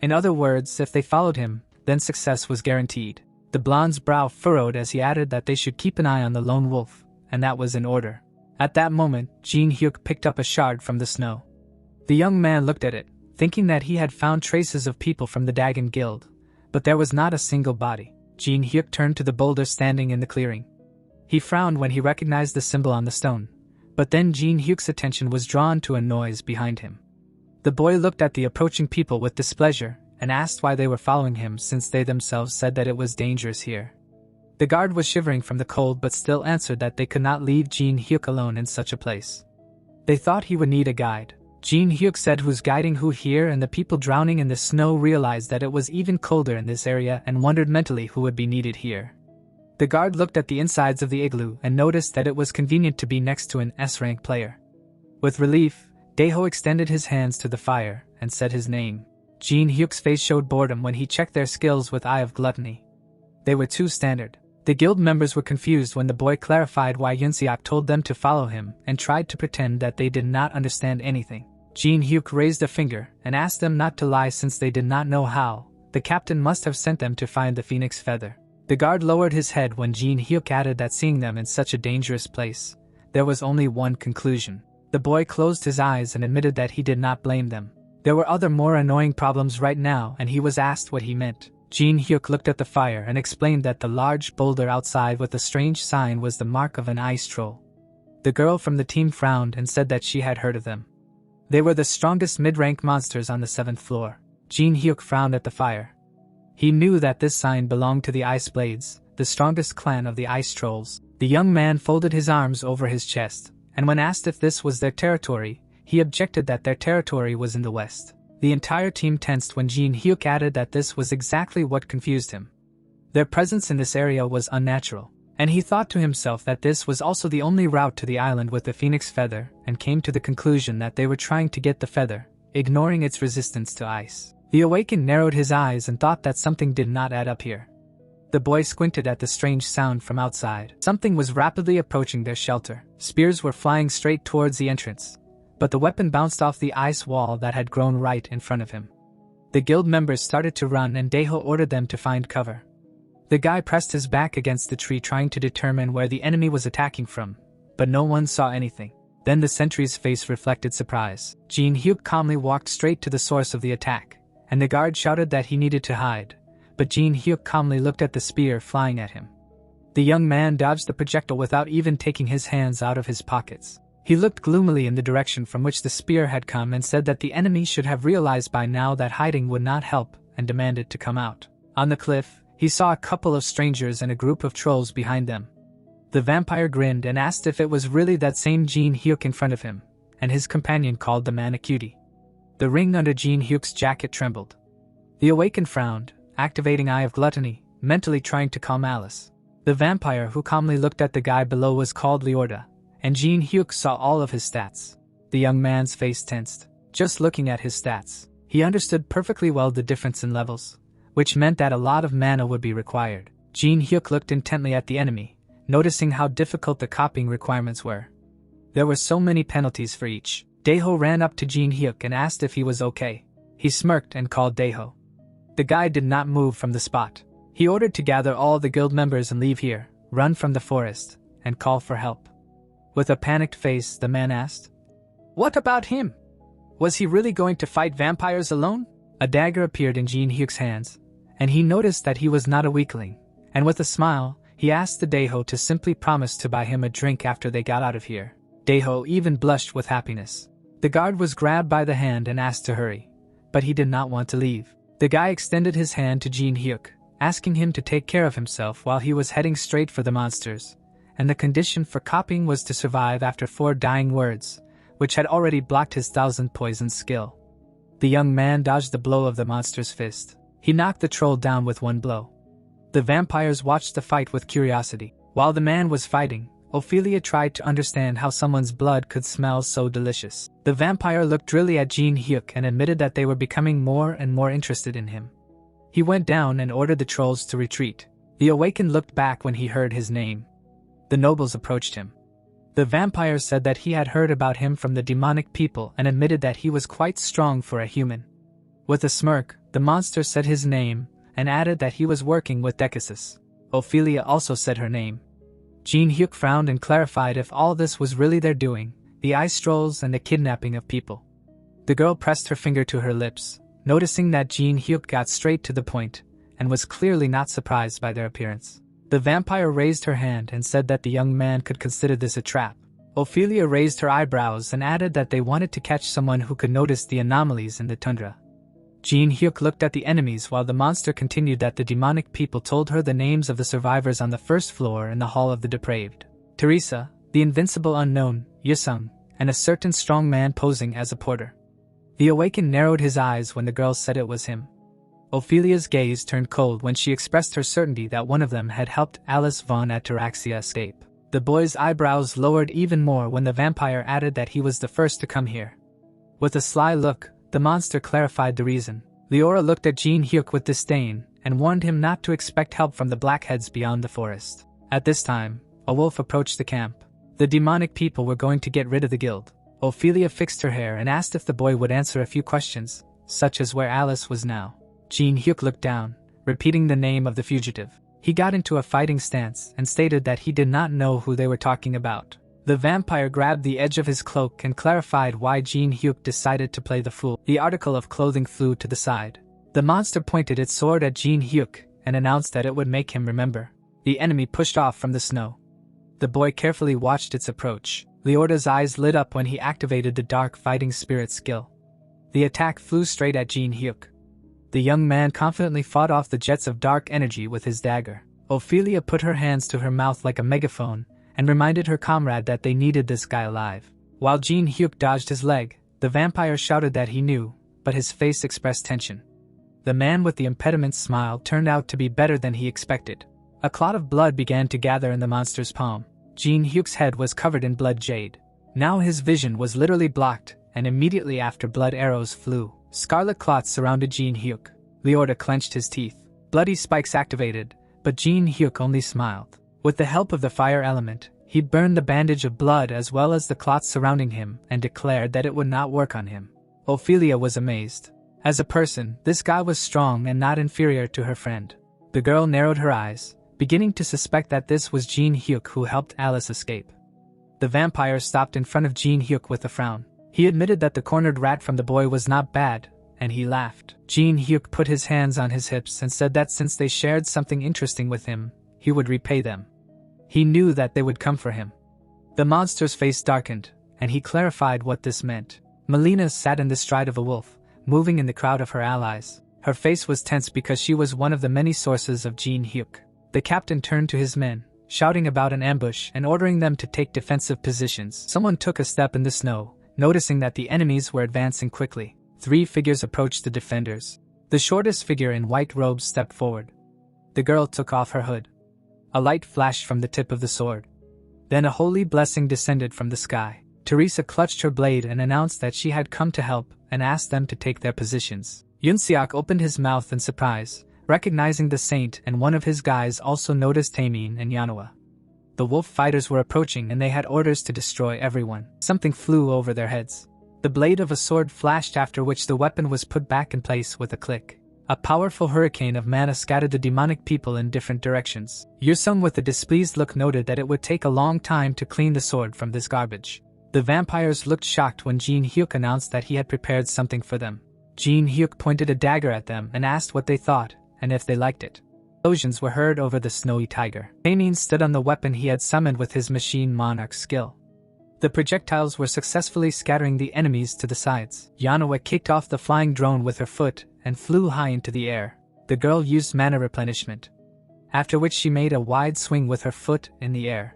In other words, if they followed him, then success was guaranteed. The blonde's brow furrowed as he added that they should keep an eye on the lone wolf, and that was in order. At that moment, Jinhyuk picked up a shard from the snow. The young man looked at it, thinking that he had found traces of people from the Dagon Guild, but there was not a single body. Jinhyuk turned to the boulder standing in the clearing. He frowned when he recognized the symbol on the stone, but then Jinhyuk's attention was drawn to a noise behind him. The boy looked at the approaching people with displeasure and asked why they were following him since they themselves said that it was dangerous here. The guard was shivering from the cold but still answered that they could not leave Jinhyuk alone in such a place. They thought he would need a guide. Jinhyuk said who's guiding who here, and the people drowning in the snow realized that it was even colder in this area and wondered mentally who would be needed here. The guard looked at the insides of the igloo and noticed that it was convenient to be next to an S-rank player. With relief, Daeho extended his hands to the fire and said his name. Jinhyuk's face showed boredom when he checked their skills with Eye of Gluttony. They were too standard. The guild members were confused when the boy clarified why Yunseok told them to follow him and tried to pretend that they did not understand anything. Jinhyuk raised a finger and asked them not to lie since they did not know how. The captain must have sent them to find the phoenix feather. The guard lowered his head when Jinhyuk added that seeing them in such a dangerous place, there was only one conclusion. The boy closed his eyes and admitted that he did not blame them. There were other more annoying problems right now, and he was asked what he meant. Jinhyuk looked at the fire and explained that the large boulder outside with the strange sign was the mark of an ice troll. The girl from the team frowned and said that she had heard of them. They were the strongest mid-rank monsters on the 7th floor. Jinhyuk frowned at the fire. He knew that this sign belonged to the Ice Blades, the strongest clan of the ice trolls. The young man folded his arms over his chest, and when asked if this was their territory, he objected that their territory was in the west. The entire team tensed when Jinhyuk added that this was exactly what confused him. Their presence in this area was unnatural, and he thought to himself that this was also the only route to the island with the phoenix feather, and came to the conclusion that they were trying to get the feather, ignoring its resistance to ice. The awakened narrowed his eyes and thought that something did not add up here. The boy squinted at the strange sound from outside. Something was rapidly approaching their shelter. Spears were flying straight towards the entrance, but the weapon bounced off the ice wall that had grown right in front of him. The guild members started to run and Daeho ordered them to find cover. The guy pressed his back against the tree trying to determine where the enemy was attacking from, but no one saw anything. Then the sentry's face reflected surprise. Jinhyuk calmly walked straight to the source of the attack, and the guard shouted that he needed to hide, but Jinhyuk calmly looked at the spear flying at him. The young man dodged the projectile without even taking his hands out of his pockets. He looked gloomily in the direction from which the spear had come and said that the enemy should have realized by now that hiding would not help and demanded to come out. On the cliff, he saw a couple of strangers and a group of trolls behind them. The vampire grinned and asked if it was really that same Jinhyuk in front of him, and his companion called the man a cutie. The ring under Jinhyuk's jacket trembled. The awakened frowned, activating Eye of Gluttony, mentally trying to calm Alice. The vampire who calmly looked at the guy below was called Leorda, and Jinhyuk saw all of his stats. The young man's face tensed. Just looking at his stats, he understood perfectly well the difference in levels, which meant that a lot of mana would be required. Jinhyuk looked intently at the enemy, noticing how difficult the copying requirements were. There were so many penalties for each. Daeho ran up to Jinhyuk and asked if he was okay. He smirked and called Daeho. The guy did not move from the spot. He ordered to gather all the guild members and leave here, run from the forest, and call for help. With a panicked face, the man asked, "What about him? Was he really going to fight vampires alone?" A dagger appeared in Jinhyuk's hands, and he noticed that he was not a weakling, and with a smile, he asked the Daeho to simply promise to buy him a drink after they got out of here. Daeho even blushed with happiness. The guard was grabbed by the hand and asked to hurry, but he did not want to leave. The guy extended his hand to Jinhyuk, asking him to take care of himself while he was heading straight for the monsters, and the condition for copying was to survive after 4 dying words, which had already blocked his 1000 poison skill. The young man dodged the blow of the monster's fist. He knocked the troll down with 1 blow. The vampires watched the fight with curiosity. While the man was fighting, Ophelia tried to understand how someone's blood could smell so delicious. The vampire looked drily at Jinhyuk and admitted that they were becoming more and more interested in him. He went down and ordered the trolls to retreat. The awakened looked back when he heard his name. The nobles approached him. The vampire said that he had heard about him from the demonic people and admitted that he was quite strong for a human. With a smirk, the monster said his name and added that he was working with Decasus. Ophelia also said her name. Jinhyuk frowned and clarified if all this was really their doing, the ice trolls and the kidnapping of people. The girl pressed her finger to her lips, noticing that Jinhyuk got straight to the point and was clearly not surprised by their appearance. The vampire raised her hand and said that the young man could consider this a trap. Ophelia raised her eyebrows and added that they wanted to catch someone who could notice the anomalies in the tundra. Jinhyuk looked at the enemies while the monster continued that the demonic people told her the names of the survivors on the first floor in the Hall of the Depraved. Teresa, the invincible unknown, Yusung, and a certain strong man posing as a porter. The awakened narrowed his eyes when the girl said it was him. Ophelia's gaze turned cold when she expressed her certainty that one of them had helped Alice von Ataraxia escape. The boy's eyebrows lowered even more when the vampire added that he was the first to come here. With a sly look, the monster clarified the reason. Leora looked at Jinhyuk with disdain and warned him not to expect help from the blackheads beyond the forest. At this time, a wolf approached the camp. The demonic people were going to get rid of the guild. Ophelia fixed her hair and asked if the boy would answer a few questions, such as where Alice was now. Jinhyuk looked down, repeating the name of the fugitive. He got into a fighting stance and stated that he did not know who they were talking about. The vampire grabbed the edge of his cloak and clarified why Jinhyuk decided to play the fool. The article of clothing flew to the side. The monster pointed its sword at Jinhyuk and announced that it would make him remember. The enemy pushed off from the snow. The boy carefully watched its approach. Leorda's eyes lit up when he activated the dark fighting spirit skill. The attack flew straight at Jinhyuk. The young man confidently fought off the jets of dark energy with his dagger. Ophelia put her hands to her mouth like a megaphone and reminded her comrade that they needed this guy alive. While Jinhyuk dodged his leg, the vampire shouted that he knew, but his face expressed tension. The man with the impediment's smile turned out to be better than he expected. A clot of blood began to gather in the monster's palm. Jinhyuk's head was covered in blood jade. Now his vision was literally blocked, and immediately after blood arrows flew. Scarlet clots surrounded Jinhyuk. Leorda clenched his teeth. Bloody spikes activated, but Jinhyuk only smiled. With the help of the fire element, he burned the bandage of blood as well as the clots surrounding him and declared that it would not work on him. Ophelia was amazed. As a person, this guy was strong and not inferior to her friend. The girl narrowed her eyes, beginning to suspect that this was Jinhyuk who helped Alice escape. The vampire stopped in front of Jinhyuk with a frown. He admitted that the cornered rat from the boy was not bad, and he laughed. Jinhyuk put his hands on his hips and said that since they shared something interesting with him, he would repay them. He knew that they would come for him. The monster's face darkened, and he clarified what this meant. Melina sat in the stride of a wolf, moving in the crowd of her allies. Her face was tense because she was one of the many sources of Jinhyuk. The captain turned to his men, shouting about an ambush and ordering them to take defensive positions. Someone took a step in the snow, noticing that the enemies were advancing quickly. 3 figures approached the defenders. The shortest figure in white robes stepped forward. The girl took off her hood. A light flashed from the tip of the sword. Then a holy blessing descended from the sky. Teresa clutched her blade and announced that she had come to help and asked them to take their positions. Yunseok opened his mouth in surprise, recognizing the saint, and one of his guys also noticed Taemin and Yanhwa. The wolf fighters were approaching and they had orders to destroy everyone. Something flew over their heads. The blade of a sword flashed, after which the weapon was put back in place with a click. A powerful hurricane of mana scattered the demonic people in different directions. Yursung with a displeased look noted that it would take a long time to clean the sword from this garbage. The vampires looked shocked when Jinhyuk announced that he had prepared something for them. Jinhyuk pointed a dagger at them and asked what they thought, and if they liked it. Explosions were heard over the snowy tiger. Taemin stood on the weapon he had summoned with his machine monarch skill. The projectiles were successfully scattering the enemies to the sides. Yanhwa kicked off the flying drone with her foot and flew high into the air. The girl used mana replenishment, after which she made a wide swing with her foot in the air.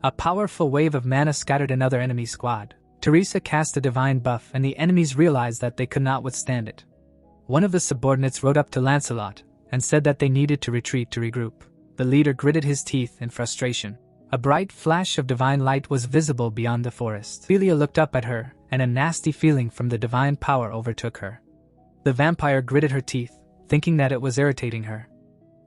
A powerful wave of mana scattered another enemy squad. Teresa cast a divine buff and the enemies realized that they could not withstand it. One of the subordinates rode up to Lancelot and said that they needed to retreat to regroup. The leader gritted his teeth in frustration. A bright flash of divine light was visible beyond the forest. Ophelia looked up at her, and a nasty feeling from the divine power overtook her. The vampire gritted her teeth, thinking that it was irritating her.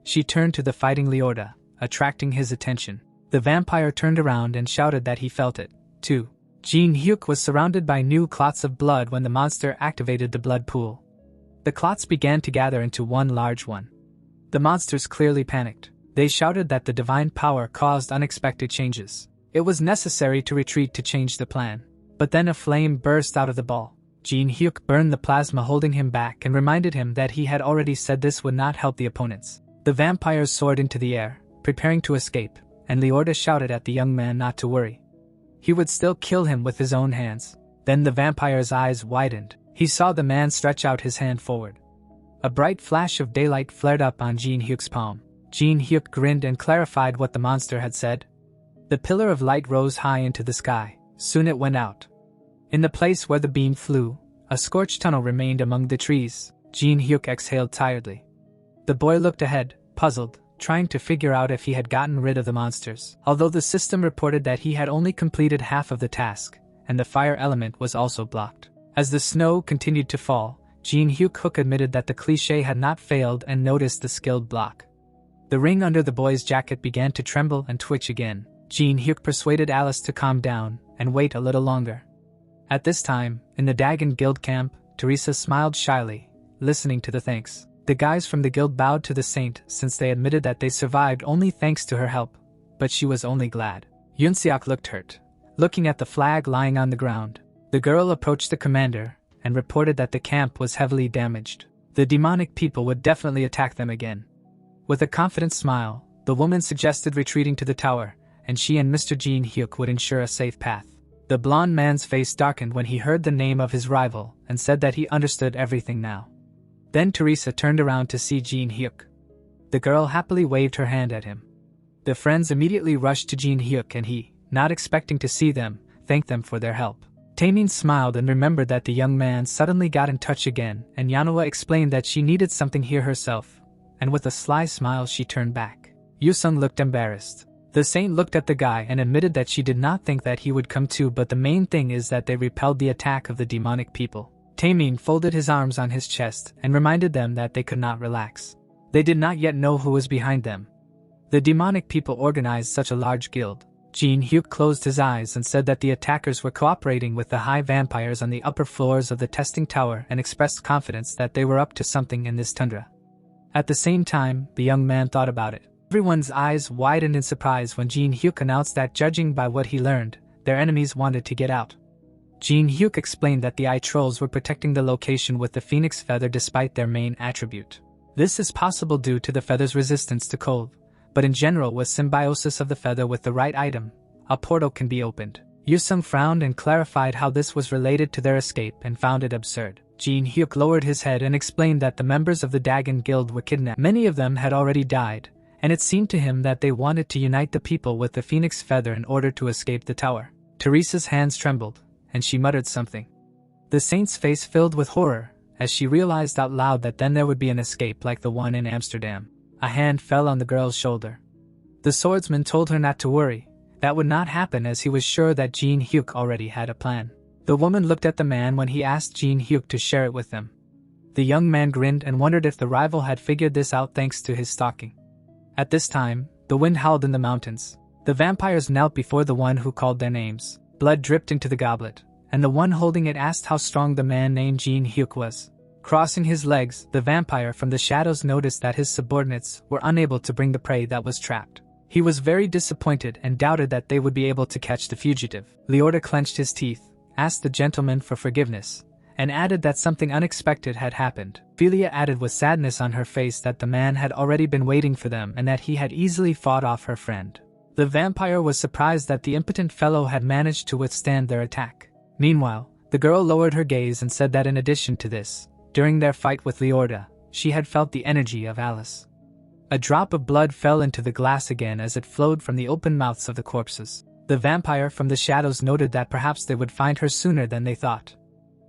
She turned to the fighting Leorda, attracting his attention. The vampire turned around and shouted that he felt it, too. Jinhyuk was surrounded by new clots of blood when the monster activated the blood pool. The clots began to gather into one large one. The monsters clearly panicked. They shouted that the divine power caused unexpected changes. It was necessary to retreat to change the plan. But then a flame burst out of the ball. Jinhyuk burned the plasma holding him back and reminded him that he had already said this would not help the opponents. The vampires soared into the air, preparing to escape, and Leorda shouted at the young man not to worry. He would still kill him with his own hands. Then the vampire's eyes widened. He saw the man stretch out his hand forward. A bright flash of daylight flared up on Jinhyuk's palm. Jinhyuk grinned and clarified what the monster had said. The pillar of light rose high into the sky. Soon it went out. In the place where the beam flew, a scorched tunnel remained among the trees. Jinhyuk exhaled tiredly. The boy looked ahead, puzzled, trying to figure out if he had gotten rid of the monsters. Although the system reported that he had only completed half of the task, and the fire element was also blocked. As the snow continued to fall, Jinhyuk admitted that the cliché had not failed and noticed the skilled block. The ring under the boy's jacket began to tremble and twitch again. Jinhyuk persuaded Alice to calm down and wait a little longer. At this time, in the Dagon Guild camp, Teresa smiled shyly, listening to the thanks. The guys from the guild bowed to the saint since they admitted that they survived only thanks to her help, but she was only glad. Yunseok looked hurt, looking at the flag lying on the ground. The girl approached the commander and reported that the camp was heavily damaged. The demonic people would definitely attack them again. With a confident smile, the woman suggested retreating to the tower, and she and Mr. Jinhyuk would ensure a safe path. The blond man's face darkened when he heard the name of his rival and said that he understood everything now. Then Teresa turned around to see Jinhyuk. The girl happily waved her hand at him. The friends immediately rushed to Jinhyuk and he, not expecting to see them, thanked them for their help. Taemin smiled and remembered that the young man suddenly got in touch again, and Yanhwa explained that she needed something here herself, and with a sly smile she turned back. Yusung looked embarrassed. The saint looked at the guy and admitted that she did not think that he would come too, but the main thing is that they repelled the attack of the demonic people. Taemin folded his arms on his chest and reminded them that they could not relax. They did not yet know who was behind them, The demonic people organized such a large guild. Jinhyuk closed his eyes and said that the attackers were cooperating with the high vampires on the upper floors of the testing tower and expressed confidence that they were up to something in this tundra. At the same time, the young man thought about it. Everyone's eyes widened in surprise when Jinhyuk announced that, judging by what he learned, their enemies wanted to get out. Jinhyuk explained that the eye trolls were protecting the location with the phoenix feather despite their main attribute. This is possible due to the feather's resistance to cold, but in general, with symbiosis of the feather with the right item, a portal can be opened. Yusung frowned and clarified how this was related to their escape and found it absurd. Jinhyuk lowered his head and explained that the members of the Dagon Guild were kidnapped. Many of them had already died, and it seemed to him that they wanted to unite the people with the phoenix feather in order to escape the tower. Teresa's hands trembled, and she muttered something. The saint's face filled with horror, as she realized out loud that then there would be an escape like the one in Amsterdam. A hand fell on the girl's shoulder. The swordsman told her not to worry. That would not happen, as he was sure that Jinhyuk already had a plan. The woman looked at the man when he asked Jinhyuk to share it with them. The young man grinned and wondered if the rival had figured this out thanks to his stalking. At this time, the wind howled in the mountains. The vampires knelt before the one who called their names. Blood dripped into the goblet, and the one holding it asked how strong the man named Jinhyuk was. Crossing his legs, the vampire from the shadows noticed that his subordinates were unable to bring the prey that was trapped. He was very disappointed and doubted that they would be able to catch the fugitive. Leorda clenched his teeth, asked the gentleman for forgiveness, and added that something unexpected had happened. Philia added with sadness on her face that the man had already been waiting for them and that he had easily fought off her friend. The vampire was surprised that the impotent fellow had managed to withstand their attack. Meanwhile, the girl lowered her gaze and said that in addition to this, during their fight with Leorda, she had felt the energy of Alice. A drop of blood fell into the glass again as it flowed from the open mouths of the corpses. The vampire from the shadows noted that perhaps they would find her sooner than they thought.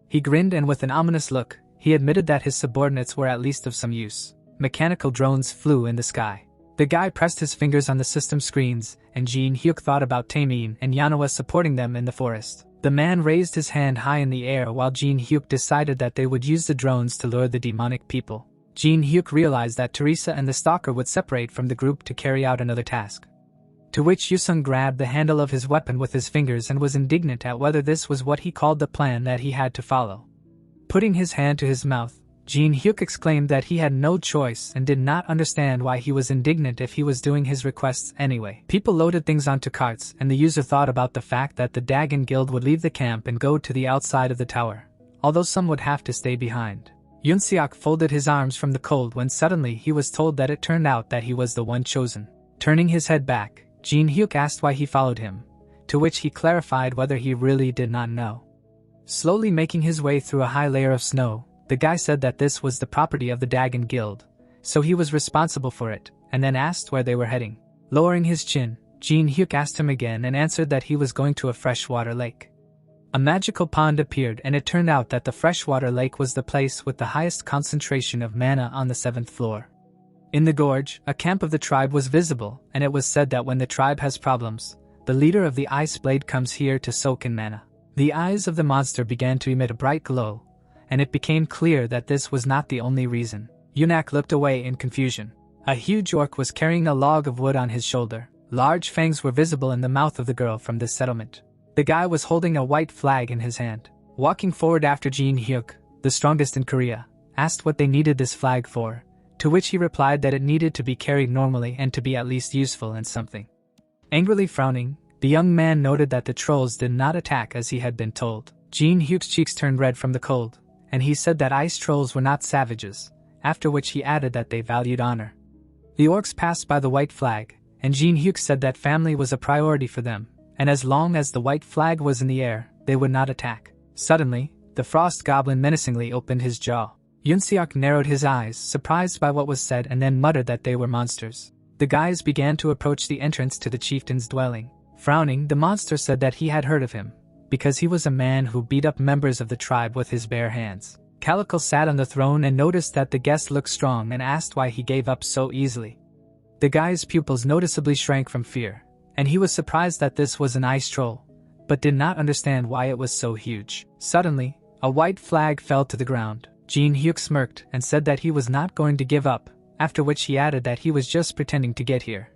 He grinned, and with an ominous look, he admitted that his subordinates were at least of some use. Mechanical drones flew in the sky. The guy pressed his fingers on the system screens, and Jinhyuk thought about Taemin and Yanawa supporting them in the forest. The man raised his hand high in the air while Jinhyuk decided that they would use the drones to lure the demonic people. Jinhyuk realized that Teresa and the stalker would separate from the group to carry out another task. To which Yusung grabbed the handle of his weapon with his fingers and was indignant at whether this was what he called the plan that he had to follow. Putting his hand to his mouth, Jinhyuk exclaimed that he had no choice and did not understand why he was indignant if he was doing his requests anyway. People loaded things onto carts, and the user thought about the fact that the Dagon Guild would leave the camp and go to the outside of the tower, although some would have to stay behind. Yunseok folded his arms from the cold when suddenly he was told that it turned out that he was the one chosen. Turning his head back, Jinhyuk asked why he followed him, to which he clarified whether he really did not know. Slowly making his way through a high layer of snow, the guy said that this was the property of the Dagon Guild, so he was responsible for it, and then asked where they were heading. Lowering his chin, Jinhyuk asked him again and answered that he was going to a freshwater lake. A magical pond appeared, and it turned out that the freshwater lake was the place with the highest concentration of mana on the 7th floor. In the gorge, a camp of the tribe was visible, and it was said that when the tribe has problems, the leader of the Ice Blade comes here to soak in mana. The eyes of the monster began to emit a bright glow, and it became clear that this was not the only reason. Yunak looked away in confusion. A huge orc was carrying a log of wood on his shoulder. Large fangs were visible in the mouth of the girl from this settlement. The guy was holding a white flag in his hand. Walking forward after Jinhyuk, the strongest in Korea, asked what they needed this flag for, to which he replied that it needed to be carried normally and to be at least useful in something. Angrily frowning, the young man noted that the trolls did not attack as he had been told. Jinhyuk's cheeks turned red from the cold, and he said that ice trolls were not savages, after which he added that they valued honor. The orcs passed by the white flag, and Jinhyuk said that family was a priority for them, and as long as the white flag was in the air, they would not attack. Suddenly, the frost goblin menacingly opened his jaw. Yunseok narrowed his eyes, surprised by what was said, and then muttered that they were monsters. The guys began to approach the entrance to the chieftain's dwelling. Frowning, the monster said that he had heard of him, because he was a man who beat up members of the tribe with his bare hands. Calico sat on the throne and noticed that the guest looked strong and asked why he gave up so easily. The guy's pupils noticeably shrank from fear, and he was surprised that this was an ice troll, but did not understand why it was so huge. Suddenly, a white flag fell to the ground. Jinhyuk smirked and said that he was not going to give up, after which he added that he was just pretending to get here.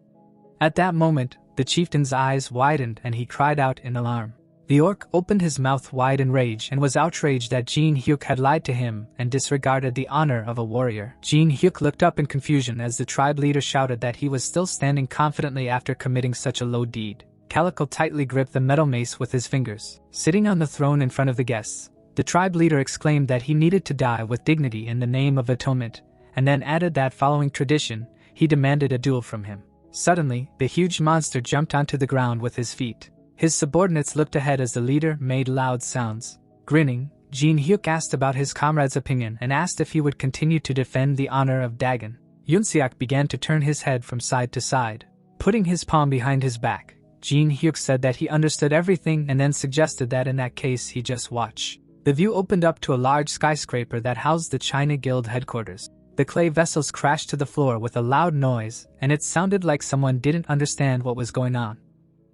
At that moment, the chieftain's eyes widened and he cried out in alarm. The orc opened his mouth wide in rage and was outraged that Jinhyuk had lied to him and disregarded the honor of a warrior. Jinhyuk looked up in confusion as the tribe leader shouted that he was still standing confidently after committing such a low deed. Calico tightly gripped the metal mace with his fingers. Sitting on the throne in front of the guests, the tribe leader exclaimed that he needed to die with dignity in the name of atonement, and then added that following tradition, he demanded a duel from him. Suddenly, the huge monster jumped onto the ground with his feet. His subordinates looked ahead as the leader made loud sounds. Grinning, Jinhyuk asked about his comrade's opinion and asked if he would continue to defend the honor of Dagon. Yunseok began to turn his head from side to side. Putting his palm behind his back, Jinhyuk said that he understood everything and then suggested that in that case he just watch. The view opened up to a large skyscraper that housed the China Guild headquarters. The clay vessels crashed to the floor with a loud noise, and it sounded like someone didn't understand what was going on.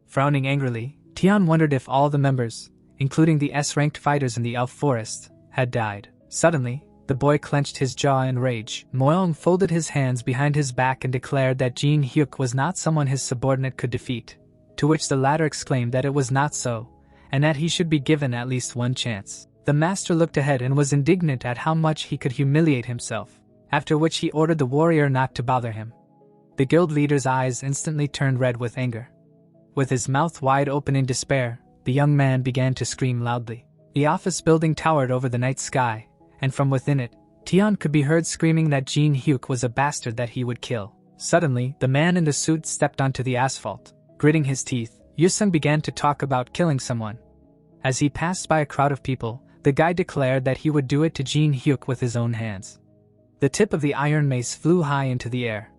Frowning angrily, Tian wondered if all the members, including the S-ranked fighters in the elf forest, had died. Suddenly, the boy clenched his jaw in rage. Moyong folded his hands behind his back and declared that Jinhyuk was not someone his subordinate could defeat, to which the latter exclaimed that it was not so, and that he should be given at least one chance. The master looked ahead and was indignant at how much he could humiliate himself, after which he ordered the warrior not to bother him. The guild leader's eyes instantly turned red with anger. With his mouth wide open in despair, the young man began to scream loudly. The office building towered over the night sky, and from within it, Tian could be heard screaming that Jinhyuk was a bastard that he would kill. Suddenly, the man in the suit stepped onto the asphalt. Gritting his teeth, Yusung began to talk about killing someone. As he passed by a crowd of people, the guy declared that he would do it to Jinhyuk with his own hands. The tip of the iron mace flew high into the air.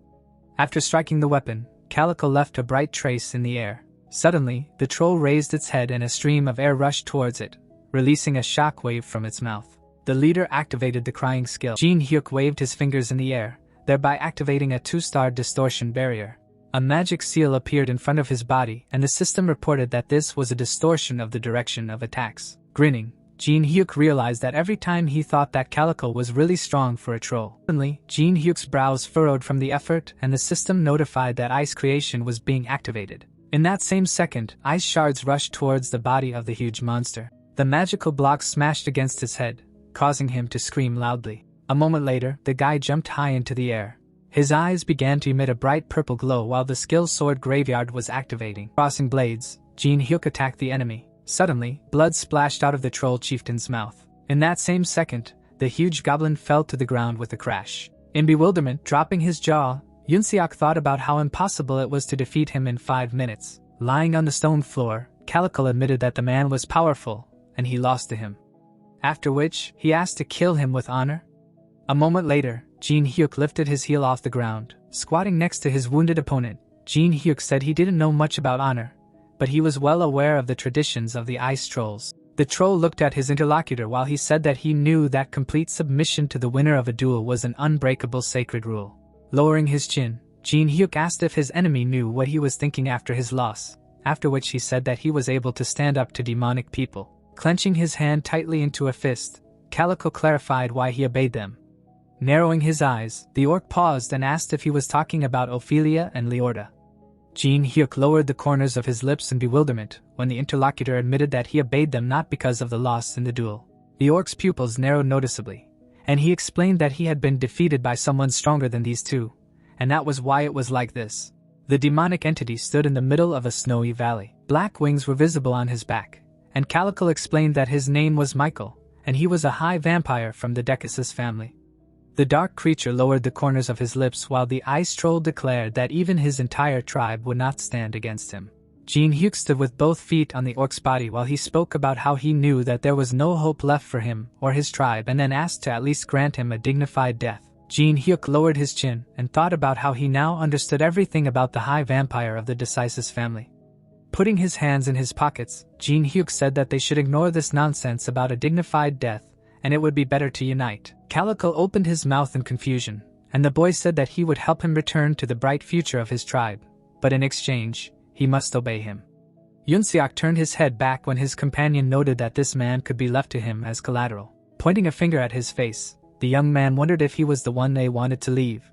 After striking the weapon, Calico left a bright trace in the air. Suddenly, the troll raised its head and a stream of air rushed towards it, releasing a shockwave from its mouth. The leader activated the crying skill. Jinhyuk waved his fingers in the air, thereby activating a 2-star distortion barrier. A magic seal appeared in front of his body, and the system reported that this was a distortion of the direction of attacks. Grinning, Jinhyuk realized that every time he thought that Calico was really strong for a troll. Suddenly, Jinhyuk's brows furrowed from the effort and the system notified that ice creation was being activated. In that same second, ice shards rushed towards the body of the huge monster. The magical block smashed against his head, causing him to scream loudly. A moment later, the guy jumped high into the air. His eyes began to emit a bright purple glow while the skill sword graveyard was activating. Crossing blades, Jinhyuk attacked the enemy. Suddenly, blood splashed out of the troll chieftain's mouth. In that same second, the huge goblin fell to the ground with a crash. In bewilderment, dropping his jaw, Yunseok thought about how impossible it was to defeat him in 5 minutes. Lying on the stone floor, Calico admitted that the man was powerful, and he lost to him. After which, he asked to kill him with honor. A moment later, Jinhyuk lifted his heel off the ground. Squatting next to his wounded opponent, Jinhyuk said he didn't know much about honor, but he was well aware of the traditions of the ice trolls. The troll looked at his interlocutor while he said that he knew that complete submission to the winner of a duel was an unbreakable sacred rule. Lowering his chin, Jinhyuk asked if his enemy knew what he was thinking after his loss, after which he said that he was able to stand up to demonic people. Clenching his hand tightly into a fist, Calico clarified why he obeyed them. Narrowing his eyes, the orc paused and asked if he was talking about Ophelia and Leorda. Jinhyuk lowered the corners of his lips in bewilderment when the interlocutor admitted that he obeyed them not because of the loss in the duel. The orc's pupils narrowed noticeably, and he explained that he had been defeated by someone stronger than these two, and that was why it was like this. The demonic entity stood in the middle of a snowy valley. Black wings were visible on his back, and Calico explained that his name was Michael, and he was a high vampire from the Decasus family. The dark creature lowered the corners of his lips while the ice troll declared that even his entire tribe would not stand against him. Jinhyuk stood with both feet on the orc's body while he spoke about how he knew that there was no hope left for him or his tribe and then asked to at least grant him a dignified death. Jinhyuk lowered his chin and thought about how he now understood everything about the high vampire of the Decasus family. Putting his hands in his pockets, Jinhyuk said that they should ignore this nonsense about a dignified death, and it would be better to unite. Calico opened his mouth in confusion, and the boy said that he would help him return to the bright future of his tribe, but in exchange, he must obey him. Yunseok turned his head back when his companion noted that this man could be left to him as collateral. Pointing a finger at his face, the young man wondered if he was the one they wanted to leave.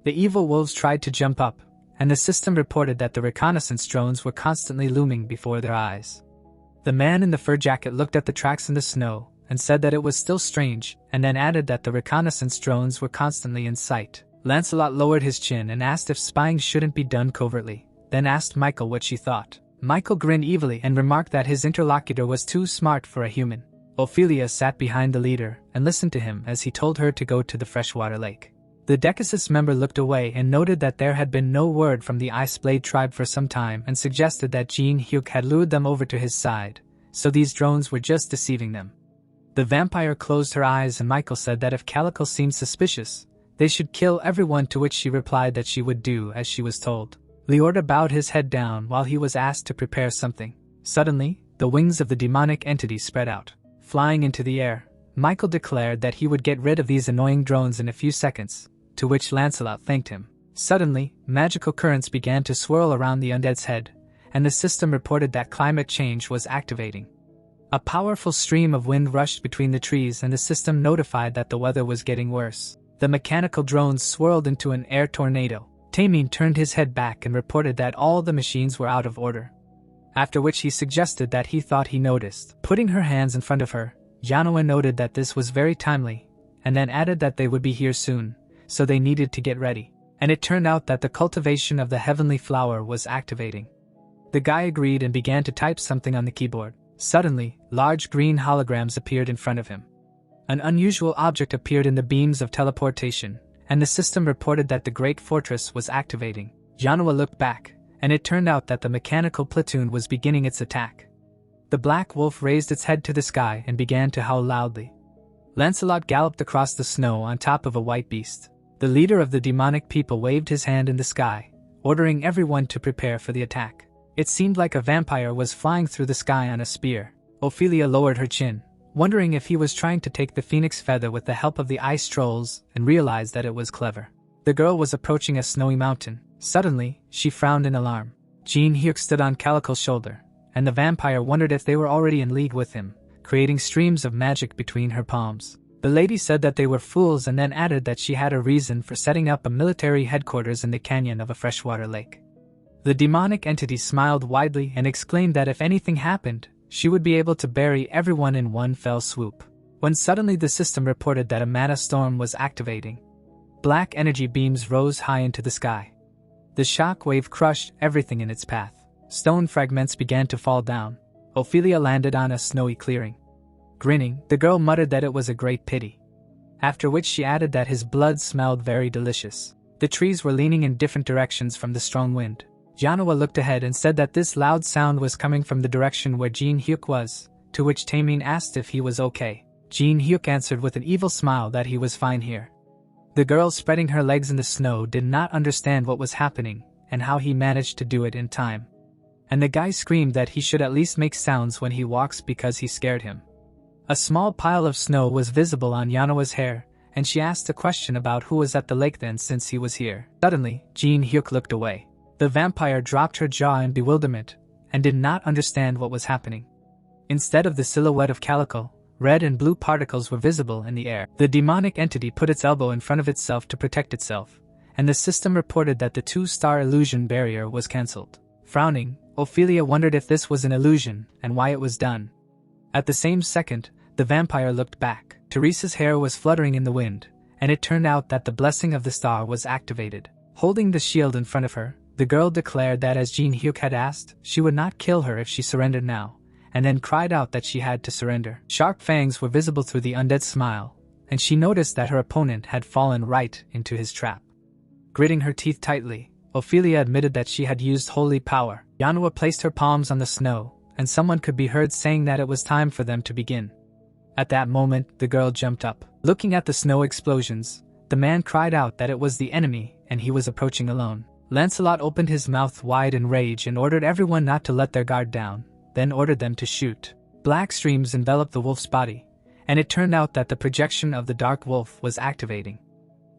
The evil wolves tried to jump up, and the system reported that the reconnaissance drones were constantly looming before their eyes. The man in the fur jacket looked at the tracks in the snow and said that it was still strange, and then added that the reconnaissance drones were constantly in sight. Lancelot lowered his chin and asked if spying shouldn't be done covertly, then asked Michael what she thought. Michael grinned evilly and remarked that his interlocutor was too smart for a human. Ophelia sat behind the leader and listened to him as he told her to go to the freshwater lake. The Decasus member looked away and noted that there had been no word from the Iceblade tribe for some time and suggested that Jinhyuk had lured them over to his side, so these drones were just deceiving them. The vampire closed her eyes and Michael said that if Calico seemed suspicious, they should kill everyone, to which she replied that she would do as she was told. Leorda bowed his head down while he was asked to prepare something. Suddenly, the wings of the demonic entity spread out. Flying into the air, Michael declared that he would get rid of these annoying drones in a few seconds, to which Lancelot thanked him. Suddenly, magical currents began to swirl around the undead's head, and the system reported that climate change was activating. A powerful stream of wind rushed between the trees and the system notified that the weather was getting worse. The mechanical drones swirled into an air tornado. Taemin turned his head back and reported that all the machines were out of order. After which he suggested that he thought he noticed. Putting her hands in front of her, Yanoa noted that this was very timely, and then added that they would be here soon, so they needed to get ready. And it turned out that the cultivation of the heavenly flower was activating. The guy agreed and began to type something on the keyboard. Suddenly, large green holograms appeared in front of him. An unusual object appeared in the beams of teleportation, and the system reported that the great fortress was activating. Yanoa looked back, and it turned out that the mechanical platoon was beginning its attack. The black wolf raised its head to the sky and began to howl loudly. Lancelot galloped across the snow on top of a white beast. The leader of the demonic people waved his hand in the sky, ordering everyone to prepare for the attack. It seemed like a vampire was flying through the sky on a spear. Ophelia lowered her chin, wondering if he was trying to take the phoenix feather with the help of the ice trolls, and realized that it was clever. The girl was approaching a snowy mountain. Suddenly, she frowned in alarm. Jinhyuk stood on Calico's shoulder, and the vampire wondered if they were already in league with him, creating streams of magic between her palms. The lady said that they were fools and then added that she had a reason for setting up a military headquarters in the canyon of a freshwater lake. The demonic entity smiled widely and exclaimed that if anything happened, she would be able to bury everyone in one fell swoop. When suddenly the system reported that a mana storm was activating. Black energy beams rose high into the sky. The shock wave crushed everything in its path. Stone fragments began to fall down. Ophelia landed on a snowy clearing. Grinning, the girl muttered that it was a great pity. After which she added that his blood smelled very delicious. The trees were leaning in different directions from the strong wind. Yanoa looked ahead and said that this loud sound was coming from the direction where Jinhyuk was, to which Taemin asked if he was okay. Jinhyuk answered with an evil smile that he was fine here. The girl spreading her legs in the snow did not understand what was happening and how he managed to do it in time. And the guy screamed that he should at least make sounds when he walks because he scared him. A small pile of snow was visible on Yanoa's hair, and she asked a question about who was at the lake then since he was here. Suddenly, Jinhyuk looked away. The vampire dropped her jaw in bewilderment and did not understand what was happening. Instead of the silhouette of Calico, red and blue particles were visible in the air. The demonic entity put its elbow in front of itself to protect itself, and the system reported that the two-star illusion barrier was cancelled. Frowning, Ophelia wondered if this was an illusion and why it was done. At the same second, the vampire looked back. Teresa's hair was fluttering in the wind, and it turned out that the blessing of the star was activated. Holding the shield in front of her, the girl declared that as Jinhyuk had asked, she would not kill her if she surrendered now, and then cried out that she had to surrender. Sharp fangs were visible through the undead's smile, and she noticed that her opponent had fallen right into his trap. Gritting her teeth tightly, Ophelia admitted that she had used holy power. Yanoa placed her palms on the snow, and someone could be heard saying that it was time for them to begin. At that moment, the girl jumped up. Looking at the snow explosions, the man cried out that it was the enemy and he was approaching alone. Lancelot opened his mouth wide in rage and ordered everyone not to let their guard down, then ordered them to shoot. Black streams enveloped the wolf's body, and it turned out that the projection of the dark wolf was activating.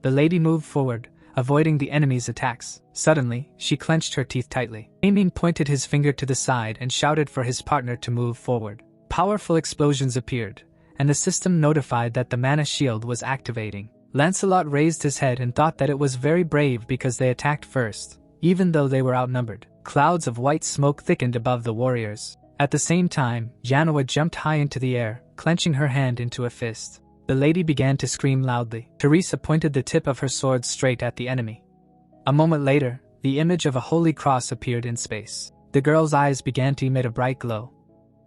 The lady moved forward, avoiding the enemy's attacks. Suddenly, she clenched her teeth tightly. Taemin pointed his finger to the side and shouted for his partner to move forward. Powerful explosions appeared, and the system notified that the mana shield was activating. Lancelot raised his head and thought that it was very brave because they attacked first, even though they were outnumbered. Clouds of white smoke thickened above the warriors. At the same time, Yanhwa jumped high into the air, clenching her hand into a fist. The lady began to scream loudly. Teresa pointed the tip of her sword straight at the enemy. A moment later, the image of a holy cross appeared in space. The girl's eyes began to emit a bright glow.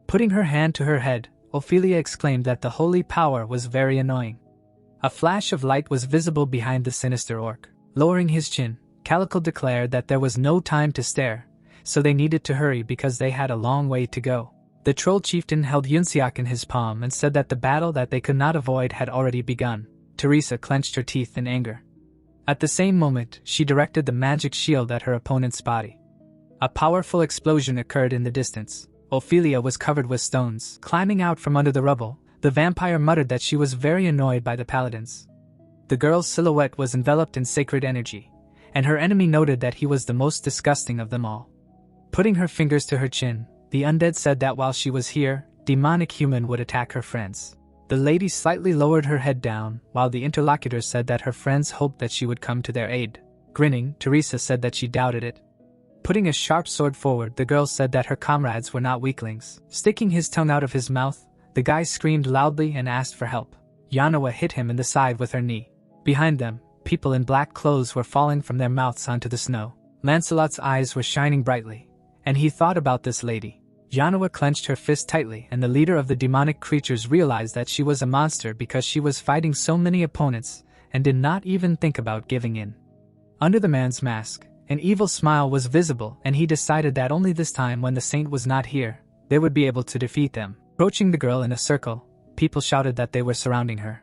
Putting her hand to her head, Ophelia exclaimed that the holy power was very annoying. A flash of light was visible behind the sinister orc. Lowering his chin, Calico declared that there was no time to stare, so they needed to hurry because they had a long way to go. The troll chieftain held Yunseok in his palm and said that the battle that they could not avoid had already begun. Teresa clenched her teeth in anger. At the same moment, she directed the magic shield at her opponent's body. A powerful explosion occurred in the distance. Ophelia was covered with stones. Climbing out from under the rubble, the vampire muttered that she was very annoyed by the paladins. The girl's silhouette was enveloped in sacred energy, and her enemy noted that he was the most disgusting of them all. Putting her fingers to her chin, the undead said that while she was here, demonic human would attack her friends. The lady slightly lowered her head down, while the interlocutors said that her friends hoped that she would come to their aid. Grinning, Teresa said that she doubted it. Putting a sharp sword forward, the girl said that her comrades were not weaklings. Sticking his tongue out of his mouth, the guy screamed loudly and asked for help. Yanhwa hit him in the side with her knee. Behind them, people in black clothes were falling from their mouths onto the snow. Lancelot's eyes were shining brightly, and he thought about this lady. Yanhwa clenched her fist tightly, and the leader of the demonic creatures realized that she was a monster because she was fighting so many opponents and did not even think about giving in. Under the man's mask, an evil smile was visible, and he decided that only this time, when the saint was not here, they would be able to defeat them. Approaching the girl in a circle, people shouted that they were surrounding her.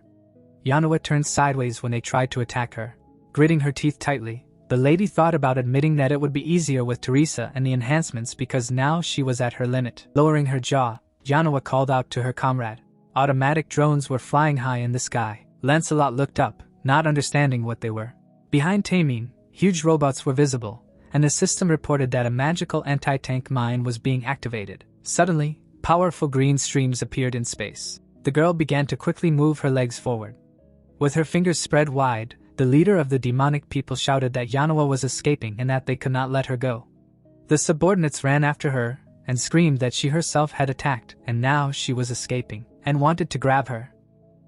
Yanhwa turned sideways when they tried to attack her. Gritting her teeth tightly, the lady thought about admitting that it would be easier with Teresa and the enhancements because now she was at her limit. Lowering her jaw, Yanhwa called out to her comrade. Automatic drones were flying high in the sky. Lancelot looked up, not understanding what they were. Behind Tamine, huge robots were visible, and the system reported that a magical anti-tank mine was being activated. Suddenly, powerful green streams appeared in space. The girl began to quickly move her legs forward. With her fingers spread wide, the leader of the demonic people shouted that Yanhwa was escaping and that they could not let her go. The subordinates ran after her and screamed that she herself had attacked and now she was escaping and wanted to grab her.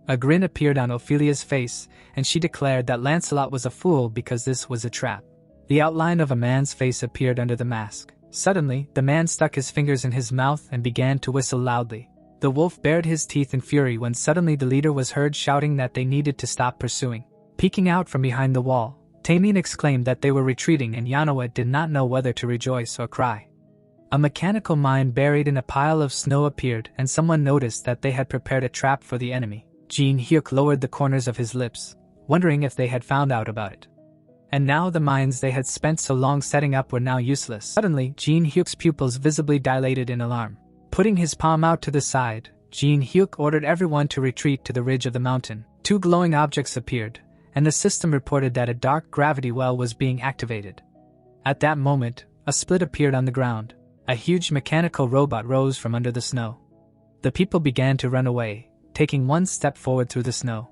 A grin appeared on Ophelia's face, and she declared that Lancelot was a fool because this was a trap. The outline of a man's face appeared under the mask. Suddenly, the man stuck his fingers in his mouth and began to whistle loudly. The wolf bared his teeth in fury when suddenly the leader was heard shouting that they needed to stop pursuing. Peeking out from behind the wall, Tamine exclaimed that they were retreating, and Yanhwa did not know whether to rejoice or cry. A mechanical mine buried in a pile of snow appeared, and someone noticed that they had prepared a trap for the enemy. Jinhyuk lowered the corners of his lips, wondering if they had found out about it. And now the mines they had spent so long setting up were now useless. Suddenly, Jinhyuk's pupils visibly dilated in alarm. Putting his palm out to the side, Jinhyuk ordered everyone to retreat to the ridge of the mountain. Two glowing objects appeared, and the system reported that a dark gravity well was being activated. At that moment, a split appeared on the ground. A huge mechanical robot rose from under the snow. The people began to run away, taking one step forward through the snow.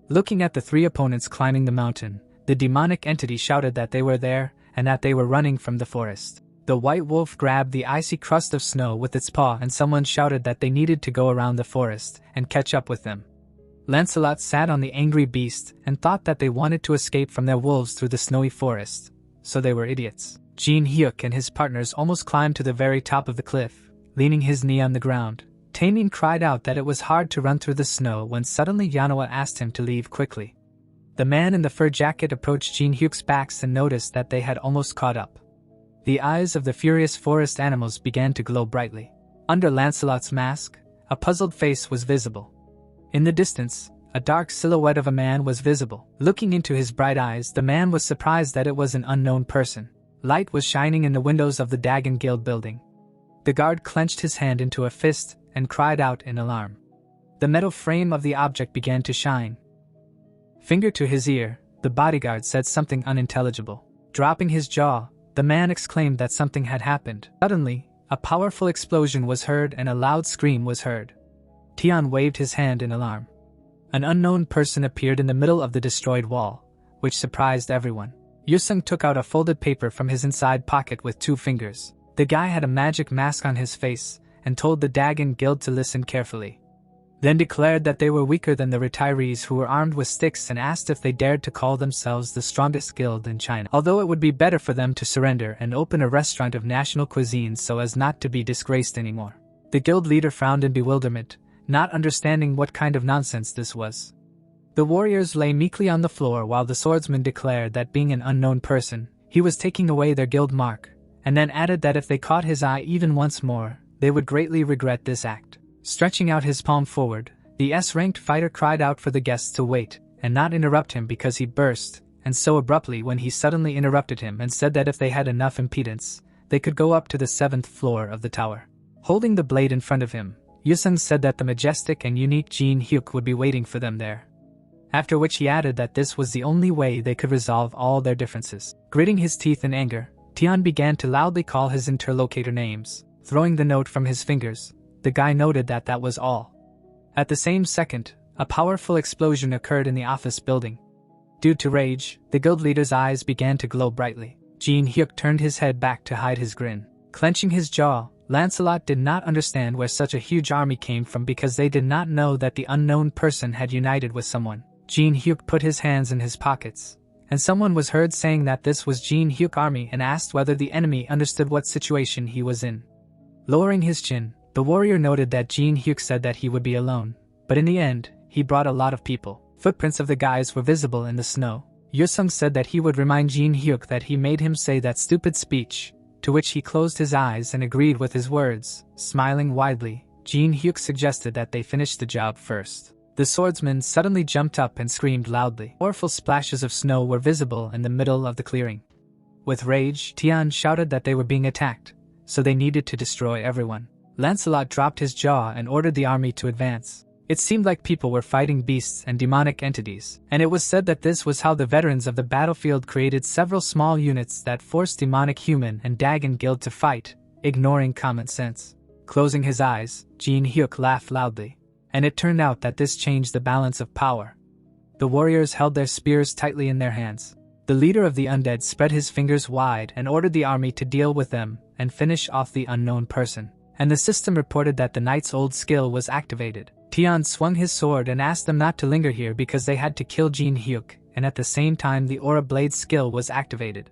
Looking at the three opponents climbing the mountain, the demonic entity shouted that they were there and that they were running from the forest. The white wolf grabbed the icy crust of snow with its paw, and someone shouted that they needed to go around the forest and catch up with them. Lancelot sat on the angry beast and thought that they wanted to escape from their wolves through the snowy forest, so they were idiots. Jinhyuk and his partners almost climbed to the very top of the cliff, leaning his knee on the ground. Tamine cried out that it was hard to run through the snow when suddenly Yanhwa asked him to leave quickly. The man in the fur jacket approached Jinhyuk's backs and noticed that they had almost caught up. The eyes of the furious forest animals began to glow brightly. Under Lancelot's mask, a puzzled face was visible. In the distance, a dark silhouette of a man was visible. Looking into his bright eyes, the man was surprised that it was an unknown person. Light was shining in the windows of the Dagon Guild building. The guard clenched his hand into a fist and cried out in alarm. The metal frame of the object began to shine. Finger to his ear, the bodyguard said something unintelligible. Dropping his jaw, the man exclaimed that something had happened. Suddenly, a powerful explosion was heard and a loud scream was heard. Tian waved his hand in alarm. An unknown person appeared in the middle of the destroyed wall, which surprised everyone. Yusung took out a folded paper from his inside pocket with 2 fingers. The guy had a magic mask on his face and told the Dagon Guild to listen carefully. Then declared that they were weaker than the retirees who were armed with sticks and asked if they dared to call themselves the strongest guild in China. Although it would be better for them to surrender and open a restaurant of national cuisine so as not to be disgraced anymore. The guild leader frowned in bewilderment, not understanding what kind of nonsense this was. The warriors lay meekly on the floor while the swordsman declared that being an unknown person, he was taking away their guild mark, and then added that if they caught his eye even once more, they would greatly regret this act. Stretching out his palm forward, the S-ranked fighter cried out for the guests to wait and not interrupt him because he burst, and so abruptly when he suddenly interrupted him and said that if they had enough impedance, they could go up to the 7th floor of the tower. Holding the blade in front of him, Yusung said that the majestic and unique Jinhyuk would be waiting for them there. After which he added that this was the only way they could resolve all their differences. Gritting his teeth in anger, Tian began to loudly call his interlocutor names. Throwing the note from his fingers, the guy noted that that was all. At the same second, a powerful explosion occurred in the office building. Due to rage, the guild leader's eyes began to glow brightly. Jinhyuk turned his head back to hide his grin. Clenching his jaw, Lancelot did not understand where such a huge army came from because they did not know that the unknown person had united with someone. Jinhyuk put his hands in his pockets, and someone was heard saying that this was Jinhyuk army and asked whether the enemy understood what situation he was in. Lowering his chin, the warrior noted that Jinhyuk said that he would be alone, but in the end, he brought a lot of people. Footprints of the guys were visible in the snow. Yusung said that he would remind Jinhyuk that he made him say that stupid speech, to which he closed his eyes and agreed with his words. Smiling widely, Jinhyuk suggested that they finish the job first. The swordsman suddenly jumped up and screamed loudly. Powerful splashes of snow were visible in the middle of the clearing. With rage, Tian shouted that they were being attacked, so they needed to destroy everyone. Lancelot dropped his jaw and ordered the army to advance. It seemed like people were fighting beasts and demonic entities, and it was said that this was how the veterans of the battlefield created several small units that forced demonic human and Dagon Guild to fight, ignoring common sense. Closing his eyes, Jinhyuk laughed loudly, and it turned out that this changed the balance of power. The warriors held their spears tightly in their hands. The leader of the undead spread his fingers wide and ordered the army to deal with them and finish off the unknown person. And the system reported that the knight's old skill was activated. Tian swung his sword and asked them not to linger here because they had to kill Jinhyuk, and at the same time the aura blade skill was activated.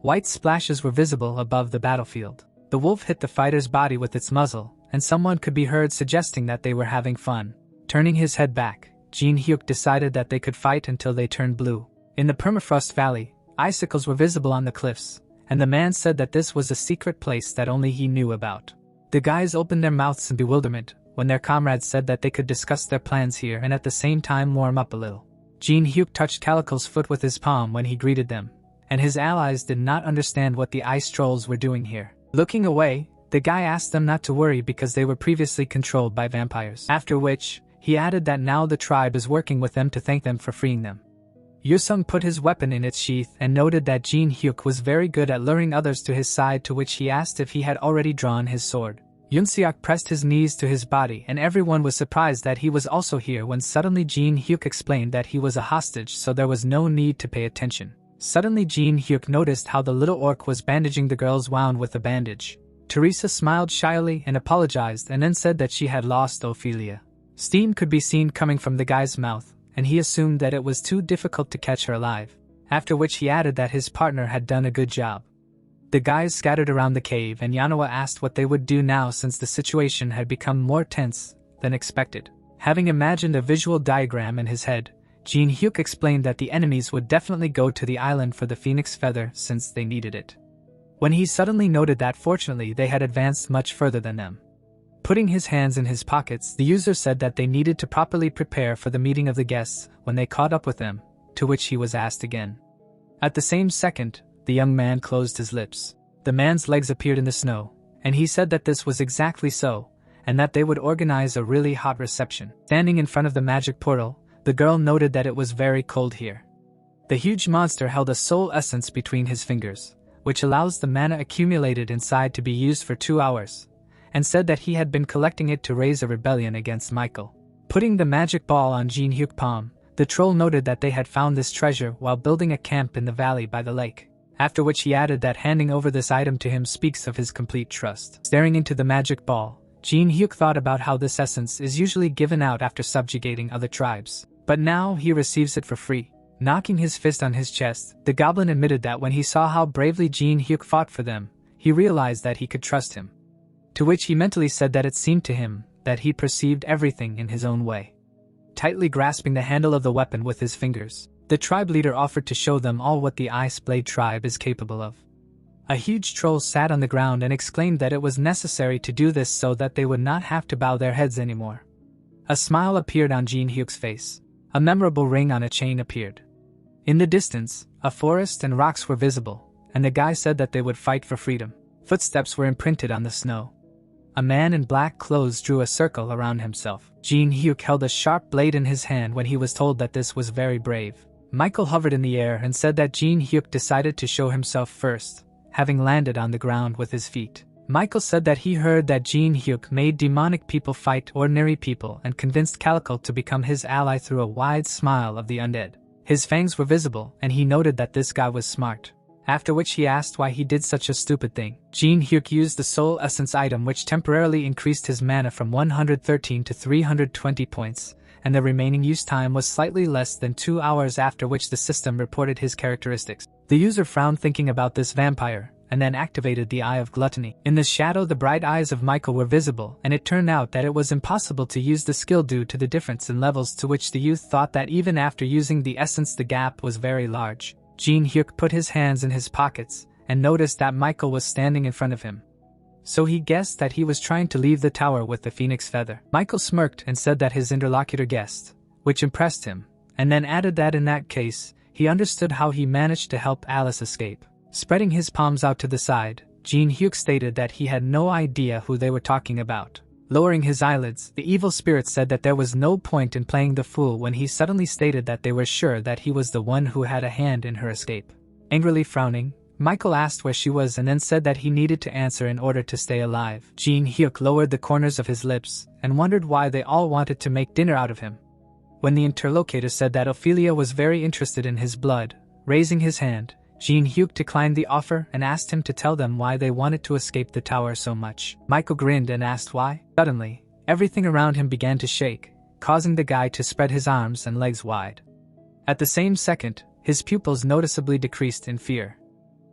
White splashes were visible above the battlefield. The wolf hit the fighter's body with its muzzle, and someone could be heard suggesting that they were having fun. Turning his head back, Jinhyuk decided that they could fight until they turned blue. In the permafrost valley, icicles were visible on the cliffs, and the man said that this was a secret place that only he knew about. The guys opened their mouths in bewilderment when their comrades said that they could discuss their plans here and at the same time warm up a little. Jinhyuk touched Calico's foot with his palm when he greeted them, and his allies did not understand what the ice trolls were doing here. Looking away, the guy asked them not to worry because they were previously controlled by vampires. After which, he added that now the tribe is working with them to thank them for freeing them. Yusung put his weapon in its sheath and noted that Jinhyuk was very good at luring others to his side, to which he asked if he had already drawn his sword. Yunseok pressed his knees to his body and everyone was surprised that he was also here when suddenly Jinhyuk explained that he was a hostage, so there was no need to pay attention. Suddenly Jinhyuk noticed how the little orc was bandaging the girl's wound with a bandage. Teresa smiled shyly and apologized and then said that she had lost Ophelia. Steam could be seen coming from the guy's mouth, and he assumed that it was too difficult to catch her alive, after which he added that his partner had done a good job. The guys scattered around the cave and Yanawa asked what they would do now since the situation had become more tense than expected. Having imagined a visual diagram in his head, Jinhyuk explained that the enemies would definitely go to the island for the phoenix feather since they needed it. When he suddenly noted that fortunately they had advanced much further than them. Putting his hands in his pockets, the user said that they needed to properly prepare for the meeting of the guests when they caught up with them, to which he was asked again. At the same second, the young man closed his lips. The man's legs appeared in the snow, and he said that this was exactly so, and that they would organize a really hot reception. Standing in front of the magic portal, the girl noted that it was very cold here. The huge monster held a soul essence between his fingers, which allows the mana accumulated inside to be used for 2 hours, and said that he had been collecting it to raise a rebellion against Michael. Putting the magic ball on Jinhyuk's palm, The troll noted that they had found this treasure while building a camp in the valley by the lake, after which he added that handing over this item to him speaks of his complete trust. Staring into the magic ball, Jinhyuk thought about how this essence is usually given out after subjugating other tribes, but now he receives it for free. Knocking his fist on his chest, the goblin admitted that when he saw how bravely Jinhyuk fought for them, he realized that he could trust him. To which he mentally said that it seemed to him that he perceived everything in his own way. Tightly grasping the handle of the weapon with his fingers, the tribe leader offered to show them all what the Ice Blade tribe is capable of. A huge troll sat on the ground and exclaimed that it was necessary to do this so that they would not have to bow their heads anymore. A smile appeared on Jinhyuk's face. A memorable ring on a chain appeared. In the distance, a forest and rocks were visible, and the guy said that they would fight for freedom. Footsteps were imprinted on the snow. A man in black clothes drew a circle around himself. Jinhyuk held a sharp blade in his hand when he was told that this was very brave. Michael hovered in the air and said that Jinhyuk decided to show himself first, having landed on the ground with his feet. Michael said that he heard that Jinhyuk made demonic people fight ordinary people and convinced Calico to become his ally through a wide smile of the undead. His fangs were visible, and he noted that this guy was smart. After which he asked why he did such a stupid thing. Jinhyuk used the soul essence item which temporarily increased his mana from 113 to 320 points, and the remaining use time was slightly less than 2 hours, after which the system reported his characteristics. The user frowned thinking about this vampire, and then activated the Eye of Gluttony. In the shadow, the bright eyes of Michael were visible, and it turned out that it was impossible to use the skill due to the difference in levels, to which the youth thought that even after using the essence the gap was very large. Jinhyuk put his hands in his pockets, and noticed that Michael was standing in front of him. So he guessed that he was trying to leave the tower with the phoenix feather. Michael smirked and said that his interlocutor guessed, which impressed him, and then added that in that case, he understood how he managed to help Alice escape. Spreading his palms out to the side, Jinhyuk stated that he had no idea who they were talking about. Lowering his eyelids, the evil spirit said that there was no point in playing the fool when he suddenly stated that they were sure that he was the one who had a hand in her escape. Angrily frowning, Michael asked where she was and then said that he needed to answer in order to stay alive. Jinhyuk lowered the corners of his lips and wondered why they all wanted to make dinner out of him. When the interlocutor said that Ophelia was very interested in his blood, raising his hand, Jinhyuk declined the offer and asked him to tell them why they wanted to escape the tower so much. Michael grinned and asked why. Suddenly, everything around him began to shake, causing the guy to spread his arms and legs wide. At the same second, his pupils noticeably decreased in fear.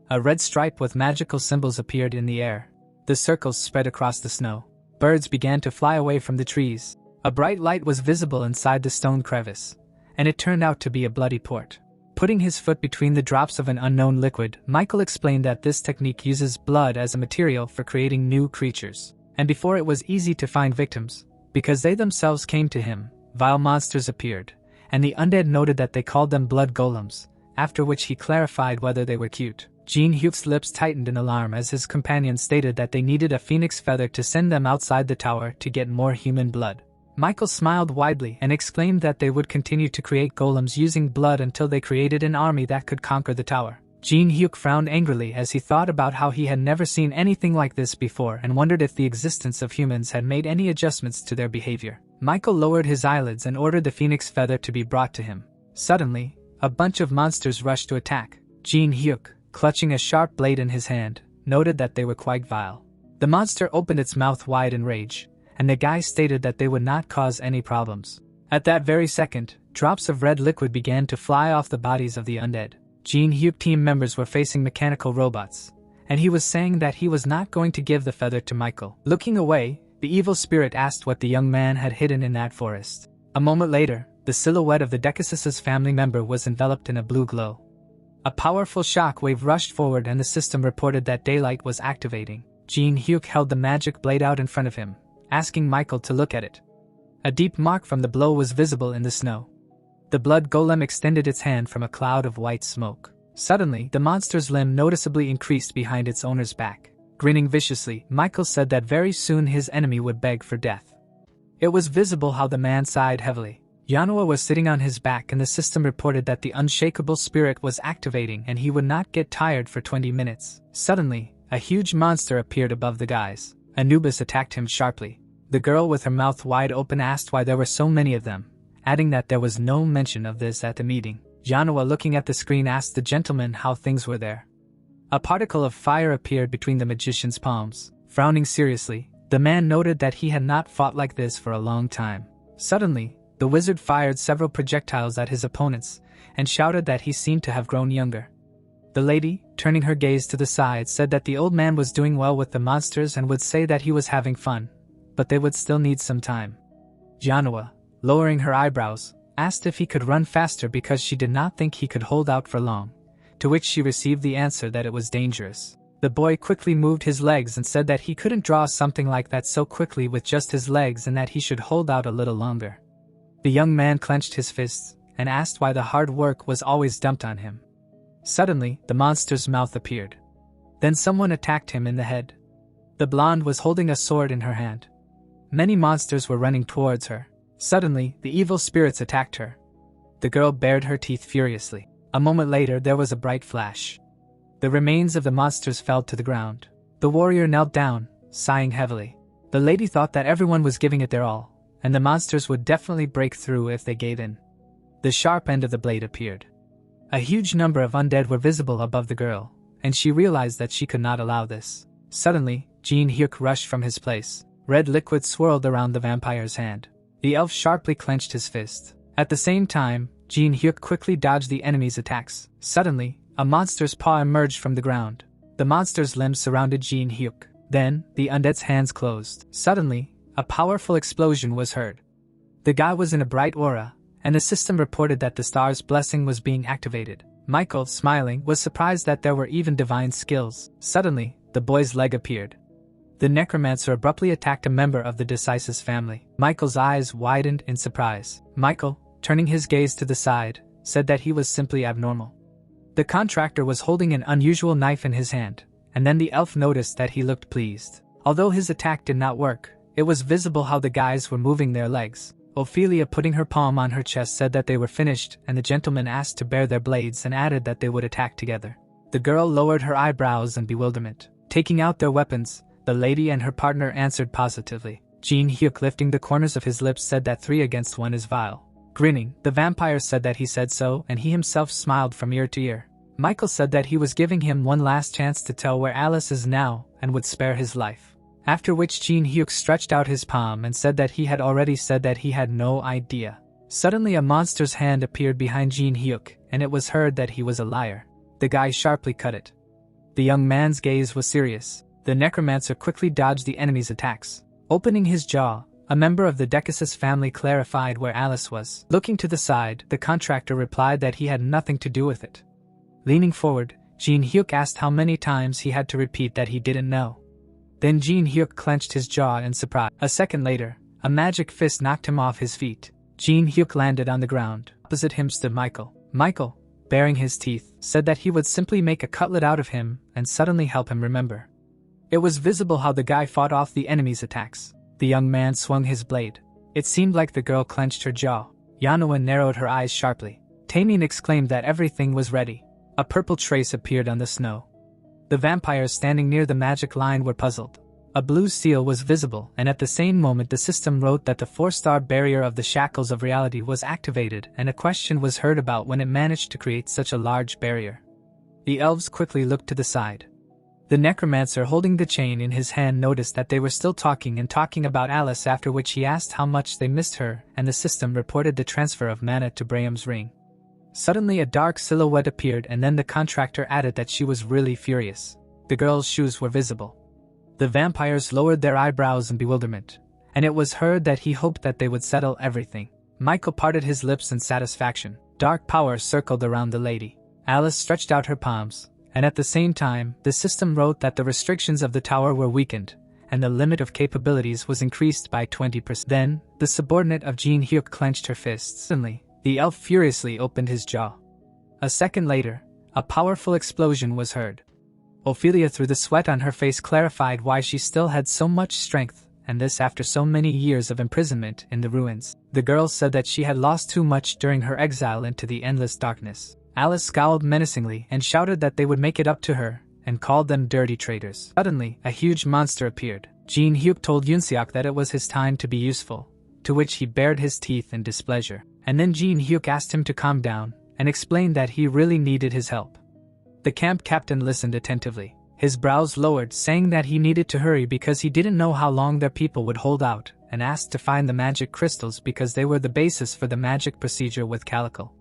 A red stripe with magical symbols appeared in the air. The circles spread across the snow. Birds began to fly away from the trees. A bright light was visible inside the stone crevice, and it turned out to be a bloody port. Putting his foot between the drops of an unknown liquid, Michael explained that this technique uses blood as a material for creating new creatures. And before it was easy to find victims, because they themselves came to him, vile monsters appeared, and the undead noted that they called them blood golems, after which he clarified whether they were cute. Jinhyuk's lips tightened in alarm as his companion stated that they needed a phoenix feather to send them outside the tower to get more human blood. Michael smiled widely and exclaimed that they would continue to create golems using blood until they created an army that could conquer the tower. Jinhyuk frowned angrily as he thought about how he had never seen anything like this before and wondered if the existence of humans had made any adjustments to their behavior. Michael lowered his eyelids and ordered the phoenix feather to be brought to him. Suddenly, a bunch of monsters rushed to attack. Jinhyuk, clutching a sharp blade in his hand, noted that they were quite vile. The monster opened its mouth wide in rage, and the guy stated that they would not cause any problems. At that very second, drops of red liquid began to fly off the bodies of the undead. Jinhyuk team members were facing mechanical robots, and he was saying that he was not going to give the feather to Michael. Looking away, the evil spirit asked what the young man had hidden in that forest. A moment later, the silhouette of the Decasus's family member was enveloped in a blue glow. A powerful shock wave rushed forward and the system reported that daylight was activating. Jinhyuk held the magic blade out in front of him, asking Michael to look at it. A deep mark from the blow was visible in the snow. The blood golem extended its hand from a cloud of white smoke. Suddenly, the monster's limb noticeably increased behind its owner's back. Grinning viciously, Michael said that very soon his enemy would beg for death. It was visible how the man sighed heavily. Yanua was sitting on his back and the system reported that the unshakable spirit was activating and he would not get tired for 20 minutes. Suddenly, a huge monster appeared above the guys. Anubis attacked him sharply. The girl with her mouth wide open asked why there were so many of them, adding that there was no mention of this at the meeting. Janua, looking at the screen, asked the gentleman how things were there. A particle of fire appeared between the magician's palms. Frowning seriously, the man noted that he had not fought like this for a long time. Suddenly, the wizard fired several projectiles at his opponents and shouted that he seemed to have grown younger. The lady, turning her gaze to the side, said that the old man was doing well with the monsters and would say that he was having fun, but they would still need some time. Janua, lowering her eyebrows, asked if he could run faster because she did not think he could hold out for long, to which she received the answer that it was dangerous. The boy quickly moved his legs and said that he couldn't draw something like that so quickly with just his legs and that he should hold out a little longer. The young man clenched his fists and asked why the hard work was always dumped on him. Suddenly, the monster's mouth appeared. Then someone attacked him in the head. The blonde was holding a sword in her hand. Many monsters were running towards her. Suddenly, the evil spirits attacked her. The girl bared her teeth furiously. A moment later, there was a bright flash. The remains of the monsters fell to the ground. The warrior knelt down, sighing heavily. The lady thought that everyone was giving it their all, and the monsters would definitely break through if they gave in. The sharp end of the blade appeared. A huge number of undead were visible above the girl, and she realized that she could not allow this. Suddenly, Jinhyuk rushed from his place. Red liquid swirled around the vampire's hand. The elf sharply clenched his fist. At the same time, Jinhyuk quickly dodged the enemy's attacks. Suddenly, a monster's paw emerged from the ground. The monster's limbs surrounded Jinhyuk. Then, the undead's hands closed. Suddenly, a powerful explosion was heard. The guy was in a bright aura, and the system reported that the star's blessing was being activated. Michael, smiling, was surprised that there were even divine skills. Suddenly, the boy's leg appeared. The necromancer abruptly attacked a member of the Decisus family. Michael's eyes widened in surprise. Michael, turning his gaze to the side, said that he was simply abnormal. The contractor was holding an unusual knife in his hand, and then the elf noticed that he looked pleased. Although his attack did not work, it was visible how the guys were moving their legs. Ophelia, putting her palm on her chest, said that they were finished, and the gentleman asked to bare their blades and added that they would attack together. The girl lowered her eyebrows in bewilderment. Taking out their weapons, the lady and her partner answered positively. Jinhyuk, lifting the corners of his lips, said that 3 against 1 is vile. Grinning, the vampire said that he said so, and he himself smiled from ear to ear. Michael said that he was giving him one last chance to tell where Alice is now and would spare his life. After which Jinhyuk stretched out his palm and said that he had already said that he had no idea. Suddenly a monster's hand appeared behind Jinhyuk, and it was heard that he was a liar. The guy sharply cut it. The young man's gaze was serious. The necromancer quickly dodged the enemy's attacks. Opening his jaw, a member of the Decisus family clarified where Alice was. Looking to the side, the contractor replied that he had nothing to do with it. Leaning forward, Jinhyuk asked how many times he had to repeat that he didn't know. Then Jinhyuk clenched his jaw in surprise. A second later, a magic fist knocked him off his feet. Jinhyuk landed on the ground. Opposite him stood Michael. Michael, baring his teeth, said that he would simply make a cutlet out of him and suddenly help him remember. It was visible how the guy fought off the enemy's attacks. The young man swung his blade. It seemed like the girl clenched her jaw. Yanua narrowed her eyes sharply. Taemin exclaimed that everything was ready. A purple trace appeared on the snow. The vampires standing near the magic line were puzzled. A blue seal was visible, and at the same moment the system wrote that the 4-star barrier of the shackles of reality was activated, and a question was heard about when it managed to create such a large barrier. The elves quickly looked to the side. The necromancer holding the chain in his hand noticed that they were still talking about Alice, after which he asked how much they missed her, and the system reported the transfer of mana to Braham's ring. Suddenly a dark silhouette appeared, and then the contractor added that she was really furious. The girl's shoes were visible. The vampires lowered their eyebrows in bewilderment, and it was heard that he hoped that they would settle everything. Michael parted his lips in satisfaction. Dark power circled around the lady. Alice stretched out her palms, and at the same time, the system wrote that the restrictions of the tower were weakened, and the limit of capabilities was increased by 20%. Then, the subordinate of Jinhyuk clenched her fists. Suddenly, the elf furiously opened his jaw. A second later, a powerful explosion was heard. Ophelia, through the sweat on her face, clarified why she still had so much strength, and this after so many years of imprisonment in the ruins. The girl said that she had lost too much during her exile into the endless darkness. Alice scowled menacingly and shouted that they would make it up to her, and called them dirty traitors. Suddenly, a huge monster appeared. Jinhyuk told Yunseok that it was his time to be useful, to which he bared his teeth in displeasure. and then Jinhyuk asked him to calm down and explained that he really needed his help. The camp captain listened attentively. His brows lowered, saying that he needed to hurry because he didn't know how long their people would hold out, and asked to find the magic crystals because they were the basis for the magic procedure with Calico.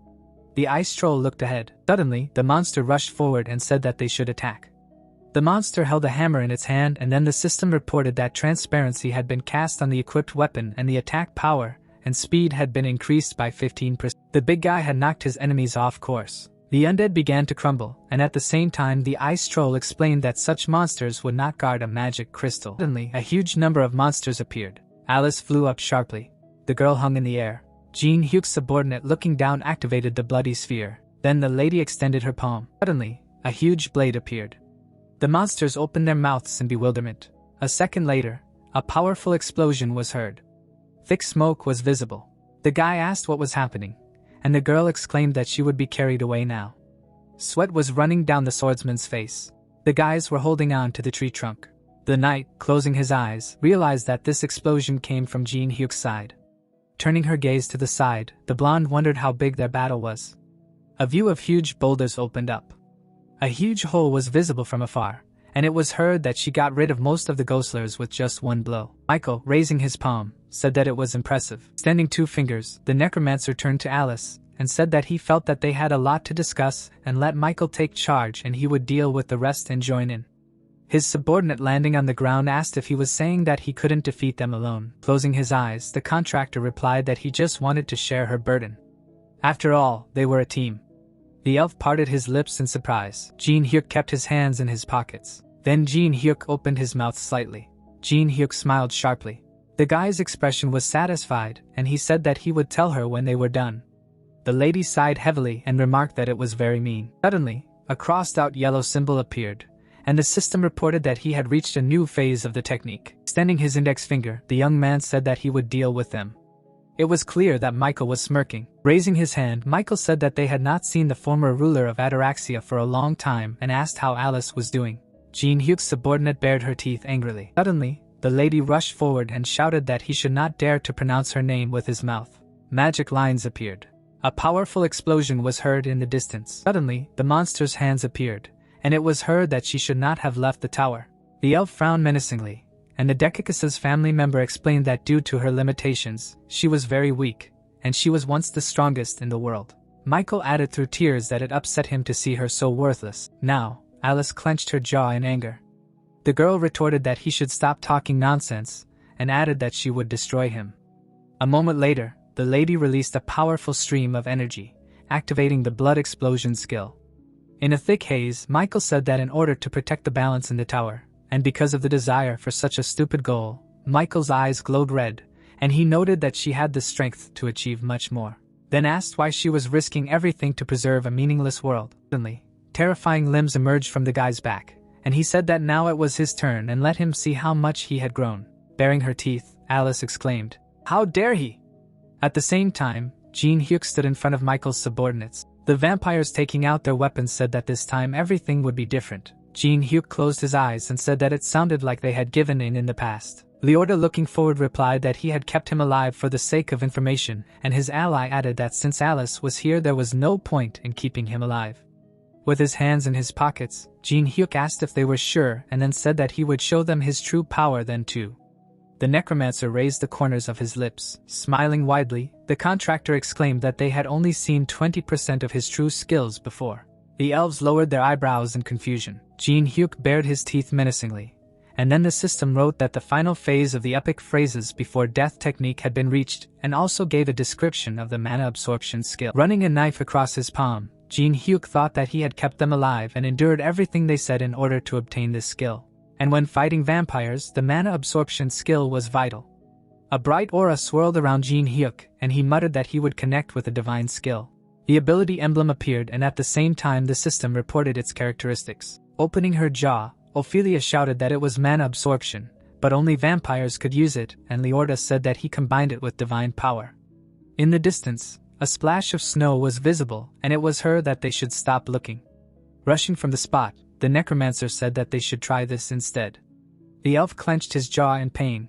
The ice troll looked ahead. Suddenly, the monster rushed forward and said that they should attack. The monster held a hammer in its hand, and then the system reported that transparency had been cast on the equipped weapon and the attack power and speed had been increased by 15%. The big guy had knocked his enemies off course. The undead began to crumble, and at the same time the ice troll explained that such monsters would not guard a magic crystal. Suddenly, a huge number of monsters appeared. Alice flew up sharply. The girl hung in the air. Jinhyuk's subordinate looking down activated the bloody sphere. Then the lady extended her palm. Suddenly, a huge blade appeared. The monsters opened their mouths in bewilderment. A second later, a powerful explosion was heard. Thick smoke was visible. The guy asked what was happening, and the girl exclaimed that she would be carried away now. Sweat was running down the swordsman's face. The guys were holding on to the tree trunk. The knight, closing his eyes, realized that this explosion came from Jinhyuk's side. Turning her gaze to the side, the blonde wondered how big their battle was. A view of huge boulders opened up. A huge hole was visible from afar, and it was heard that she got rid of most of the ghostlers with just one blow. Michael, raising his palm, said that it was impressive. Extending 2 fingers, the necromancer turned to Alice and said that he felt that they had a lot to discuss and let Michael take charge and he would deal with the rest and join in. His subordinate landing on the ground asked if he was saying that he couldn't defeat them alone. Closing his eyes, the contractor replied that he just wanted to share her burden. After all, they were a team. The elf parted his lips in surprise. Jinhyuk kept his hands in his pockets. Then Jinhyuk opened his mouth slightly. Jinhyuk smiled sharply. The guy's expression was satisfied, and he said that he would tell her when they were done. The lady sighed heavily and remarked that it was very mean. Suddenly, a crossed-out yellow symbol appeared, and the system reported that he had reached a new phase of the technique. Extending his index finger, the young man said that he would deal with them. It was clear that Michael was smirking. Raising his hand, Michael said that they had not seen the former ruler of Ataraxia for a long time and asked how Alice was doing. Jinhyuk's subordinate bared her teeth angrily. Suddenly, the lady rushed forward and shouted that he should not dare to pronounce her name with his mouth. Magic lines appeared. A powerful explosion was heard in the distance. Suddenly, the monster's hands appeared, and it was heard that she should not have left the tower. The elf frowned menacingly, and the Dekikas's family member explained that due to her limitations, she was very weak, and she was once the strongest in the world. Michael added through tears that it upset him to see her so worthless. Now, Alice clenched her jaw in anger. The girl retorted that he should stop talking nonsense, and added that she would destroy him. A moment later, the lady released a powerful stream of energy, activating the blood explosion skill. In a thick haze, Michael said that in order to protect the balance in the tower, and because of the desire for such a stupid goal, Michael's eyes glowed red, and he noted that she had the strength to achieve much more. Then asked why she was risking everything to preserve a meaningless world. Suddenly, terrifying limbs emerged from the guy's back, and he said that now it was his turn and let him see how much he had grown. Baring her teeth, Alice exclaimed, "How dare he!" At the same time, Jinhyuk stood in front of Michael's subordinates. The vampires taking out their weapons said that this time everything would be different. Jinhyuk closed his eyes and said that it sounded like they had given in the past. Leorda looking forward replied that he had kept him alive for the sake of information, and his ally added that since Alice was here there was no point in keeping him alive. With his hands in his pockets, Jinhyuk asked if they were sure and then said that he would show them his true power then too. The necromancer raised the corners of his lips. Smiling widely, the contractor exclaimed that they had only seen 20% of his true skills before. The elves lowered their eyebrows in confusion. Jinhyuk bared his teeth menacingly, and then the system wrote that the final phase of the epic phrases before death technique had been reached, and also gave a description of the mana absorption skill. Running a knife across his palm, Jinhyuk thought that he had kept them alive and endured everything they said in order to obtain this skill. And when fighting vampires, the mana absorption skill was vital. A bright aura swirled around Jinhyuk, and he muttered that he would connect with a divine skill. The ability emblem appeared, and at the same time the system reported its characteristics. Opening her jaw, Ophelia shouted that it was mana absorption, but only vampires could use it, and Leorda said that he combined it with divine power. In the distance, a splash of snow was visible, and it was heard that they should stop looking. Rushing from the spot, the necromancer said that they should try this instead. The elf clenched his jaw in pain.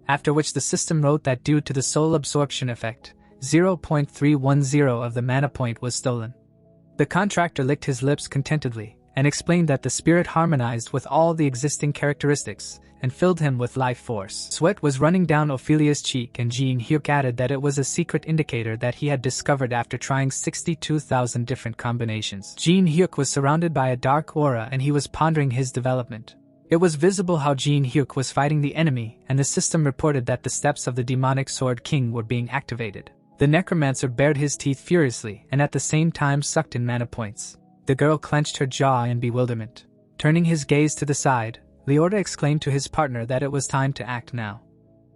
After which the system wrote that due to the soul absorption effect, 0.310 of the mana point was stolen. The contractor licked his lips contentedly and explained that the spirit harmonized with all the existing characteristics and filled him with life force. Sweat was running down Ophelia's cheek, and Jinhyuk added that it was a secret indicator that he had discovered after trying 62,000 different combinations. Jinhyuk was surrounded by a dark aura and he was pondering his development. It was visible how Jinhyuk was fighting the enemy, and the system reported that the steps of the demonic sword king were being activated. The necromancer bared his teeth furiously and at the same time sucked in mana points. The girl clenched her jaw in bewilderment. Turning his gaze to the side, Leorda exclaimed to his partner that it was time to act now.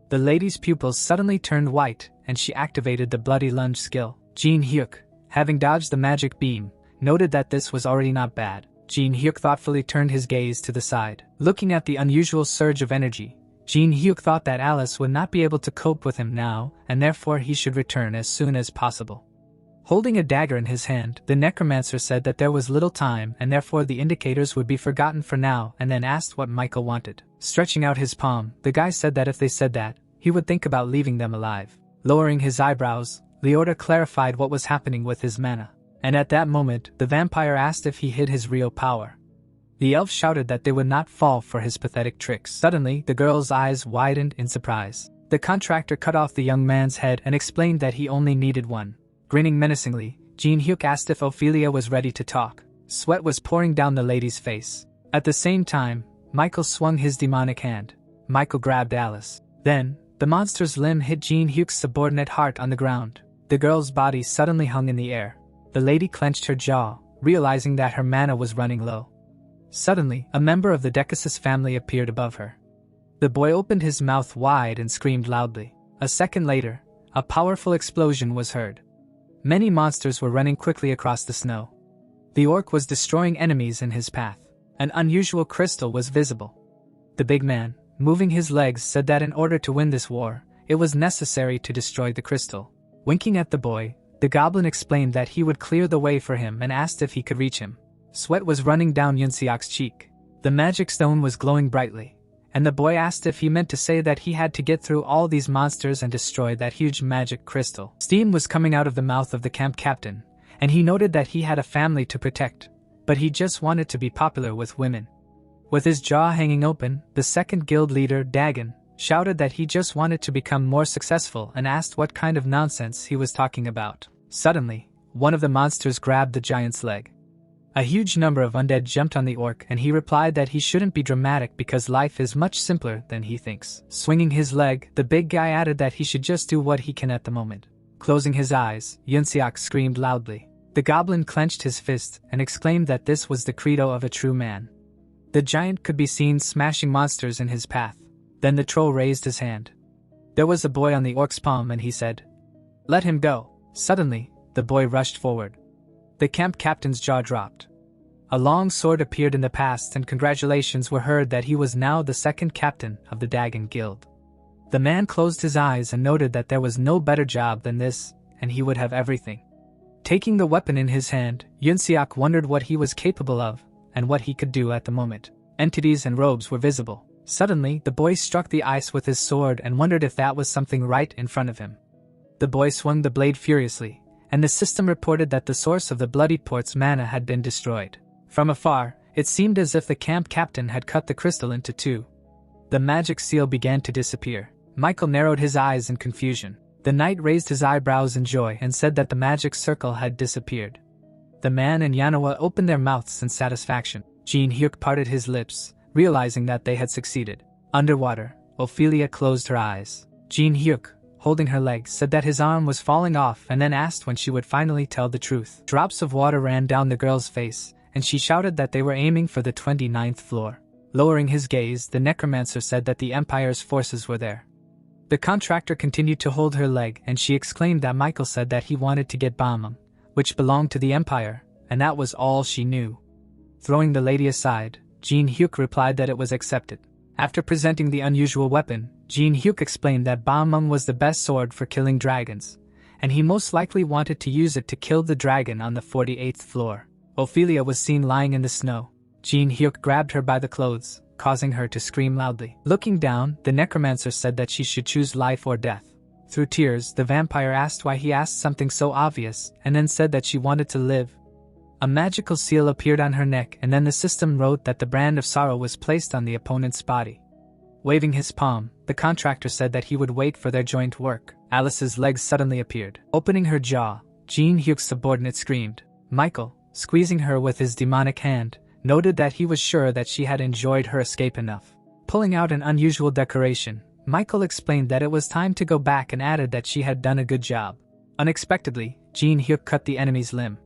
The lady's pupils suddenly turned white and she activated the bloody lunge skill. Jinhyuk, having dodged the magic beam, noted that this was already not bad. Jinhyuk thoughtfully turned his gaze to the side. Looking at the unusual surge of energy, Jinhyuk thought that Alice would not be able to cope with him now, and therefore he should return as soon as possible. Holding a dagger in his hand, the necromancer said that there was little time and therefore the indicators would be forgotten for now, and then asked what Michael wanted. Stretching out his palm, the guy said that if they said that, he would think about leaving them alive. Lowering his eyebrows, Leorda clarified what was happening with his mana. And at that moment, the vampire asked if he hid his real power. The elf shouted that they would not fall for his pathetic tricks. Suddenly, the girl's eyes widened in surprise. The contractor cut off the young man's head and explained that he only needed one. Grinning menacingly, Jinhyuk asked if Ophelia was ready to talk. Sweat was pouring down the lady's face. At the same time, Michael swung his demonic hand. Michael grabbed Alice. Then, the monster's limb hit Jinhyuk's subordinate heart on the ground. The girl's body suddenly hung in the air. The lady clenched her jaw, realizing that her mana was running low. Suddenly, a member of the Decasus family appeared above her. The boy opened his mouth wide and screamed loudly. A second later, a powerful explosion was heard. Many monsters were running quickly across the snow. The orc was destroying enemies in his path. An unusual crystal was visible. The big man, moving his legs, said that in order to win this war, it was necessary to destroy the crystal. Winking at the boy, the goblin explained that he would clear the way for him and asked if he could reach him. Sweat was running down Yunseok's cheek. The magic stone was glowing brightly, and the boy asked if he meant to say that he had to get through all these monsters and destroy that huge magic crystal. Steam was coming out of the mouth of the camp captain, and he noted that he had a family to protect, but he just wanted to be popular with women. With his jaw hanging open, the second guild leader, Dagon, shouted that he just wanted to become more successful and asked what kind of nonsense he was talking about. Suddenly, one of the monsters grabbed the giant's leg. A huge number of undead jumped on the orc and he replied that he shouldn't be dramatic because life is much simpler than he thinks. Swinging his leg, the big guy added that he should just do what he can at the moment. Closing his eyes, Yunseok screamed loudly. The goblin clenched his fist and exclaimed that this was the credo of a true man. The giant could be seen smashing monsters in his path. Then the troll raised his hand. There was a boy on the orc's palm and he said, "Let him go." Suddenly, the boy rushed forward. The camp captain's jaw dropped. A long sword appeared in the past and congratulations were heard that he was now the second captain of the Dagon Guild. The man closed his eyes and noted that there was no better job than this, and he would have everything. Taking the weapon in his hand, Yunseok wondered what he was capable of, and what he could do at the moment. Entities and robes were visible. Suddenly, the boy struck the ice with his sword and wondered if that was something right in front of him. The boy swung the blade furiously, and the system reported that the source of the bloody port's mana had been destroyed. From afar, it seemed as if the camp captain had cut the crystal into two. The magic seal began to disappear. Michael narrowed his eyes in confusion. The knight raised his eyebrows in joy and said that the magic circle had disappeared. The man and Yanawa opened their mouths in satisfaction. Jinhyuk parted his lips, realizing that they had succeeded. Underwater, Ophelia closed her eyes. Jinhyuk, holding her leg, said that his arm was falling off and then asked when she would finally tell the truth. Drops of water ran down the girl's face, and she shouted that they were aiming for the 29th floor. Lowering his gaze, the necromancer said that the Empire's forces were there. The contractor continued to hold her leg and she exclaimed that Michael said that he wanted to get Bamum, which belonged to the Empire, and that was all she knew. Throwing the lady aside, Jinhyuk replied that it was accepted. After presenting the unusual weapon, Jinhyuk explained that Bamum was the best sword for killing dragons, and he most likely wanted to use it to kill the dragon on the 48th floor. Ophelia was seen lying in the snow. Jinhyuk grabbed her by the clothes, causing her to scream loudly. Looking down, the necromancer said that she should choose life or death. Through tears, the vampire asked why he asked something so obvious, and then said that she wanted to live. A magical seal appeared on her neck, and then the system wrote that the brand of sorrow was placed on the opponent's body. Waving his palm, the contractor said that he would wait for their joint work. Alice's legs suddenly appeared. Opening her jaw, Jinhyuk's subordinate screamed. Michael, squeezing her with his demonic hand, noted that he was sure that she had enjoyed her escape enough. Pulling out an unusual decoration, Michael explained that it was time to go back and added that she had done a good job. Unexpectedly, Jinhyuk cut the enemy's limb.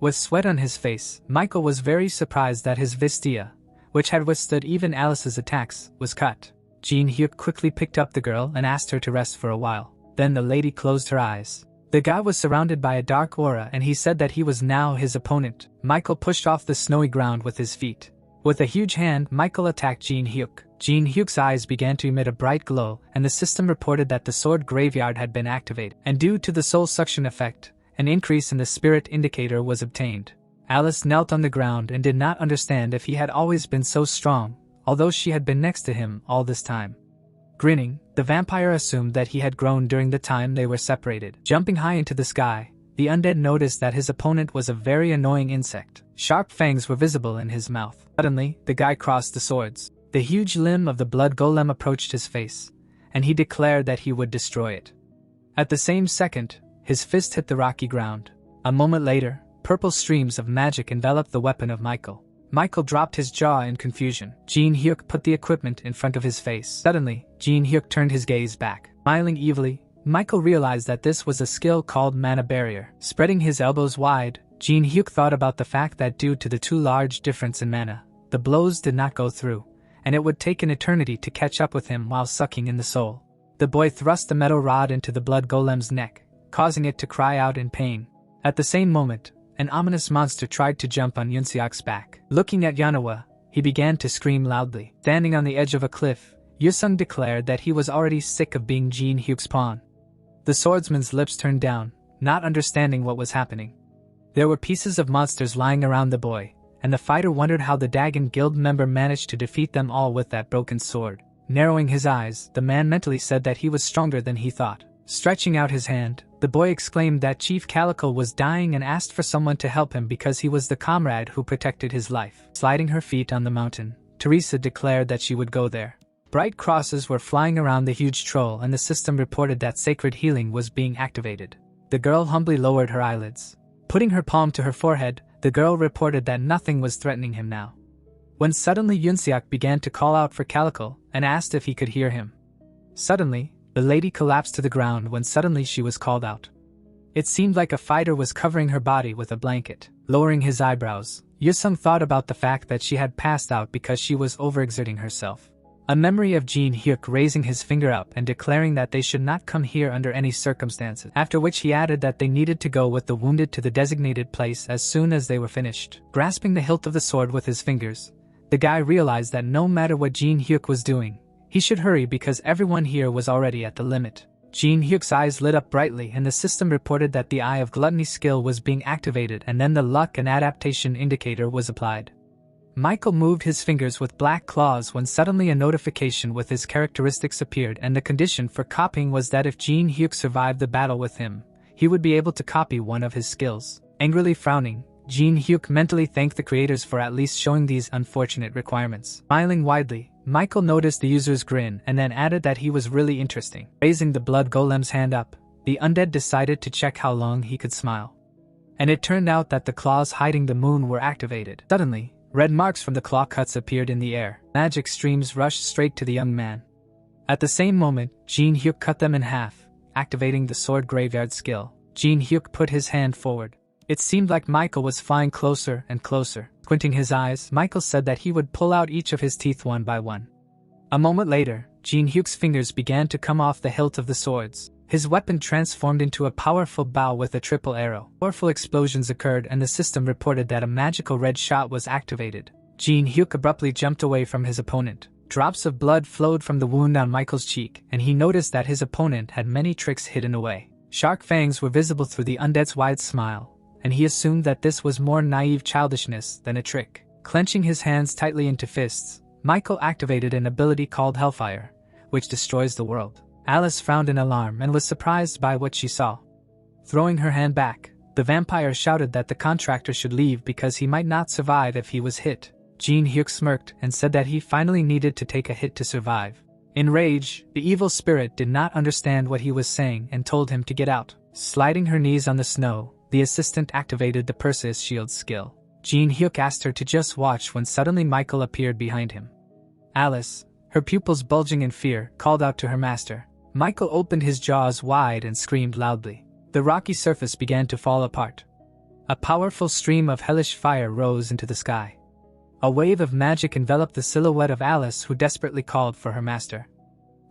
With sweat on his face, Michael was very surprised that his Vistia, which had withstood even Alice's attacks, was cut. Jinhyuk quickly picked up the girl and asked her to rest for a while. Then the lady closed her eyes. The guy was surrounded by a dark aura and he said that he was now his opponent. Michael pushed off the snowy ground with his feet. With a huge hand, Michael attacked Jinhyuk. Jinhyuk's eyes began to emit a bright glow, and the system reported that the sword graveyard had been activated, and due to the soul suction effect, an increase in the spirit indicator was obtained. Alice knelt on the ground and did not understand if he had always been so strong, although she had been next to him all this time. Grinning, the vampire assumed that he had grown during the time they were separated. Jumping high into the sky, the undead noticed that his opponent was a very annoying insect. Sharp fangs were visible in his mouth. Suddenly, the guy crossed the swords. The huge limb of the blood golem approached his face, and he declared that he would destroy it. At the same second, his fist hit the rocky ground. A moment later, purple streams of magic enveloped the weapon of Michael. Michael dropped his jaw in confusion. Jinhyuk put the equipment in front of his face. Suddenly, Jinhyuk turned his gaze back. Smiling evilly, Michael realized that this was a skill called Mana Barrier. Spreading his elbows wide, Jinhyuk thought about the fact that due to the too large difference in mana, the blows did not go through, and it would take an eternity to catch up with him while sucking in the soul. The boy thrust the metal rod into the blood golem's neck, causing it to cry out in pain. At the same moment, an ominous monster tried to jump on Yunseok's back. Looking at Yanawa, he began to scream loudly. Standing on the edge of a cliff, Yusung declared that he was already sick of being Jinhyuk's pawn. The swordsman's lips turned down, not understanding what was happening. There were pieces of monsters lying around the boy, and the fighter wondered how the Dagon Guild member managed to defeat them all with that broken sword. Narrowing his eyes, the man mentally said that he was stronger than he thought. Stretching out his hand, the boy exclaimed that Chief Calico was dying and asked for someone to help him because he was the comrade who protected his life. Sliding her feet on the mountain, Teresa declared that she would go there. Bright crosses were flying around the huge troll and the system reported that sacred healing was being activated. The girl humbly lowered her eyelids. Putting her palm to her forehead, the girl reported that nothing was threatening him now. When suddenly Yunseok began to call out for Calico and asked if he could hear him. Suddenly, the lady collapsed to the ground when suddenly she was called out. It seemed like a fighter was covering her body with a blanket. Lowering his eyebrows, Yusung thought about the fact that she had passed out because she was overexerting herself. A memory of Jinhyuk raising his finger up and declaring that they should not come here under any circumstances, after which he added that they needed to go with the wounded to the designated place as soon as they were finished. Grasping the hilt of the sword with his fingers, the guy realized that no matter what Jinhyuk was doing, he should hurry because everyone here was already at the limit. Jinhyuk's eyes lit up brightly and the system reported that the Eye of Gluttony skill was being activated and then the luck and adaptation indicator was applied. Michael moved his fingers with black claws when suddenly a notification with his characteristics appeared and the condition for copying was that if Jinhyuk survived the battle with him, he would be able to copy one of his skills. Angrily frowning, Jinhyuk mentally thanked the creators for at least showing these unfortunate requirements. Smiling widely, Michael noticed the user's grin and then added that he was really interesting. Raising the blood golem's hand up, the undead decided to check how long he could smile. And it turned out that the claws hiding the moon were activated. Suddenly, red marks from the claw cuts appeared in the air. Magic streams rushed straight to the young man. At the same moment, Jinhyuk cut them in half, activating the sword graveyard skill. Jinhyuk put his hand forward. It seemed like Michael was flying closer and closer. Squinting his eyes, Michael said that he would pull out each of his teeth one by one. A moment later, Jinhyuk's fingers began to come off the hilt of the swords. His weapon transformed into a powerful bow with a triple arrow. Powerful explosions occurred and the system reported that a magical red shot was activated. Jinhyuk abruptly jumped away from his opponent. Drops of blood flowed from the wound on Michael's cheek, and he noticed that his opponent had many tricks hidden away. Shark fangs were visible through the undead's wide smile, and he assumed that this was more naive childishness than a trick. Clenching his hands tightly into fists, Michael activated an ability called Hellfire, which destroys the world. Alice frowned in alarm and was surprised by what she saw. Throwing her hand back, the vampire shouted that the contractor should leave because he might not survive if he was hit. Jinhyuk smirked and said that he finally needed to take a hit to survive. In rage, the evil spirit did not understand what he was saying and told him to get out. Sliding her knees on the snow, the assistant activated the Perseus shield skill. Jinhyuk asked her to just watch when suddenly Michael appeared behind him. Alice, her pupils bulging in fear, called out to her master. Michael opened his jaws wide and screamed loudly. The rocky surface began to fall apart. A powerful stream of hellish fire rose into the sky. A wave of magic enveloped the silhouette of Alice, who desperately called for her master.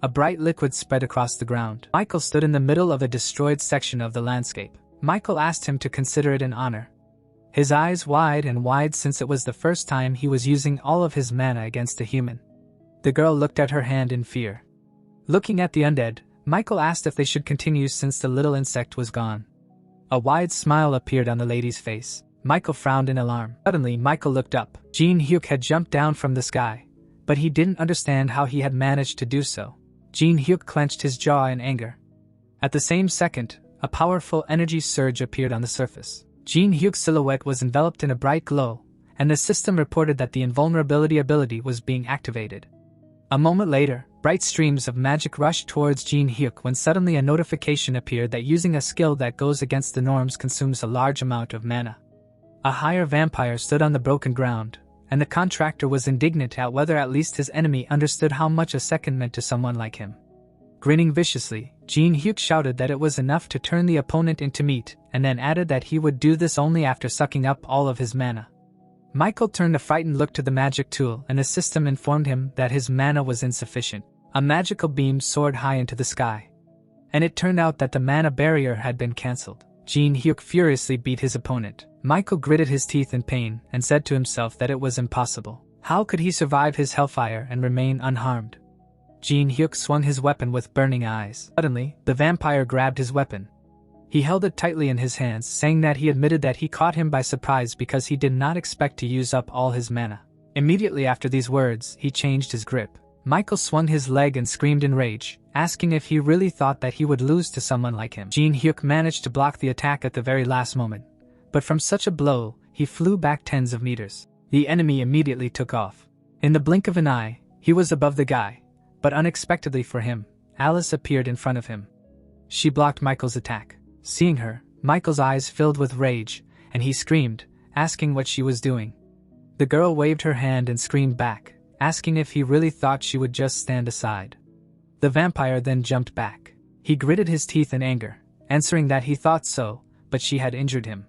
A bright liquid spread across the ground. Michael stood in the middle of a destroyed section of the landscape. Michael asked him to consider it an honor. His eyes wide and wide, since it was the first time he was using all of his mana against a human. The girl looked at her hand in fear. Looking at the undead, Michael asked if they should continue since the little insect was gone. A wide smile appeared on the lady's face. Michael frowned in alarm. Suddenly, Michael looked up. Jinhyuk had jumped down from the sky, but he didn't understand how he had managed to do so. Jinhyuk clenched his jaw in anger. At the same second, a powerful energy surge appeared on the surface. Jinhyuk's silhouette was enveloped in a bright glow, and the system reported that the invulnerability ability was being activated. A moment later, bright streams of magic rushed towards Jinhyuk when suddenly a notification appeared that using a skill that goes against the norms consumes a large amount of mana. A higher vampire stood on the broken ground, and the contractor was indignant at whether at least his enemy understood how much a second meant to someone like him. Grinning viciously, Jinhyuk shouted that it was enough to turn the opponent into meat, and then added that he would do this only after sucking up all of his mana. Michael turned a frightened look to the magic tool, and the system informed him that his mana was insufficient. A magical beam soared high into the sky, and it turned out that the mana barrier had been cancelled. Jinhyuk furiously beat his opponent. Michael gritted his teeth in pain and said to himself that it was impossible. How could he survive his hellfire and remain unharmed? Jinhyuk swung his weapon with burning eyes. Suddenly, the vampire grabbed his weapon. He held it tightly in his hands, saying that he admitted that he caught him by surprise because he did not expect to use up all his mana. Immediately after these words, he changed his grip. Michael swung his leg and screamed in rage, asking if he really thought that he would lose to someone like him. Jinhyuk managed to block the attack at the very last moment, but from such a blow, he flew back tens of meters. The enemy immediately took off. In the blink of an eye, he was above the guy, but unexpectedly for him, Alice appeared in front of him. She blocked Michael's attack. Seeing her, Michael's eyes filled with rage, and he screamed, asking what she was doing. The girl waved her hand and screamed back, asking if he really thought she would just stand aside. The vampire then jumped back. He gritted his teeth in anger, answering that he thought so, but she had injured him.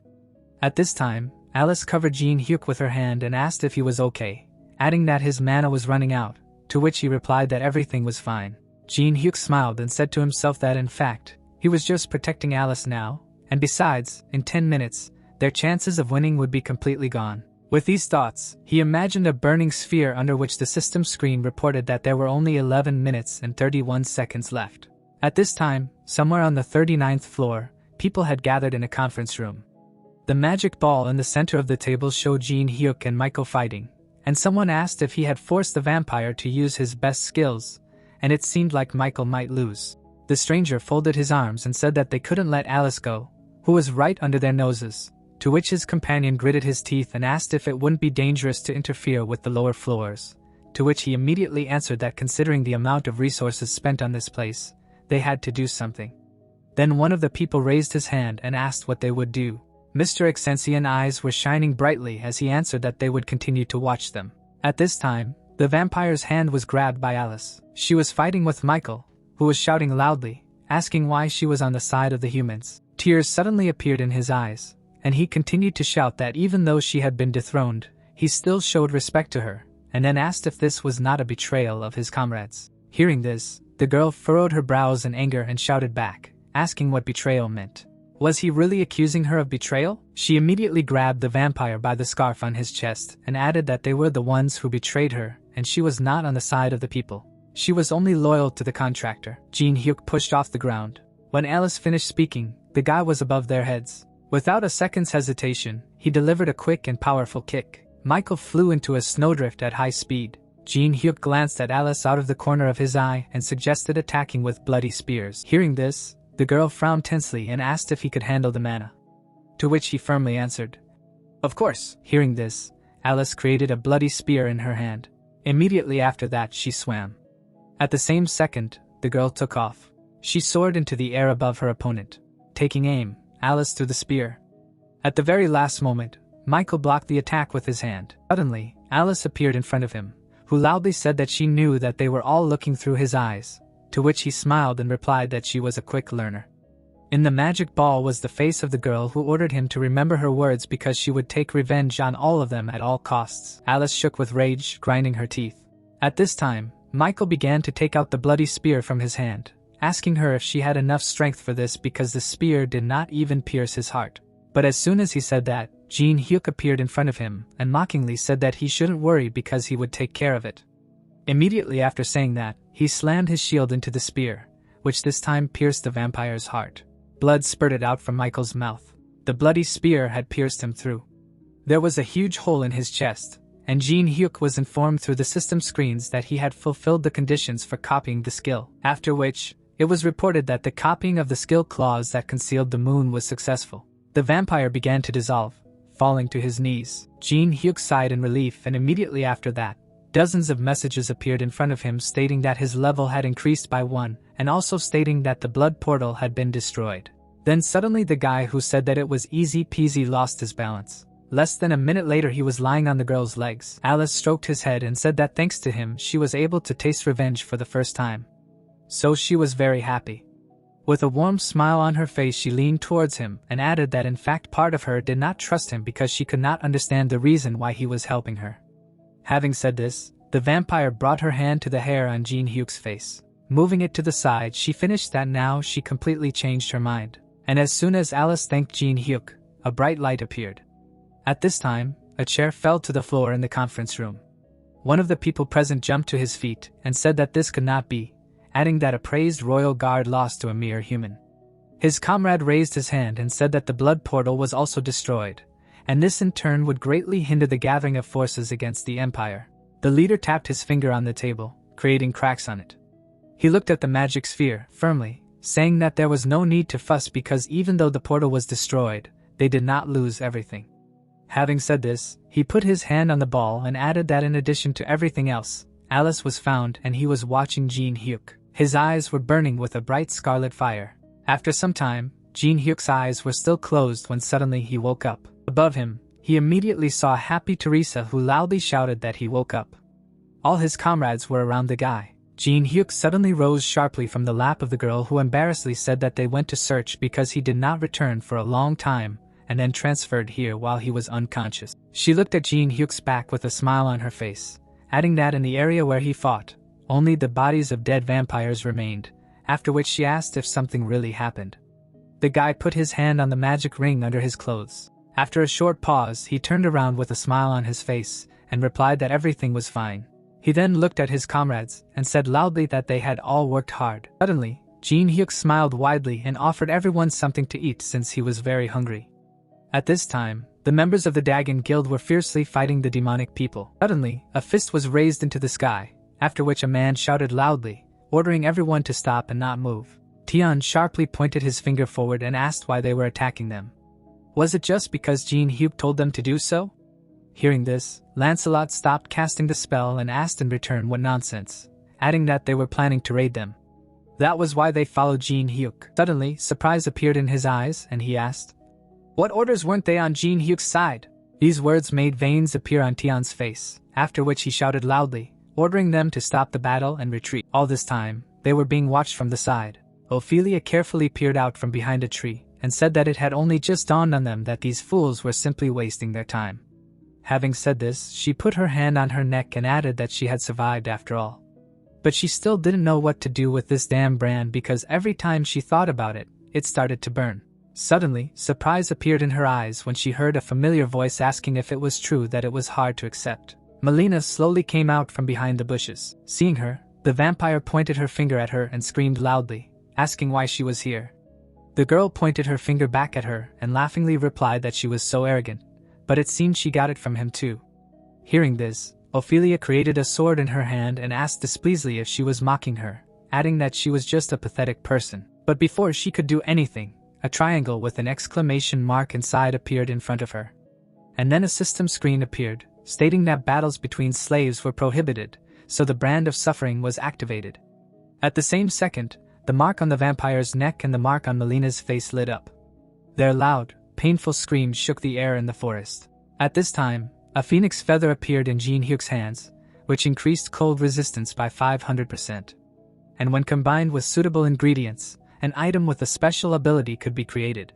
At this time, Alice covered Jinhyuk with her hand and asked if he was okay, adding that his mana was running out, to which he replied that everything was fine. Jinhyuk smiled and said to himself that in fact, he was just protecting Alice now, and besides, in 10 minutes, their chances of winning would be completely gone. With these thoughts, he imagined a burning sphere under which the system screen reported that there were only 11 minutes and 31 seconds left. At this time, somewhere on the 39th floor, people had gathered in a conference room. The magic ball in the center of the table showed Jinhyuk and Michael fighting, and someone asked if he had forced the vampire to use his best skills, and it seemed like Michael might lose. The stranger folded his arms and said that they couldn't let Alice go, who was right under their noses. To which his companion gritted his teeth and asked if it wouldn't be dangerous to interfere with the lower floors, to which he immediately answered that considering the amount of resources spent on this place, they had to do something. Then one of the people raised his hand and asked what they would do. Mr. Exensian's eyes were shining brightly as he answered that they would continue to watch them. At this time, the vampire's hand was grabbed by Alice. She was fighting with Michael, who was shouting loudly, asking why she was on the side of the humans. Tears suddenly appeared in his eyes, and he continued to shout that even though she had been dethroned, he still showed respect to her, and then asked if this was not a betrayal of his comrades. Hearing this, the girl furrowed her brows in anger and shouted back, asking what betrayal meant. Was he really accusing her of betrayal? She immediately grabbed the vampire by the scarf on his chest and added that they were the ones who betrayed her, and she was not on the side of the people. She was only loyal to the contractor. Jinhyuk pushed off the ground. When Alice finished speaking, the guy was above their heads. Without a second's hesitation, he delivered a quick and powerful kick. Michael flew into a snowdrift at high speed. Jinhyuk glanced at Alice out of the corner of his eye and suggested attacking with bloody spears. Hearing this, the girl frowned tensely and asked if he could handle the mana. To which he firmly answered, "Of course." Hearing this, Alice created a bloody spear in her hand. Immediately after that she swam. At the same second, the girl took off. She soared into the air above her opponent. Taking aim, Alice threw the spear. At the very last moment, Michael blocked the attack with his hand. Suddenly, Alice appeared in front of him, who loudly said that she knew that they were all looking through his eyes, to which he smiled and replied that she was a quick learner. In the magic ball was the face of the girl who ordered him to remember her words because she would take revenge on all of them at all costs. Alice shook with rage, grinding her teeth. At this time, Michael began to take out the bloody spear from his hand, asking her if she had enough strength for this because the spear did not even pierce his heart. But as soon as he said that, Jinhyuk appeared in front of him and mockingly said that he shouldn't worry because he would take care of it. Immediately after saying that, he slammed his shield into the spear, which this time pierced the vampire's heart. Blood spurted out from Michael's mouth. The bloody spear had pierced him through. There was a huge hole in his chest, and Jinhyuk was informed through the system screens that he had fulfilled the conditions for copying the skill, after which, it was reported that the copying of the skill clause that concealed the moon was successful. The vampire began to dissolve, falling to his knees. Jinhyuk sighed in relief, and immediately after that, dozens of messages appeared in front of him stating that his level had increased by 1, and also stating that the blood portal had been destroyed. Then suddenly the guy who said that it was easy peasy lost his balance. Less than a minute later he was lying on the girl's legs. Alice stroked his head and said that thanks to him she was able to taste revenge for the first time. So she was very happy. With a warm smile on her face she leaned towards him and added that in fact part of her did not trust him because she could not understand the reason why he was helping her. Having said this, the vampire brought her hand to the hair on Jinhyuk's face. Moving it to the side, she finished that. Now she completely changed her mind. And as soon as Alice thanked Jinhyuk, a bright light appeared. At this time, a chair fell to the floor in the conference room. One of the people present jumped to his feet and said that this could not be, adding that a praised royal guard lost to a mere human. His comrade raised his hand and said that the blood portal was also destroyed, and this in turn would greatly hinder the gathering of forces against the Empire. The leader tapped his finger on the table, creating cracks on it. He looked at the magic sphere, firmly, saying that there was no need to fuss because even though the portal was destroyed, they did not lose everything. Having said this, he put his hand on the ball and added that in addition to everything else, Alice was found and he was watching Jinhyuk. His eyes were burning with a bright scarlet fire. After some time, Jinhyuk's eyes were still closed when suddenly he woke up. Above him, he immediately saw Happy Teresa who loudly shouted that he woke up. All his comrades were around the guy. Jinhyuk suddenly rose sharply from the lap of the girl who embarrassedly said that they went to search because he did not return for a long time and then transferred here while he was unconscious. She looked at Jinhyuk's back with a smile on her face, adding that in the area where he fought, only the bodies of dead vampires remained, after which she asked if something really happened. The guy put his hand on the magic ring under his clothes. After a short pause, he turned around with a smile on his face and replied that everything was fine. He then looked at his comrades and said loudly that they had all worked hard. Suddenly, Jinhyuk smiled widely and offered everyone something to eat since he was very hungry. At this time, the members of the Dagon Guild were fiercely fighting the demonic people. Suddenly, a fist was raised into the sky, after which a man shouted loudly, ordering everyone to stop and not move. Tian sharply pointed his finger forward and asked why they were attacking them. Was it just because Jinhyuk told them to do so? Hearing this, Lancelot stopped casting the spell and asked in return what nonsense, adding that they were planning to raid them. That was why they followed Jinhyuk. Suddenly, surprise appeared in his eyes and he asked, "What orders weren't they on Jinhyuk's side?" These words made veins appear on Tian's face, after which he shouted loudly, ordering them to stop the battle and retreat. All this time, they were being watched from the side. Ophelia carefully peered out from behind a tree and said that it had only just dawned on them that these fools were simply wasting their time. Having said this, she put her hand on her neck and added that she had survived after all. But she still didn't know what to do with this damn brand because every time she thought about it, it started to burn. Suddenly, surprise appeared in her eyes when she heard a familiar voice asking if it was true that it was hard to accept. Melina slowly came out from behind the bushes. Seeing her, the vampire pointed her finger at her and screamed loudly, asking why she was here. The girl pointed her finger back at her and laughingly replied that she was so arrogant, but it seemed she got it from him too. Hearing this, Ophelia created a sword in her hand and asked displeasantly if she was mocking her, adding that she was just a pathetic person. But before she could do anything, a triangle with an exclamation mark inside appeared in front of her. And then a system screen appeared, stating that battles between slaves were prohibited, so the brand of suffering was activated. At the same second, the mark on the vampire's neck and the mark on Melina's face lit up. Their loud, painful screams shook the air in the forest. At this time, a phoenix feather appeared in Jinhyuk's hands, which increased cold resistance by 500%. And when combined with suitable ingredients, an item with a special ability could be created.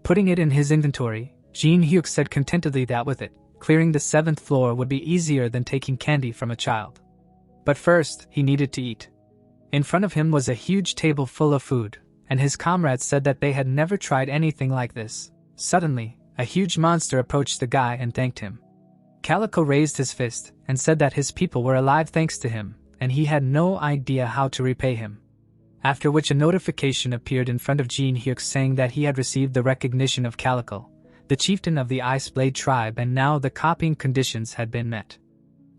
Putting it in his inventory, Jinhyuk said contentedly that with it, clearing the 7th floor would be easier than taking candy from a child. But first, he needed to eat. In front of him was a huge table full of food, and his comrades said that they had never tried anything like this. Suddenly, a huge monster approached the guy and thanked him. Calico raised his fist and said that his people were alive thanks to him, and he had no idea how to repay him. After which a notification appeared in front of Jinhyuk saying that he had received the recognition of Calico, the chieftain of the Ice Blade tribe, and now the copying conditions had been met.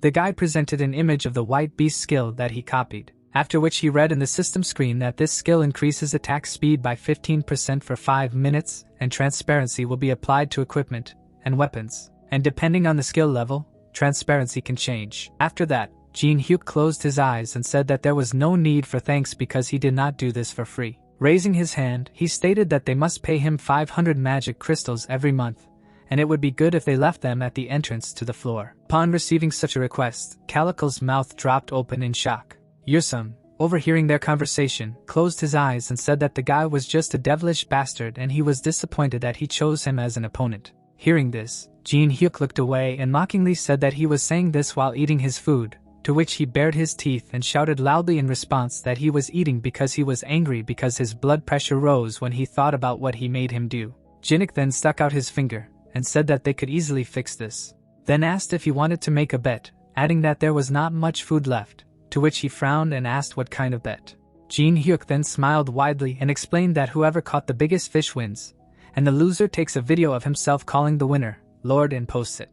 The guy presented an image of the white beast skill that he copied, after which he read in the system screen that this skill increases attack speed by 15% for 5 minutes, and transparency will be applied to equipment and weapons, and depending on the skill level, transparency can change. After that, Jinhyuk closed his eyes and said that there was no need for thanks because he did not do this for free. Raising his hand, he stated that they must pay him 500 magic crystals every month, and it would be good if they left them at the entrance to the floor. Upon receiving such a request, Calico's mouth dropped open in shock. Yusung, overhearing their conversation, closed his eyes and said that the guy was just a devilish bastard and he was disappointed that he chose him as an opponent. Hearing this, Jinhyuk looked away and mockingly said that he was saying this while eating his food, to which he bared his teeth and shouted loudly in response that he was eating because he was angry because his blood pressure rose when he thought about what he made him do. Jinhyuk then stuck out his finger and said that they could easily fix this. Then asked if he wanted to make a bet, adding that there was not much food left, to which he frowned and asked what kind of bet. Jinhyuk then smiled widely and explained that whoever caught the biggest fish wins, and the loser takes a video of himself calling the winner Lord and posts it.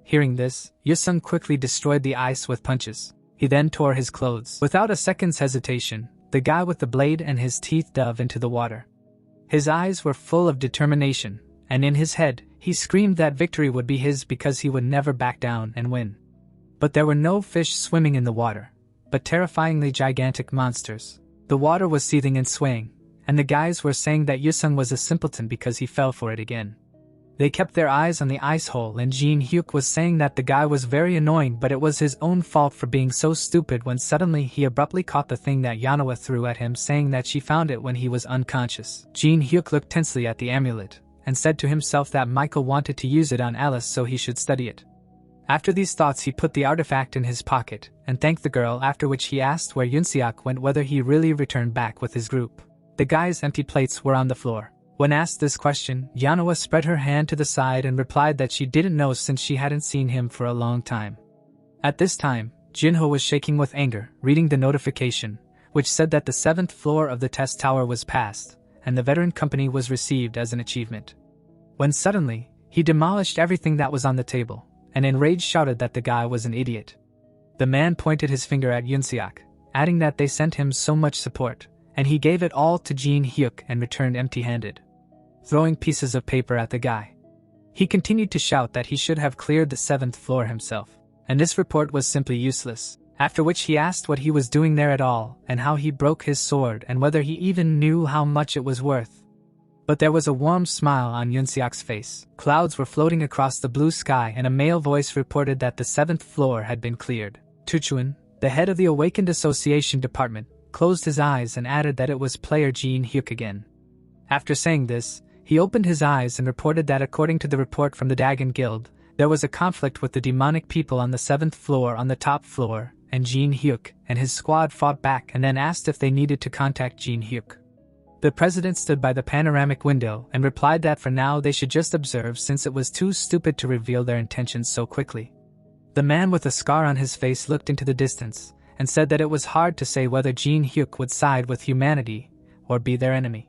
Hearing this, Yusung quickly destroyed the ice with punches. He then tore his clothes. Without a second's hesitation, the guy with the blade and his teeth dove into the water. His eyes were full of determination, and in his head, he screamed that victory would be his because he would never back down and win. But there were no fish swimming in the water, but terrifyingly gigantic monsters. The water was seething and swaying, and the guys were saying that Yusung was a simpleton because he fell for it again. They kept their eyes on the ice hole, and Jinhyuk was saying that the guy was very annoying, but it was his own fault for being so stupid when suddenly he abruptly caught the thing that Yanawa threw at him, saying that she found it when he was unconscious. Jinhyuk looked tensely at the amulet, and said to himself that Michael wanted to use it on Alice so he should study it. After these thoughts he put the artifact in his pocket, and thanked the girl, after which he asked where Yunseok went, whether he really returned back with his group. The guy's empty plates were on the floor. When asked this question, Yanawa spread her hand to the side and replied that she didn't know since she hadn't seen him for a long time. At this time, Jinho was shaking with anger, reading the notification, which said that the 7th floor of the test tower was passed, and the veteran company was received as an achievement. When suddenly, he demolished everything that was on the table, and in rage shouted that the guy was an idiot. The man pointed his finger at Yunseok, adding that they sent him so much support, and he gave it all to Jinhyuk and returned empty-handed, throwing pieces of paper at the guy. He continued to shout that he should have cleared the 7th floor himself, and this report was simply useless, after which he asked what he was doing there at all, and how he broke his sword and whether he even knew how much it was worth. But there was a warm smile on Yunseok's face. Clouds were floating across the blue sky, and a male voice reported that the 7th floor had been cleared. Tuchuan, the head of the Awakened Association Department, closed his eyes and added that it was player Jinhyuk again. After saying this, he opened his eyes and reported that according to the report from the Dagon Guild, there was a conflict with the demonic people on the 7th floor on the top floor, and Jinhyuk and his squad fought back and then asked if they needed to contact Jinhyuk. The president stood by the panoramic window and replied that for now they should just observe since it was too stupid to reveal their intentions so quickly. The man with a scar on his face looked into the distance and said that it was hard to say whether Jinhyuk would side with humanity or be their enemy.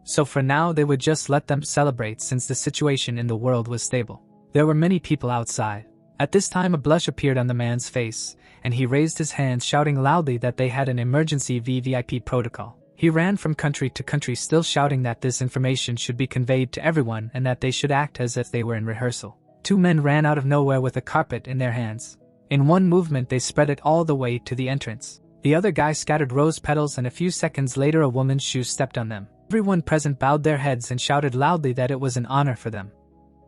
So for now they would just let them celebrate since the situation in the world was stable. There were many people outside, At this time a blush appeared on the man's face, and he raised his hands shouting loudly that they had an emergency VVIP protocol. He ran from country to country still shouting that this information should be conveyed to everyone and that they should act as if they were in rehearsal. 2 men ran out of nowhere with a carpet in their hands. In one movement they spread it all the way to the entrance. The other guy scattered rose petals and a few seconds later a woman's shoe stepped on them. Everyone present bowed their heads and shouted loudly that it was an honor for them.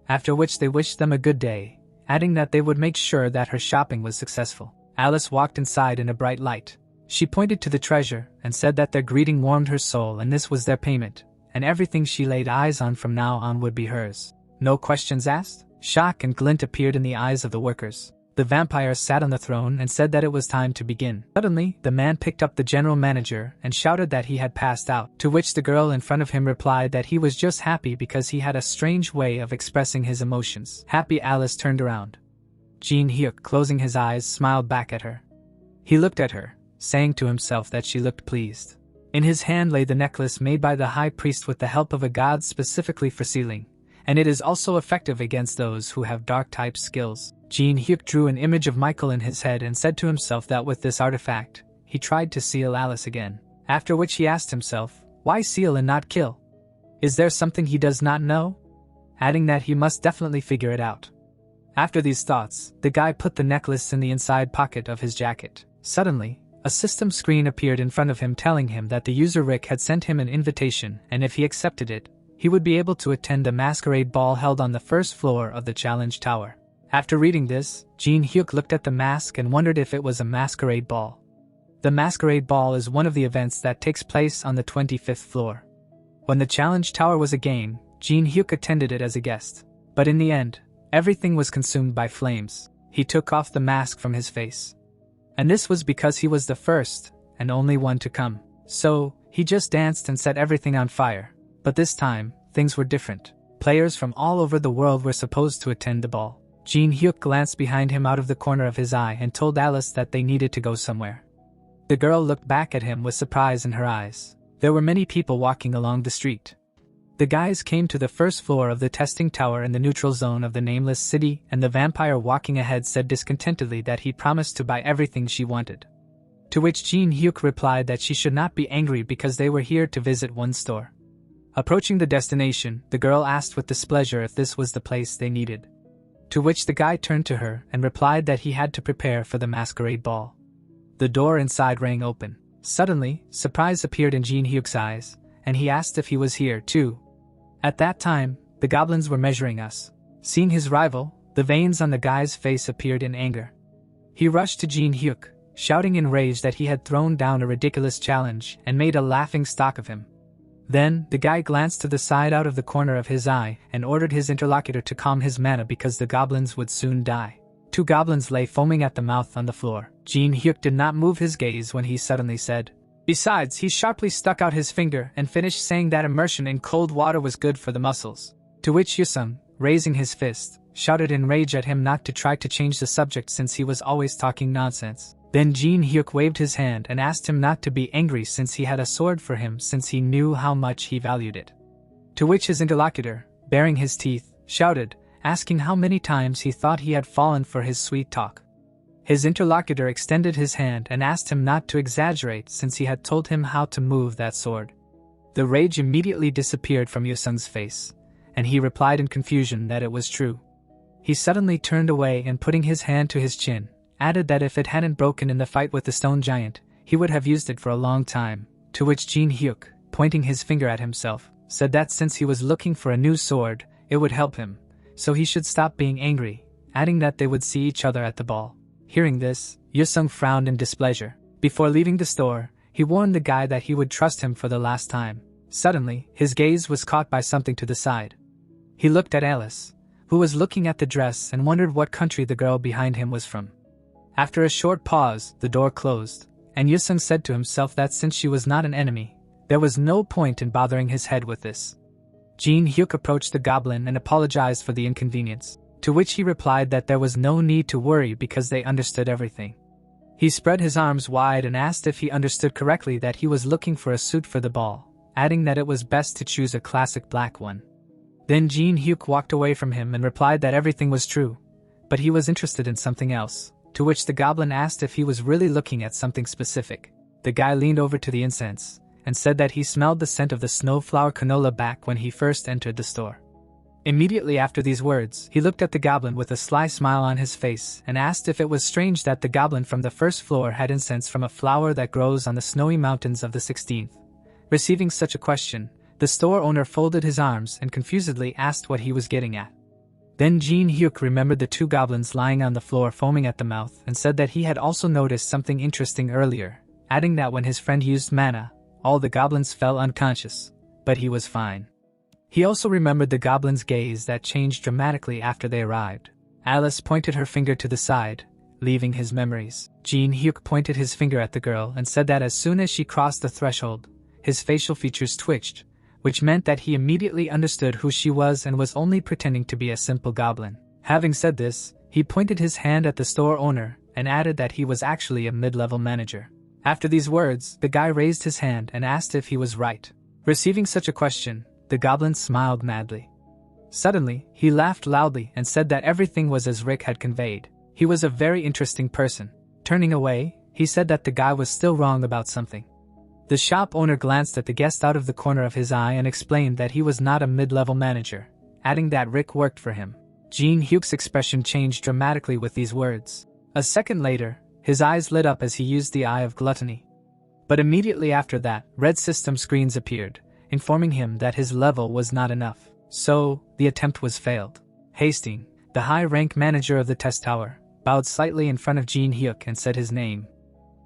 After which they wished them a good day, adding that they would make sure that her shopping was successful. Alice walked inside in a bright light. She pointed to the treasure and said that their greeting warmed her soul and this was their payment, and everything she laid eyes on from now on would be hers. No questions asked? Shock and glint appeared in the eyes of the workers. The vampire sat on the throne and said that it was time to begin. Suddenly, the man picked up the general manager and shouted that he had passed out, to which the girl in front of him replied that he was just happy because he had a strange way of expressing his emotions. Happy Alice turned around. Jinhyuk, closing his eyes, smiled back at her. He looked at her, saying to himself that she looked pleased. In his hand lay the necklace made by the high priest with the help of a god specifically for sealing, and it is also effective against those who have dark-type skills. Jinhyuk drew an image of Michael in his head and said to himself that with this artifact, he tried to seal Alice again. After which he asked himself, why seal and not kill? Is there something he does not know? Adding that he must definitely figure it out. After these thoughts, the guy put the necklace in the inside pocket of his jacket. Suddenly, a system screen appeared in front of him telling him that the user Rick had sent him an invitation and if he accepted it, he would be able to attend a masquerade ball held on the first floor of the Challenge Tower. After reading this, Jinhyuk looked at the mask and wondered if it was a masquerade ball. The masquerade ball is one of the events that takes place on the 25th floor. When the Challenge Tower was a game, Jinhyuk attended it as a guest. But in the end, everything was consumed by flames. He took off the mask from his face. And this was because he was the first and only one to come. So, he just danced and set everything on fire. But this time, things were different. Players from all over the world were supposed to attend the ball. Jinhyuk glanced behind him out of the corner of his eye and told Alice that they needed to go somewhere. The girl looked back at him with surprise in her eyes. There were many people walking along the street. The guys came to the first floor of the testing tower in the neutral zone of the nameless city, and the vampire walking ahead said discontentedly that he promised to buy everything she wanted. To which Jinhyuk replied that she should not be angry because they were here to visit one store. Approaching the destination, the girl asked with displeasure if this was the place they needed. To which the guy turned to her and replied that he had to prepare for the masquerade ball. The door inside rang open. Suddenly, surprise appeared in Jinhyuk's eyes, and he asked if he was here too. At that time, the goblins were measuring us. Seeing his rival, the veins on the guy's face appeared in anger. He rushed to Jinhyuk, shouting in rage that he had thrown down a ridiculous challenge and made a laughing stock of him. Then, the guy glanced to the side out of the corner of his eye and ordered his interlocutor to calm his mana because the goblins would soon die. 2 goblins lay foaming at the mouth on the floor. Jinhyuk did not move his gaze when he suddenly said, "Besides, he sharply stuck out his finger and finished saying that immersion in cold water was good for the muscles." To which Yusung, raising his fist, shouted in rage at him not to try to change the subject since he was always talking nonsense. Then Jinhyuk waved his hand and asked him not to be angry since he had a sword for him since he knew how much he valued it. To which his interlocutor, baring his teeth, shouted, asking how many times he thought he had fallen for his sweet talk. His interlocutor extended his hand and asked him not to exaggerate since he had told him how to move that sword. The rage immediately disappeared from Yusung's face, and he replied in confusion that it was true. He suddenly turned away and putting his hand to his chin, added that if it hadn't broken in the fight with the stone giant, he would have used it for a long time, to which Jinhyuk, pointing his finger at himself, said that since he was looking for a new sword, it would help him, so he should stop being angry, adding that they would see each other at the ball. Hearing this, Yusung frowned in displeasure. Before leaving the store, he warned the guy that he would trust him for the last time. Suddenly, his gaze was caught by something to the side. He looked at Alice, who was looking at the dress and wondered what country the girl behind him was from. After a short pause, the door closed, and Yusung said to himself that since she was not an enemy, there was no point in bothering his head with this. Jinhyuk approached the goblin and apologized for the inconvenience, to which he replied that there was no need to worry because they understood everything. He spread his arms wide and asked if he understood correctly that he was looking for a suit for the ball, adding that it was best to choose a classic black one. Then Jinhyuk walked away from him and replied that everything was true, but he was interested in something else, to which the goblin asked if he was really looking at something specific. The guy leaned over to the incense and said that he smelled the scent of the snowflower canola back when he first entered the store. Immediately after these words, he looked at the goblin with a sly smile on his face and asked if it was strange that the goblin from the first floor had incense from a flower that grows on the snowy mountains of the 16th. Receiving such a question, the store owner folded his arms and confusedly asked what he was getting at. Then Jinhyuk remembered the two goblins lying on the floor foaming at the mouth and said that he had also noticed something interesting earlier, adding that when his friend used mana, all the goblins fell unconscious, but he was fine. He also remembered the goblin's gaze that changed dramatically after they arrived. Alice pointed her finger to the side, leaving his memories. Jinhyuk pointed his finger at the girl and said that as soon as she crossed the threshold, his facial features twitched, which meant that he immediately understood who she was and was only pretending to be a simple goblin. Having said this, he pointed his hand at the store owner and added that he was actually a mid-level manager. After these words, the guy raised his hand and asked if he was right. Receiving such a question, the goblin smiled madly. Suddenly, he laughed loudly and said that everything was as Rick had conveyed. He was a very interesting person. Turning away, he said that the guy was still wrong about something. The shop owner glanced at the guest out of the corner of his eye and explained that he was not a mid-level manager, adding that Rick worked for him. Jinhyuk's expression changed dramatically with these words. A second later, his eyes lit up as he used the Eye of Gluttony. But immediately after that, red system screens appeared, informing him that his level was not enough. So, the attempt was failed. Hastings, the high-rank manager of the test tower, bowed slightly in front of Jinhyuk and said his name.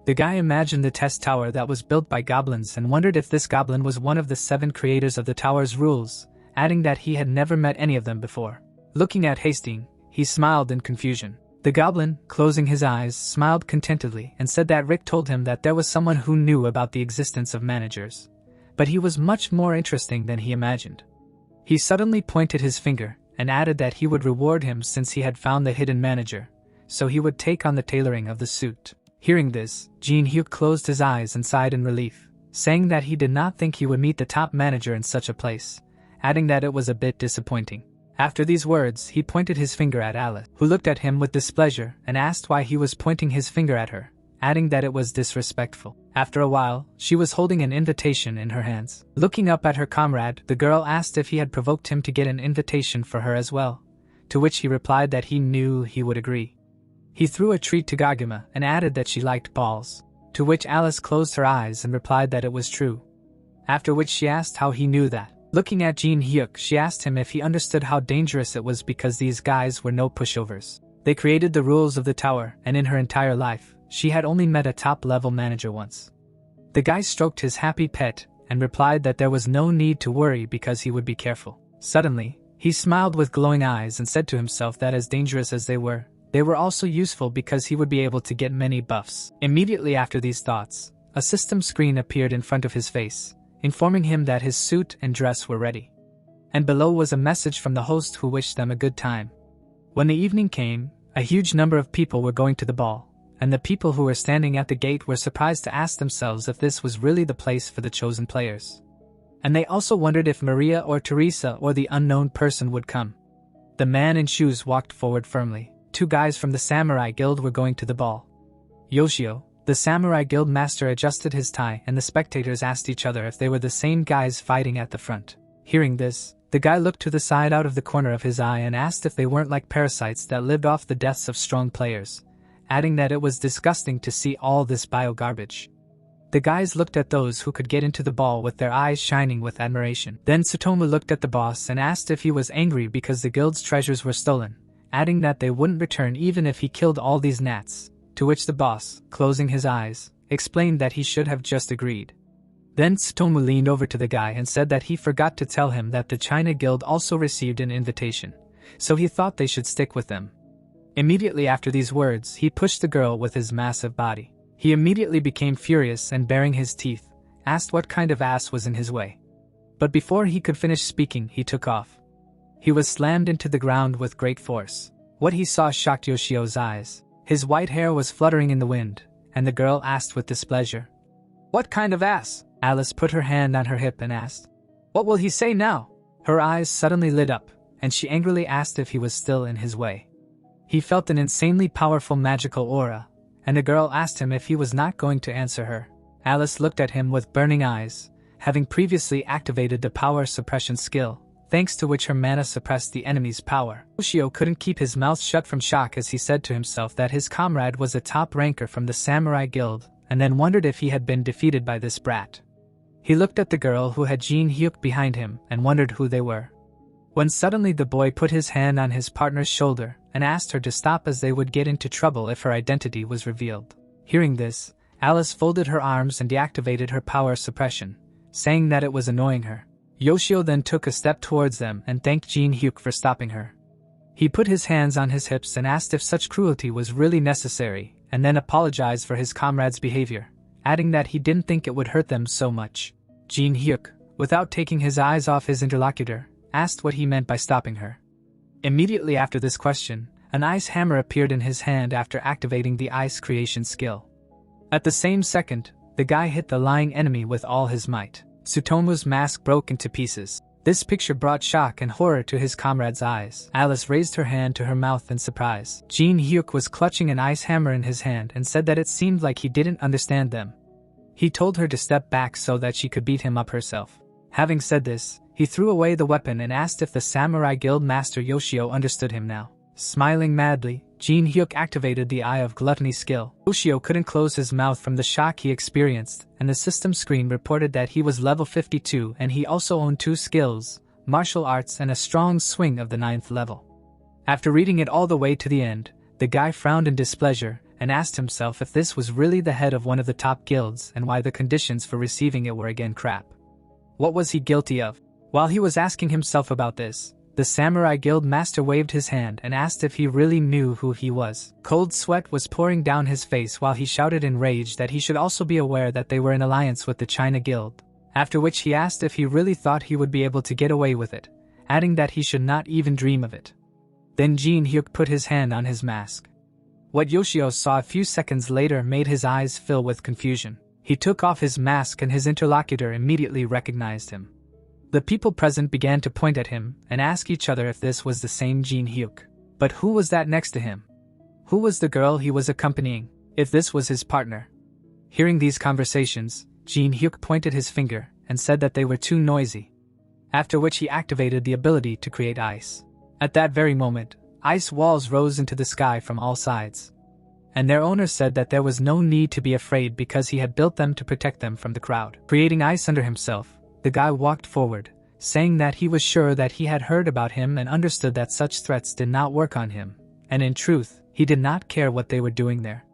The guy imagined the test tower that was built by goblins and wondered if this goblin was one of the 7 creators of the tower's rules, adding that he had never met any of them before. Looking at Hastings, he smiled in confusion. The goblin, closing his eyes, smiled contentedly and said that Rick told him that there was someone who knew about the existence of managers. But he was much more interesting than he imagined. He suddenly pointed his finger and added that he would reward him since he had found the hidden manager, so he would take on the tailoring of the suit. Hearing this, Jinhyuk closed his eyes and sighed in relief, saying that he did not think he would meet the top manager in such a place, adding that it was a bit disappointing. After these words, he pointed his finger at Alice, who looked at him with displeasure and asked why he was pointing his finger at her, adding that it was disrespectful. After a while, she was holding an invitation in her hands. Looking up at her comrade, the girl asked if he had provoked him to get an invitation for her as well, to which he replied that he knew he would agree. He threw a treat to Gaguma and added that she liked balls, to which Alice closed her eyes and replied that it was true. After which she asked how he knew that. Looking at Jinhyuk, she asked him if he understood how dangerous it was because these guys were no pushovers. They created the rules of the tower, and in her entire life, she had only met a top-level manager once. The guy stroked his happy pet and replied that there was no need to worry because he would be careful. Suddenly, he smiled with glowing eyes and said to himself that as dangerous as they were also useful because he would be able to get many buffs. Immediately after these thoughts, a system screen appeared in front of his face, informing him that his suit and dress were ready. And below was a message from the host who wished them a good time. When the evening came, a huge number of people were going to the ball, and the people who were standing at the gate were surprised to ask themselves if this was really the place for the chosen players. And they also wondered if Maria or Teresa or the unknown person would come. The man in shoes walked forward firmly. 2 guys from the Samurai Guild were going to the ball. Yoshio, the Samurai Guild master, adjusted his tie and the spectators asked each other if they were the same guys fighting at the front. Hearing this, the guy looked to the side out of the corner of his eye and asked if they weren't like parasites that lived off the deaths of strong players, adding that it was disgusting to see all this bio-garbage. The guys looked at those who could get into the ball with their eyes shining with admiration. Then Tsutomu looked at the boss and asked if he was angry because the guild's treasures were stolen, adding that they wouldn't return even if he killed all these gnats, to which the boss, closing his eyes, explained that he should have just agreed. Then Tsutomu leaned over to the guy and said that he forgot to tell him that the China Guild also received an invitation, so he thought they should stick with them. Immediately after these words, he pushed the girl with his massive body. He immediately became furious and, baring his teeth, asked what kind of ass was in his way. But before he could finish speaking, he took off. He was slammed into the ground with great force. What he saw shocked Yoshio's eyes. His white hair was fluttering in the wind, and the girl asked with displeasure, "What kind of ass?" Alice put her hand on her hip and asked, "What will he say now?" Her eyes suddenly lit up, and she angrily asked if he was still in his way. He felt an insanely powerful magical aura, and the girl asked him if he was not going to answer her. Alice looked at him with burning eyes, having previously activated the power suppression skill, thanks to which her mana suppressed the enemy's power. Yoshio couldn't keep his mouth shut from shock as he said to himself that his comrade was a top ranker from the Samurai Guild, and then wondered if he had been defeated by this brat. He looked at the girl who had Jinhyuk behind him and wondered who they were. When suddenly the boy put his hand on his partner's shoulder and asked her to stop as they would get into trouble if her identity was revealed. Hearing this, Alice folded her arms and deactivated her power suppression, saying that it was annoying her. Yoshio then took a step towards them and thanked Jinhyuk for stopping her. He put his hands on his hips and asked if such cruelty was really necessary, and then apologized for his comrade's behavior, adding that he didn't think it would hurt them so much. Jinhyuk, without taking his eyes off his interlocutor, asked what he meant by stopping her. Immediately after this question, an ice hammer appeared in his hand after activating the ice creation skill. At the same second, the guy hit the lying enemy with all his might. Tsutomu's mask broke into pieces. This picture brought shock and horror to his comrade's eyes. Alice raised her hand to her mouth in surprise. Jinhyuk was clutching an ice hammer in his hand and said that it seemed like he didn't understand them. He told her to step back so that she could beat him up herself. Having said this, he threw away the weapon and asked if the Samurai Guild Master Yoshio understood him now. Smiling madly, Jinhyuk activated the Eye of Gluttony skill. Yoshio couldn't close his mouth from the shock he experienced, and the system screen reported that he was level 52 and he also owned 2 skills, martial arts and a strong swing of the 9th level. After reading it all the way to the end, the guy frowned in displeasure and asked himself if this was really the head of one of the top guilds and why the conditions for receiving it were again crap. What was he guilty of? While he was asking himself about this, the Samurai Guild Master waved his hand and asked if he really knew who he was. Cold sweat was pouring down his face while he shouted in rage that he should also be aware that they were in alliance with the China Guild, after which he asked if he really thought he would be able to get away with it, adding that he should not even dream of it. Then Jinhyuk put his hand on his mask. What Yoshio saw a few seconds later made his eyes fill with confusion. He took off his mask and his interlocutor immediately recognized him. The people present began to point at him and ask each other if this was the same Jinhyuk. But who was that next to him? Who was the girl he was accompanying, if this was his partner? Hearing these conversations, Jinhyuk pointed his finger and said that they were too noisy, after which he activated the ability to create ice. At that very moment, ice walls rose into the sky from all sides, and their owner said that there was no need to be afraid because he had built them to protect them from the crowd. Creating ice under himself, the guy walked forward, saying that he was sure that he had heard about him and understood that such threats did not work on him, and in truth, he did not care what they were doing there.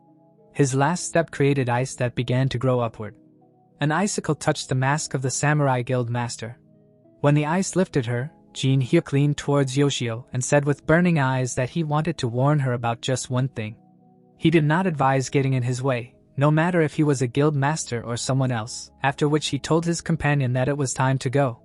His last step created ice that began to grow upward. An icicle touched the mask of the Samurai Guild Master. When the ice lifted her, Jinhyuk leaned towards Yoshio and said with burning eyes that he wanted to warn her about just one thing. He did not advise getting in his way, no matter if he was a guild master or someone else, after which he told his companion that it was time to go.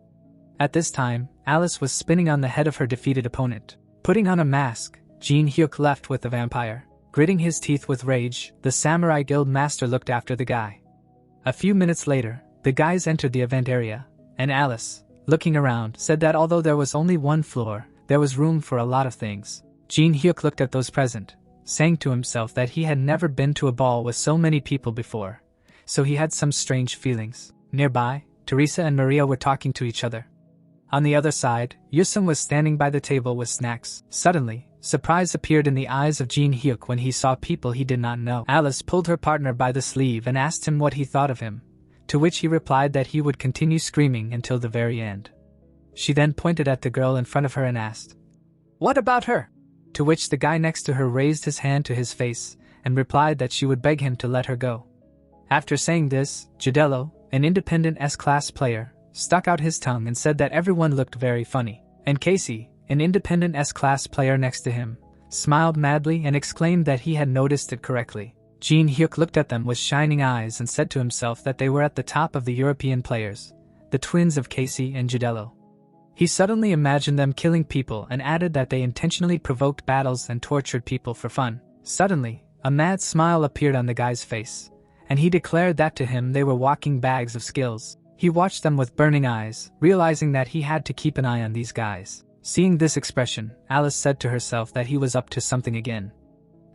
At this time, Alice was spinning on the head of her defeated opponent. Putting on a mask, Jinhyuk left with the vampire. Gritting his teeth with rage, the Samurai Guild Master looked after the guy. A few minutes later, the guys entered the event area, and Alice, looking around, said that although there was only one floor, there was room for a lot of things. Jinhyuk looked at those present, saying to himself that he had never been to a ball with so many people before, so he had some strange feelings. Nearby, Teresa and Maria were talking to each other. On the other side, Yusung was standing by the table with snacks. Suddenly, surprise appeared in the eyes of Jinhyuk when he saw people he did not know. Alice pulled her partner by the sleeve and asked him what he thought of him, to which he replied that he would continue screaming until the very end. She then pointed at the girl in front of her and asked, "What about her?" To which the guy next to her raised his hand to his face and replied that she would beg him to let her go. After saying this, Gidello, an independent S-class player, stuck out his tongue and said that everyone looked very funny, and Casey, an independent S-class player next to him, smiled madly and exclaimed that he had noticed it correctly. Jinhyuk looked at them with shining eyes and said to himself that they were at the top of the European players, the twins of Casey and Gidello. He suddenly imagined them killing people and added that they intentionally provoked battles and tortured people for fun. Suddenly, a mad smile appeared on the guy's face, and he declared that to him they were walking bags of skills. He watched them with burning eyes, realizing that he had to keep an eye on these guys. Seeing this expression, Alice said to herself that he was up to something again.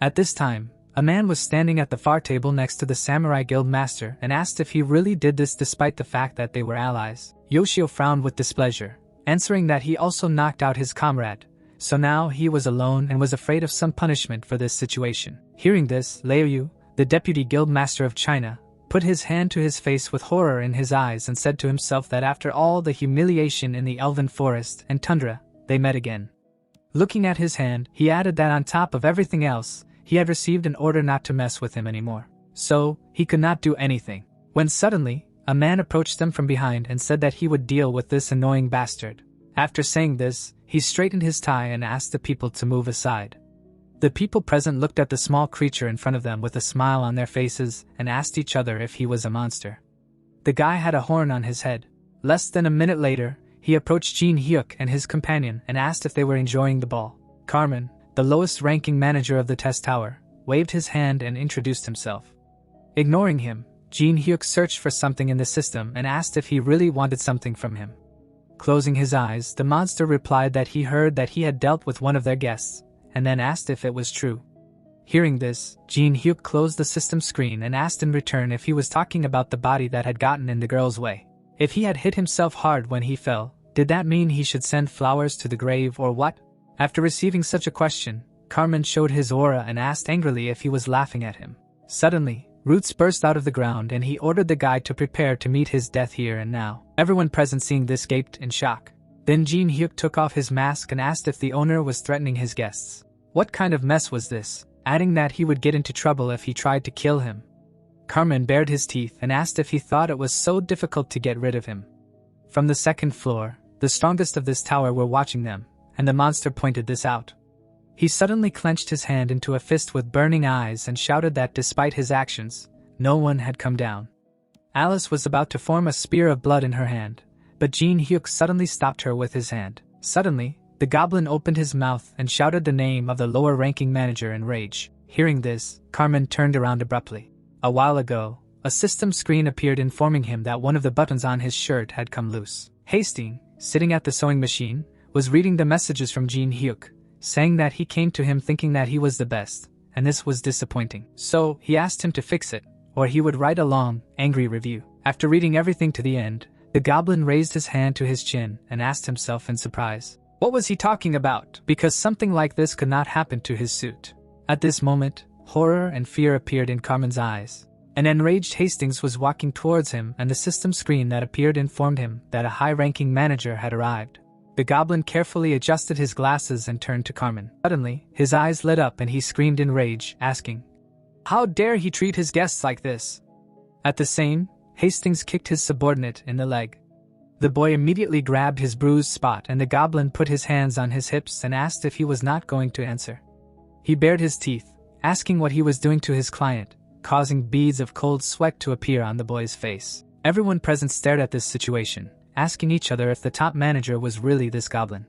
At this time, a man was standing at the far table next to the Samurai Guild master and asked if he really did this despite the fact that they were allies. Yoshio frowned with displeasure, answering that he also knocked out his comrade, so now he was alone and was afraid of some punishment for this situation. Hearing this, Liu, the deputy guild master of China, put his hand to his face with horror in his eyes and said to himself that after all the humiliation in the elven forest and tundra, they met again. Looking at his hand, he added that on top of everything else, he had received an order not to mess with him anymore. So, he could not do anything. When suddenly, a man approached them from behind and said that he would deal with this annoying bastard. After saying this, he straightened his tie and asked the people to move aside. The people present looked at the small creature in front of them with a smile on their faces and asked each other if he was a monster. The guy had a horn on his head. Less than a minute later, he approached Jinhyuk and his companion and asked if they were enjoying the ball. Carmen, the lowest-ranking manager of the test tower, waved his hand and introduced himself. Ignoring him, Jinhyuk searched for something in the system and asked if he really wanted something from him. Closing his eyes, the monster replied that he heard that he had dealt with one of their guests, and then asked if it was true. Hearing this, Jinhyuk closed the system screen and asked in return if he was talking about the body that had gotten in the girl's way. If he had hit himself hard when he fell, did that mean he should send flowers to the grave or what? After receiving such a question, Carmen showed his aura and asked angrily if he was laughing at him. Suddenly, roots burst out of the ground and he ordered the guy to prepare to meet his death here and now. Everyone present seeing this gaped in shock. Then Jinhyuk took off his mask and asked if the owner was threatening his guests. What kind of mess was this? Adding that he would get into trouble if he tried to kill him. Carmen bared his teeth and asked if he thought it was so difficult to get rid of him. From the second floor, the strongest of this tower were watching them, and the monster pointed this out. He suddenly clenched his hand into a fist with burning eyes and shouted that despite his actions, no one had come down. Alice was about to form a spear of blood in her hand, but Jinhyuk suddenly stopped her with his hand. Suddenly, the goblin opened his mouth and shouted the name of the lower-ranking manager in rage. Hearing this, Carmen turned around abruptly. A while ago, a system screen appeared informing him that one of the buttons on his shirt had come loose. Hastings, sitting at the sewing machine, was reading the messages from Jinhyuk, saying that he came to him thinking that he was the best, and this was disappointing. So, he asked him to fix it, or he would write a long, angry review. After reading everything to the end, the goblin raised his hand to his chin and asked himself in surprise, what was he talking about? Because something like this could not happen to his suit. At this moment, horror and fear appeared in Carmen's eyes. An enraged Hastings was walking towards him and the system screen that appeared informed him that a high-ranking manager had arrived. The goblin carefully adjusted his glasses and turned to Carmen. Suddenly, his eyes lit up and he screamed in rage, asking, how dare he treat his guests like this? At the same, Hastings kicked his subordinate in the leg. The boy immediately grabbed his bruised spot and the goblin put his hands on his hips and asked if he was not going to answer. He bared his teeth, asking what he was doing to his client, causing beads of cold sweat to appear on the boy's face. Everyone present stared at this situation, asking each other if the top manager was really this goblin.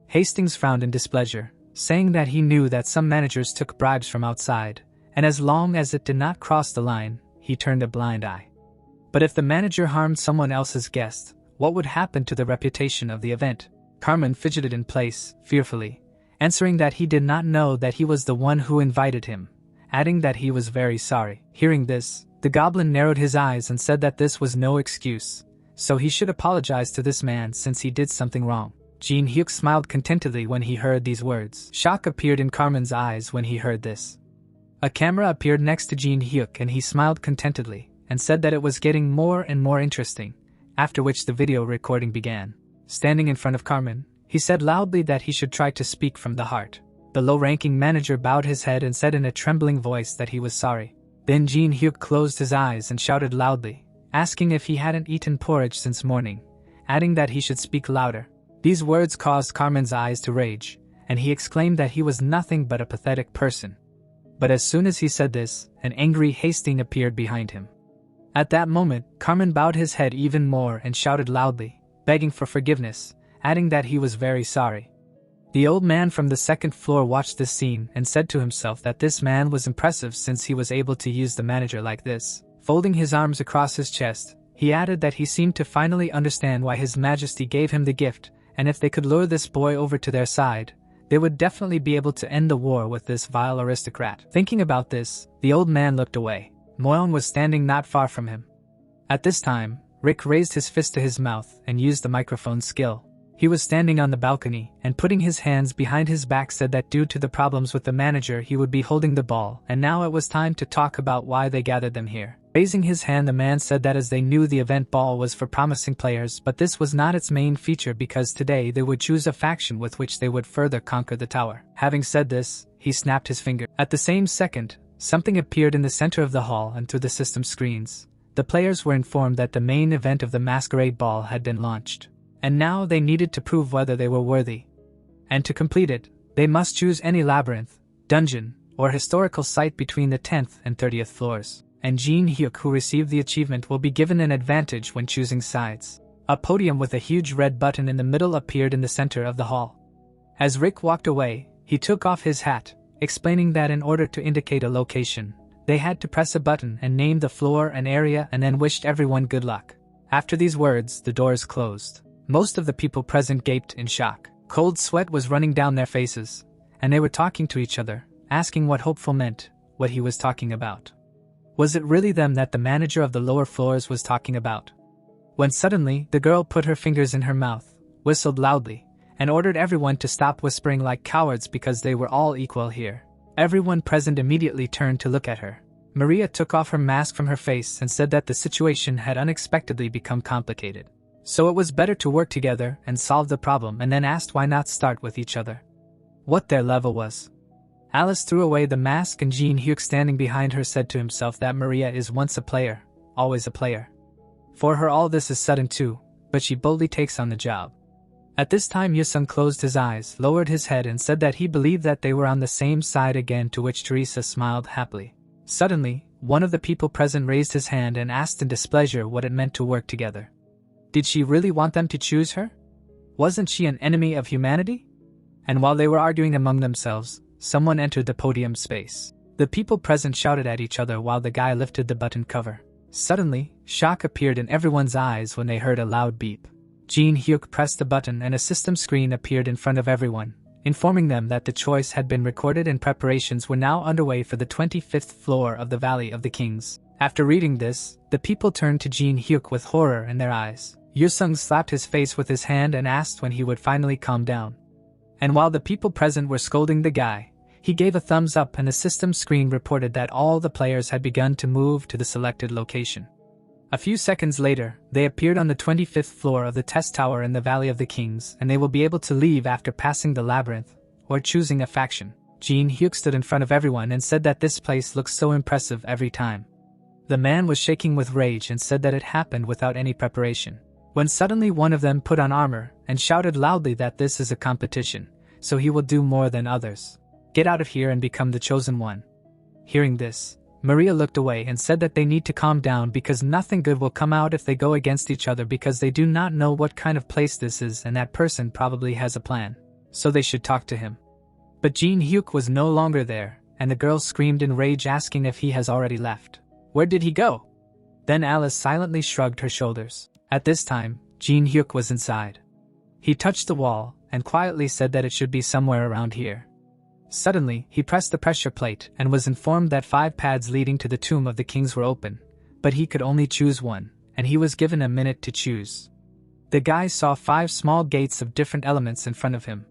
Hastings frowned in displeasure, saying that he knew that some managers took bribes from outside, and as long as it did not cross the line, he turned a blind eye. But if the manager harmed someone else's guest, what would happen to the reputation of the event? Carmen fidgeted in place, fearfully, answering that he did not know that he was the one who invited him, adding that he was very sorry. Hearing this, the goblin narrowed his eyes and said that this was no excuse, so he should apologize to this man since he did something wrong. Jinhyuk smiled contentedly when he heard these words. Shock appeared in Carmen's eyes when he heard this. A camera appeared next to Jinhyuk and he smiled contentedly, and said that it was getting more and more interesting, after which the video recording began. Standing in front of Carmen, he said loudly that he should try to speak from the heart. The low-ranking manager bowed his head and said in a trembling voice that he was sorry. Then Jinhyuk closed his eyes and shouted loudly, asking if he hadn't eaten porridge since morning, adding that he should speak louder. These words caused Carmen's eyes to rage, and he exclaimed that he was nothing but a pathetic person. But as soon as he said this, an angry Hastings appeared behind him. At that moment, Carmen bowed his head even more and shouted loudly, begging for forgiveness, adding that he was very sorry. The old man from the second floor watched this scene and said to himself that this man was impressive since he was able to use the manager like this. Folding his arms across his chest, he added that he seemed to finally understand why His Majesty gave him the gift and if they could lure this boy over to their side, they would definitely be able to end the war with this vile aristocrat. Thinking about this, the old man looked away. Moyeon was standing not far from him. At this time, Rick raised his fist to his mouth and used the microphone skill. He was standing on the balcony and putting his hands behind his back said that due to the problems with the manager he would be holding the ball, and now it was time to talk about why they gathered them here. Raising his hand, the man said that as they knew the event ball was for promising players, but this was not its main feature because today they would choose a faction with which they would further conquer the tower. Having said this, he snapped his finger. At the same second, something appeared in the center of the hall and through the system screens. The players were informed that the main event of the masquerade ball had been launched. And now they needed to prove whether they were worthy. And to complete it, they must choose any labyrinth, dungeon, or historical site between the 10th and 30th floors. And Jinhyuk, who received the achievement, will be given an advantage when choosing sides. A podium with a huge red button in the middle appeared in the center of the hall. As Rick walked away, he took off his hat, explaining that in order to indicate a location, they had to press a button and name the floor and area and then wished everyone good luck. After these words, the doors closed. Most of the people present gaped in shock. Cold sweat was running down their faces, and they were talking to each other, asking what Hopeful meant, what he was talking about. Was it really them that the manager of the lower floors was talking about? When suddenly, the girl put her fingers in her mouth, whistled loudly, and ordered everyone to stop whispering like cowards because they were all equal here. Everyone present immediately turned to look at her. Maria took off her mask from her face and said that the situation had unexpectedly become complicated. So it was better to work together and solve the problem, and then asked why not start with each other. What their level was. Alice threw away the mask and Jinhyuk standing behind her said to himself that Maria is once a player, always a player. For her all this is sudden too, but she boldly takes on the job. At this time Yusung closed his eyes, lowered his head and said that he believed that they were on the same side again, to which Teresa smiled happily. Suddenly, one of the people present raised his hand and asked in displeasure what it meant to work together. Did she really want them to choose her? Wasn't she an enemy of humanity? And while they were arguing among themselves, someone entered the podium space. The people present shouted at each other while the guy lifted the button cover. Suddenly, shock appeared in everyone's eyes when they heard a loud beep. Jinhyuk pressed the button and a system screen appeared in front of everyone, informing them that the choice had been recorded and preparations were now underway for the 25th floor of the Valley of the Kings. After reading this, the people turned to Jinhyuk with horror in their eyes. Yusung slapped his face with his hand and asked when he would finally calm down. And while the people present were scolding the guy, he gave a thumbs up and the system screen reported that all the players had begun to move to the selected location. A few seconds later, they appeared on the 25th floor of the test tower in the Valley of the Kings, and they will be able to leave after passing the labyrinth, or choosing a faction. Jinhyuk stood in front of everyone and said that this place looks so impressive every time. The man was shaking with rage and said that it happened without any preparation. When suddenly one of them put on armor and shouted loudly that this is a competition, so he will do more than others. Get out of here and become the chosen one. Hearing this, Maria looked away and said that they need to calm down because nothing good will come out if they go against each other, because they do not know what kind of place this is and that person probably has a plan. So they should talk to him. But Jinhyuk was no longer there, and the girl screamed in rage asking if he has already left. Where did he go? Then Alice silently shrugged her shoulders. At this time, Jinhyuk was inside. He touched the wall and quietly said that it should be somewhere around here. Suddenly, he pressed the pressure plate and was informed that 5 paths leading to the Tomb of the Kings were open, but he could only choose one, and he was given a minute to choose. The guy saw 5 small gates of different elements in front of him.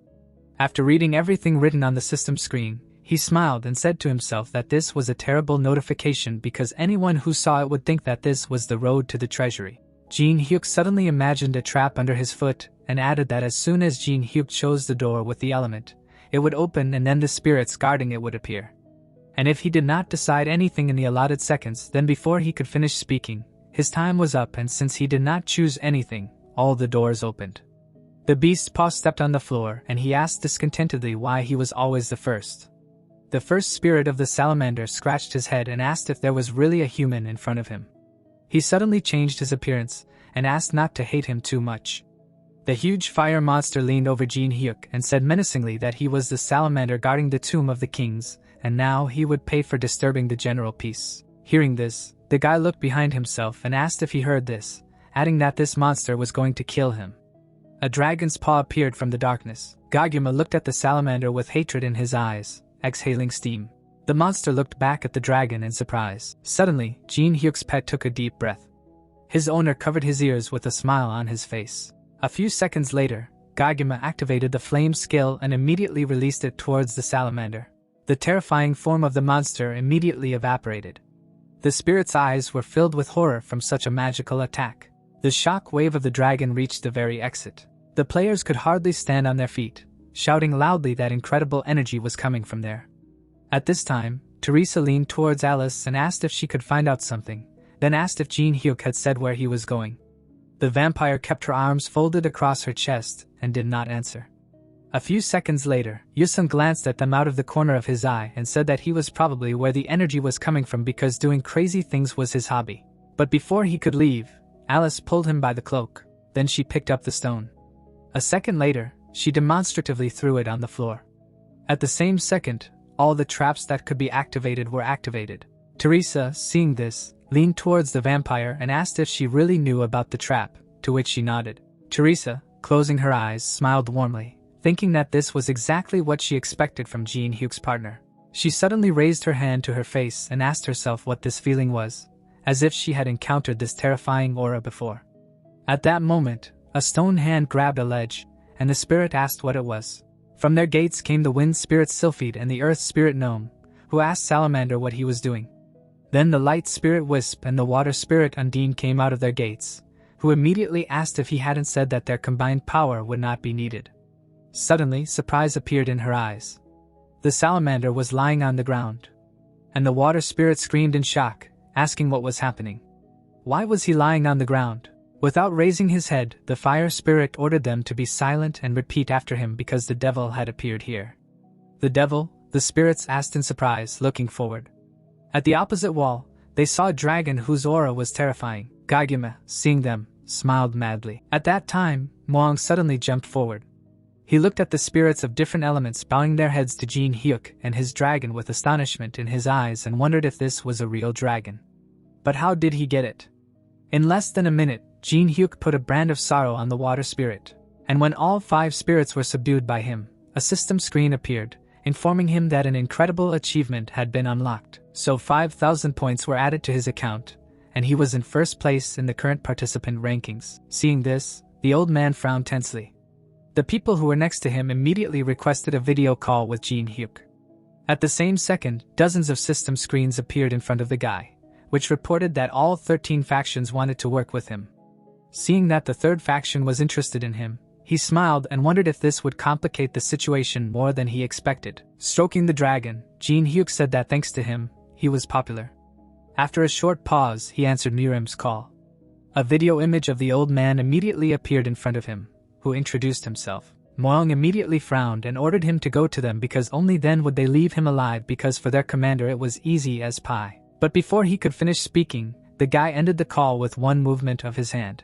After reading everything written on the system screen, he smiled and said to himself that this was a terrible notification because anyone who saw it would think that this was the road to the treasury. Jinhyuk suddenly imagined a trap under his foot and added that as soon as Jinhyuk chose the door with the element, it would open and then the spirits guarding it would appear. And if he did not decide anything in the allotted seconds, then before he could finish speaking, his time was up, and since he did not choose anything, all the doors opened. The beast's paw stepped on the floor and he asked discontentedly why he was always the first. The first spirit of the salamander scratched his head and asked if there was really a human in front of him. He suddenly changed his appearance and asked not to hate him too much. The huge fire monster leaned over Jinhyuk and said menacingly that he was the salamander guarding the Tomb of the Kings, and now he would pay for disturbing the general peace. Hearing this, the guy looked behind himself and asked if he heard this, adding that this monster was going to kill him. A dragon's paw appeared from the darkness. Kageyama looked at the salamander with hatred in his eyes, exhaling steam. The monster looked back at the dragon in surprise. Suddenly, Jinhyuk's pet took a deep breath. His owner covered his ears with a smile on his face. A few seconds later, Kageyama activated the flame skill and immediately released it towards the salamander. The terrifying form of the monster immediately evaporated. The spirit's eyes were filled with horror from such a magical attack. The shock wave of the dragon reached the very exit. The players could hardly stand on their feet, shouting loudly that incredible energy was coming from there. At this time, Teresa leaned towards Alice and asked if she could find out something, then asked if Jinhyuk had said where he was going. The vampire kept her arms folded across her chest and did not answer. A few seconds later, Yusun glanced at them out of the corner of his eye and said that he was probably where the energy was coming from because doing crazy things was his hobby. But before he could leave, Alice pulled him by the cloak, then she picked up the stone. A second later, she demonstratively threw it on the floor. At the same second, all the traps that could be activated were activated. Teresa, seeing this, leaned towards the vampire and asked if she really knew about the trap, to which she nodded. Teresa, closing her eyes, smiled warmly, thinking that this was exactly what she expected from Jinhyuk's partner. She suddenly raised her hand to her face and asked herself what this feeling was, as if she had encountered this terrifying aura before. At that moment, a stone hand grabbed a ledge, and the spirit asked what it was. From their gates came the wind spirit Sylphide and the earth spirit Gnome, who asked Salamander what he was doing. Then the light spirit Wisp and the water spirit Undine came out of their gates, who immediately asked if he hadn't said that their combined power would not be needed. Suddenly, surprise appeared in her eyes. The salamander was lying on the ground, and the water spirit screamed in shock, asking what was happening. Why was he lying on the ground? Without raising his head, the fire spirit ordered them to be silent and repeat after him because the devil had appeared here. The devil? The spirits asked in surprise, looking forward. At the opposite wall, they saw a dragon whose aura was terrifying. Kageyama, seeing them, smiled madly. At that time, Moang suddenly jumped forward. He looked at the spirits of different elements bowing their heads to Jinhyuk and his dragon with astonishment in his eyes and wondered if this was a real dragon. But how did he get it? In less than a minute, Jinhyuk put a brand of sorrow on the water spirit, and when all 5 spirits were subdued by him, a system screen appeared, informing him that an incredible achievement had been unlocked. So 5,000 points were added to his account, and he was in first place in the current participant rankings. Seeing this, the old man frowned tensely. The people who were next to him immediately requested a video call with Jinhyuk. At the same second, dozens of system screens appeared in front of the guy, which reported that all 13 factions wanted to work with him. Seeing that the third faction was interested in him, he smiled and wondered if this would complicate the situation more than he expected. Stroking the dragon, Jinhyuk said that thanks to him, he was popular. After a short pause, he answered Mirim's call. A video image of the old man immediately appeared in front of him, who introduced himself. Moang immediately frowned and ordered him to go to them because only then would they leave him alive because for their commander it was easy as pie. But before he could finish speaking, the guy ended the call with one movement of his hand.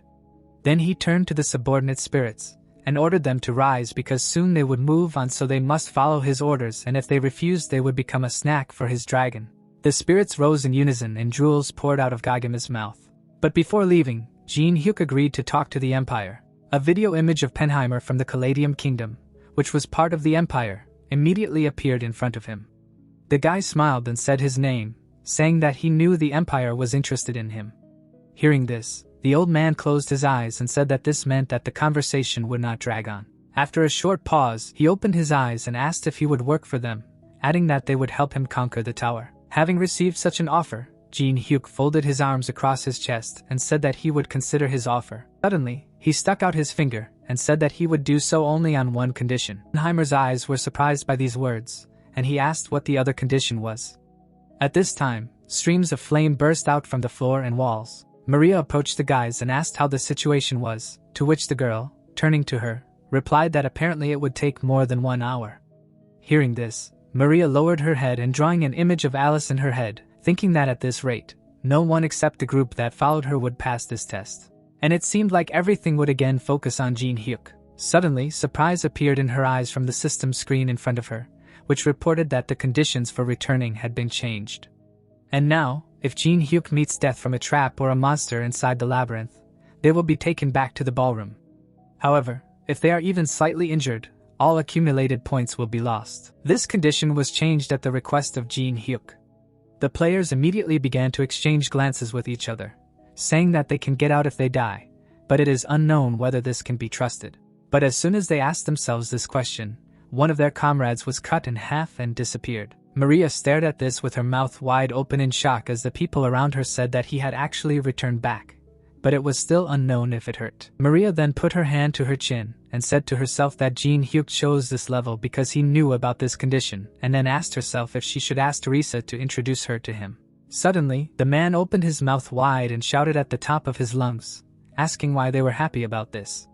Then he turned to the subordinate spirits, and ordered them to rise because soon they would move on, so they must follow his orders, and if they refused they would become a snack for his dragon. The spirits rose in unison and drools poured out of Kageyama's mouth. But before leaving, Jinhyuk agreed to talk to the Empire. A video image of Penheimer from the Caladium Kingdom, which was part of the Empire, immediately appeared in front of him. The guy smiled and said his name, saying that he knew the Empire was interested in him. Hearing this, the old man closed his eyes and said that this meant that the conversation would not drag on. After a short pause, he opened his eyes and asked if he would work for them, adding that they would help him conquer the tower. Having received such an offer, Jinhyuk folded his arms across his chest and said that he would consider his offer. Suddenly, he stuck out his finger and said that he would do so only on one condition. Penheimer's eyes were surprised by these words, and he asked what the other condition was. At this time, streams of flame burst out from the floor and walls. Maria approached the guys and asked how the situation was, to which the girl, turning to her, replied that apparently it would take more than 1 hour. Hearing this, Maria lowered her head and drawing an image of Alice in her head, thinking that at this rate, no one except the group that followed her would pass this test. And it seemed like everything would again focus on Jinhyuk. Suddenly, surprise appeared in her eyes from the system screen in front of her, which reported that the conditions for returning had been changed. And now, if Jinhyuk meets death from a trap or a monster inside the labyrinth, they will be taken back to the ballroom. However, If they are even slightly injured, all accumulated points will be lost. This condition was changed at the request of Jinhyuk. The players immediately began to exchange glances with each other, saying that they can get out if they die, but it is unknown whether this can be trusted. But as soon as they asked themselves this question, one of their comrades was cut in half and disappeared. Maria stared at this with her mouth wide open in shock as the people around her said that he had actually returned back, but it was still unknown if it hurt. Maria then put her hand to her chin and said to herself that Jinhyuk chose this level because he knew about this condition, and then asked herself if she should ask Teresa to introduce her to him. Suddenly, the man opened his mouth wide and shouted at the top of his lungs, asking why they were happy about this.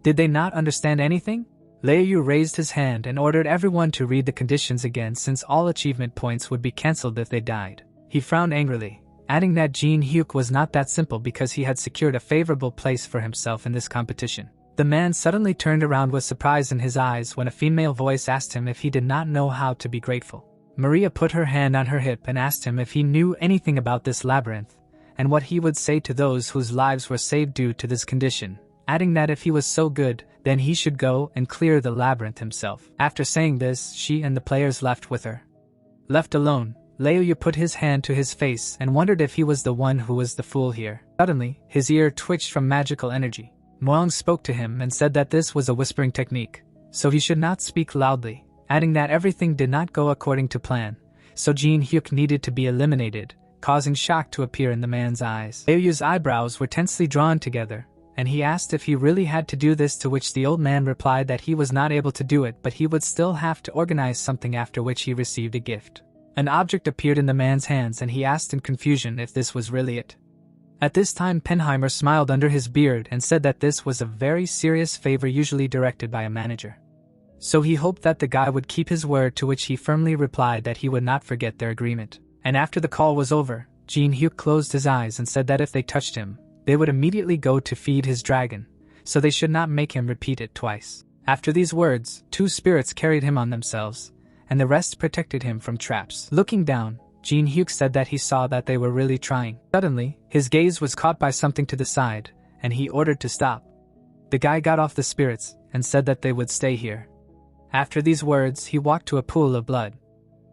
Did they not understand anything? Leoyu raised his hand and ordered everyone to read the conditions again since all achievement points would be cancelled if they died. He frowned angrily, adding that Jinhyuk was not that simple because he had secured a favorable place for himself in this competition. The man suddenly turned around with surprise in his eyes when a female voice asked him if he did not know how to be grateful. Maria put her hand on her hip and asked him if he knew anything about this labyrinth, and what he would say to those whose lives were saved due to this condition, adding that if he was so good, then he should go and clear the labyrinth himself. After saying this, she and the players left with her. Left alone, Leoyu put his hand to his face and wondered if he was the one who was the fool here. Suddenly, his ear twitched from magical energy. Moang spoke to him and said that this was a whispering technique, so he should not speak loudly, adding that everything did not go according to plan, so Jinhyuk needed to be eliminated, causing shock to appear in the man's eyes. Leoyu's eyebrows were tensely drawn together, and he asked if he really had to do this, to which the old man replied that he was not able to do it but he would still have to organize something, after which he received a gift. An object appeared in the man's hands and he asked in confusion if this was really it. At this time Penheimer smiled under his beard and said that this was a very serious favor usually directed by a manager. So he hoped that the guy would keep his word, to which he firmly replied that he would not forget their agreement. And after the call was over, Jinhyuk closed his eyes and said that if they touched him, they would immediately go to feed his dragon, so they should not make him repeat it twice. After these words, 2 spirits carried him on themselves, and the rest protected him from traps. Looking down, Jinhyuk said that he saw that they were really trying. Suddenly, his gaze was caught by something to the side, and he ordered to stop. The guy got off the spirits and said that they would stay here. After these words, he walked to a pool of blood.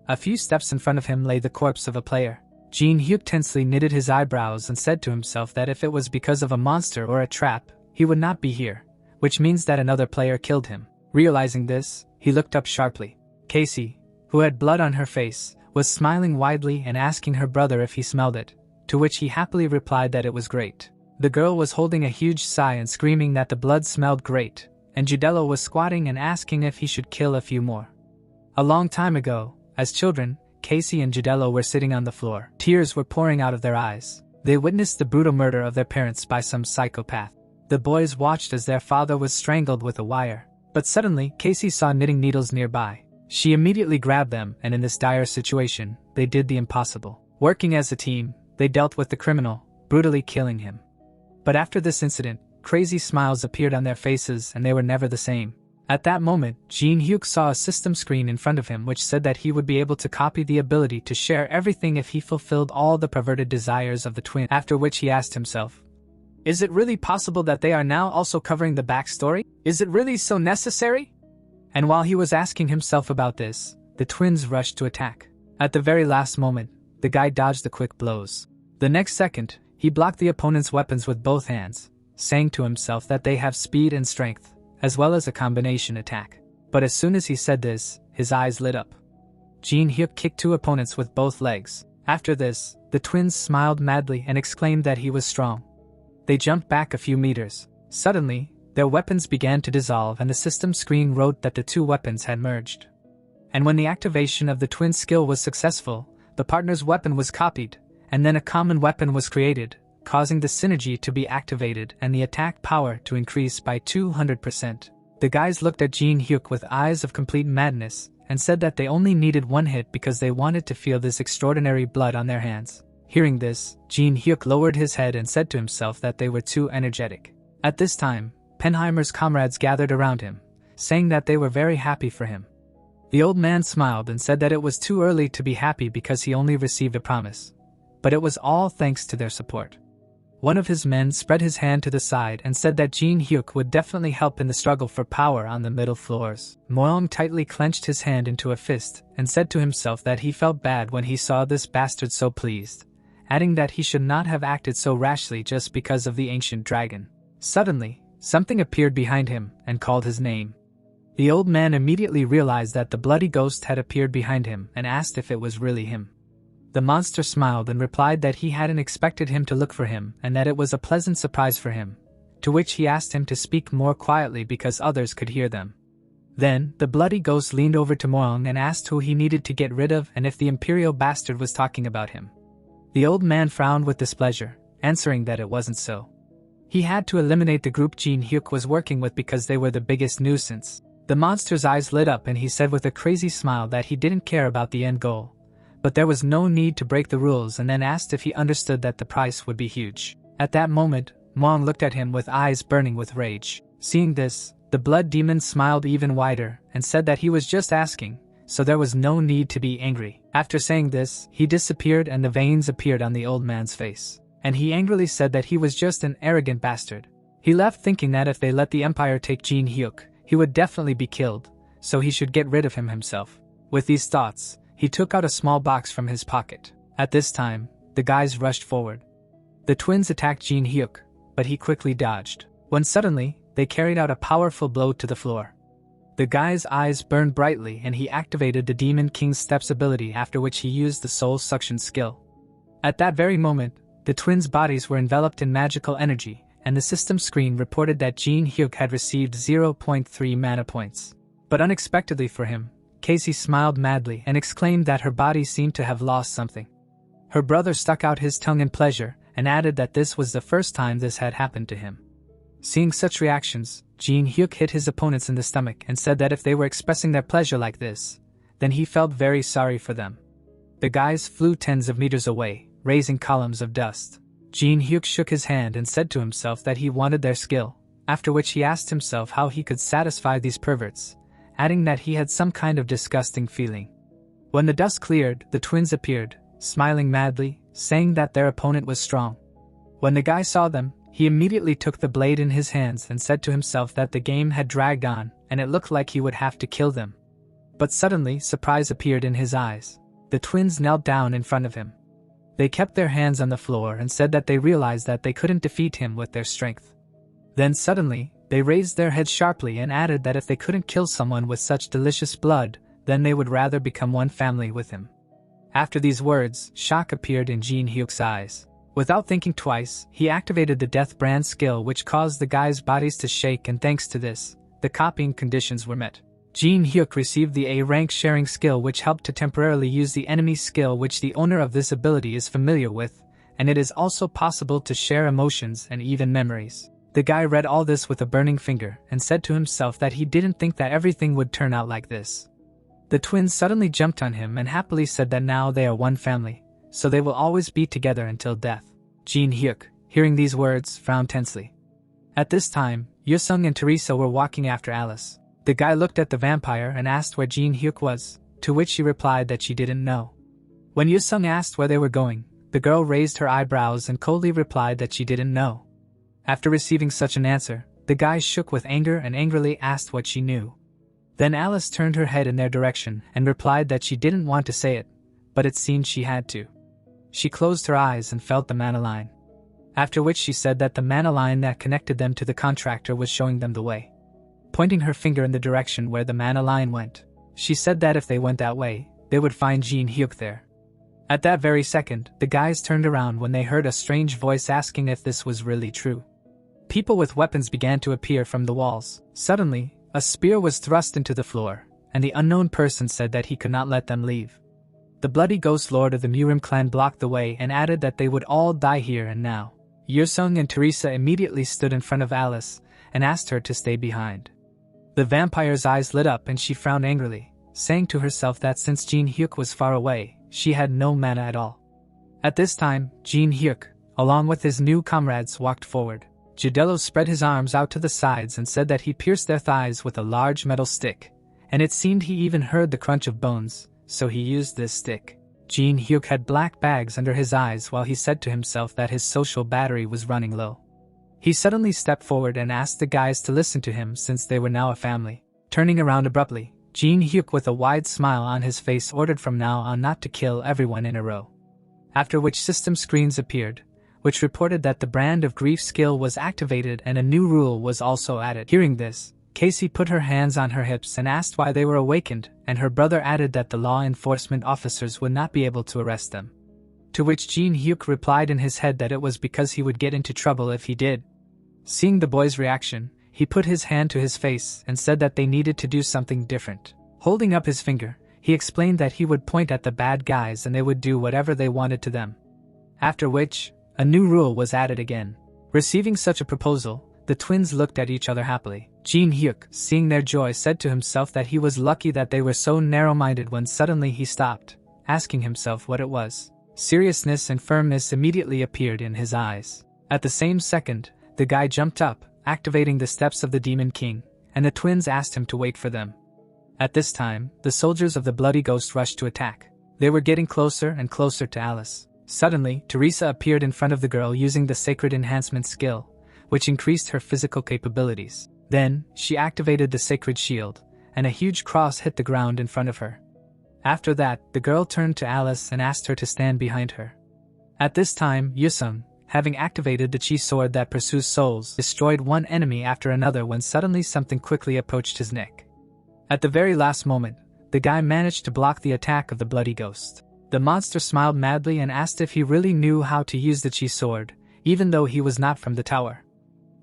A few steps in front of him lay the corpse of a player. Jinhyuk tensely knitted his eyebrows and said to himself that if it was because of a monster or a trap, he would not be here, which means that another player killed him. Realizing this, he looked up sharply. Casey, who had blood on her face, was smiling widely and asking her brother if he smelled it, to which he happily replied that it was great. The girl was holding a huge sigh and screaming that the blood smelled great, and Judello was squatting and asking if he should kill a few more. A long time ago, as children, Casey and Judello were sitting on the floor. Tears were pouring out of their eyes. They witnessed the brutal murder of their parents by some psychopath. The boys watched as their father was strangled with a wire. But suddenly, Casey saw knitting needles nearby. She immediately grabbed them, and in this dire situation, they did the impossible. Working as a team, they dealt with the criminal, brutally killing him. But after this incident, crazy smiles appeared on their faces and they were never the same. At that moment, Jinhyuk saw a system screen in front of him which said that he would be able to copy the ability to share everything if he fulfilled all the perverted desires of the twin, after which he asked himself, is it really possible that they are now also covering the backstory? Is it really so necessary? And while he was asking himself about this, the twins rushed to attack. At the very last moment, the guy dodged the quick blows. The next second, he blocked the opponent's weapons with both hands, saying to himself that they have speed and strength, as well as a combination attack. But as soon as he said this, his eyes lit up. Jinhyuk kicked 2 opponents with both legs. After this, the twins smiled madly and exclaimed that he was strong. They jumped back a few meters. Suddenly, their weapons began to dissolve and the system screen wrote that the 2 weapons had merged. And when the activation of the twin skill was successful, the partner's weapon was copied, and then a common weapon was created, causing the synergy to be activated and the attack power to increase by 200%. The guys looked at Jinhyuk with eyes of complete madness and said that they only needed 1 hit because they wanted to feel this extraordinary blood on their hands. Hearing this, Jinhyuk lowered his head and said to himself that they were too energetic. At this time, Penheimer's comrades gathered around him, saying that they were very happy for him. The old man smiled and said that it was too early to be happy because he only received a promise, but it was all thanks to their support. One of his men spread his hand to the side and said that Jinhyuk would definitely help in the struggle for power on the middle floors. Moyong tightly clenched his hand into a fist and said to himself that he felt bad when he saw this bastard so pleased, adding that he should not have acted so rashly just because of the ancient dragon. Suddenly, something appeared behind him and called his name. The old man immediately realized that the bloody ghost had appeared behind him and asked if it was really him. The monster smiled and replied that he hadn't expected him to look for him and that it was a pleasant surprise for him, to which he asked him to speak more quietly because others could hear them. Then, the bloody ghost leaned over to Moyong and asked who he needed to get rid of and if the imperial bastard was talking about him. The old man frowned with displeasure, answering that it wasn't so. He had to eliminate the group Jinhyuk was working with because they were the biggest nuisance. The monster's eyes lit up and he said with a crazy smile that he didn't care about the end goal, but there was no need to break the rules, and then asked if he understood that the price would be huge. At that moment, Moyong looked at him with eyes burning with rage. Seeing this, the blood demon smiled even wider and said that he was just asking, so there was no need to be angry. After saying this, he disappeared and the veins appeared on the old man's face, and he angrily said that he was just an arrogant bastard. He left thinking that if they let the Empire take Jinhyuk, he would definitely be killed, so he should get rid of him himself. With these thoughts, he took out a small box from his pocket. At this time, the guys rushed forward. The twins attacked Jinhyuk, but he quickly dodged, when suddenly, they carried out a powerful blow to the floor. The guy's eyes burned brightly and he activated the Demon King's Steps ability, after which he used the Soul Suction skill. At that very moment, the twins' bodies were enveloped in magical energy, and the system screen reported that Jinhyuk had received 0.3 mana points. But unexpectedly for him, Casey smiled madly and exclaimed that her body seemed to have lost something. Her brother stuck out his tongue in pleasure and added that this was the first time this had happened to him. Seeing such reactions, Jinhyuk hit his opponents in the stomach and said that if they were expressing their pleasure like this, then he felt very sorry for them. The guys flew tens of meters away, raising columns of dust. Jinhyuk shook his hand and said to himself that he wanted their skill, after which he asked himself how he could satisfy these perverts, adding that he had some kind of disgusting feeling. When the dust cleared, the twins appeared, smiling madly, saying that their opponent was strong. When the guy saw them, he immediately took the blade in his hands and said to himself that the game had dragged on and it looked like he would have to kill them. But suddenly, surprise appeared in his eyes. The twins knelt down in front of him. They kept their hands on the floor and said that they realized that they couldn't defeat him with their strength. Then suddenly, they raised their heads sharply and added that if they couldn't kill someone with such delicious blood, then they would rather become one family with him. After these words, shock appeared in Jinhyuk's eyes. Without thinking twice, he activated the Death Brand skill, which caused the guys' bodies to shake, and thanks to this, the copying conditions were met. Jinhyuk received the A-rank sharing skill, which helped to temporarily use the enemy skill which the owner of this ability is familiar with, and it is also possible to share emotions and even memories. The guy read all this with a burning finger and said to himself that he didn't think that everything would turn out like this. The twins suddenly jumped on him and happily said that now they are one family, so they will always be together until death. Jinhyuk, hearing these words, frowned tensely. At this time, Yusung and Teresa were walking after Alice. The guy looked at the vampire and asked where Jinhyuk was, to which she replied that she didn't know. When Yusung asked where they were going, the girl raised her eyebrows and coldly replied that she didn't know. After receiving such an answer, the guy shook with anger and angrily asked what she knew. Then Alice turned her head in their direction and replied that she didn't want to say it, but it seemed she had to. She closed her eyes and felt the mana line. After which she said that the mana line that connected them to the contractor was showing them the way. Pointing her finger in the direction where the mana line went, she said that if they went that way, they would find Jinhyuk there. At that very second, the guys turned around when they heard a strange voice asking if this was really true. People with weapons began to appear from the walls. Suddenly, a spear was thrust into the floor, and the unknown person said that he could not let them leave. The bloody ghost lord of the Murim clan blocked the way and added that they would all die here and now. Yusung and Teresa immediately stood in front of Alice and asked her to stay behind. The vampire's eyes lit up and she frowned angrily, saying to herself that since Jinhyuk was far away, she had no mana at all. At this time, Jinhyuk, along with his new comrades, walked forward. Jidelo spread his arms out to the sides and said that he pierced their thighs with a large metal stick, and it seemed he even heard the crunch of bones, so he used this stick. Jinhyuk had black bags under his eyes while he said to himself that his social battery was running low. He suddenly stepped forward and asked the guys to listen to him since they were now a family. Turning around abruptly, Jinhyuk with a wide smile on his face ordered from now on not to kill everyone in a row. After which system screens appeared, which reported that the brand of grief skill was activated and a new rule was also added. Hearing this, Casey put her hands on her hips and asked why they were awakened, and her brother added that the law enforcement officers would not be able to arrest them. To which Jinhyuk replied in his head that it was because he would get into trouble if he did. Seeing the boy's reaction, he put his hand to his face and said that they needed to do something different. Holding up his finger, he explained that he would point at the bad guys and they would do whatever they wanted to them. After which, a new rule was added again. Receiving such a proposal, the twins looked at each other happily. Jinhyuk, seeing their joy, said to himself that he was lucky that they were so narrow-minded when suddenly he stopped, asking himself what it was. Seriousness and firmness immediately appeared in his eyes. At the same second, the guy jumped up, activating the steps of the Demon King, and the twins asked him to wait for them. At this time, the soldiers of the Bloody Ghost rushed to attack. They were getting closer and closer to Alice. Suddenly, Teresa appeared in front of the girl using the Sacred Enhancement skill, which increased her physical capabilities. Then, she activated the Sacred Shield, and a huge cross hit the ground in front of her. After that, the girl turned to Alice and asked her to stand behind her. At this time, Yusung, having activated the Chi sword that pursues souls, destroyed one enemy after another when suddenly something quickly approached his neck. At the very last moment, the guy managed to block the attack of the Bloody Ghost. The monster smiled madly and asked if he really knew how to use the Chi sword, even though he was not from the tower.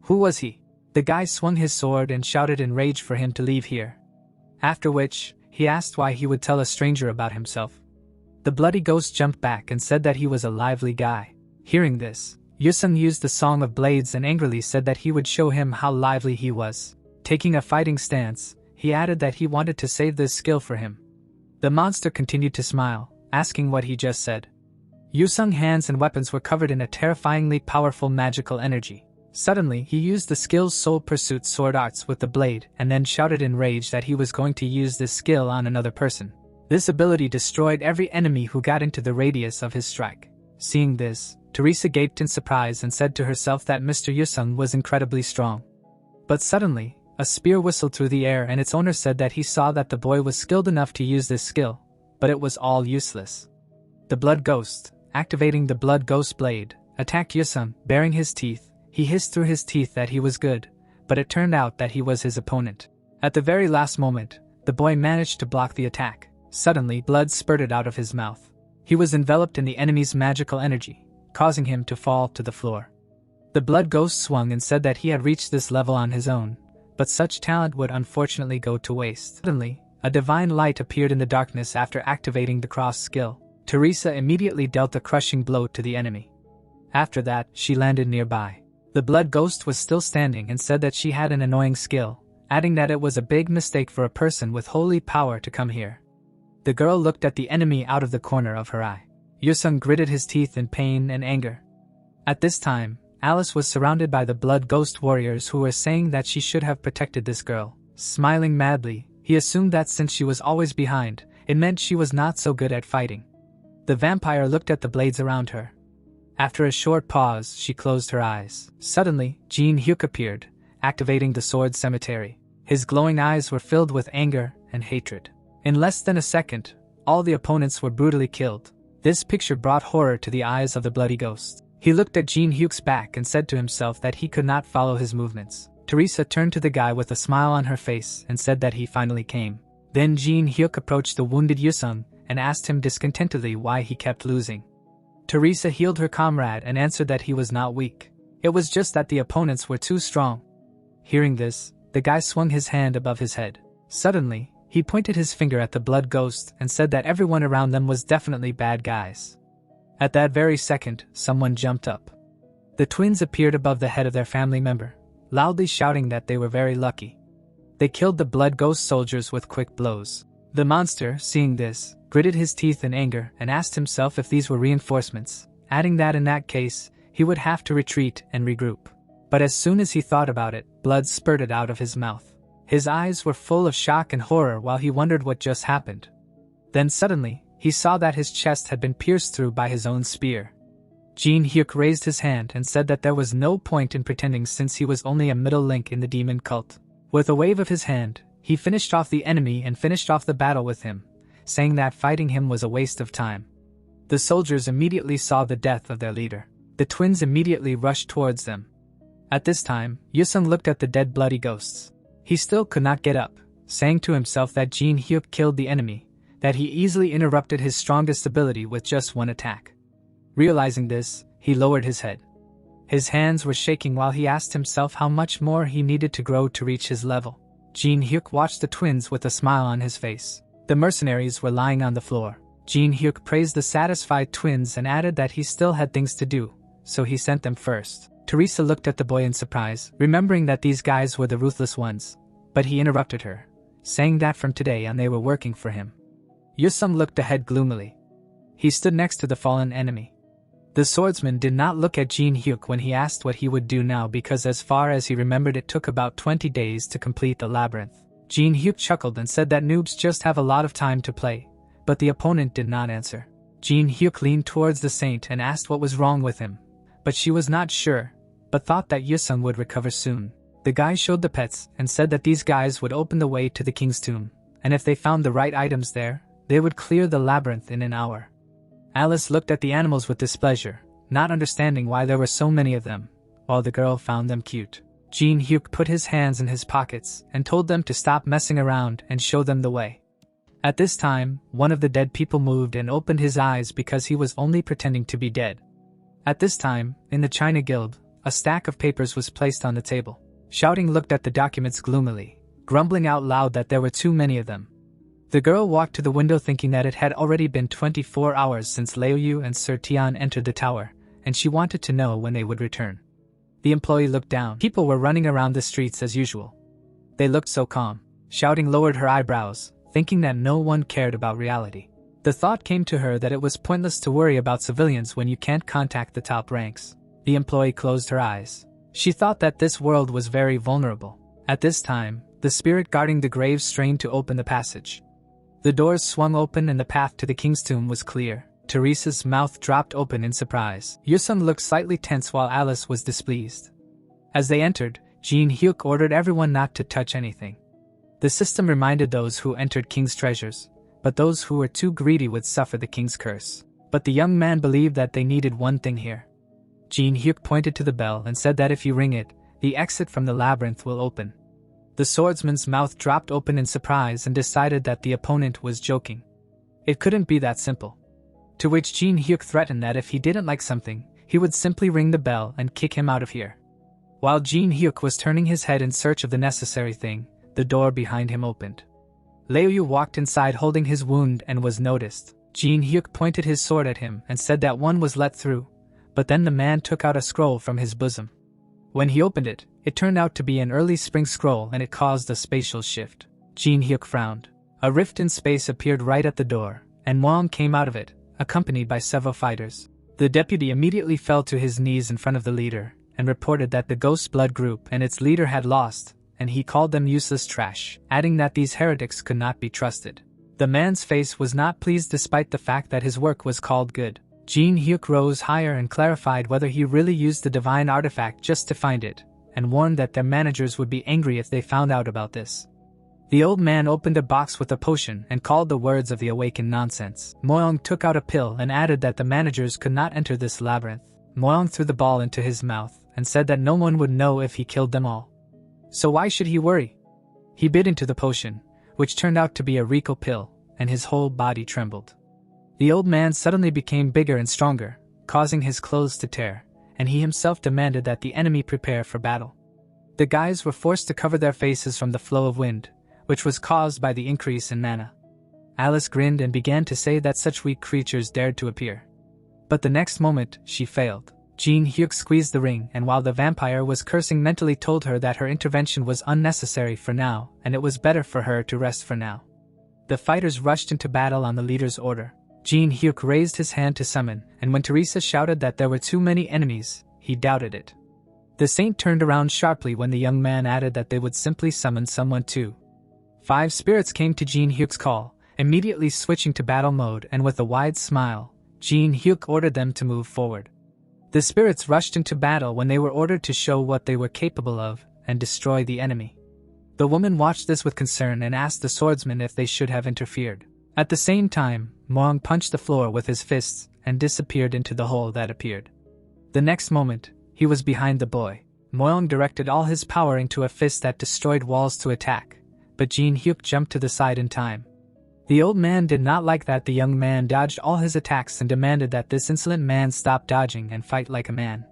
Who was he? The guy swung his sword and shouted in rage for him to leave here. After which, he asked why he would tell a stranger about himself. The Bloody Ghost jumped back and said that he was a lively guy. Hearing this, Yusung used the Song of Blades and angrily said that he would show him how lively he was. Taking a fighting stance, he added that he wanted to save this skill for him. The monster continued to smile, asking what he just said. Yusung's hands and weapons were covered in a terrifyingly powerful magical energy. Suddenly, he used the skill's Soul Pursuit sword arts with the blade and then shouted in rage that he was going to use this skill on another person. This ability destroyed every enemy who got into the radius of his strike. Seeing this, Teresa gaped in surprise and said to herself that Mr. Yusung was incredibly strong. But suddenly, a spear whistled through the air and its owner said that he saw that the boy was skilled enough to use this skill, but it was all useless. The Blood Ghost, activating the Blood Ghost blade, attacked Yusung, baring his teeth. He hissed through his teeth that he was good, but it turned out that he was his opponent. At the very last moment, the boy managed to block the attack. Suddenly, blood spurted out of his mouth. He was enveloped in the enemy's magical energy, causing him to fall to the floor. The Blood Ghost swung and said that he had reached this level on his own, but such talent would unfortunately go to waste. Suddenly, a divine light appeared in the darkness after activating the cross skill. Teresa immediately dealt a crushing blow to the enemy. After that, she landed nearby. The Blood Ghost was still standing and said that she had an annoying skill, adding that it was a big mistake for a person with holy power to come here. The girl looked at the enemy out of the corner of her eye. Yusung gritted his teeth in pain and anger. At this time, Alice was surrounded by the Blood Ghost warriors who were saying that she should have protected this girl. Smiling madly, he assumed that since she was always behind, it meant she was not so good at fighting. The vampire looked at the blades around her. After a short pause, she closed her eyes. Suddenly, Jinhyuk appeared, activating the sword cemetery. His glowing eyes were filled with anger and hatred. In less than a second, all the opponents were brutally killed. This picture brought horror to the eyes of the Bloody Ghost. He looked at Jinhyuk's back and said to himself that he could not follow his movements. Teresa turned to the guy with a smile on her face and said that he finally came. Then Jinhyuk approached the wounded Yusung and asked him discontentedly why he kept losing. Teresa healed her comrade and answered that he was not weak. It was just that the opponents were too strong. Hearing this, the guy swung his hand above his head. Suddenly, he pointed his finger at the Blood Ghost and said that everyone around them was definitely bad guys. At that very second, someone jumped up. The twins appeared above the head of their family member, loudly shouting that they were very lucky. They killed the Blood Ghost soldiers with quick blows. The monster, seeing this, gritted his teeth in anger and asked himself if these were reinforcements, adding that in that case, he would have to retreat and regroup. But as soon as he thought about it, blood spurted out of his mouth. His eyes were full of shock and horror while he wondered what just happened. Then suddenly, he saw that his chest had been pierced through by his own spear. Jinhyuk raised his hand and said that there was no point in pretending since he was only a middle link in the demon cult. With a wave of his hand, he finished off the enemy and finished off the battle with him, saying that fighting him was a waste of time. The soldiers immediately saw the death of their leader. The twins immediately rushed towards them. At this time, Yusung looked at the dead bloody ghosts. He still could not get up, saying to himself that Jinhyuk killed the enemy, that he easily interrupted his strongest ability with just one attack. Realizing this, he lowered his head. His hands were shaking while he asked himself how much more he needed to grow to reach his level. Jinhyuk watched the twins with a smile on his face. The mercenaries were lying on the floor. Jinhyuk praised the satisfied twins and added that he still had things to do, so he sent them first. Teresa looked at the boy in surprise, remembering that these guys were the ruthless ones, but he interrupted her, saying that from today on they were working for him. Yusung looked ahead gloomily. He stood next to the fallen enemy. The swordsman did not look at Jinhyuk when he asked what he would do now because as far as he remembered it took about 20 days to complete the labyrinth. Jinhyuk chuckled and said that noobs just have a lot of time to play, but the opponent did not answer. Jinhyuk leaned towards the saint and asked what was wrong with him, but she was not sure, but thought that Yusung would recover soon. The guy showed the pets and said that these guys would open the way to the king's tomb, and if they found the right items there, they would clear the labyrinth in an hour. Alice looked at the animals with displeasure, not understanding why there were so many of them, while the girl found them cute. Jinhyuk put his hands in his pockets and told them to stop messing around and show them the way. At this time, one of the dead people moved and opened his eyes because he was only pretending to be dead. At this time, in the China Guild, a stack of papers was placed on the table. Shouting looked at the documents gloomily, grumbling out loud that there were too many of them. The girl walked to the window thinking that it had already been 24 hours since Liu and Sir Tian entered the tower, and she wanted to know when they would return. The employee looked down. People were running around the streets as usual. They looked so calm. Shouting lowered her eyebrows, thinking that no one cared about reality. The thought came to her that it was pointless to worry about civilians when you can't contact the top ranks. The employee closed her eyes. She thought that this world was very vulnerable. At this time, the spirit guarding the grave strained to open the passage. The doors swung open and the path to the king's tomb was clear. Teresa's mouth dropped open in surprise. Yusung looked slightly tense while Alice was displeased. As they entered, Jinhyuk ordered everyone not to touch anything. The system reminded those who entered king's treasures, but those who were too greedy would suffer the king's curse. But the young man believed that they needed one thing here. Jinhyuk pointed to the bell and said that if you ring it, the exit from the labyrinth will open. The swordsman's mouth dropped open in surprise and decided that the opponent was joking. It couldn't be that simple. To which Jinhyuk threatened that if he didn't like something, he would simply ring the bell and kick him out of here. While Jinhyuk was turning his head in search of the necessary thing, the door behind him opened. Liu walked inside holding his wound and was noticed. Jinhyuk pointed his sword at him and said that one was let through, but then the man took out a scroll from his bosom. When he opened it, it turned out to be an early spring scroll and it caused a spatial shift. Jinhyuk frowned. A rift in space appeared right at the door, and Wong came out of it, accompanied by several fighters. The deputy immediately fell to his knees in front of the leader, and reported that the Ghost Blood group and its leader had lost, and he called them useless trash, adding that these heretics could not be trusted. The man's face was not pleased despite the fact that his work was called good. Jinhyuk rose higher and clarified whether he really used the divine artifact just to find it, and warned that their managers would be angry if they found out about this. The old man opened a box with a potion and called the words of the awakened nonsense. Moyong took out a pill and added that the managers could not enter this labyrinth. Moyong threw the ball into his mouth and said that no one would know if he killed them all. So why should he worry? He bit into the potion, which turned out to be a recall pill, and his whole body trembled. The old man suddenly became bigger and stronger, causing his clothes to tear, and he himself demanded that the enemy prepare for battle. The guys were forced to cover their faces from the flow of wind, which was caused by the increase in mana. Alice grinned and began to say that such weak creatures dared to appear. But the next moment, she failed. Jinhyuk squeezed the ring and while the vampire was cursing mentally told her that her intervention was unnecessary for now and it was better for her to rest for now. The fighters rushed into battle on the leader's order. Jinhyuk raised his hand to summon, and when Teresa shouted that there were too many enemies, he doubted it. The saint turned around sharply when the young man added that they would simply summon someone too. 5 spirits came to Jinhyuk's call, Immediately switching to battle mode and with a wide smile, Jinhyuk ordered them to move forward. The spirits rushed into battle when they were ordered to show what they were capable of and destroy the enemy. The woman watched this with concern and asked the swordsman if they should have interfered. At the same time, Moang punched the floor with his fists and disappeared into the hole that appeared. The next moment, he was behind the boy. Moang directed all his power into a fist that destroyed walls to attack, but Jinhyuk jumped to the side in time. The old man did not like that the young man dodged all his attacks and demanded that this insolent man stop dodging and fight like a man.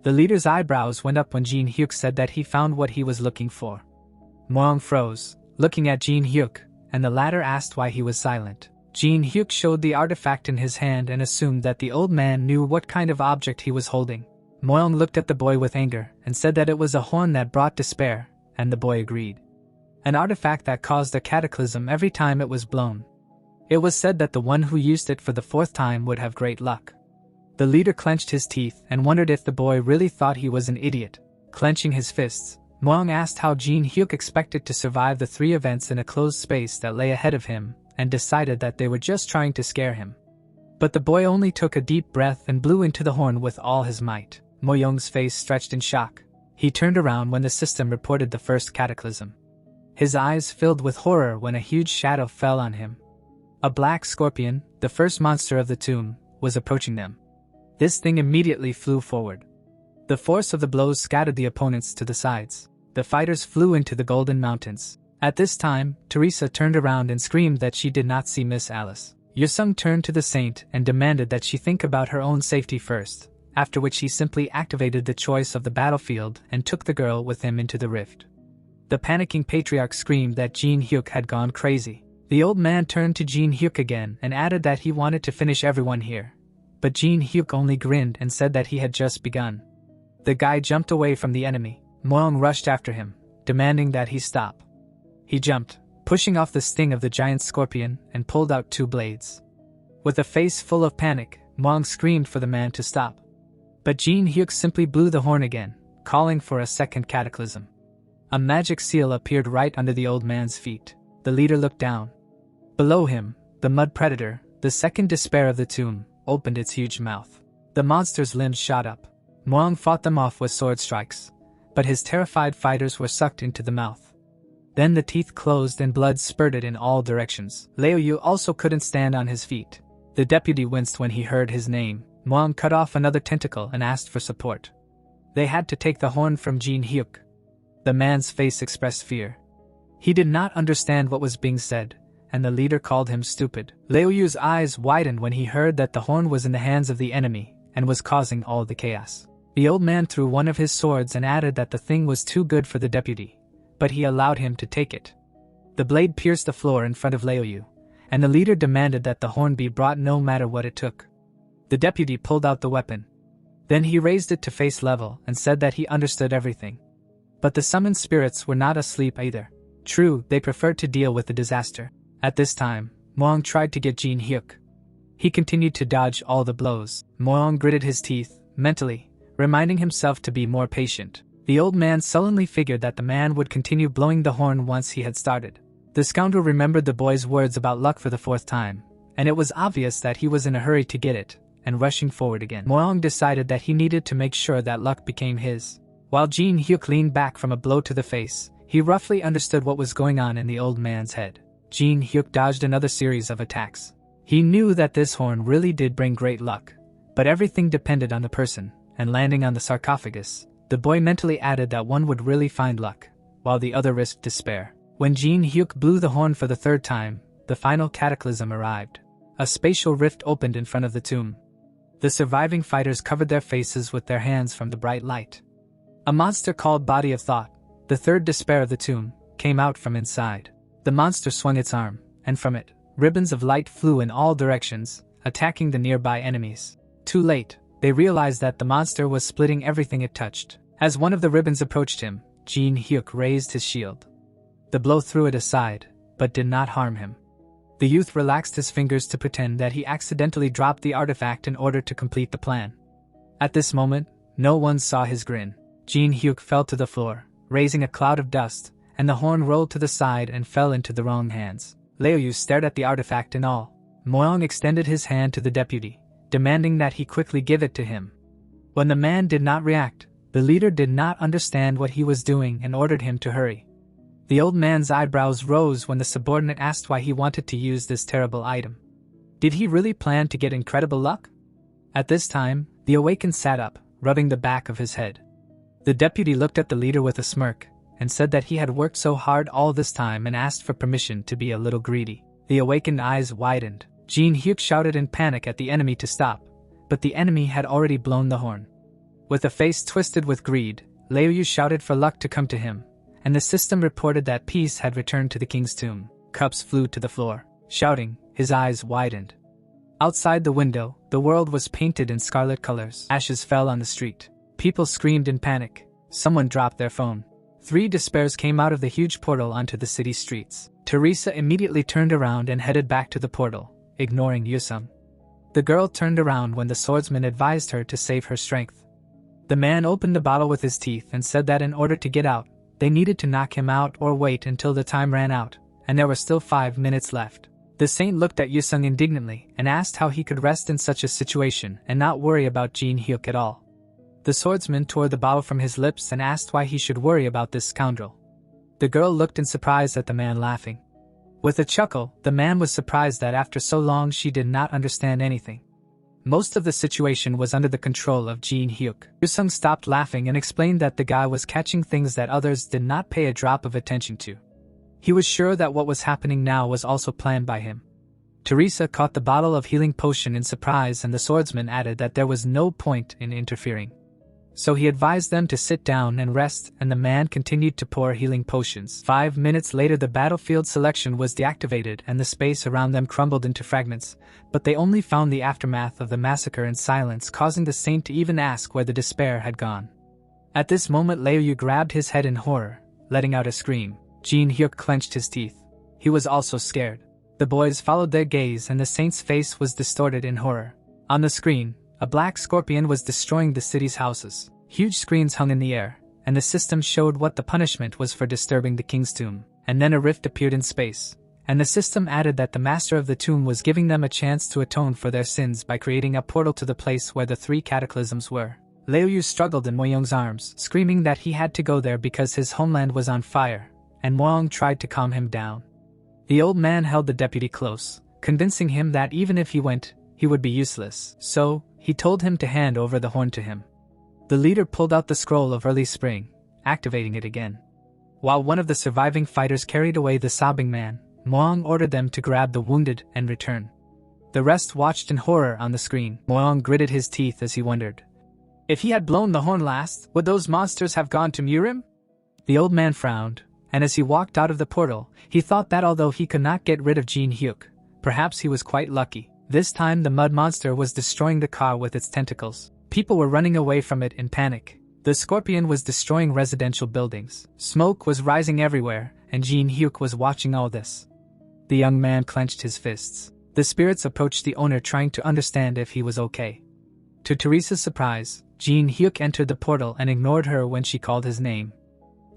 The leader's eyebrows went up when Jinhyuk said that he found what he was looking for. Moang froze, looking at Jinhyuk, and the latter asked why he was silent. Jinhyuk showed the artifact in his hand and assumed that the old man knew what kind of object he was holding. Moang looked at the boy with anger and said that it was a horn that brought despair, and the boy agreed. An artifact that caused a cataclysm every time it was blown. It was said that the one who used it for the 4th time would have great luck. The leader clenched his teeth and wondered if the boy really thought he was an idiot. Clenching his fists, Moang asked how Jinhyuk expected to survive the 3 events in a closed space that lay ahead of him, and decided that they were just trying to scare him. But the boy only took a deep breath and blew into the horn with all his might. Moyong's face stretched in shock. He turned around when the system reported the first cataclysm. His eyes filled with horror when a huge shadow fell on him. A black scorpion, the first monster of the tomb, was approaching them. This thing immediately flew forward. The force of the blows scattered the opponents to the sides. The fighters flew into the Golden Mountains. At this time, Teresa turned around and screamed that she did not see Miss Alice. Yusung turned to the saint and demanded that she think about her own safety first, after which he simply activated the choice of the battlefield and took the girl with him into the rift. The panicking patriarch screamed that Jinhyuk had gone crazy. The old man turned to Jinhyuk again and added that he wanted to finish everyone here. But Jinhyuk only grinned and said that he had just begun. The guy jumped away from the enemy. Moang rushed after him, demanding that he stop. He jumped, pushing off the sting of the giant scorpion, and pulled out 2 blades. With a face full of panic, Moang screamed for the man to stop. But Jinhyuk simply blew the horn again, calling for a second cataclysm. A magic seal appeared right under the old man's feet. The leader looked down. Below him, the mud predator, the second despair of the tomb, opened its huge mouth. The monster's limbs shot up. Moang fought them off with sword strikes, but his terrified fighters were sucked into the mouth. Then the teeth closed and blood spurted in all directions. Liu also couldn't stand on his feet. The deputy winced when he heard his name. Moang cut off another tentacle and asked for support. They had to take the horn from Jinhyuk. The man's face expressed fear. He did not understand what was being said, and the leader called him stupid. Liu's eyes widened when he heard that the horn was in the hands of the enemy and was causing all the chaos. The old man threw one of his swords and added that the thing was too good for the deputy, but he allowed him to take it. The blade pierced the floor in front of Liu, and the leader demanded that the horn be brought no matter what it took. The deputy pulled out the weapon. Then he raised it to face level and said that he understood everything. But the summoned spirits were not asleep either. True, they preferred to deal with the disaster. At this time, Moang tried to get Jinhyuk. He continued to dodge all the blows. Moang gritted his teeth, mentally, reminding himself to be more patient. The old man sullenly figured that the man would continue blowing the horn once he had started. The scoundrel remembered the boy's words about luck for the 4th time, and it was obvious that he was in a hurry to get it, and rushing forward again. Moang decided that he needed to make sure that luck became his. While Jinhyuk leaned back from a blow to the face, he roughly understood what was going on in the old man's head. Jinhyuk dodged another series of attacks. He knew that this horn really did bring great luck, but everything depended on the person, and landing on the sarcophagus, the boy mentally added that one would really find luck, while the other risked despair. When Jinhyuk blew the horn for the 3rd time, the final cataclysm arrived. A spatial rift opened in front of the tomb. The surviving fighters covered their faces with their hands from the bright light. A monster called Body of Thought, the 3rd despair of the tomb, came out from inside. The monster swung its arm, and from it, ribbons of light flew in all directions, attacking the nearby enemies. Too late, they realized that the monster was splitting everything it touched. As one of the ribbons approached him, Jinhyuk raised his shield. The blow threw it aside, but did not harm him. The youth relaxed his fingers to pretend that he accidentally dropped the artifact in order to complete the plan. At this moment, no one saw his grin. Jinhyuk fell to the floor, raising a cloud of dust, and the horn rolled to the side and fell into the wrong hands. Leoyu stared at the artifact in awe. Moyong extended his hand to the deputy, demanding that he quickly give it to him. When the man did not react, the leader did not understand what he was doing and ordered him to hurry. The old man's eyebrows rose when the subordinate asked why he wanted to use this terrible item. Did he really plan to get incredible luck? At this time, the awakened sat up, rubbing the back of his head. The deputy looked at the leader with a smirk, and said that he had worked so hard all this time and asked for permission to be a little greedy. The awakened eyes widened. Jinhyuk shouted in panic at the enemy to stop, but the enemy had already blown the horn. With a face twisted with greed, Leoyu shouted for luck to come to him, and the system reported that peace had returned to the king's tomb. Cups flew to the floor. Shouting, his eyes widened. Outside the window, the world was painted in scarlet colors. Ashes fell on the street. People screamed in panic. Someone dropped their phone. 3 despairs came out of the huge portal onto the city streets. Teresa immediately turned around and headed back to the portal, ignoring Yusung. The girl turned around when the swordsman advised her to save her strength. The man opened the bottle with his teeth and said that in order to get out, they needed to knock him out or wait until the time ran out, and there were still 5 minutes left. The saint looked at Yusung indignantly and asked how he could rest in such a situation and not worry about Jinhyuk at all. The swordsman tore the bottle from his lips and asked why he should worry about this scoundrel. The girl looked in surprise at the man laughing. With a chuckle, the man was surprised that after so long she did not understand anything. Most of the situation was under the control of Jinhyuk. Yusung stopped laughing and explained that the guy was catching things that others did not pay a drop of attention to. He was sure that what was happening now was also planned by him. Teresa caught the bottle of healing potion in surprise, and the swordsman added that there was no point in interfering. So he advised them to sit down and rest, and the man continued to pour healing potions. 5 minutes later, the battlefield selection was deactivated and the space around them crumbled into fragments, but they only found the aftermath of the massacre in silence, causing the saint to even ask where the despair had gone. At this moment, Leoyu grabbed his head in horror, letting out a scream. Jinhyuk clenched his teeth. He was also scared. The boys followed their gaze, and the saint's face was distorted in horror. On the screen, a black scorpion was destroying the city's houses. Huge screens hung in the air, and the system showed what the punishment was for disturbing the king's tomb. And then a rift appeared in space, and the system added that the master of the tomb was giving them a chance to atone for their sins by creating a portal to the place where the 3 cataclysms were. Leoyu struggled in Moyong's arms, screaming that he had to go there because his homeland was on fire, and Moyong tried to calm him down. The old man held the deputy close, convincing him that even if he went, he would be useless. So, he told him to hand over the horn to him. The leader pulled out the scroll of early spring, activating it again. While one of the surviving fighters carried away the sobbing man, Moyong ordered them to grab the wounded and return. The rest watched in horror on the screen. Moyong gritted his teeth as he wondered. If he had blown the horn last, would those monsters have gone to Murim? The old man frowned, and as he walked out of the portal, he thought that although he could not get rid of Jinhyuk, perhaps he was quite lucky. This time the mud monster was destroying the car with its tentacles. People were running away from it in panic. The scorpion was destroying residential buildings. Smoke was rising everywhere, and Jinhyuk was watching all this. The young man clenched his fists. The spirits approached the owner, trying to understand if he was okay. To Teresa's surprise, Jinhyuk entered the portal and ignored her when she called his name.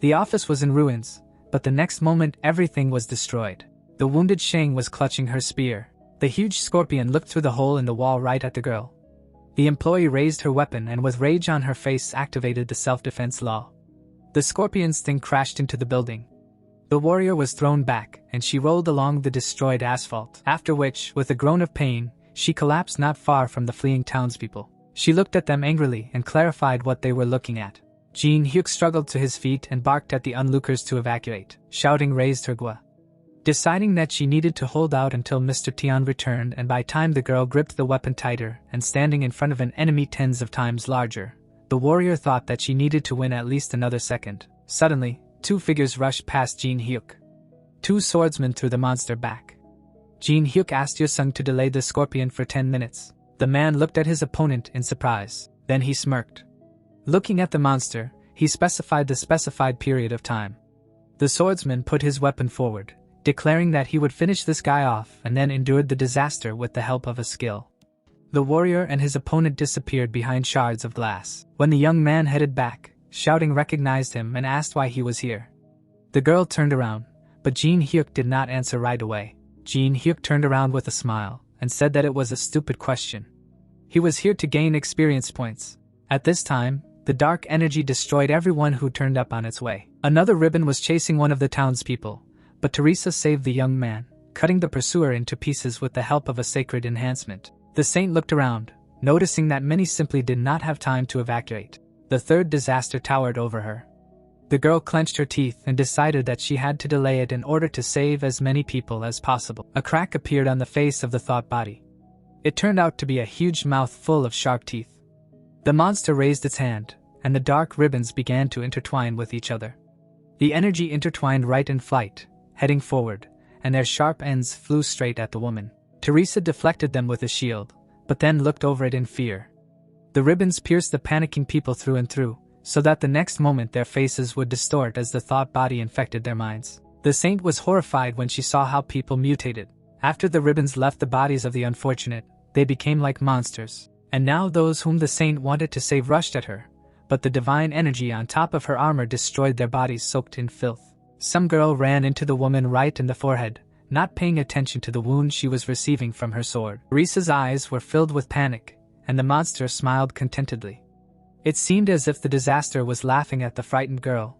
The office was in ruins, but the next moment everything was destroyed. The wounded Shang was clutching her spear. The huge scorpion looked through the hole in the wall right at the girl. The employee raised her weapon and with rage on her face activated the self-defense law. The scorpion's sting crashed into the building. The warrior was thrown back, and she rolled along the destroyed asphalt, after which, with a groan of pain, she collapsed not far from the fleeing townspeople. She looked at them angrily and clarified what they were looking at. Jinhyuk struggled to his feet and barked at the onlookers to evacuate. Shouting raised her gua. Deciding that she needed to hold out until Mr. Tian returned, and by time the girl gripped the weapon tighter and standing in front of an enemy tens of times larger, the warrior thought that she needed to win at least another second. Suddenly, 2 figures rushed past Jinhyuk. 2 swordsmen threw the monster back. Jinhyuk asked Yusung to delay the scorpion for 10 minutes. The man looked at his opponent in surprise. Then he smirked. Looking at the monster, he specified the specified period of time. The swordsman put his weapon forward, declaring that he would finish this guy off, and then endured the disaster with the help of a skill. The warrior and his opponent disappeared behind shards of glass. When the young man headed back, Shouting recognized him and asked why he was here. The girl turned around, but Jinhyuk did not answer right away. Jinhyuk turned around with a smile and said that it was a stupid question. He was here to gain experience points. At this time, the dark energy destroyed everyone who turned up on its way. Another ribbon was chasing one of the townspeople, but Teresa saved the young man, cutting the pursuer into pieces with the help of a sacred enhancement. The saint looked around, noticing that many simply did not have time to evacuate. The third disaster towered over her. The girl clenched her teeth and decided that she had to delay it in order to save as many people as possible. A crack appeared on the face of the thought body. It turned out to be a huge mouth full of sharp teeth. The monster raised its hand, and the dark ribbons began to intertwine with each other. The energy intertwined right in flight, heading forward, and their sharp ends flew straight at the woman. Teresa deflected them with a shield, but then looked over it in fear. The ribbons pierced the panicking people through and through, so that the next moment their faces would distort as the thought body infected their minds. The saint was horrified when she saw how people mutated. After the ribbons left the bodies of the unfortunate, they became like monsters. And now those whom the saint wanted to save rushed at her, but the divine energy on top of her armor destroyed their bodies soaked in filth. Some girl ran into the woman right in the forehead, not paying attention to the wound she was receiving from her sword. Teresa's eyes were filled with panic, and the monster smiled contentedly. It seemed as if the disaster was laughing at the frightened girl,